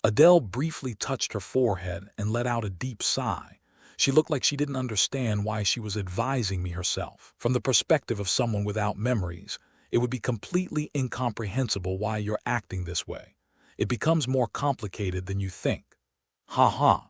Adele briefly touched her forehead and let out a deep sigh. She looked like she didn't understand why she was advising me herself. From the perspective of someone without memories, it would be completely incomprehensible why you're acting this way. It becomes more complicated than you think. Ha ha.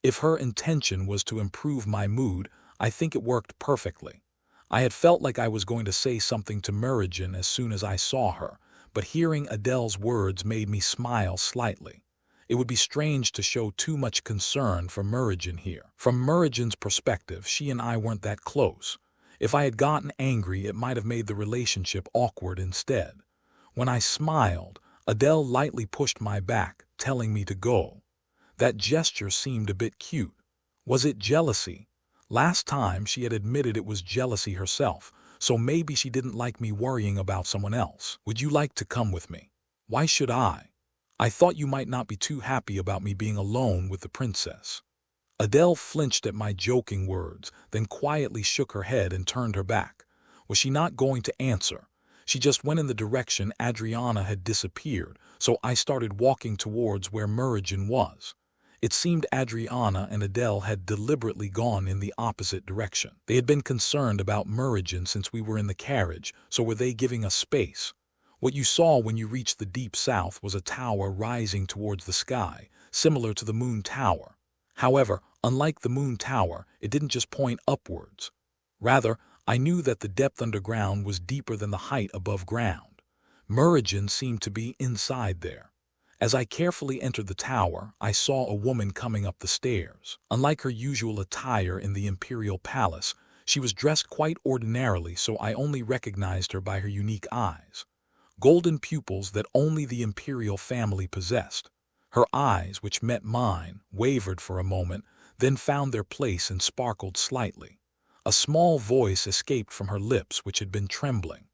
If her intention was to improve my mood, I think it worked perfectly. I had felt like I was going to say something to Merijan as soon as I saw her, but hearing Adele's words made me smile slightly. It would be strange to show too much concern for Merijan here. From Merijan's perspective, she and I weren't that close. If I had gotten angry, it might have made the relationship awkward instead. When I smiled, Adele lightly pushed my back, telling me to go. That gesture seemed a bit cute. Was it jealousy? Last time she had admitted it was jealousy herself, so maybe she didn't like me worrying about someone else. Would you like to come with me? Why should I? I thought you might not be too happy about me being alone with the princess. Adele flinched at my joking words, then quietly shook her head and turned her back. Was she not going to answer? She just went in the direction Adriana had disappeared, so I started walking towards where Merijan was. It seemed Adriana and Adele had deliberately gone in the opposite direction. They had been concerned about Merijan since we were in the carriage, so were they giving us space? What you saw when you reached the deep south was a tower rising towards the sky, similar to the Moon Tower. However, unlike the Moon Tower, it didn't just point upwards. Rather, I knew that the depth underground was deeper than the height above ground. Merijan seemed to be inside there. As I carefully entered the tower, I saw a woman coming up the stairs. Unlike her usual attire in the imperial palace, she was dressed quite ordinarily, so I only recognized her by her unique eyes. Golden pupils that only the imperial family possessed. Her eyes, which met mine, wavered for a moment, then found their place and sparkled slightly. A small voice escaped from her lips, which had been trembling.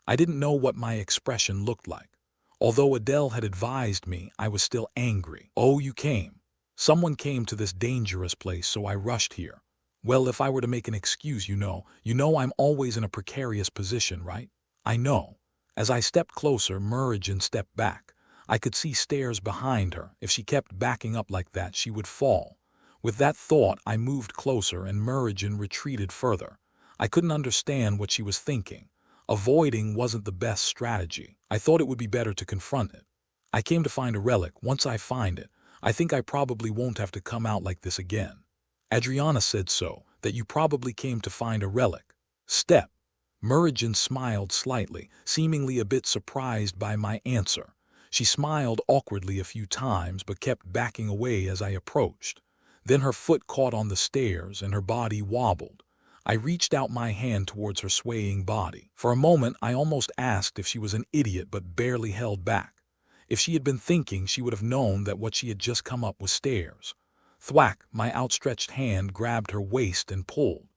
I didn't know what my expression looked like. Although Adele had advised me, I was still angry. Oh, you came. Someone came to this dangerous place, so I rushed here. Well, if I were to make an excuse, you know I'm always in a precarious position, right? I know. As I stepped closer, Merijan stepped back. I could see stairs behind her. If she kept backing up like that, she would fall. With that thought, I moved closer and Merijan retreated further. I couldn't understand what she was thinking. Avoiding wasn't the best strategy. I thought it would be better to confront it. I came to find a relic. Once I find it, I think I probably won't have to come out like this again. Adriana said so, that you probably came to find a relic. Step. Merijan smiled slightly, seemingly a bit surprised by my answer. She smiled awkwardly a few times but kept backing away as I approached. Then her foot caught on the stairs and her body wobbled. I reached out my hand towards her swaying body. For a moment, I almost asked if she was an idiot but barely held back. If she had been thinking, she would have known that what she had just come up was stairs. Thwack, my outstretched hand grabbed her waist and pulled.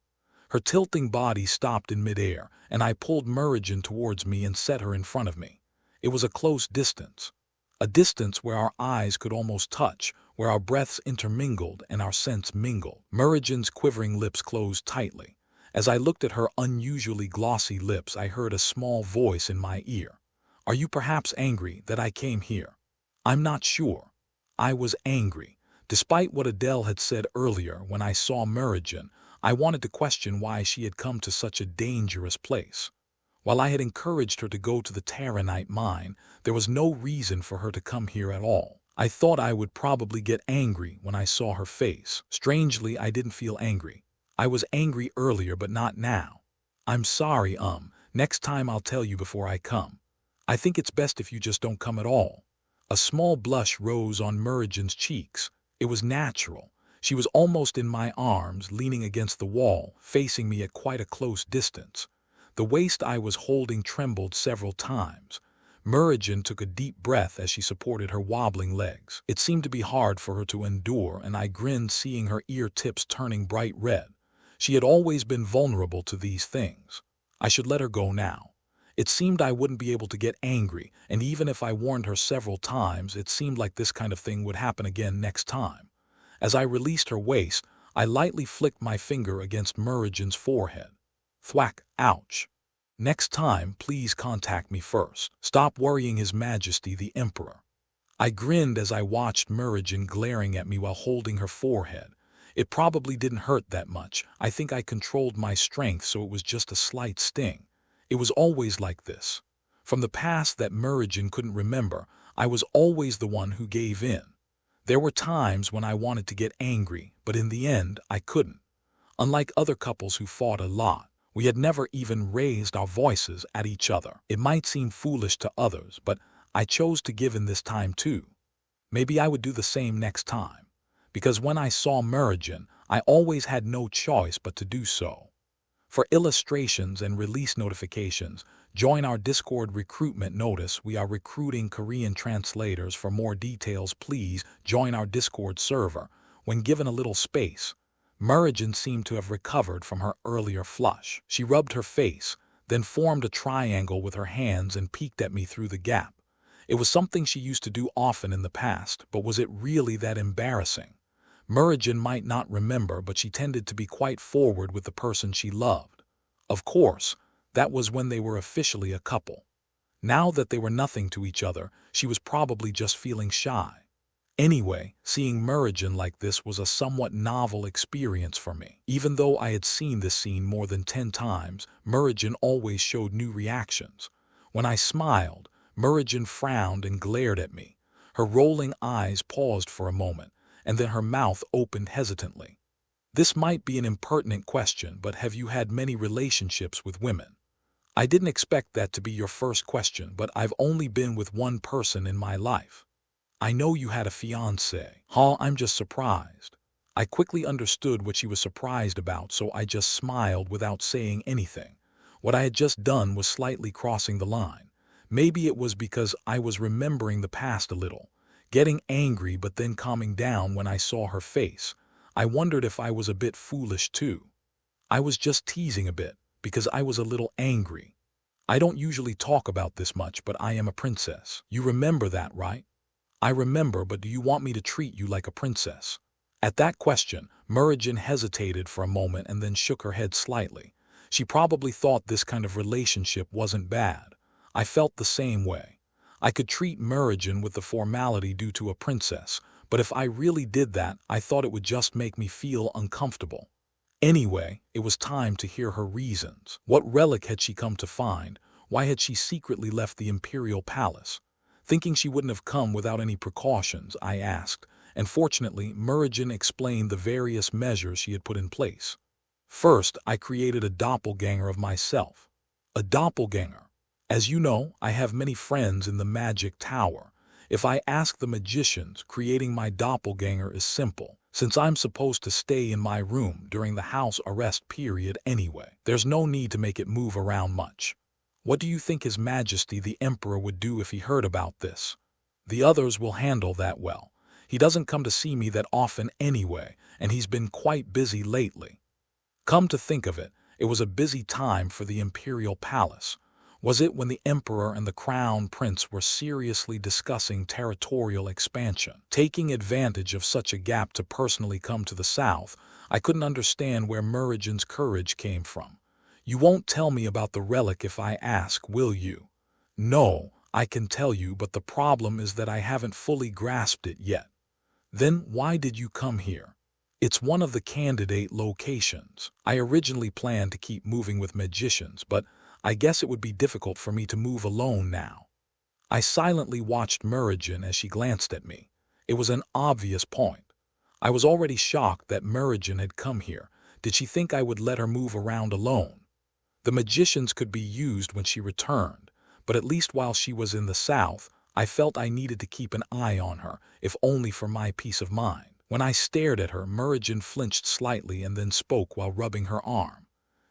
Her tilting body stopped in midair, and I pulled Merijan towards me and set her in front of me. It was a close distance. A distance where our eyes could almost touch, where our breaths intermingled and our scents mingled. Merijan's quivering lips closed tightly. As I looked at her unusually glossy lips, I heard a small voice in my ear. Are you perhaps angry that I came here? I'm not sure. I was angry. Despite what Adele had said earlier, when I saw Merijan, I wanted to question why she had come to such a dangerous place. While I had encouraged her to go to the Terranite mine, there was no reason for her to come here at all. I thought I would probably get angry when I saw her face. Strangely, I didn't feel angry. I was angry earlier, but not now. I'm sorry, next time I'll tell you before I come. I think it's best if you just don't come at all. A small blush rose on Merijan's cheeks. It was natural. She was almost in my arms, leaning against the wall, facing me at quite a close distance. The waist I was holding trembled several times. Merijan took a deep breath as she supported her wobbling legs. It seemed to be hard for her to endure, and I grinned seeing her ear tips turning bright red. She had always been vulnerable to these things. I should let her go now. It seemed I wouldn't be able to get angry, and even if I warned her several times, it seemed like this kind of thing would happen again next time. As I released her waist, I lightly flicked my finger against Merigen's forehead. Thwack, ouch. Next time, please contact me first. Stop worrying His Majesty the Emperor. I grinned as I watched Merigen glaring at me while holding her forehead. It probably didn't hurt that much. I think I controlled my strength, so it was just a slight sting. It was always like this. From the past that Merigen couldn't remember, I was always the one who gave in. There were times when I wanted to get angry, but in the end, I couldn't. Unlike other couples who fought a lot, we had never even raised our voices at each other. It might seem foolish to others, but I chose to give in this time too. Maybe I would do the same next time, because when I saw Merigen, I always had no choice but to do so. For illustrations and release notifications, join our Discord recruitment notice. We are recruiting Korean translators. For more details, please join our Discord server. When given a little space, Merigen seemed to have recovered from her earlier flush. She rubbed her face, then formed a triangle with her hands and peeked at me through the gap. It was something she used to do often in the past, but was it really that embarrassing? Merigen might not remember, but she tended to be quite forward with the person she loved. Of course, that was when they were officially a couple. Now that they were nothing to each other, she was probably just feeling shy. Anyway, seeing Merigen like this was a somewhat novel experience for me. Even though I had seen this scene more than 10 times, Merigen always showed new reactions. When I smiled, Merigen frowned and glared at me. Her rolling eyes paused for a moment, and then her mouth opened hesitantly. This might be an impertinent question, but have you had many relationships with women? I didn't expect that to be your first question, but I've only been with one person in my life. I know you had a fiancé. I'm just surprised. I quickly understood what she was surprised about, so I just smiled without saying anything. What I had just done was slightly crossing the line. Maybe it was because I was remembering the past a little, getting angry but then calming down when I saw her face. I wondered if I was a bit foolish too. I was just teasing a bit, because I was a little angry. I don't usually talk about this much, but I am a princess. You remember that, right? I remember, but do you want me to treat you like a princess? At that question, Merigen hesitated for a moment and then shook her head slightly. She probably thought this kind of relationship wasn't bad. I felt the same way. I could treat Merigen with the formality due to a princess, but if I really did that, I thought it would just make me feel uncomfortable. Anyway, it was time to hear her reasons. What relic had she come to find? Why had she secretly left the imperial palace? Thinking she wouldn't have come without any precautions, I asked, and fortunately, Merigen explained the various measures she had put in place. First, I created a doppelganger of myself. A doppelganger. As you know, I have many friends in the magic tower. If I ask the magicians, creating my doppelganger is simple, since I'm supposed to stay in my room during the house arrest period anyway. There's no need to make it move around much. What do you think His Majesty the Emperor would do if he heard about this? The others will handle that well. He doesn't come to see me that often anyway, and he's been quite busy lately. Come to think of it, it was a busy time for the imperial palace. Was it when the emperor and the crown prince were seriously discussing territorial expansion? Taking advantage of such a gap to personally come to the south, I couldn't understand where Merigen's courage came from. You won't tell me about the relic if I ask, will you? No, I can tell you, but the problem is that I haven't fully grasped it yet. Then why did you come here? It's one of the candidate locations. I originally planned to keep moving with magicians, but I guess it would be difficult for me to move alone now. I silently watched Merigen as she glanced at me. It was an obvious point. I was already shocked that Merigen had come here. Did she think I would let her move around alone? The magicians could be used when she returned, but at least while she was in the south, I felt I needed to keep an eye on her, if only for my peace of mind. When I stared at her, Merigen flinched slightly and then spoke while rubbing her arm.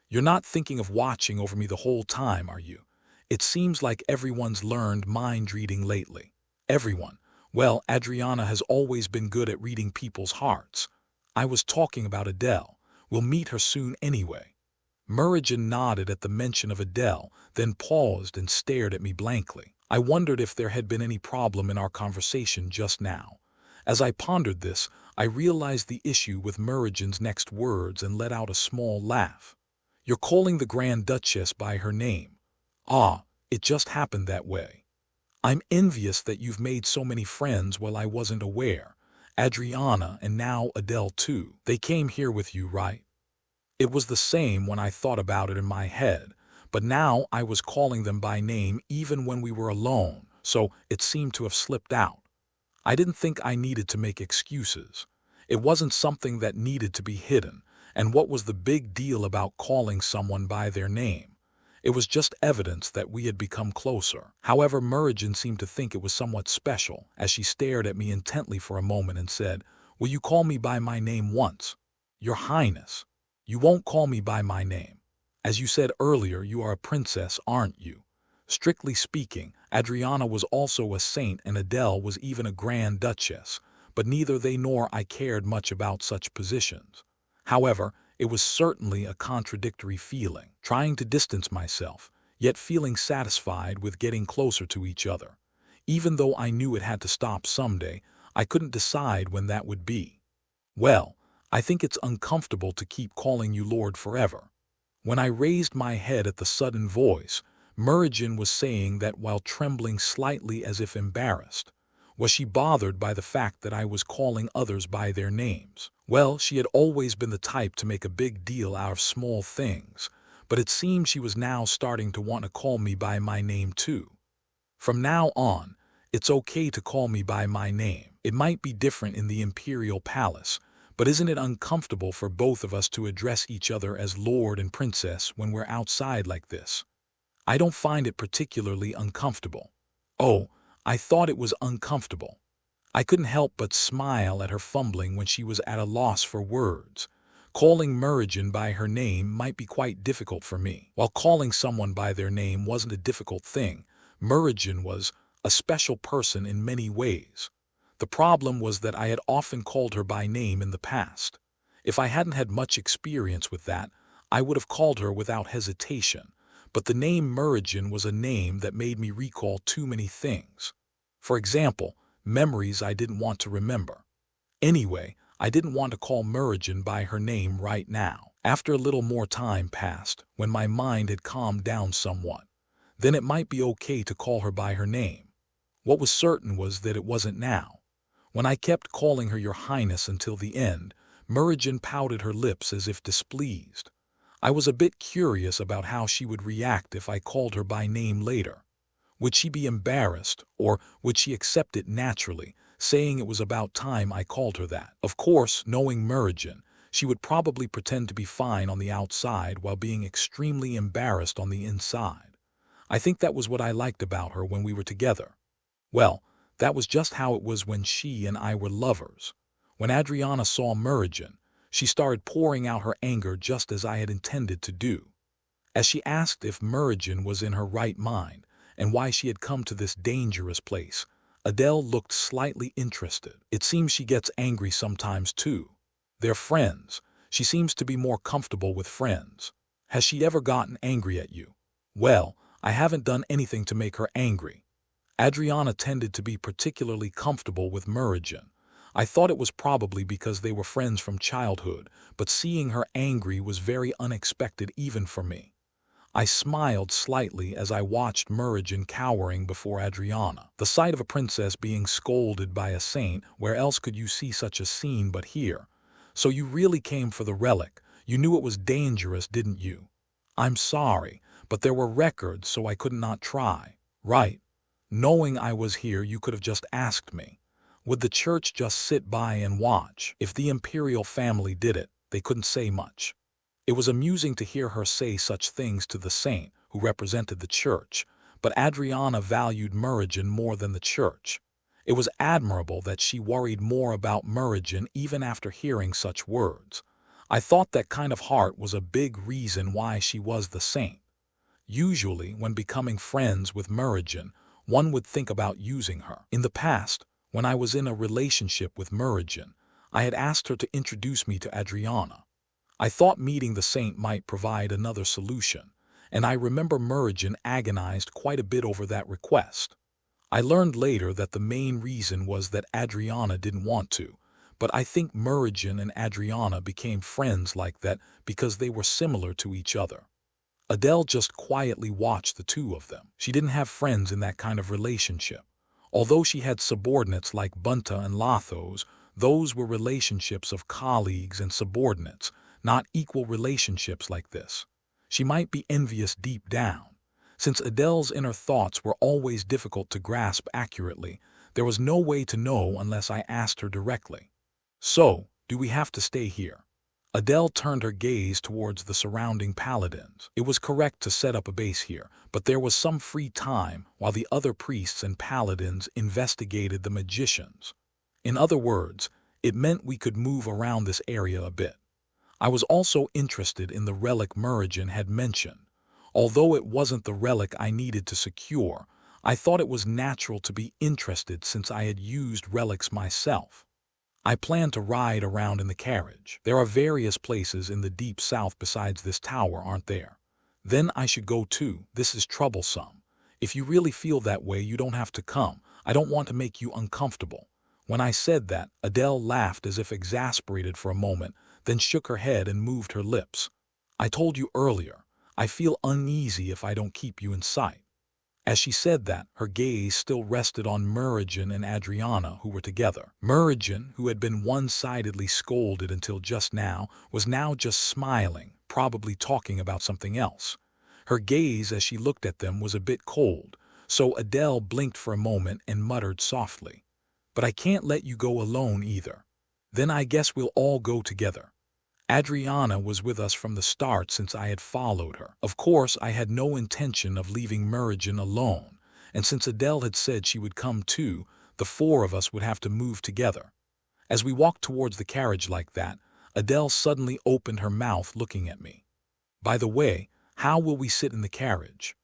You're not thinking of watching over me the whole time, are you? It seems like everyone's learned mind reading lately. Everyone. Well, Adriana has always been good at reading people's hearts. I was talking about Adele. We'll meet her soon anyway. Merigen nodded at the mention of Adele, then paused and stared at me blankly. I wondered if there had been any problem in our conversation just now. As I pondered this, I realized the issue with Merigen's next words and let out a small laugh. "You're calling the Grand Duchess by her name. Ah, it just happened that way. I'm envious that you've made so many friends while I wasn't aware. Adriana and now Adele too. They came here with you, right?" It was the same when I thought about it in my head, but now I was calling them by name even when we were alone, so it seemed to have slipped out. I didn't think I needed to make excuses. It wasn't something that needed to be hidden, and what was the big deal about calling someone by their name? It was just evidence that we had become closer. However, Merigen seemed to think it was somewhat special, as she stared at me intently for a moment and said, "Will you call me by my name once?" "Your Highness, you won't call me by my name. As you said earlier, you are a princess, aren't you?" Strictly speaking, Adriana was also a saint and Adele was even a Grand Duchess, but neither they nor I cared much about such positions. However, it was certainly a contradictory feeling, trying to distance myself, yet feeling satisfied with getting closer to each other. Even though I knew it had to stop someday, I couldn't decide when that would be. "Well, I think it's uncomfortable to keep calling you Lord forever." When I raised my head at the sudden voice, Merigen was saying that while trembling slightly as if embarrassed. Was she bothered by the fact that I was calling others by their names? Well, she had always been the type to make a big deal out of small things, but it seemed she was now starting to want to call me by my name too. "From now on, it's okay to call me by my name. It might be different in the Imperial Palace, but isn't it uncomfortable for both of us to address each other as Lord and Princess when we're outside like this?" "I don't find it particularly uncomfortable." "Oh, I thought it was uncomfortable." I couldn't help but smile at her fumbling when she was at a loss for words. Calling Merigen by her name might be quite difficult for me. While calling someone by their name wasn't a difficult thing, Merigen was a special person in many ways. The problem was that I had often called her by name in the past. If I hadn't had much experience with that, I would have called her without hesitation. But the name Merigen was a name that made me recall too many things. For example, memories I didn't want to remember. Anyway, I didn't want to call Merigen by her name right now. After a little more time passed, when my mind had calmed down somewhat, then it might be okay to call her by her name. What was certain was that it wasn't now. When I kept calling her Your Highness until the end, Merigen pouted her lips as if displeased. I was a bit curious about how she would react if I called her by name later. Would she be embarrassed, or would she accept it naturally, saying it was about time I called her that? Of course, knowing Merigen, she would probably pretend to be fine on the outside while being extremely embarrassed on the inside. I think that was what I liked about her when we were together. Well, that was just how it was when she and I were lovers. When Adriana saw Merigen, she started pouring out her anger just as I had intended to do. As she asked if Merigen was in her right mind and why she had come to this dangerous place, Adele looked slightly interested. "It seems she gets angry sometimes too. They're friends. She seems to be more comfortable with friends. Has she ever gotten angry at you?" "Well, I haven't done anything to make her angry." Adriana tended to be particularly comfortable with Merigen. I thought it was probably because they were friends from childhood, but seeing her angry was very unexpected even for me. I smiled slightly as I watched Merigen cowering before Adriana. The sight of a princess being scolded by a saint, where else could you see such a scene but here? "So you really came for the relic. You knew it was dangerous, didn't you?" "I'm sorry, but there were records, so I could not try." "Right. Knowing I was here, you could have just asked me. Would the church just sit by and watch? If the imperial family did it, they couldn't say much." It was amusing to hear her say such things to the saint, who represented the church, but Adriana valued Merigen more than the church. It was admirable that she worried more about Merigen even after hearing such words. I thought that kind of heart was a big reason why she was the saint. Usually, when becoming friends with Merigen, one would think about using her. In the past, when I was in a relationship with Merigen, I had asked her to introduce me to Adriana. I thought meeting the saint might provide another solution, and I remember Mergen agonized quite a bit over that request. I learned later that the main reason was that Adriana didn't want to, but I think Mergen and Adriana became friends like that because they were similar to each other. Adele just quietly watched the two of them. She didn't have friends in that kind of relationship. Although she had subordinates like Bunta and Lathos, those were relationships of colleagues and subordinates, not equal relationships like this. She might be envious deep down. Since Adele's inner thoughts were always difficult to grasp accurately, there was no way to know unless I asked her directly. So, do we have to stay here? Adele turned her gaze towards the surrounding paladins. It was correct to set up a base here, but there was some free time while the other priests and paladins investigated the magicians. In other words, it meant we could move around this area a bit. I was also interested in the relic Mergen had mentioned. Although it wasn't the relic I needed to secure, I thought it was natural to be interested since I had used relics myself. I plan to ride around in the carriage. There are various places in the deep south besides this tower, aren't there? Then I should go too. This is troublesome. If you really feel that way, you don't have to come. I don't want to make you uncomfortable. When I said that, Adele laughed as if exasperated for a moment, then shook her head and moved her lips. I told you earlier, I feel uneasy if I don't keep you in sight. As she said that, her gaze still rested on Mergen and Adriana, who were together. Mergen, who had been one-sidedly scolded until just now, was now just smiling, probably talking about something else. Her gaze as she looked at them was a bit cold, so Adele blinked for a moment and muttered softly, "But I can't let you go alone either. Then I guess we'll all go together." Adriana was with us from the start since I had followed her. Of course, I had no intention of leaving Mergen alone, and since Adele had said she would come too, the four of us would have to move together. As we walked towards the carriage like that, Adele suddenly opened her mouth looking at me. "By the way, how will we sit in the carriage?"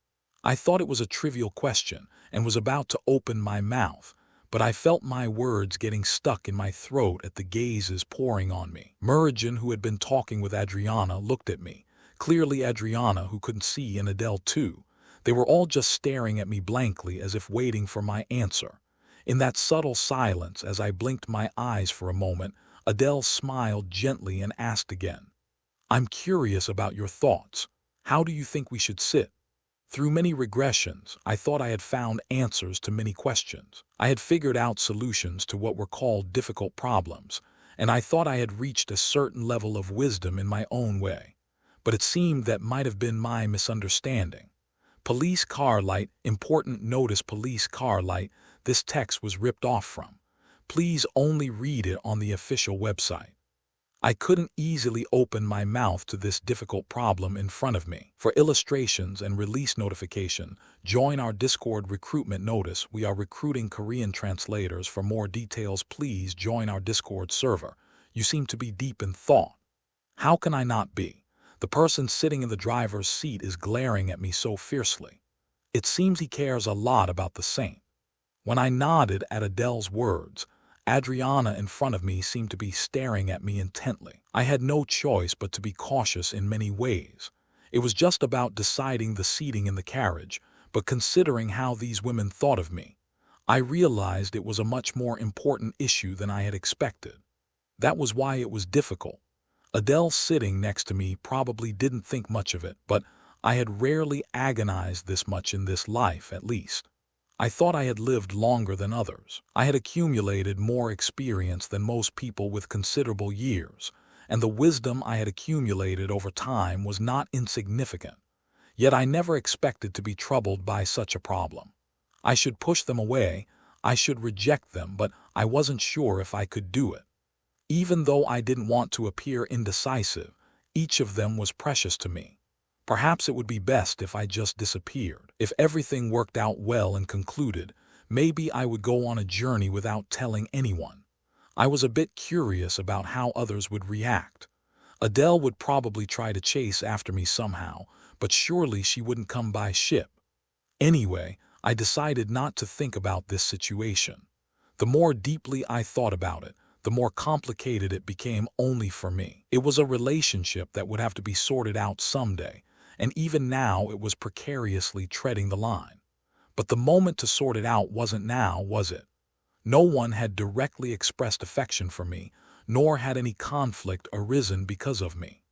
I thought it was a trivial question and was about to open my mouth, but I felt my words getting stuck in my throat at the gazes pouring on me. Mergen, who had been talking with Adriana, looked at me. Clearly Adriana, who couldn't see, and Adele too. They were all just staring at me blankly as if waiting for my answer. In that subtle silence, as I blinked my eyes for a moment, Adele smiled gently and asked again, "I'm curious about your thoughts. How do you think we should sit?" Through many regressions, I thought I had found answers to many questions. I had figured out solutions to what were called difficult problems, and I thought I had reached a certain level of wisdom in my own way. But it seemed that might have been my misunderstanding. Police car light, important notice police car light, this text was ripped off from. Please only read it on the official website. I couldn't easily open my mouth to this difficult problem in front of me. For illustrations and release notification, join our Discord recruitment notice. We are recruiting Korean translators. For more details, please join our Discord server. You seem to be deep in thought. How can I not be? The person sitting in the driver's seat is glaring at me so fiercely. It seems he cares a lot about the saint. When I nodded at Adele's words, Adriana in front of me seemed to be staring at me intently. I had no choice but to be cautious in many ways. It was just about deciding the seating in the carriage, but considering how these women thought of me, I realized it was a much more important issue than I had expected. That was why it was difficult. Adele sitting next to me probably didn't think much of it, but I had rarely agonized this much in this life, at least. I thought I had lived longer than others. I had accumulated more experience than most people with considerable years, and the wisdom I had accumulated over time was not insignificant. Yet I never expected to be troubled by such a problem. I should push them away, I should reject them, but I wasn't sure if I could do it. Even though I didn't want to appear indecisive, each of them was precious to me. Perhaps it would be best if I just disappeared. If everything worked out well and concluded, maybe I would go on a journey without telling anyone. I was a bit curious about how others would react. Adele would probably try to chase after me somehow, but surely she wouldn't come by ship. Anyway, I decided not to think about this situation. The more deeply I thought about it, the more complicated it became only for me. It was a relationship that would have to be sorted out someday, and even now it was precariously treading the line. But the moment to sort it out wasn't now, was it? No one had directly expressed affection for me, nor had any conflict arisen because of me.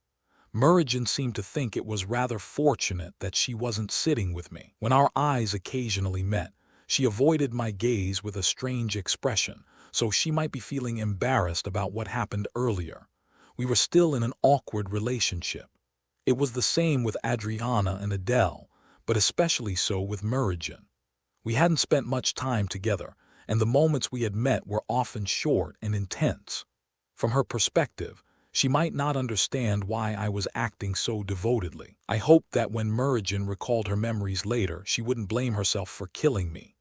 Murigen seemed to think it was rather fortunate that she wasn't sitting with me. When our eyes occasionally met, she avoided my gaze with a strange expression, so she might be feeling embarrassed about what happened earlier. We were still in an awkward relationship. It was the same with Adriana and Adele, but especially so with Murigen. We hadn't spent much time together, and the moments we had met were often short and intense. From her perspective, she might not understand why I was acting so devotedly. I hoped that when Murigen recalled her memories later, she wouldn't blame herself for killing me.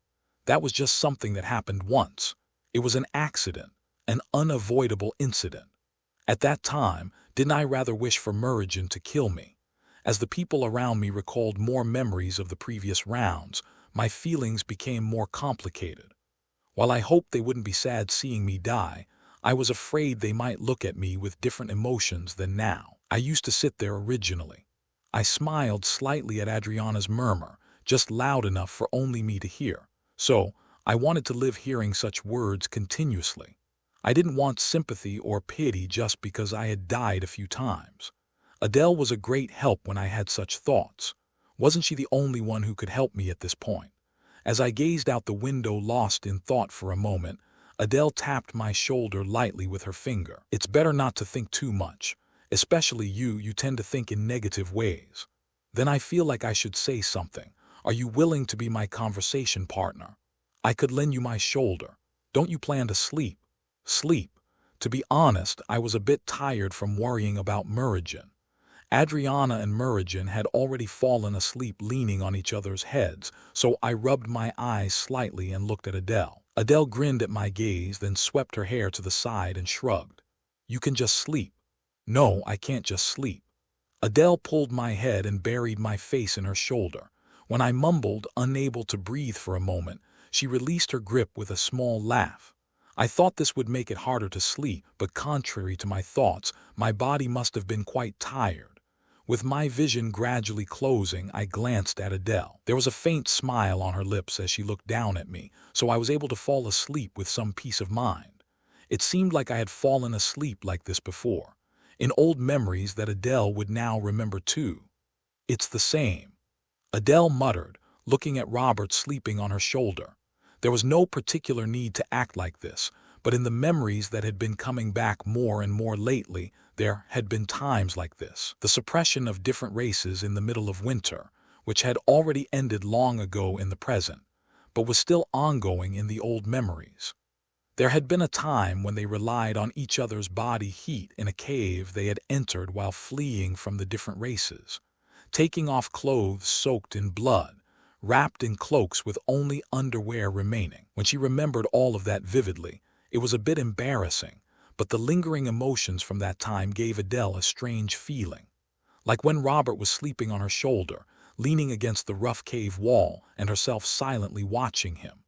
That was just something that happened once. It was an accident, an unavoidable incident. At that time, didn't I rather wish for Murigen to kill me? As the people around me recalled more memories of the previous rounds, my feelings became more complicated. While I hoped they wouldn't be sad seeing me die, I was afraid they might look at me with different emotions than now. I used to sit there originally. I smiled slightly at Adriana's murmur, just loud enough for only me to hear. So, I wanted to live hearing such words continuously. I didn't want sympathy or pity just because I had died a few times. Adele was a great help when I had such thoughts. Wasn't she the only one who could help me at this point? As I gazed out the window lost in thought for a moment, Adele tapped my shoulder lightly with her finger. It's better not to think too much. Especially you tend to think in negative ways. Then I feel like I should say something. Are you willing to be my conversation partner? I could lend you my shoulder. Don't you plan to sleep? Sleep. To be honest, I was a bit tired from worrying about Murigen. Adriana and Murigen had already fallen asleep leaning on each other's heads, so I rubbed my eyes slightly and looked at Adele. Adele grinned at my gaze, then swept her hair to the side and shrugged. You can just sleep. No, I can't just sleep. Adele pulled my head and buried my face in her shoulder. When I mumbled, unable to breathe for a moment, she released her grip with a small laugh. I thought this would make it harder to sleep, but contrary to my thoughts, my body must have been quite tired. With my vision gradually closing, I glanced at Adele. There was a faint smile on her lips as she looked down at me, so I was able to fall asleep with some peace of mind. It seemed like I had fallen asleep like this before, in old memories that Adele would now remember too. It's the same, Adele muttered, looking at Robert sleeping on her shoulder. There was no particular need to act like this, but in the memories that had been coming back more and more lately, there had been times like this. The suppression of different races in the middle of winter, which had already ended long ago in the present, but was still ongoing in the old memories. There had been a time when they relied on each other's body heat in a cave they had entered while fleeing from the different races, taking off clothes soaked in blood, wrapped in cloaks with only underwear remaining. When she remembered all of that vividly, it was a bit embarrassing, but the lingering emotions from that time gave Adele a strange feeling. Like when Robert was sleeping on her shoulder, leaning against the rough cave wall and herself silently watching him.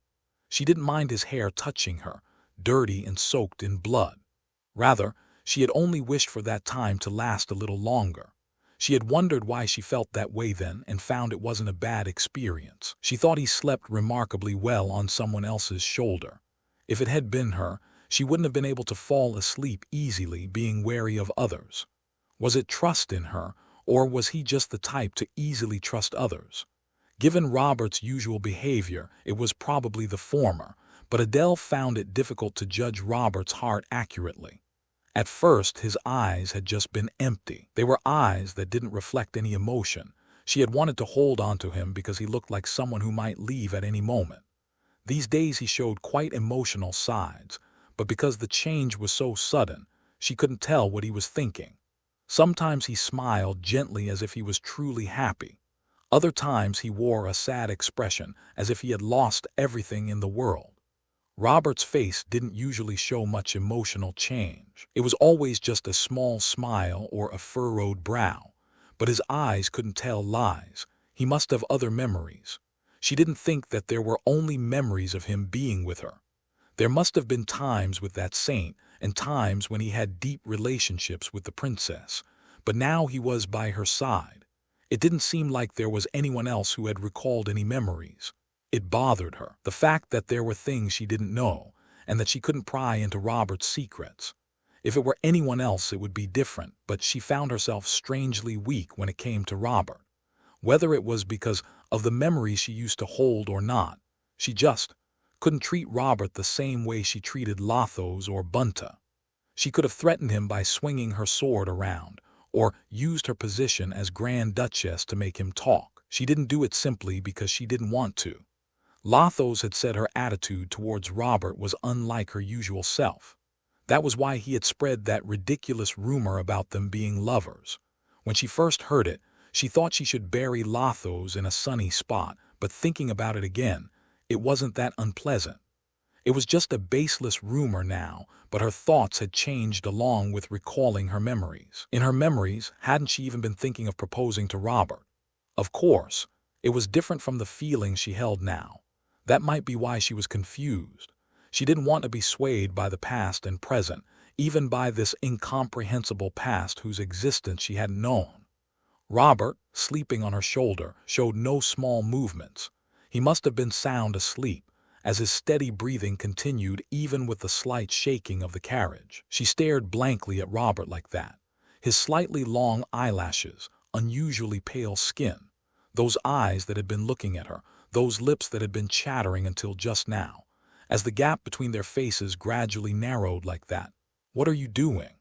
She didn't mind his hair touching her, dirty and soaked in blood. Rather, she had only wished for that time to last a little longer. She had wondered why she felt that way then and found it wasn't a bad experience. She thought he slept remarkably well on someone else's shoulder. If it had been her, she wouldn't have been able to fall asleep easily, being wary of others. Was it trust in her, or was he just the type to easily trust others? Given Robert's usual behavior, it was probably the former, but Adele found it difficult to judge Robert's heart accurately. At first, his eyes had just been empty. They were eyes that didn't reflect any emotion. She had wanted to hold on to him because he looked like someone who might leave at any moment. These days he showed quite emotional sides, but because the change was so sudden, she couldn't tell what he was thinking. Sometimes he smiled gently as if he was truly happy. Other times he wore a sad expression as if he had lost everything in the world. Robert's face didn't usually show much emotional change. It was always just a small smile or a furrowed brow. But his eyes couldn't tell lies. He must have other memories. She didn't think that there were only memories of him being with her. There must have been times with that saint and times when he had deep relationships with the princess, but now he was by her side. It didn't seem like there was anyone else who had recalled any memories. It bothered her, the fact that there were things she didn't know, and that she couldn't pry into Robert's secrets. If it were anyone else it would be different, but she found herself strangely weak when it came to Robert. Whether it was because of the memories she used to hold or not, she just couldn't treat Robert the same way she treated Lothos or Bunta. She could have threatened him by swinging her sword around, or used her position as Grand Duchess to make him talk. She didn't do it simply because she didn't want to. Lothos had said her attitude towards Robert was unlike her usual self. That was why he had spread that ridiculous rumor about them being lovers. When she first heard it, she thought she should bury Lothos in a sunny spot, but thinking about it again, it wasn't that unpleasant. It was just a baseless rumor now, but her thoughts had changed along with recalling her memories. In her memories, hadn't she even been thinking of proposing to Robert? Of course, it was different from the feelings she held now. That might be why she was confused. She didn't want to be swayed by the past and present, even by this incomprehensible past whose existence she hadn't known. Robert, sleeping on her shoulder, showed no small movements. He must have been sound asleep, as his steady breathing continued even with the slight shaking of the carriage. She stared blankly at Robert like that. His slightly long eyelashes, unusually pale skin, those eyes that had been looking at her, those lips that had been chattering until just now. As the gap between their faces gradually narrowed like that. "What are you doing?"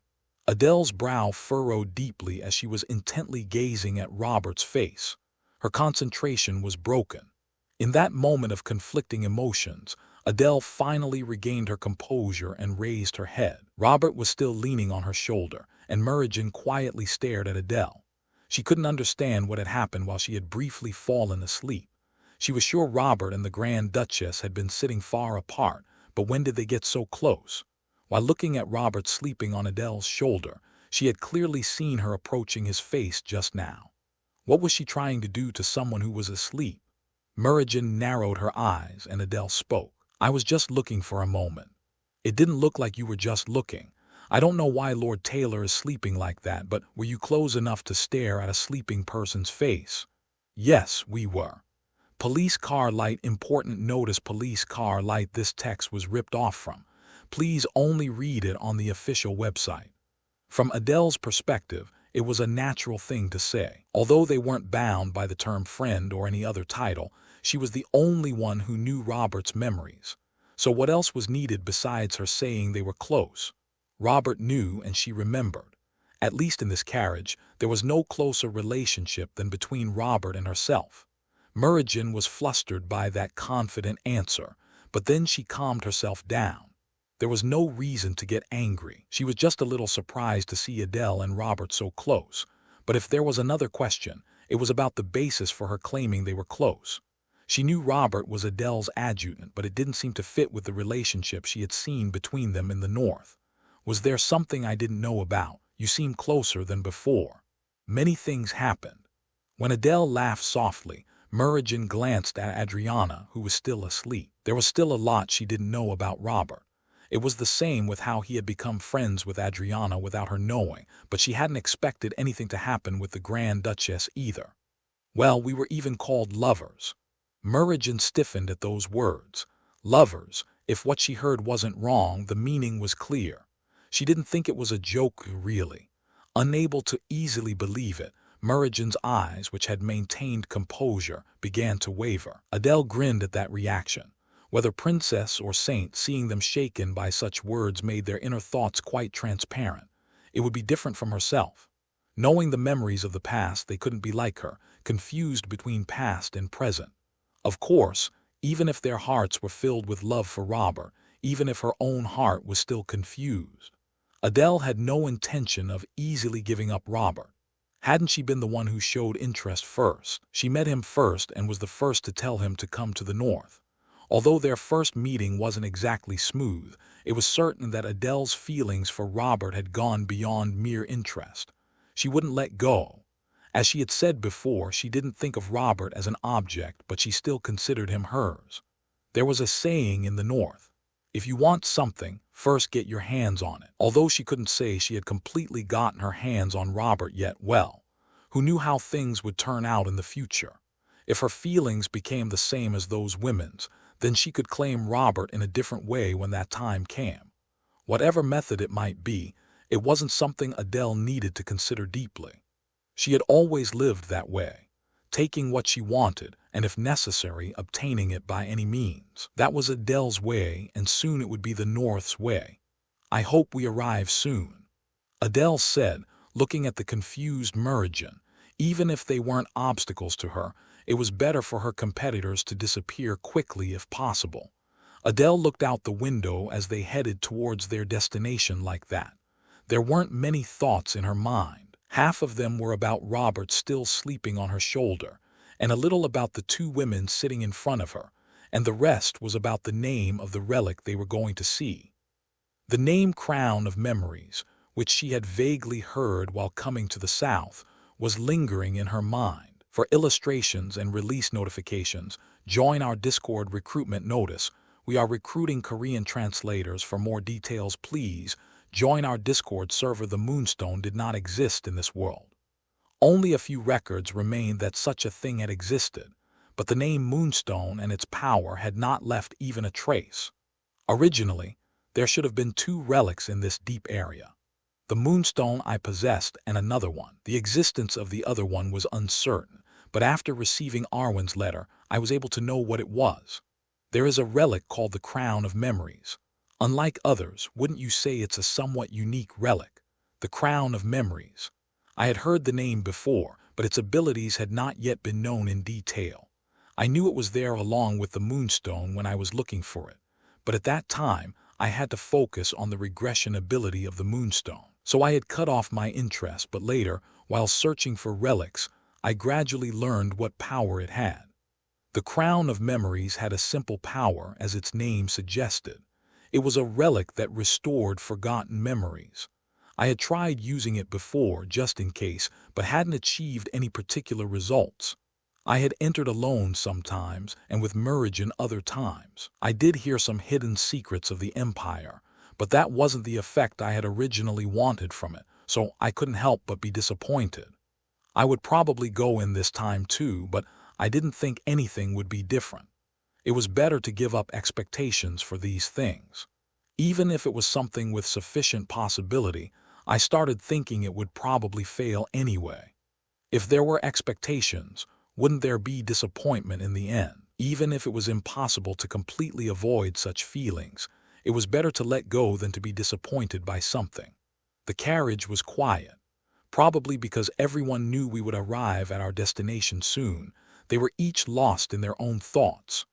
Adele's brow furrowed deeply as she was intently gazing at Robert's face. Her concentration was broken. In that moment of conflicting emotions, Adele finally regained her composure and raised her head. Robert was still leaning on her shoulder, and Merigen quietly stared at Adele. She couldn't understand what had happened while she had briefly fallen asleep. She was sure Robert and the Grand Duchess had been sitting far apart, but when did they get so close? While looking at Robert sleeping on Adele's shoulder, she had clearly seen her approaching his face just now. What was she trying to do to someone who was asleep? Merigen narrowed her eyes and Adele spoke. "I was just looking for a moment." "It didn't look like you were just looking. I don't know why Lord Taylor is sleeping like that, but were you close enough to stare at a sleeping person's face?" "Yes, we were." Police car light, important notice, police car light. This text was ripped off from. Please only read it on the official website. From Adele's perspective, it was a natural thing to say. Although they weren't bound by the term friend or any other title, she was the only one who knew Robert's memories. So what else was needed besides her saying they were close? Robert knew and she remembered. At least in this carriage, there was no closer relationship than between Robert and herself. Merigen was flustered by that confident answer, but then she calmed herself down. There was no reason to get angry. She was just a little surprised to see Adele and Robert so close. But if there was another question, it was about the basis for her claiming they were close. She knew Robert was Adele's adjutant, but it didn't seem to fit with the relationship she had seen between them in the north. "Was there something I didn't know about? You seem closer than before." Many things happened. When Adele laughed softly, Merigen glanced at Adriana, who was still asleep. There was still a lot she didn't know about Robert. It was the same with how he had become friends with Adriana without her knowing, but she hadn't expected anything to happen with the Grand Duchess either. "Well, we were even called lovers." Merigen stiffened at those words. Lovers. If what she heard wasn't wrong, the meaning was clear. She didn't think it was a joke, really. Unable to easily believe it, Merigen's eyes, which had maintained composure, began to waver. Adele grinned at that reaction. Whether princess or saint, seeing them shaken by such words made their inner thoughts quite transparent. It would be different from herself. Knowing the memories of the past, they couldn't be like her, confused between past and present. Of course, even if their hearts were filled with love for Robert, even if her own heart was still confused, Adele had no intention of easily giving up Robert. Hadn't she been the one who showed interest first? She met him first and was the first to tell him to come to the north. Although their first meeting wasn't exactly smooth, it was certain that Adele's feelings for Robert had gone beyond mere interest. She wouldn't let go. As she had said before, she didn't think of Robert as an object, but she still considered him hers. There was a saying in the north, If you want something, first get your hands on it. Although she couldn't say she had completely gotten her hands on Robert yet, well, who knew how things would turn out in the future? If her feelings became the same as those women's, then she could claim Robert in a different way when that time came. Whatever method it might be, it wasn't something Adele needed to consider deeply. She had always lived that way, taking what she wanted and, if necessary, obtaining it by any means. That was Adele's way, and soon it would be the North's way. I hope we arrive soon, Adele said, looking at the confused Meridian. Even if they weren't obstacles to her, it was better for her competitors to disappear quickly if possible. Adele looked out the window as they headed towards their destination like that. There weren't many thoughts in her mind. Half of them were about Robert still sleeping on her shoulder, and a little about the two women sitting in front of her, and the rest was about the name of the relic they were going to see. The name Crown of Memories, which she had vaguely heard while coming to the South, was lingering in her mind. For illustrations and release notifications, join our Discord recruitment notice. We are recruiting Korean translators. For more details, please join our Discord server. The Moonstone did not exist in this world. Only a few records remained that such a thing had existed, but the name Moonstone and its power had not left even a trace. Originally, there should have been two relics in this deep area. The Moonstone I possessed and another one. The existence of the other one was uncertain, but after receiving Arwen's letter, I was able to know what it was. There is a relic called the Crown of Memories. Unlike others, wouldn't you say it's a somewhat unique relic? The Crown of Memories. I had heard the name before, but its abilities had not yet been known in detail. I knew it was there along with the Moonstone when I was looking for it, but at that time, I had to focus on the regression ability of the Moonstone. So I had cut off my interest, but later, while searching for relics, I gradually learned what power it had. The Crown of Memories had a simple power, as its name suggested. It was a relic that restored forgotten memories. I had tried using it before, just in case, but hadn't achieved any particular results. I had entered alone sometimes, and with Meridian other times. I did hear some hidden secrets of the Empire, but that wasn't the effect I had originally wanted from it, so I couldn't help but be disappointed. I would probably go in this time too, but I didn't think anything would be different. It was better to give up expectations for these things. Even if it was something with sufficient possibility, I started thinking it would probably fail anyway. If there were expectations, wouldn't there be disappointment in the end? Even if it was impossible to completely avoid such feelings, it was better to let go than to be disappointed by something. The carriage was quiet. Probably because everyone knew we would arrive at our destination soon, they were each lost in their own thoughts.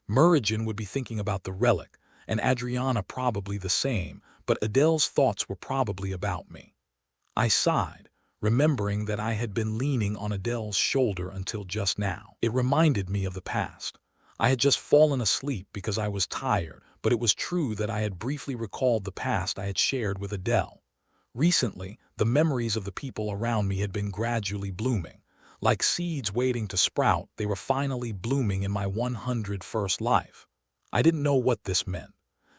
Meridian would be thinking about the relic, and Adriana probably the same, but Adele's thoughts were probably about me. I sighed, remembering that I had been leaning on Adele's shoulder until just now. It reminded me of the past. I had just fallen asleep because I was tired, but it was true that I had briefly recalled the past I had shared with Adele. Recently, the memories of the people around me had been gradually blooming. Like seeds waiting to sprout, they were finally blooming in my 101st life. I didn't know what this meant.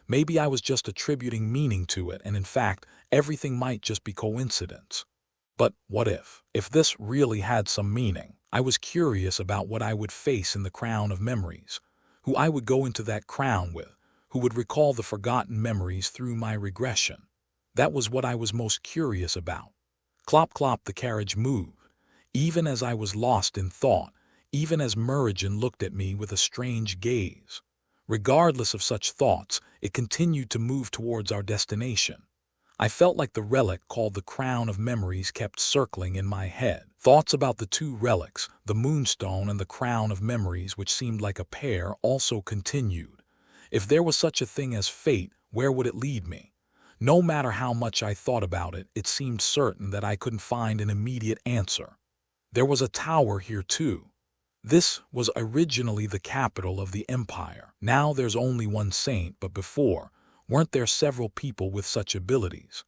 Maybe I was just attributing meaning to it, and in fact, everything might just be coincidence. But what if? If this really had some meaning? I was curious about what I would face in the Crown of Memories, who I would go into that crown with, who would recall the forgotten memories through my regression. That was what I was most curious about. Clop clop, the carriage moved. Even as I was lost in thought, even as Meridian looked at me with a strange gaze. Regardless of such thoughts, it continued to move towards our destination. I felt like the relic called the Crown of Memories kept circling in my head. Thoughts about the two relics, the Moonstone and the Crown of Memories, which seemed like a pair, also continued. If there was such a thing as fate, where would it lead me? No matter how much I thought about it, it seemed certain that I couldn't find an immediate answer. There was a tower here too. This was originally the capital of the empire. Now there's only one saint, but before, weren't there several people with such abilities?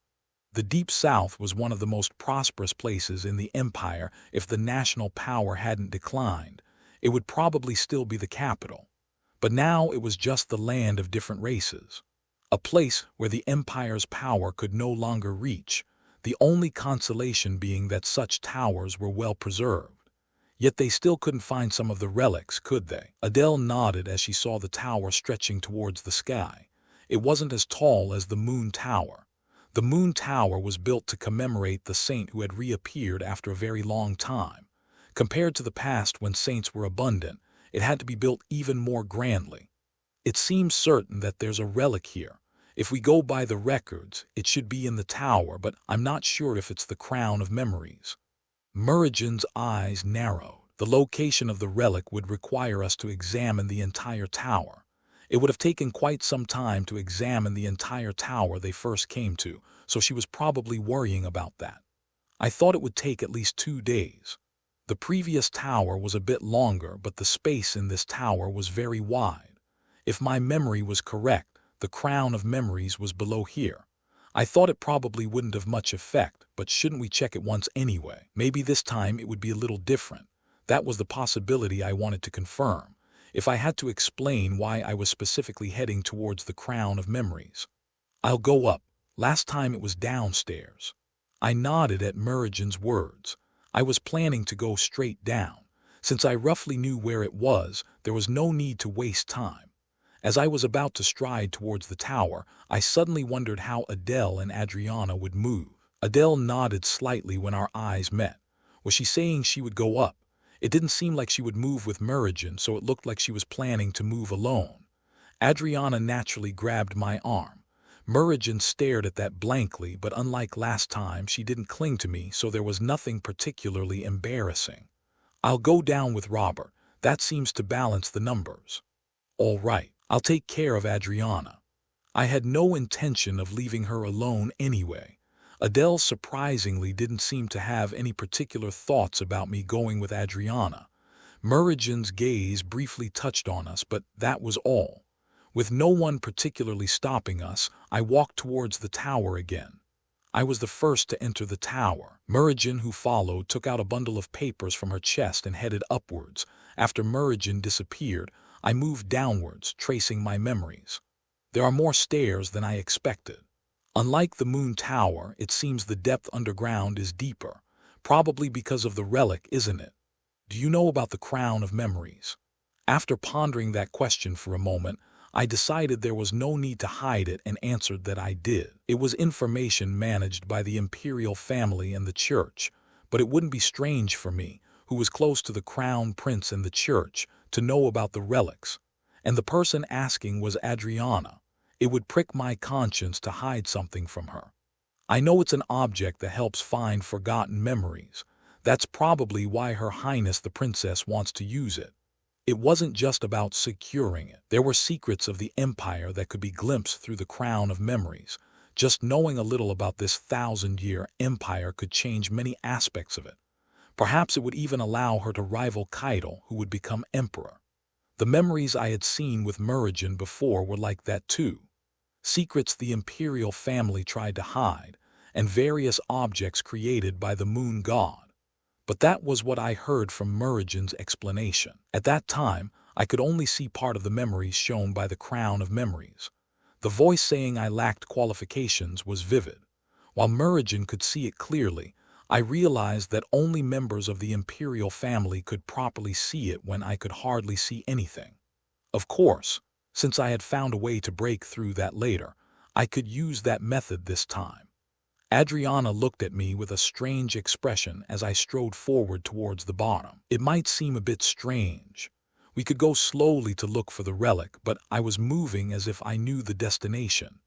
The Deep South was one of the most prosperous places in the empire. If the national power hadn't declined, it would probably still be the capital. But now it was just the land of different races. a place where the Empire's power could no longer reach, the only consolation being that such towers were well preserved. Yet they still couldn't find some of the relics, could they? Adele nodded as she saw the tower stretching towards the sky. It wasn't as tall as the Moon Tower. The Moon Tower was built to commemorate the saint who had reappeared after a very long time. Compared to the past when saints were abundant, it had to be built even more grandly. It seems certain that there's a relic here. If we go by the records, it should be in the tower, but I'm not sure if it's the Crown of Memories. Merigen's eyes narrowed. The location of the relic would require us to examine the entire tower. It would have taken quite some time to examine the entire tower they first came to, so she was probably worrying about that. I thought it would take at least 2 days. The previous tower was a bit longer, but the space in this tower was very wide. If my memory was correct, the Crown of Memories was below here. I thought it probably wouldn't have much effect, but shouldn't we check it once anyway? Maybe this time it would be a little different. That was the possibility I wanted to confirm, if I had to explain why I was specifically heading towards the Crown of Memories. I'll go up. Last time it was downstairs. I nodded at Merigen's words. I was planning to go straight down. Since I roughly knew where it was, there was no need to waste time. As I was about to stride towards the tower, I suddenly wondered how Adele and Adriana would move. Adele nodded slightly when our eyes met. Was she saying she would go up? It didn't seem like she would move with Merigen, so it looked like she was planning to move alone. Adriana naturally grabbed my arm. Merigen stared at that blankly, but unlike last time, she didn't cling to me, so there was nothing particularly embarrassing. I'll go down with Robert. That seems to balance the numbers. All right, I'll take care of Adriana. I had no intention of leaving her alone anyway. Adele surprisingly didn't seem to have any particular thoughts about me going with Adriana. Merigen's gaze briefly touched on us, but that was all. With no one particularly stopping us, I walked towards the tower again. I was the first to enter the tower. Merigen, who followed, took out a bundle of papers from her chest and headed upwards. After Merigen disappeared, I moved downwards, tracing my memories. There are more stairs than I expected. Unlike the Moon Tower, it seems the depth underground is deeper, probably because of the relic, isn't it? Do you know about the Crown of Memories? After pondering that question for a moment, I decided there was no need to hide it and answered that I did. It was information managed by the imperial family and the church, but it wouldn't be strange for me, who was close to the crown prince and the church, to know about the relics. And the person asking was Adriana. It would prick my conscience to hide something from her. I know it's an object that helps find forgotten memories. That's probably why Her Highness the Princess wants to use it. It wasn't just about securing it. There were secrets of the Empire that could be glimpsed through the Crown of Memories. Just knowing a little about this 1,000-year empire could change many aspects of it. Perhaps it would even allow her to rival Keitel, who would become emperor. The memories I had seen with Merigen before were like that too. Secrets the imperial family tried to hide, and various objects created by the moon god. But that was what I heard from Merigen's explanation. At that time, I could only see part of the memories shown by the Crown of Memories. The voice saying I lacked qualifications was vivid. While Merigen could see it clearly, I realized that only members of the imperial family could properly see it when I could hardly see anything. Of course, since I had found a way to break through that later, I could use that method this time. Adriana looked at me with a strange expression as I strode forward towards the bottom. It might seem a bit strange. We could go slowly to look for the relic, but I was moving as if I knew the destination.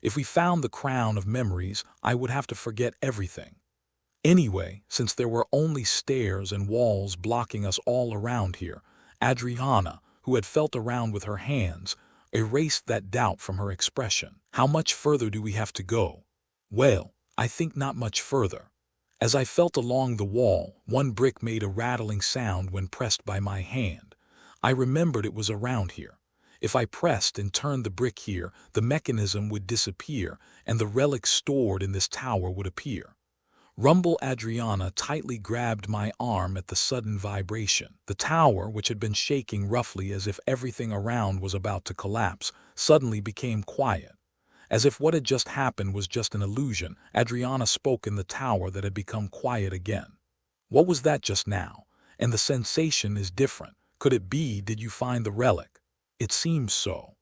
If we found the Crown of Memories, I would have to forget everything. Anyway, since there were only stairs and walls blocking us all around here, Adriana, who had felt around with her hands, erased that doubt from her expression. How much further do we have to go? Well, I think not much further. As I felt along the wall, one brick made a rattling sound when pressed by my hand. I remembered it was around here. If I pressed and turned the brick here, the mechanism would disappear and the relic stored in this tower would appear. Rumble Adriana tightly grabbed my arm at the sudden vibration. The tower, which had been shaking roughly as if everything around was about to collapse, suddenly became quiet. As if what had just happened was just an illusion, Adriana spoke in the tower that had become quiet again. What was that just now? And the sensation is different. Could it be, did you find the relic? It seems so.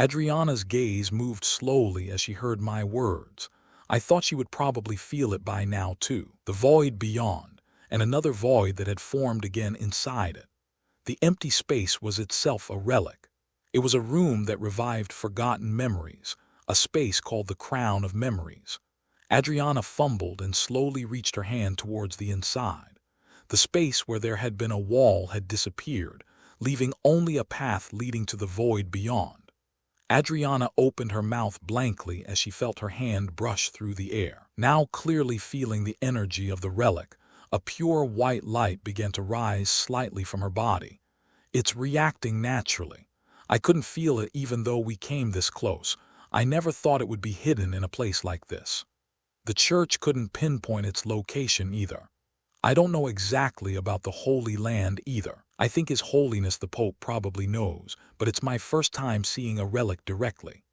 Adriana's gaze moved slowly as she heard my words. I thought she would probably feel it by now too. The void beyond, and another void that had formed again inside it. The empty space was itself a relic. It was a room that revived forgotten memories, a space called the crown of memories. Adriana fumbled and slowly reached her hand towards the inside. The space where there had been a wall had disappeared, leaving only a path leading to the void beyond. Adriana opened her mouth blankly as she felt her hand brush through the air. Now clearly feeling the energy of the relic, a pure white light began to rise slightly from her body. It's reacting naturally. I couldn't feel it even though we came this close. I never thought it would be hidden in a place like this. The church couldn't pinpoint its location either. I don't know exactly about the Holy Land either. I think His Holiness the Pope probably knows, but it's my first time seeing a relic directly.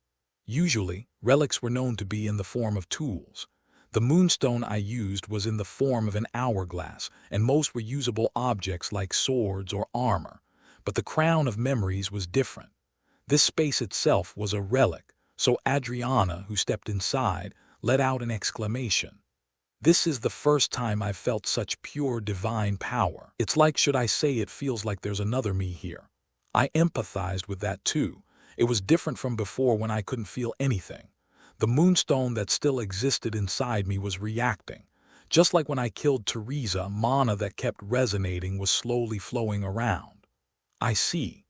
Usually, relics were known to be in the form of tools. The moonstone I used was in the form of an hourglass, and most were usable objects like swords or armor. But the crown of memories was different. This space itself was a relic, so Adriana, who stepped inside, let out an exclamation. This is the first time I've felt such pure divine power. It's like, should I say, it feels like there's another me here. I empathized with that too. It was different from before when I couldn't feel anything. The moonstone that still existed inside me was reacting. Just like when I killed Teresa, mana that kept resonating was slowly flowing around. I see.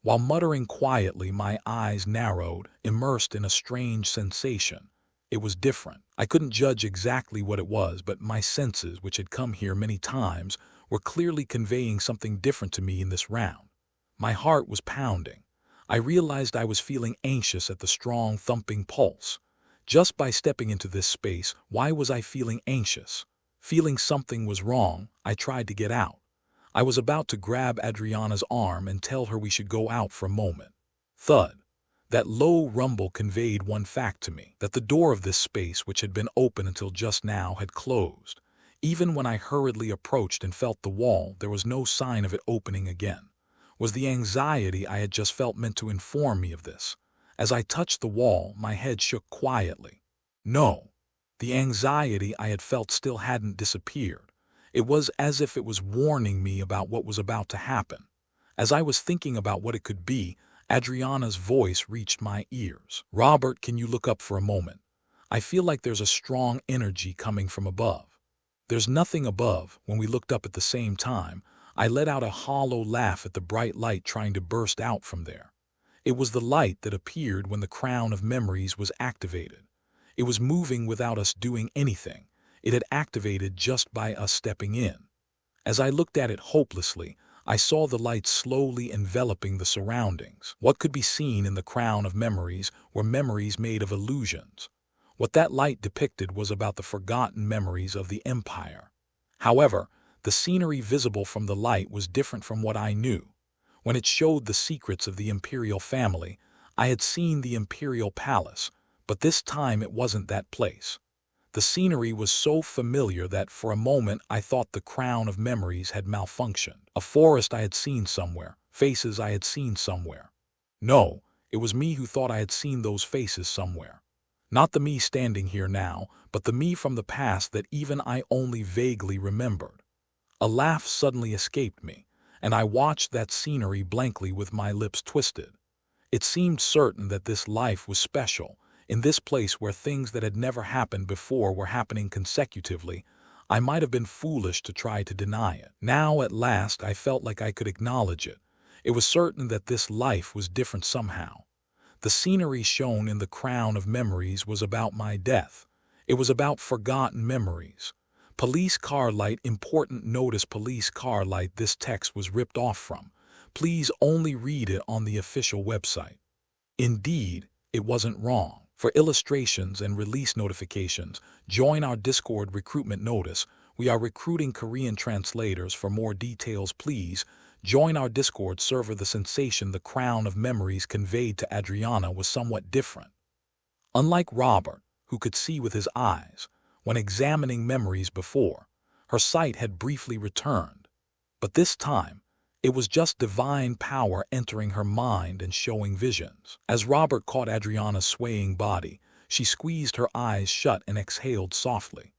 While muttering quietly, my eyes narrowed, immersed in a strange sensation. It was different. I couldn't judge exactly what it was, but my senses, which had come here many times, were clearly conveying something different to me in this round. My heart was pounding. I realized I was feeling anxious at the strong, thumping pulse. Just by stepping into this space, why was I feeling anxious? Feeling something was wrong, I tried to get out. I was about to grab Adriana's arm and tell her we should go out for a moment. Thud. That low rumble conveyed one fact to me, that the door of this space, which had been open until just now, had closed. Even when I hurriedly approached and felt the wall, there was no sign of it opening again. Was the anxiety I had just felt meant to inform me of this? As I touched the wall, my head shook quietly. No, the anxiety I had felt still hadn't disappeared. It was as if it was warning me about what was about to happen. As I was thinking about what it could be, Adriana's voice reached my ears. Robert, can you look up for a moment? I feel like there's a strong energy coming from above. There's nothing above. When we looked up at the same time, I let out a hollow laugh at the bright light trying to burst out from there. It was the light that appeared when the crown of memories was activated. It was moving without us doing anything. It had activated just by us stepping in. As I looked at it hopelessly, I saw the light slowly enveloping the surroundings. What could be seen in the crown of memories were memories made of illusions. What that light depicted was about the forgotten memories of the empire. However, the scenery visible from the light was different from what I knew. When it showed the secrets of the imperial family, I had seen the imperial palace, but this time it wasn't that place. The scenery was so familiar that for a moment I thought the crown of memories had malfunctioned. A forest I had seen somewhere, faces I had seen somewhere. No, it was me who thought I had seen those faces somewhere. Not the me standing here now, but the me from the past that even I only vaguely remembered. A laugh suddenly escaped me, and I watched that scenery blankly with my lips twisted. It seemed certain that this life was special. In this place where things that had never happened before were happening consecutively, I might have been foolish to try to deny it. Now, at last, I felt like I could acknowledge it. It was certain that this life was different somehow. The scenery shown in the crown of memories was about my death. It was about forgotten memories. Police car light, important notice, police car light. This text was ripped off from. Please only read it on the official website. Indeed, it wasn't wrong. For illustrations and release notifications, join our Discord recruitment notice. We are recruiting Korean translators. For more details, please join our Discord server. The sensation the crown of memories conveyed to Adriana was somewhat different. Unlike Robert, who could see with his eyes, when examining memories before, her sight had briefly returned. But this time, it was just divine power entering her mind and showing visions. As Robert caught Adriana's swaying body, she squeezed her eyes shut and exhaled softly.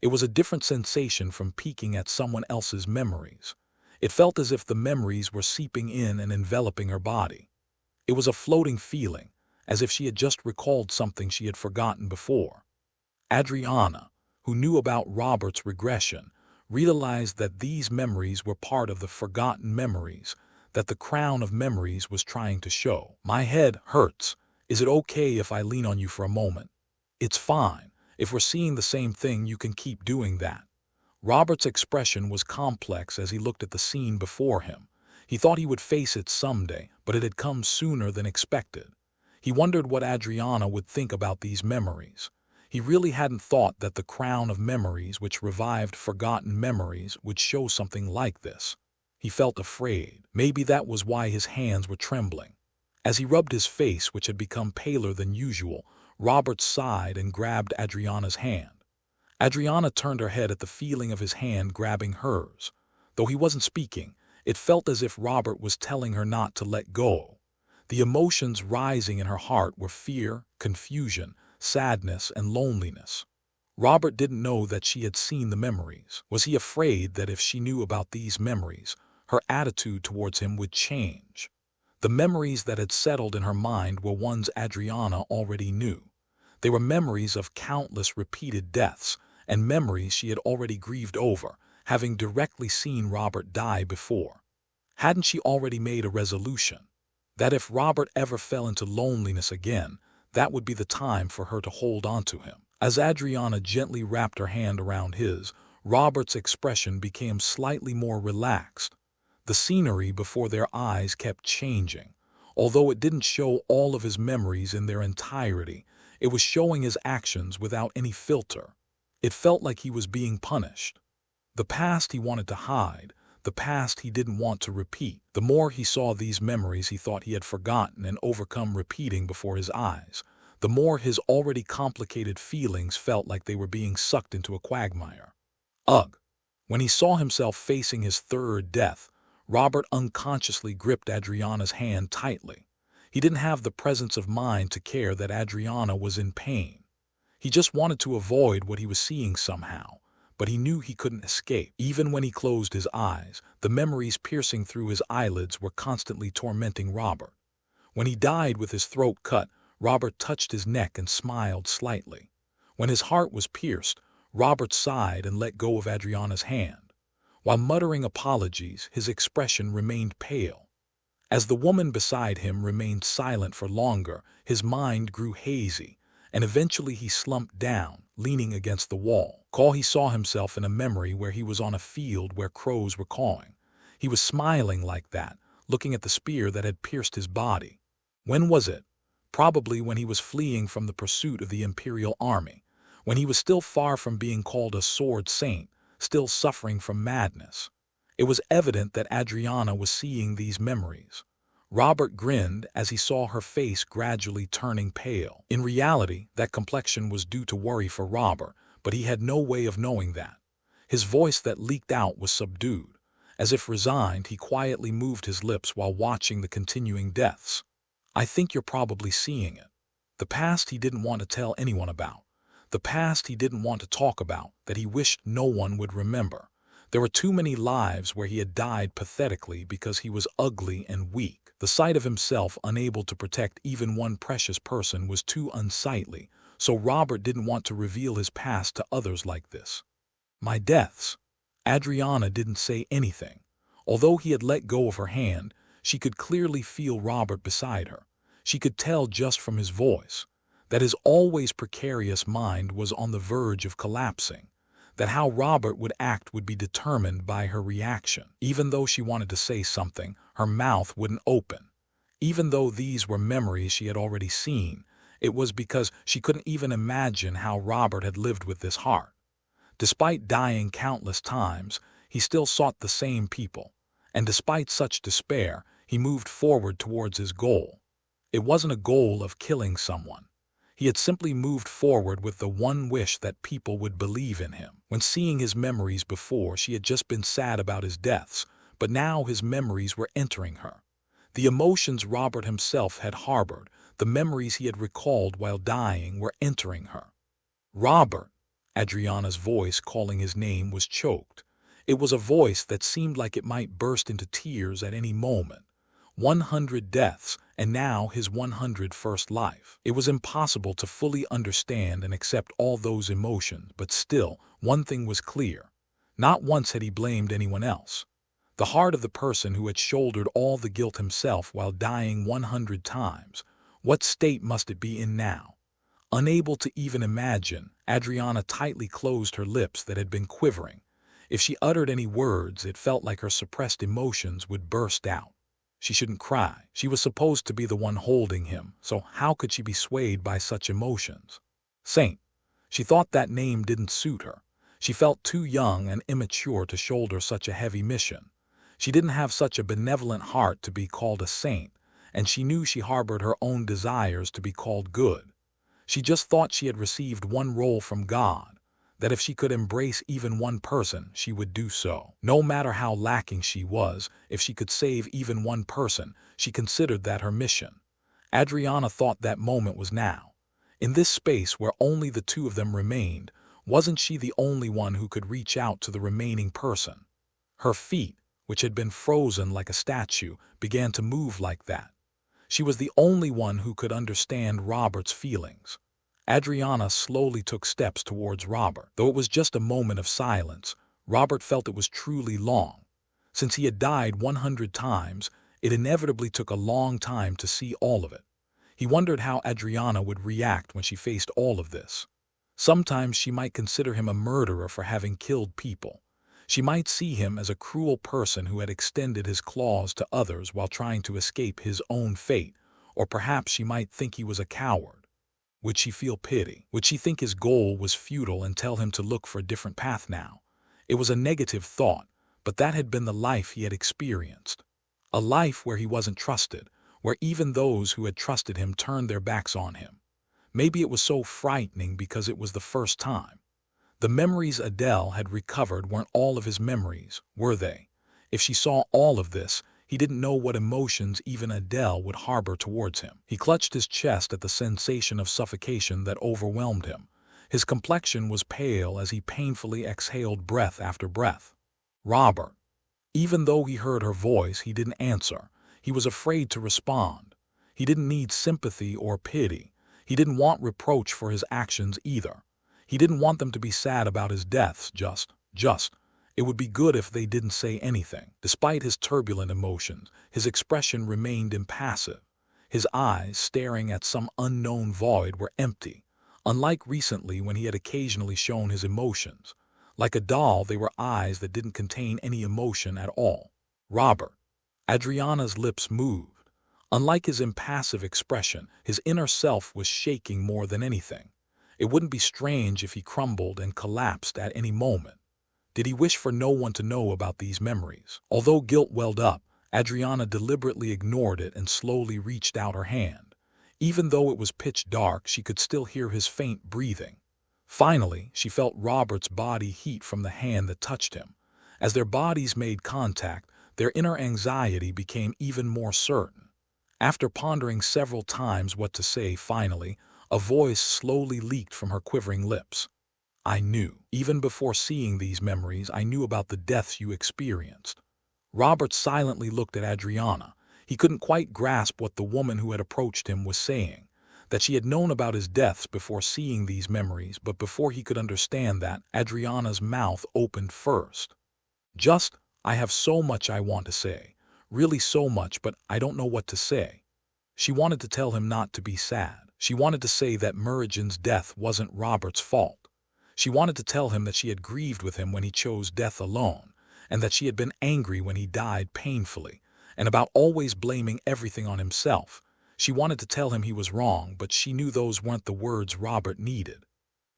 It was a different sensation from peeking at someone else's memories. It felt as if the memories were seeping in and enveloping her body. It was a floating feeling, as if she had just recalled something she had forgotten before. Adriana, who knew about Robert's regression, realized that these memories were part of the forgotten memories that the crown of memories was trying to show. "My head hurts. Is it okay if I lean on you for a moment?" "It's fine. If we're seeing the same thing, you can keep doing that." Robert's expression was complex as he looked at the scene before him. He thought he would face it someday, but it had come sooner than expected. He wondered what Adriana would think about these memories. He really hadn't thought that the crown of memories, which revived forgotten memories, would show something like this. He felt afraid. Maybe that was why his hands were trembling. As he rubbed his face, which had become paler than usual, Robert sighed and grabbed Adriana's hand. Adriana turned her head at the feeling of his hand grabbing hers. Though he wasn't speaking, it felt as if Robert was telling her not to let go. The emotions rising in her heart were fear, confusion, sadness, and loneliness. Robert didn't know that she had seen the memories. Was he afraid that if she knew about these memories, her attitude towards him would change? The memories that had settled in her mind were ones Adriana already knew. They were memories of countless repeated deaths, and memories she had already grieved over, having directly seen Robert die before. Hadn't she already made a resolution that if Robert ever fell into loneliness again, that would be the time for her to hold on to him? As Adriana gently wrapped her hand around his, Robert's expression became slightly more relaxed. The scenery before their eyes kept changing. Although it didn't show all of his memories in their entirety, it was showing his actions without any filter. It felt like he was being punished. The past he wanted to hide, the past he didn't want to repeat. The more he saw these memories he thought he had forgotten and overcome repeating before his eyes, the more his already complicated feelings felt like they were being sucked into a quagmire. Ugh! When he saw himself facing his third death, Robert unconsciously gripped Adriana's hand tightly. He didn't have the presence of mind to care that Adriana was in pain. He just wanted to avoid what he was seeing somehow, but he knew he couldn't escape. Even when he closed his eyes, the memories piercing through his eyelids were constantly tormenting Robert. When he died with his throat cut, Robert touched his neck and smiled slightly. When his heart was pierced, Robert sighed and let go of Adriana's hand. While muttering apologies, his expression remained pale. As the woman beside him remained silent for longer, his mind grew hazy, and eventually he slumped down, leaning against the wall. He saw himself in a memory where he was on a field where crows were cawing. He was smiling like that, looking at the spear that had pierced his body. When was it? Probably when he was fleeing from the pursuit of the Imperial army, when he was still far from being called a sword saint, still suffering from madness. It was evident that Adriana was seeing these memories. Robert grinned as he saw her face gradually turning pale. In reality, that complexion was due to worry for Robert, but he had no way of knowing that. His voice that leaked out was subdued. As if resigned, he quietly moved his lips while watching the continuing deaths. "I think you're probably seeing it. The past he didn't want to tell anyone about. The past he didn't want to talk about, that he wished no one would remember. There were too many lives where he had died pathetically because he was ugly and weak. The sight of himself unable to protect even one precious person was too unsightly, so Robert didn't want to reveal his past to others like this." "My deaths." Adriana didn't say anything. Although he had let go of her hand, she could clearly feel Robert beside her. She could tell just from his voice that his always precarious mind was on the verge of collapsing, that how Robert would act would be determined by her reaction. Even though she wanted to say something, her mouth wouldn't open. Even though these were memories she had already seen, it was because she couldn't even imagine how Robert had lived with this heart. Despite dying countless times, he still sought the same people, and despite such despair, he moved forward towards his goal. It wasn't a goal of killing someone. He had simply moved forward with the one wish that people would believe in him. When seeing his memories before, she had just been sad about his deaths, but now his memories were entering her. The emotions Robert himself had harbored, the memories he had recalled while dying, were entering her. Robert! Adriana's voice calling his name was choked. It was a voice that seemed like it might burst into tears at any moment. 100 deaths, and now his 101st life. It was impossible to fully understand and accept all those emotions, but still, one thing was clear. Not once had he blamed anyone else. The heart of the person who had shouldered all the guilt himself while dying 100 times. What state must it be in now? Unable to even imagine, Adriana tightly closed her lips that had been quivering. If she uttered any words, it felt like her suppressed emotions would burst out. She shouldn't cry. She was supposed to be the one holding him, so how could she be swayed by such emotions? Saint. She thought that name didn't suit her. She felt too young and immature to shoulder such a heavy mission. She didn't have such a benevolent heart to be called a saint, and she knew she harbored her own desires to be called good. She just thought she had received one role from God, that if she could embrace even one person, she would do so. No matter how lacking she was, if she could save even one person, she considered that her mission. Adriana thought that moment was now. In this space where only the two of them remained, wasn't she the only one who could reach out to the remaining person? Her feet, which had been frozen like a statue, began to move like that. She was the only one who could understand Robert's feelings. Adriana slowly took steps towards Robert. Though it was just a moment of silence, Robert felt it was truly long. Since he had died 100 times, it inevitably took a long time to see all of it. He wondered how Adriana would react when she faced all of this. Sometimes she might consider him a murderer for having killed people. She might see him as a cruel person who had extended his claws to others while trying to escape his own fate, or perhaps she might think he was a coward. Would she feel pity? Would she think his goal was futile and tell him to look for a different path now? It was a negative thought, but that had been the life he had experienced. A life where he wasn't trusted, where even those who had trusted him turned their backs on him. Maybe it was so frightening because it was the first time. The memories Adele had recovered weren't all of his memories, were they? If she saw all of this, he didn't know what emotions even Adele would harbor towards him. He clutched his chest at the sensation of suffocation that overwhelmed him. His complexion was pale as he painfully exhaled breath after breath. Robert. Even though he heard her voice, he didn't answer. He was afraid to respond. He didn't need sympathy or pity. He didn't want reproach for his actions either. He didn't want them to be sad about his deaths, just. It would be good if they didn't say anything. Despite his turbulent emotions, his expression remained impassive. His eyes, staring at some unknown void, were empty. Unlike recently when he had occasionally shown his emotions. Like a doll, they were eyes that didn't contain any emotion at all. Robert. Adriana's lips moved. Unlike his impassive expression, his inner self was shaking more than anything. It wouldn't be strange if he crumbled and collapsed at any moment. Did he wish for no one to know about these memories? Although guilt welled up, Adriana deliberately ignored it and slowly reached out her hand. Even though it was pitch dark, she could still hear his faint breathing. Finally, she felt Robert's body heat from the hand that touched him. As their bodies made contact, their inner anxiety became even more certain. After pondering several times what to say, finally, a voice slowly leaked from her quivering lips. I knew. Even before seeing these memories, I knew about the deaths you experienced. Robert silently looked at Adriana. He couldn't quite grasp what the woman who had approached him was saying. That she had known about his deaths before seeing these memories, but before he could understand that, Adriana's mouth opened first. I have so much I want to say. Really so much, but I don't know what to say. She wanted to tell him not to be sad. She wanted to say that Merijan's death wasn't Robert's fault. She wanted to tell him that she had grieved with him when he chose death alone, and that she had been angry when he died painfully, and about always blaming everything on himself. She wanted to tell him he was wrong, but she knew those weren't the words Robert needed.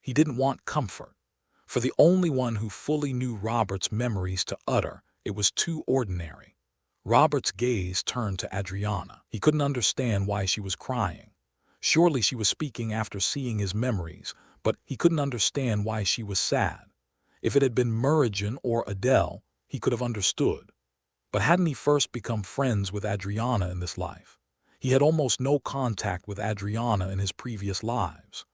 He didn't want comfort. For the only one who fully knew Robert's memories to utter, it was too ordinary. Robert's gaze turned to Adriana. He couldn't understand why she was crying. Surely she was speaking after seeing his memories, but he couldn't understand why she was sad. If it had been Meridian or Adele, he could have understood. But hadn't he first become friends with Adriana in this life? He had almost no contact with Adriana in his previous lives.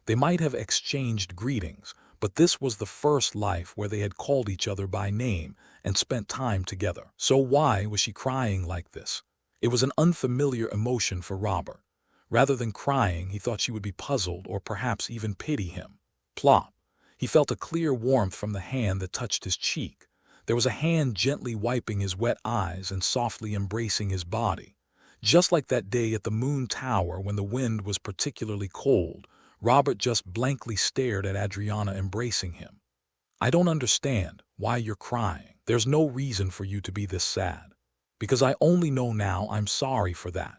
They might have exchanged greetings, but this was the first life where they had called each other by name and spent time together. So why was she crying like this? It was an unfamiliar emotion for Robert. Rather than crying, he thought she would be puzzled or perhaps even pity him. Plop! He felt a clear warmth from the hand that touched his cheek. There was a hand gently wiping his wet eyes and softly embracing his body. Just like that day at the Moon Tower when the wind was particularly cold, Robert just blankly stared at Adriana embracing him. "I don't understand why you're crying. There's no reason for you to be this sad. Because I only know now I'm sorry for that."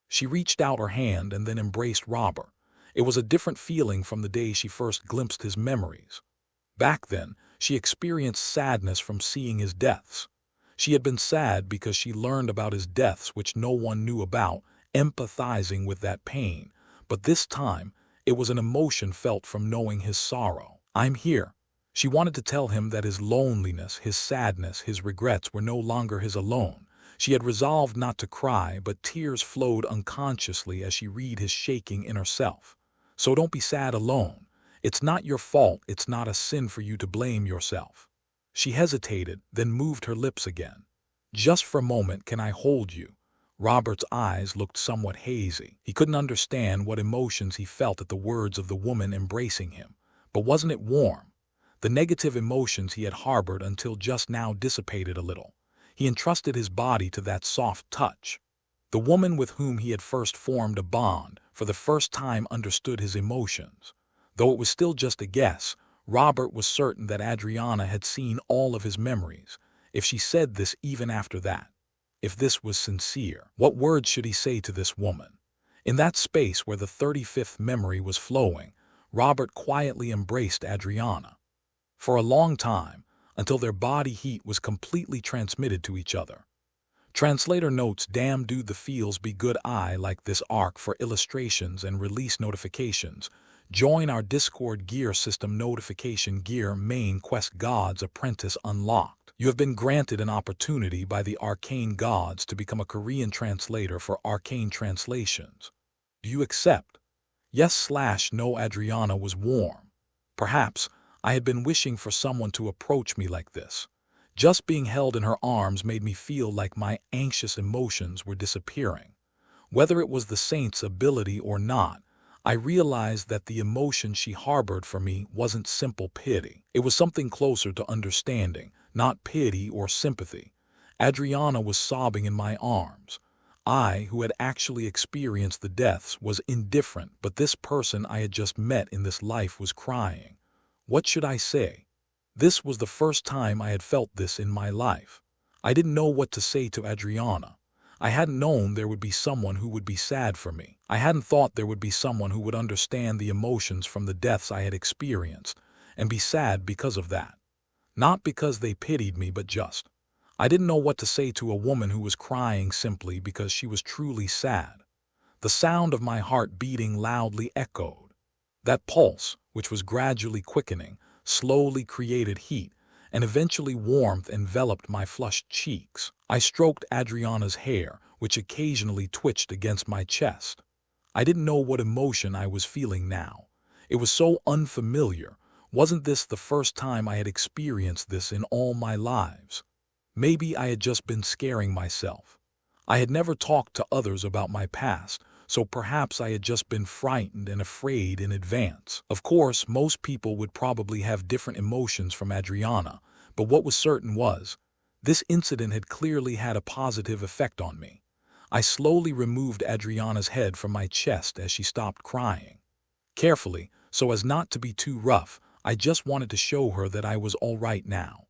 She reached out her hand and then embraced Robert. It was a different feeling from the day she first glimpsed his memories. Back then, she experienced sadness from seeing his deaths. She had been sad because she learned about his deaths which no one knew about, empathizing with that pain. But this time, it was an emotion felt from knowing his sorrow. "I'm here." She wanted to tell him that his loneliness, his sadness, his regrets were no longer his alone. She had resolved not to cry, but tears flowed unconsciously as she read his shaking inner self. "So don't be sad alone. It's not your fault, it's not a sin for you to blame yourself." She hesitated, then moved her lips again. "Just for a moment, can I hold you?" Robert's eyes looked somewhat hazy. He couldn't understand what emotions he felt at the words of the woman embracing him. But wasn't it warm? The negative emotions he had harbored until just now dissipated a little. He entrusted his body to that soft touch. The woman with whom he had first formed a bond, for the first time understood his emotions. Though it was still just a guess, Robert was certain that Adriana had seen all of his memories. If she said this even after that, if this was sincere, what words should he say to this woman? In that space where the 35th memory was flowing, Robert quietly embraced Adriana. For a long time, until their body heat was completely transmitted to each other. Translator notes, "Damn dude, the feels be good. I like this arc for illustrations and release notifications. Join our Discord gear system notification gear main quest God's Apprentice unlocked. You have been granted an opportunity by the arcane gods to become a Korean translator for arcane translations. Do you accept?" Yes/no. Adriana was warm. Perhaps I had been wishing for someone to approach me like this. Just being held in her arms made me feel like my anxious emotions were disappearing. Whether it was the saint's ability or not, I realized that the emotion she harbored for me wasn't simple pity. It was something closer to understanding, not pity or sympathy. Adriana was sobbing in my arms. I, who had actually experienced the deaths, was indifferent, but this person I had just met in this life was crying. What should I say? This was the first time I had felt this in my life. I didn't know what to say to Adriana. I hadn't known there would be someone who would be sad for me. I hadn't thought there would be someone who would understand the emotions from the deaths I had experienced and be sad because of that. Not because they pitied me, but just. I didn't know what to say to a woman who was crying simply because she was truly sad. The sound of my heart beating loudly echoed. That pulse, which was gradually quickening, slowly created heat, and eventually warmth enveloped my flushed cheeks. I stroked Adriana's hair, which occasionally twitched against my chest. I didn't know what emotion I was feeling now. It was so unfamiliar. Wasn't this the first time I had experienced this in all my lives? Maybe I had just been scaring myself. I had never talked to others about my past, so perhaps I had just been frightened and afraid in advance. Of course, most people would probably have different emotions from Adriana, but what was certain was, this incident had clearly had a positive effect on me. I slowly removed Adriana's head from my chest as she stopped crying. Carefully, so as not to be too rough, I just wanted to show her that I was all right now.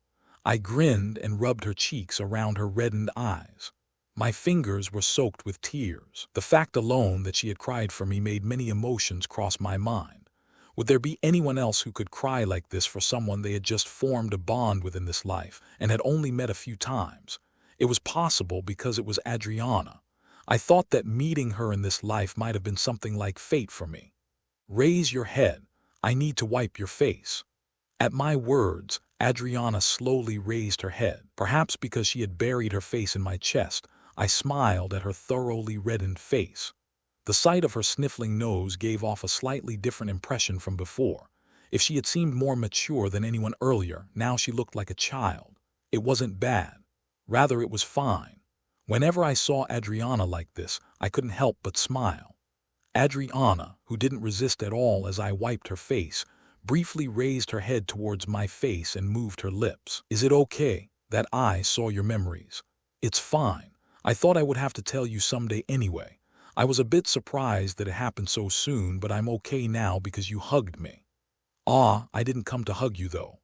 I grinned and rubbed her cheeks around her reddened eyes. My fingers were soaked with tears. The fact alone that she had cried for me made many emotions cross my mind. Would there be anyone else who could cry like this for someone they had just formed a bond with in this life and had only met a few times? It was possible because it was Adriana. I thought that meeting her in this life might have been something like fate for me. Raise your head. I need to wipe your face. At my words, Adriana slowly raised her head. Perhaps because she had buried her face in my chest, I smiled at her thoroughly reddened face. The sight of her sniffling nose gave off a slightly different impression from before. If she had seemed more mature than anyone earlier, now she looked like a child. It wasn't bad. Rather, it was fine. Whenever I saw Adriana like this, I couldn't help but smile. Adriana, who didn't resist at all as I wiped her face, briefly raised her head towards my face and moved her lips. Is it okay that I saw your memories? It's fine. I thought I would have to tell you someday anyway. I was a bit surprised that it happened so soon, but I'm okay now because you hugged me. Ah, I didn't come to hug you though.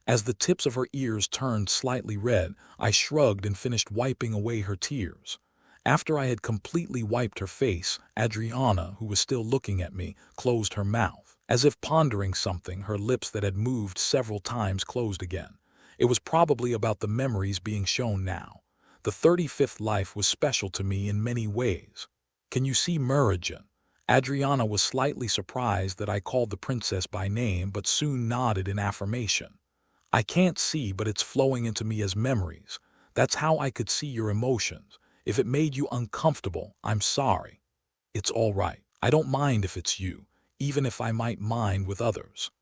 As the tips of her ears turned slightly red, I shrugged and finished wiping away her tears. After I had completely wiped her face, Adriana, who was still looking at me, closed her mouth. As if pondering something, her lips that had moved several times closed again. It was probably about the memories being shown now. The 35th life was special to me in many ways. Can you see Meridian? Adriana was slightly surprised that I called the princess by name, but soon nodded in affirmation. I can't see, but it's flowing into me as memories. That's how I could see your emotions. If it made you uncomfortable, I'm sorry. It's all right. I don't mind if it's you, even if I might mind with others.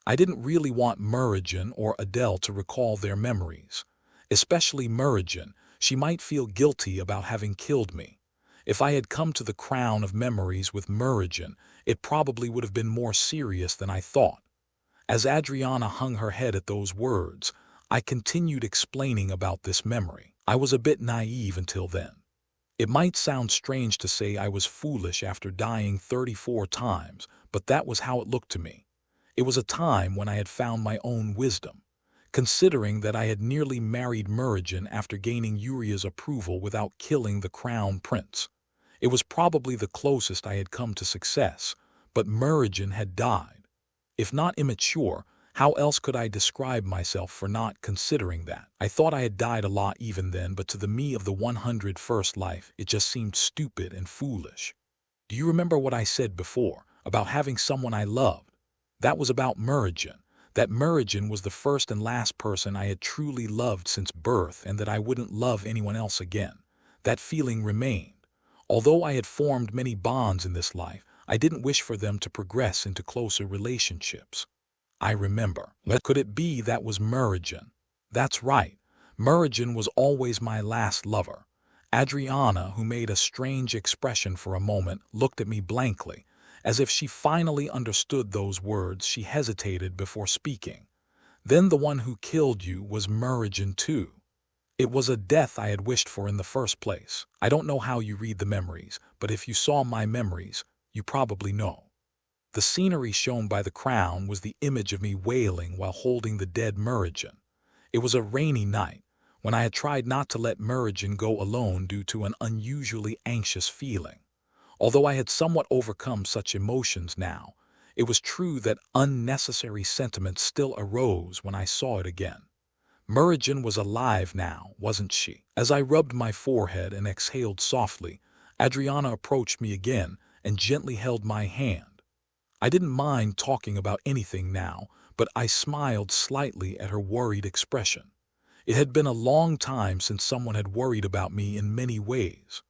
I didn't really want Meridian or Adele to recall their memories. Especially Meridian, she might feel guilty about having killed me. If I had come to the crown of memories with Meridian, it probably would have been more serious than I thought. As Adriana hung her head at those words, I continued explaining about this memory. I was a bit naive until then. It might sound strange to say I was foolish after dying 34 times, but that was how it looked to me. It was a time when I had found my own wisdom. Considering that I had nearly married Meridian after gaining Uria's approval without killing the crown prince. It was probably the closest I had come to success, but Meridian had died. If not immature, how else could I describe myself for not considering that? I thought I had died a lot even then, but to the me of the 101st life, it just seemed stupid and foolish. Do you remember what I said before about having someone I loved? That was about Meridian. That Meridian was the first and last person I had truly loved since birth, and that I wouldn't love anyone else again. That feeling remained. Although I had formed many bonds in this life, I didn't wish for them to progress into closer relationships. I remember. Could it be that was Meridian? That's right. Meridian was always my last lover. Adriana, who made a strange expression for a moment, looked at me blankly. As if she finally understood those words, she hesitated before speaking. Then the one who killed you was Meridian too. It was a death I had wished for in the first place. I don't know how you read the memories, but if you saw my memories, you probably know. The scenery shown by the crown was the image of me wailing while holding the dead Meridian. It was a rainy night, when I had tried not to let Meridian go alone due to an unusually anxious feeling. Although I had somewhat overcome such emotions now, it was true that unnecessary sentiments still arose when I saw it again. Meridian was alive now, wasn't she? As I rubbed my forehead and exhaled softly, Adriana approached me again and gently held my hand. I didn't mind talking about anything now, but I smiled slightly at her worried expression. It had been a long time since someone had worried about me in many ways.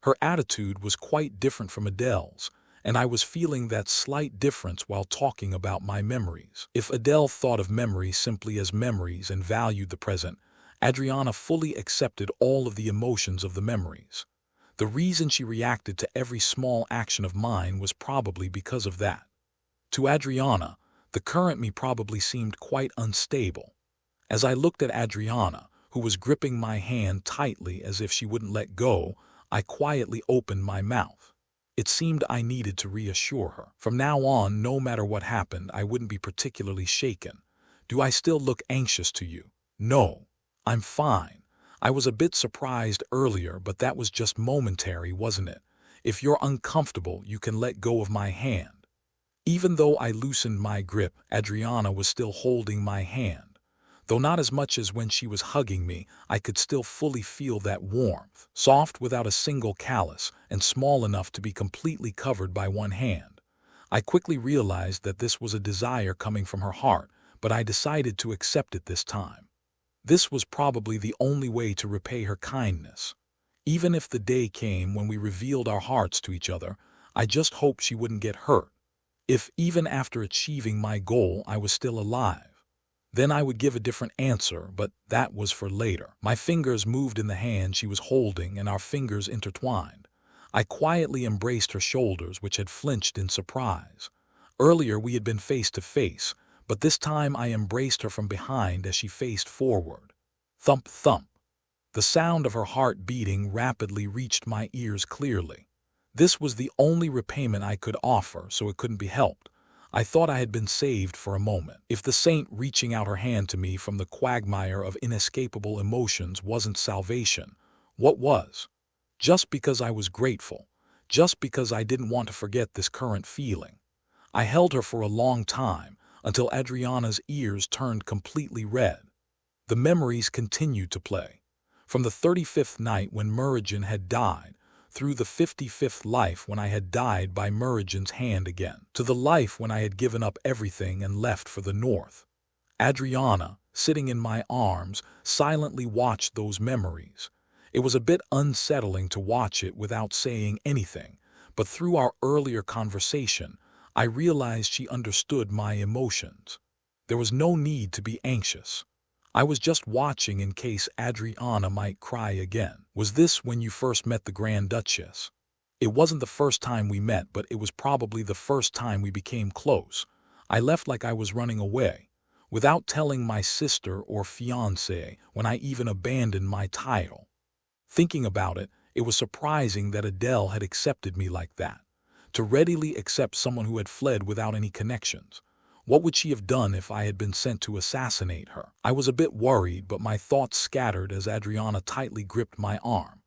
Her attitude was quite different from Adele's, and I was feeling that slight difference while talking about my memories. If Adele thought of memories simply as memories and valued the present, Adriana fully accepted all of the emotions of the memories. The reason she reacted to every small action of mine was probably because of that. To Adriana, the current me probably seemed quite unstable. As I looked at Adriana, who was gripping my hand tightly as if she wouldn't let go, I quietly opened my mouth. It seemed I needed to reassure her. From now on, no matter what happened, I wouldn't be particularly shaken. Do I still look anxious to you? No, I'm fine. I was a bit surprised earlier, but that was just momentary, wasn't it? If you're uncomfortable, you can let go of my hand. Even though I loosened my grip, Adriana was still holding my hand. Though not as much as when she was hugging me, I could still fully feel that warmth, soft without a single callus, and small enough to be completely covered by one hand. I quickly realized that this was a desire coming from her heart, but I decided to accept it this time. This was probably the only way to repay her kindness. Even if the day came when we revealed our hearts to each other, I just hoped she wouldn't get hurt. If even after achieving my goal I was still alive, then I would give a different answer, but that was for later. My fingers moved in the hand she was holding and our fingers intertwined. I quietly embraced her shoulders, which had flinched in surprise. Earlier we had been face to face, but this time I embraced her from behind as she faced forward. Thump, thump. The sound of her heart beating rapidly reached my ears clearly. This was the only repayment I could offer, so it couldn't be helped. I thought I had been saved for a moment. If the saint reaching out her hand to me from the quagmire of inescapable emotions wasn't salvation, what was? Just because I was grateful, just because I didn't want to forget this current feeling. I held her for a long time, until Adriana's ears turned completely red. The memories continued to play. From the 35th night when Merijan had died, through the 55th life when I had died by Merijan's hand again, to the life when I had given up everything and left for the north. Adriana, sitting in my arms, silently watched those memories. It was a bit unsettling to watch it without saying anything, but through our earlier conversation, I realized she understood my emotions. There was no need to be anxious. I was just watching in case Adriana might cry again. Was this when you first met the Grand Duchess? It wasn't the first time we met, but it was probably the first time we became close. I left like I was running away, without telling my sister or fiancé when I even abandoned my title. Thinking about it, it was surprising that Adele had accepted me like that. To readily accept someone who had fled without any connections. What would she have done if I had been sent to assassinate her? I was a bit worried, but my thoughts scattered as Adriana tightly gripped my arm.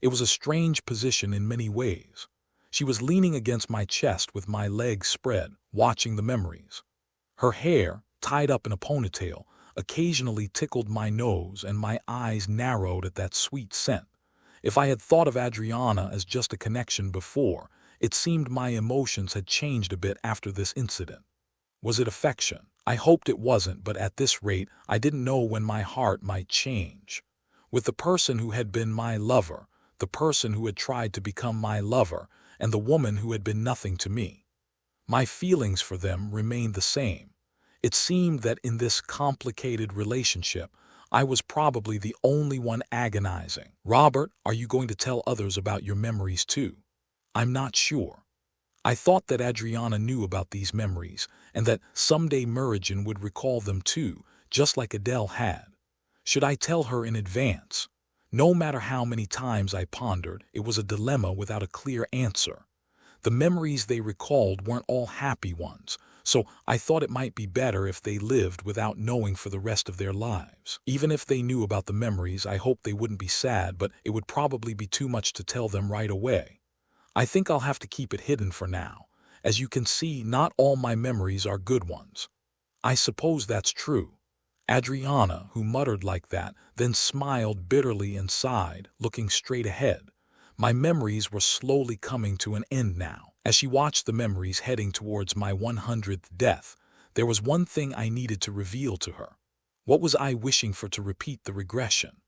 It was a strange position in many ways. She was leaning against my chest with my legs spread, watching the memories. Her hair, tied up in a ponytail, occasionally tickled my nose and my eyes narrowed at that sweet scent. If I had thought of Adriana as just a connection before, it seemed my emotions had changed a bit after this incident. Was it affection? I hoped it wasn't, but at this rate, I didn't know when my heart might change. With the person who had been my lover, the person who had tried to become my lover, and the woman who had been nothing to me. My feelings for them remained the same. It seemed that in this complicated relationship, I was probably the only one agonizing. Robert, are you going to tell others about your memories too? I'm not sure. I thought that Adriana knew about these memories, and that someday Merijan would recall them too, just like Adele had. Should I tell her in advance? No matter how many times I pondered, it was a dilemma without a clear answer. The memories they recalled weren't all happy ones, so I thought it might be better if they lived without knowing for the rest of their lives. Even if they knew about the memories, I hoped they wouldn't be sad, but it would probably be too much to tell them right away. I think I'll have to keep it hidden for now. As you can see, not all my memories are good ones. I suppose that's true. Adriana, who muttered like that, then smiled bitterly and sighed, looking straight ahead. My memories were slowly coming to an end now. As she watched the memories heading towards my 100th death, there was one thing I needed to reveal to her. What was I wishing for to repeat the regression?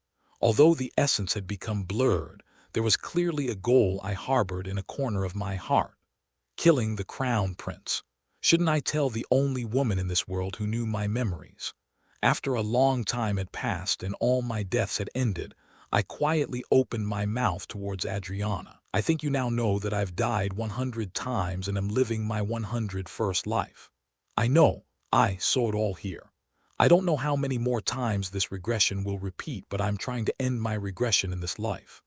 Although the essence had become blurred, there was clearly a goal I harbored in a corner of my heart. Killing the crown prince. Shouldn't I tell the only woman in this world who knew my memories? After a long time had passed and all my deaths had ended, I quietly opened my mouth towards Adriana. I think you now know that I've died 100 times and am living my 101st life. I know, I saw it all here. I don't know how many more times this regression will repeat, but I'm trying to end my regression in this life.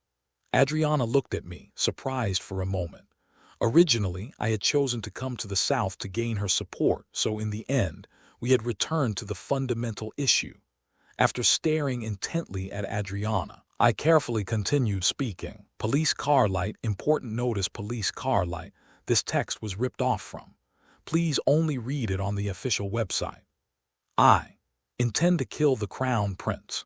Adriana looked at me, surprised for a moment. Originally, I had chosen to come to the South to gain her support, so in the end, we had returned to the fundamental issue. After staring intently at Adriana, I carefully continued speaking. Police car light, important notice, police car light. This text was ripped off from. Please only read it on the official website. I Intend to kill the crown prince.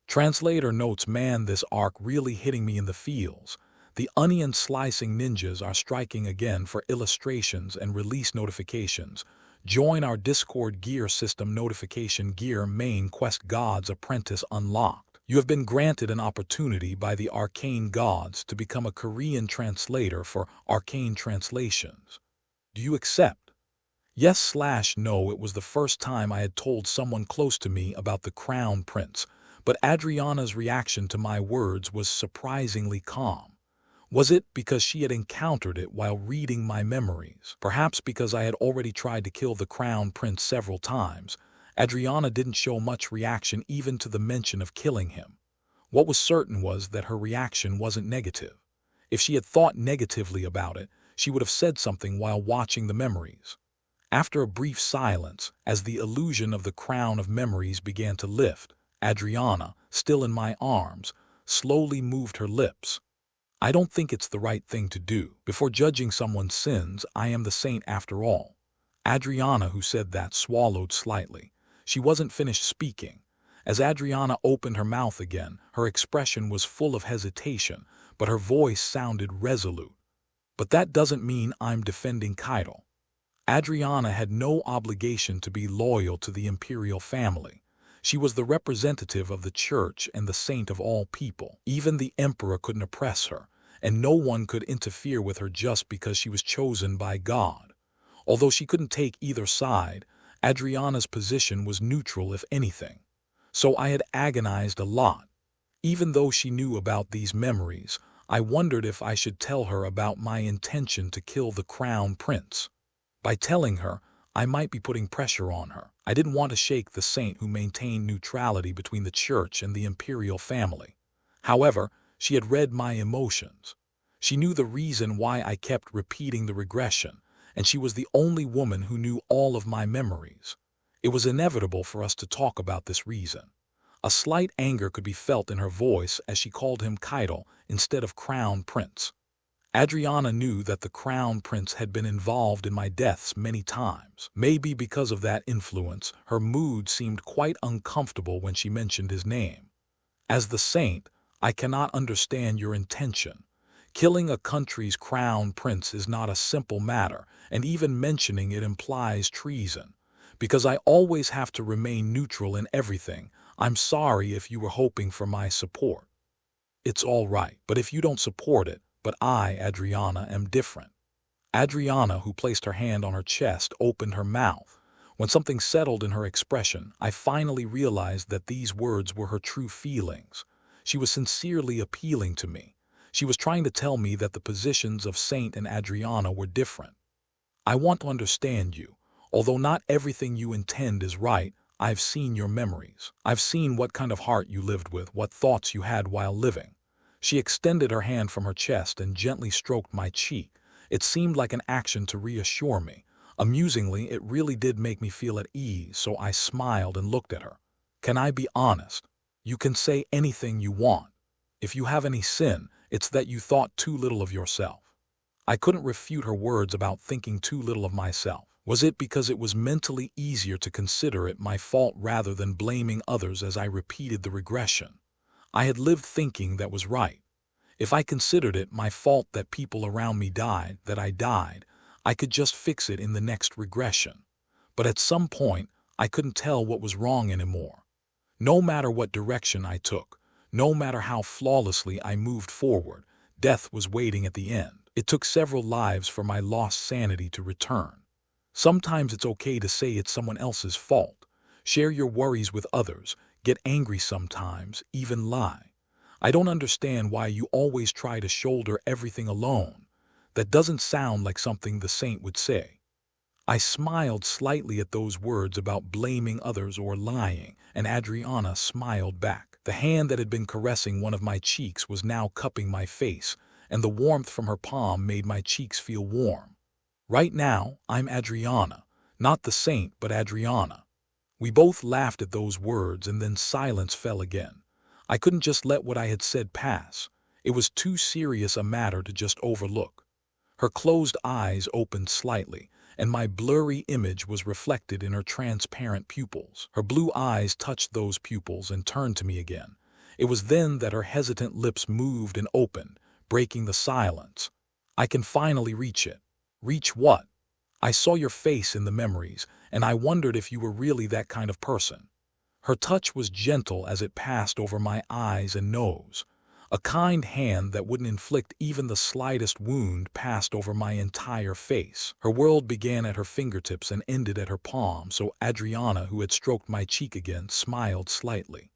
Translator notes, man, this arc really hitting me in the feels. The onion slicing ninjas are striking again. For illustrations and release notifications, join our Discord. Gear system notification. Gear main quest God's Apprentice unlocked. You have been granted an opportunity by the arcane gods to become a Korean translator for arcane translations. Do you accept? Yes/no. It was the first time I had told someone close to me about the crown prince, but Adriana's reaction to my words was surprisingly calm. Was it because she had encountered it while reading my memories? Perhaps because I had already tried to kill the crown prince several times. Adriana didn't show much reaction even to the mention of killing him. What was certain was that her reaction wasn't negative. If she had thought negatively about it, she would have said something while watching the memories. After a brief silence, as the illusion of the crown of memories began to lift, Adriana, still in my arms, slowly moved her lips. I don't think it's the right thing to do. Before judging someone's sins, I am the saint after all. Adriana, who said that, swallowed slightly. She wasn't finished speaking. As Adriana opened her mouth again, her expression was full of hesitation, but her voice sounded resolute. But that doesn't mean I'm defending Keitel. Adriana had no obligation to be loyal to the imperial family. She was the representative of the church and the saint of all people. Even the emperor couldn't oppress her, and no one could interfere with her just because she was chosen by God. Although she couldn't take either side, Adriana's position was neutral if anything. So I had agonized a lot. Even though she knew about these memories, I wondered if I should tell her about my intention to kill the crown prince. By telling her, I might be putting pressure on her. I didn't want to shake the saint who maintained neutrality between the church and the imperial family. However, she had read my emotions. She knew the reason why I kept repeating the regression, and she was the only woman who knew all of my memories. It was inevitable for us to talk about this reason. A slight anger could be felt in her voice as she called him Keitel instead of Crown Prince. Adriana knew that the Crown Prince had been involved in my deaths many times. Maybe because of that influence, her mood seemed quite uncomfortable when she mentioned his name. As the saint, I cannot understand your intention. Killing a country's crown prince is not a simple matter, and even mentioning it implies treason. Because I always have to remain neutral in everything, I'm sorry if you were hoping for my support. It's all right, but if you don't support it, but I, Adriana, am different. Adriana, who placed her hand on her chest, opened her mouth. When something settled in her expression, I finally realized that these words were her true feelings. She was sincerely appealing to me. She was trying to tell me that the positions of Saint and Adriana were different. I want to understand you. Although not everything you intend is right, I've seen your memories. I've seen what kind of heart you lived with, what thoughts you had while living. She extended her hand from her chest and gently stroked my cheek. It seemed like an action to reassure me. Amusingly, it really did make me feel at ease, so I smiled and looked at her. Can I be honest? You can say anything you want. If you have any sin, it's that you thought too little of yourself. I couldn't refute her words about thinking too little of myself. Was it because it was mentally easier to consider it my fault rather than blaming others as I repeated the regression? I had lived thinking that was right. If I considered it my fault that people around me died, that I died, I could just fix it in the next regression. But at some point, I couldn't tell what was wrong anymore. No matter what direction I took, no matter how flawlessly I moved forward, death was waiting at the end. It took several lives for my lost sanity to return. Sometimes it's okay to say it's someone else's fault. Share your worries with others. Get angry sometimes, even lie. I don't understand why you always try to shoulder everything alone. That doesn't sound like something the saint would say. I smiled slightly at those words about blaming others or lying, and Adriana smiled back. The hand that had been caressing one of my cheeks was now cupping my face, and the warmth from her palm made my cheeks feel warm. Right now, I'm Adriana, not the saint, but Adriana. We both laughed at those words, and then silence fell again. I couldn't just let what I had said pass. It was too serious a matter to just overlook. Her closed eyes opened slightly, and my blurry image was reflected in her transparent pupils. Her blue eyes touched those pupils and turned to me again. It was then that her hesitant lips moved and opened, breaking the silence. I can finally reach it. Reach what? I saw your face in the memories, and I wondered if you were really that kind of person. Her touch was gentle as it passed over my eyes and nose. A kind hand that wouldn't inflict even the slightest wound passed over my entire face. Her world began at her fingertips and ended at her palm, so Adriana, who had stroked my cheek again, smiled slightly.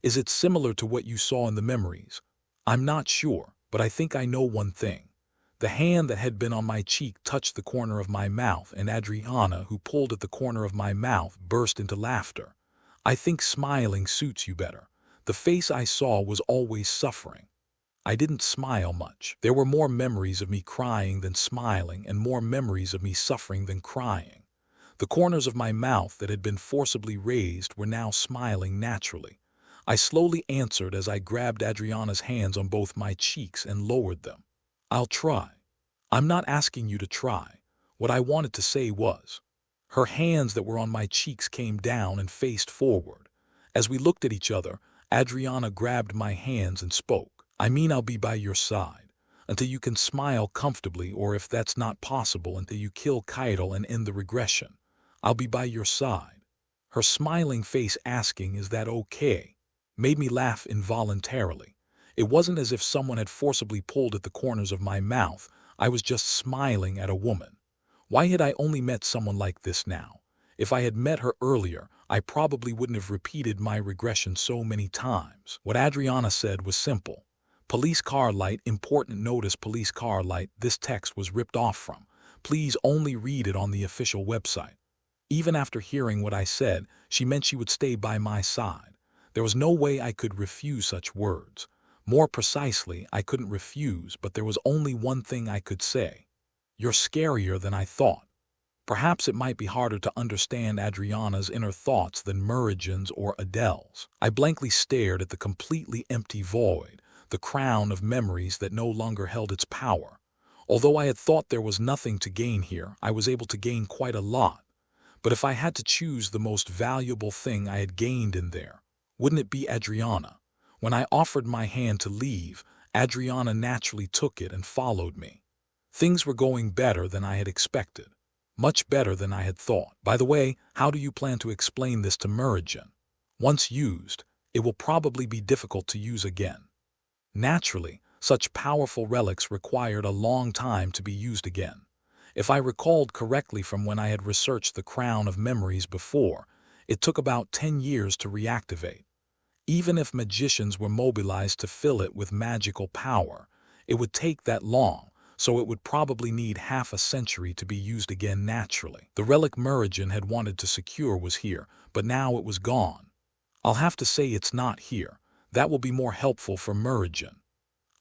Is it similar to what you saw in the memories? I'm not sure, but I think I know one thing. The hand that had been on my cheek touched the corner of my mouth, and Adriana, who pulled at the corner of my mouth, burst into laughter. I think smiling suits you better. The face I saw was always suffering. I didn't smile much. There were more memories of me crying than smiling, and more memories of me suffering than crying. The corners of my mouth that had been forcibly raised were now smiling naturally. I slowly answered as I grabbed Adriana's hands on both my cheeks and lowered them. I'll try. I'm not asking you to try. What I wanted to say was. Her hands that were on my cheeks came down and faced forward. As we looked at each other, Adriana grabbed my hands and spoke. I mean, I'll be by your side until you can smile comfortably, or if that's not possible, until you kill Keitel and end the regression. I'll be by your side. Her smiling face asking, is that okay, made me laugh involuntarily. It wasn't as if someone had forcibly pulled at the corners of my mouth. I was just smiling at a woman. Why had I only met someone like this now? If I had met her earlier, I probably wouldn't have repeated my regression so many times. What Adriana said was simple. Police car light, important notice, police car light. This text was ripped off from. Please only read it on the official website. Even after hearing what I said, she meant she would stay by my side. There was no way I could refuse such words. More precisely, I couldn't refuse, but there was only one thing I could say. You're scarier than I thought. Perhaps it might be harder to understand Adriana's inner thoughts than Merijan's or Adele's. I blankly stared at the completely empty void, the crown of memories that no longer held its power. Although I had thought there was nothing to gain here, I was able to gain quite a lot. But if I had to choose the most valuable thing I had gained in there, wouldn't it be Adriana? When I offered my hand to leave, Adriana naturally took it and followed me. Things were going better than I had expected. Much better than I had thought. By the way, how do you plan to explain this to Merijan? Once used, it will probably be difficult to use again. Naturally, such powerful relics required a long time to be used again. If I recalled correctly from when I had researched the Crown of Memories before, it took about 10 years to reactivate. Even if magicians were mobilized to fill it with magical power, it would take that long, so it would probably need half a century to be used again naturally. The relic Merijan had wanted to secure was here, but now it was gone. I'll have to say it's not here. That will be more helpful for Merijan.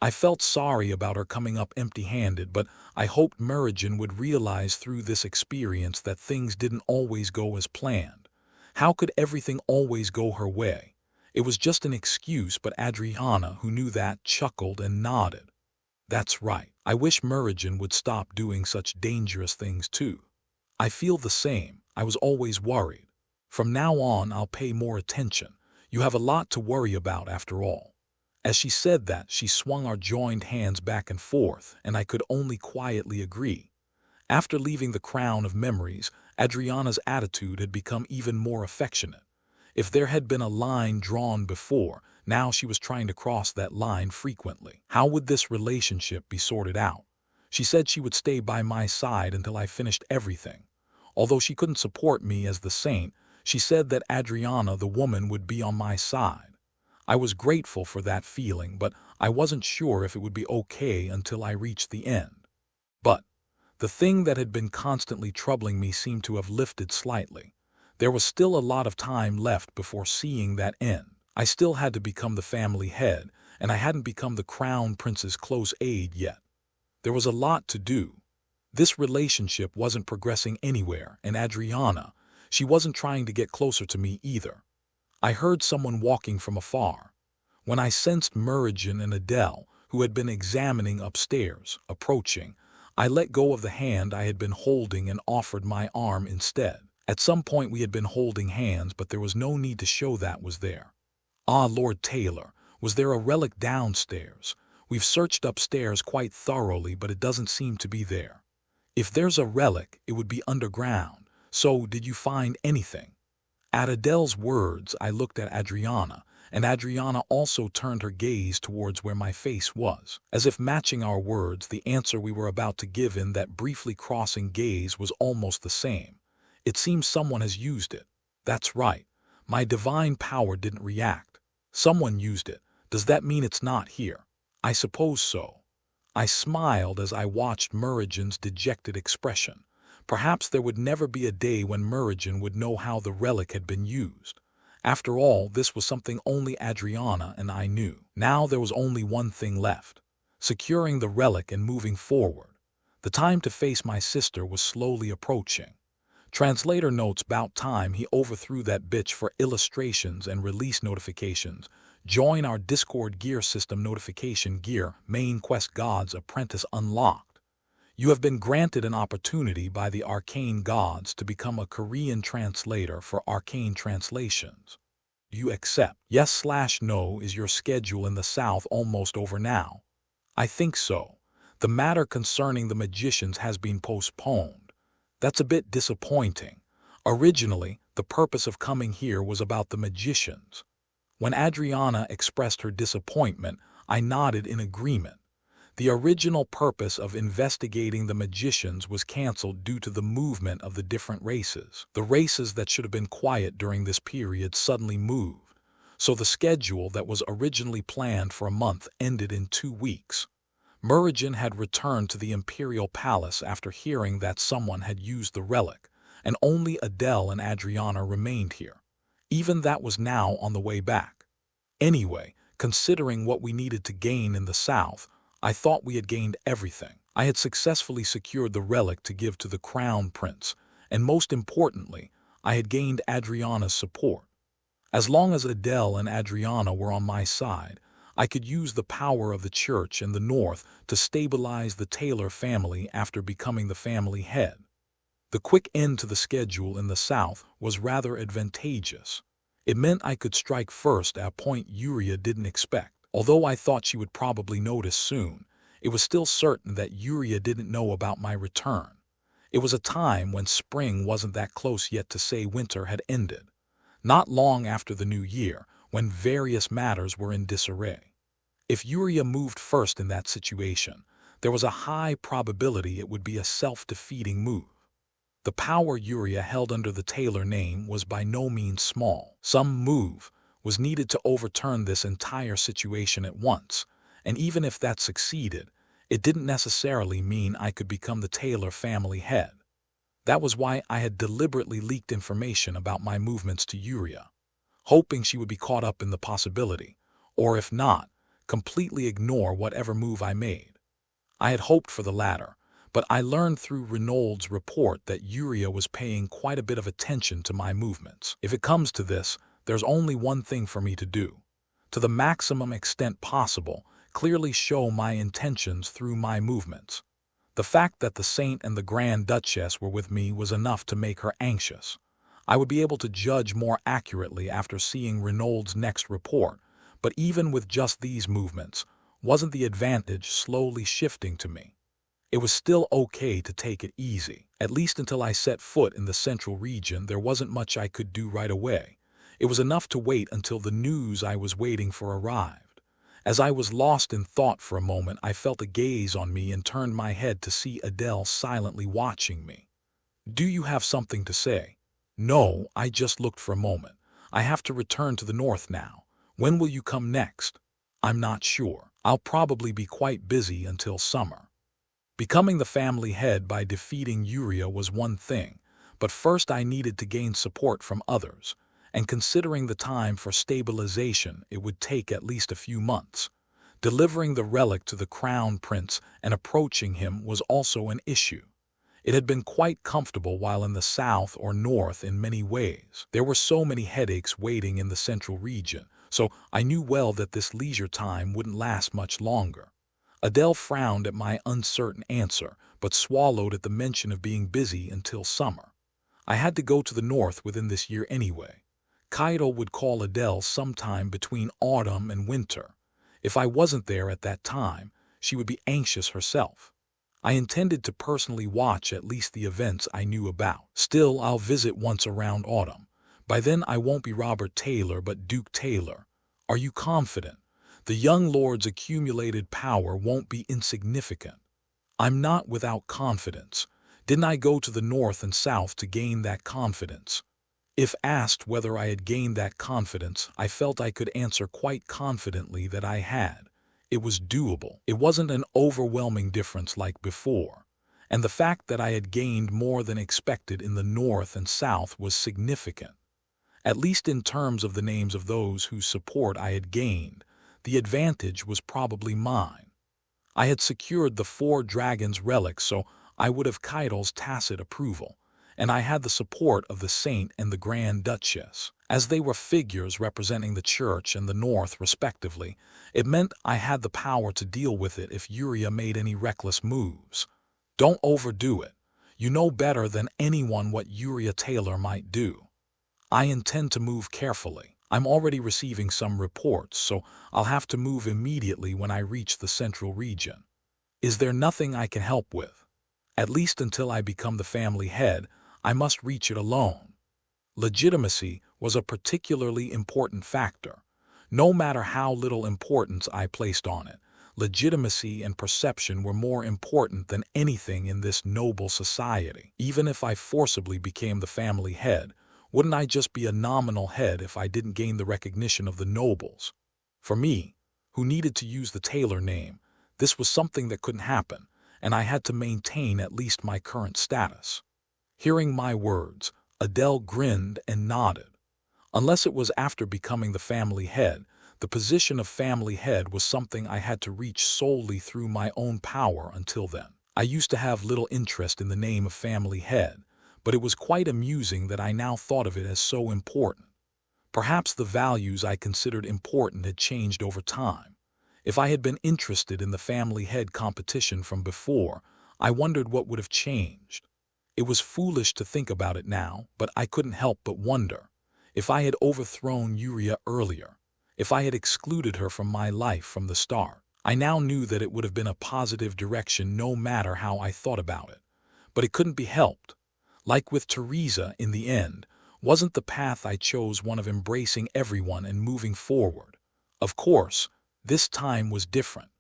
I felt sorry about her coming up empty-handed, but I hoped Merijan would realize through this experience that things didn't always go as planned. How could everything always go her way? It was just an excuse, but Adriana, who knew that, chuckled and nodded. That's right. I wish Merijan would stop doing such dangerous things too. I feel the same. I was always worried. From now on, I'll pay more attention. You have a lot to worry about after all. As she said that, she swung our joined hands back and forth, and I could only quietly agree. After leaving the Crown of Memories, Adriana's attitude had become even more affectionate. If there had been a line drawn before, now she was trying to cross that line frequently. How would this relationship be sorted out? She said she would stay by my side until I finished everything. Although she couldn't support me as the saint, she said that Adriana, the woman, would be on my side. I was grateful for that feeling, but I wasn't sure if it would be okay until I reached the end. But the thing that had been constantly troubling me seemed to have lifted slightly. There was still a lot of time left before seeing that end. I still had to become the family head, and I hadn't become the Crown Prince's close aide yet. There was a lot to do. This relationship wasn't progressing anywhere, and Adriana, she wasn't trying to get closer to me either. I heard someone walking from afar. When I sensed Merijan and Adele, who had been examining upstairs, approaching, I let go of the hand I had been holding and offered my arm instead. At some point we had been holding hands, but there was no need to show that was there. Ah, Lord Taylor, was there a relic downstairs? We've searched upstairs quite thoroughly, but it doesn't seem to be there. If there's a relic, it would be underground. So, did you find anything? At Adele's words, I looked at Adriana, and Adriana also turned her gaze towards where my face was. As if matching our words, the answer we were about to give in that briefly crossing gaze was almost the same. It seems someone has used it. That's right. My divine power didn't react. Someone used it. Does that mean it's not here? I suppose so. I smiled as I watched Merigen's dejected expression. Perhaps there would never be a day when Merigen would know how the relic had been used. After all, this was something only Adriana and I knew. Now there was only one thing left: securing the relic and moving forward. The time to face my sister was slowly approaching. Translator notes: "'Bout time he overthrew that bitch for illustrations and release notifications. Join our Discord gear system notification gear, main quest God's Apprentice unlocked. You have been granted an opportunity by the arcane gods to become a Korean translator for arcane translations. You accept? Yes/no. Is your schedule in the south almost over now? I think so. The matter concerning the magicians has been postponed. That's a bit disappointing. Originally, the purpose of coming here was about the magicians." When Adriana expressed her disappointment, I nodded in agreement. The original purpose of investigating the magicians was cancelled due to the movement of the different races. The races that should have been quiet during this period suddenly moved, so the schedule that was originally planned for a month ended in 2 weeks. Merigen had returned to the Imperial Palace after hearing that someone had used the relic, and only Adele and Adriana remained here. Even that was now on the way back. Anyway, considering what we needed to gain in the south, I thought we had gained everything. I had successfully secured the relic to give to the Crown Prince, and most importantly, I had gained Adriana's support. As long as Adele and Adriana were on my side, I could use the power of the church in the north to stabilize the Taylor family after becoming the family head. The quick end to the schedule in the south was rather advantageous. It meant I could strike first at a point Yuria didn't expect. Although I thought she would probably notice soon, it was still certain that Yuria didn't know about my return. It was a time when spring wasn't that close yet to say winter had ended. Not long after the new year, when various matters were in disarray. If Yuria moved first in that situation, there was a high probability it would be a self-defeating move. The power Yuria held under the Taylor name was by no means small. Some move was needed to overturn this entire situation at once, and even if that succeeded, it didn't necessarily mean I could become the Taylor family head. That was why I had deliberately leaked information about my movements to Yuria, hoping she would be caught up in the possibility, or if not, completely ignore whatever move I made. I had hoped for the latter, but I learned through Reynolds' report that Yuria was paying quite a bit of attention to my movements. If it comes to this, there's only one thing for me to do. To the maximum extent possible, clearly show my intentions through my movements. The fact that the Saint and the Grand Duchess were with me was enough to make her anxious. I would be able to judge more accurately after seeing Reynolds' next report, but even with just these movements, wasn't the advantage slowly shifting to me? It was still okay to take it easy. At least until I set foot in the central region, there wasn't much I could do right away. It was enough to wait until the news I was waiting for arrived. As I was lost in thought for a moment, I felt a gaze on me and turned my head to see Adele silently watching me. "Do you have something to say?" "No, I just looked for a moment. I have to return to the north now. When will you come next?" "I'm not sure. I'll probably be quite busy until summer." Becoming the family head by defeating Yuria was one thing, but first I needed to gain support from others, and considering the time for stabilization, it would take at least a few months. Delivering the relic to the Crown Prince and approaching him was also an issue. It had been quite comfortable while in the south or north in many ways. There were so many headaches waiting in the central region, so I knew well that this leisure time wouldn't last much longer. Adele frowned at my uncertain answer, but swallowed at the mention of being busy until summer. I had to go to the north within this year anyway. Keitel would call Adele sometime between autumn and winter. If I wasn't there at that time, she would be anxious herself. I intended to personally watch at least the events I knew about. Still, I'll visit once around autumn. By then I won't be Robert Taylor but Duke Taylor. Are you confident? The young lord's accumulated power won't be insignificant. I'm not without confidence. Didn't I go to the north and south to gain that confidence? If asked whether I had gained that confidence, I felt I could answer quite confidently that I had. It was doable. It wasn't an overwhelming difference like before. And the fact that I had gained more than expected in the north and south was significant. At least in terms of the names of those whose support I had gained, the advantage was probably mine. I had secured the 4 dragons relics, so I would have Keitel's tacit approval, and I had the support of the Saint and the Grand Duchess. As they were figures representing the Church and the North respectively, it meant I had the power to deal with it if Uriah made any reckless moves. Don't overdo it. You know better than anyone what Uriah Taylor might do. I intend to move carefully. I'm already receiving some reports, so I'll have to move immediately when I reach the central region. Is there nothing I can help with? At least until I become the family head, I must reach it alone. Legitimacy was a particularly important factor. No matter how little importance I placed on it, legitimacy and perception were more important than anything in this noble society. Even if I forcibly became the family head, wouldn't I just be a nominal head if I didn't gain the recognition of the nobles? For me, who needed to use the Taylor name, this was something that couldn't happen, and I had to maintain at least my current status. Hearing my words, Adele grinned and nodded. Unless it was after becoming the family head, the position of family head was something I had to reach solely through my own power until then. I used to have little interest in the name of family head, but it was quite amusing that I now thought of it as so important. Perhaps the values I considered important had changed over time. If I had been interested in the family head competition from before, I wondered what would have changed. It was foolish to think about it now, but I couldn't help but wonder. If I had overthrown Uriah earlier, if I had excluded her from my life from the start, I now knew that it would have been a positive direction no matter how I thought about it. But it couldn't be helped. Like with Teresa in the end, wasn't the path I chose one of embracing everyone and moving forward? Of course, this time was different.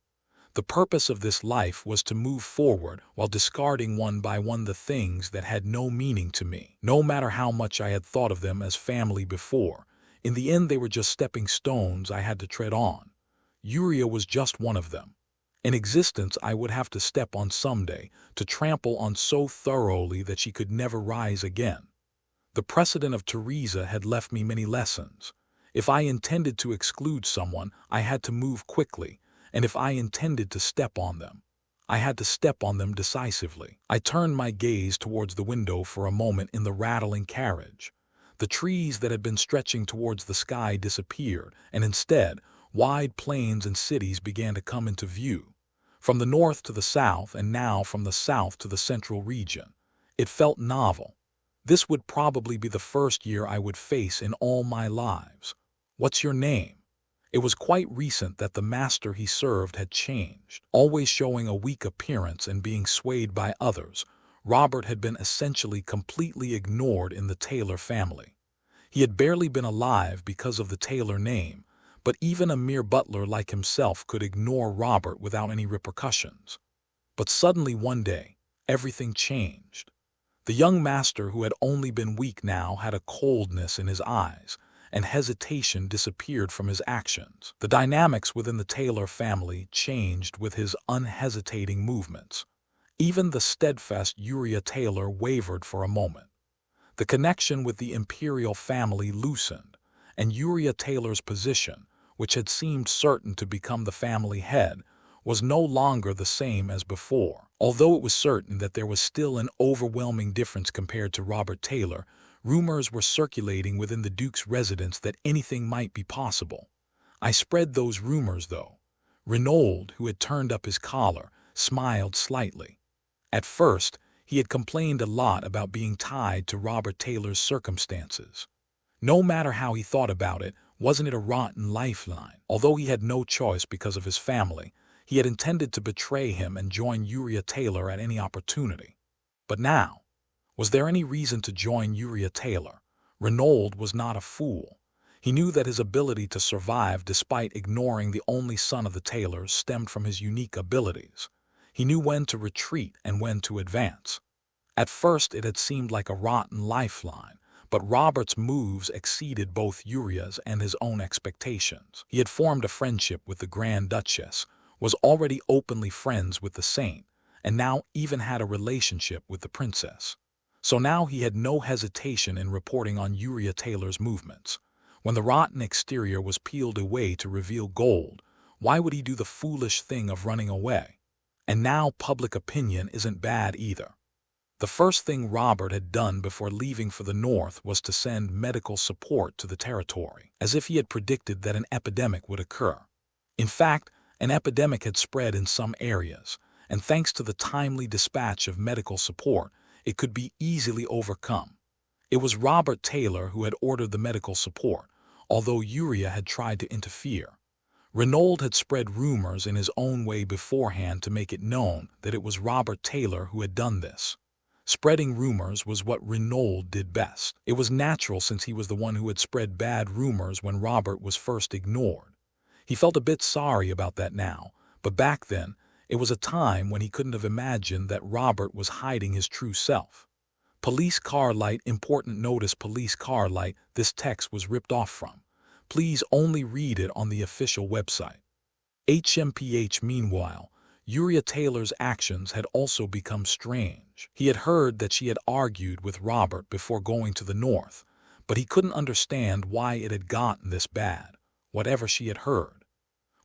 The purpose of this life was to move forward while discarding one by one the things that had no meaning to me. No matter how much I had thought of them as family before, in the end they were just stepping stones I had to tread on. Uriah was just one of them. An existence I would have to step on someday, to trample on so thoroughly that she could never rise again. The precedent of Teresa had left me many lessons. If I intended to exclude someone, I had to move quickly, and if I intended to step on them, I had to step on them decisively. I turned my gaze towards the window for a moment in the rattling carriage. The trees that had been stretching towards the sky disappeared, and instead, wide plains and cities began to come into view. From the north to the south, and now from the south to the central region. It felt novel. This would probably be the first year I would face in all my lives. What's your name? It was quite recent that the master he served had changed. Always showing a weak appearance and being swayed by others, Robert had been essentially completely ignored in the Taylor family. He had barely been alive because of the Taylor name, but even a mere butler like himself could ignore Robert without any repercussions. But suddenly one day, everything changed. The young master who had only been weak now had a coldness in his eyes, and hesitation disappeared from his actions. The dynamics within the Taylor family changed with his unhesitating movements. Even the steadfast Uriah Taylor wavered for a moment. The connection with the imperial family loosened, and Uriah Taylor's position, which had seemed certain to become the family head, was no longer the same as before. Although it was certain that there was still an overwhelming difference compared to Robert Taylor, rumors were circulating within the Duke's residence that anything might be possible. I spread those rumors, though. Renaud, who had turned up his collar, smiled slightly. At first, he had complained a lot about being tied to Robert Taylor's circumstances. No matter how he thought about it, wasn't it a rotten lifeline? Although he had no choice because of his family, he had intended to betray him and join Uriah Taylor at any opportunity. But now, was there any reason to join Uriah Taylor? Renaud was not a fool. He knew that his ability to survive despite ignoring the only son of the Taylors stemmed from his unique abilities. He knew when to retreat and when to advance. At first it had seemed like a rotten lifeline, but Robert's moves exceeded both Uriah's and his own expectations. He had formed a friendship with the Grand Duchess, was already openly friends with the Saint, and now even had a relationship with the princess. So now he had no hesitation in reporting on Uriah Taylor's movements. When the rotten exterior was peeled away to reveal gold, why would he do the foolish thing of running away? And now public opinion isn't bad either. The first thing Robert had done before leaving for the north was to send medical support to the territory, as if he had predicted that an epidemic would occur. In fact, an epidemic had spread in some areas, and thanks to the timely dispatch of medical support, it could be easily overcome. It was Robert Taylor who had ordered the medical support, although Uriah had tried to interfere. Renaud had spread rumors in his own way beforehand to make it known that it was Robert Taylor who had done this. Spreading rumors was what Renaud did best. It was natural since he was the one who had spread bad rumors when Robert was first ignored. He felt a bit sorry about that now, but back then, it was a time when he couldn't have imagined that Robert was hiding his true self. Police car light, important notice, police car light, this text was ripped off from. Please only read it on the official website. HMPH. Meanwhile, Uriah Taylor's actions had also become strange. He had heard that she had argued with Robert before going to the north, but he couldn't understand why it had gotten this bad, whatever she had heard.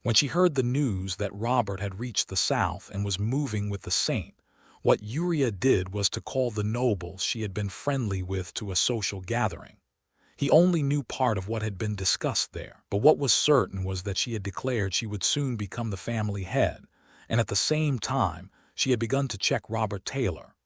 When she heard the news that Robert had reached the south and was moving with the Saint, what Uriah did was to call the nobles she had been friendly with to a social gathering. He only knew part of what had been discussed there, but what was certain was that she had declared she would soon become the family head, and at the same time, she had begun to check Robert Taylor.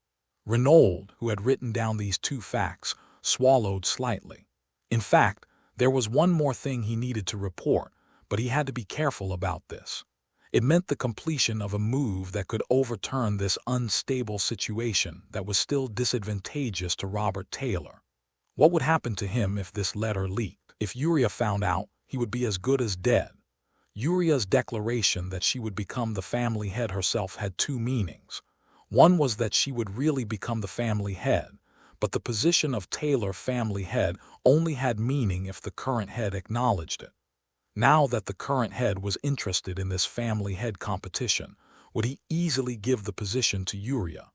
Renaud, who had written down these two facts, swallowed slightly. In fact, there was one more thing he needed to report, but he had to be careful about this. It meant the completion of a move that could overturn this unstable situation that was still disadvantageous to Robert Taylor. What would happen to him if this letter leaked? If Uriah found out, he would be as good as dead. Uriah's declaration that she would become the family head herself had two meanings. One was that she would really become the family head, but the position of Taylor family head only had meaning if the current head acknowledged it. Now that the current head was interested in this family head competition, would he easily give the position to Uriah?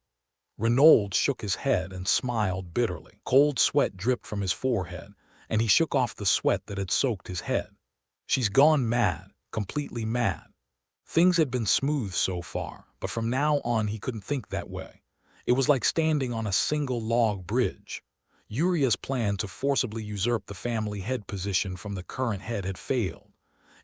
Renaud shook his head and smiled bitterly. Cold sweat dripped from his forehead, and he shook off the sweat that had soaked his head. She's gone mad, completely mad. Things had been smooth so far, but from now on he couldn't think that way. It was like standing on a single log bridge. Uriah's plan to forcibly usurp the family head position from the current head had failed.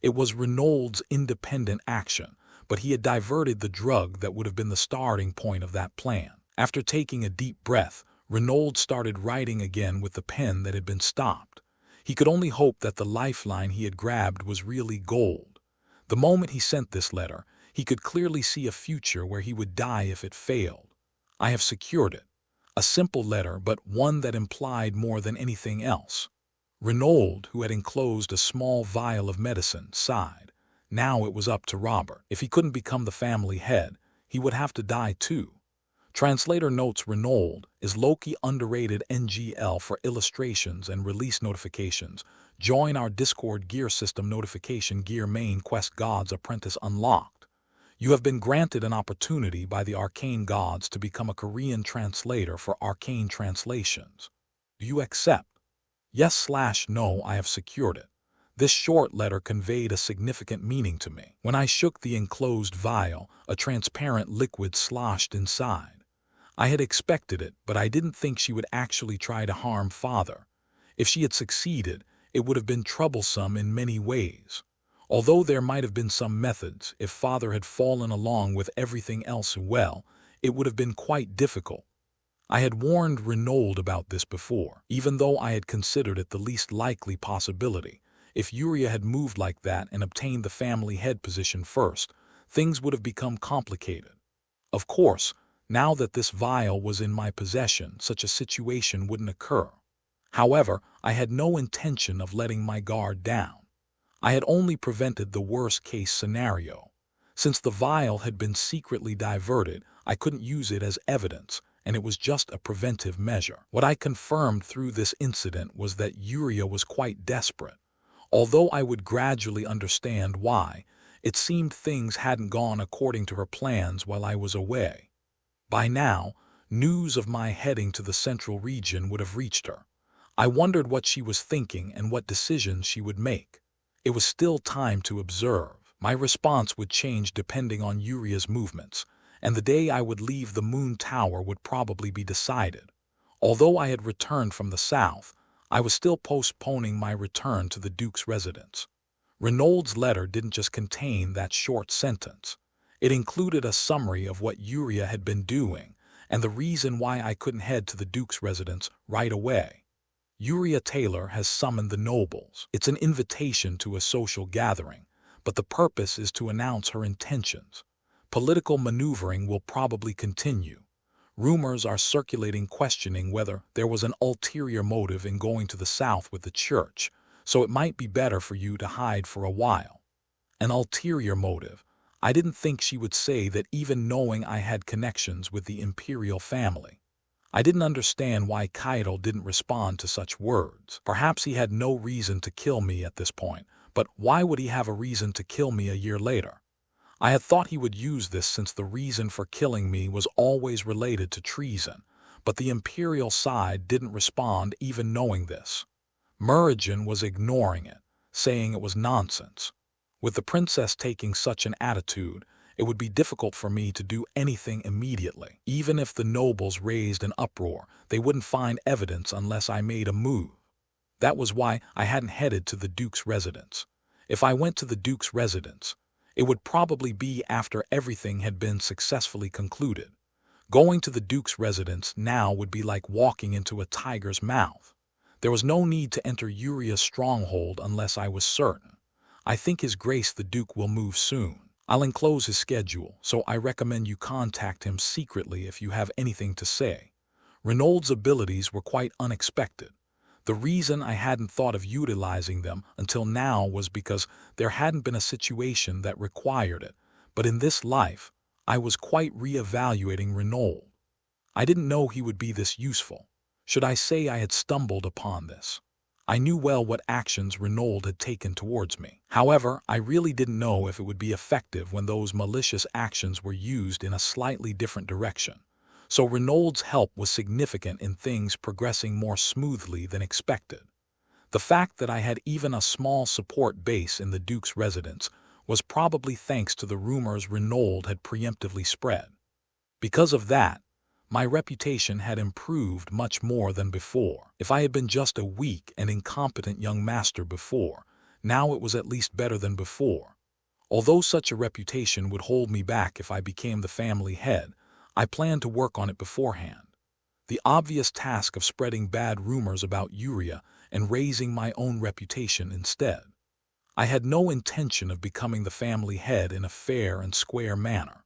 It was Renaud's independent action, but he had diverted the drug that would have been the starting point of that plan. After taking a deep breath, Renaud started writing again with the pen that had been stopped. He could only hope that the lifeline he had grabbed was really gold. The moment he sent this letter, he could clearly see a future where he would die if it failed. I have secured it. A simple letter, but one that implied more than anything else. Renaud, who had enclosed a small vial of medicine, sighed. Now it was up to Robert. If he couldn't become the family head, he would have to die too. Translator notes Renaud is Loki underrated NGL for illustrations and release notifications. Join our Discord gear system notification gear main quest God's Apprentice unlocked. You have been granted an opportunity by the arcane gods to become a Korean translator for arcane translations. Do you accept? Yes/no, I have secured it. This short letter conveyed a significant meaning to me. When I shook the enclosed vial, a transparent liquid sloshed inside. I had expected it, but I didn't think she would actually try to harm Father. If she had succeeded, it would have been troublesome in many ways. Although there might have been some methods, if father had fallen along with everything else well, it would have been quite difficult. I had warned Renaud about this before, even though I had considered it the least likely possibility. If Uriah had moved like that and obtained the family head position first, things would have become complicated. Of course, now that this vial was in my possession, such a situation wouldn't occur. However, I had no intention of letting my guard down. I had only prevented the worst-case scenario. Since the vial had been secretly diverted, I couldn't use it as evidence, and it was just a preventive measure. What I confirmed through this incident was that Uriah was quite desperate. Although I would gradually understand why, it seemed things hadn't gone according to her plans while I was away. By now, news of my heading to the central region would have reached her. I wondered what she was thinking and what decisions she would make. It was still time to observe. My response would change depending on Uriah's movements, and the day I would leave the Moon Tower would probably be decided. Although I had returned from the south, I was still postponing my return to the Duke's residence. Renaud's letter didn't just contain that short sentence. It included a summary of what Uriah had been doing and the reason why I couldn't head to the Duke's residence right away. Uriah Taylor has summoned the nobles. It's an invitation to a social gathering, but the purpose is to announce her intentions. Political maneuvering will probably continue. Rumors are circulating questioning whether there was an ulterior motive in going to the south with the church, so it might be better for you to hide for a while. An ulterior motive. I didn't think she would say that even knowing I had connections with the imperial family. I didn't understand why Keitel didn't respond to such words. Perhaps he had no reason to kill me at this point, but why would he have a reason to kill me a year later? I had thought he would use this since the reason for killing me was always related to treason, but the imperial side didn't respond even knowing this. Merigen was ignoring it, saying it was nonsense. With the princess taking such an attitude, it would be difficult for me to do anything immediately. Even if the nobles raised an uproar, they wouldn't find evidence unless I made a move. That was why I hadn't headed to the Duke's residence. If I went to the Duke's residence, it would probably be after everything had been successfully concluded. Going to the Duke's residence now would be like walking into a tiger's mouth. There was no need to enter Uriah's stronghold unless I was certain. I think His Grace the Duke will move soon. I'll enclose his schedule, so I recommend you contact him secretly if you have anything to say. Renaud's abilities were quite unexpected. The reason I hadn't thought of utilizing them until now was because there hadn't been a situation that required it, but in this life, I was quite re-evaluating Renaud. I didn't know he would be this useful. Should I say I had stumbled upon this? I knew well what actions Renaud had taken towards me. However, I really didn't know if it would be effective when those malicious actions were used in a slightly different direction. So Renaud's help was significant in things progressing more smoothly than expected. The fact that I had even a small support base in the Duke's residence was probably thanks to the rumors Renaud had preemptively spread. Because of that, my reputation had improved much more than before. If I had been just a weak and incompetent young master before, now it was at least better than before. Although such a reputation would hold me back if I became the family head, I planned to work on it beforehand. The obvious task of spreading bad rumors about Uriah and raising my own reputation instead. I had no intention of becoming the family head in a fair and square manner.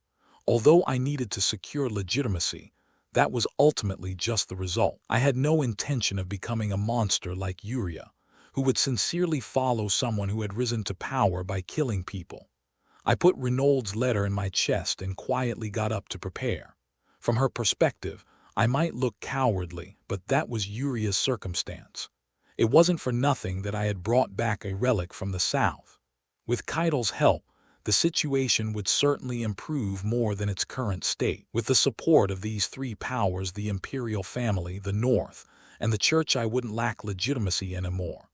Although I needed to secure legitimacy, that was ultimately just the result. I had no intention of becoming a monster like Uriah, who would sincerely follow someone who had risen to power by killing people. I put Renaud's letter in my chest and quietly got up to prepare. From her perspective, I might look cowardly, but that was Uriah's circumstance. It wasn't for nothing that I had brought back a relic from the south. With Keitel's help, the situation would certainly improve more than its current state. With the support of these three powers, the imperial family, the North, and the church, I wouldn't lack legitimacy anymore.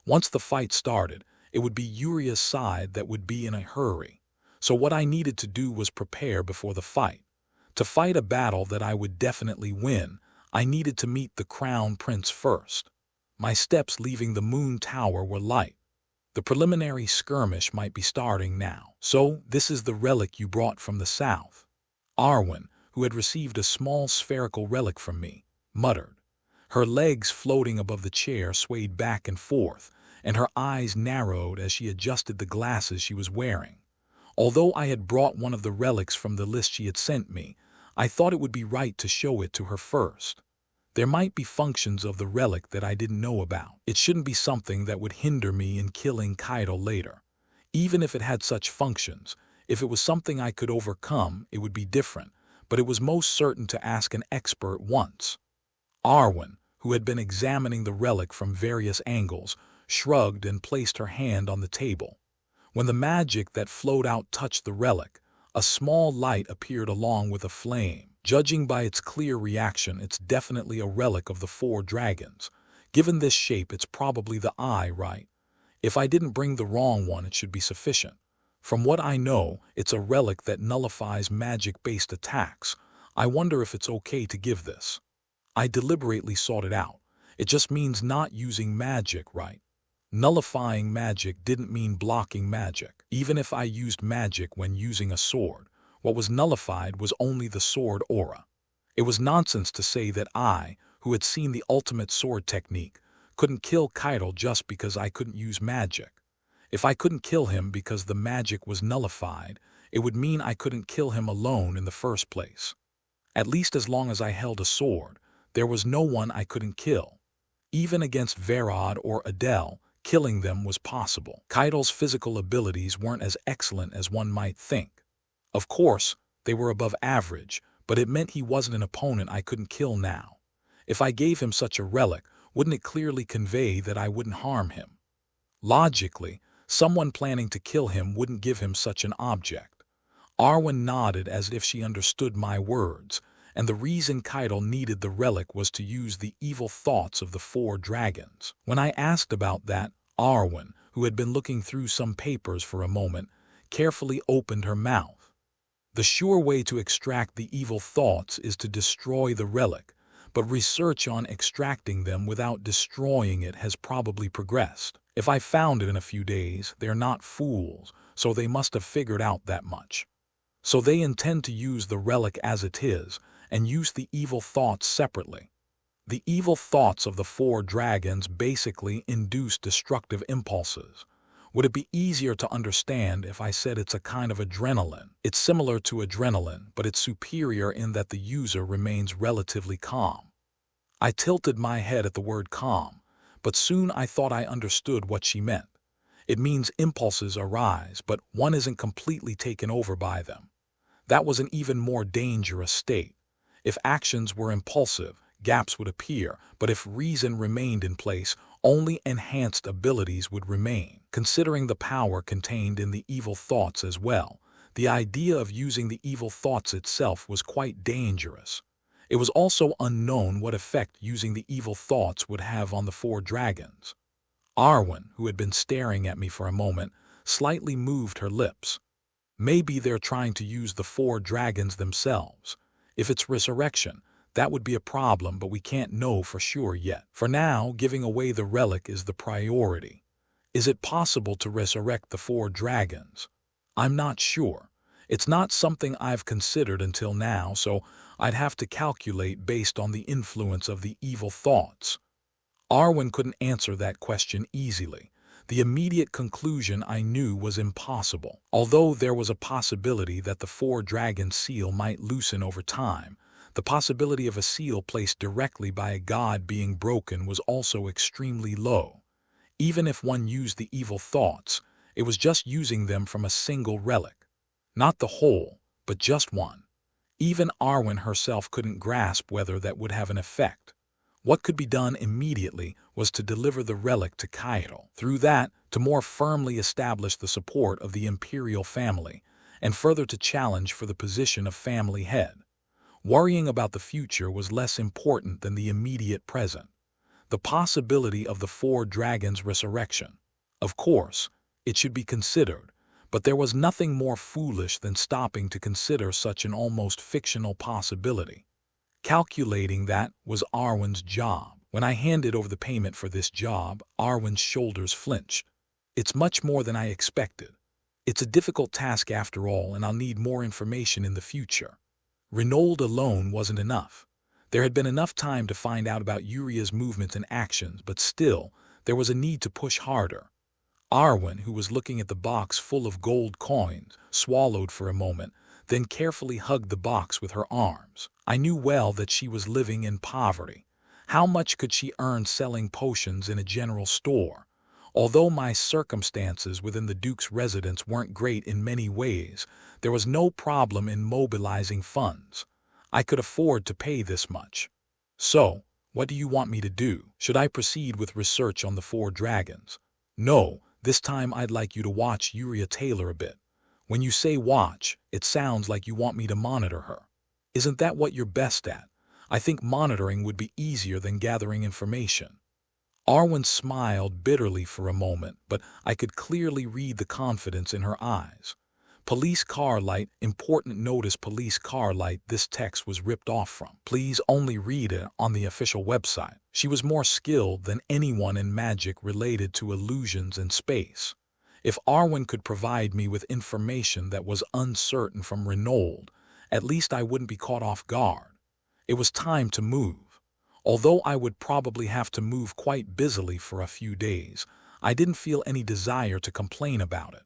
Once the fight started, it would be Uriah's side that would be in a hurry. So what I needed to do was prepare before the fight. To fight a battle that I would definitely win, I needed to meet the Crown Prince first. My steps leaving the Moon Tower were light. The preliminary skirmish might be starting now. So, this is the relic you brought from the south. Arwen, who had received a small spherical relic from me, muttered. Her legs floating above the chair swayed back and forth, and her eyes narrowed as she adjusted the glasses she was wearing. Although I had brought one of the relics from the list she had sent me, I thought it would be right to show it to her first. There might be functions of the relic that I didn't know about. It shouldn't be something that would hinder me in killing Kaido later. Even if it had such functions, if it was something I could overcome, it would be different, but it was most certain to ask an expert once. Arwen, who had been examining the relic from various angles, shrugged and placed her hand on the table. When the magic that flowed out touched the relic, a small light appeared along with a flame. Judging by its clear reaction, it's definitely a relic of the four dragons. Given this shape, it's probably the eye, right? If I didn't bring the wrong one, it should be sufficient. From what I know, it's a relic that nullifies magic-based attacks. I wonder if it's okay to give this. I deliberately sought it out. It just means not using magic, right? Nullifying magic didn't mean blocking magic. Even if I used magic when using a sword, what was nullified was only the sword aura. It was nonsense to say that I, who had seen the ultimate sword technique, couldn't kill Kaido just because I couldn't use magic. If I couldn't kill him because the magic was nullified, it would mean I couldn't kill him alone in the first place. At least as long as I held a sword, there was no one I couldn't kill. Even against Verod or Adele, killing them was possible. Kaido's physical abilities weren't as excellent as one might think. Of course, they were above average, but it meant he wasn't an opponent I couldn't kill now. If I gave him such a relic, wouldn't it clearly convey that I wouldn't harm him? Logically, someone planning to kill him wouldn't give him such an object. Arwen nodded as if she understood my words, and the reason Kaido needed the relic was to use the evil thoughts of the four dragons. When I asked about that, Arwen, who had been looking through some papers for a moment, carefully opened her mouth. The sure way to extract the evil thoughts is to destroy the relic, but research on extracting them without destroying it has probably progressed. If I found it in a few days, they're not fools, so they must have figured out that much. So they intend to use the relic as it is, and use the evil thoughts separately. The evil thoughts of the four dragons basically induce destructive impulses. Would it be easier to understand if I said it's a kind of adrenaline? It's similar to adrenaline, but it's superior in that the user remains relatively calm. I tilted my head at the word calm, but soon I thought I understood what she meant. It means impulses arise, but one isn't completely taken over by them. That was an even more dangerous state. If actions were impulsive, gaps would appear, but if reason remained in place, only enhanced abilities would remain. Considering the power contained in the evil thoughts as well, the idea of using the evil thoughts itself was quite dangerous. It was also unknown what effect using the evil thoughts would have on the four dragons. Arwen, who had been staring at me for a moment, slightly moved her lips. Maybe they're trying to use the four dragons themselves. If it's resurrection, that would be a problem, but we can't know for sure yet. For now, giving away the relic is the priority. Is it possible to resurrect the four dragons? I'm not sure. It's not something I've considered until now, so I'd have to calculate based on the influence of the evil thoughts. Arwen couldn't answer that question easily. The immediate conclusion I knew was impossible. Although there was a possibility that the four-dragon seal might loosen over time, the possibility of a seal placed directly by a god being broken was also extremely low. Even if one used the evil thoughts, it was just using them from a single relic. Not the whole, but just one. Even Arwen herself couldn't grasp whether that would have an effect. What could be done immediately was to deliver the relic to Kaido. Through that, to more firmly establish the support of the imperial family, and further to challenge for the position of family head. Worrying about the future was less important than the immediate present. The possibility of the four dragons' resurrection. Of course, it should be considered, but there was nothing more foolish than stopping to consider such an almost fictional possibility. Calculating that was Arwen's job. When I handed over the payment for this job, Arwen's shoulders flinched. It's much more than I expected. It's a difficult task after all, and I'll need more information in the future. Renault alone wasn't enough. There had been enough time to find out about Uria's movements and actions, but still, there was a need to push harder. Arwen, who was looking at the box full of gold coins, swallowed for a moment, then carefully hugged the box with her arms. I knew well that she was living in poverty. How much could she earn selling potions in a general store? Although my circumstances within the Duke's residence weren't great in many ways, there was no problem in mobilizing funds. I could afford to pay this much. So, what do you want me to do? Should I proceed with research on the 4 dragons? No, this time I'd like you to watch Uria Taylor a bit. When you say watch, it sounds like you want me to monitor her. Isn't that what you're best at? I think monitoring would be easier than gathering information. Arwen smiled bitterly for a moment, but I could clearly read the confidence in her eyes. Police car light, important notice police car light, this text was ripped off from. Please only read it on the official website. She was more skilled than anyone in magic related to illusions and space. If Arwen could provide me with information that was uncertain from Renault, at least I wouldn't be caught off guard. It was time to move. Although I would probably have to move quite busily for a few days, I didn't feel any desire to complain about it.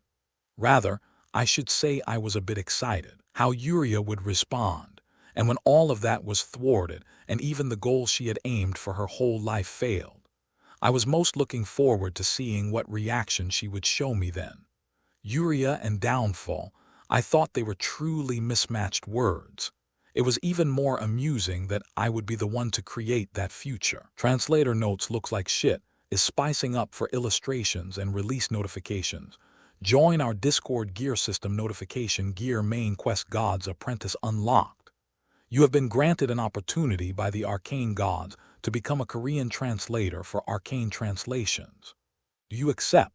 Rather, I should say I was a bit excited. How Uria would respond, and when all of that was thwarted and even the goal she had aimed for her whole life failed. I was most looking forward to seeing what reaction she would show me then. Uria and downfall, I thought they were truly mismatched words. It was even more amusing that I would be the one to create that future. Translator notes looks like shit is spicing up for illustrations and release notifications. Join our Discord gear system notification gear main quest God's Apprentice unlocked. You have been granted an opportunity by the arcane gods to become a Korean translator for arcane translations. Do you accept?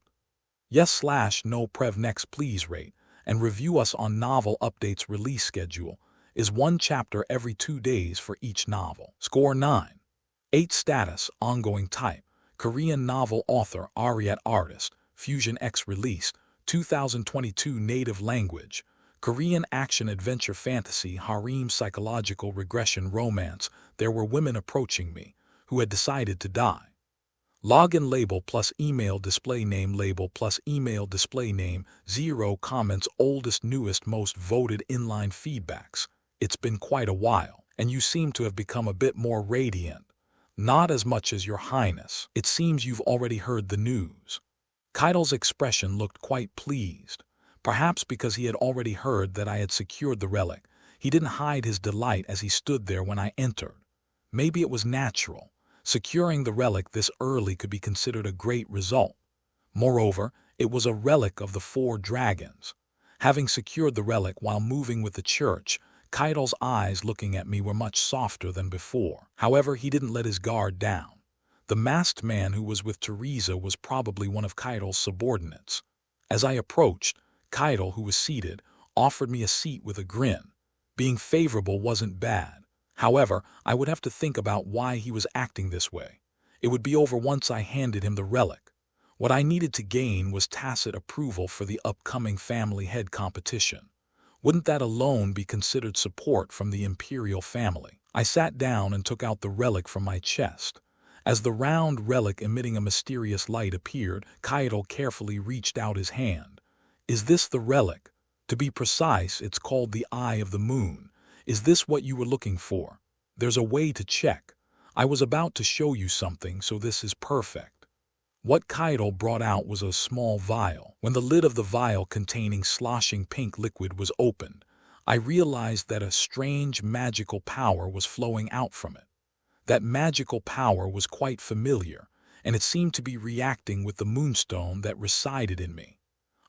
Yes/no prev next please rate and review us on novel updates release schedule. Is 1 chapter every 2 days for each novel. Score 9. 8 status, ongoing type, Korean novel author, Ariat artist, Fusion X released, 2022 native language, Korean action adventure fantasy harem psychological regression romance. There were women approaching me who had decided to die. Login label plus email display name label plus email display name 0 comments oldest newest most voted inline feedbacks. It's been quite a while, and you seem to have become a bit more radiant. Not as much as your highness. It seems you've already heard the news. Keidel's expression looked quite pleased. Perhaps because he had already heard that I had secured the relic, he didn't hide his delight as he stood there when I entered. Maybe it was natural. Securing the relic this early could be considered a great result. Moreover, it was a relic of the 4 dragons. Having secured the relic while moving with the church, Keidel's eyes looking at me were much softer than before. However, he didn't let his guard down. The masked man who was with Teresa was probably one of Keidel's subordinates. As I approached, Keidel, who was seated, offered me a seat with a grin. Being favorable wasn't bad. However, I would have to think about why he was acting this way. It would be over once I handed him the relic. What I needed to gain was tacit approval for the upcoming family head competition. Wouldn't that alone be considered support from the imperial family? I sat down and took out the relic from my chest. As the round relic emitting a mysterious light appeared, Keidel carefully reached out his hand. Is this the relic? To be precise, it's called the Eye of the Moon. Is this what you were looking for? There's a way to check. I was about to show you something, so this is perfect. What Keidel brought out was a small vial. When the lid of the vial containing sloshing pink liquid was opened, I realized that a strange magical power was flowing out from it. That magical power was quite familiar, and it seemed to be reacting with the moonstone that resided in me.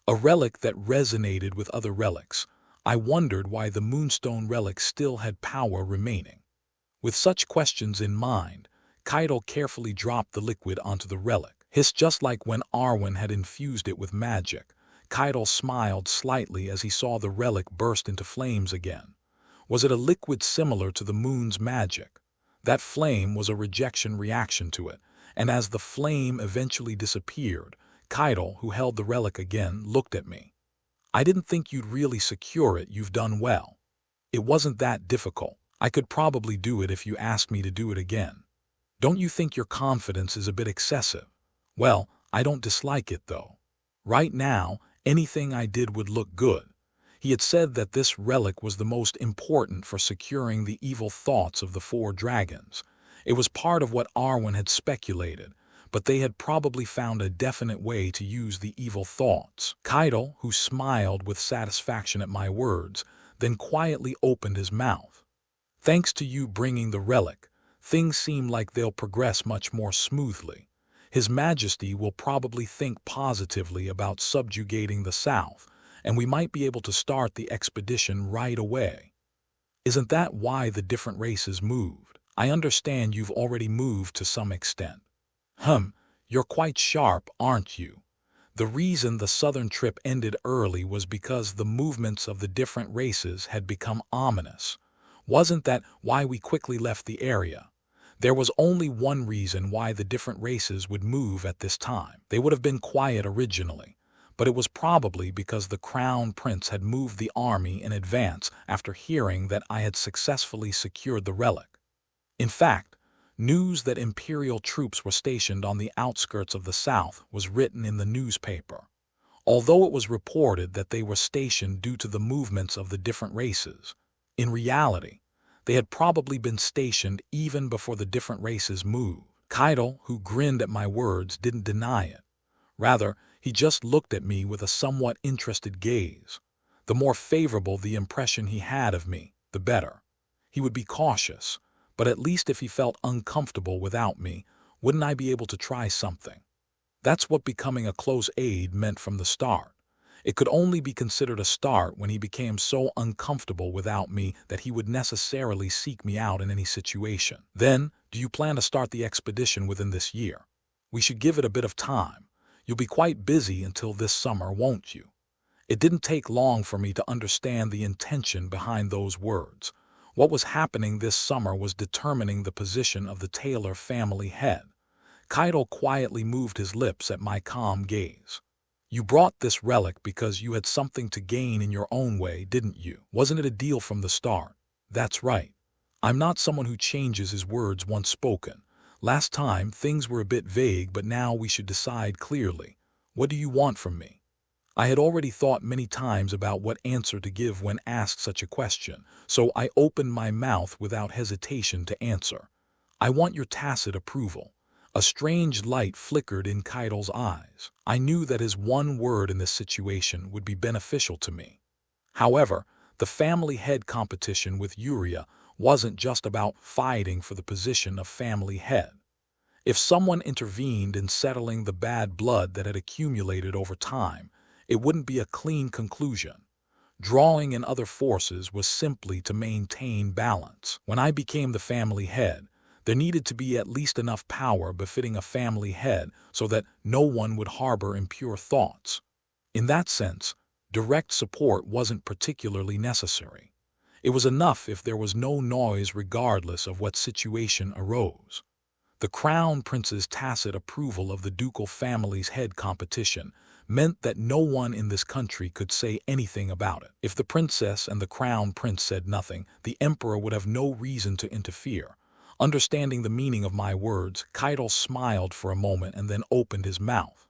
A relic that resonated with other relics. I wondered why the moonstone relic still had power remaining. With such questions in mind, Keidel carefully dropped the liquid onto the relic. Hissed just like when Arwen had infused it with magic. Keidel smiled slightly as he saw the relic burst into flames again. Was it a liquid similar to the moon's magic? That flame was a rejection reaction to it, and as the flame eventually disappeared, Keitel, who held the relic again, looked at me. I didn't think you'd really secure it. You've done well. It wasn't that difficult. I could probably do it if you asked me to do it again. Don't you think your confidence is a bit excessive? Well, I don't dislike it, though. Right now, anything I did would look good. He had said that this relic was the most important for securing the evil thoughts of the 4 dragons. It was part of what Arwen had speculated, but they had probably found a definite way to use the evil thoughts. Keitel, who smiled with satisfaction at my words, then quietly opened his mouth. Thanks to you bringing the relic, things seem like they'll progress much more smoothly. His Majesty will probably think positively about subjugating the South, and we might be able to start the expedition right away. Isn't that why the different races moved? I understand you've already moved to some extent. You're quite sharp, aren't you? The reason the southern trip ended early was because the movements of the different races had become ominous. Wasn't that why we quickly left the area? There was only one reason why the different races would move at this time. They would have been quiet originally, but it was probably because the Crown Prince had moved the army in advance after hearing that I had successfully secured the relic. In fact, news that Imperial troops were stationed on the outskirts of the South was written in the newspaper. Although it was reported that they were stationed due to the movements of the different races, in reality, they had probably been stationed even before the different races moved. Keitel, who grinned at my words, didn't deny it. Rather, he just looked at me with a somewhat interested gaze. The more favorable the impression he had of me, the better. He would be cautious, but at least if he felt uncomfortable without me, wouldn't I be able to try something? That's what becoming a close aide meant from the start. It could only be considered a start when he became so uncomfortable without me that he would necessarily seek me out in any situation. Then, do you plan to start the expedition within this year? We should give it a bit of time. You'll be quite busy until this summer, won't you? It didn't take long for me to understand the intention behind those words. What was happening this summer was determining the position of the Taylor family head. Keitel quietly moved his lips at my calm gaze. You brought this relic because you had something to gain in your own way, didn't you? Wasn't it a deal from the start? That's right. I'm not someone who changes his words once spoken. Last time, things were a bit vague, but now we should decide clearly. What do you want from me? I had already thought many times about what answer to give when asked such a question, so I opened my mouth without hesitation to answer. I want your tacit approval. A strange light flickered in Keitel's eyes. I knew that his one word in this situation would be beneficial to me. However, the family head competition with Yuria wasn't just about fighting for the position of family head. If someone intervened in settling the bad blood that had accumulated over time, it wouldn't be a clean conclusion. Drawing in other forces was simply to maintain balance. When I became the family head, there needed to be at least enough power befitting a family head so that no one would harbor impure thoughts. In that sense, direct support wasn't particularly necessary. It was enough if there was no noise regardless of what situation arose. The Crown Prince's tacit approval of the ducal family's head competition meant that no one in this country could say anything about it. If the princess and the Crown Prince said nothing, the emperor would have no reason to interfere. Understanding the meaning of my words, Keitel smiled for a moment and then opened his mouth.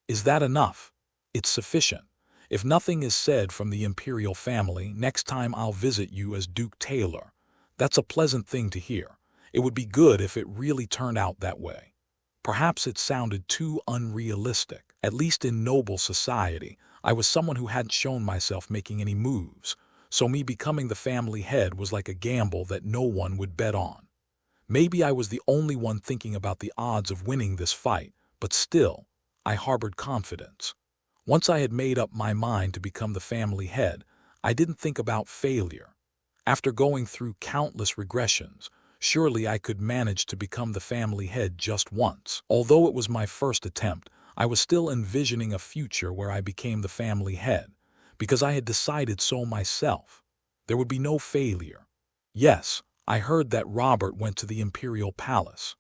Is that enough? It's sufficient. If nothing is said from the imperial family, next time I'll visit you as Duke Taylor. That's a pleasant thing to hear. It would be good if it really turned out that way. Perhaps it sounded too unrealistic. At least in noble society, I was someone who hadn't shown myself making any moves, so me becoming the family head was like a gamble that no one would bet on. Maybe I was the only one thinking about the odds of winning this fight, but still, I harbored confidence. Once I had made up my mind to become the family head, I didn't think about failure. After going through countless regressions, surely I could manage to become the family head just once. Although it was my first attempt, I was still envisioning a future where I became the family head, because I had decided so myself. There would be no failure. Yes, I heard that Robert went to the imperial palace.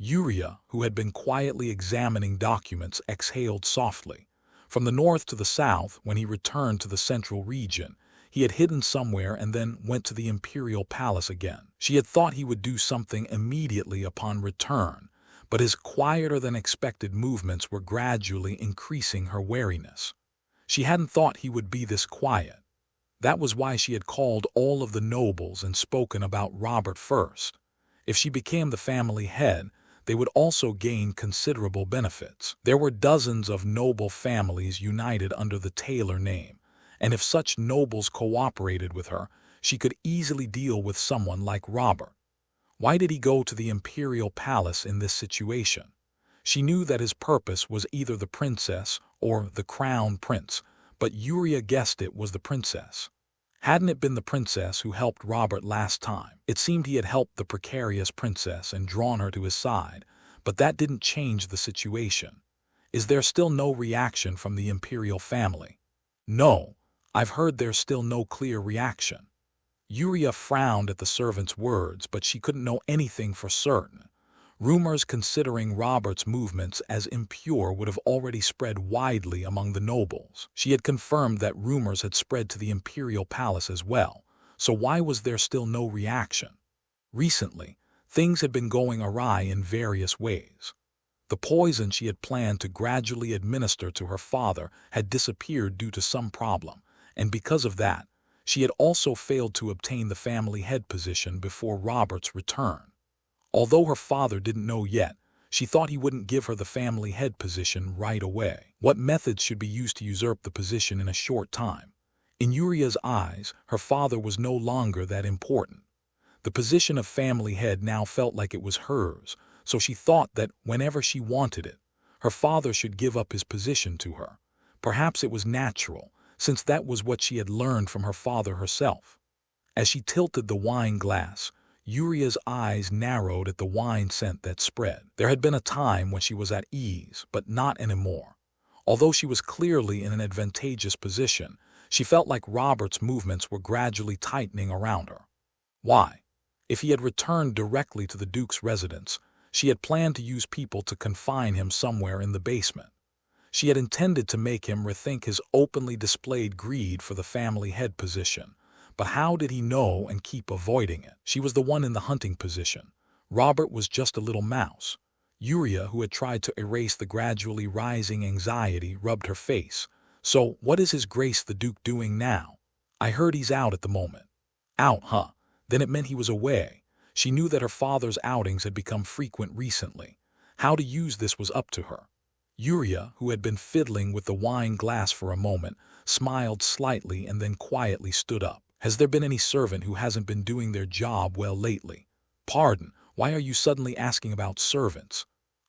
Uriah, who had been quietly examining documents, exhaled softly. From the north to the south, when he returned to the central region, he had hidden somewhere and then went to the imperial palace again. She had thought he would do something immediately upon return, but his quieter-than-expected movements were gradually increasing her wariness. She hadn't thought he would be this quiet. That was why she had called all of the nobles and spoken about Robert first. If she became the family head, they would also gain considerable benefits. There were dozens of noble families united under the Taylor name, and if such nobles cooperated with her, she could easily deal with someone like Robert. Why did he go to the imperial palace in this situation? She knew that his purpose was either the princess or the crown prince, but Uriah guessed it was the princess. Hadn't it been the princess who helped Robert last time? It seemed he had helped the precarious princess and drawn her to his side, but that didn't change the situation. Is there still no reaction from the imperial family? No, I've heard there's still no clear reaction. Uriah frowned at the servant's words, but she couldn't know anything for certain. Rumors considering Robert's movements as impure would have already spread widely among the nobles. She had confirmed that rumors had spread to the imperial palace as well, so why was there still no reaction? Recently, things had been going awry in various ways. The poison she had planned to gradually administer to her father had disappeared due to some problem, and because of that, she had also failed to obtain the family head position before Robert's return. Although her father didn't know yet, she thought he wouldn't give her the family head position right away. What methods should be used to usurp the position in a short time? In Uriah's eyes, her father was no longer that important. The position of family head now felt like it was hers, so she thought that whenever she wanted it, her father should give up his position to her. Perhaps it was natural, since that was what she had learned from her father herself. As she tilted the wine glass, Uriah's eyes narrowed at the wine scent that spread. There had been a time when she was at ease, but not anymore. Although she was clearly in an advantageous position, she felt like Robert's movements were gradually tightening around her. Why? If he had returned directly to the Duke's residence, she had planned to use people to confine him somewhere in the basement. She had intended to make him rethink his openly displayed greed for the family head position. But how did he know and keep avoiding it? She was the one in the hunting position. Robert was just a little mouse. Uriah, who had tried to erase the gradually rising anxiety, rubbed her face. So, what is His Grace the Duke doing now? I heard he's out at the moment. Out, huh? Then it meant he was away. She knew that her father's outings had become frequent recently. How to use this was up to her. Uriah, who had been fiddling with the wine glass for a moment, smiled slightly and then quietly stood up. Has there been any servant who hasn't been doing their job well lately? Pardon, why are you suddenly asking about servants?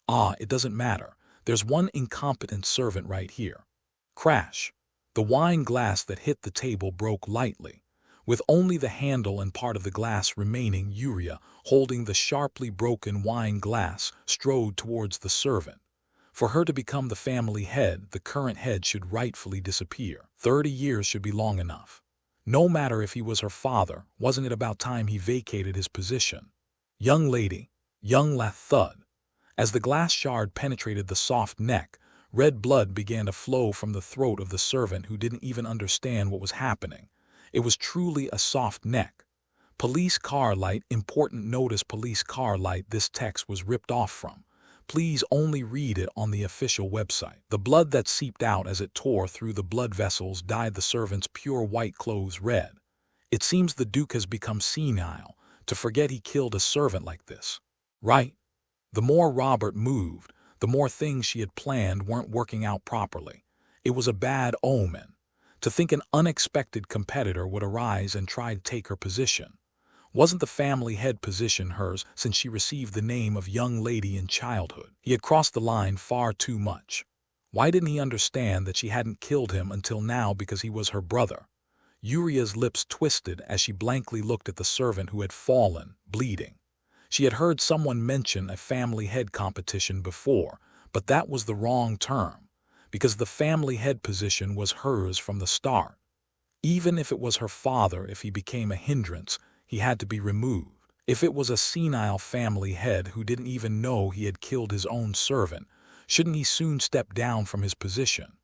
Ah, it doesn't matter. There's one incompetent servant right here. Crash. The wine glass that hit the table broke lightly. With only the handle and part of the glass remaining, Uriah, holding the sharply broken wine glass, strode towards the servant. For her to become the family head, the current head should rightfully disappear. 30 years should be long enough. No matter if he was her father, wasn't it about time he vacated his position? Young lady, young thud. As the glass shard penetrated the soft neck, red blood began to flow from the throat of the servant who didn't even understand what was happening. It was truly a soft neck. Police car light, important notice police car light, this text was ripped off from. Please only read it on the official website. The blood that seeped out as it tore through the blood vessels dyed the servant's pure white clothes red. It seems the Duke has become senile to forget he killed a servant like this. Right? The more Robert moved, the more things she had planned weren't working out properly. It was a bad omen. To think an unexpected competitor would arise and try to take her position. Wasn't the family head position hers since she received the name of young lady in childhood? He had crossed the line far too much. Why didn't he understand that she hadn't killed him until now because he was her brother? Uriah's lips twisted as she blankly looked at the servant who had fallen, bleeding. She had heard someone mention a family head competition before, but that was the wrong term, because the family head position was hers from the start. Even if it was her father, if he became a hindrance, he had to be removed. If it was a senile family head who didn't even know he had killed his own servant, shouldn't he soon step down from his position?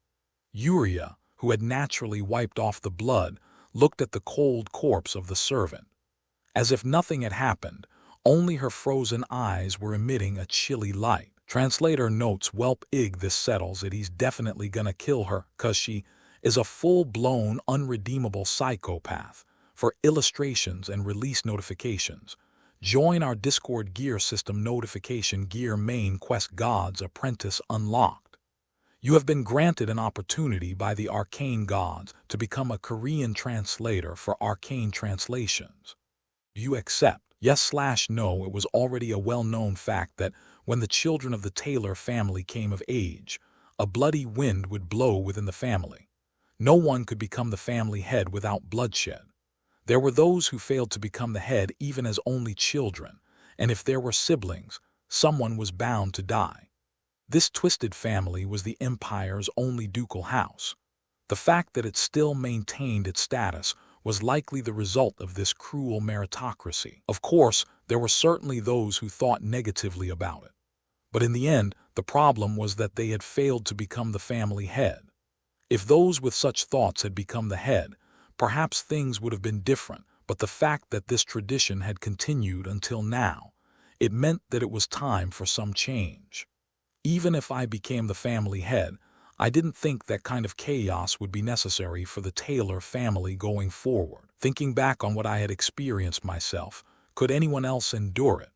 Uriah, who had naturally wiped off the blood, looked at the cold corpse of the servant. As if nothing had happened, only her frozen eyes were emitting a chilly light. Translator notes, "Welp ig, this settles it, he's definitely gonna kill her, 'cause she is a full-blown, unredeemable psychopath." For illustrations and release notifications, join our Discord gear system notification gear main quest God's Apprentice unlocked. You have been granted an opportunity by the Arcane Gods to become a Korean translator for Arcane Translations. Do you accept? Yes/no. It was already a well-known fact that when the children of the Taylor family came of age, a bloody wind would blow within the family. No one could become the family head without bloodshed. There were those who failed to become the head even as only children, and if there were siblings, someone was bound to die. This twisted family was the empire's only ducal house. The fact that it still maintained its status was likely the result of this cruel meritocracy. Of course, there were certainly those who thought negatively about it. But in the end, the problem was that they had failed to become the family head. If those with such thoughts had become the head, perhaps things would have been different, but the fact that this tradition had continued until now, it meant that it was time for some change. Even if I became the family head, I didn't think that kind of chaos would be necessary for the Taylor family going forward. Thinking back on what I had experienced myself, could anyone else endure it?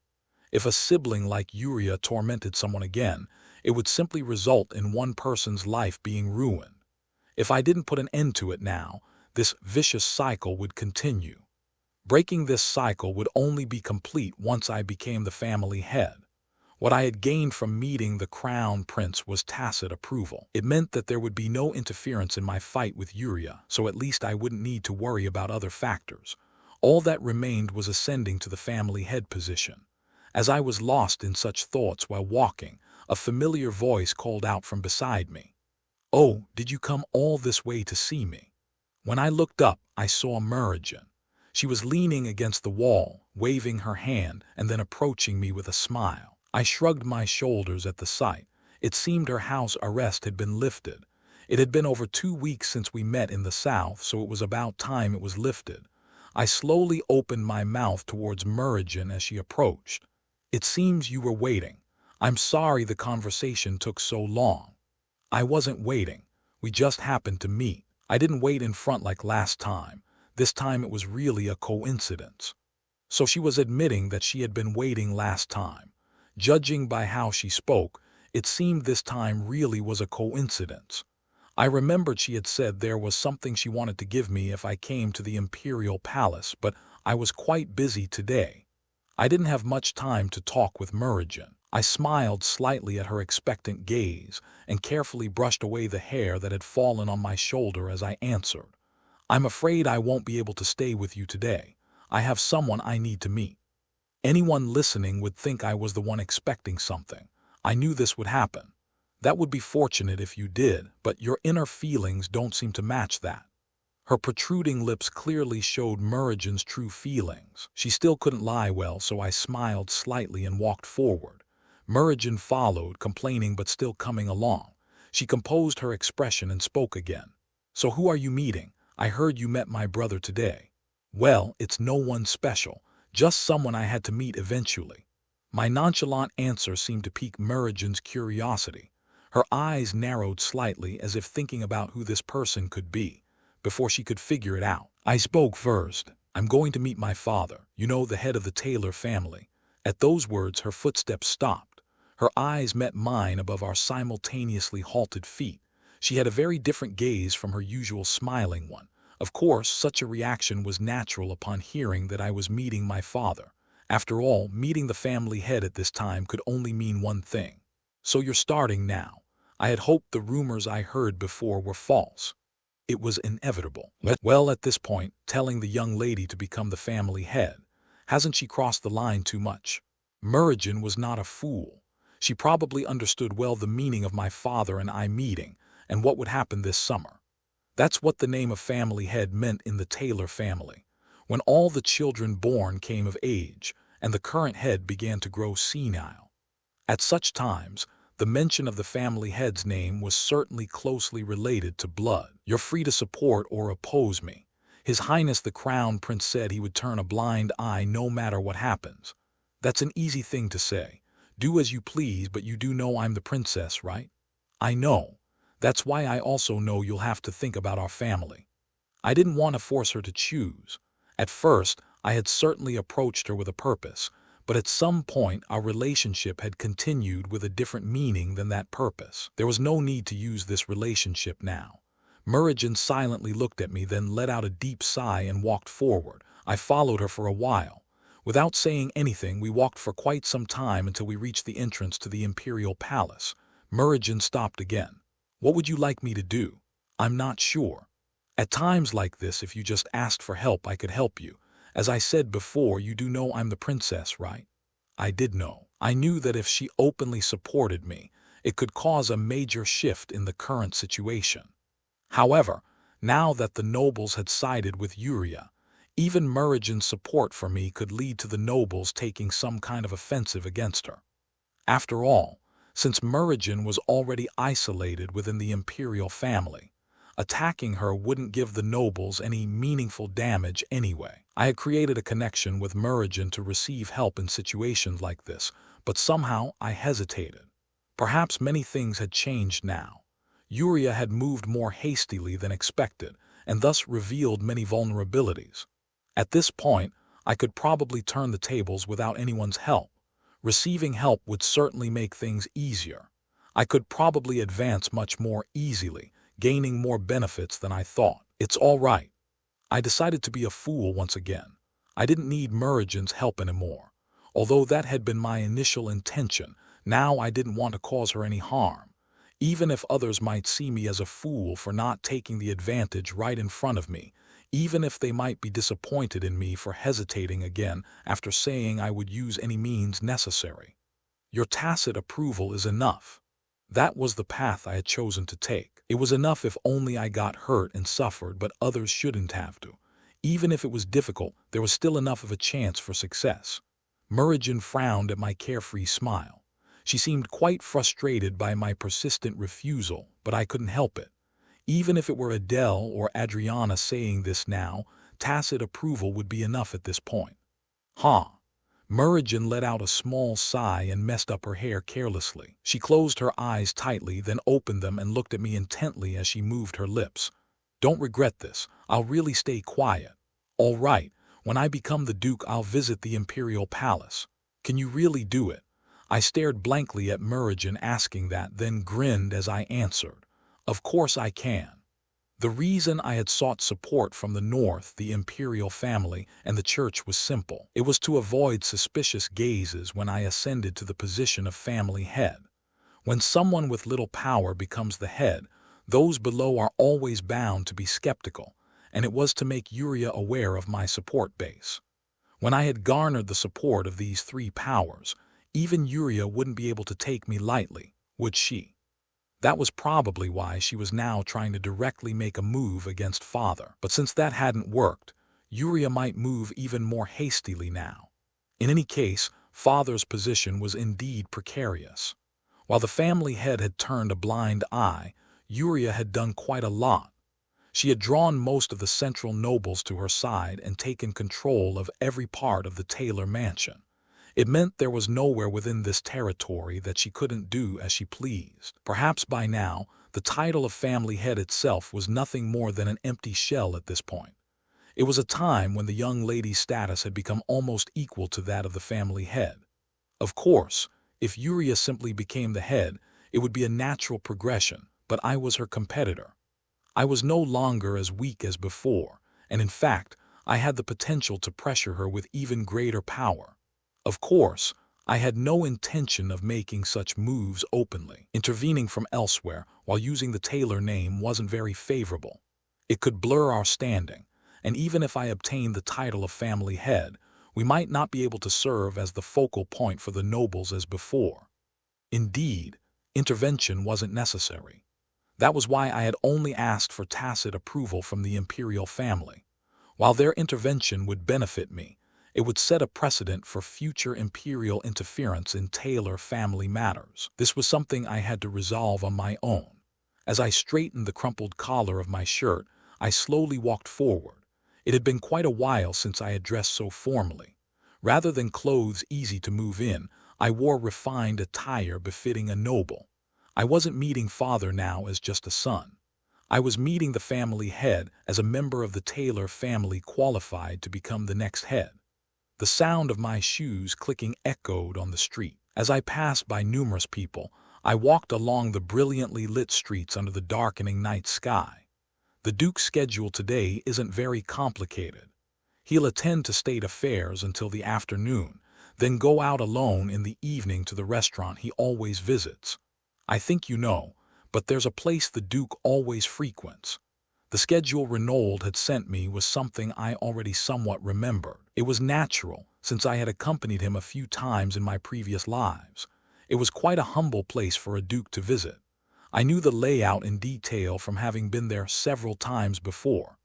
If a sibling like Uriah tormented someone again, it would simply result in one person's life being ruined. If I didn't put an end to it now, this vicious cycle would continue. Breaking this cycle would only be complete once I became the family head. What I had gained from meeting the crown prince was tacit approval. It meant that there would be no interference in my fight with Uriah, so at least I wouldn't need to worry about other factors. All that remained was ascending to the family head position. As I was lost in such thoughts while walking, a familiar voice called out from beside me. "Oh, did you come all this way to see me?" When I looked up, I saw Merijan. She was leaning against the wall, waving her hand, and then approaching me with a smile. I shrugged my shoulders at the sight. It seemed her house arrest had been lifted. It had been over 2 weeks since we met in the south, so it was about time it was lifted. I slowly opened my mouth towards Merijan as she approached. "It seems you were waiting. I'm sorry the conversation took so long." "I wasn't waiting. We just happened to meet. I didn't wait in front like last time. This time it was really a coincidence." So she was admitting that she had been waiting last time. Judging by how she spoke, it seemed this time really was a coincidence. I remembered she had said there was something she wanted to give me if I came to the imperial palace, but I was quite busy today. I didn't have much time to talk with Merijan. I smiled slightly at her expectant gaze and carefully brushed away the hair that had fallen on my shoulder as I answered. "I'm afraid I won't be able to stay with you today. I have someone I need to meet." Anyone listening would think I was the one expecting something. I knew this would happen. That would be fortunate if you did, but your inner feelings don't seem to match that. Her protruding lips clearly showed Merijan's true feelings. She still couldn't lie well, so I smiled slightly and walked forward. Merijan followed, complaining but still coming along. She composed her expression and spoke again. "So who are you meeting? I heard you met my brother today." "Well, it's no one special. Just someone I had to meet eventually." My nonchalant answer seemed to pique Merijan's curiosity. Her eyes narrowed slightly as if thinking about who this person could be, before she could figure it out. I spoke first. "I'm going to meet my father, you know, the head of the Taylor family." At those words, her footsteps stopped. Her eyes met mine above our simultaneously halted feet. She had a very different gaze from her usual smiling one. Of course, such a reaction was natural upon hearing that I was meeting my father. After all, meeting the family head at this time could only mean one thing. "So you're starting now." I had hoped the rumors I heard before were false. It was inevitable. Well, at this point, telling the young lady to become the family head, hasn't she crossed the line too much? Merijan was not a fool. She probably understood well the meaning of my father and I meeting, and what would happen this summer. That's what the name of family head meant in the Taylor family. When all the children born came of age, and the current head began to grow senile. At such times, the mention of the family head's name was certainly closely related to blood. "You're free to support or oppose me. His Highness the Crown Prince said he would turn a blind eye no matter what happens. That's an easy thing to say. Do as you please, but you do know I'm the princess, right?" "I know. That's why I also know you'll have to think about our family." I didn't want to force her to choose. At first, I had certainly approached her with a purpose, but at some point our relationship had continued with a different meaning than that purpose. There was no need to use this relationship now. Murigen silently looked at me, then let out a deep sigh and walked forward. I followed her for a while. Without saying anything, we walked for quite some time until we reached the entrance to the Imperial Palace. Murigen stopped again. "What would you like me to do?" "I'm not sure. At times like this, if you just asked for help, I could help you. As I said before, you do know I'm the princess, right?" I did know. I knew that if she openly supported me, it could cause a major shift in the current situation. However, now that the nobles had sided with Yuria, even Murigen's support for me could lead to the nobles taking some kind of offensive against her. After all, since Murigen was already isolated within the imperial family, attacking her wouldn't give the nobles any meaningful damage anyway. I had created a connection with Murigen to receive help in situations like this, but somehow I hesitated. Perhaps many things had changed now. Yuria had moved more hastily than expected, and thus revealed many vulnerabilities. At this point, I could probably turn the tables without anyone's help. Receiving help would certainly make things easier. I could probably advance much more easily, gaining more benefits than I thought. It's all right. I decided to be a fool once again. I didn't need Murigen's help anymore. Although that had been my initial intention, now I didn't want to cause her any harm. Even if others might see me as a fool for not taking the advantage right in front of me, even if they might be disappointed in me for hesitating again after saying I would use any means necessary. Your tacit approval is enough. That was the path I had chosen to take. It was enough if only I got hurt and suffered, but others shouldn't have to. Even if it was difficult, there was still enough of a chance for success. Murigen frowned at my carefree smile. She seemed quite frustrated by my persistent refusal, but I couldn't help it. Even if it were Adele or Adriana saying this now, tacit approval would be enough at this point. "Huh." Murigen let out a small sigh and messed up her hair carelessly. She closed her eyes tightly, then opened them and looked at me intently as she moved her lips. "Don't regret this. I'll really stay quiet." "All right. When I become the Duke, I'll visit the Imperial Palace." "Can you really do it?" I stared blankly at Murigen asking that, then grinned as I answered, "Of course I can." The reason I had sought support from the north, the imperial family, and the church was simple. It was to avoid suspicious gazes when I ascended to the position of family head. When someone with little power becomes the head, those below are always bound to be skeptical, and it was to make Yuria aware of my support base. When I had garnered the support of these three powers, even Yuria wouldn't be able to take me lightly, would she? That was probably why she was now trying to directly make a move against Father. But since that hadn't worked, Yuria might move even more hastily now. In any case, Father's position was indeed precarious. While the family head had turned a blind eye, Yuria had done quite a lot. She had drawn most of the central nobles to her side and taken control of every part of the Taylor mansion. It meant there was nowhere within this territory that she couldn't do as she pleased. Perhaps by now, the title of family head itself was nothing more than an empty shell at this point. It was a time when the young lady's status had become almost equal to that of the family head. Of course, if Yuria simply became the head, it would be a natural progression, but I was her competitor. I was no longer as weak as before, and in fact, I had the potential to pressure her with even greater power. Of course, I had no intention of making such moves openly. Intervening from elsewhere while using the Taylor name wasn't very favorable. It could blur our standing, and even if I obtained the title of family head, we might not be able to serve as the focal point for the nobles as before. Indeed, intervention wasn't necessary. That was why I had only asked for tacit approval from the imperial family. While their intervention would benefit me, It would set a precedent for future imperial interference in Taylor family matters. This was something I had to resolve on my own. As I straightened the crumpled collar of my shirt, I slowly walked forward. It had been quite a while since I had dressed so formally. Rather than clothes easy to move in, I wore refined attire befitting a noble. I wasn't meeting father now as just a son. I was meeting the family head as a member of the Taylor family qualified to become the next head. The sound of my shoes clicking echoed on the street. As I passed by numerous people, I walked along the brilliantly lit streets under the darkening night sky. The Duke's schedule today isn't very complicated. He'll attend to state affairs until the afternoon, then go out alone in the evening to the restaurant he always visits. I think you know, but there's a place the Duke always frequents. The schedule Renaud had sent me was something I already somewhat remembered. It was natural, since I had accompanied him a few times in my previous lives. It was quite a humble place for a duke to visit. I knew the layout in detail from having been there several times before.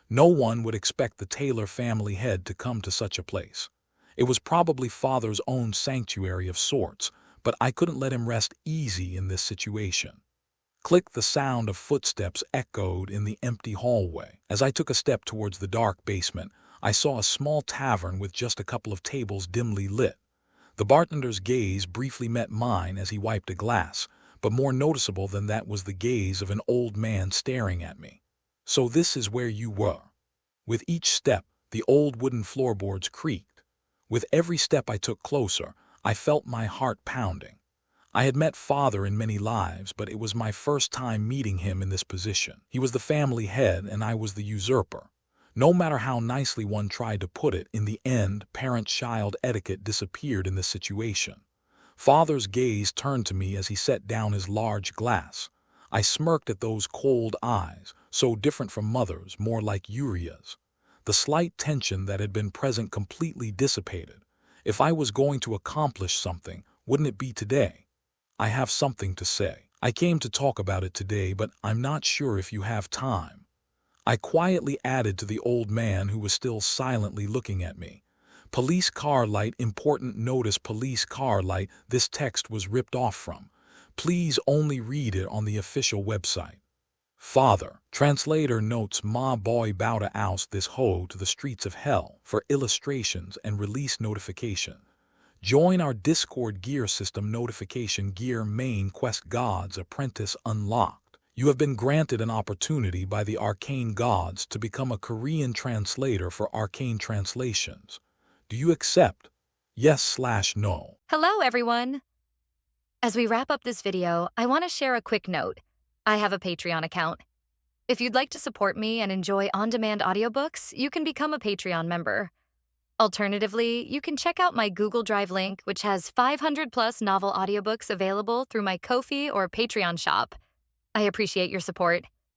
No one would expect the Taylor family head to come to such a place. It was probably father's own sanctuary of sorts, but I couldn't let him rest easy in this situation. Click, the sound of footsteps echoed in the empty hallway. As I took a step towards the dark basement, I saw a small tavern with just a couple of tables dimly lit. The bartender's gaze briefly met mine as he wiped a glass, but more noticeable than that was the gaze of an old man staring at me. "So this is where you were." With each step, the old wooden floorboards creaked. With every step I took closer, I felt my heart pounding. I had met father in many lives, but it was my first time meeting him in this position. He was the family head, and I was the usurper. No matter how nicely one tried to put it, in the end, parent-child etiquette disappeared in this situation. Father's gaze turned to me as he set down his large glass. I smirked at those cold eyes, so different from mother's, more like Uriah's. The slight tension that had been present completely dissipated. If I was going to accomplish something, wouldn't it be today? "I have something to say. I came to talk about it today, but I'm not sure if you have time." I quietly added to the old man who was still silently looking at me. "Police car light, important notice, police car light," this text was ripped off from. "Please only read it on the official website." Father. Translator notes Ma boy bowta oust this hoe to the streets of hell for illustrations and release notification. Join our Discord gear system notification gear main quest God's Apprentice unlocked. You have been granted an opportunity by the arcane gods to become a Korean translator for arcane translations. Do you accept? Yes/no. Hello, everyone. As we wrap up this video, I want to share a quick note. I have a Patreon account. If you'd like to support me and enjoy on-demand audiobooks, you can become a Patreon member. Alternatively, you can check out my Google Drive link, which has 500+ novel audiobooks available through my Ko-fi or Patreon shop. I appreciate your support.